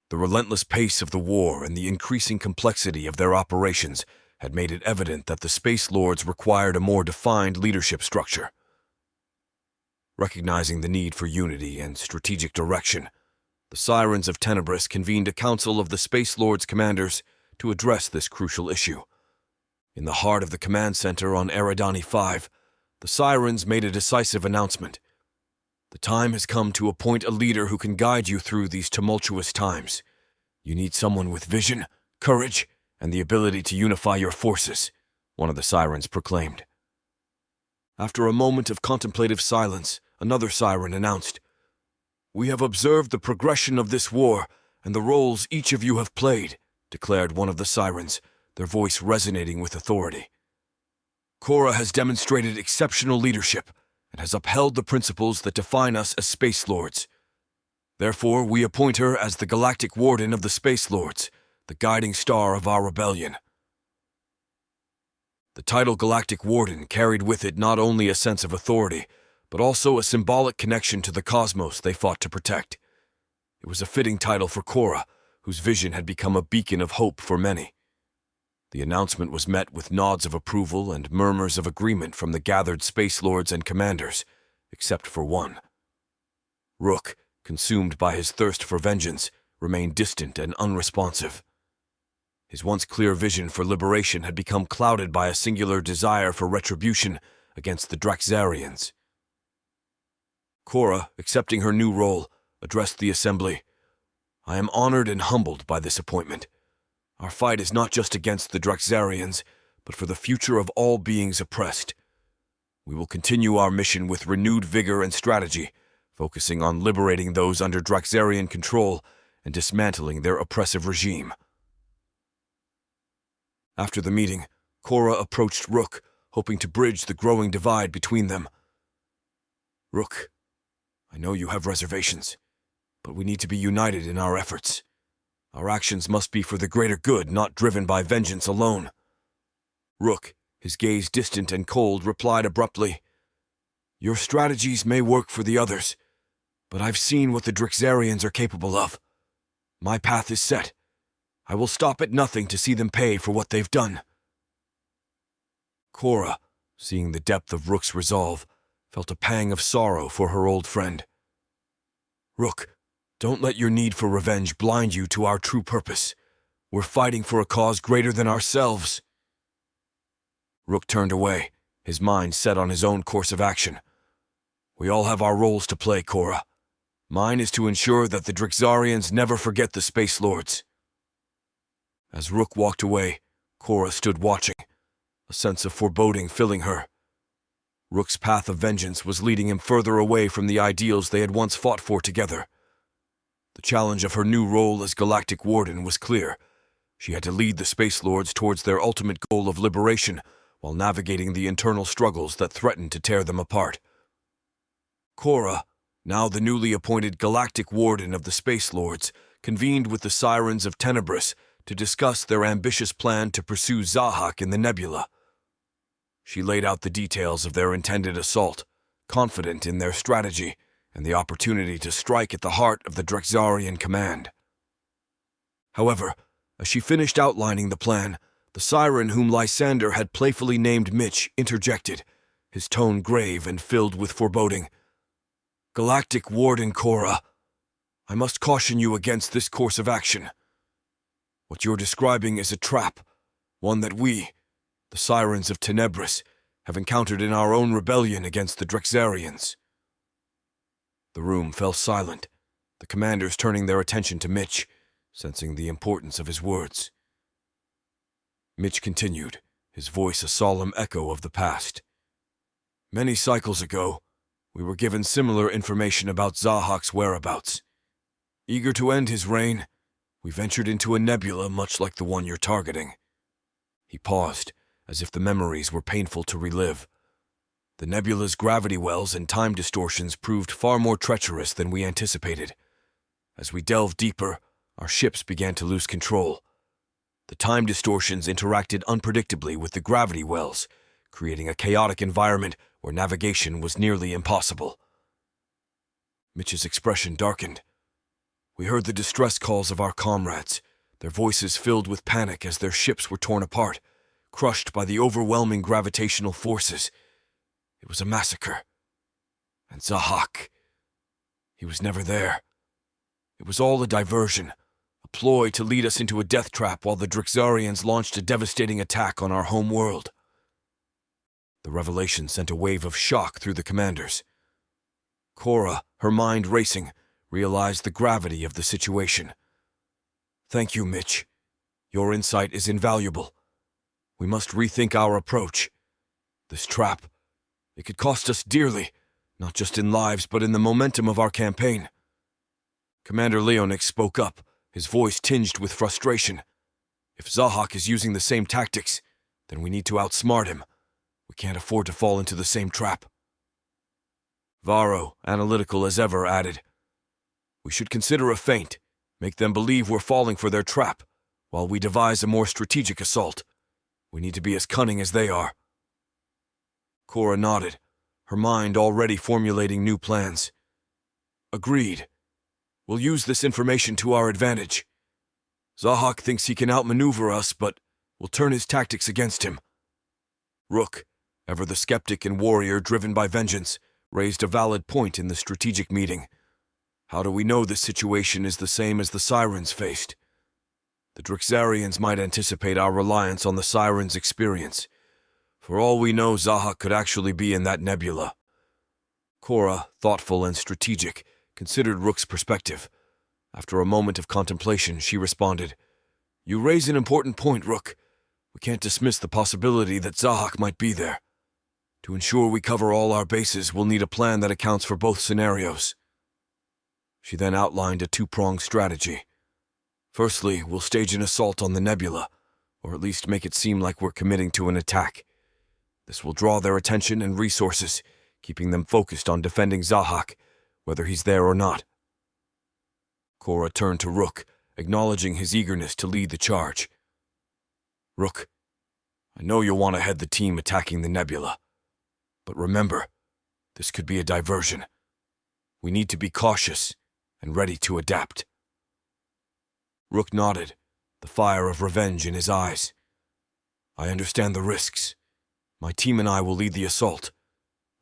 The relentless pace of the war and the increasing complexity of their operations had made it evident that the Space Lords required a more defined leadership structure. Recognizing the need for unity and strategic direction, the Sirens of Tenebris convened a council of the Space Lords commanders to address this crucial issue. In the heart of the command center on Eridani 5, the Sirens made a decisive announcement. The time has come to appoint a leader who can guide you through these tumultuous times. You need someone with vision, courage, and the ability to unify your forces, one of the Sirens proclaimed. After a moment of contemplative silence, another Siren announced, "We have observed the progression of this war and the roles each of you have played," declared one of the Sirens, their voice resonating with authority. "Korra has demonstrated exceptional leadership and has upheld the principles that define us as Space Lords. Therefore, we appoint her as the Galactic Warden of the Space Lords, the guiding star of our rebellion." The title Galactic Warden carried with it not only a sense of authority, but also a symbolic connection to the cosmos they fought to protect. It was a fitting title for Korra, whose vision had become a beacon of hope for many. The announcement was met with nods of approval and murmurs of agreement from the gathered Space Lords and commanders, except for one. Rook, consumed by his thirst for vengeance, remained distant and unresponsive. His once clear vision for liberation had become clouded by a singular desire for retribution against the Drexarians. Korra, accepting her new role, addressed the assembly. "I am honored and humbled by this appointment. Our fight is not just against the Drexarians, but for the future of all beings oppressed. We will continue our mission with renewed vigor and strategy, focusing on liberating those under Drexarian control and dismantling their oppressive regime." After the meeting, Korra approached Rook, hoping to bridge the growing divide between them. "Rook, I know you have reservations, but we need to be united in our efforts. Our actions must be for the greater good, not driven by vengeance alone." Rook, his gaze distant and cold, replied abruptly, "Your strategies may work for the others, but I've seen what the Drexarians are capable of. My path is set. I will stop at nothing to see them pay for what they've done." Korra, seeing the depth of Rook's resolve, felt a pang of sorrow for her old friend. "Rook, don't let your need for revenge blind you to our true purpose. We're fighting for a cause greater than ourselves." Rook turned away, his mind set on his own course of action. "We all have our roles to play, Korra. Mine is to ensure that the Drexarians never forget the Space Lords." As Rook walked away, Korra stood watching, a sense of foreboding filling her. Rook's path of vengeance was leading him further away from the ideals they had once fought for together. The challenge of her new role as Galactic Warden was clear. She had to lead the Space Lords towards their ultimate goal of liberation while navigating the internal struggles that threatened to tear them apart. Korra, now the newly appointed Galactic Warden of the Space Lords, convened with the Sirens of Tenebris to discuss their ambitious plan to pursue Zahak in the nebula. She laid out the details of their intended assault, confident in their strategy and the opportunity to strike at the heart of the Drexarian command. However, as she finished outlining the plan, the Siren whom Lysander had playfully named Mitch interjected, his tone grave and filled with foreboding. "Galactic Warden Korra, I must caution you against this course of action. What you're describing is a trap, one that we, the Sirens of Tenebris, have encountered in our own rebellion against the Drexarians." The room fell silent, the commanders turning their attention to Mitch, sensing the importance of his words. Mitch continued, his voice a solemn echo of the past. "Many cycles ago, we were given similar information about Zahak's whereabouts. Eager to end his reign, we ventured into a nebula much like the one you're targeting." He paused, as if the memories were painful to relive. The nebula's gravity wells and time distortions proved far more treacherous than we anticipated. As we delved deeper, our ships began to lose control. The time distortions interacted unpredictably with the gravity wells, creating a chaotic environment where navigation was nearly impossible. Mitch's expression darkened. We heard the distress calls of our comrades, their voices filled with panic as their ships were torn apart, crushed by the overwhelming gravitational forces. It was a massacre. And Zahak, he was never there. It was all a diversion, a ploy to lead us into a death trap while the Drixarians launched a devastating attack on our home world. The revelation sent a wave of shock through the commanders. Cora, her mind racing, realized the gravity of the situation. Thank you, Mitch. Your insight is invaluable. We must rethink our approach. This trap, it could cost us dearly, not just in lives but in the momentum of our campaign. Commander Leonix spoke up, his voice tinged with frustration. If Zahak is using the same tactics, then we need to outsmart him. We can't afford to fall into the same trap. Varro, analytical as ever, added, We should consider a feint, make them believe we're falling for their trap, while we devise a more strategic assault. We need to be as cunning as they are. Cora nodded, her mind already formulating new plans. Agreed. We'll use this information to our advantage. Zahak thinks he can outmaneuver us, but we'll turn his tactics against him. Rook, ever the skeptic and warrior driven by vengeance, raised a valid point in the strategic meeting. How do we know this situation is the same as the Sirens faced? The Drixarians might anticipate our reliance on the Sirens' experience. For all we know, Zahak could actually be in that nebula. Cora, thoughtful and strategic, considered Rook's perspective. After a moment of contemplation, she responded, You raise an important point, Rook. We can't dismiss the possibility that Zahak might be there. To ensure we cover all our bases, we'll need a plan that accounts for both scenarios. She then outlined a two-pronged strategy. Firstly, we'll stage an assault on the nebula, or at least make it seem like we're committing to an attack. This will draw their attention and resources, keeping them focused on defending Zahak, whether he's there or not. Cora turned to Rook, acknowledging his eagerness to lead the charge. Rook, I know you'll want to head the team attacking the nebula. But remember, this could be a diversion. We need to be cautious and ready to adapt. Rook nodded, the fire of revenge in his eyes. I understand the risks. My team and I will lead the assault.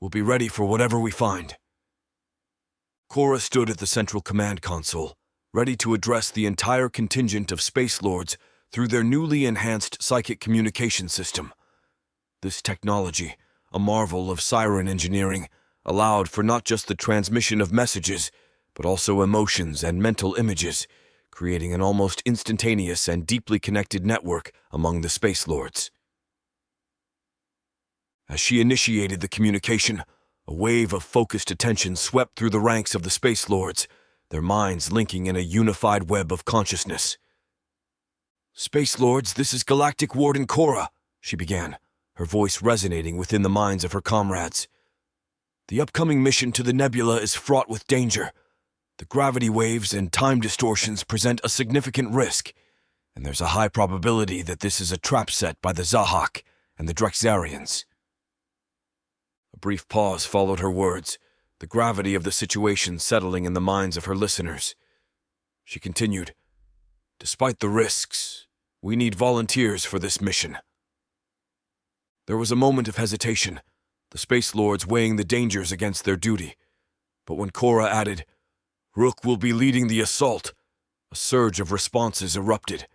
We'll be ready for whatever we find. Cora stood at the central command console, ready to address the entire contingent of Space Lords through their newly enhanced psychic communication system. This technology, a marvel of siren engineering, allowed for not just the transmission of messages, but also emotions and mental images, creating an almost instantaneous and deeply connected network among the Space Lords. As she initiated the communication, a wave of focused attention swept through the ranks of the Space Lords, their minds linking in a unified web of consciousness. Space Lords, this is Galactic Warden Cora, she began, her voice resonating within the minds of her comrades. The upcoming mission to the nebula is fraught with danger. The gravity waves and time distortions present a significant risk, and there's a high probability that this is a trap set by the Zahak and the Drexarians. A brief pause followed her words, the gravity of the situation settling in the minds of her listeners. She continued, Despite the risks, we need volunteers for this mission. There was a moment of hesitation, the Space Lords weighing the dangers against their duty. But when Cora added, Rook will be leading the assault, a surge of responses erupted.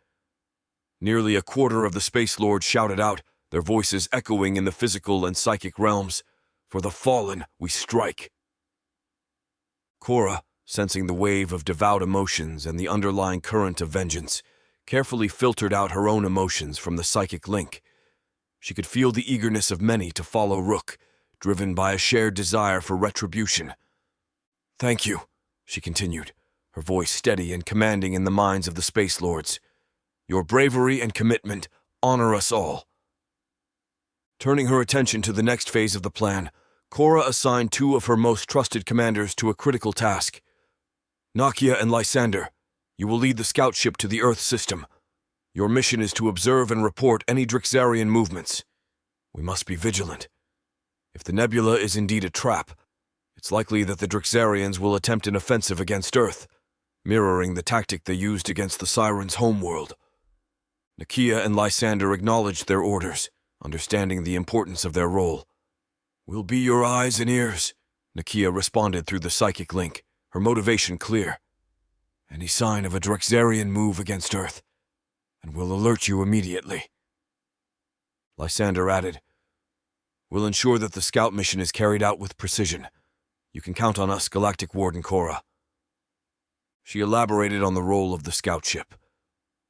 Nearly a quarter of the Space Lords shouted out, their voices echoing in the physical and psychic realms, For the fallen we strike. Cora, sensing the wave of devout emotions and the underlying current of vengeance, carefully filtered out her own emotions from the psychic link. She could feel the eagerness of many to follow Rook, driven by a shared desire for retribution. Thank you, she continued, her voice steady and commanding in the minds of the Space Lords. Your bravery and commitment honor us all. Turning her attention to the next phase of the plan, Cora assigned two of her most trusted commanders to a critical task. Nakia and Lysander, you will lead the scout ship to the Earth system. Your mission is to observe and report any Drixarian movements. We must be vigilant. If the nebula is indeed a trap, it's likely that the Drixarians will attempt an offensive against Earth, mirroring the tactic they used against the Sirens' homeworld. Nakia and Lysander acknowledged their orders, understanding the importance of their role. We'll be your eyes and ears, Nakia responded through the psychic link, her motivation clear. Any sign of a Drixarian move against Earth, and we'll alert you immediately. Lysander added, We'll ensure that the scout mission is carried out with precision. You can count on us, Galactic Warden Cora. She elaborated on the role of the scout ship.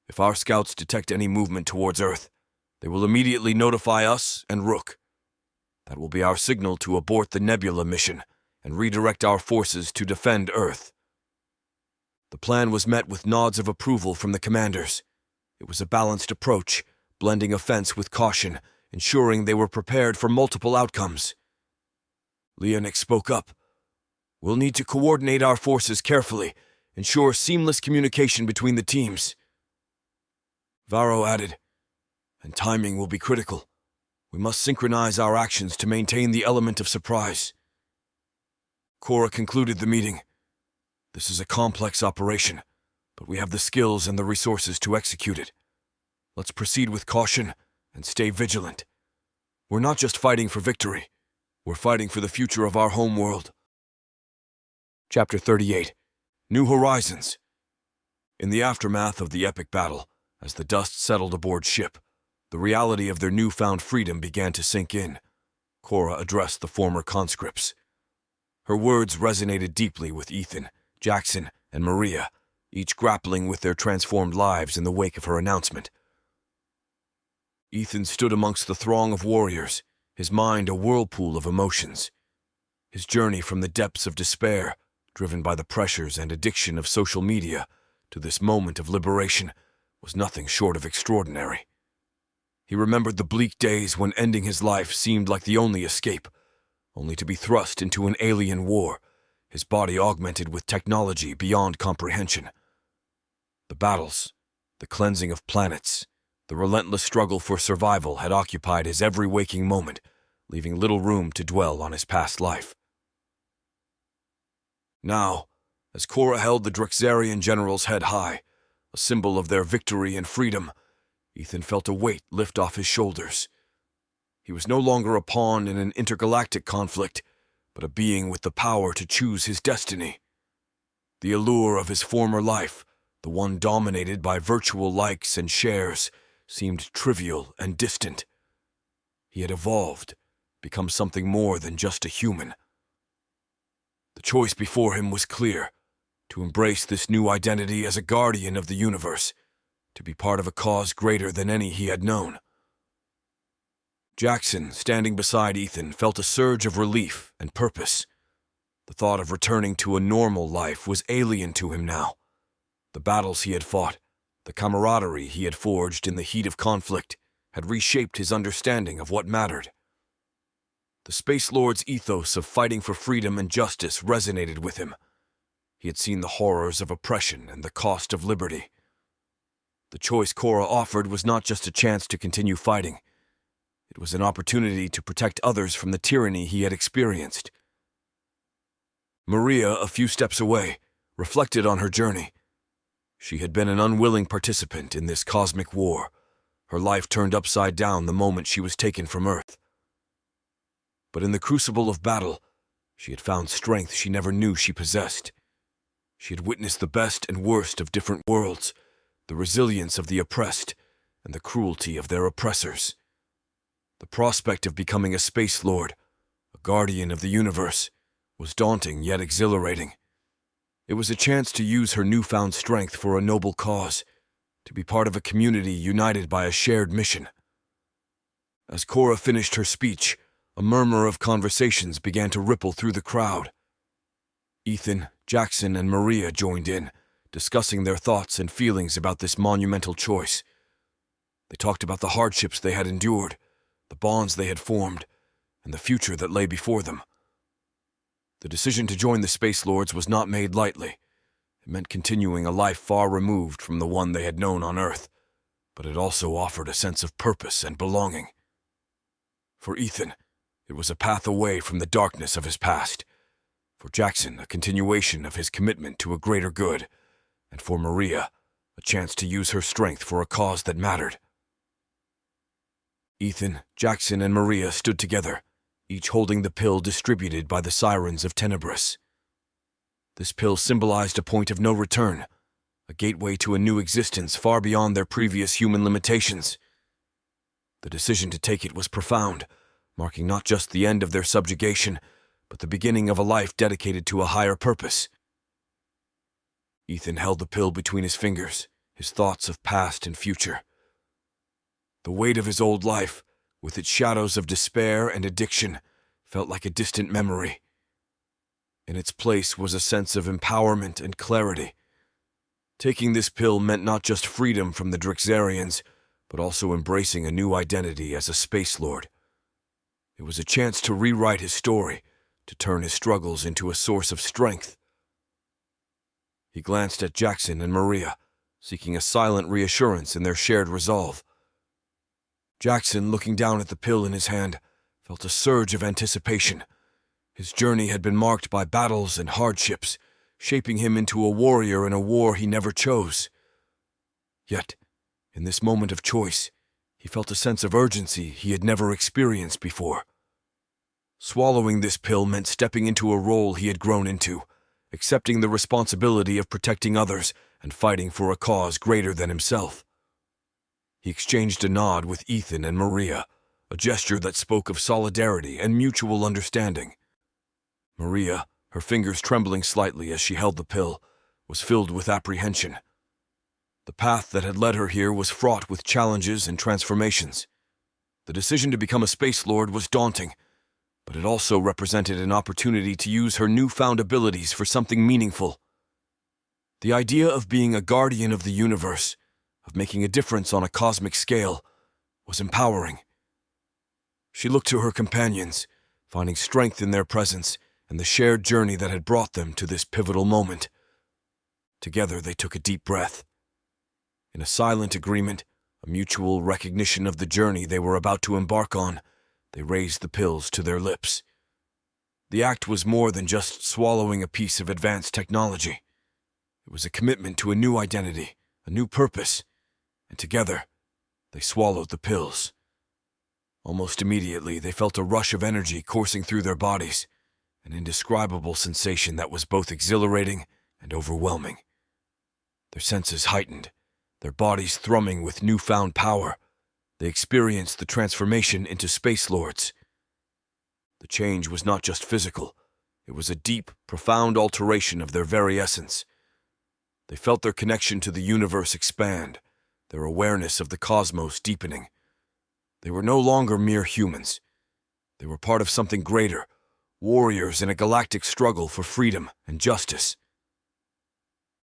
If our scouts detect any movement towards Earth, they will immediately notify us and Rook. That will be our signal to abort the Nebula mission and redirect our forces to defend Earth. The plan was met with nods of approval from the commanders. It was a balanced approach, blending offense with caution, ensuring they were prepared for multiple outcomes. Leonix spoke up. We'll need to coordinate our forces carefully, ensure seamless communication between the teams. Varro added, and timing will be critical. We must synchronize our actions to maintain the element of surprise. Cora concluded the meeting. This is a complex operation, but we have the skills and the resources to execute it. Let's proceed with caution and stay vigilant. We're not just fighting for victory. We're fighting for the future of our homeworld. Chapter 38. New Horizons. In the aftermath of the epic battle, as the dust settled aboard ship, the reality of their newfound freedom began to sink in. Cora addressed the former conscripts. Her words resonated deeply with Ethan, Jackson, and Maria, each grappling with their transformed lives in the wake of her announcement. Ethan stood amongst the throng of warriors, his mind a whirlpool of emotions. His journey from the depths of despair, driven by the pressures and addiction of social media, to this moment of liberation, was nothing short of extraordinary. He remembered the bleak days when ending his life seemed like the only escape, only to be thrust into an alien war, his body augmented with technology beyond comprehension. The battles, the cleansing of planets, the relentless struggle for survival had occupied his every waking moment, leaving little room to dwell on his past life. Now, as Cora held the Drixarian general's head high, a symbol of their victory and freedom, Ethan felt a weight lift off his shoulders. He was no longer a pawn in an intergalactic conflict, but a being with the power to choose his destiny. The allure of his former life, the one dominated by virtual likes and shares, seemed trivial and distant. He had evolved, become something more than just a human. The choice before him was clear: to embrace this new identity as a guardian of the universe, to be part of a cause greater than any he had known. Jackson, standing beside Ethan, felt a surge of relief and purpose. The thought of returning to a normal life was alien to him now. The battles he had fought, the camaraderie he had forged in the heat of conflict, had reshaped his understanding of what mattered. The Space Lords' ethos of fighting for freedom and justice resonated with him. He had seen the horrors of oppression and the cost of liberty. The choice Cora offered was not just a chance to continue fighting. It was an opportunity to protect others from the tyranny he had experienced. Maria, a few steps away, reflected on her journey. She had been an unwilling participant in this cosmic war, her life turned upside down the moment she was taken from Earth. But in the crucible of battle, she had found strength she never knew she possessed. She had witnessed the best and worst of different worlds, the resilience of the oppressed, and the cruelty of their oppressors. The prospect of becoming a Space Lord, a guardian of the universe, was daunting yet exhilarating. It was a chance to use her newfound strength for a noble cause, to be part of a community united by a shared mission. As Cora finished her speech, a murmur of conversations began to ripple through the crowd. Ethan, Jackson, and Maria joined in, discussing their thoughts and feelings about this monumental choice. They talked about the hardships they had endured, the bonds they had formed, and the future that lay before them. The decision to join the Space Lords was not made lightly. It meant continuing a life far removed from the one they had known on Earth, but it also offered a sense of purpose and belonging. For Ethan, it was a path away from the darkness of his past. For Jackson, a continuation of his commitment to a greater good. And for Maria, a chance to use her strength for a cause that mattered. Ethan, Jackson, and Maria stood together, each holding the pill distributed by the Sirens of Tenebris. This pill symbolized a point of no return, a gateway to a new existence far beyond their previous human limitations. The decision to take it was profound, marking not just the end of their subjugation, but the beginning of a life dedicated to a higher purpose. Ethan held the pill between his fingers, his thoughts of past and future. The weight of his old life, with its shadows of despair and addiction, felt like a distant memory. In its place was a sense of empowerment and clarity. Taking this pill meant not just freedom from the Drixarians, but also embracing a new identity as a Space Lord. It was a chance to rewrite his story, to turn his struggles into a source of strength. He glanced at Jackson and Maria, seeking a silent reassurance in their shared resolve. Jackson, looking down at the pill in his hand, felt a surge of anticipation. His journey had been marked by battles and hardships, shaping him into a warrior in a war he never chose. Yet, in this moment of choice, he felt a sense of urgency he had never experienced before. Swallowing this pill meant stepping into a role he had grown into, accepting the responsibility of protecting others and fighting for a cause greater than himself. He exchanged a nod with Ethan and Maria, a gesture that spoke of solidarity and mutual understanding. Maria, her fingers trembling slightly as she held the pill, was filled with apprehension. The path that had led her here was fraught with challenges and transformations. The decision to become a Space Lord was daunting, but it also represented an opportunity to use her newfound abilities for something meaningful. The idea of being a guardian of the universe, of making a difference on a cosmic scale, was empowering. She looked to her companions, finding strength in their presence and the shared journey that had brought them to this pivotal moment. Together they took a deep breath. In a silent agreement, a mutual recognition of the journey they were about to embark on, they raised the pills to their lips. The act was more than just swallowing a piece of advanced technology. It was a commitment to a new identity, a new purpose, and together, they swallowed the pills. Almost immediately, they felt a rush of energy coursing through their bodies, an indescribable sensation that was both exhilarating and overwhelming. Their senses heightened, their bodies thrumming with newfound power. They experienced the transformation into Space Lords. The change was not just physical, it was a deep, profound alteration of their very essence. They felt their connection to the universe expand, their awareness of the cosmos deepening. They were no longer mere humans. They were part of something greater, warriors in a galactic struggle for freedom and justice.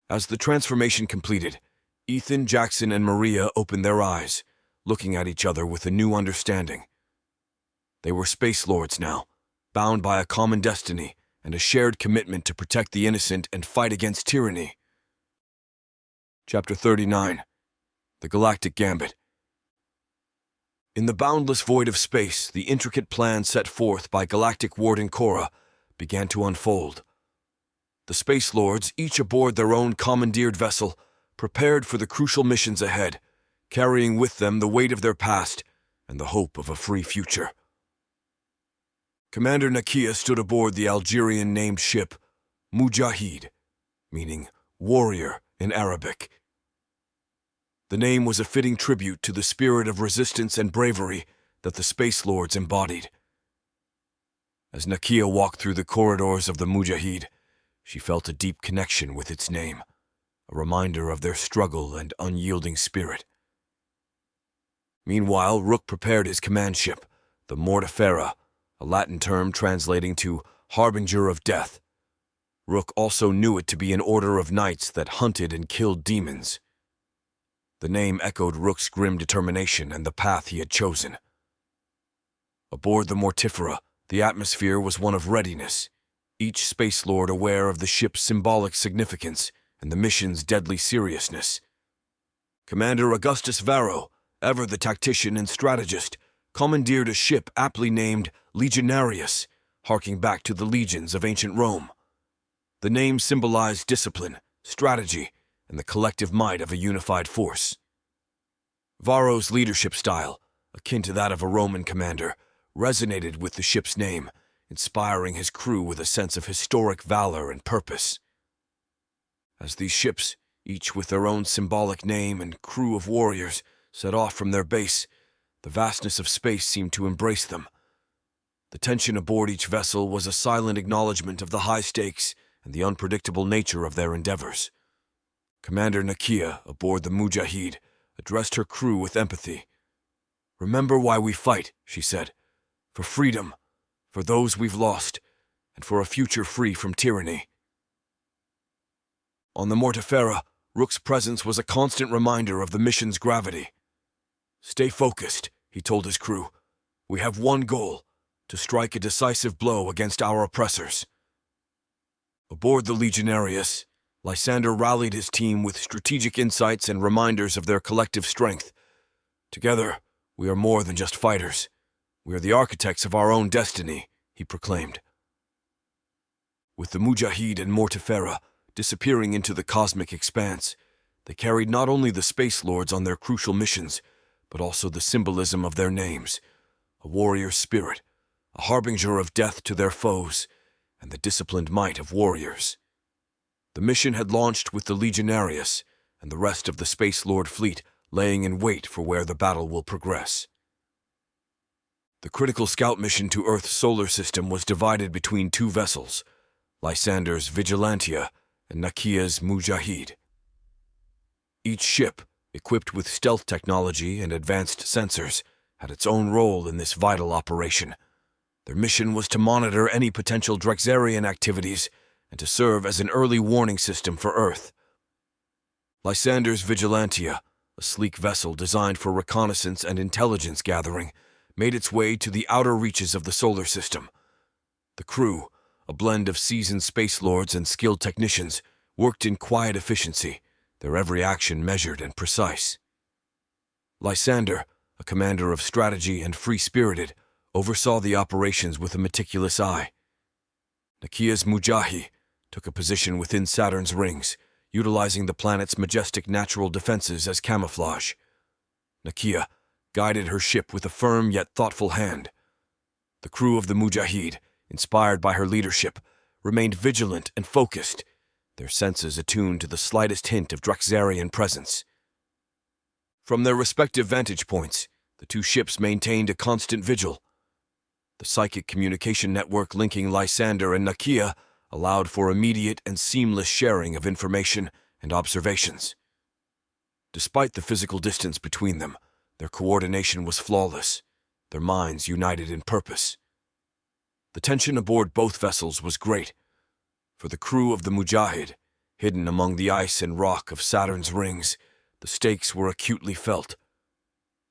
As the transformation completed, Ethan, Jackson, and Maria opened their eyes, looking at each other with a new understanding. They were Space Lords now, bound by a common destiny and a shared commitment to protect the innocent and fight against tyranny. Chapter 39. The Galactic Gambit. In the boundless void of space, the intricate plan set forth by Galactic Warden Cora began to unfold. The Space Lords, each aboard their own commandeered vessel, prepared for the crucial missions ahead, carrying with them the weight of their past and the hope of a free future. Commander Nakia stood aboard the Algerian-named ship Mujahid, meaning warrior in Arabic. The name was a fitting tribute to the spirit of resistance and bravery that the Space Lords embodied. As Nakia walked through the corridors of the Mujahid, she felt a deep connection with its name, a reminder of their struggle and unyielding spirit. Meanwhile, Rook prepared his command ship, the Mortifera, a Latin term translating to harbinger of death. Rook also knew it to be an order of knights that hunted and killed demons. The name echoed Rook's grim determination and the path he had chosen. Aboard the Mortifera, the atmosphere was one of readiness. each Space Lord aware of the ship's symbolic significance and the mission's deadly seriousness. Commander Augustus Varro, ever the tactician and strategist, commandeered a ship aptly named Legionarius, harking back to the legions of ancient Rome. The name symbolized discipline, strategy, and the collective might of a unified force. Varro's leadership style, akin to that of a Roman commander, resonated with the ship's name, inspiring his crew with a sense of historic valor and purpose. As these ships, each with their own symbolic name and crew of warriors, set off from their base, the vastness of space seemed to embrace them. The tension aboard each vessel was a silent acknowledgement of the high stakes and the unpredictable nature of their endeavors. Commander Nakia, aboard the Mujahid, addressed her crew with empathy. "Remember why we fight," she said. "For freedom, for those we've lost, and for a future free from tyranny." On the Mortefera, Rook's presence was a constant reminder of the mission's gravity. "Stay focused," he told his crew. "We have one goal, to strike a decisive blow against our oppressors." Aboard the Legionarius, Lysander rallied his team with strategic insights and reminders of their collective strength. "Together, we are more than just fighters. We are the architects of our own destiny," he proclaimed. With the Mujahid and Mortefera disappearing into the cosmic expanse, they carried not only the Space Lords on their crucial missions, but also the symbolism of their names, a warrior spirit, a harbinger of death to their foes, and the disciplined might of warriors. The mission had launched with the Legionarius, and the rest of the Space Lord fleet laying in wait for where the battle will progress. The critical scout mission to Earth's solar system was divided between two vessels, Lysander's Vigilantia and Nakia's Mujahid. Each ship, equipped with stealth technology and advanced sensors, had its own role in this vital operation. Their mission was to monitor any potential Drexarian activities and to serve as an early warning system for Earth. Lysander's Vigilantia, a sleek vessel designed for reconnaissance and intelligence gathering, made its way to the outer reaches of the solar system. The crew, a blend of seasoned Space Lords and skilled technicians, worked in quiet efficiency, their every action measured and precise. Lysander, a commander of strategy and free-spirited, oversaw the operations with a meticulous eye. Nakia's Mujahi took a position within Saturn's rings, utilizing the planet's majestic natural defenses as camouflage. Nakia guided her ship with a firm yet thoughtful hand. The crew of the Mujahid, inspired by her leadership, remained vigilant and focused, their senses attuned to the slightest hint of Drexarian presence. From their respective vantage points, the two ships maintained a constant vigil. The psychic communication network linking Lysander and Nakia allowed for immediate and seamless sharing of information and observations. Despite the physical distance between them, their coordination was flawless, their minds united in purpose. The tension aboard both vessels was great. For the crew of the Mujahid, hidden among the ice and rock of Saturn's rings, the stakes were acutely felt.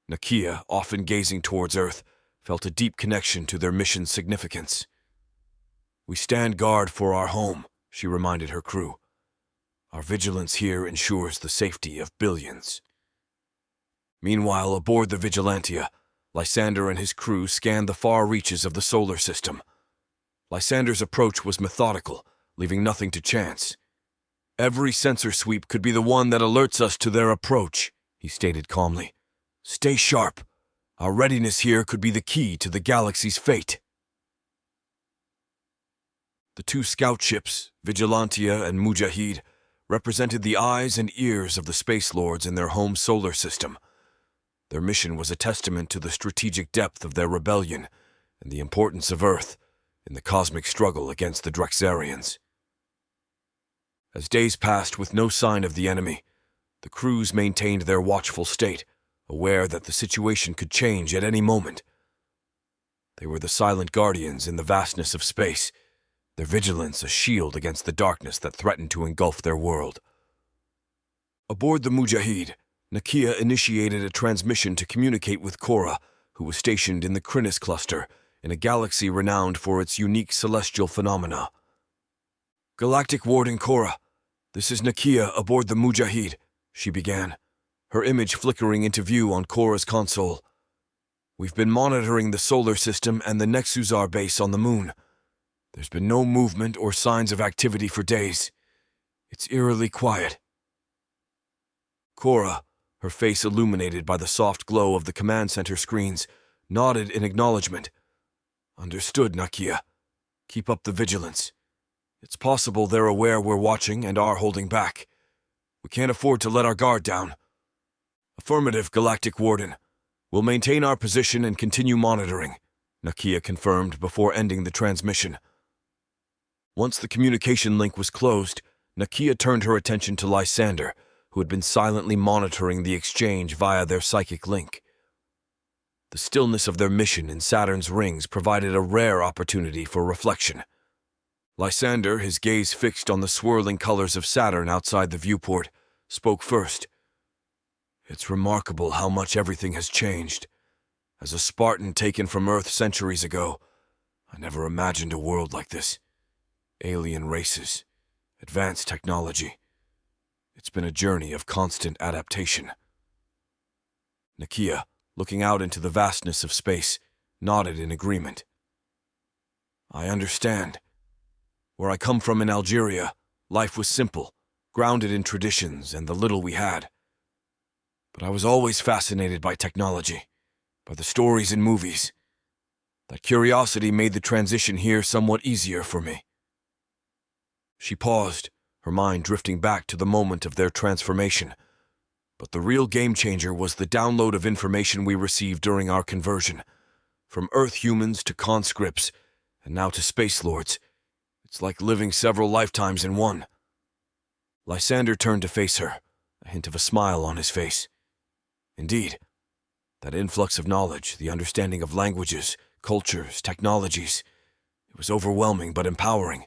Nakia, often gazing towards Earth, felt a deep connection to their mission's significance. "We stand guard for our home," she reminded her crew. "Our vigilance here ensures the safety of billions." Meanwhile, aboard the Vigilantia, Lysander and his crew scanned the far reaches of the solar system. Lysander's approach was methodical, leaving nothing to chance. "Every sensor sweep could be the one that alerts us to their approach," he stated calmly. "Stay sharp. Our readiness here could be the key to the galaxy's fate." The two scout ships, Vigilantia and Mujahid, represented the eyes and ears of the Space Lords in their home solar system. Their mission was a testament to the strategic depth of their rebellion and the importance of Earth in the cosmic struggle against the Drexarians. As days passed with no sign of the enemy, the crews maintained their watchful state, aware that the situation could change at any moment. They were the silent guardians in the vastness of space, their vigilance a shield against the darkness that threatened to engulf their world. Aboard the Mujahid, Nakia initiated a transmission to communicate with Cora, who was stationed in the Crinis cluster, in a galaxy renowned for its unique celestial phenomena. Galactic Warden Cora, this is Nakia aboard the Mujahid, she began, her image flickering into view on Cora's console. We've been monitoring the solar system and the Nexusar base on the moon. There's been no movement or signs of activity for days. It's eerily quiet. Cora, her face illuminated by the soft glow of the command center screens, nodded in acknowledgement. Understood, Nakia. Keep up the vigilance. It's possible they're aware we're watching and are holding back. We can't afford to let our guard down. Affirmative, Galactic Warden. We'll maintain our position and continue monitoring, Nakia confirmed before ending the transmission. Once the communication link was closed, Nakia turned her attention to Lysander, who had been silently monitoring the exchange via their psychic link. The stillness of their mission in Saturn's rings provided a rare opportunity for reflection. Lysander, his gaze fixed on the swirling colors of Saturn outside the viewport, spoke first. It's remarkable how much everything has changed. As a Spartan taken from Earth centuries ago, I never imagined a world like this. Alien races, advanced technology. It's been a journey of constant adaptation. Nakia, looking out into the vastness of space, nodded in agreement. I understand. Where I come from in Algeria, life was simple, grounded in traditions and the little we had. But I was always fascinated by technology, by the stories in movies. That curiosity made the transition here somewhat easier for me. She paused, her mind drifting back to the moment of their transformation. But the real game-changer was the download of information we received during our conversion. From Earth humans to conscripts, and now to Space Lords. It's like living several lifetimes in one. Lysander turned to face her, a hint of a smile on his face. Indeed, that influx of knowledge, the understanding of languages, cultures, technologies, it was overwhelming but empowering.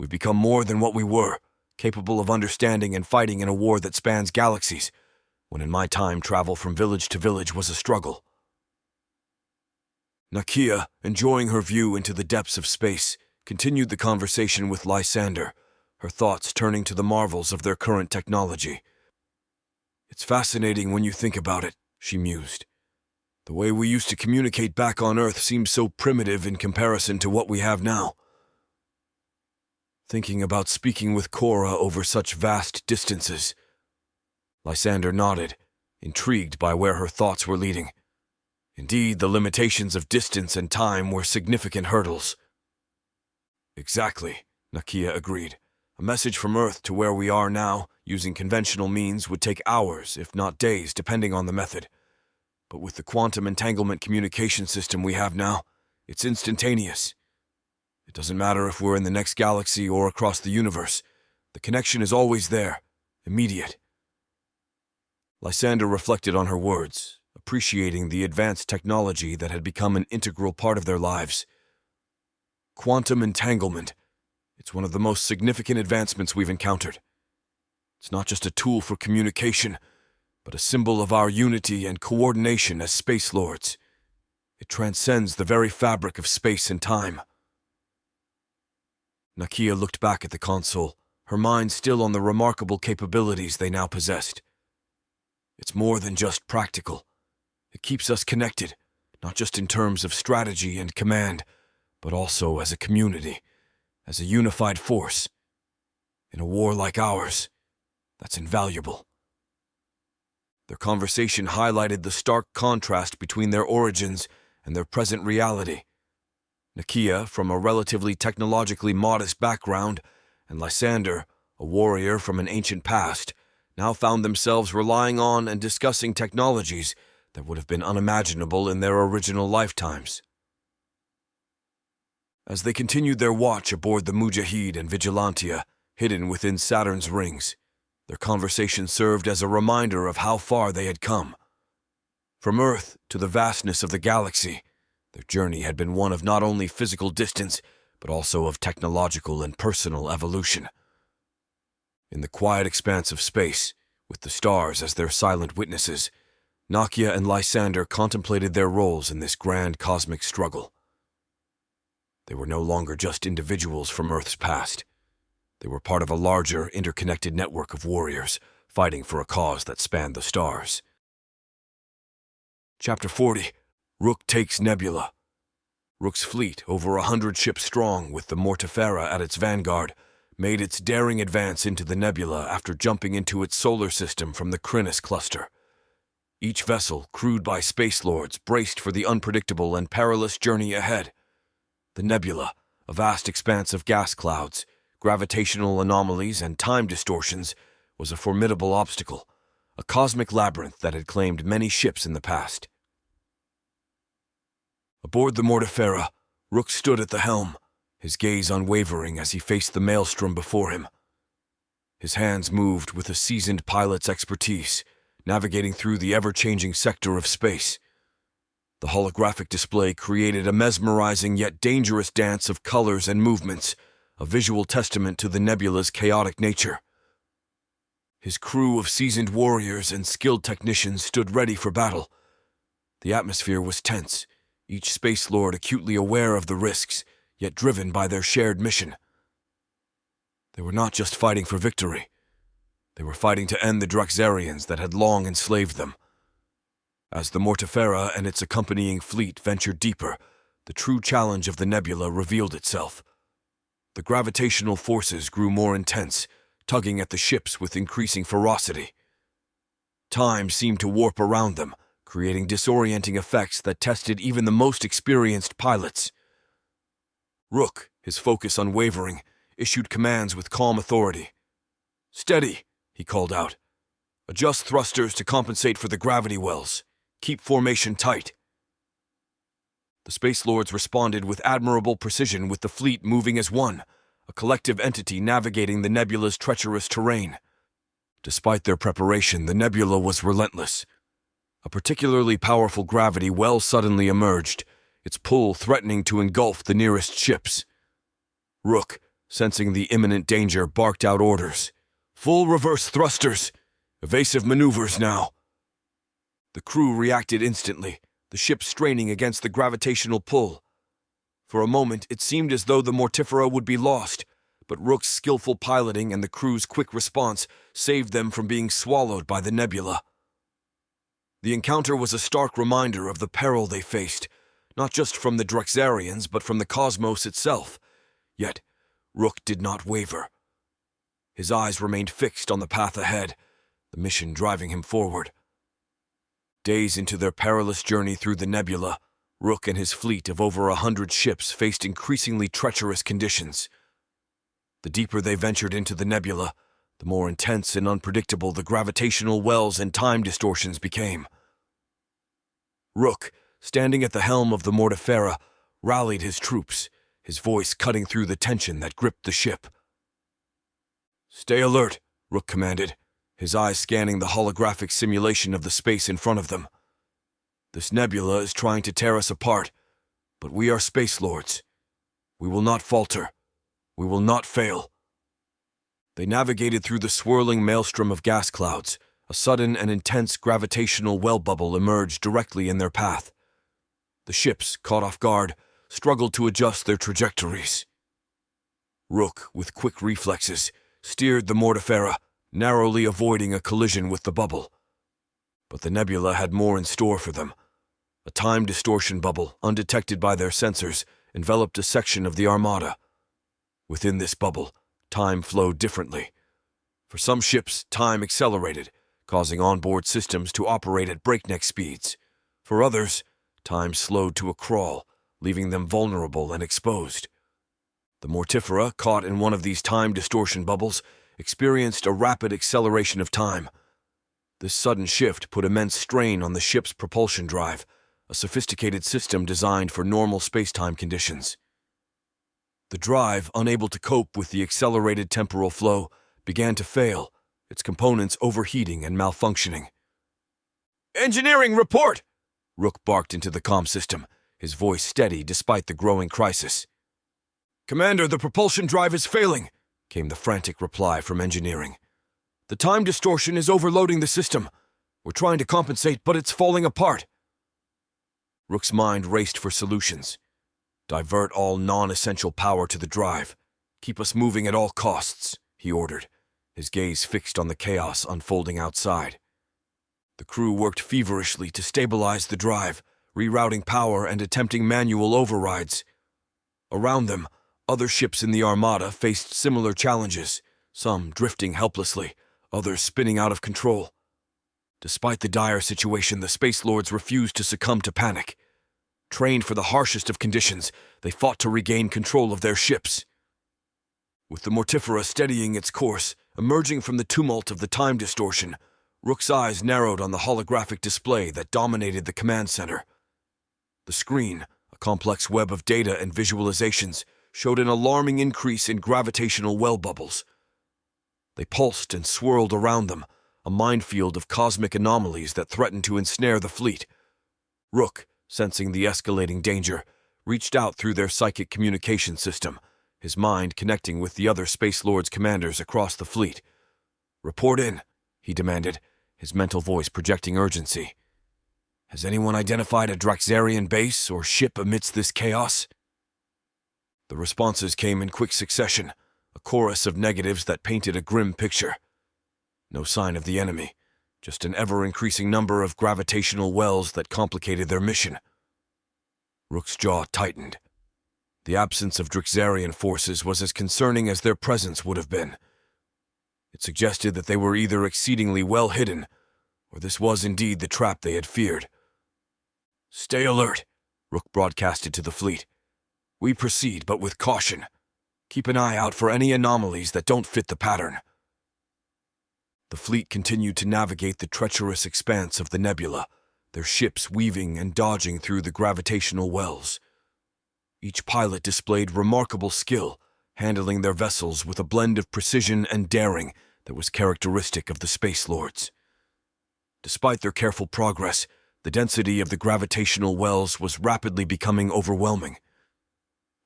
We've become more than what we were, capable of understanding and fighting in a war that spans galaxies, when in my time travel from village to village was a struggle. Nakia, enjoying her view into the depths of space, continued the conversation with Lysander, her thoughts turning to the marvels of their current technology. It's fascinating when you think about it, she mused. The way we used to communicate back on Earth seems so primitive in comparison to what we have now. Thinking about speaking with Cora over such vast distances. Lysander nodded, intrigued by where her thoughts were leading. Indeed, the limitations of distance and time were significant hurdles. Exactly, Nakia agreed. A message from Earth to where we are now, using conventional means, would take hours, if not days, depending on the method. But with the quantum entanglement communication system we have now, it's instantaneous. It doesn't matter if we're in the next galaxy or across the universe. The connection is always there, immediate. Lysander reflected on her words, appreciating the advanced technology that had become an integral part of their lives. Quantum entanglement. It's one of the most significant advancements we've encountered. It's not just a tool for communication, but a symbol of our unity and coordination as Space Lords. It transcends the very fabric of space and time. Nakia looked back at the console, her mind still on the remarkable capabilities they now possessed. It's more than just practical. It keeps us connected, not just in terms of strategy and command, but also as a community, as a unified force. In a war like ours, that's invaluable. Their conversation highlighted the stark contrast between their origins and their present reality. Nakia, from a relatively technologically modest background, and Lysander, a warrior from an ancient past, now found themselves relying on and discussing technologies that would have been unimaginable in their original lifetimes. As they continued their watch aboard the Mujahid and Vigilantia, hidden within Saturn's rings, their conversation served as a reminder of how far they had come. From Earth to the vastness of the galaxy, their journey had been one of not only physical distance, but also of technological and personal evolution. In the quiet expanse of space, with the stars as their silent witnesses, Nakia and Lysander contemplated their roles in this grand cosmic struggle. They were no longer just individuals from Earth's past. They were part of a larger, interconnected network of warriors, fighting for a cause that spanned the stars. Chapter 40. Rook takes Nebula. Rook's fleet, over 100 ships strong with the Mortifera at its vanguard, made its daring advance into the nebula after jumping into its solar system from the Crinus cluster. Each vessel, crewed by Space Lords, braced for the unpredictable and perilous journey ahead. The nebula, a vast expanse of gas clouds, gravitational anomalies, and time distortions, was a formidable obstacle, a cosmic labyrinth that had claimed many ships in the past. Aboard the Mortifera, Rook stood at the helm, his gaze unwavering as he faced the maelstrom before him. His hands moved with a seasoned pilot's expertise, navigating through the ever-changing sector of space. The holographic display created a mesmerizing yet dangerous dance of colors and movements, a visual testament to the nebula's chaotic nature. His crew of seasoned warriors and skilled technicians stood ready for battle. The atmosphere was tense, each Space Lord acutely aware of the risks, yet driven by their shared mission. They were not just fighting for victory. They were fighting to end the Draxarians that had long enslaved them. As the Mortifera and its accompanying fleet ventured deeper, the true challenge of the nebula revealed itself. The gravitational forces grew more intense, tugging at the ships with increasing ferocity. Time seemed to warp around them, creating disorienting effects that tested even the most experienced pilots. Rook, his focus unwavering, issued commands with calm authority. "Steady," he called out. "Adjust thrusters to compensate for the gravity wells. Keep formation tight." The Space Lords responded with admirable precision, with the fleet moving as one, a collective entity navigating the nebula's treacherous terrain. Despite their preparation, the nebula was relentless. A particularly powerful gravity well suddenly emerged, its pull threatening to engulf the nearest ships. Rook, sensing the imminent danger, barked out orders. "Full reverse thrusters! Evasive maneuvers now!" The crew reacted instantly, the ship straining against the gravitational pull. For a moment, it seemed as though the Mortifera would be lost, but Rook's skillful piloting and the crew's quick response saved them from being swallowed by the nebula. The encounter was a stark reminder of the peril they faced, not just from the Draxarians, but from the cosmos itself. Yet, Rook did not waver. His eyes remained fixed on the path ahead, the mission driving him forward. Days into their perilous journey through the nebula, Rook and his fleet of over 100 ships faced increasingly treacherous conditions. The deeper they ventured into the nebula, the more intense and unpredictable the gravitational wells and time distortions became. Rook, standing at the helm of the Mortifera, rallied his troops, his voice cutting through the tension that gripped the ship. "Stay alert," Rook commanded, his eyes scanning the holographic simulation of the space in front of them. "This nebula is trying to tear us apart, but we are Space Lords. We will not falter. We will not fail." They navigated through the swirling maelstrom of gas clouds. A sudden and intense gravitational well bubble emerged directly in their path. The ships, caught off guard, struggled to adjust their trajectories. Rook, with quick reflexes, steered the Mortifera, narrowly avoiding a collision with the bubble. But the nebula had more in store for them. A time distortion bubble, undetected by their sensors, enveloped a section of the Armada. Within this bubble, time flowed differently. For some ships, time accelerated, causing onboard systems to operate at breakneck speeds. For others, time slowed to a crawl, leaving them vulnerable and exposed. The Mortifera, caught in one of these time distortion bubbles, experienced a rapid acceleration of time. This sudden shift put immense strain on the ship's propulsion drive, a sophisticated system designed for normal space-time conditions. The drive, unable to cope with the accelerated temporal flow, began to fail, its components overheating and malfunctioning. "Engineering report!" Rook barked into the comm system, his voice steady despite the growing crisis. "Commander, the propulsion drive is failing," came the frantic reply from engineering. "The time distortion is overloading the system. We're trying to compensate, but it's falling apart." Rook's mind raced for solutions. Divert all non-essential power to the drive. Keep us moving at all costs, he ordered, his gaze fixed on the chaos unfolding outside. The crew worked feverishly to stabilize the drive, rerouting power and attempting manual overrides. Around them, other ships in the Armada faced similar challenges, some drifting helplessly, others spinning out of control. Despite the dire situation, the Space Lords refused to succumb to panic. Trained for the harshest of conditions, they fought to regain control of their ships. With the Mortifera steadying its course, emerging from the tumult of the time distortion, Rook's eyes narrowed on the holographic display that dominated the command center. The screen, a complex web of data and visualizations, showed an alarming increase in gravitational well bubbles. They pulsed and swirled around them, a minefield of cosmic anomalies that threatened to ensnare the fleet. Rook, sensing the escalating danger, reached out through their psychic communication system, his mind connecting with the other Space Lords commanders across the fleet. "Report in," he demanded, his mental voice projecting urgency. "Has anyone identified a Draxarian base or ship amidst this chaos?" The responses came in quick succession, a chorus of negatives that painted a grim picture. No sign of the enemy, just an ever-increasing number of gravitational wells that complicated their mission. Rook's jaw tightened. The absence of Draxarian forces was as concerning as their presence would have been. It suggested that they were either exceedingly well hidden, or this was indeed the trap they had feared. "Stay alert," Rook broadcasted to the fleet. "We proceed, but with caution. Keep an eye out for any anomalies that don't fit the pattern." The fleet continued to navigate the treacherous expanse of the nebula, their ships weaving and dodging through the gravitational wells. Each pilot displayed remarkable skill, handling their vessels with a blend of precision and daring that was characteristic of the Space Lords. Despite their careful progress, the density of the gravitational wells was rapidly becoming overwhelming.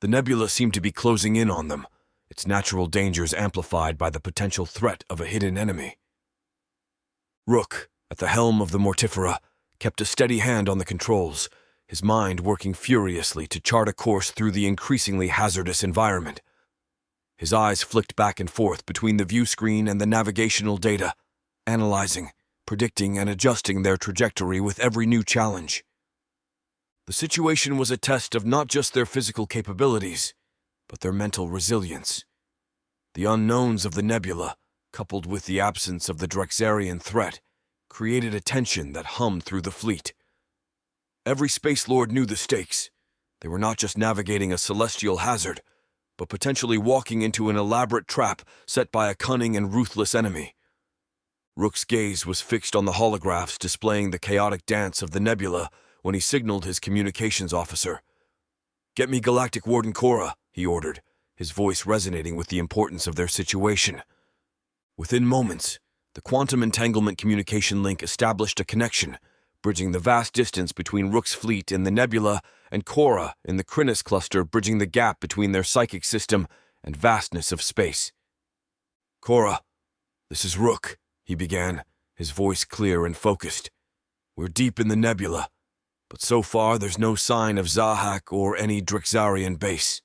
The nebula seemed to be closing in on them, its natural dangers amplified by the potential threat of a hidden enemy. Rook, at the helm of the Mortifera, kept a steady hand on the controls, his mind working furiously to chart a course through the increasingly hazardous environment. His eyes flicked back and forth between the view screen and the navigational data, analyzing, predicting, and adjusting their trajectory with every new challenge. The situation was a test of not just their physical capabilities, but their mental resilience. The unknowns of the nebula, coupled with the absence of the Draxarian threat, created a tension that hummed through the fleet. Every Space Lord knew the stakes. They were not just navigating a celestial hazard, but potentially walking into an elaborate trap set by a cunning and ruthless enemy. Rook's gaze was fixed on the holographs displaying the chaotic dance of the nebula when he signaled his communications officer. "Get me Galactic Warden Cora," he ordered, his voice resonating with the importance of their situation. Within moments, the quantum entanglement communication link established a connection, bridging the vast distance between Rook's fleet in the nebula and Cora in the Crinus cluster, bridging the gap between their psychic system and vastness of space. "Cora, this is Rook," he began, his voice clear and focused. "We're deep in the nebula, but so far there's no sign of Zahak or any Draxarian base.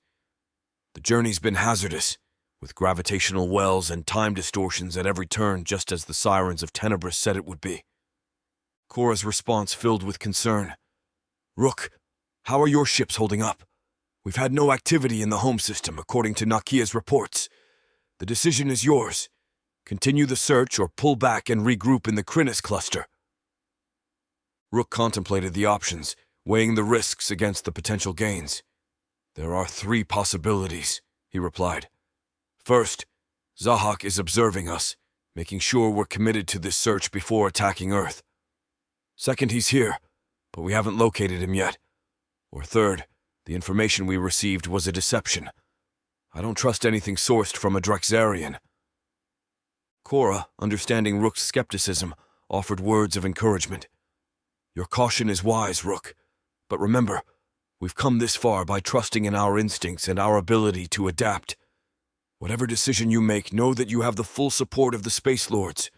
The journey's been hazardous, with gravitational wells and time distortions at every turn, just as the Sirens of Tenebris said it would be." Cora's response filled with concern. "Rook, how are your ships holding up? We've had no activity in the home system, according to Nakia's reports. The decision is yours. Continue the search or pull back and regroup in the Crinus cluster." Rook contemplated the options, weighing the risks against the potential gains. "There are 3 possibilities," he replied. "First, Zahak is observing us, making sure we're committed to this search before attacking Earth. Second, he's here, but we haven't located him yet. Or third, the information we received was a deception. I don't trust anything sourced from a Draxarian." Cora, understanding Rook's skepticism, offered words of encouragement. "Your caution is wise, Rook, but remember, we've come this far by trusting in our instincts and our ability to adapt. Whatever decision you make, know that you have the full support of the Space Lords.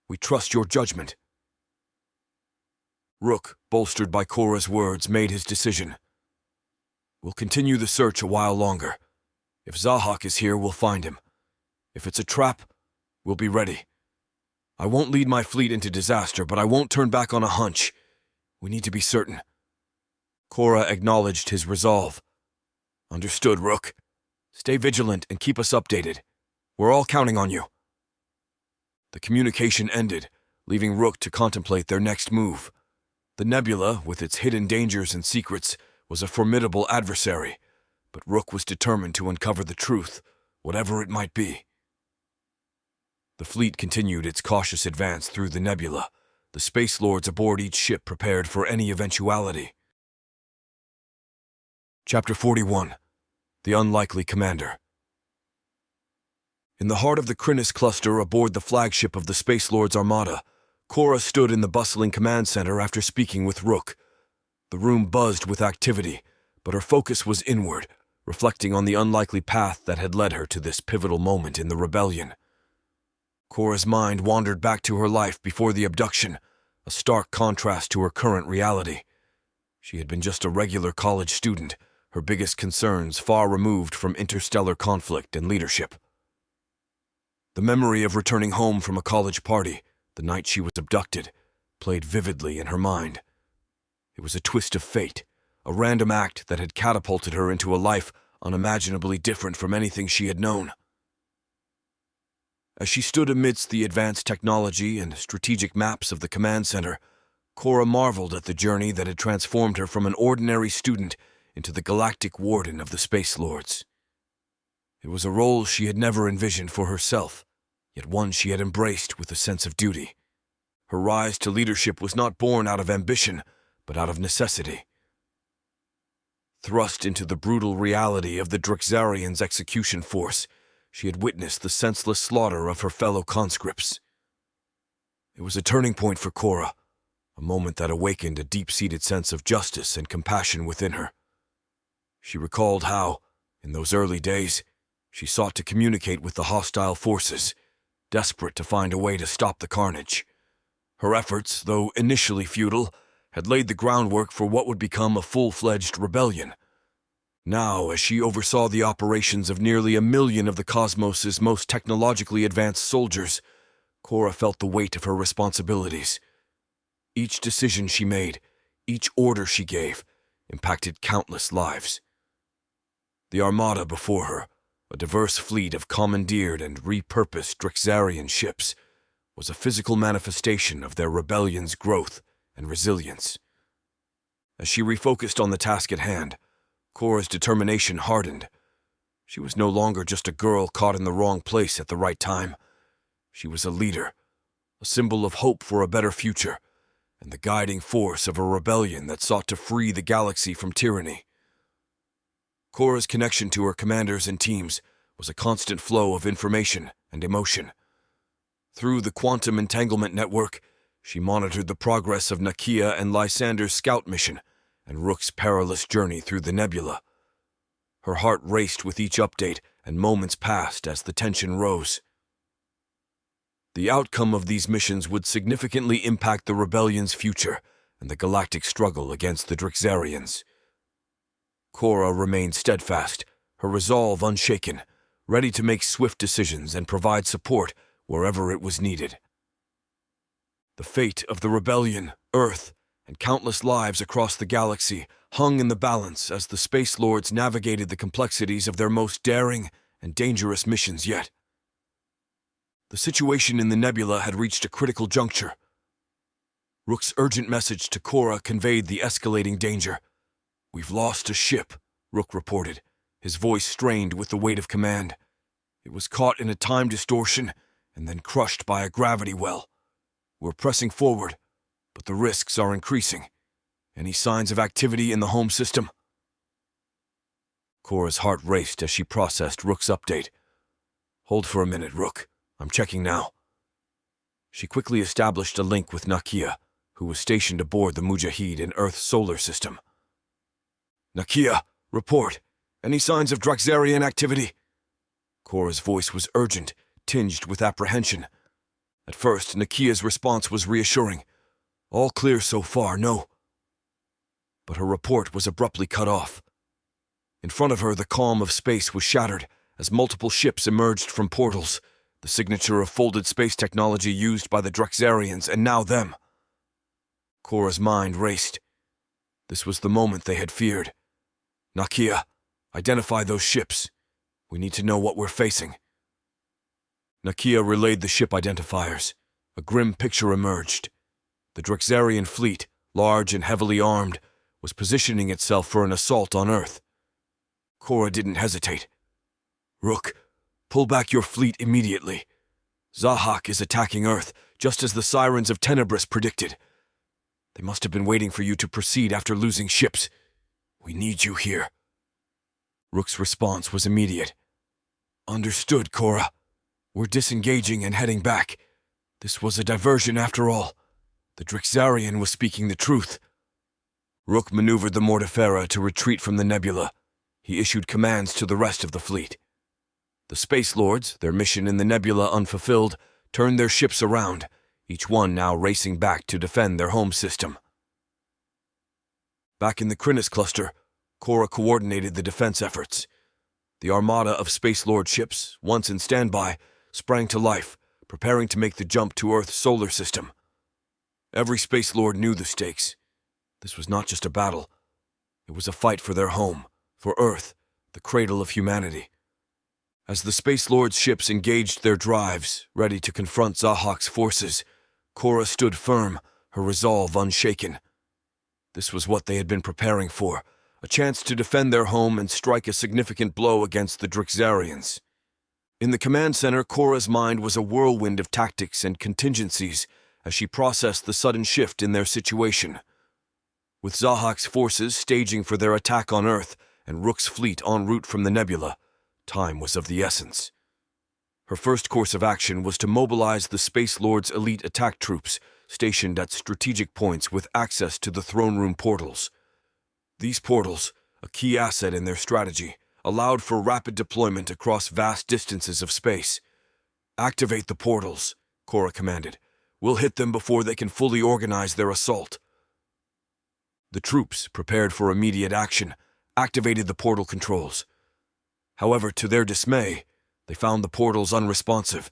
We trust your judgment." Rook, bolstered by Cora's words, made his decision. "We'll continue the search a while longer. If Zahak is here, we'll find him. If it's a trap, we'll be ready. I won't lead my fleet into disaster, but I won't turn back on a hunch. We need to be certain. Cora acknowledged his resolve. Understood, Rook. Stay vigilant and keep us updated. We're all counting on you. The communication ended, leaving Rook to contemplate their next move. The nebula, with its hidden dangers and secrets, was a formidable adversary, but Rook was determined to uncover the truth, whatever it might be. The fleet continued its cautious advance through the nebula, the Space Lords aboard each ship prepared for any eventuality. Chapter 41. The Unlikely Commander. In the heart of the Krynos cluster aboard the flagship of the Space Lords Armada, Cora stood in the bustling command center after speaking with Rook. The room buzzed with activity, but her focus was inward, reflecting on the unlikely path that had led her to this pivotal moment in the rebellion. Cora's mind wandered back to her life before the abduction, a stark contrast to her current reality. She had been just a regular college student, her biggest concerns far removed from interstellar conflict and leadership. The memory of returning home from a college party, the night she was abducted, played vividly in her mind. It was a twist of fate, a random act that had catapulted her into a life unimaginably different from anything she had known. As she stood amidst the advanced technology and strategic maps of the command center, Cora marveled at the journey that had transformed her from an ordinary student into the galactic warden of the Space Lords. It was a role she had never envisioned for herself, yet one she had embraced with a sense of duty. Her rise to leadership was not born out of ambition, but out of necessity. Thrust into the brutal reality of the Drexarians' execution force, she had witnessed the senseless slaughter of her fellow conscripts. It was a turning point for Cora, a moment that awakened a deep-seated sense of justice and compassion within her. She recalled how, in those early days, she sought to communicate with the hostile forces, desperate to find a way to stop the carnage. Her efforts, though initially futile, had laid the groundwork for what would become a full-fledged rebellion. Now, as she oversaw the operations of nearly 1 million of the cosmos's most technologically advanced soldiers, Cora felt the weight of her responsibilities. Each decision she made, each order she gave, impacted countless lives. The Armada before her, a diverse fleet of commandeered and repurposed Drexarian ships, was a physical manifestation of their rebellion's growth and resilience. As she refocused on the task at hand, Cora's determination hardened. She was no longer just a girl caught in the wrong place at the right time. She was a leader, a symbol of hope for a better future, and the guiding force of a rebellion that sought to free the galaxy from tyranny. Cora's connection to her commanders and teams was a constant flow of information and emotion. Through the Quantum Entanglement Network, she monitored the progress of Nakia and Lysander's scout mission and Rook's perilous journey through the nebula. Her heart raced with each update, and moments passed as the tension rose. The outcome of these missions would significantly impact the rebellion's future and the galactic struggle against the Drexarians. Cora remained steadfast, her resolve unshaken, ready to make swift decisions and provide support wherever it was needed. The fate of the rebellion, Earth, and countless lives across the galaxy hung in the balance as the Space Lords navigated the complexities of their most daring and dangerous missions yet. The situation in the nebula had reached a critical juncture. Rook's urgent message to Cora conveyed the escalating danger. "We've lost a ship," Rook reported, his voice strained with the weight of command. "It was caught in a time distortion and then crushed by a gravity well. We're pressing forward, but the risks are increasing. Any signs of activity in the home system?" Cora's heart raced as she processed Rook's update. "Hold for a minute, Rook. I'm checking now." She quickly established a link with Nakia, who was stationed aboard the Mujahid in Earth's solar system. "Nakia, report. Any signs of Drexarian activity?" Cora's voice was urgent, tinged with apprehension. At first, Nakia's response was reassuring. "All clear so far, no." But her report was abruptly cut off. In front of her, the calm of space was shattered as multiple ships emerged from portals, the signature of folded space technology used by the Drexarians, and now them. Cora's mind raced. This was the moment they had feared. Nakia, identify those ships. We need to know what we're facing. Nakia relayed the ship identifiers. A grim picture emerged. The Drexarian fleet, large and heavily armed, was positioning itself for an assault on Earth. Cora didn't hesitate. Rook, pull back your fleet immediately. Zahak is attacking Earth, just as the Sirens of Tenebris predicted. They must have been waiting for you to proceed after losing ships. We need you here. Rook's response was immediate. Understood, Cora. We're disengaging and heading back. This was a diversion after all. The Drexarian was speaking the truth. Rook maneuvered the Mortifera to retreat from the nebula. He issued commands to the rest of the fleet. The Space Lords, their mission in the nebula unfulfilled, turned their ships around, each one now racing back to defend their home system. Back in the Krynos cluster, Cora coordinated the defense efforts. The armada of Space Lord ships, once in standby, sprang to life, preparing to make the jump to Earth's solar system. Every Space Lord knew the stakes. This was not just a battle. It was a fight for their home, for Earth, the cradle of humanity. As the Space Lords' ships engaged their drives, ready to confront Zahak's forces, Cora stood firm, her resolve unshaken. This was what they had been preparing for, a chance to defend their home and strike a significant blow against the Drexarians. In the command center, Cora's mind was a whirlwind of tactics and contingencies as she processed the sudden shift in their situation. With Zahak's forces staging for their attack on Earth and Rook's fleet en route from the nebula, time was of the essence. Her first course of action was to mobilize the Space Lords' elite attack troops stationed at strategic points with access to the throne room portals. These portals, a key asset in their strategy, allowed for rapid deployment across vast distances of space. Activate the portals, Cora commanded. We'll hit them before they can fully organize their assault. The troops, prepared for immediate action, activated the portal controls. However, to their dismay, they found the portals unresponsive.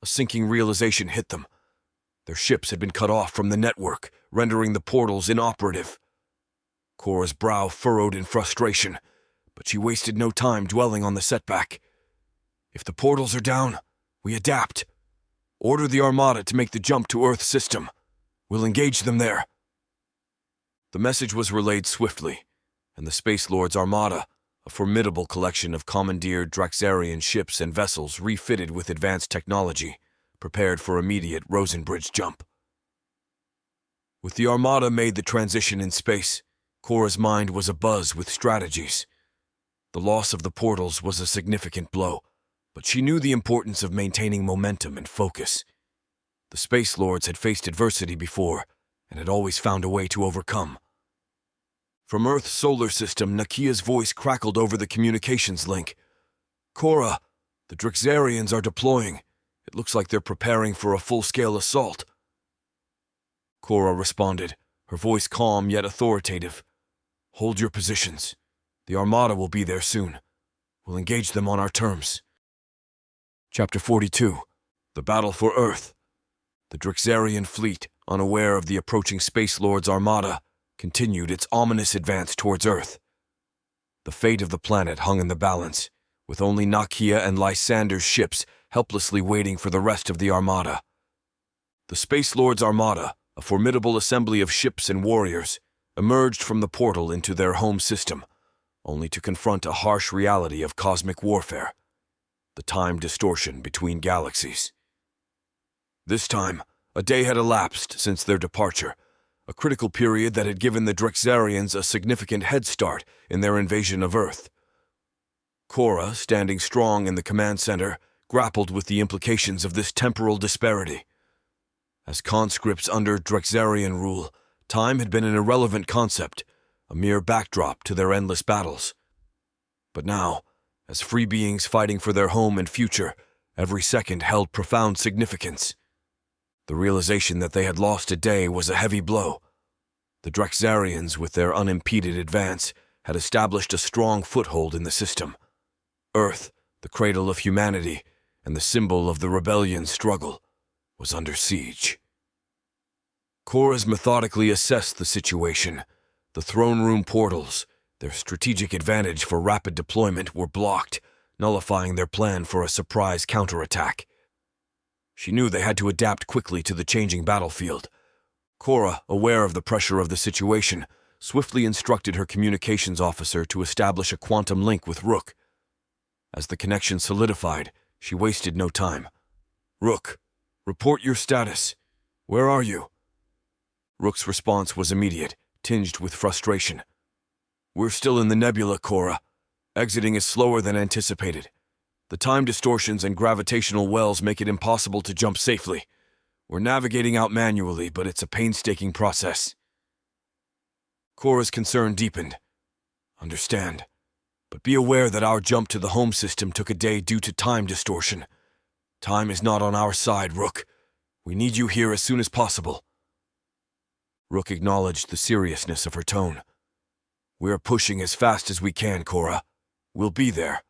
A sinking realization hit them. Their ships had been cut off from the network, rendering the portals inoperative. Cora's brow furrowed in frustration, but she wasted no time dwelling on the setback. If the portals are down, we adapt. Order the Armada to make the jump to Earth's system. We'll engage them there. The message was relayed swiftly, and the Space Lords' Armada, a formidable collection of commandeered Drexarian ships and vessels refitted with advanced technology, prepared for immediate Rosenbridge jump. With the Armada made the transition in space, Cora's mind was abuzz with strategies. The loss of the portals was a significant blow, but she knew the importance of maintaining momentum and focus. The Space Lords had faced adversity before, and had always found a way to overcome. From Earth's solar system, Nakia's voice crackled over the communications link. Cora, the Drexarians are deploying. It looks like they're preparing for a full-scale assault. Cora responded, her voice calm yet authoritative. Hold your positions. The Armada will be there soon. We'll engage them on our terms. Chapter 42. The Battle for Earth. The Drexarian fleet, unaware of the approaching Space Lords' Armada, continued its ominous advance towards Earth. The fate of the planet hung in the balance, with only Nakia and Lysander's ships helplessly waiting for the rest of the Armada. The Space Lords' Armada, a formidable assembly of ships and warriors, emerged from the portal into their home system, only to confront a harsh reality of cosmic warfare, the time distortion between galaxies. This time, a day had elapsed since their departure, a critical period that had given the Drexarians a significant head start in their invasion of Earth. Cora, standing strong in the command center, grappled with the implications of this temporal disparity. As conscripts under Drexarian rule, time had been an irrelevant concept, a mere backdrop to their endless battles. But now, as free beings fighting for their home and future, every second held profound significance. The realization that they had lost a day was a heavy blow. The Drexarians, with their unimpeded advance, had established a strong foothold in the system. Earth, the cradle of humanity and the symbol of the rebellion's struggle, was under siege. Cora's methodically assessed the situation. The throne room portals, their strategic advantage for rapid deployment, were blocked, nullifying their plan for a surprise counterattack. She knew they had to adapt quickly to the changing battlefield. Cora, aware of the pressure of the situation, swiftly instructed her communications officer to establish a quantum link with Rook. As the connection solidified, she wasted no time. "Rook, report your status. Where are you?" Rook's response was immediate, tinged with frustration. "We're still in the nebula, Cora. Exiting is slower than anticipated. The time distortions and gravitational wells make it impossible to jump safely. We're navigating out manually, but it's a painstaking process." Cora's concern deepened. "Understand. But be aware that our jump to the home system took a day due to time distortion. Time is not on our side, Rook. We need you here as soon as possible." Rook acknowledged the seriousness of her tone. "We're pushing as fast as we can, Cora. We'll be there."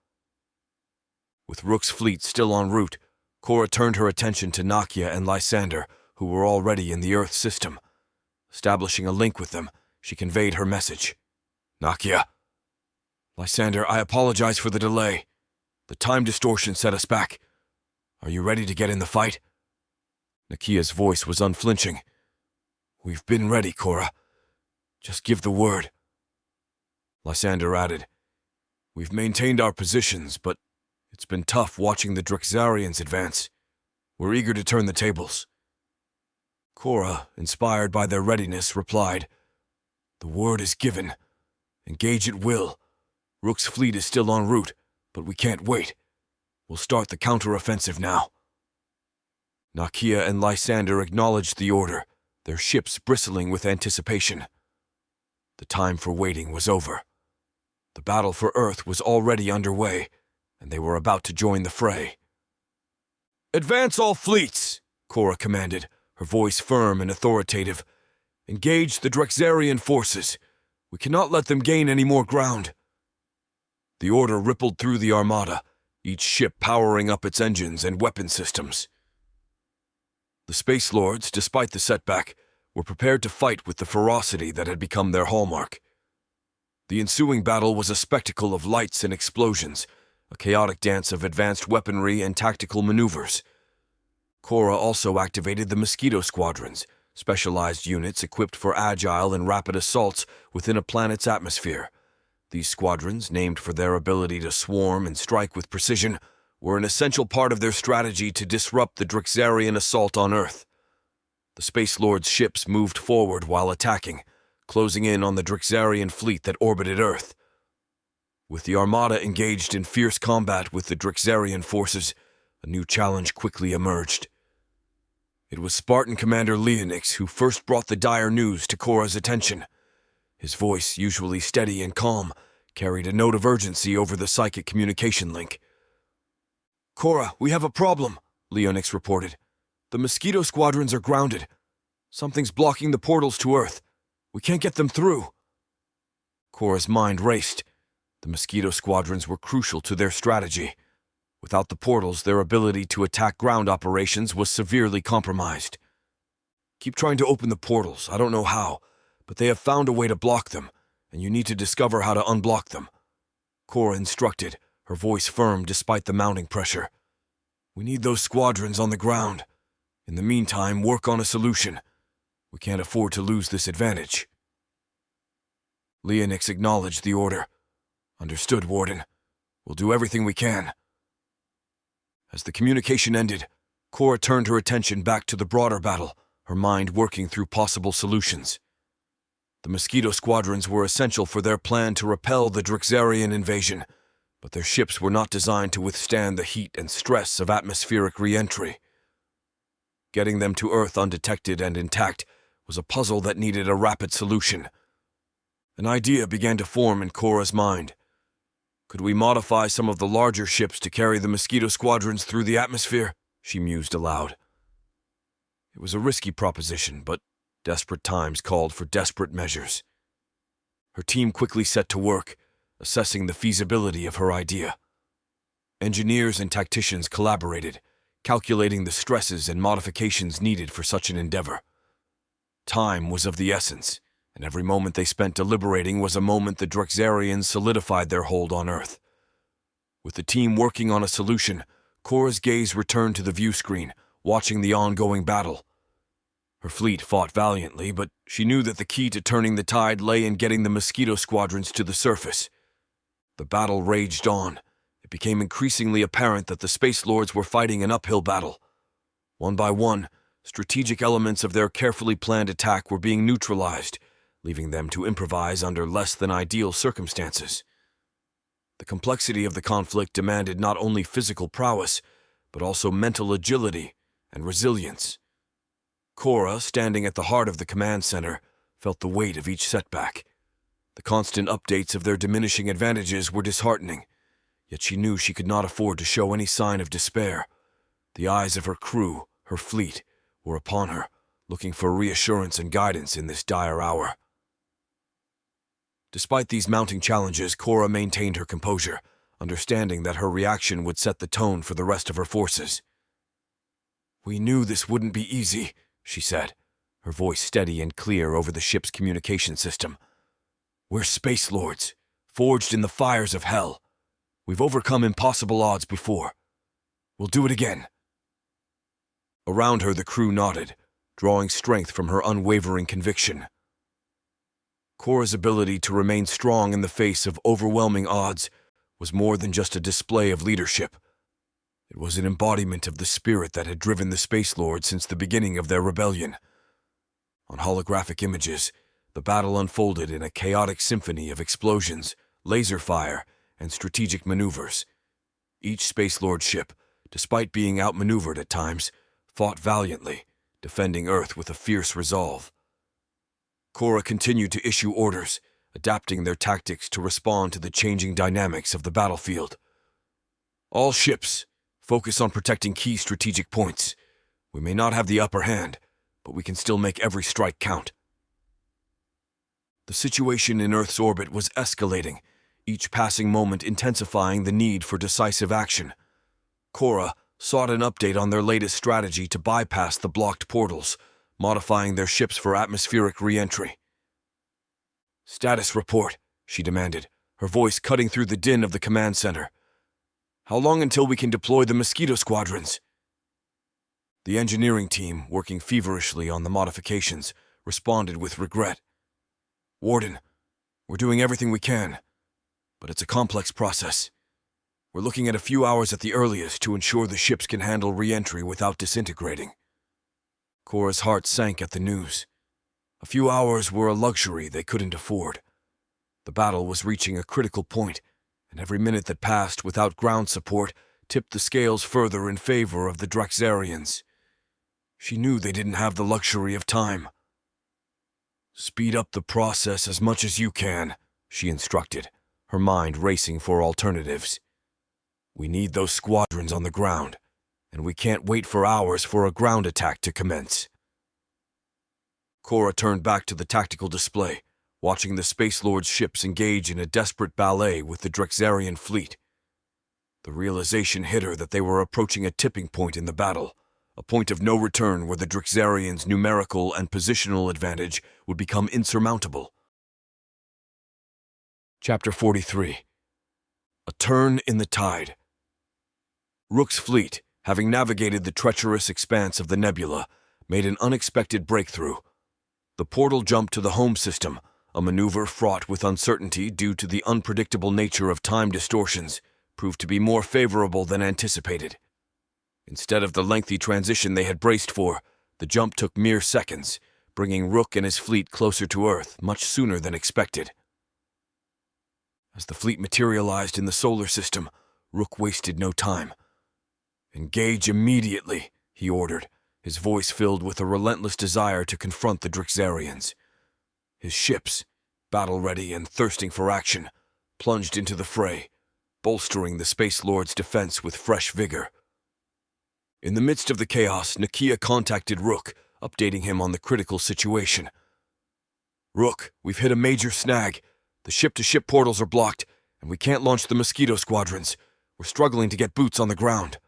With Rook's fleet still en route, Cora turned her attention to Nakia and Lysander, who were already in the Earth system. Establishing a link with them, she conveyed her message. "Nakia. Lysander, I apologize for the delay. The time distortion set us back. Are you ready to get in the fight?" Nakia's voice was unflinching. "We've been ready, Cora. Just give the word." Lysander added, "We've maintained our positions, but it's been tough watching the Drixarians advance. We're eager to turn the tables." Cora, inspired by their readiness, replied, "The word is given. Engage at will. Rook's fleet is still en route, but we can't wait. We'll start the counteroffensive now." Nakia and Lysander acknowledged the order, their ships bristling with anticipation. The time for waiting was over. The battle for Earth was already underway, and they were about to join the fray. "Advance all fleets," Cora commanded, her voice firm and authoritative. "Engage the Drexarian forces. We cannot let them gain any more ground." The order rippled through the armada, each ship powering up its engines and weapon systems. The Space Lords, despite the setback, were prepared to fight with the ferocity that had become their hallmark. The ensuing battle was a spectacle of lights and explosions, a chaotic dance of advanced weaponry and tactical maneuvers. Cora also activated the Mosquito Squadrons, specialized units equipped for agile and rapid assaults within a planet's atmosphere. These squadrons, named for their ability to swarm and strike with precision, were an essential part of their strategy to disrupt the Drixarian assault on Earth. The Space Lords' ships moved forward while attacking, closing in on the Drixarian fleet that orbited Earth. With the Armada engaged in fierce combat with the Drixarian forces, a new challenge quickly emerged. It was Spartan Commander Leonix who first brought the dire news to Cora's attention. His voice, usually steady and calm, carried a note of urgency over the psychic communication link. "Cora, we have a problem," Leonix reported. "The Mosquito Squadrons are grounded. Something's blocking the portals to Earth. We can't get them through." Cora's mind raced. The Mosquito Squadrons were crucial to their strategy. Without the portals, their ability to attack ground operations was severely compromised. "Keep trying to open the portals. I don't know how, but they have found a way to block them, and you need to discover how to unblock them," Cora instructed, her voice firm despite the mounting pressure. "We need those squadrons on the ground. In the meantime, work on a solution. We can't afford to lose this advantage." Leonix acknowledged the order. "Understood, Warden. We'll do everything we can." As the communication ended, Cora turned her attention back to the broader battle, her mind working through possible solutions. The Mosquito Squadrons were essential for their plan to repel the Drixarian invasion, but their ships were not designed to withstand the heat and stress of atmospheric re-entry. Getting them to Earth undetected and intact was a puzzle that needed a rapid solution. An idea began to form in Cora's mind. Could we modify some of the larger ships to carry the Mosquito Squadrons through the atmosphere? She mused aloud. It was a risky proposition, but desperate times called for desperate measures. Her team quickly set to work, assessing the feasibility of her idea. Engineers and tacticians collaborated, calculating the stresses and modifications needed for such an endeavor. Time was of the essence, and every moment they spent deliberating was a moment the Drexarians solidified their hold on Earth. With the team working on a solution, Cora's gaze returned to the view screen, watching the ongoing battle. Her fleet fought valiantly, but she knew that the key to turning the tide lay in getting the Mosquito squadrons to the surface. The battle raged on. It became increasingly apparent that the Space Lords were fighting an uphill battle. One by one, strategic elements of their carefully planned attack were being neutralized, leaving them to improvise under less than ideal circumstances. The complexity of the conflict demanded not only physical prowess, but also mental agility and resilience. Cora, standing at the heart of the command center, felt the weight of each setback. The constant updates of their diminishing advantages were disheartening, yet she knew she could not afford to show any sign of despair. The eyes of her crew, her fleet, were upon her, looking for reassurance and guidance in this dire hour. Despite these mounting challenges, Cora maintained her composure, understanding that her reaction would set the tone for the rest of her forces. "We knew this wouldn't be easy," she said, her voice steady and clear over the ship's communication system. "We're Space Lords, forged in the fires of hell. We've overcome impossible odds before. We'll do it again." Around her, the crew nodded, drawing strength from her unwavering conviction. Cora's ability to remain strong in the face of overwhelming odds was more than just a display of leadership. It was an embodiment of the spirit that had driven the Space Lords since the beginning of their rebellion. On holographic images, the battle unfolded in a chaotic symphony of explosions, laser fire, and strategic maneuvers. Each Space Lord ship, despite being outmaneuvered at times, fought valiantly, defending Earth with a fierce resolve. Cora continued to issue orders, adapting their tactics to respond to the changing dynamics of the battlefield. "All ships, focus on protecting key strategic points. We may not have the upper hand, but we can still make every strike count." The situation in Earth's orbit was escalating, each passing moment intensifying the need for decisive action. Cora sought an update on their latest strategy to bypass the blocked portals, modifying their ships for atmospheric re-entry. "Status report," she demanded, her voice cutting through the din of the command center. "How long until we can deploy the Mosquito squadrons?" The engineering team, working feverishly on the modifications, responded with regret. "Warden, we're doing everything we can, but it's a complex process. We're looking at a few hours at the earliest to ensure the ships can handle re-entry without disintegrating." Cora's heart sank at the news. A few hours were a luxury they couldn't afford. The battle was reaching a critical point, and every minute that passed without ground support tipped the scales further in favor of the Drexarians. She knew they didn't have the luxury of time. "Speed up the process as much as you can," she instructed, her mind racing for alternatives. "We need those squadrons on the ground, and we can't wait for hours for a ground attack to commence." Cora turned back to the tactical display, watching the Space Lords' ships engage in a desperate ballet with the Drexarian fleet. The realization hit her that they were approaching a tipping point in the battle, a point of no return where the Drexarians' numerical and positional advantage would become insurmountable. Chapter 43. A Turn in the Tide. Rook's fleet, having navigated the treacherous expanse of the nebula, made an unexpected breakthrough. The portal jump to the home system, a maneuver fraught with uncertainty due to the unpredictable nature of time distortions, proved to be more favorable than anticipated. Instead of the lengthy transition they had braced for, the jump took mere seconds, bringing Rook and his fleet closer to Earth much sooner than expected. As the fleet materialized in the solar system, Rook wasted no time. "Engage immediately," he ordered, his voice filled with a relentless desire to confront the Drexarians. His ships, battle-ready and thirsting for action, plunged into the fray, bolstering the Space Lords' defense with fresh vigor. In the midst of the chaos, Nakia contacted Rook, updating him on the critical situation. "Rook, we've hit a major snag. The ship-to-ship portals are blocked, and we can't launch the mosquito squadrons. We're struggling to get boots on the ground."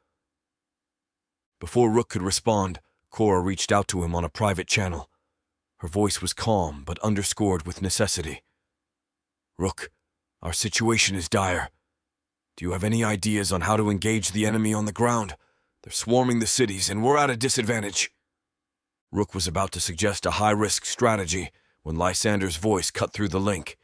Before Rook could respond, Cora reached out to him on a private channel. Her voice was calm, but underscored with necessity. "Rook, our situation is dire. Do you have any ideas on how to engage the enemy on the ground? They're swarming the cities, and we're at a disadvantage." Rook was about to suggest a high-risk strategy when Lysander's voice cut through the link.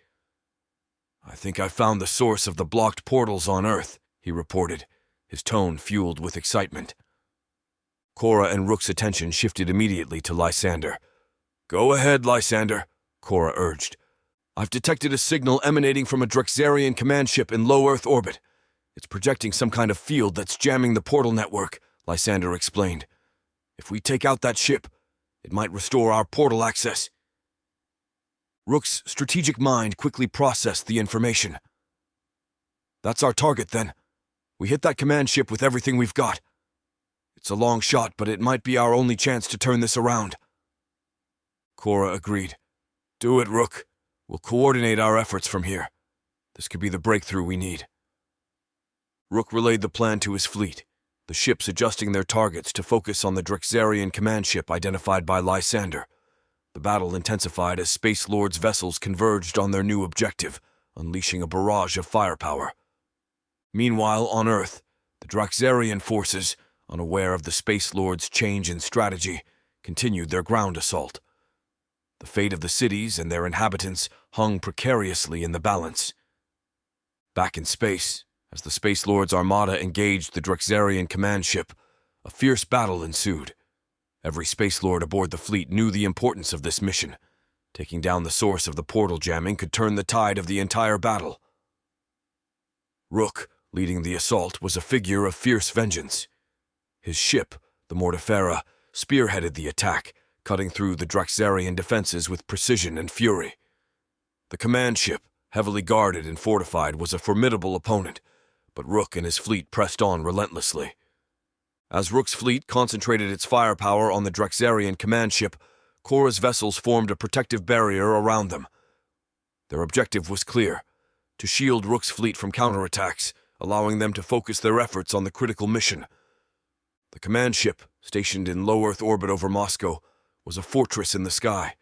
"I think I found the source of the blocked portals on Earth," he reported, his tone fueled with excitement. Cora and Rook's attention shifted immediately to Lysander. "Go ahead, Lysander," Cora urged. "I've detected a signal emanating from a Drexarian command ship in low Earth orbit. It's projecting some kind of field that's jamming the portal network," Lysander explained. "If we take out that ship, it might restore our portal access." Rook's strategic mind quickly processed the information. "That's our target, then. We hit that command ship with everything we've got. It's a long shot, but it might be our only chance to turn this around." Cora agreed. "Do it, Rook. We'll coordinate our efforts from here. This could be the breakthrough we need." Rook relayed the plan to his fleet, the ships adjusting their targets to focus on the Drexarian command ship identified by Lysander. The battle intensified as Space Lords vessels converged on their new objective, unleashing a barrage of firepower. Meanwhile, on Earth, the Drexarian forces, unaware of the Space Lords' change in strategy, continued their ground assault. The fate of the cities and their inhabitants hung precariously in the balance. Back in space, as the Space Lords' armada engaged the Drexarian command ship, a fierce battle ensued. Every Space Lord aboard the fleet knew the importance of this mission. Taking down the source of the portal jamming could turn the tide of the entire battle. Rook, leading the assault, was a figure of fierce vengeance. His ship, the Mortifera, spearheaded the attack, cutting through the Drexarian defenses with precision and fury. The command ship, heavily guarded and fortified, was a formidable opponent, but Rook and his fleet pressed on relentlessly. As Rook's fleet concentrated its firepower on the Drexarian command ship, Cora's vessels formed a protective barrier around them. Their objective was clear: to shield Rook's fleet from counterattacks, allowing them to focus their efforts on the critical mission. The command ship, stationed in low Earth orbit over Moscow, was a fortress in the sky.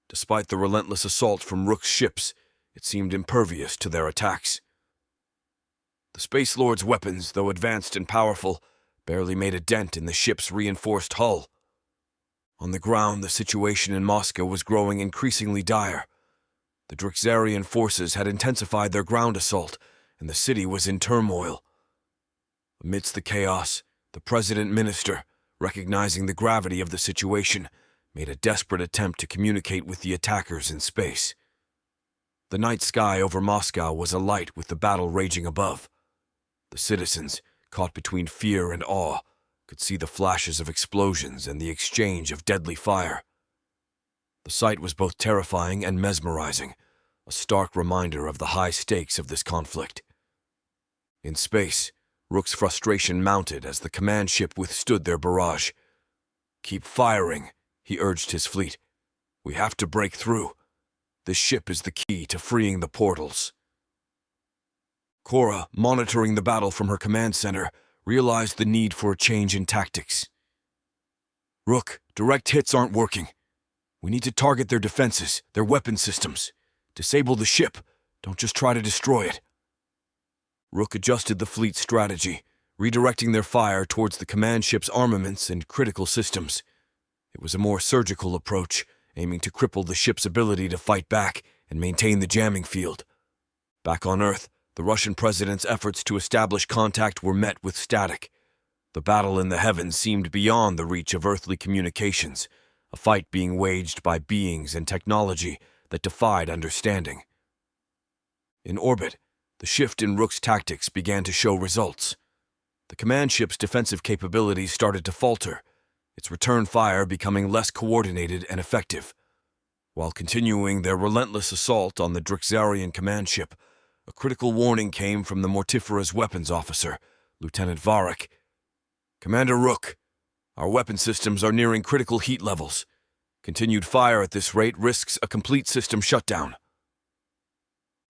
Despite the relentless assault from Rook's ships, it seemed impervious to their attacks. The Space Lords' weapons, though advanced and powerful, barely made a dent in the ship's reinforced hull. On the ground, the situation in Moscow was growing increasingly dire. The Drexarian forces had intensified their ground assault, and the city was in turmoil. Amidst the chaos, the President-Minister, recognizing the gravity of the situation, made a desperate attempt to communicate with the attackers in space. The night sky over Moscow was alight with the battle raging above. The citizens, caught between fear and awe, could see the flashes of explosions and the exchange of deadly fire. The sight was both terrifying and mesmerizing, a stark reminder of the high stakes of this conflict. In space, Rook's frustration mounted as the command ship withstood their barrage. "Keep firing," he urged his fleet. "We have to break through. This ship is the key to freeing the portals." Cora, monitoring the battle from her command center, realized the need for a change in tactics. "Rook, direct hits aren't working. We need to target their defenses, their weapon systems. Disable the ship. Don't just try to destroy it." Rook adjusted the fleet's strategy, redirecting their fire towards the command ship's armaments and critical systems. It was a more surgical approach, aiming to cripple the ship's ability to fight back and maintain the jamming field. Back on Earth, the Russian president's efforts to establish contact were met with static. The battle in the heavens seemed beyond the reach of earthly communications, a fight being waged by beings and technology that defied understanding. In orbit, the shift in Rook's tactics began to show results. The command ship's defensive capabilities started to falter, its return fire becoming less coordinated and effective. While continuing their relentless assault on the Drexarian command ship, a critical warning came from the Mortifera's weapons officer, Lieutenant Varric. "Commander Rook, our weapon systems are nearing critical heat levels. Continued fire at this rate risks a complete system shutdown."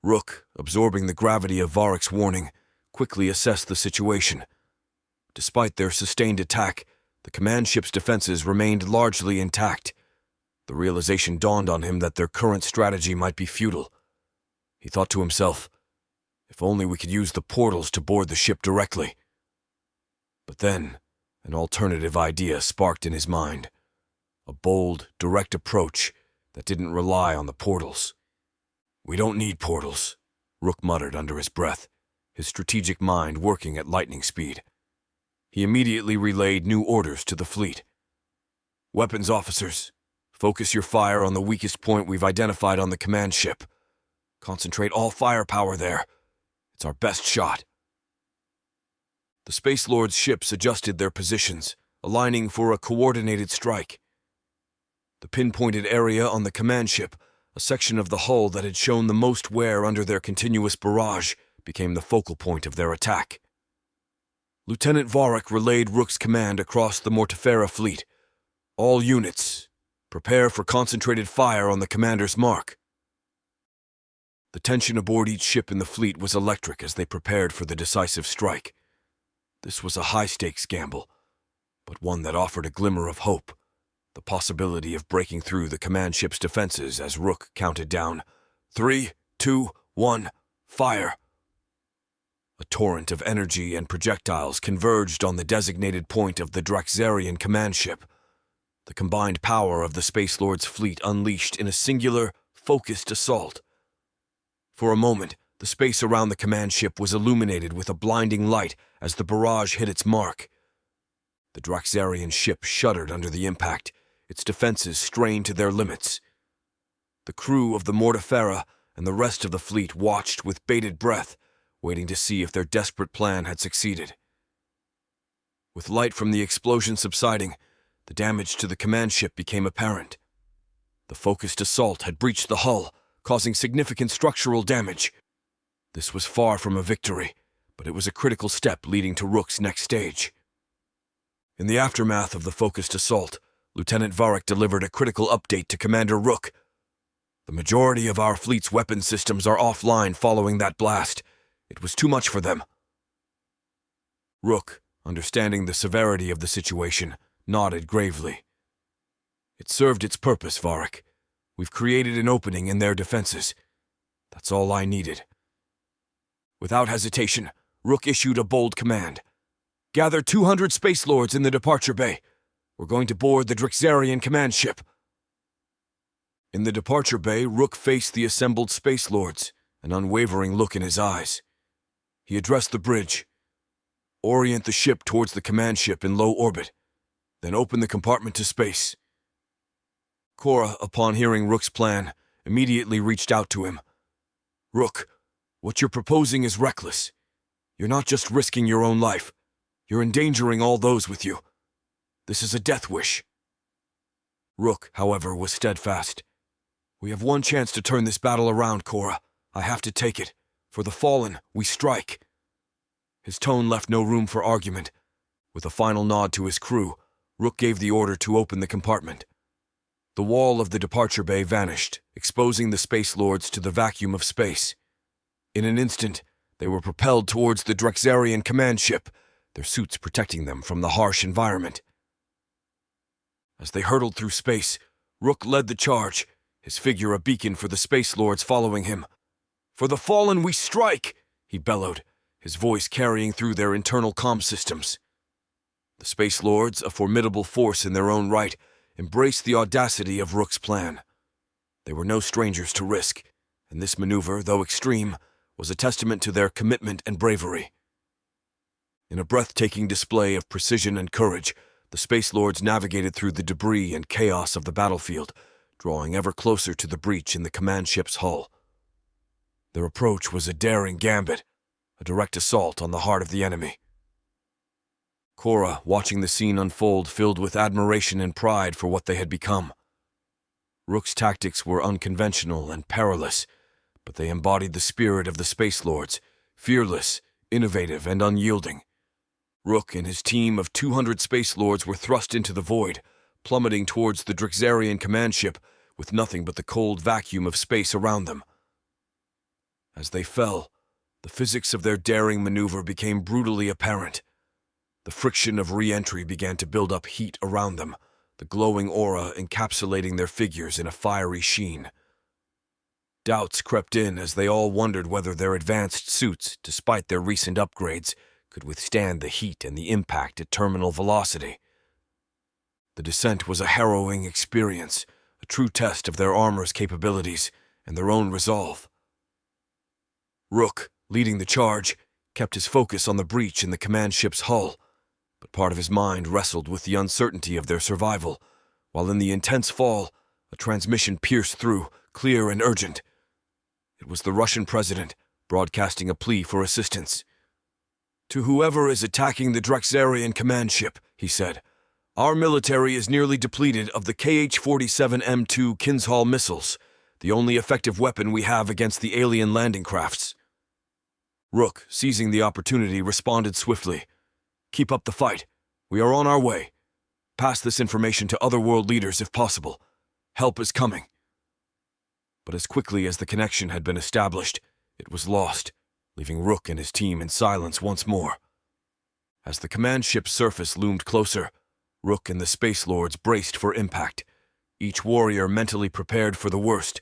Rook, absorbing the gravity of Varroc's warning, quickly assessed the situation. Despite their sustained attack, the command ship's defenses remained largely intact. The realization dawned on him that their current strategy might be futile. He thought to himself, if only we could use the portals to board the ship directly. But then, an alternative idea sparked in his mind. A bold, direct approach that didn't rely on the portals. "We don't need portals," Rook muttered under his breath, his strategic mind working at lightning speed. He immediately relayed new orders to the fleet. "Weapons officers, focus your fire on the weakest point we've identified on the command ship. Concentrate all firepower there. It's our best shot." The Space Lords' ships adjusted their positions, aligning for a coordinated strike. The pinpointed area on the command ship, a section of the hull that had shown the most wear under their continuous barrage, became the focal point of their attack. Lieutenant Varroc relayed Rook's command across the Mortifera fleet. "All units, prepare for concentrated fire on the commander's mark." The tension aboard each ship in the fleet was electric as they prepared for the decisive strike. This was a high-stakes gamble, but one that offered a glimmer of hope. The possibility of breaking through the command ship's defenses as Rook counted down. 3, 2, 1, fire! A torrent of energy and projectiles converged on the designated point of the Draxarian command ship. The combined power of the Space Lords' fleet unleashed in a singular, focused assault. For a moment, the space around the command ship was illuminated with a blinding light as the barrage hit its mark. The Draxarian ship shuddered under the impact, its defenses strained to their limits. The crew of the Mortifera and the rest of the fleet watched with bated breath, waiting to see if their desperate plan had succeeded. With light from the explosion subsiding, the damage to the command ship became apparent. The focused assault had breached the hull, causing significant structural damage. This was far from a victory, but it was a critical step leading to Rook's next stage. In the aftermath of the focused assault, Lieutenant Varroc delivered a critical update to Commander Rook. "The majority of our fleet's weapon systems are offline following that blast. It was too much for them." Rook, understanding the severity of the situation, nodded gravely. "It served its purpose, Varroc. We've created an opening in their defenses. That's all I needed." Without hesitation, Rook issued a bold command. "Gather 200 Space Lords in the departure bay. We're going to board the Draxarian command ship." In the departure bay, Rook faced the assembled Space Lords, an unwavering look in his eyes. He addressed the bridge. "Orient the ship towards the command ship in low orbit, then open the compartment to space." Cora, upon hearing Rook's plan, immediately reached out to him. "Rook, what you're proposing is reckless. You're not just risking your own life. You're endangering all those with you. This is a death wish." Rook, however, was steadfast. "We have one chance to turn this battle around, Cora. I have to take it. For the fallen, we strike." His tone left no room for argument. With a final nod to his crew, Rook gave the order to open the compartment. The wall of the departure bay vanished, exposing the Space Lords to the vacuum of space. In an instant, they were propelled towards the Draxarian command ship, their suits protecting them from the harsh environment. As they hurtled through space, Rook led the charge, his figure a beacon for the Space Lords following him. "For the fallen we strike!" he bellowed, his voice carrying through their internal comm systems. The Space Lords, a formidable force in their own right, embraced the audacity of Rook's plan. They were no strangers to risk, and this maneuver, though extreme, was a testament to their commitment and bravery. In a breathtaking display of precision and courage, the Space Lords navigated through the debris and chaos of the battlefield, drawing ever closer to the breach in the command ship's hull. Their approach was a daring gambit, a direct assault on the heart of the enemy. Cora, watching the scene unfold, filled with admiration and pride for what they had become. Rook's tactics were unconventional and perilous, but they embodied the spirit of the Space Lords, fearless, innovative, and unyielding. Rook and his team of 200 Space Lords were thrust into the void, plummeting towards the Draxarian command ship with nothing but the cold vacuum of space around them. As they fell, the physics of their daring maneuver became brutally apparent. The friction of re-entry began to build up heat around them, the glowing aura encapsulating their figures in a fiery sheen. Doubts crept in as they all wondered whether their advanced suits, despite their recent upgrades, could withstand the heat and the impact at terminal velocity. The descent was a harrowing experience, a true test of their armor's capabilities and their own resolve. Rook, leading the charge, kept his focus on the breach in the command ship's hull, but part of his mind wrestled with the uncertainty of their survival, while in the intense fall, a transmission pierced through, clear and urgent. It was the Russian president, broadcasting a plea for assistance. "To whoever is attacking the Drexarian command ship," he said, "our military is nearly depleted of the KH-47M2 Kinzhal missiles, the only effective weapon we have against the alien landing crafts." Rook, seizing the opportunity, responded swiftly. "Keep up the fight. We are on our way. Pass this information to other world leaders if possible. Help is coming." But as quickly as the connection had been established, it was lost, leaving Rook and his team in silence once more. As the command ship's surface loomed closer, Rook and the Space Lords braced for impact, each warrior mentally prepared for the worst,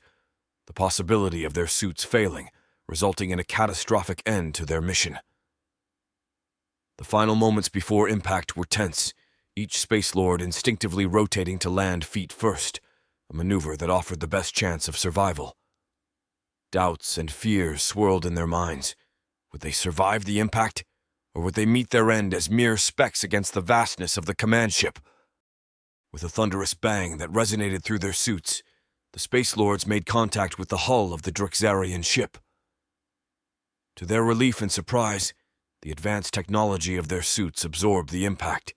the possibility of their suits failing, resulting in a catastrophic end to their mission. The final moments before impact were tense, each Space Lord instinctively rotating to land feet first, a maneuver that offered the best chance of survival. Doubts and fears swirled in their minds. Would they survive the impact, or would they meet their end as mere specks against the vastness of the command ship? With a thunderous bang that resonated through their suits, the Space Lords made contact with the hull of the Drexarian ship. To their relief and surprise, the advanced technology of their suits absorbed the impact.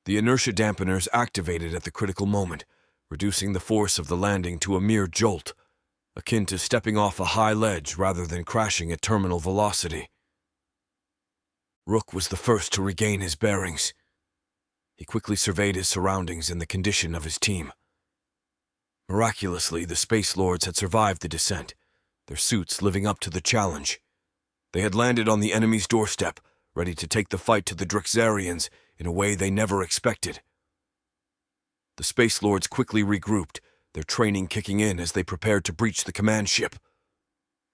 The inertia dampeners activated at the critical moment, reducing the force of the landing to a mere jolt, akin to stepping off a high ledge rather than crashing at terminal velocity. Rook was the first to regain his bearings. He quickly surveyed his surroundings and the condition of his team. Miraculously, the Space Lords had survived the descent, their suits living up to the challenge. They had landed on the enemy's doorstep, ready to take the fight to the Drexarians in a way they never expected. The Space Lords quickly regrouped, their training kicking in as they prepared to breach the command ship.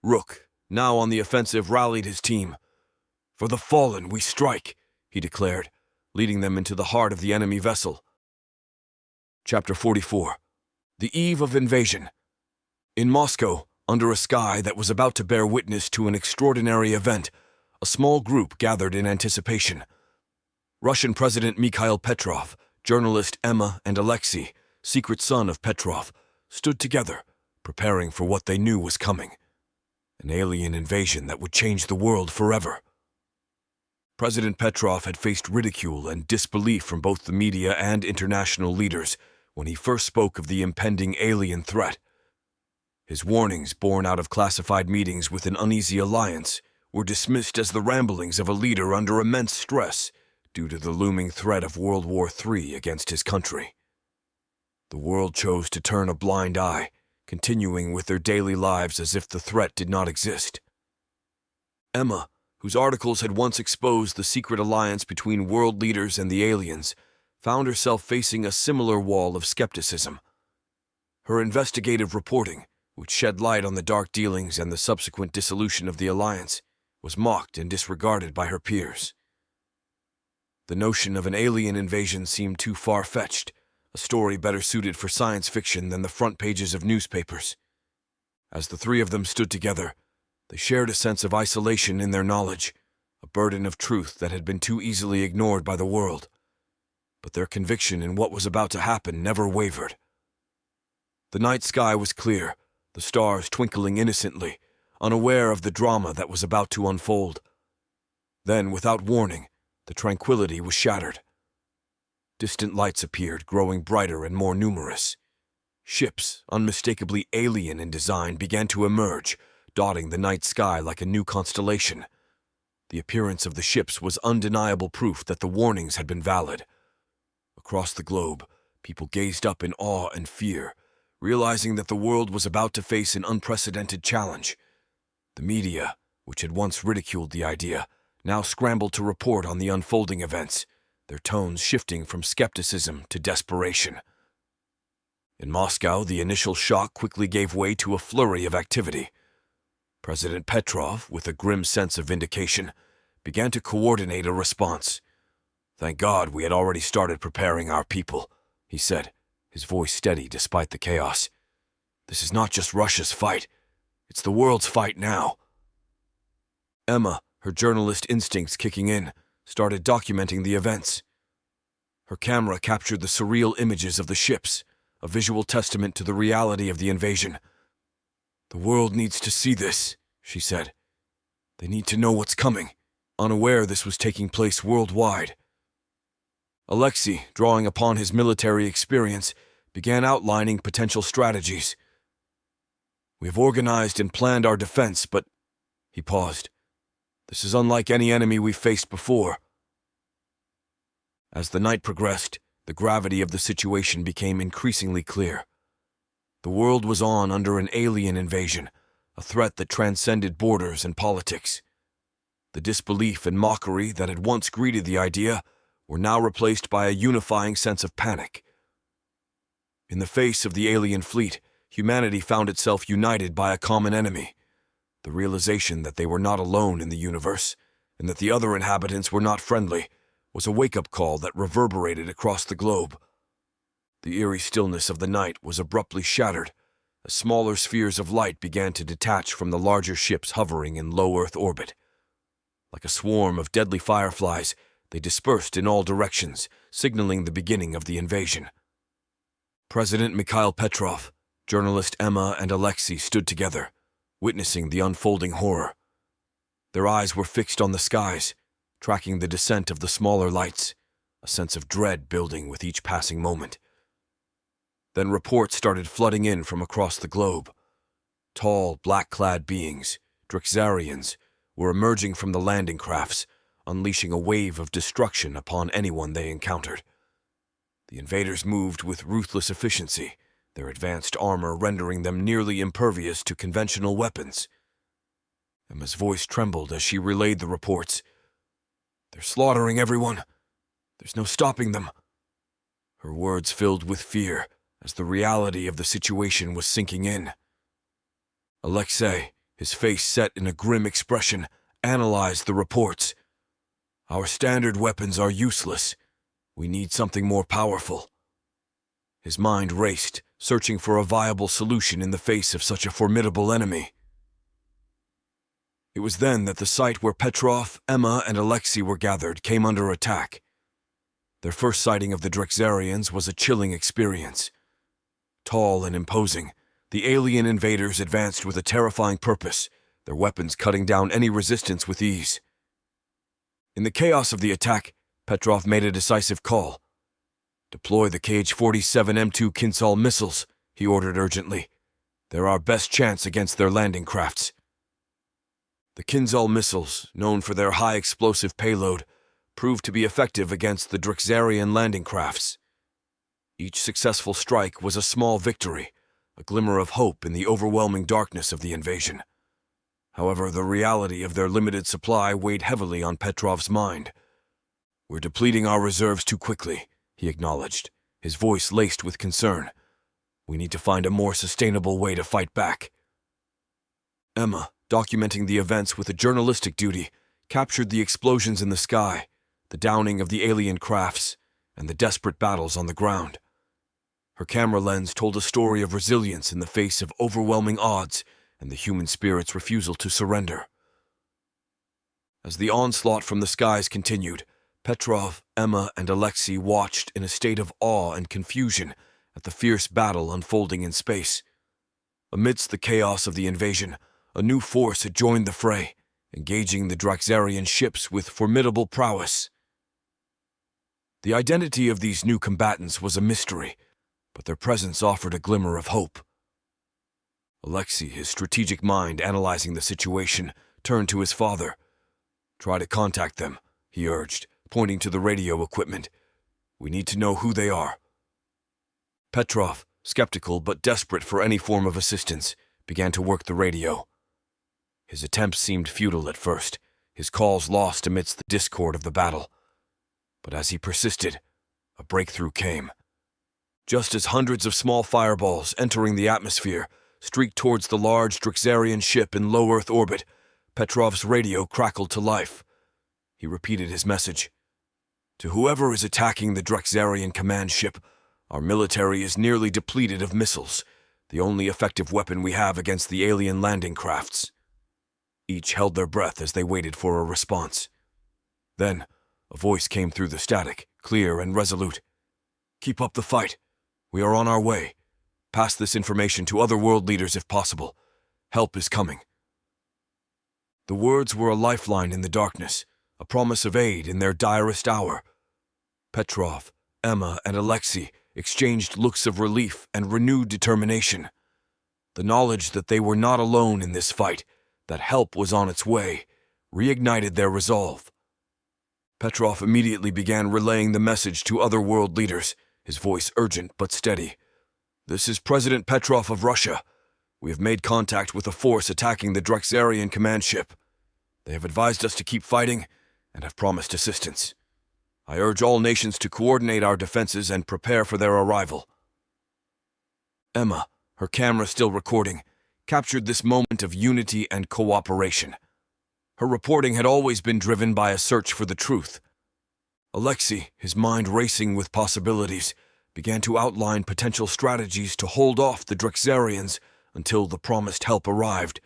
Rook, now on the offensive, rallied his team. "For the fallen we strike," he declared, leading them into the heart of the enemy vessel. Chapter 44. The Eve of Invasion. In Moscow, under a sky that was about to bear witness to an extraordinary event, a small group gathered in anticipation. Russian President Mikhail Petrov, journalist Emma and Alexei, secret son of Petrov, stood together, preparing for what they knew was coming. An alien invasion that would change the world forever. President Petrov had faced ridicule and disbelief from both the media and international leaders when he first spoke of the impending alien threat. His warnings, born out of classified meetings with an uneasy alliance, were dismissed as the ramblings of a leader under immense stress due to the looming threat of World War III against his country. The world chose to turn a blind eye, continuing with their daily lives as if the threat did not exist. Emma, whose articles had once exposed the secret alliance between world leaders and the aliens, found herself facing a similar wall of skepticism. Her investigative reporting, which shed light on the dark dealings and the subsequent dissolution of the alliance, was mocked and disregarded by her peers. The notion of an alien invasion seemed too far-fetched, a story better suited for science fiction than the front pages of newspapers. As the three of them stood together, they shared a sense of isolation in their knowledge, a burden of truth that had been too easily ignored by the world. But their conviction in what was about to happen never wavered. The night sky was clear, the stars twinkling innocently, unaware of the drama that was about to unfold. Then, without warning, the tranquility was shattered. Distant lights appeared, growing brighter and more numerous. Ships, unmistakably alien in design, began to emerge, dotting the night sky like a new constellation. The appearance of the ships was undeniable proof that the warnings had been valid. Across the globe, people gazed up in awe and fear, realizing that the world was about to face an unprecedented challenge. The media, which had once ridiculed the idea, now scrambled to report on the unfolding events, their tones shifting from skepticism to desperation. In Moscow, the initial shock quickly gave way to a flurry of activity. President Petrov, with a grim sense of vindication, began to coordinate a response. "Thank God we had already started preparing our people," he said, his voice steady despite the chaos. "This is not just Russia's fight. It's the world's fight now." Emma, her journalist instincts kicking in, started documenting the events. Her camera captured the surreal images of the ships, a visual testament to the reality of the invasion. "The world needs to see this," she said. "They need to know what's coming," unaware this was taking place worldwide. Alexei, drawing upon his military experience, began outlining potential strategies. "We have organized and planned our defense, but—" He paused. "This is unlike any enemy we've faced before." As the night progressed, the gravity of the situation became increasingly clear. The world was under an alien invasion, a threat that transcended borders and politics. The disbelief and mockery that had once greeted the idea were now replaced by a unifying sense of panic. In the face of the alien fleet, humanity found itself united by a common enemy. The realization that they were not alone in the universe, and that the other inhabitants were not friendly, was a wake-up call that reverberated across the globe. The eerie stillness of the night was abruptly shattered, as smaller spheres of light began to detach from the larger ships hovering in low Earth orbit. Like a swarm of deadly fireflies, they dispersed in all directions, signaling the beginning of the invasion. President Mikhail Petrov, journalist Emma, and Alexei stood together, witnessing the unfolding horror. Their eyes were fixed on the skies, tracking the descent of the smaller lights, a sense of dread building with each passing moment. Then reports started flooding in from across the globe. Tall, black-clad beings, Drexarians, were emerging from the landing crafts, unleashing a wave of destruction upon anyone they encountered. The invaders moved with ruthless efficiency, their advanced armor rendering them nearly impervious to conventional weapons. Emma's voice trembled as she relayed the reports. "They're slaughtering everyone. There's no stopping them." Her words filled with fear as the reality of the situation was sinking in. Alexei, his face set in a grim expression, analyzed the reports. "Our standard weapons are useless. We need something more powerful." His mind raced, searching for a viable solution in the face of such a formidable enemy. It was then that the site where Petrov, Emma, and Alexei were gathered came under attack. Their first sighting of the Drexarians was a chilling experience. Tall and imposing, the alien invaders advanced with a terrifying purpose, their weapons cutting down any resistance with ease. In the chaos of the attack, Petrov made a decisive call. "Deploy the KH-47 M2 Kinzhal missiles," he ordered urgently. "They're our best chance against their landing crafts." The Kinzhal missiles, known for their high explosive payload, proved to be effective against the Drexarian landing crafts. Each successful strike was a small victory, a glimmer of hope in the overwhelming darkness of the invasion. However, the reality of their limited supply weighed heavily on Petrov's mind. "We're depleting our reserves too quickly," he acknowledged, his voice laced with concern. "We need to find a more sustainable way to fight back." Emma, documenting the events with a journalistic duty, captured the explosions in the sky, the downing of the alien crafts, and the desperate battles on the ground. Her camera lens told a story of resilience in the face of overwhelming odds and the human spirit's refusal to surrender. As the onslaught from the skies continued, Petrov, Emma, and Alexei watched in a state of awe and confusion at the fierce battle unfolding in space. Amidst the chaos of the invasion, a new force had joined the fray, engaging the Drexarian ships with formidable prowess. The identity of these new combatants was a mystery, but their presence offered a glimmer of hope. Alexei, his strategic mind analyzing the situation, turned to his father. "Try to contact them," he urged, pointing to the radio equipment. "We need to know who they are." Petrov, skeptical but desperate for any form of assistance, began to work the radio. His attempts seemed futile at first, his calls lost amidst the discord of the battle. But as he persisted, a breakthrough came. Just as hundreds of small fireballs entering the atmosphere streaked towards the large Drixarian ship in low Earth orbit, Petrov's radio crackled to life. He repeated his message. To whoever is attacking the Drixarian command ship, our military is nearly depleted of missiles, the only effective weapon we have against the alien landing crafts. Each held their breath as they waited for a response. Then, a voice came through the static, clear and resolute. Keep up the fight. We are on our way. Pass this information to other world leaders if possible. Help is coming. The words were a lifeline in the darkness, a promise of aid in their direst hour. Petrov, Emma, and Alexei exchanged looks of relief and renewed determination. The knowledge that they were not alone in this fight, that help was on its way, reignited their resolve. Petrov immediately began relaying the message to other world leaders, his voice urgent but steady. This is President Petrov of Russia. We have made contact with a force attacking the Drixarian command ship. They have advised us to keep fighting and have promised assistance. I urge all nations to coordinate our defenses and prepare for their arrival. Emma, her camera still recording, captured this moment of unity and cooperation. Her reporting had always been driven by a search for the truth. Alexei, his mind racing with possibilities, began to outline potential strategies to hold off the Drixarians until the promised help arrived.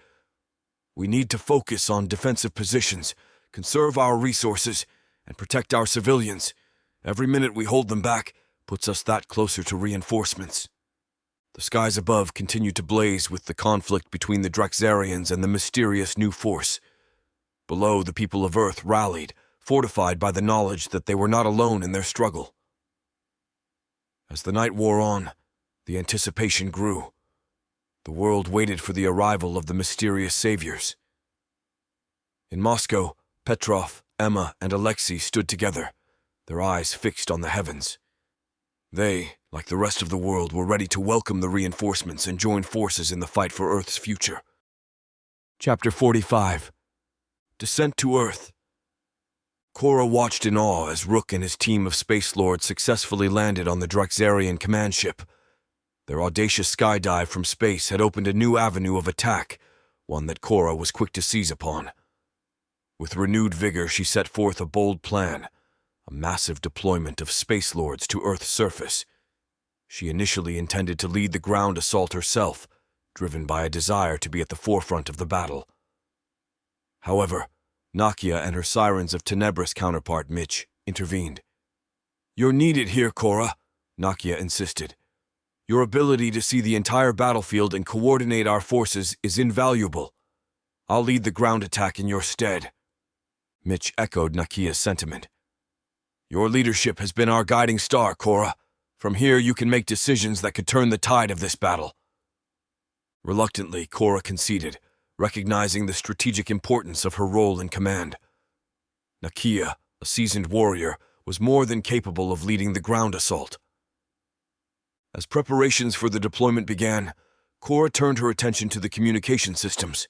We need to focus on defensive positions, conserve our resources, and protect our civilians. Every minute we hold them back puts us that closer to reinforcements. The skies above continued to blaze with the conflict between the Drixarians and the mysterious new force. Below, the people of Earth rallied, fortified by the knowledge that they were not alone in their struggle. As the night wore on, the anticipation grew. The world waited for the arrival of the mysterious saviors. In Moscow, Petrov, Emma, and Alexei stood together, their eyes fixed on the heavens. They, like the rest of the world, were ready to welcome the reinforcements and join forces in the fight for Earth's future. Chapter 45. Descent to Earth. Cora watched in awe as Rook and his team of Space Lords successfully landed on the Drixarian command ship. Their audacious skydive from space had opened a new avenue of attack, one that Cora was quick to seize upon. With renewed vigor, she set forth a bold plan, a massive deployment of Space Lords to Earth's surface. She initially intended to lead the ground assault herself, driven by a desire to be at the forefront of the battle. However, Nakia and her Sirens of Tenebris counterpart, Mitch, intervened. "You're needed here, Cora," Nakia insisted. "Your ability to see the entire battlefield and coordinate our forces is invaluable. I'll lead the ground attack in your stead." Mitch echoed Nakia's sentiment. "Your leadership has been our guiding star, Cora. From here you can make decisions that could turn the tide of this battle." Reluctantly, Cora conceded, recognizing the strategic importance of her role in command. Nakia, a seasoned warrior, was more than capable of leading the ground assault. As preparations for the deployment began, Cora turned her attention to the communication systems.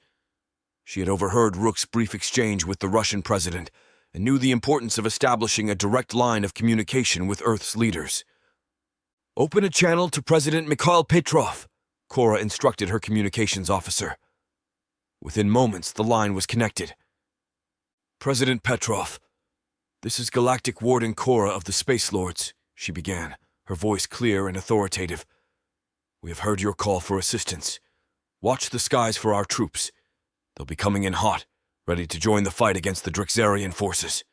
She had overheard Rook's brief exchange with the Russian president and knew the importance of establishing a direct line of communication with Earth's leaders. "Open a channel to President Mikhail Petrov," Cora instructed her communications officer. Within moments, the line was connected. "President Petrov, this is Galactic Warden Cora of the Space Lords," she began, her voice clear and authoritative. "We have heard your call for assistance. Watch the skies for our troops. They'll be coming in hot, ready to join the fight against the Drixarian forces."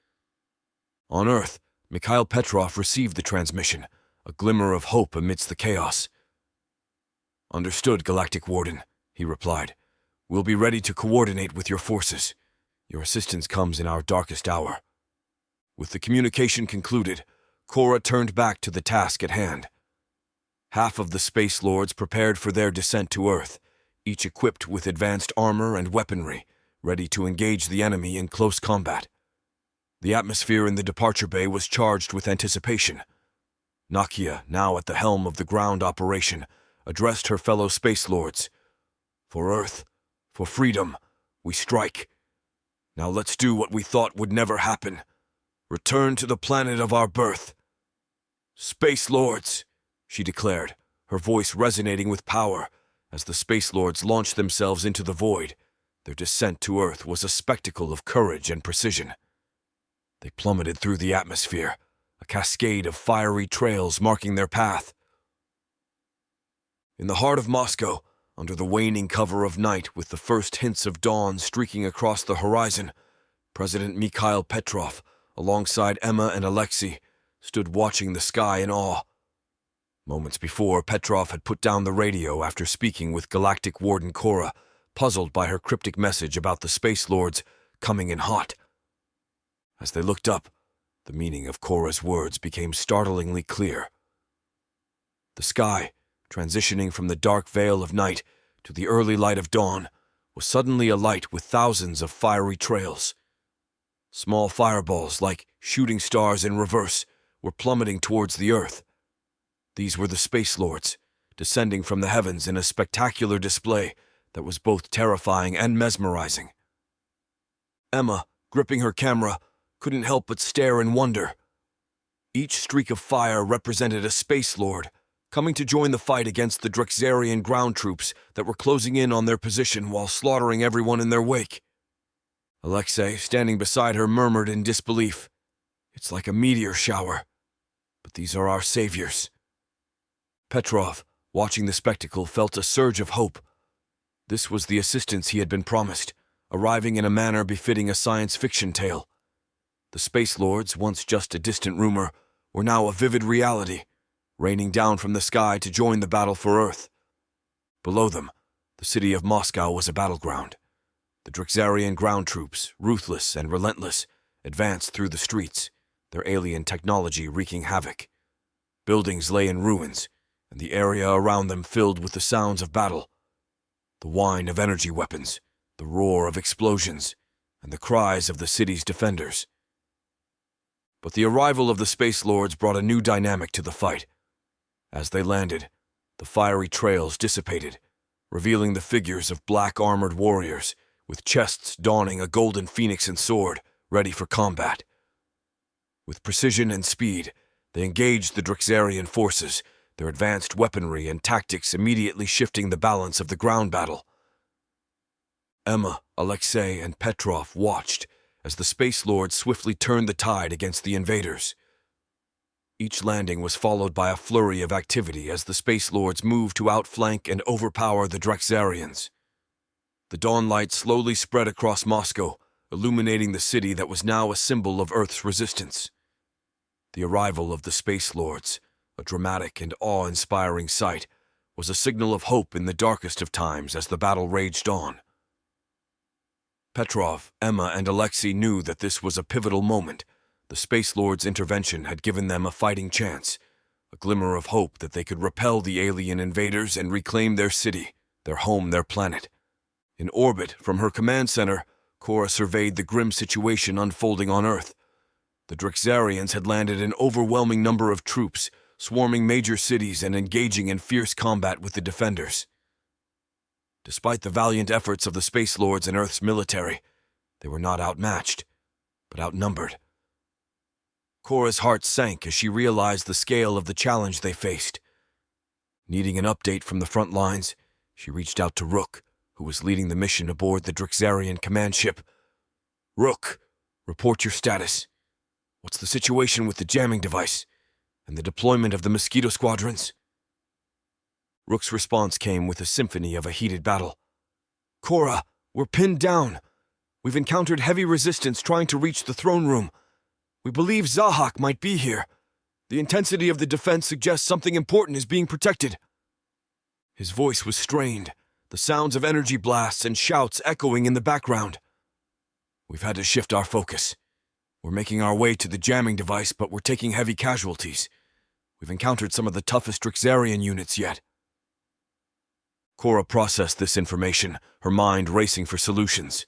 On Earth, Mikhail Petrov received the transmission, a glimmer of hope amidst the chaos. "Understood, Galactic Warden," he replied. "We'll be ready to coordinate with your forces. Your assistance comes in our darkest hour." With the communication concluded, Cora turned back to the task at hand. Half of the Space Lords prepared for their descent to Earth, each equipped with advanced armor and weaponry, ready to engage the enemy in close combat. The atmosphere in the departure bay was charged with anticipation. Nakia, now at the helm of the ground operation, addressed her fellow Space Lords. "For Earth, for freedom, We strike. Now let's do what we thought would never happen. Return to the planet of our birth. Space Lords, she declared, her voice resonating with power as the Space Lords launched themselves into the void. Their descent to Earth was a spectacle of courage and precision. They plummeted through the atmosphere, a cascade of fiery trails marking their path. In the heart of Moscow, under the waning cover of night with the first hints of dawn streaking across the horizon, President Mikhail Petrov, alongside Emma and Alexei, stood watching the sky in awe. Moments before, Petrov had put down the radio after speaking with Galactic Warden Cora, puzzled by her cryptic message about the Space Lords coming in hot. As they looked up, the meaning of Cora's words became startlingly clear. The sky, transitioning from the dark veil of night to the early light of dawn, was suddenly alight with thousands of fiery trails. Small fireballs, like shooting stars in reverse, were plummeting towards the Earth. These were the Space Lords, descending from the heavens in a spectacular display that was both terrifying and mesmerizing. Emma, gripping her camera, couldn't help but stare in wonder. Each streak of fire represented a Space Lord, coming to join the fight against the Drexarian ground troops that were closing in on their position while slaughtering everyone in their wake. Alexei, standing beside her, murmured in disbelief, "It's like a meteor shower, but these are our saviors." Petrov, watching the spectacle, felt a surge of hope. This was the assistance he had been promised, arriving in a manner befitting a science fiction tale. The Space Lords, once just a distant rumor, were now a vivid reality, raining down from the sky to join the battle for Earth. Below them, the city of Moscow was a battleground. The Drexarian ground troops, ruthless and relentless, advanced through the streets, their alien technology wreaking havoc. Buildings lay in ruins, and the area around them filled with the sounds of battle. The whine of energy weapons, the roar of explosions, and the cries of the city's defenders. But the arrival of the Space Lords brought a new dynamic to the fight. As they landed, the fiery trails dissipated, revealing the figures of black-armored warriors, with chests donning a golden phoenix and sword, ready for combat. With precision and speed, they engaged the Drexarian forces, their advanced weaponry and tactics immediately shifting the balance of the ground battle. Emma, Alexei, and Petrov watched as the Space Lords swiftly turned the tide against the invaders. Each landing was followed by a flurry of activity as the Space Lords moved to outflank and overpower the Drexarians. The dawn light slowly spread across Moscow, illuminating the city that was now a symbol of Earth's resistance. The arrival of the Space Lords, a dramatic and awe-inspiring sight, was a signal of hope in the darkest of times as the battle raged on. Petrov, Emma, and Alexei knew that this was a pivotal moment. The Space Lords' intervention had given them a fighting chance, a glimmer of hope that they could repel the alien invaders and reclaim their city, their home, their planet. In orbit from her command center, Cora surveyed the grim situation unfolding on Earth. The Drexarians had landed an overwhelming number of troops, swarming major cities and engaging in fierce combat with the defenders. Despite the valiant efforts of the Space Lords and Earth's military, they were not outmatched, but outnumbered. Cora's heart sank as she realized the scale of the challenge they faced. Needing an update from the front lines, she reached out to Rook, who was leading the mission aboard the Drexarian command ship. "Rook, report your status. What's the situation with the jamming device and the deployment of the Mosquito squadrons?" Rook's response came with a symphony of a heated battle. "Cora, we're pinned down. We've encountered heavy resistance trying to reach the throne room. We believe Zahak might be here. The intensity of the defense suggests something important is being protected." His voice was strained, the sounds of energy blasts and shouts echoing in the background. "We've had to shift our focus. We're making our way to the jamming device, but we're taking heavy casualties. We've encountered some of the toughest Drexarian units yet." Cora processed this information, her mind racing for solutions.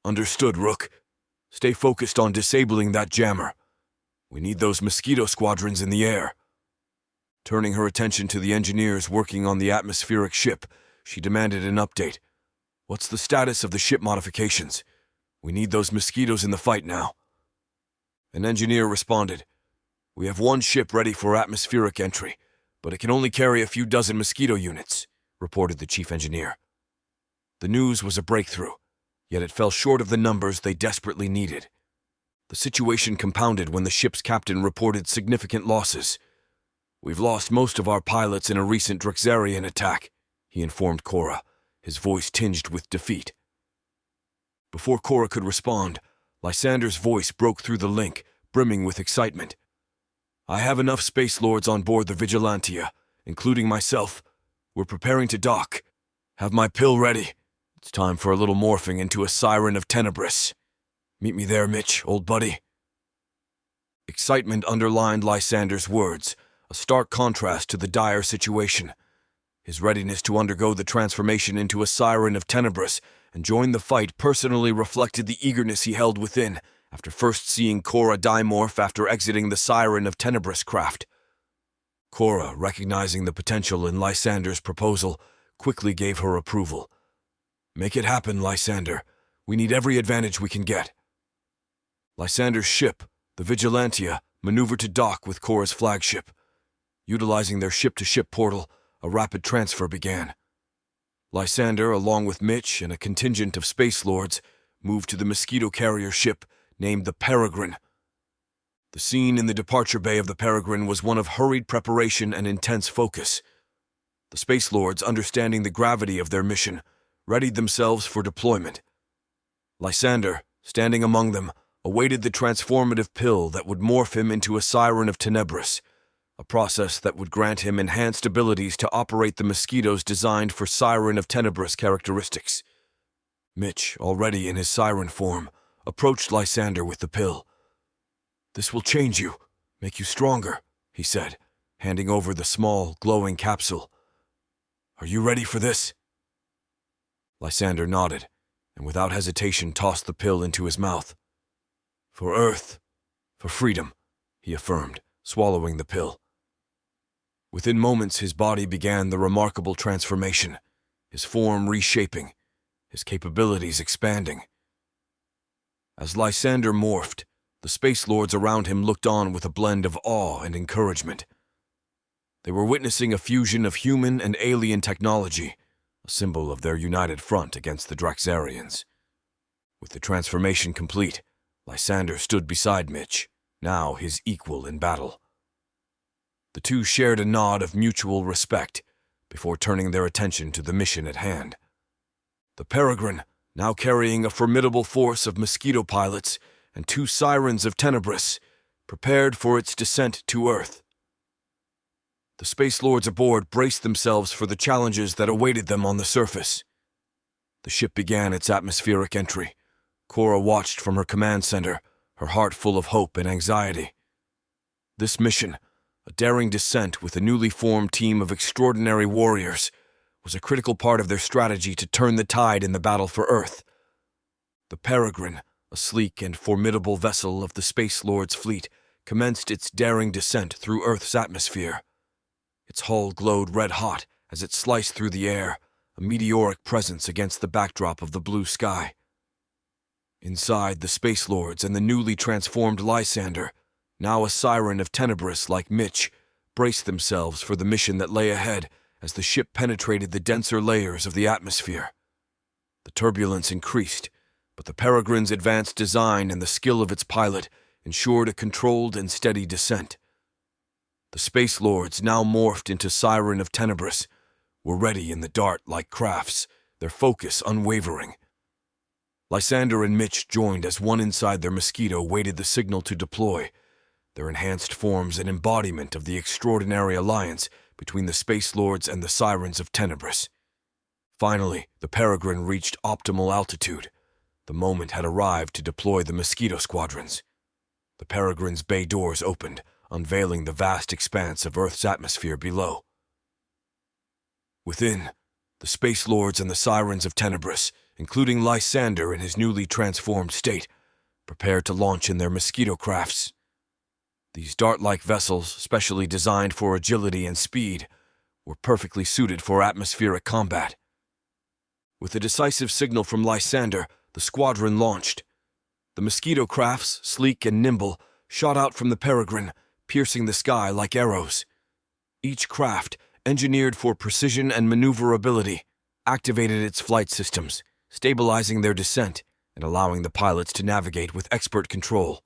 "Understood, Rook. Stay focused on disabling that jammer. We need those Mosquito squadrons in the air." Turning her attention to the engineers working on the atmospheric ship, she demanded an update. What's the status of the ship modifications? We need those mosquitoes in the fight now. An engineer responded, We have one ship ready for atmospheric entry, but it can only carry a few dozen mosquito units, reported the chief engineer. The news was a breakthrough, yet it fell short of the numbers they desperately needed. The situation compounded when the ship's captain reported significant losses. We've lost most of our pilots in a recent Drexarian attack, he informed Cora, his voice tinged with defeat. Before Cora could respond, Lysander's voice broke through the link, brimming with excitement. I have enough Space Lords on board the Vigilantia, including myself. We're preparing to dock. Have my pill ready. It's time for a little morphing into a Siren of Tenebris. Meet me there, Mitch, old buddy. Excitement underlined Lysander's words, a stark contrast to the dire situation. His readiness to undergo the transformation into a Siren of Tenebris and join the fight personally reflected the eagerness he held within after first seeing Cora dimorph after exiting the Siren of Tenebris craft. Cora, recognizing the potential in Lysander's proposal, quickly gave her approval. Make it happen, Lysander. We need every advantage we can get. Lysander's ship, the Vigilantia, maneuvered to dock with Cora's flagship. Utilizing their ship-to-ship portal, a rapid transfer began. Lysander, along with Mitch and a contingent of Space Lords, moved to the mosquito carrier ship named the Peregrine. The scene in the departure bay of the Peregrine was one of hurried preparation and intense focus. The Space Lords, understanding the gravity of their mission, readied themselves for deployment. Lysander, standing among them, awaited the transformative pill that would morph him into a Siren of Tenebris, a process that would grant him enhanced abilities to operate the mosquitoes designed for Siren of Tenebris characteristics. Mitch, already in his Siren form, approached Lysander with the pill. This will change you, make you stronger, he said, handing over the small, glowing capsule. Are you ready for this? Lysander nodded, and without hesitation tossed the pill into his mouth. For Earth, for freedom, he affirmed, swallowing the pill. Within moments, his body began the remarkable transformation, his form reshaping, his capabilities expanding. As Lysander morphed, the Space Lords around him looked on with a blend of awe and encouragement. They were witnessing a fusion of human and alien technology, a symbol of their united front against the Drexarians. With the transformation complete, Lysander stood beside Mitch, now his equal in battle. The two shared a nod of mutual respect before turning their attention to the mission at hand. The Peregrine, now carrying a formidable force of mosquito pilots and 2 Sirens of Tenebris, prepared for its descent to Earth. The Space Lords aboard braced themselves for the challenges that awaited them on the surface. The ship began its atmospheric entry. Cora watched from her command center, her heart full of hope and anxiety. This mission, a daring descent with a newly formed team of extraordinary warriors, was a critical part of their strategy to turn the tide in the battle for Earth. The Peregrine, a sleek and formidable vessel of the Space Lords' fleet, commenced its daring descent through Earth's atmosphere. Its hull glowed red-hot as it sliced through the air, a meteoric presence against the backdrop of the blue sky. Inside, the Space Lords and the newly transformed Lysander, now a Siren of Tenebris like Mitch, braced themselves for the mission that lay ahead as the ship penetrated the denser layers of the atmosphere. The turbulence increased, but the Peregrine's advanced design and the skill of its pilot ensured a controlled and steady descent. The Space Lords, now morphed into Siren of Tenebris, were ready in the dart like crafts, their focus unwavering. Lysander and Mitch joined as one inside their mosquito waited the signal to deploy, their enhanced forms an embodiment of the extraordinary alliance between the Space Lords and the Sirens of Tenebris. Finally, the Peregrine reached optimal altitude. The moment had arrived to deploy the mosquito squadrons. The Peregrine's bay doors opened, unveiling the vast expanse of Earth's atmosphere below. Within, the Space Lords and the Sirens of Tenebris, including Lysander in his newly transformed state, prepared to launch in their mosquito crafts. These dart-like vessels, specially designed for agility and speed, were perfectly suited for atmospheric combat. With a decisive signal from Lysander, the squadron launched. The mosquito crafts, sleek and nimble, shot out from the Peregrine, piercing the sky like arrows. Each craft, engineered for precision and maneuverability, activated its flight systems, stabilizing their descent and allowing the pilots to navigate with expert control.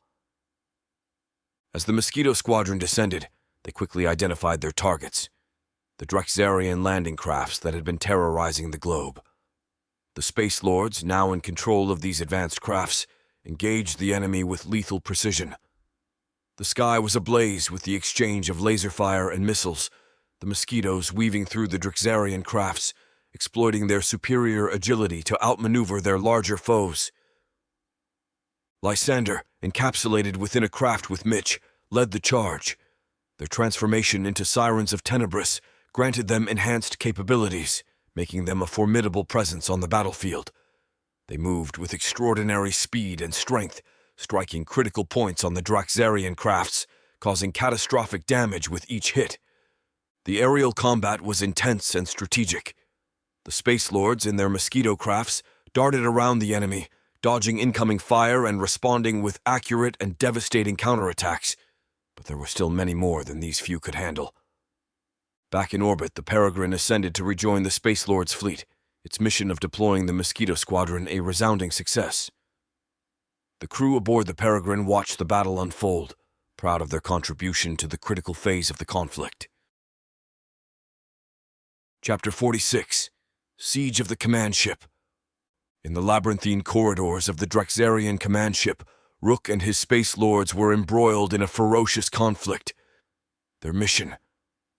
As the Mosquito Squadron descended, they quickly identified their targets, the Drexarian landing crafts that had been terrorizing the globe. The Space Lords, now in control of these advanced crafts, engaged the enemy with lethal precision. The sky was ablaze with the exchange of laser fire and missiles, the mosquitoes weaving through the Drexarian crafts, exploiting their superior agility to outmaneuver their larger foes. Lysander, encapsulated within a craft with Mitch, led the charge. Their transformation into Sirens of Tenebris granted them enhanced capabilities, making them a formidable presence on the battlefield. They moved with extraordinary speed and strength, striking critical points on the Drexarian crafts, causing catastrophic damage with each hit. The aerial combat was intense and strategic. The Space Lords in their mosquito crafts darted around the enemy, dodging incoming fire and responding with accurate and devastating counterattacks. But there were still many more than these few could handle. Back in orbit, the Peregrine ascended to rejoin the Space Lords' fleet, its mission of deploying the Mosquito Squadron a resounding success. The crew aboard the Peregrine watched the battle unfold, proud of their contribution to the critical phase of the conflict. Chapter 46. Siege of the Command Ship. In the labyrinthine corridors of the Drexarian command ship, Rook and his Space Lords were embroiled in a ferocious conflict. Their mission: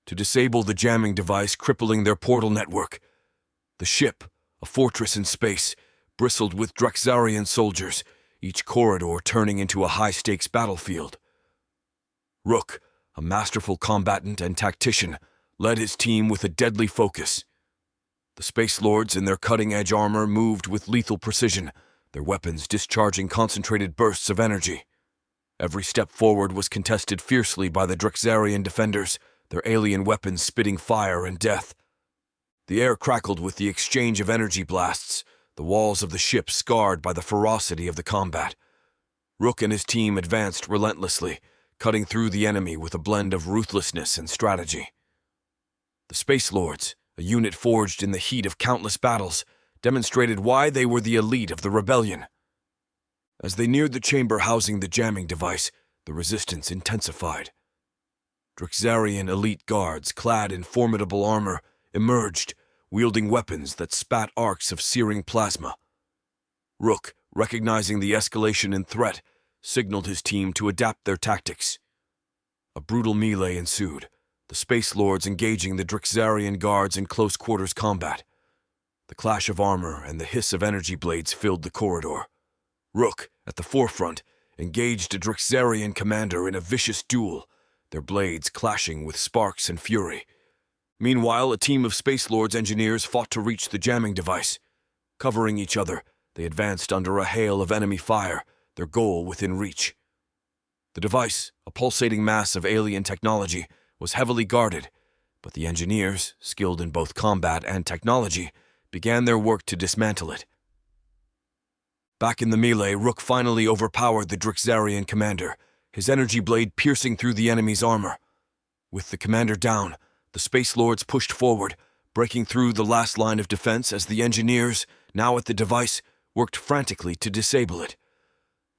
to disable the jamming device crippling their portal network. The ship, a fortress in space, bristled with Drexarian soldiers, each corridor turning into a high-stakes battlefield. Rook, a masterful combatant and tactician, led his team with a deadly focus. The Space Lords in their cutting-edge armor moved with lethal precision, their weapons discharging concentrated bursts of energy. Every step forward was contested fiercely by the Drexarian defenders, their alien weapons spitting fire and death. The air crackled with the exchange of energy blasts, the walls of the ship scarred by the ferocity of the combat. Rook and his team advanced relentlessly, cutting through the enemy with a blend of ruthlessness and strategy. The Space Lords, a unit forged in the heat of countless battles, demonstrated why they were the elite of the rebellion. As they neared the chamber housing the jamming device, the resistance intensified. Drexarian elite guards, clad in formidable armor, emerged, wielding weapons that spat arcs of searing plasma. Rook, recognizing the escalation in threat, signaled his team to adapt their tactics. A brutal melee ensued, the Space Lords engaging the Drexarian guards in close-quarters combat. The clash of armor and the hiss of energy blades filled the corridor. Rook, at the forefront, engaged a Drexarian commander in a vicious duel, their blades clashing with sparks and fury. Meanwhile, a team of Space Lords engineers fought to reach the jamming device. Covering each other, they advanced under a hail of enemy fire, their goal within reach. The device, a pulsating mass of alien technology, was heavily guarded, but the engineers, skilled in both combat and technology, began their work to dismantle it. Back in the melee, Rook finally overpowered the Drexarian commander, his energy blade piercing through the enemy's armor. With the commander down, the Space Lords pushed forward, breaking through the last line of defense as the engineers, now at the device, worked frantically to disable it.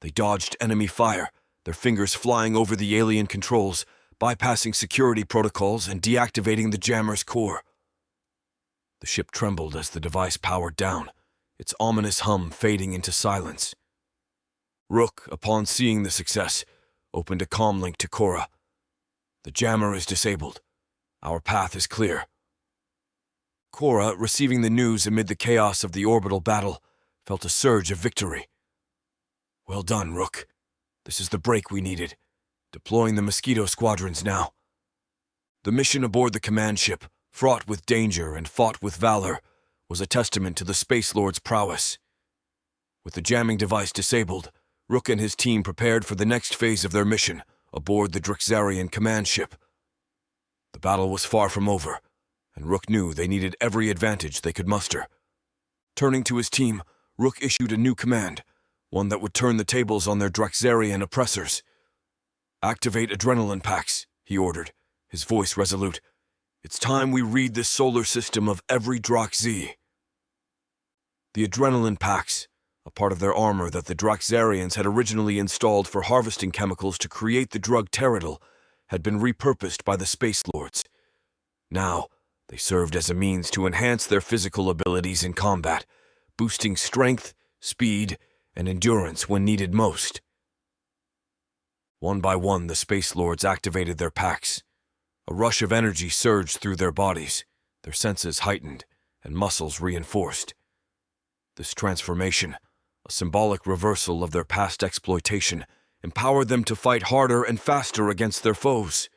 They dodged enemy fire, their fingers flying over the alien controls, bypassing security protocols and deactivating the jammer's core. The ship trembled as the device powered down, its ominous hum fading into silence. Rook, upon seeing the success, opened a comlink to Cora. "The jammer is disabled. Our path is clear." Cora, receiving the news amid the chaos of the orbital battle, felt a surge of victory. "Well done, Rook. This is the break we needed. Deploying the Mosquito Squadrons now." The mission aboard the command ship, fraught with danger and fought with valor, was a testament to the Space Lords' prowess. With the jamming device disabled, Rook and his team prepared for the next phase of their mission, aboard the Drexarian command ship. The battle was far from over, and Rook knew they needed every advantage they could muster. Turning to his team, Rook issued a new command, one that would turn the tables on their Draxarian oppressors. "Activate adrenaline packs," he ordered, his voice resolute. "It's time we rid this solar system of every Drax-Z." The adrenaline packs, a part of their armor that the Draxarians had originally installed for harvesting chemicals to create the drug Teradol, had been repurposed by the Space Lords. Now, they served as a means to enhance their physical abilities in combat, boosting strength, speed, and endurance when needed most. One by one, the Space Lords activated their packs. A rush of energy surged through their bodies, their senses heightened, and muscles reinforced. This transformation, a symbolic reversal of their past exploitation, empowered them to fight harder and faster against their foes.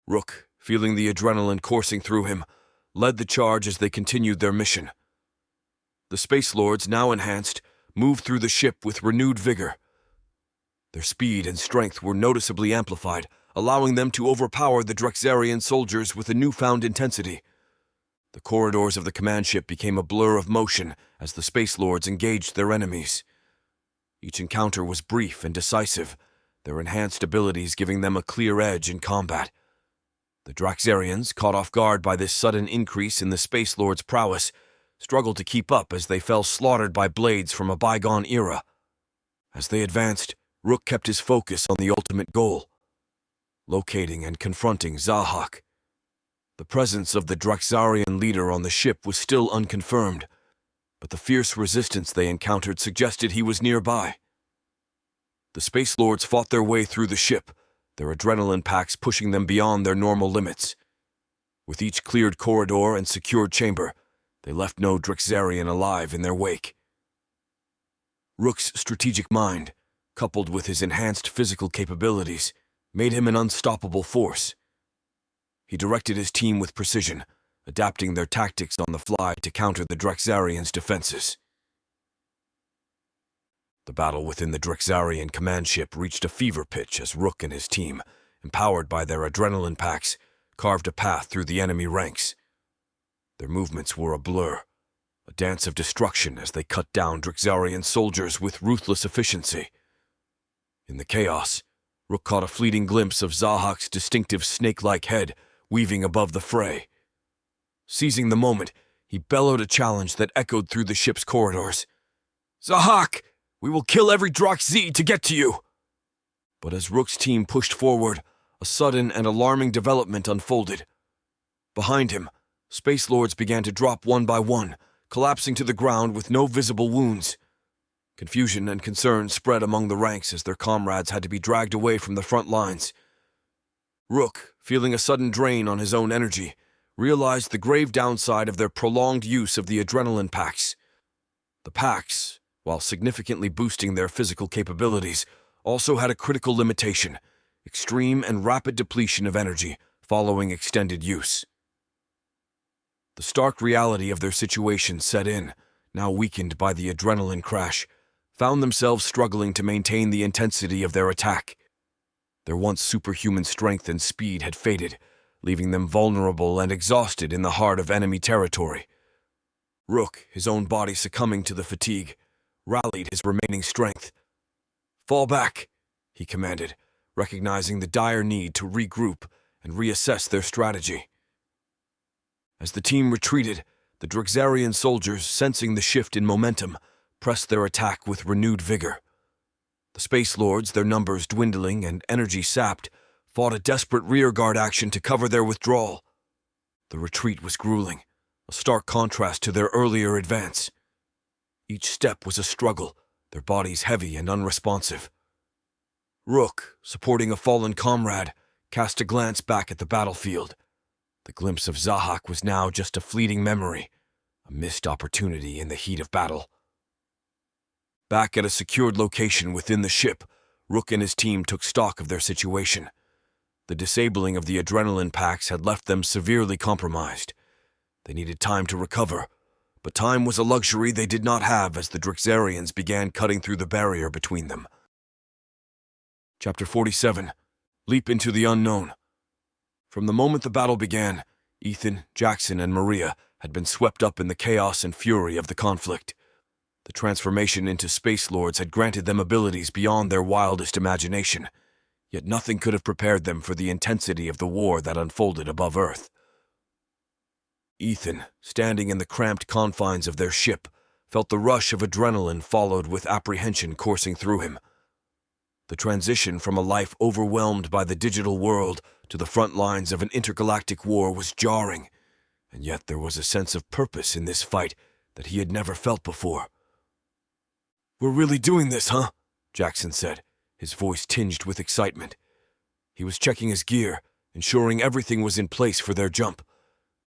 Rook, feeling the adrenaline coursing through him, led the charge as they continued their mission. The Space Lords, now enhanced, moved through the ship with renewed vigor. Their speed and strength were noticeably amplified, allowing them to overpower the Draxarian soldiers with a newfound intensity. The corridors of the command ship became a blur of motion as the Space Lords engaged their enemies. Each encounter was brief and decisive, their enhanced abilities giving them a clear edge in combat. The Draxarians, caught off guard by this sudden increase in the Space Lords' prowess, struggled to keep up as they fell slaughtered by blades from a bygone era. As they advanced, Rook kept his focus on the ultimate goal, locating and confronting Zahak. The presence of the Draxarian leader on the ship was still unconfirmed, but the fierce resistance they encountered suggested he was nearby. The Space Lords fought their way through the ship, their adrenaline packs pushing them beyond their normal limits. With each cleared corridor and secured chamber, they left no Draxarian alive in their wake. Rook's strategic mind, coupled with his enhanced physical capabilities, made him an unstoppable force. He directed his team with precision, adapting their tactics on the fly to counter the Draxarians' defenses. The battle within the Draxarian command ship reached a fever pitch as Rook and his team, empowered by their adrenaline packs, carved a path through the enemy ranks. Their movements were a blur, a dance of destruction as they cut down Draxarian soldiers with ruthless efficiency. In the chaos, Rook caught a fleeting glimpse of Zahak's distinctive snake-like head weaving above the fray. Seizing the moment, he bellowed a challenge that echoed through the ship's corridors. "Zahak! We will kill every Drax-Z to get to you!" But as Rook's team pushed forward, a sudden and alarming development unfolded. Behind him, Space Lords began to drop one by one, collapsing to the ground with no visible wounds. Confusion and concern spread among the ranks as their comrades had to be dragged away from the front lines. Rook, feeling a sudden drain on his own energy, realized the grave downside of their prolonged use of the adrenaline packs. The packs, while significantly boosting their physical capabilities, also had a critical limitation: extreme and rapid depletion of energy following extended use. The stark reality of their situation set in, now weakened by the adrenaline crash, found themselves struggling to maintain the intensity of their attack. Their once superhuman strength and speed had faded, leaving them vulnerable and exhausted in the heart of enemy territory. Rook, his own body succumbing to the fatigue, rallied his remaining strength. "Fall back," he commanded, recognizing the dire need to regroup and reassess their strategy. As the team retreated, the Draxarian soldiers, sensing the shift in momentum, pressed their attack with renewed vigor. The Space Lords, their numbers dwindling and energy sapped, fought a desperate rearguard action to cover their withdrawal. The retreat was grueling, a stark contrast to their earlier advance. Each step was a struggle, their bodies heavy and unresponsive. Rook, supporting a fallen comrade, cast a glance back at the battlefield. The glimpse of Zahak was now just a fleeting memory, a missed opportunity in the heat of battle. Back at a secured location within the ship, Rook and his team took stock of their situation. The disabling of the adrenaline packs had left them severely compromised. They needed time to recover, but time was a luxury they did not have as the Draxarians began cutting through the barrier between them. Chapter 47. Leap into the Unknown. From the moment the battle began, Ethan, Jackson, and Maria had been swept up in the chaos and fury of the conflict. The transformation into Space Lords had granted them abilities beyond their wildest imagination, yet nothing could have prepared them for the intensity of the war that unfolded above Earth. Ethan, standing in the cramped confines of their ship, felt the rush of adrenaline followed with apprehension coursing through him. The transition from a life overwhelmed by the digital world to the front lines of an intergalactic war was jarring, and yet there was a sense of purpose in this fight that he had never felt before. "We're really doing this, huh?" Jackson said, his voice tinged with excitement. He was checking his gear, ensuring everything was in place for their jump.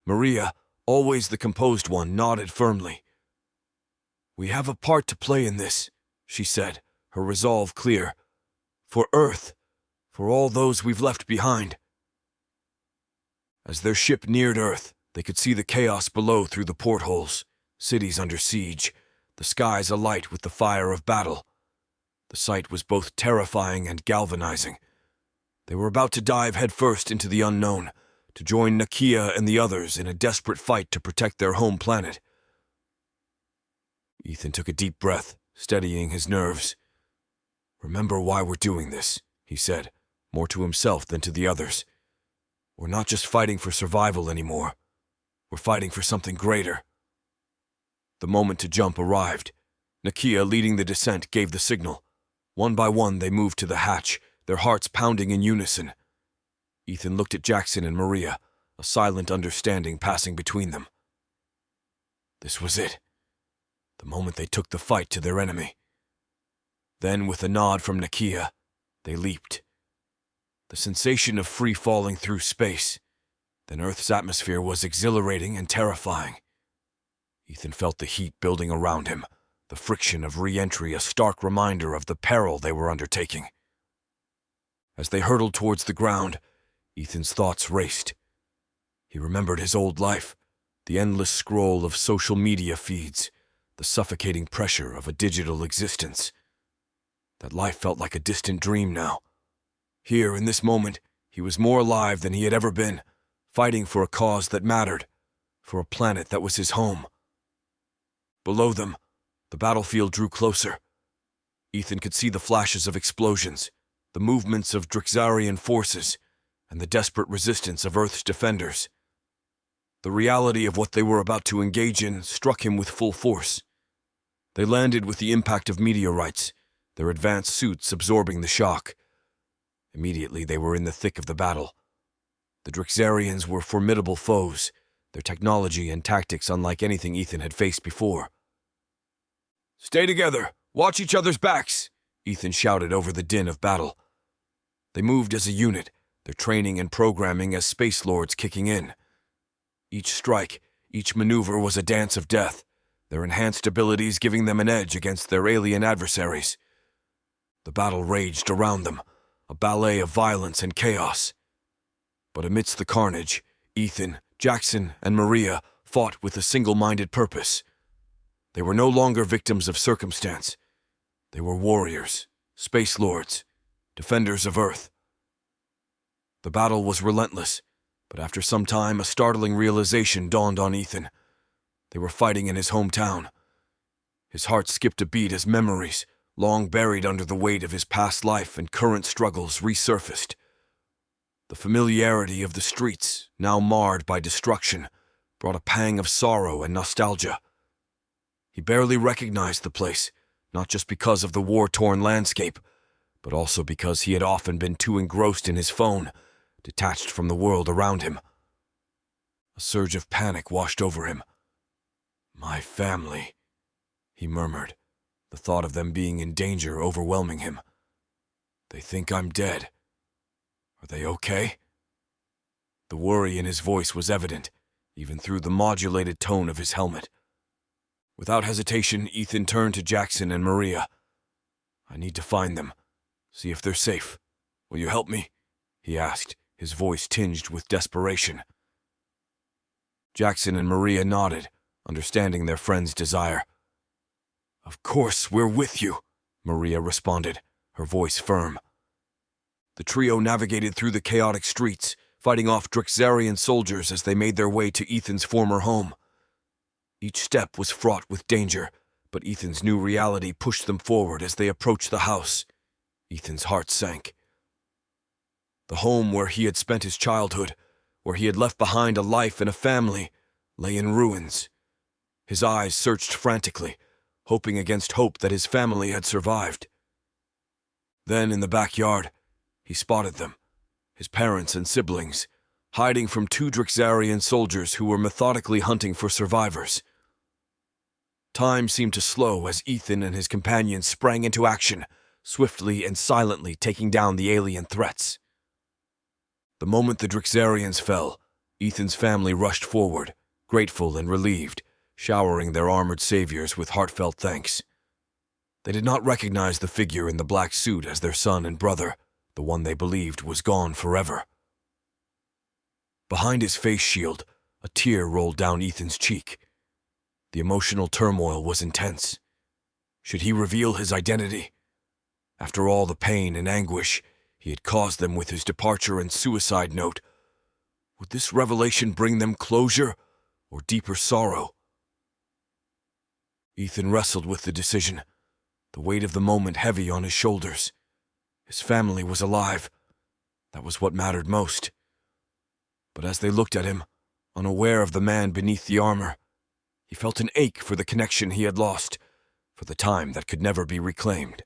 Maria, always the composed one, nodded firmly. "We have a part to play in this," she said, her resolve clear. "For Earth, for all those we've left behind." As their ship neared Earth, they could see the chaos below through the portholes, cities under siege, the skies alight with the fire of battle. The sight was both terrifying and galvanizing. They were about to dive headfirst into the unknown, to join Nakia and the others in a desperate fight to protect their home planet. Ethan took a deep breath, steadying his nerves. "Remember why we're doing this," he said, more to himself than to the others. "We're not just fighting for survival anymore. We're fighting for something greater." The moment to jump arrived. Nakia, leading the descent, gave the signal. One by one, they moved to the hatch, their hearts pounding in unison. Ethan looked at Jackson and Maria, a silent understanding passing between them. This was it. The moment they took the fight to their enemy. Then, with a nod from Nakia, they leaped. The sensation of free falling through space, then Earth's atmosphere, was exhilarating and terrifying. Ethan felt the heat building around him, the friction of re-entry a stark reminder of the peril they were undertaking. As they hurtled towards the ground, Ethan's thoughts raced. He remembered his old life, the endless scroll of social media feeds, the suffocating pressure of a digital existence. That life felt like a distant dream now. Here, in this moment, he was more alive than he had ever been, fighting for a cause that mattered, for a planet that was his home. Below them, the battlefield drew closer. Ethan could see the flashes of explosions, the movements of Drixarian forces, and the desperate resistance of Earth's defenders. The reality of what they were about to engage in struck him with full force. They landed with the impact of meteorites, their advanced suits absorbing the shock. Immediately they were in the thick of the battle. The Drixarians were formidable foes, their technology and tactics unlike anything Ethan had faced before. "Stay together! Watch each other's backs!" Ethan shouted over the din of battle. They moved as a unit, their training and programming as Space Lords kicking in. Each strike, each maneuver was a dance of death, their enhanced abilities giving them an edge against their alien adversaries. The battle raged around them, a ballet of violence and chaos. But amidst the carnage, Ethan, Jackson, and Maria fought with a single-minded purpose. They were no longer victims of circumstance. They were warriors, Space Lords, defenders of Earth. The battle was relentless, but after some time a startling realization dawned on Ethan. They were fighting in his hometown. His heart skipped a beat as memories, long buried under the weight of his past life and current struggles, resurfaced. The familiarity of the streets, now marred by destruction, brought a pang of sorrow and nostalgia. He barely recognized the place, not just because of the war-torn landscape, but also because he had often been too engrossed in his phone, detached from the world around him. A surge of panic washed over him. "My family," he murmured, the thought of them being in danger overwhelming him. "They think I'm dead. Are they okay?" The worry in his voice was evident, even through the modulated tone of his helmet. Without hesitation, Ethan turned to Jackson and Maria. "I need to find them, see if they're safe. Will you help me?" he asked, his voice tinged with desperation. Jackson and Maria nodded, understanding their friend's desire. "Of course, we're with you," Maria responded, her voice firm. The trio navigated through the chaotic streets, fighting off Drixarian soldiers as they made their way to Ethan's former home. Each step was fraught with danger, but Ethan's new reality pushed them forward as they approached the house. Ethan's heart sank. The home where he had spent his childhood, where he had left behind a life and a family, lay in ruins. His eyes searched frantically, hoping against hope that his family had survived. Then, in the backyard, he spotted them, his parents and siblings, hiding from two Drixarian soldiers who were methodically hunting for survivors. Time seemed to slow as Ethan and his companions sprang into action, swiftly and silently taking down the alien threats. The moment the Drixarians fell, Ethan's family rushed forward, grateful and relieved, showering their armored saviors with heartfelt thanks. They did not recognize the figure in the black suit as their son and brother, the one they believed was gone forever. Behind his face shield, a tear rolled down Ethan's cheek. The emotional turmoil was intense. Should he reveal his identity? After all the pain and anguish he had caused them with his departure and suicide note, would this revelation bring them closure or deeper sorrow? Ethan wrestled with the decision, the weight of the moment heavy on his shoulders. His family was alive. That was what mattered most. But as they looked at him, unaware of the man beneath the armor, he felt an ache for the connection he had lost, for the time that could never be reclaimed.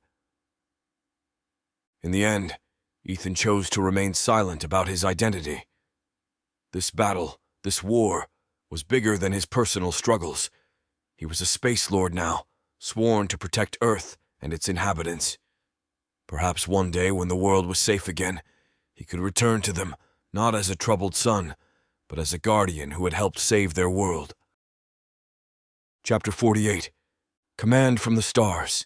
In the end, Ethan chose to remain silent about his identity. This battle, this war, was bigger than his personal struggles. He was a Space Lord now, sworn to protect Earth and its inhabitants. Perhaps one day when the world was safe again, he could return to them, not as a troubled son, but as a guardian who had helped save their world. Chapter 48. Command from the Stars.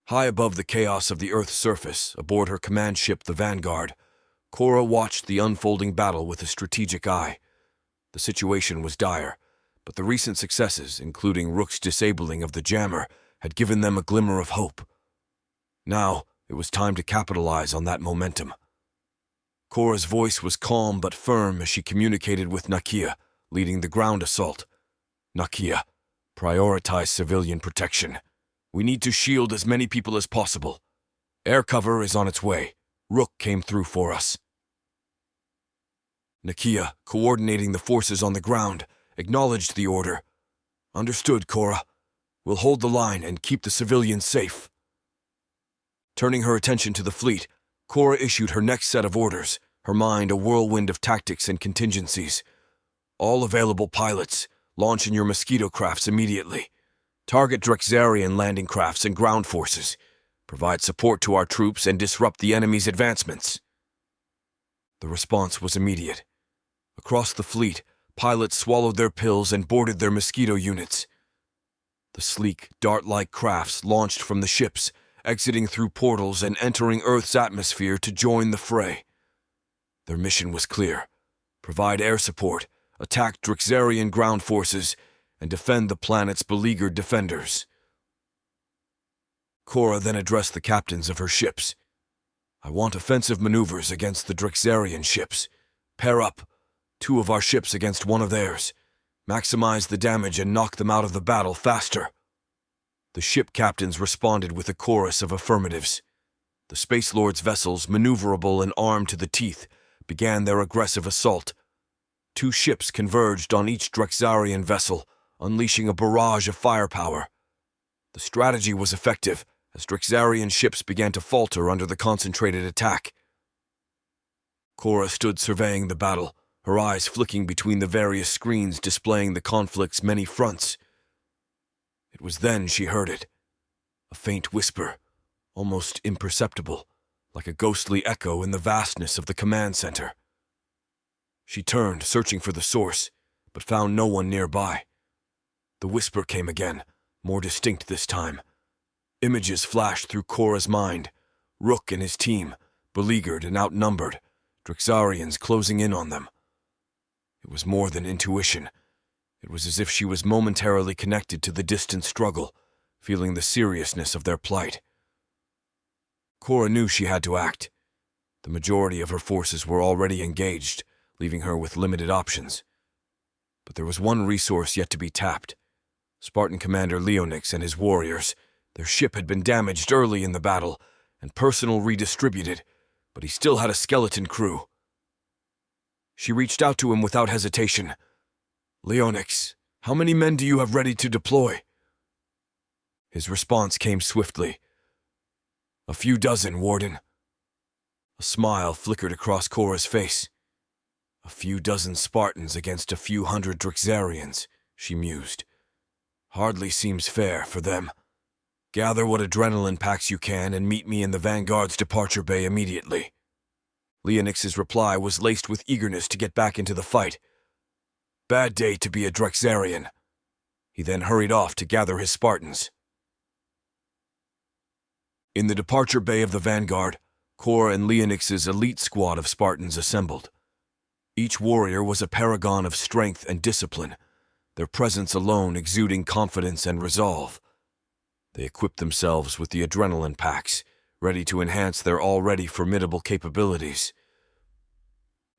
High above the chaos of the Earth's surface, aboard her command ship, the Vanguard, Cora watched the unfolding battle with a strategic eye. The situation was dire, but the recent successes, including Rook's disabling of the jammer, had given them a glimmer of hope. Now, it was time to capitalize on that momentum. Cora's voice was calm but firm as she communicated with Nakia, leading the ground assault. Nakia, prioritize civilian protection. We need to shield as many people as possible. Air cover is on its way. Rook came through for us. Nakia, coordinating the forces on the ground, acknowledged the order. Understood, Cora. We'll hold the line and keep the civilians safe. Turning her attention to the fleet, Cora issued her next set of orders, her mind a whirlwind of tactics and contingencies. All available pilots, launch in your mosquito crafts immediately. Target Drexarian landing crafts and ground forces. Provide support to our troops and disrupt the enemy's advancements. The response was immediate. Across the fleet, pilots swallowed their pills and boarded their mosquito units. The sleek, dart-like crafts launched from the ships, exiting through portals and entering Earth's atmosphere to join the fray. Their mission was clear: provide air support, attack Drixarian ground forces, and defend the planet's beleaguered defenders. Cora then addressed the captains of her ships. I want offensive maneuvers against the Drixarian ships. Pair up, 2 of our ships against 1 of theirs. Maximize the damage and knock them out of the battle faster. The ship captains responded with a chorus of affirmatives. The Space Lords' vessels, maneuverable and armed to the teeth, began their aggressive assault. 2 ships converged on each Drexarian vessel, unleashing a barrage of firepower. The strategy was effective, as Drexarian ships began to falter under the concentrated attack. Cora stood surveying the battle, her eyes flicking between the various screens displaying the conflict's many fronts. It was then she heard it. A faint whisper, almost imperceptible, like a ghostly echo in the vastness of the command center. She turned, searching for the source, but found no one nearby. The whisper came again, more distinct this time. Images flashed through Cora's mind. Rook and his team, beleaguered and outnumbered, Drixarians closing in on them. It was more than intuition. It was as if she was momentarily connected to the distant struggle, feeling the seriousness of their plight. Cora knew she had to act. The majority of her forces were already engaged, leaving her with limited options. But there was one resource yet to be tapped: Spartan commander Leonix and his warriors. Their ship had been damaged early in the battle and personnel redistributed, but he still had a skeleton crew. She reached out to him without hesitation. "Leonix, how many men do you have ready to deploy?" His response came swiftly. "A few dozen, Warden." A smile flickered across Cora's face. A few dozen Spartans against a few hundred Drixarians, she mused. Hardly seems fair for them. Gather what adrenaline packs you can and meet me in the Vanguard's departure bay immediately. Leonix's reply was laced with eagerness to get back into the fight. Bad day to be a Drixarian. He then hurried off to gather his Spartans. In the departure bay of the Vanguard, Cora and Leonix's elite squad of Spartans assembled. Each warrior was a paragon of strength and discipline, their presence alone exuding confidence and resolve. They equipped themselves with the adrenaline packs, ready to enhance their already formidable capabilities.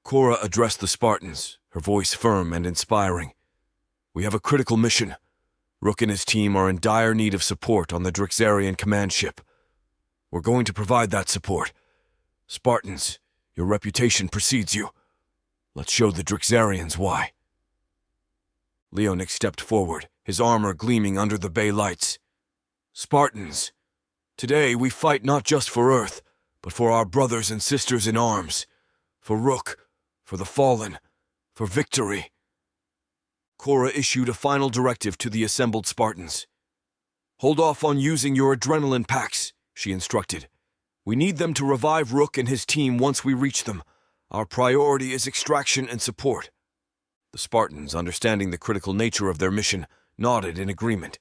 Cora addressed the Spartans, her voice firm and inspiring. "We have a critical mission. Rook and his team are in dire need of support on the Drixarian command ship. We're going to provide that support. Spartans, your reputation precedes you. Let's show the Drixarians why." Leonix stepped forward, his armor gleaming under the bay lights. "Spartans, today we fight not just for Earth, but for our brothers and sisters in arms. For Rook, for the fallen, for victory." Cora issued a final directive to the assembled Spartans. "Hold off on using your adrenaline packs," she instructed. "We need them to revive Rook and his team once we reach them. Our priority is extraction and support." The Spartans, understanding the critical nature of their mission, nodded in agreement.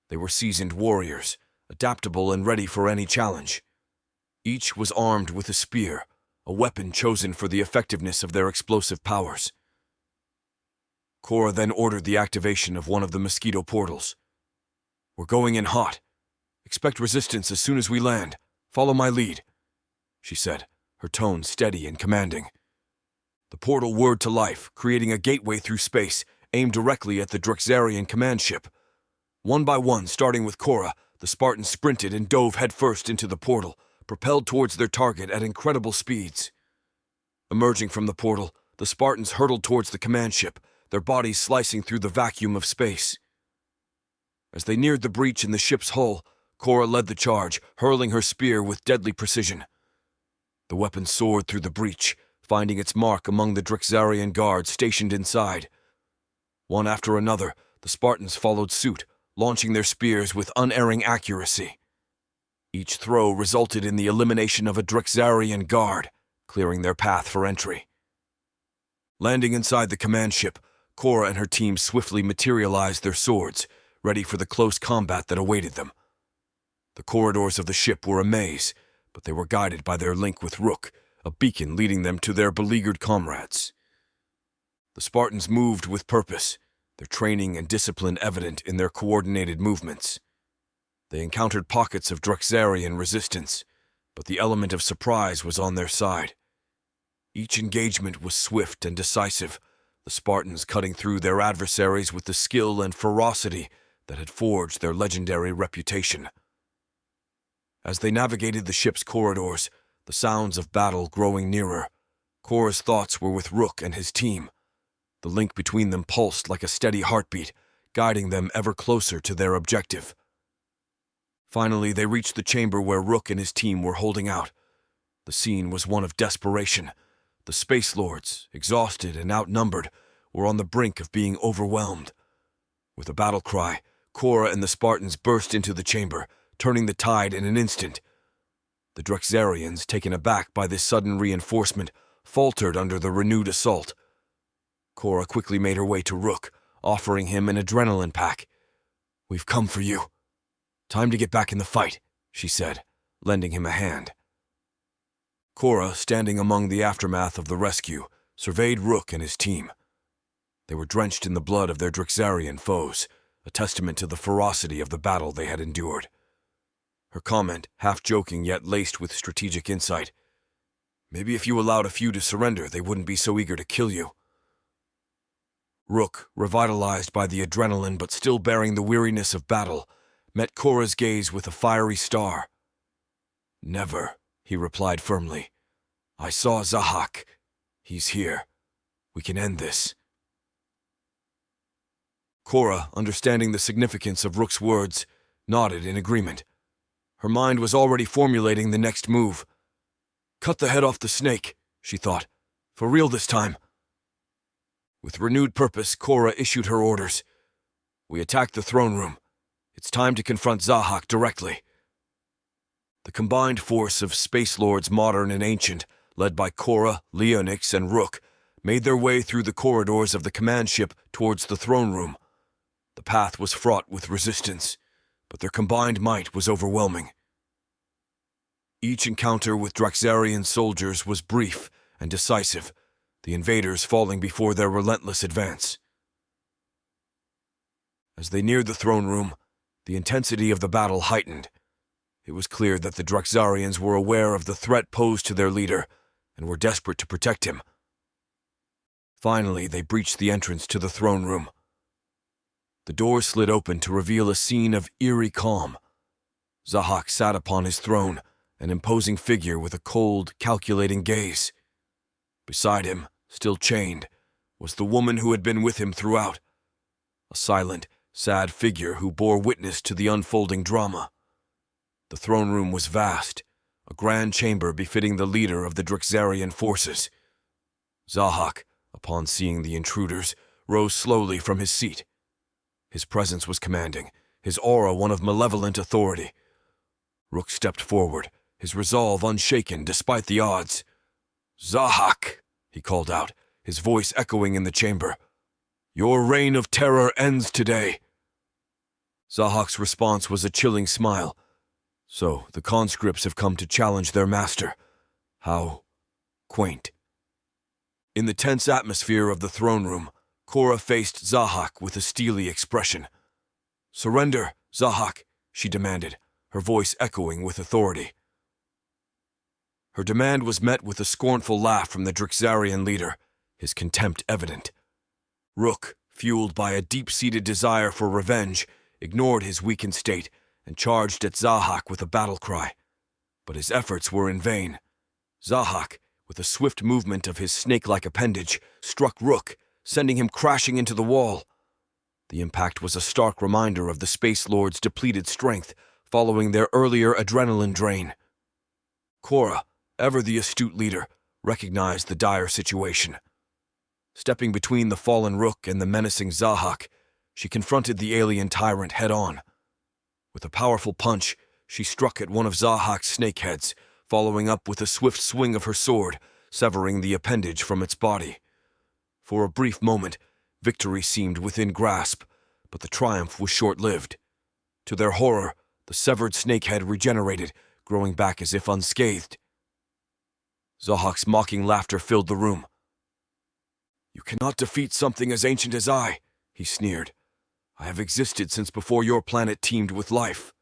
They were seasoned warriors, adaptable and ready for any challenge. Each was armed with a spear, a weapon chosen for the effectiveness of their explosive powers. Cora then ordered the activation of one of the mosquito portals. "We're going in hot. Expect resistance as soon as we land. Follow my lead," she said, her tone steady and commanding. The portal whirred to life, creating a gateway through space, aimed directly at the Drixarian command ship. One by one, starting with Cora, the Spartans sprinted and dove headfirst into the portal, propelled towards their target at incredible speeds. Emerging from the portal, the Spartans hurtled towards the command ship, their bodies slicing through the vacuum of space. As they neared the breach in the ship's hull, Cora led the charge, hurling her spear with deadly precision. The weapon soared through the breach, finding its mark among the Drixarian guards stationed inside. One after another, the Spartans followed suit, launching their spears with unerring accuracy. Each throw resulted in the elimination of a Drixarian guard, clearing their path for entry. Landing inside the command ship, Cora and her team swiftly materialized their swords, ready for the close combat that awaited them. The corridors of the ship were a maze, but they were guided by their link with Rook, a beacon leading them to their beleaguered comrades. The Spartans moved with purpose, their training and discipline evident in their coordinated movements. They encountered pockets of Drixarian resistance, but the element of surprise was on their side. Each engagement was swift and decisive, the Spartans cutting through their adversaries with the skill and ferocity that had forged their legendary reputation. As they navigated the ship's corridors, the sounds of battle growing nearer, Cora's thoughts were with Rook and his team. The link between them pulsed like a steady heartbeat, guiding them ever closer to their objective. Finally, they reached the chamber where Rook and his team were holding out. The scene was one of desperation. The Space Lords, exhausted and outnumbered, were on the brink of being overwhelmed. With a battle cry, Cora and the Spartans burst into the chamber, turning the tide in an instant. The Drixarians, taken aback by this sudden reinforcement, faltered under the renewed assault. Cora quickly made her way to Rook, offering him an adrenaline pack. "We've come for you. Time to get back in the fight," she said, lending him a hand. Cora, standing among the aftermath of the rescue, surveyed Rook and his team. They were drenched in the blood of their Drixarian foes, a testament to the ferocity of the battle they had endured. Her comment, half joking yet laced with strategic insight. "Maybe if you allowed a few to surrender, they wouldn't be so eager to kill you." Rook, revitalized by the adrenaline but still bearing the weariness of battle, met Korra's gaze with a fiery star. "Never," he replied firmly. "I saw Zahak. He's here. We can end this." Korra, understanding the significance of Rook's words, nodded in agreement. Her mind was already formulating the next move. Cut the head off the snake, she thought. For real this time. With renewed purpose, Korra issued her orders. "We attack the throne room. It's time to confront Zahak directly." The combined force of Space Lords modern and ancient, led by Korra, Leonix, and Rook, made their way through the corridors of the command ship towards the throne room. The path was fraught with resistance, but their combined might was overwhelming. Each encounter with Draxarian soldiers was brief and decisive, the invaders falling before their relentless advance. As they neared the throne room, the intensity of the battle heightened. It was clear that the Draxarians were aware of the threat posed to their leader and were desperate to protect him. Finally, they breached the entrance to the throne room. The door slid open to reveal a scene of eerie calm. Zahak sat upon his throne, an imposing figure with a cold, calculating gaze. Beside him, still chained, was the woman who had been with him throughout, a silent, sad figure who bore witness to the unfolding drama. The throne room was vast, a grand chamber befitting the leader of the Draxarian forces. Zahak, upon seeing the intruders, rose slowly from his seat. His presence was commanding, his aura one of malevolent authority. Rook stepped forward, his resolve unshaken despite the odds. "Zahak," he called out, his voice echoing in the chamber. "Your reign of terror ends today." Zahak's response was a chilling smile. So, the conscripts have come to challenge their master. How quaint. In the tense atmosphere of the throne room, Korra faced Zahak with a steely expression. "Surrender, Zahak," she demanded, her voice echoing with authority. Her demand was met with a scornful laugh from the Draxarian leader, his contempt evident. Rook, fueled by a deep-seated desire for revenge, ignored his weakened state and charged at Zahak with a battle cry. But his efforts were in vain. Zahak, with a swift movement of his snake-like appendage, struck Rook, sending him crashing into the wall. The impact was a stark reminder of the Space Lords' depleted strength following their earlier adrenaline drain. Korra, ever the astute leader, recognized the dire situation. Stepping between the fallen Rook and the menacing Zahak, she confronted the alien tyrant head-on. With a powerful punch, she struck at one of Zahak's snakeheads, following up with a swift swing of her sword, severing the appendage from its body. For a brief moment, victory seemed within grasp, but the triumph was short-lived. To their horror, the severed snakehead regenerated, growing back as if unscathed. Zahak's mocking laughter filled the room. "You cannot defeat something as ancient as I," he sneered. "I have existed since before your planet teemed with life."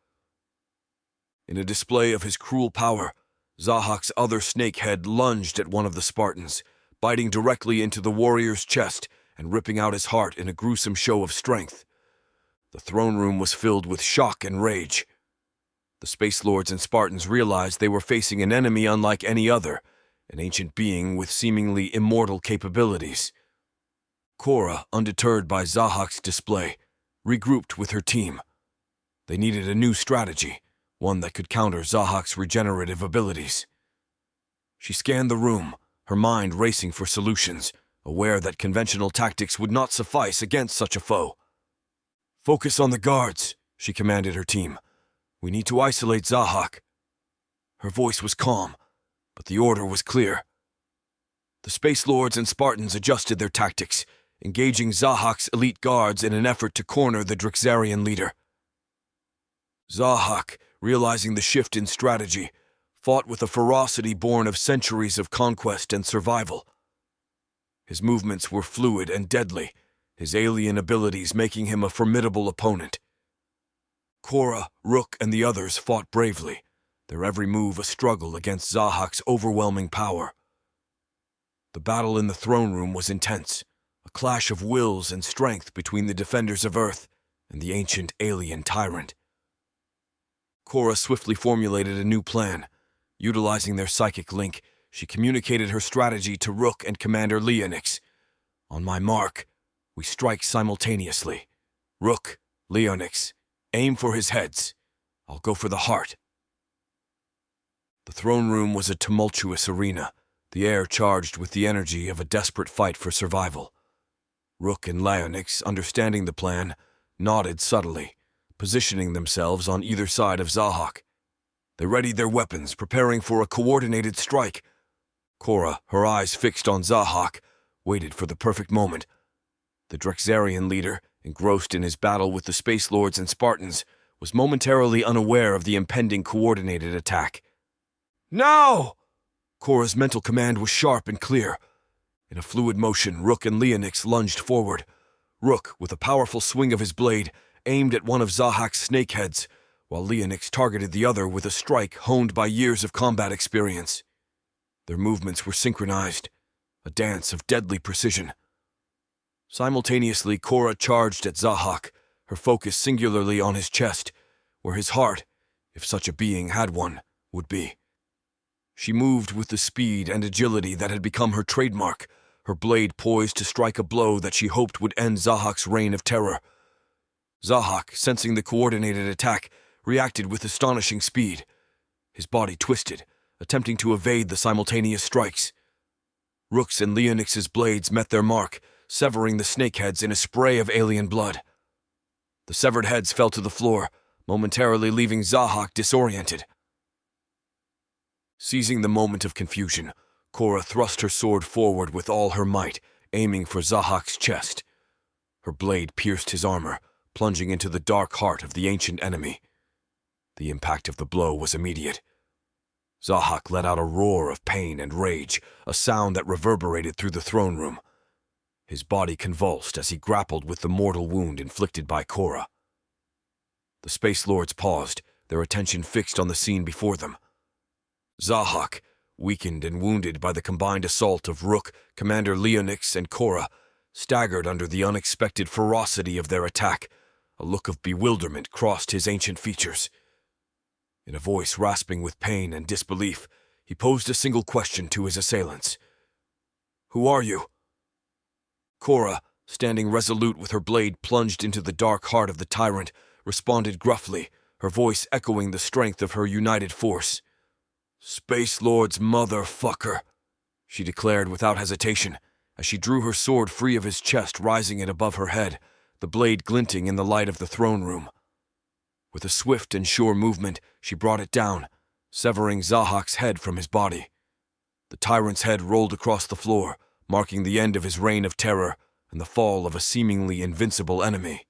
In a display of his cruel power, Zahak's other snakehead lunged at one of the Spartans, biting directly into the warrior's chest and ripping out his heart in a gruesome show of strength. The throne room was filled with shock and rage. The Space Lords and Spartans realized they were facing an enemy unlike any other, an ancient being with seemingly immortal capabilities. Korra, undeterred by Zahak's display, regrouped with her team. They needed a new strategy, one that could counter Zahak's regenerative abilities. She scanned the room, her mind racing for solutions, aware that conventional tactics would not suffice against such a foe. "Focus on the guards," she commanded her team. "We need to isolate Zahak." Her voice was calm, but the order was clear. The Space Lords and Spartans adjusted their tactics, engaging Zahak's elite guards in an effort to corner the Draxarian leader. Zahak, realizing the shift in strategy, fought with a ferocity born of centuries of conquest and survival. His movements were fluid and deadly, his alien abilities making him a formidable opponent. Korra, Rook, and the others fought bravely, their every move a struggle against Zahak's overwhelming power. The battle in the throne room was intense, a clash of wills and strength between the defenders of Earth and the ancient alien tyrant. Cora swiftly formulated a new plan. Utilizing their psychic link, she communicated her strategy to Rook and Commander Leonix. On my mark, we strike simultaneously. Rook, Leonix, aim for his heads. I'll go for the heart. The throne room was a tumultuous arena, the air charged with the energy of a desperate fight for survival. Rook and Leonix, understanding the plan, nodded subtly, positioning themselves on either side of Zahak. They readied their weapons, preparing for a coordinated strike. Cora, her eyes fixed on Zahak, waited for the perfect moment. The Drexarian leader, engrossed in his battle with the Space Lords and Spartans, was momentarily unaware of the impending coordinated attack. Now! Cora's mental command was sharp and clear. In a fluid motion, Rook and Leonix lunged forward. Rook, with a powerful swing of his blade, aimed at one of Zahak's snakeheads, while Leonix targeted the other with a strike honed by years of combat experience. Their movements were synchronized, a dance of deadly precision. Simultaneously, Cora charged at Zahak, her focus singularly on his chest, where his heart, if such a being had one, would be. She moved with the speed and agility that had become her trademark, her blade poised to strike a blow that she hoped would end Zahak's reign of terror. Zahak, sensing the coordinated attack, reacted with astonishing speed. His body twisted, attempting to evade the simultaneous strikes. Rook's and Leonix's blades met their mark, severing the snakeheads in a spray of alien blood. The severed heads fell to the floor, momentarily leaving Zahak disoriented. Seizing the moment of confusion, Cora thrust her sword forward with all her might, aiming for Zahak's chest. Her blade pierced his armor, plunging into the dark heart of the ancient enemy. The impact of the blow was immediate. Zahak let out a roar of pain and rage, a sound that reverberated through the throne room. His body convulsed as he grappled with the mortal wound inflicted by Cora. The Space Lords paused, their attention fixed on the scene before them. Zahak, weakened and wounded by the combined assault of Rook, Commander Leonix, and Cora, staggered under the unexpected ferocity of their attack. A look of bewilderment crossed his ancient features. In a voice rasping with pain and disbelief, he posed a single question to his assailants. "Who are you?" Cora, standing resolute with her blade plunged into the dark heart of the tyrant, responded gruffly, her voice echoing the strength of her united force. "Space Lords motherfucker," she declared without hesitation, as she drew her sword free of his chest, rising it above her head, the blade glinting in the light of the throne room. With a swift and sure movement, she brought it down, severing Zahak's head from his body. The tyrant's head rolled across the floor, marking the end of his reign of terror and the fall of a seemingly invincible enemy.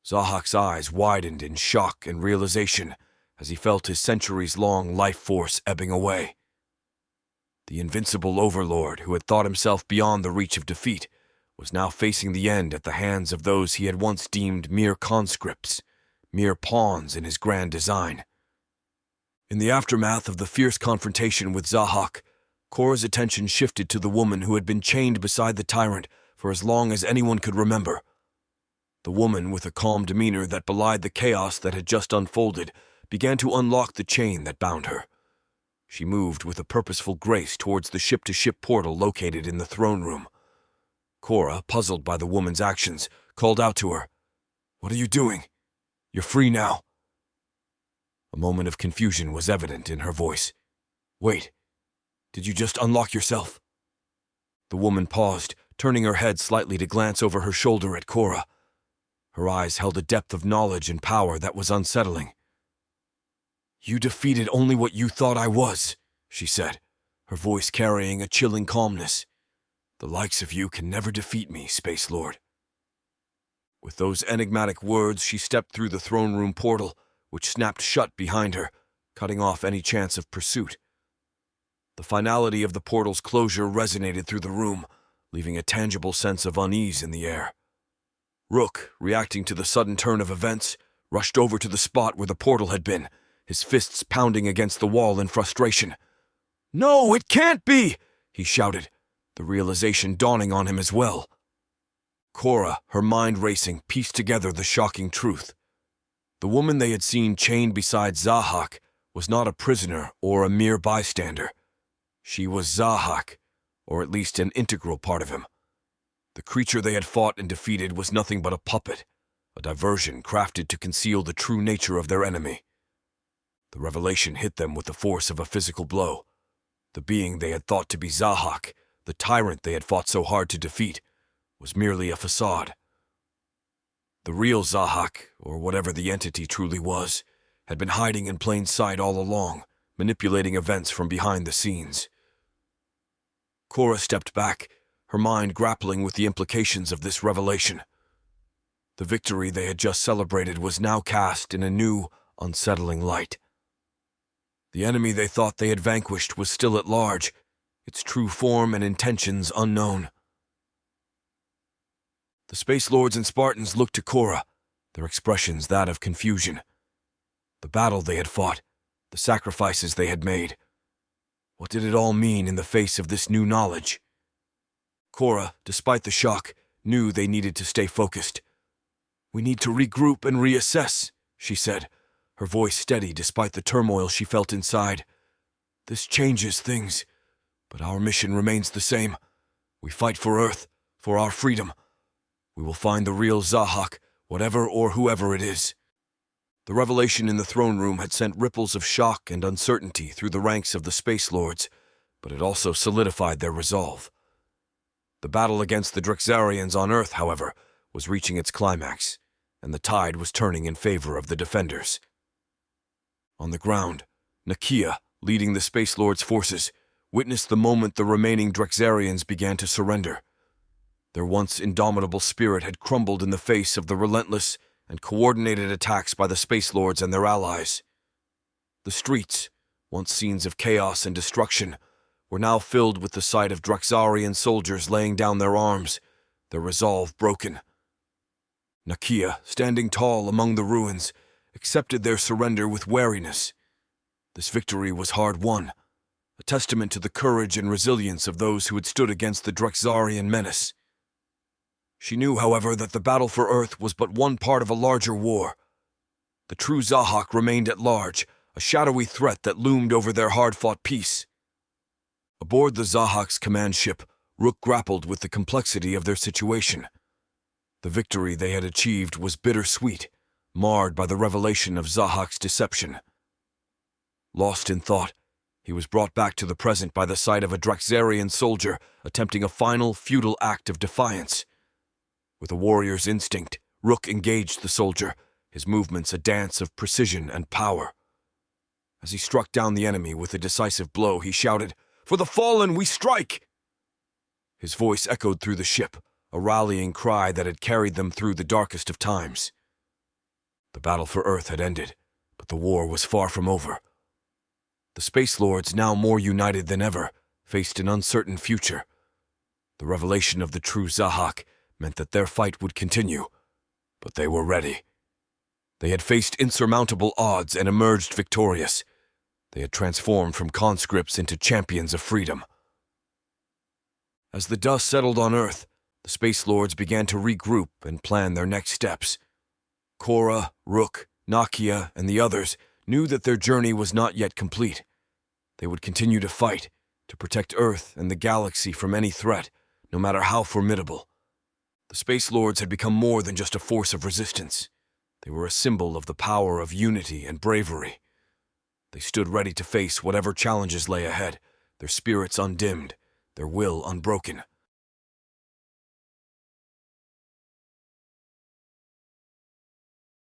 Zahak's eyes widened in shock and realization as he felt his centuries-long life force ebbing away. The invincible overlord who had thought himself beyond the reach of defeat was now facing the end at the hands of those he had once deemed mere conscripts, mere pawns in his grand design. In the aftermath of the fierce confrontation with Zahak, Cora's attention shifted to the woman who had been chained beside the tyrant for as long as anyone could remember. The woman, with a calm demeanor that belied the chaos that had just unfolded, began to unlock the chain that bound her. She moved with a purposeful grace towards the ship-to-ship portal located in the throne room. Cora, puzzled by the woman's actions, called out to her, "What are you doing? You're free now." A moment of confusion was evident in her voice. "Wait, did you just unlock yourself?" The woman paused, turning her head slightly to glance over her shoulder at Cora. Her eyes held a depth of knowledge and power that was unsettling. "You defeated only what you thought I was," she said, her voice carrying a chilling calmness. "The likes of you can never defeat me, Space Lord." With those enigmatic words, she stepped through the throne room portal, which snapped shut behind her, cutting off any chance of pursuit. The finality of the portal's closure resonated through the room, leaving a tangible sense of unease in the air. Rook, reacting to the sudden turn of events, rushed over to the spot where the portal had been, his fists pounding against the wall in frustration. "No, it can't be!" he shouted, the realization dawning on him as well. Cora, her mind racing, pieced together the shocking truth. The woman they had seen chained beside Zahak was not a prisoner or a mere bystander. She was Zahak, or at least an integral part of him. The creature they had fought and defeated was nothing but a puppet, a diversion crafted to conceal the true nature of their enemy. The revelation hit them with the force of a physical blow. The being they had thought to be Zahak, the tyrant they had fought so hard to defeat, was merely a facade. The real Zahak, or whatever the entity truly was, had been hiding in plain sight all along, manipulating events from behind the scenes. Cora stepped back, her mind grappling with the implications of this revelation. The victory they had just celebrated was now cast in a new, unsettling light. The enemy they thought they had vanquished was still at large, its true form and intentions unknown. The Space Lords and Spartans looked to Cora, their expressions that of confusion. The battle they had fought, the sacrifices they had made. What did it all mean in the face of this new knowledge? Cora, despite the shock, knew they needed to stay focused. "We need to regroup and reassess," she said, her voice steady despite the turmoil she felt inside. "This changes things, but our mission remains the same. We fight for Earth, for our freedom. We will find the real Zahak, whatever or whoever it is." The revelation in the throne room had sent ripples of shock and uncertainty through the ranks of the Space Lords, but it also solidified their resolve. The battle against the Drexarians on Earth, however, was reaching its climax, and the tide was turning in favor of the defenders. On the ground, Nakia, leading the Space Lords' forces, witnessed the moment the remaining Drexarians began to surrender. Their once indomitable spirit had crumbled in the face of the relentless and coordinated attacks by the Space Lords and their allies. The streets, once scenes of chaos and destruction, were now filled with the sight of Drexarian soldiers laying down their arms, their resolve broken. Nakia, standing tall among the ruins, accepted their surrender with wariness. This victory was hard won, a testament to the courage and resilience of those who had stood against the Drexarian menace. She knew, however, that the battle for Earth was but one part of a larger war. The true Zahak remained at large, a shadowy threat that loomed over their hard-fought peace. Aboard the Zahak's command ship, Rook grappled with the complexity of their situation. The victory they had achieved was bittersweet, marred by the revelation of Zahak's deception. Lost in thought, he was brought back to the present by the sight of a Drexarian soldier attempting a final, futile act of defiance. With a warrior's instinct, Rook engaged the soldier, his movements a dance of precision and power. As he struck down the enemy with a decisive blow, he shouted, "For the fallen we strike!" His voice echoed through the ship, a rallying cry that had carried them through the darkest of times. The battle for Earth had ended, but the war was far from over. The Space Lords, now more united than ever, faced an uncertain future. The revelation of the true Zahak meant that their fight would continue, but they were ready. They had faced insurmountable odds and emerged victorious. They had transformed from conscripts into champions of freedom. As the dust settled on Earth, the Space Lords began to regroup and plan their next steps. Cora, Rook, Nakia, and the others knew that their journey was not yet complete. They would continue to fight, to protect Earth and the galaxy from any threat, no matter how formidable. The Space Lords had become more than just a force of resistance. They were a symbol of the power of unity and bravery. They stood ready to face whatever challenges lay ahead, their spirits undimmed, their will unbroken.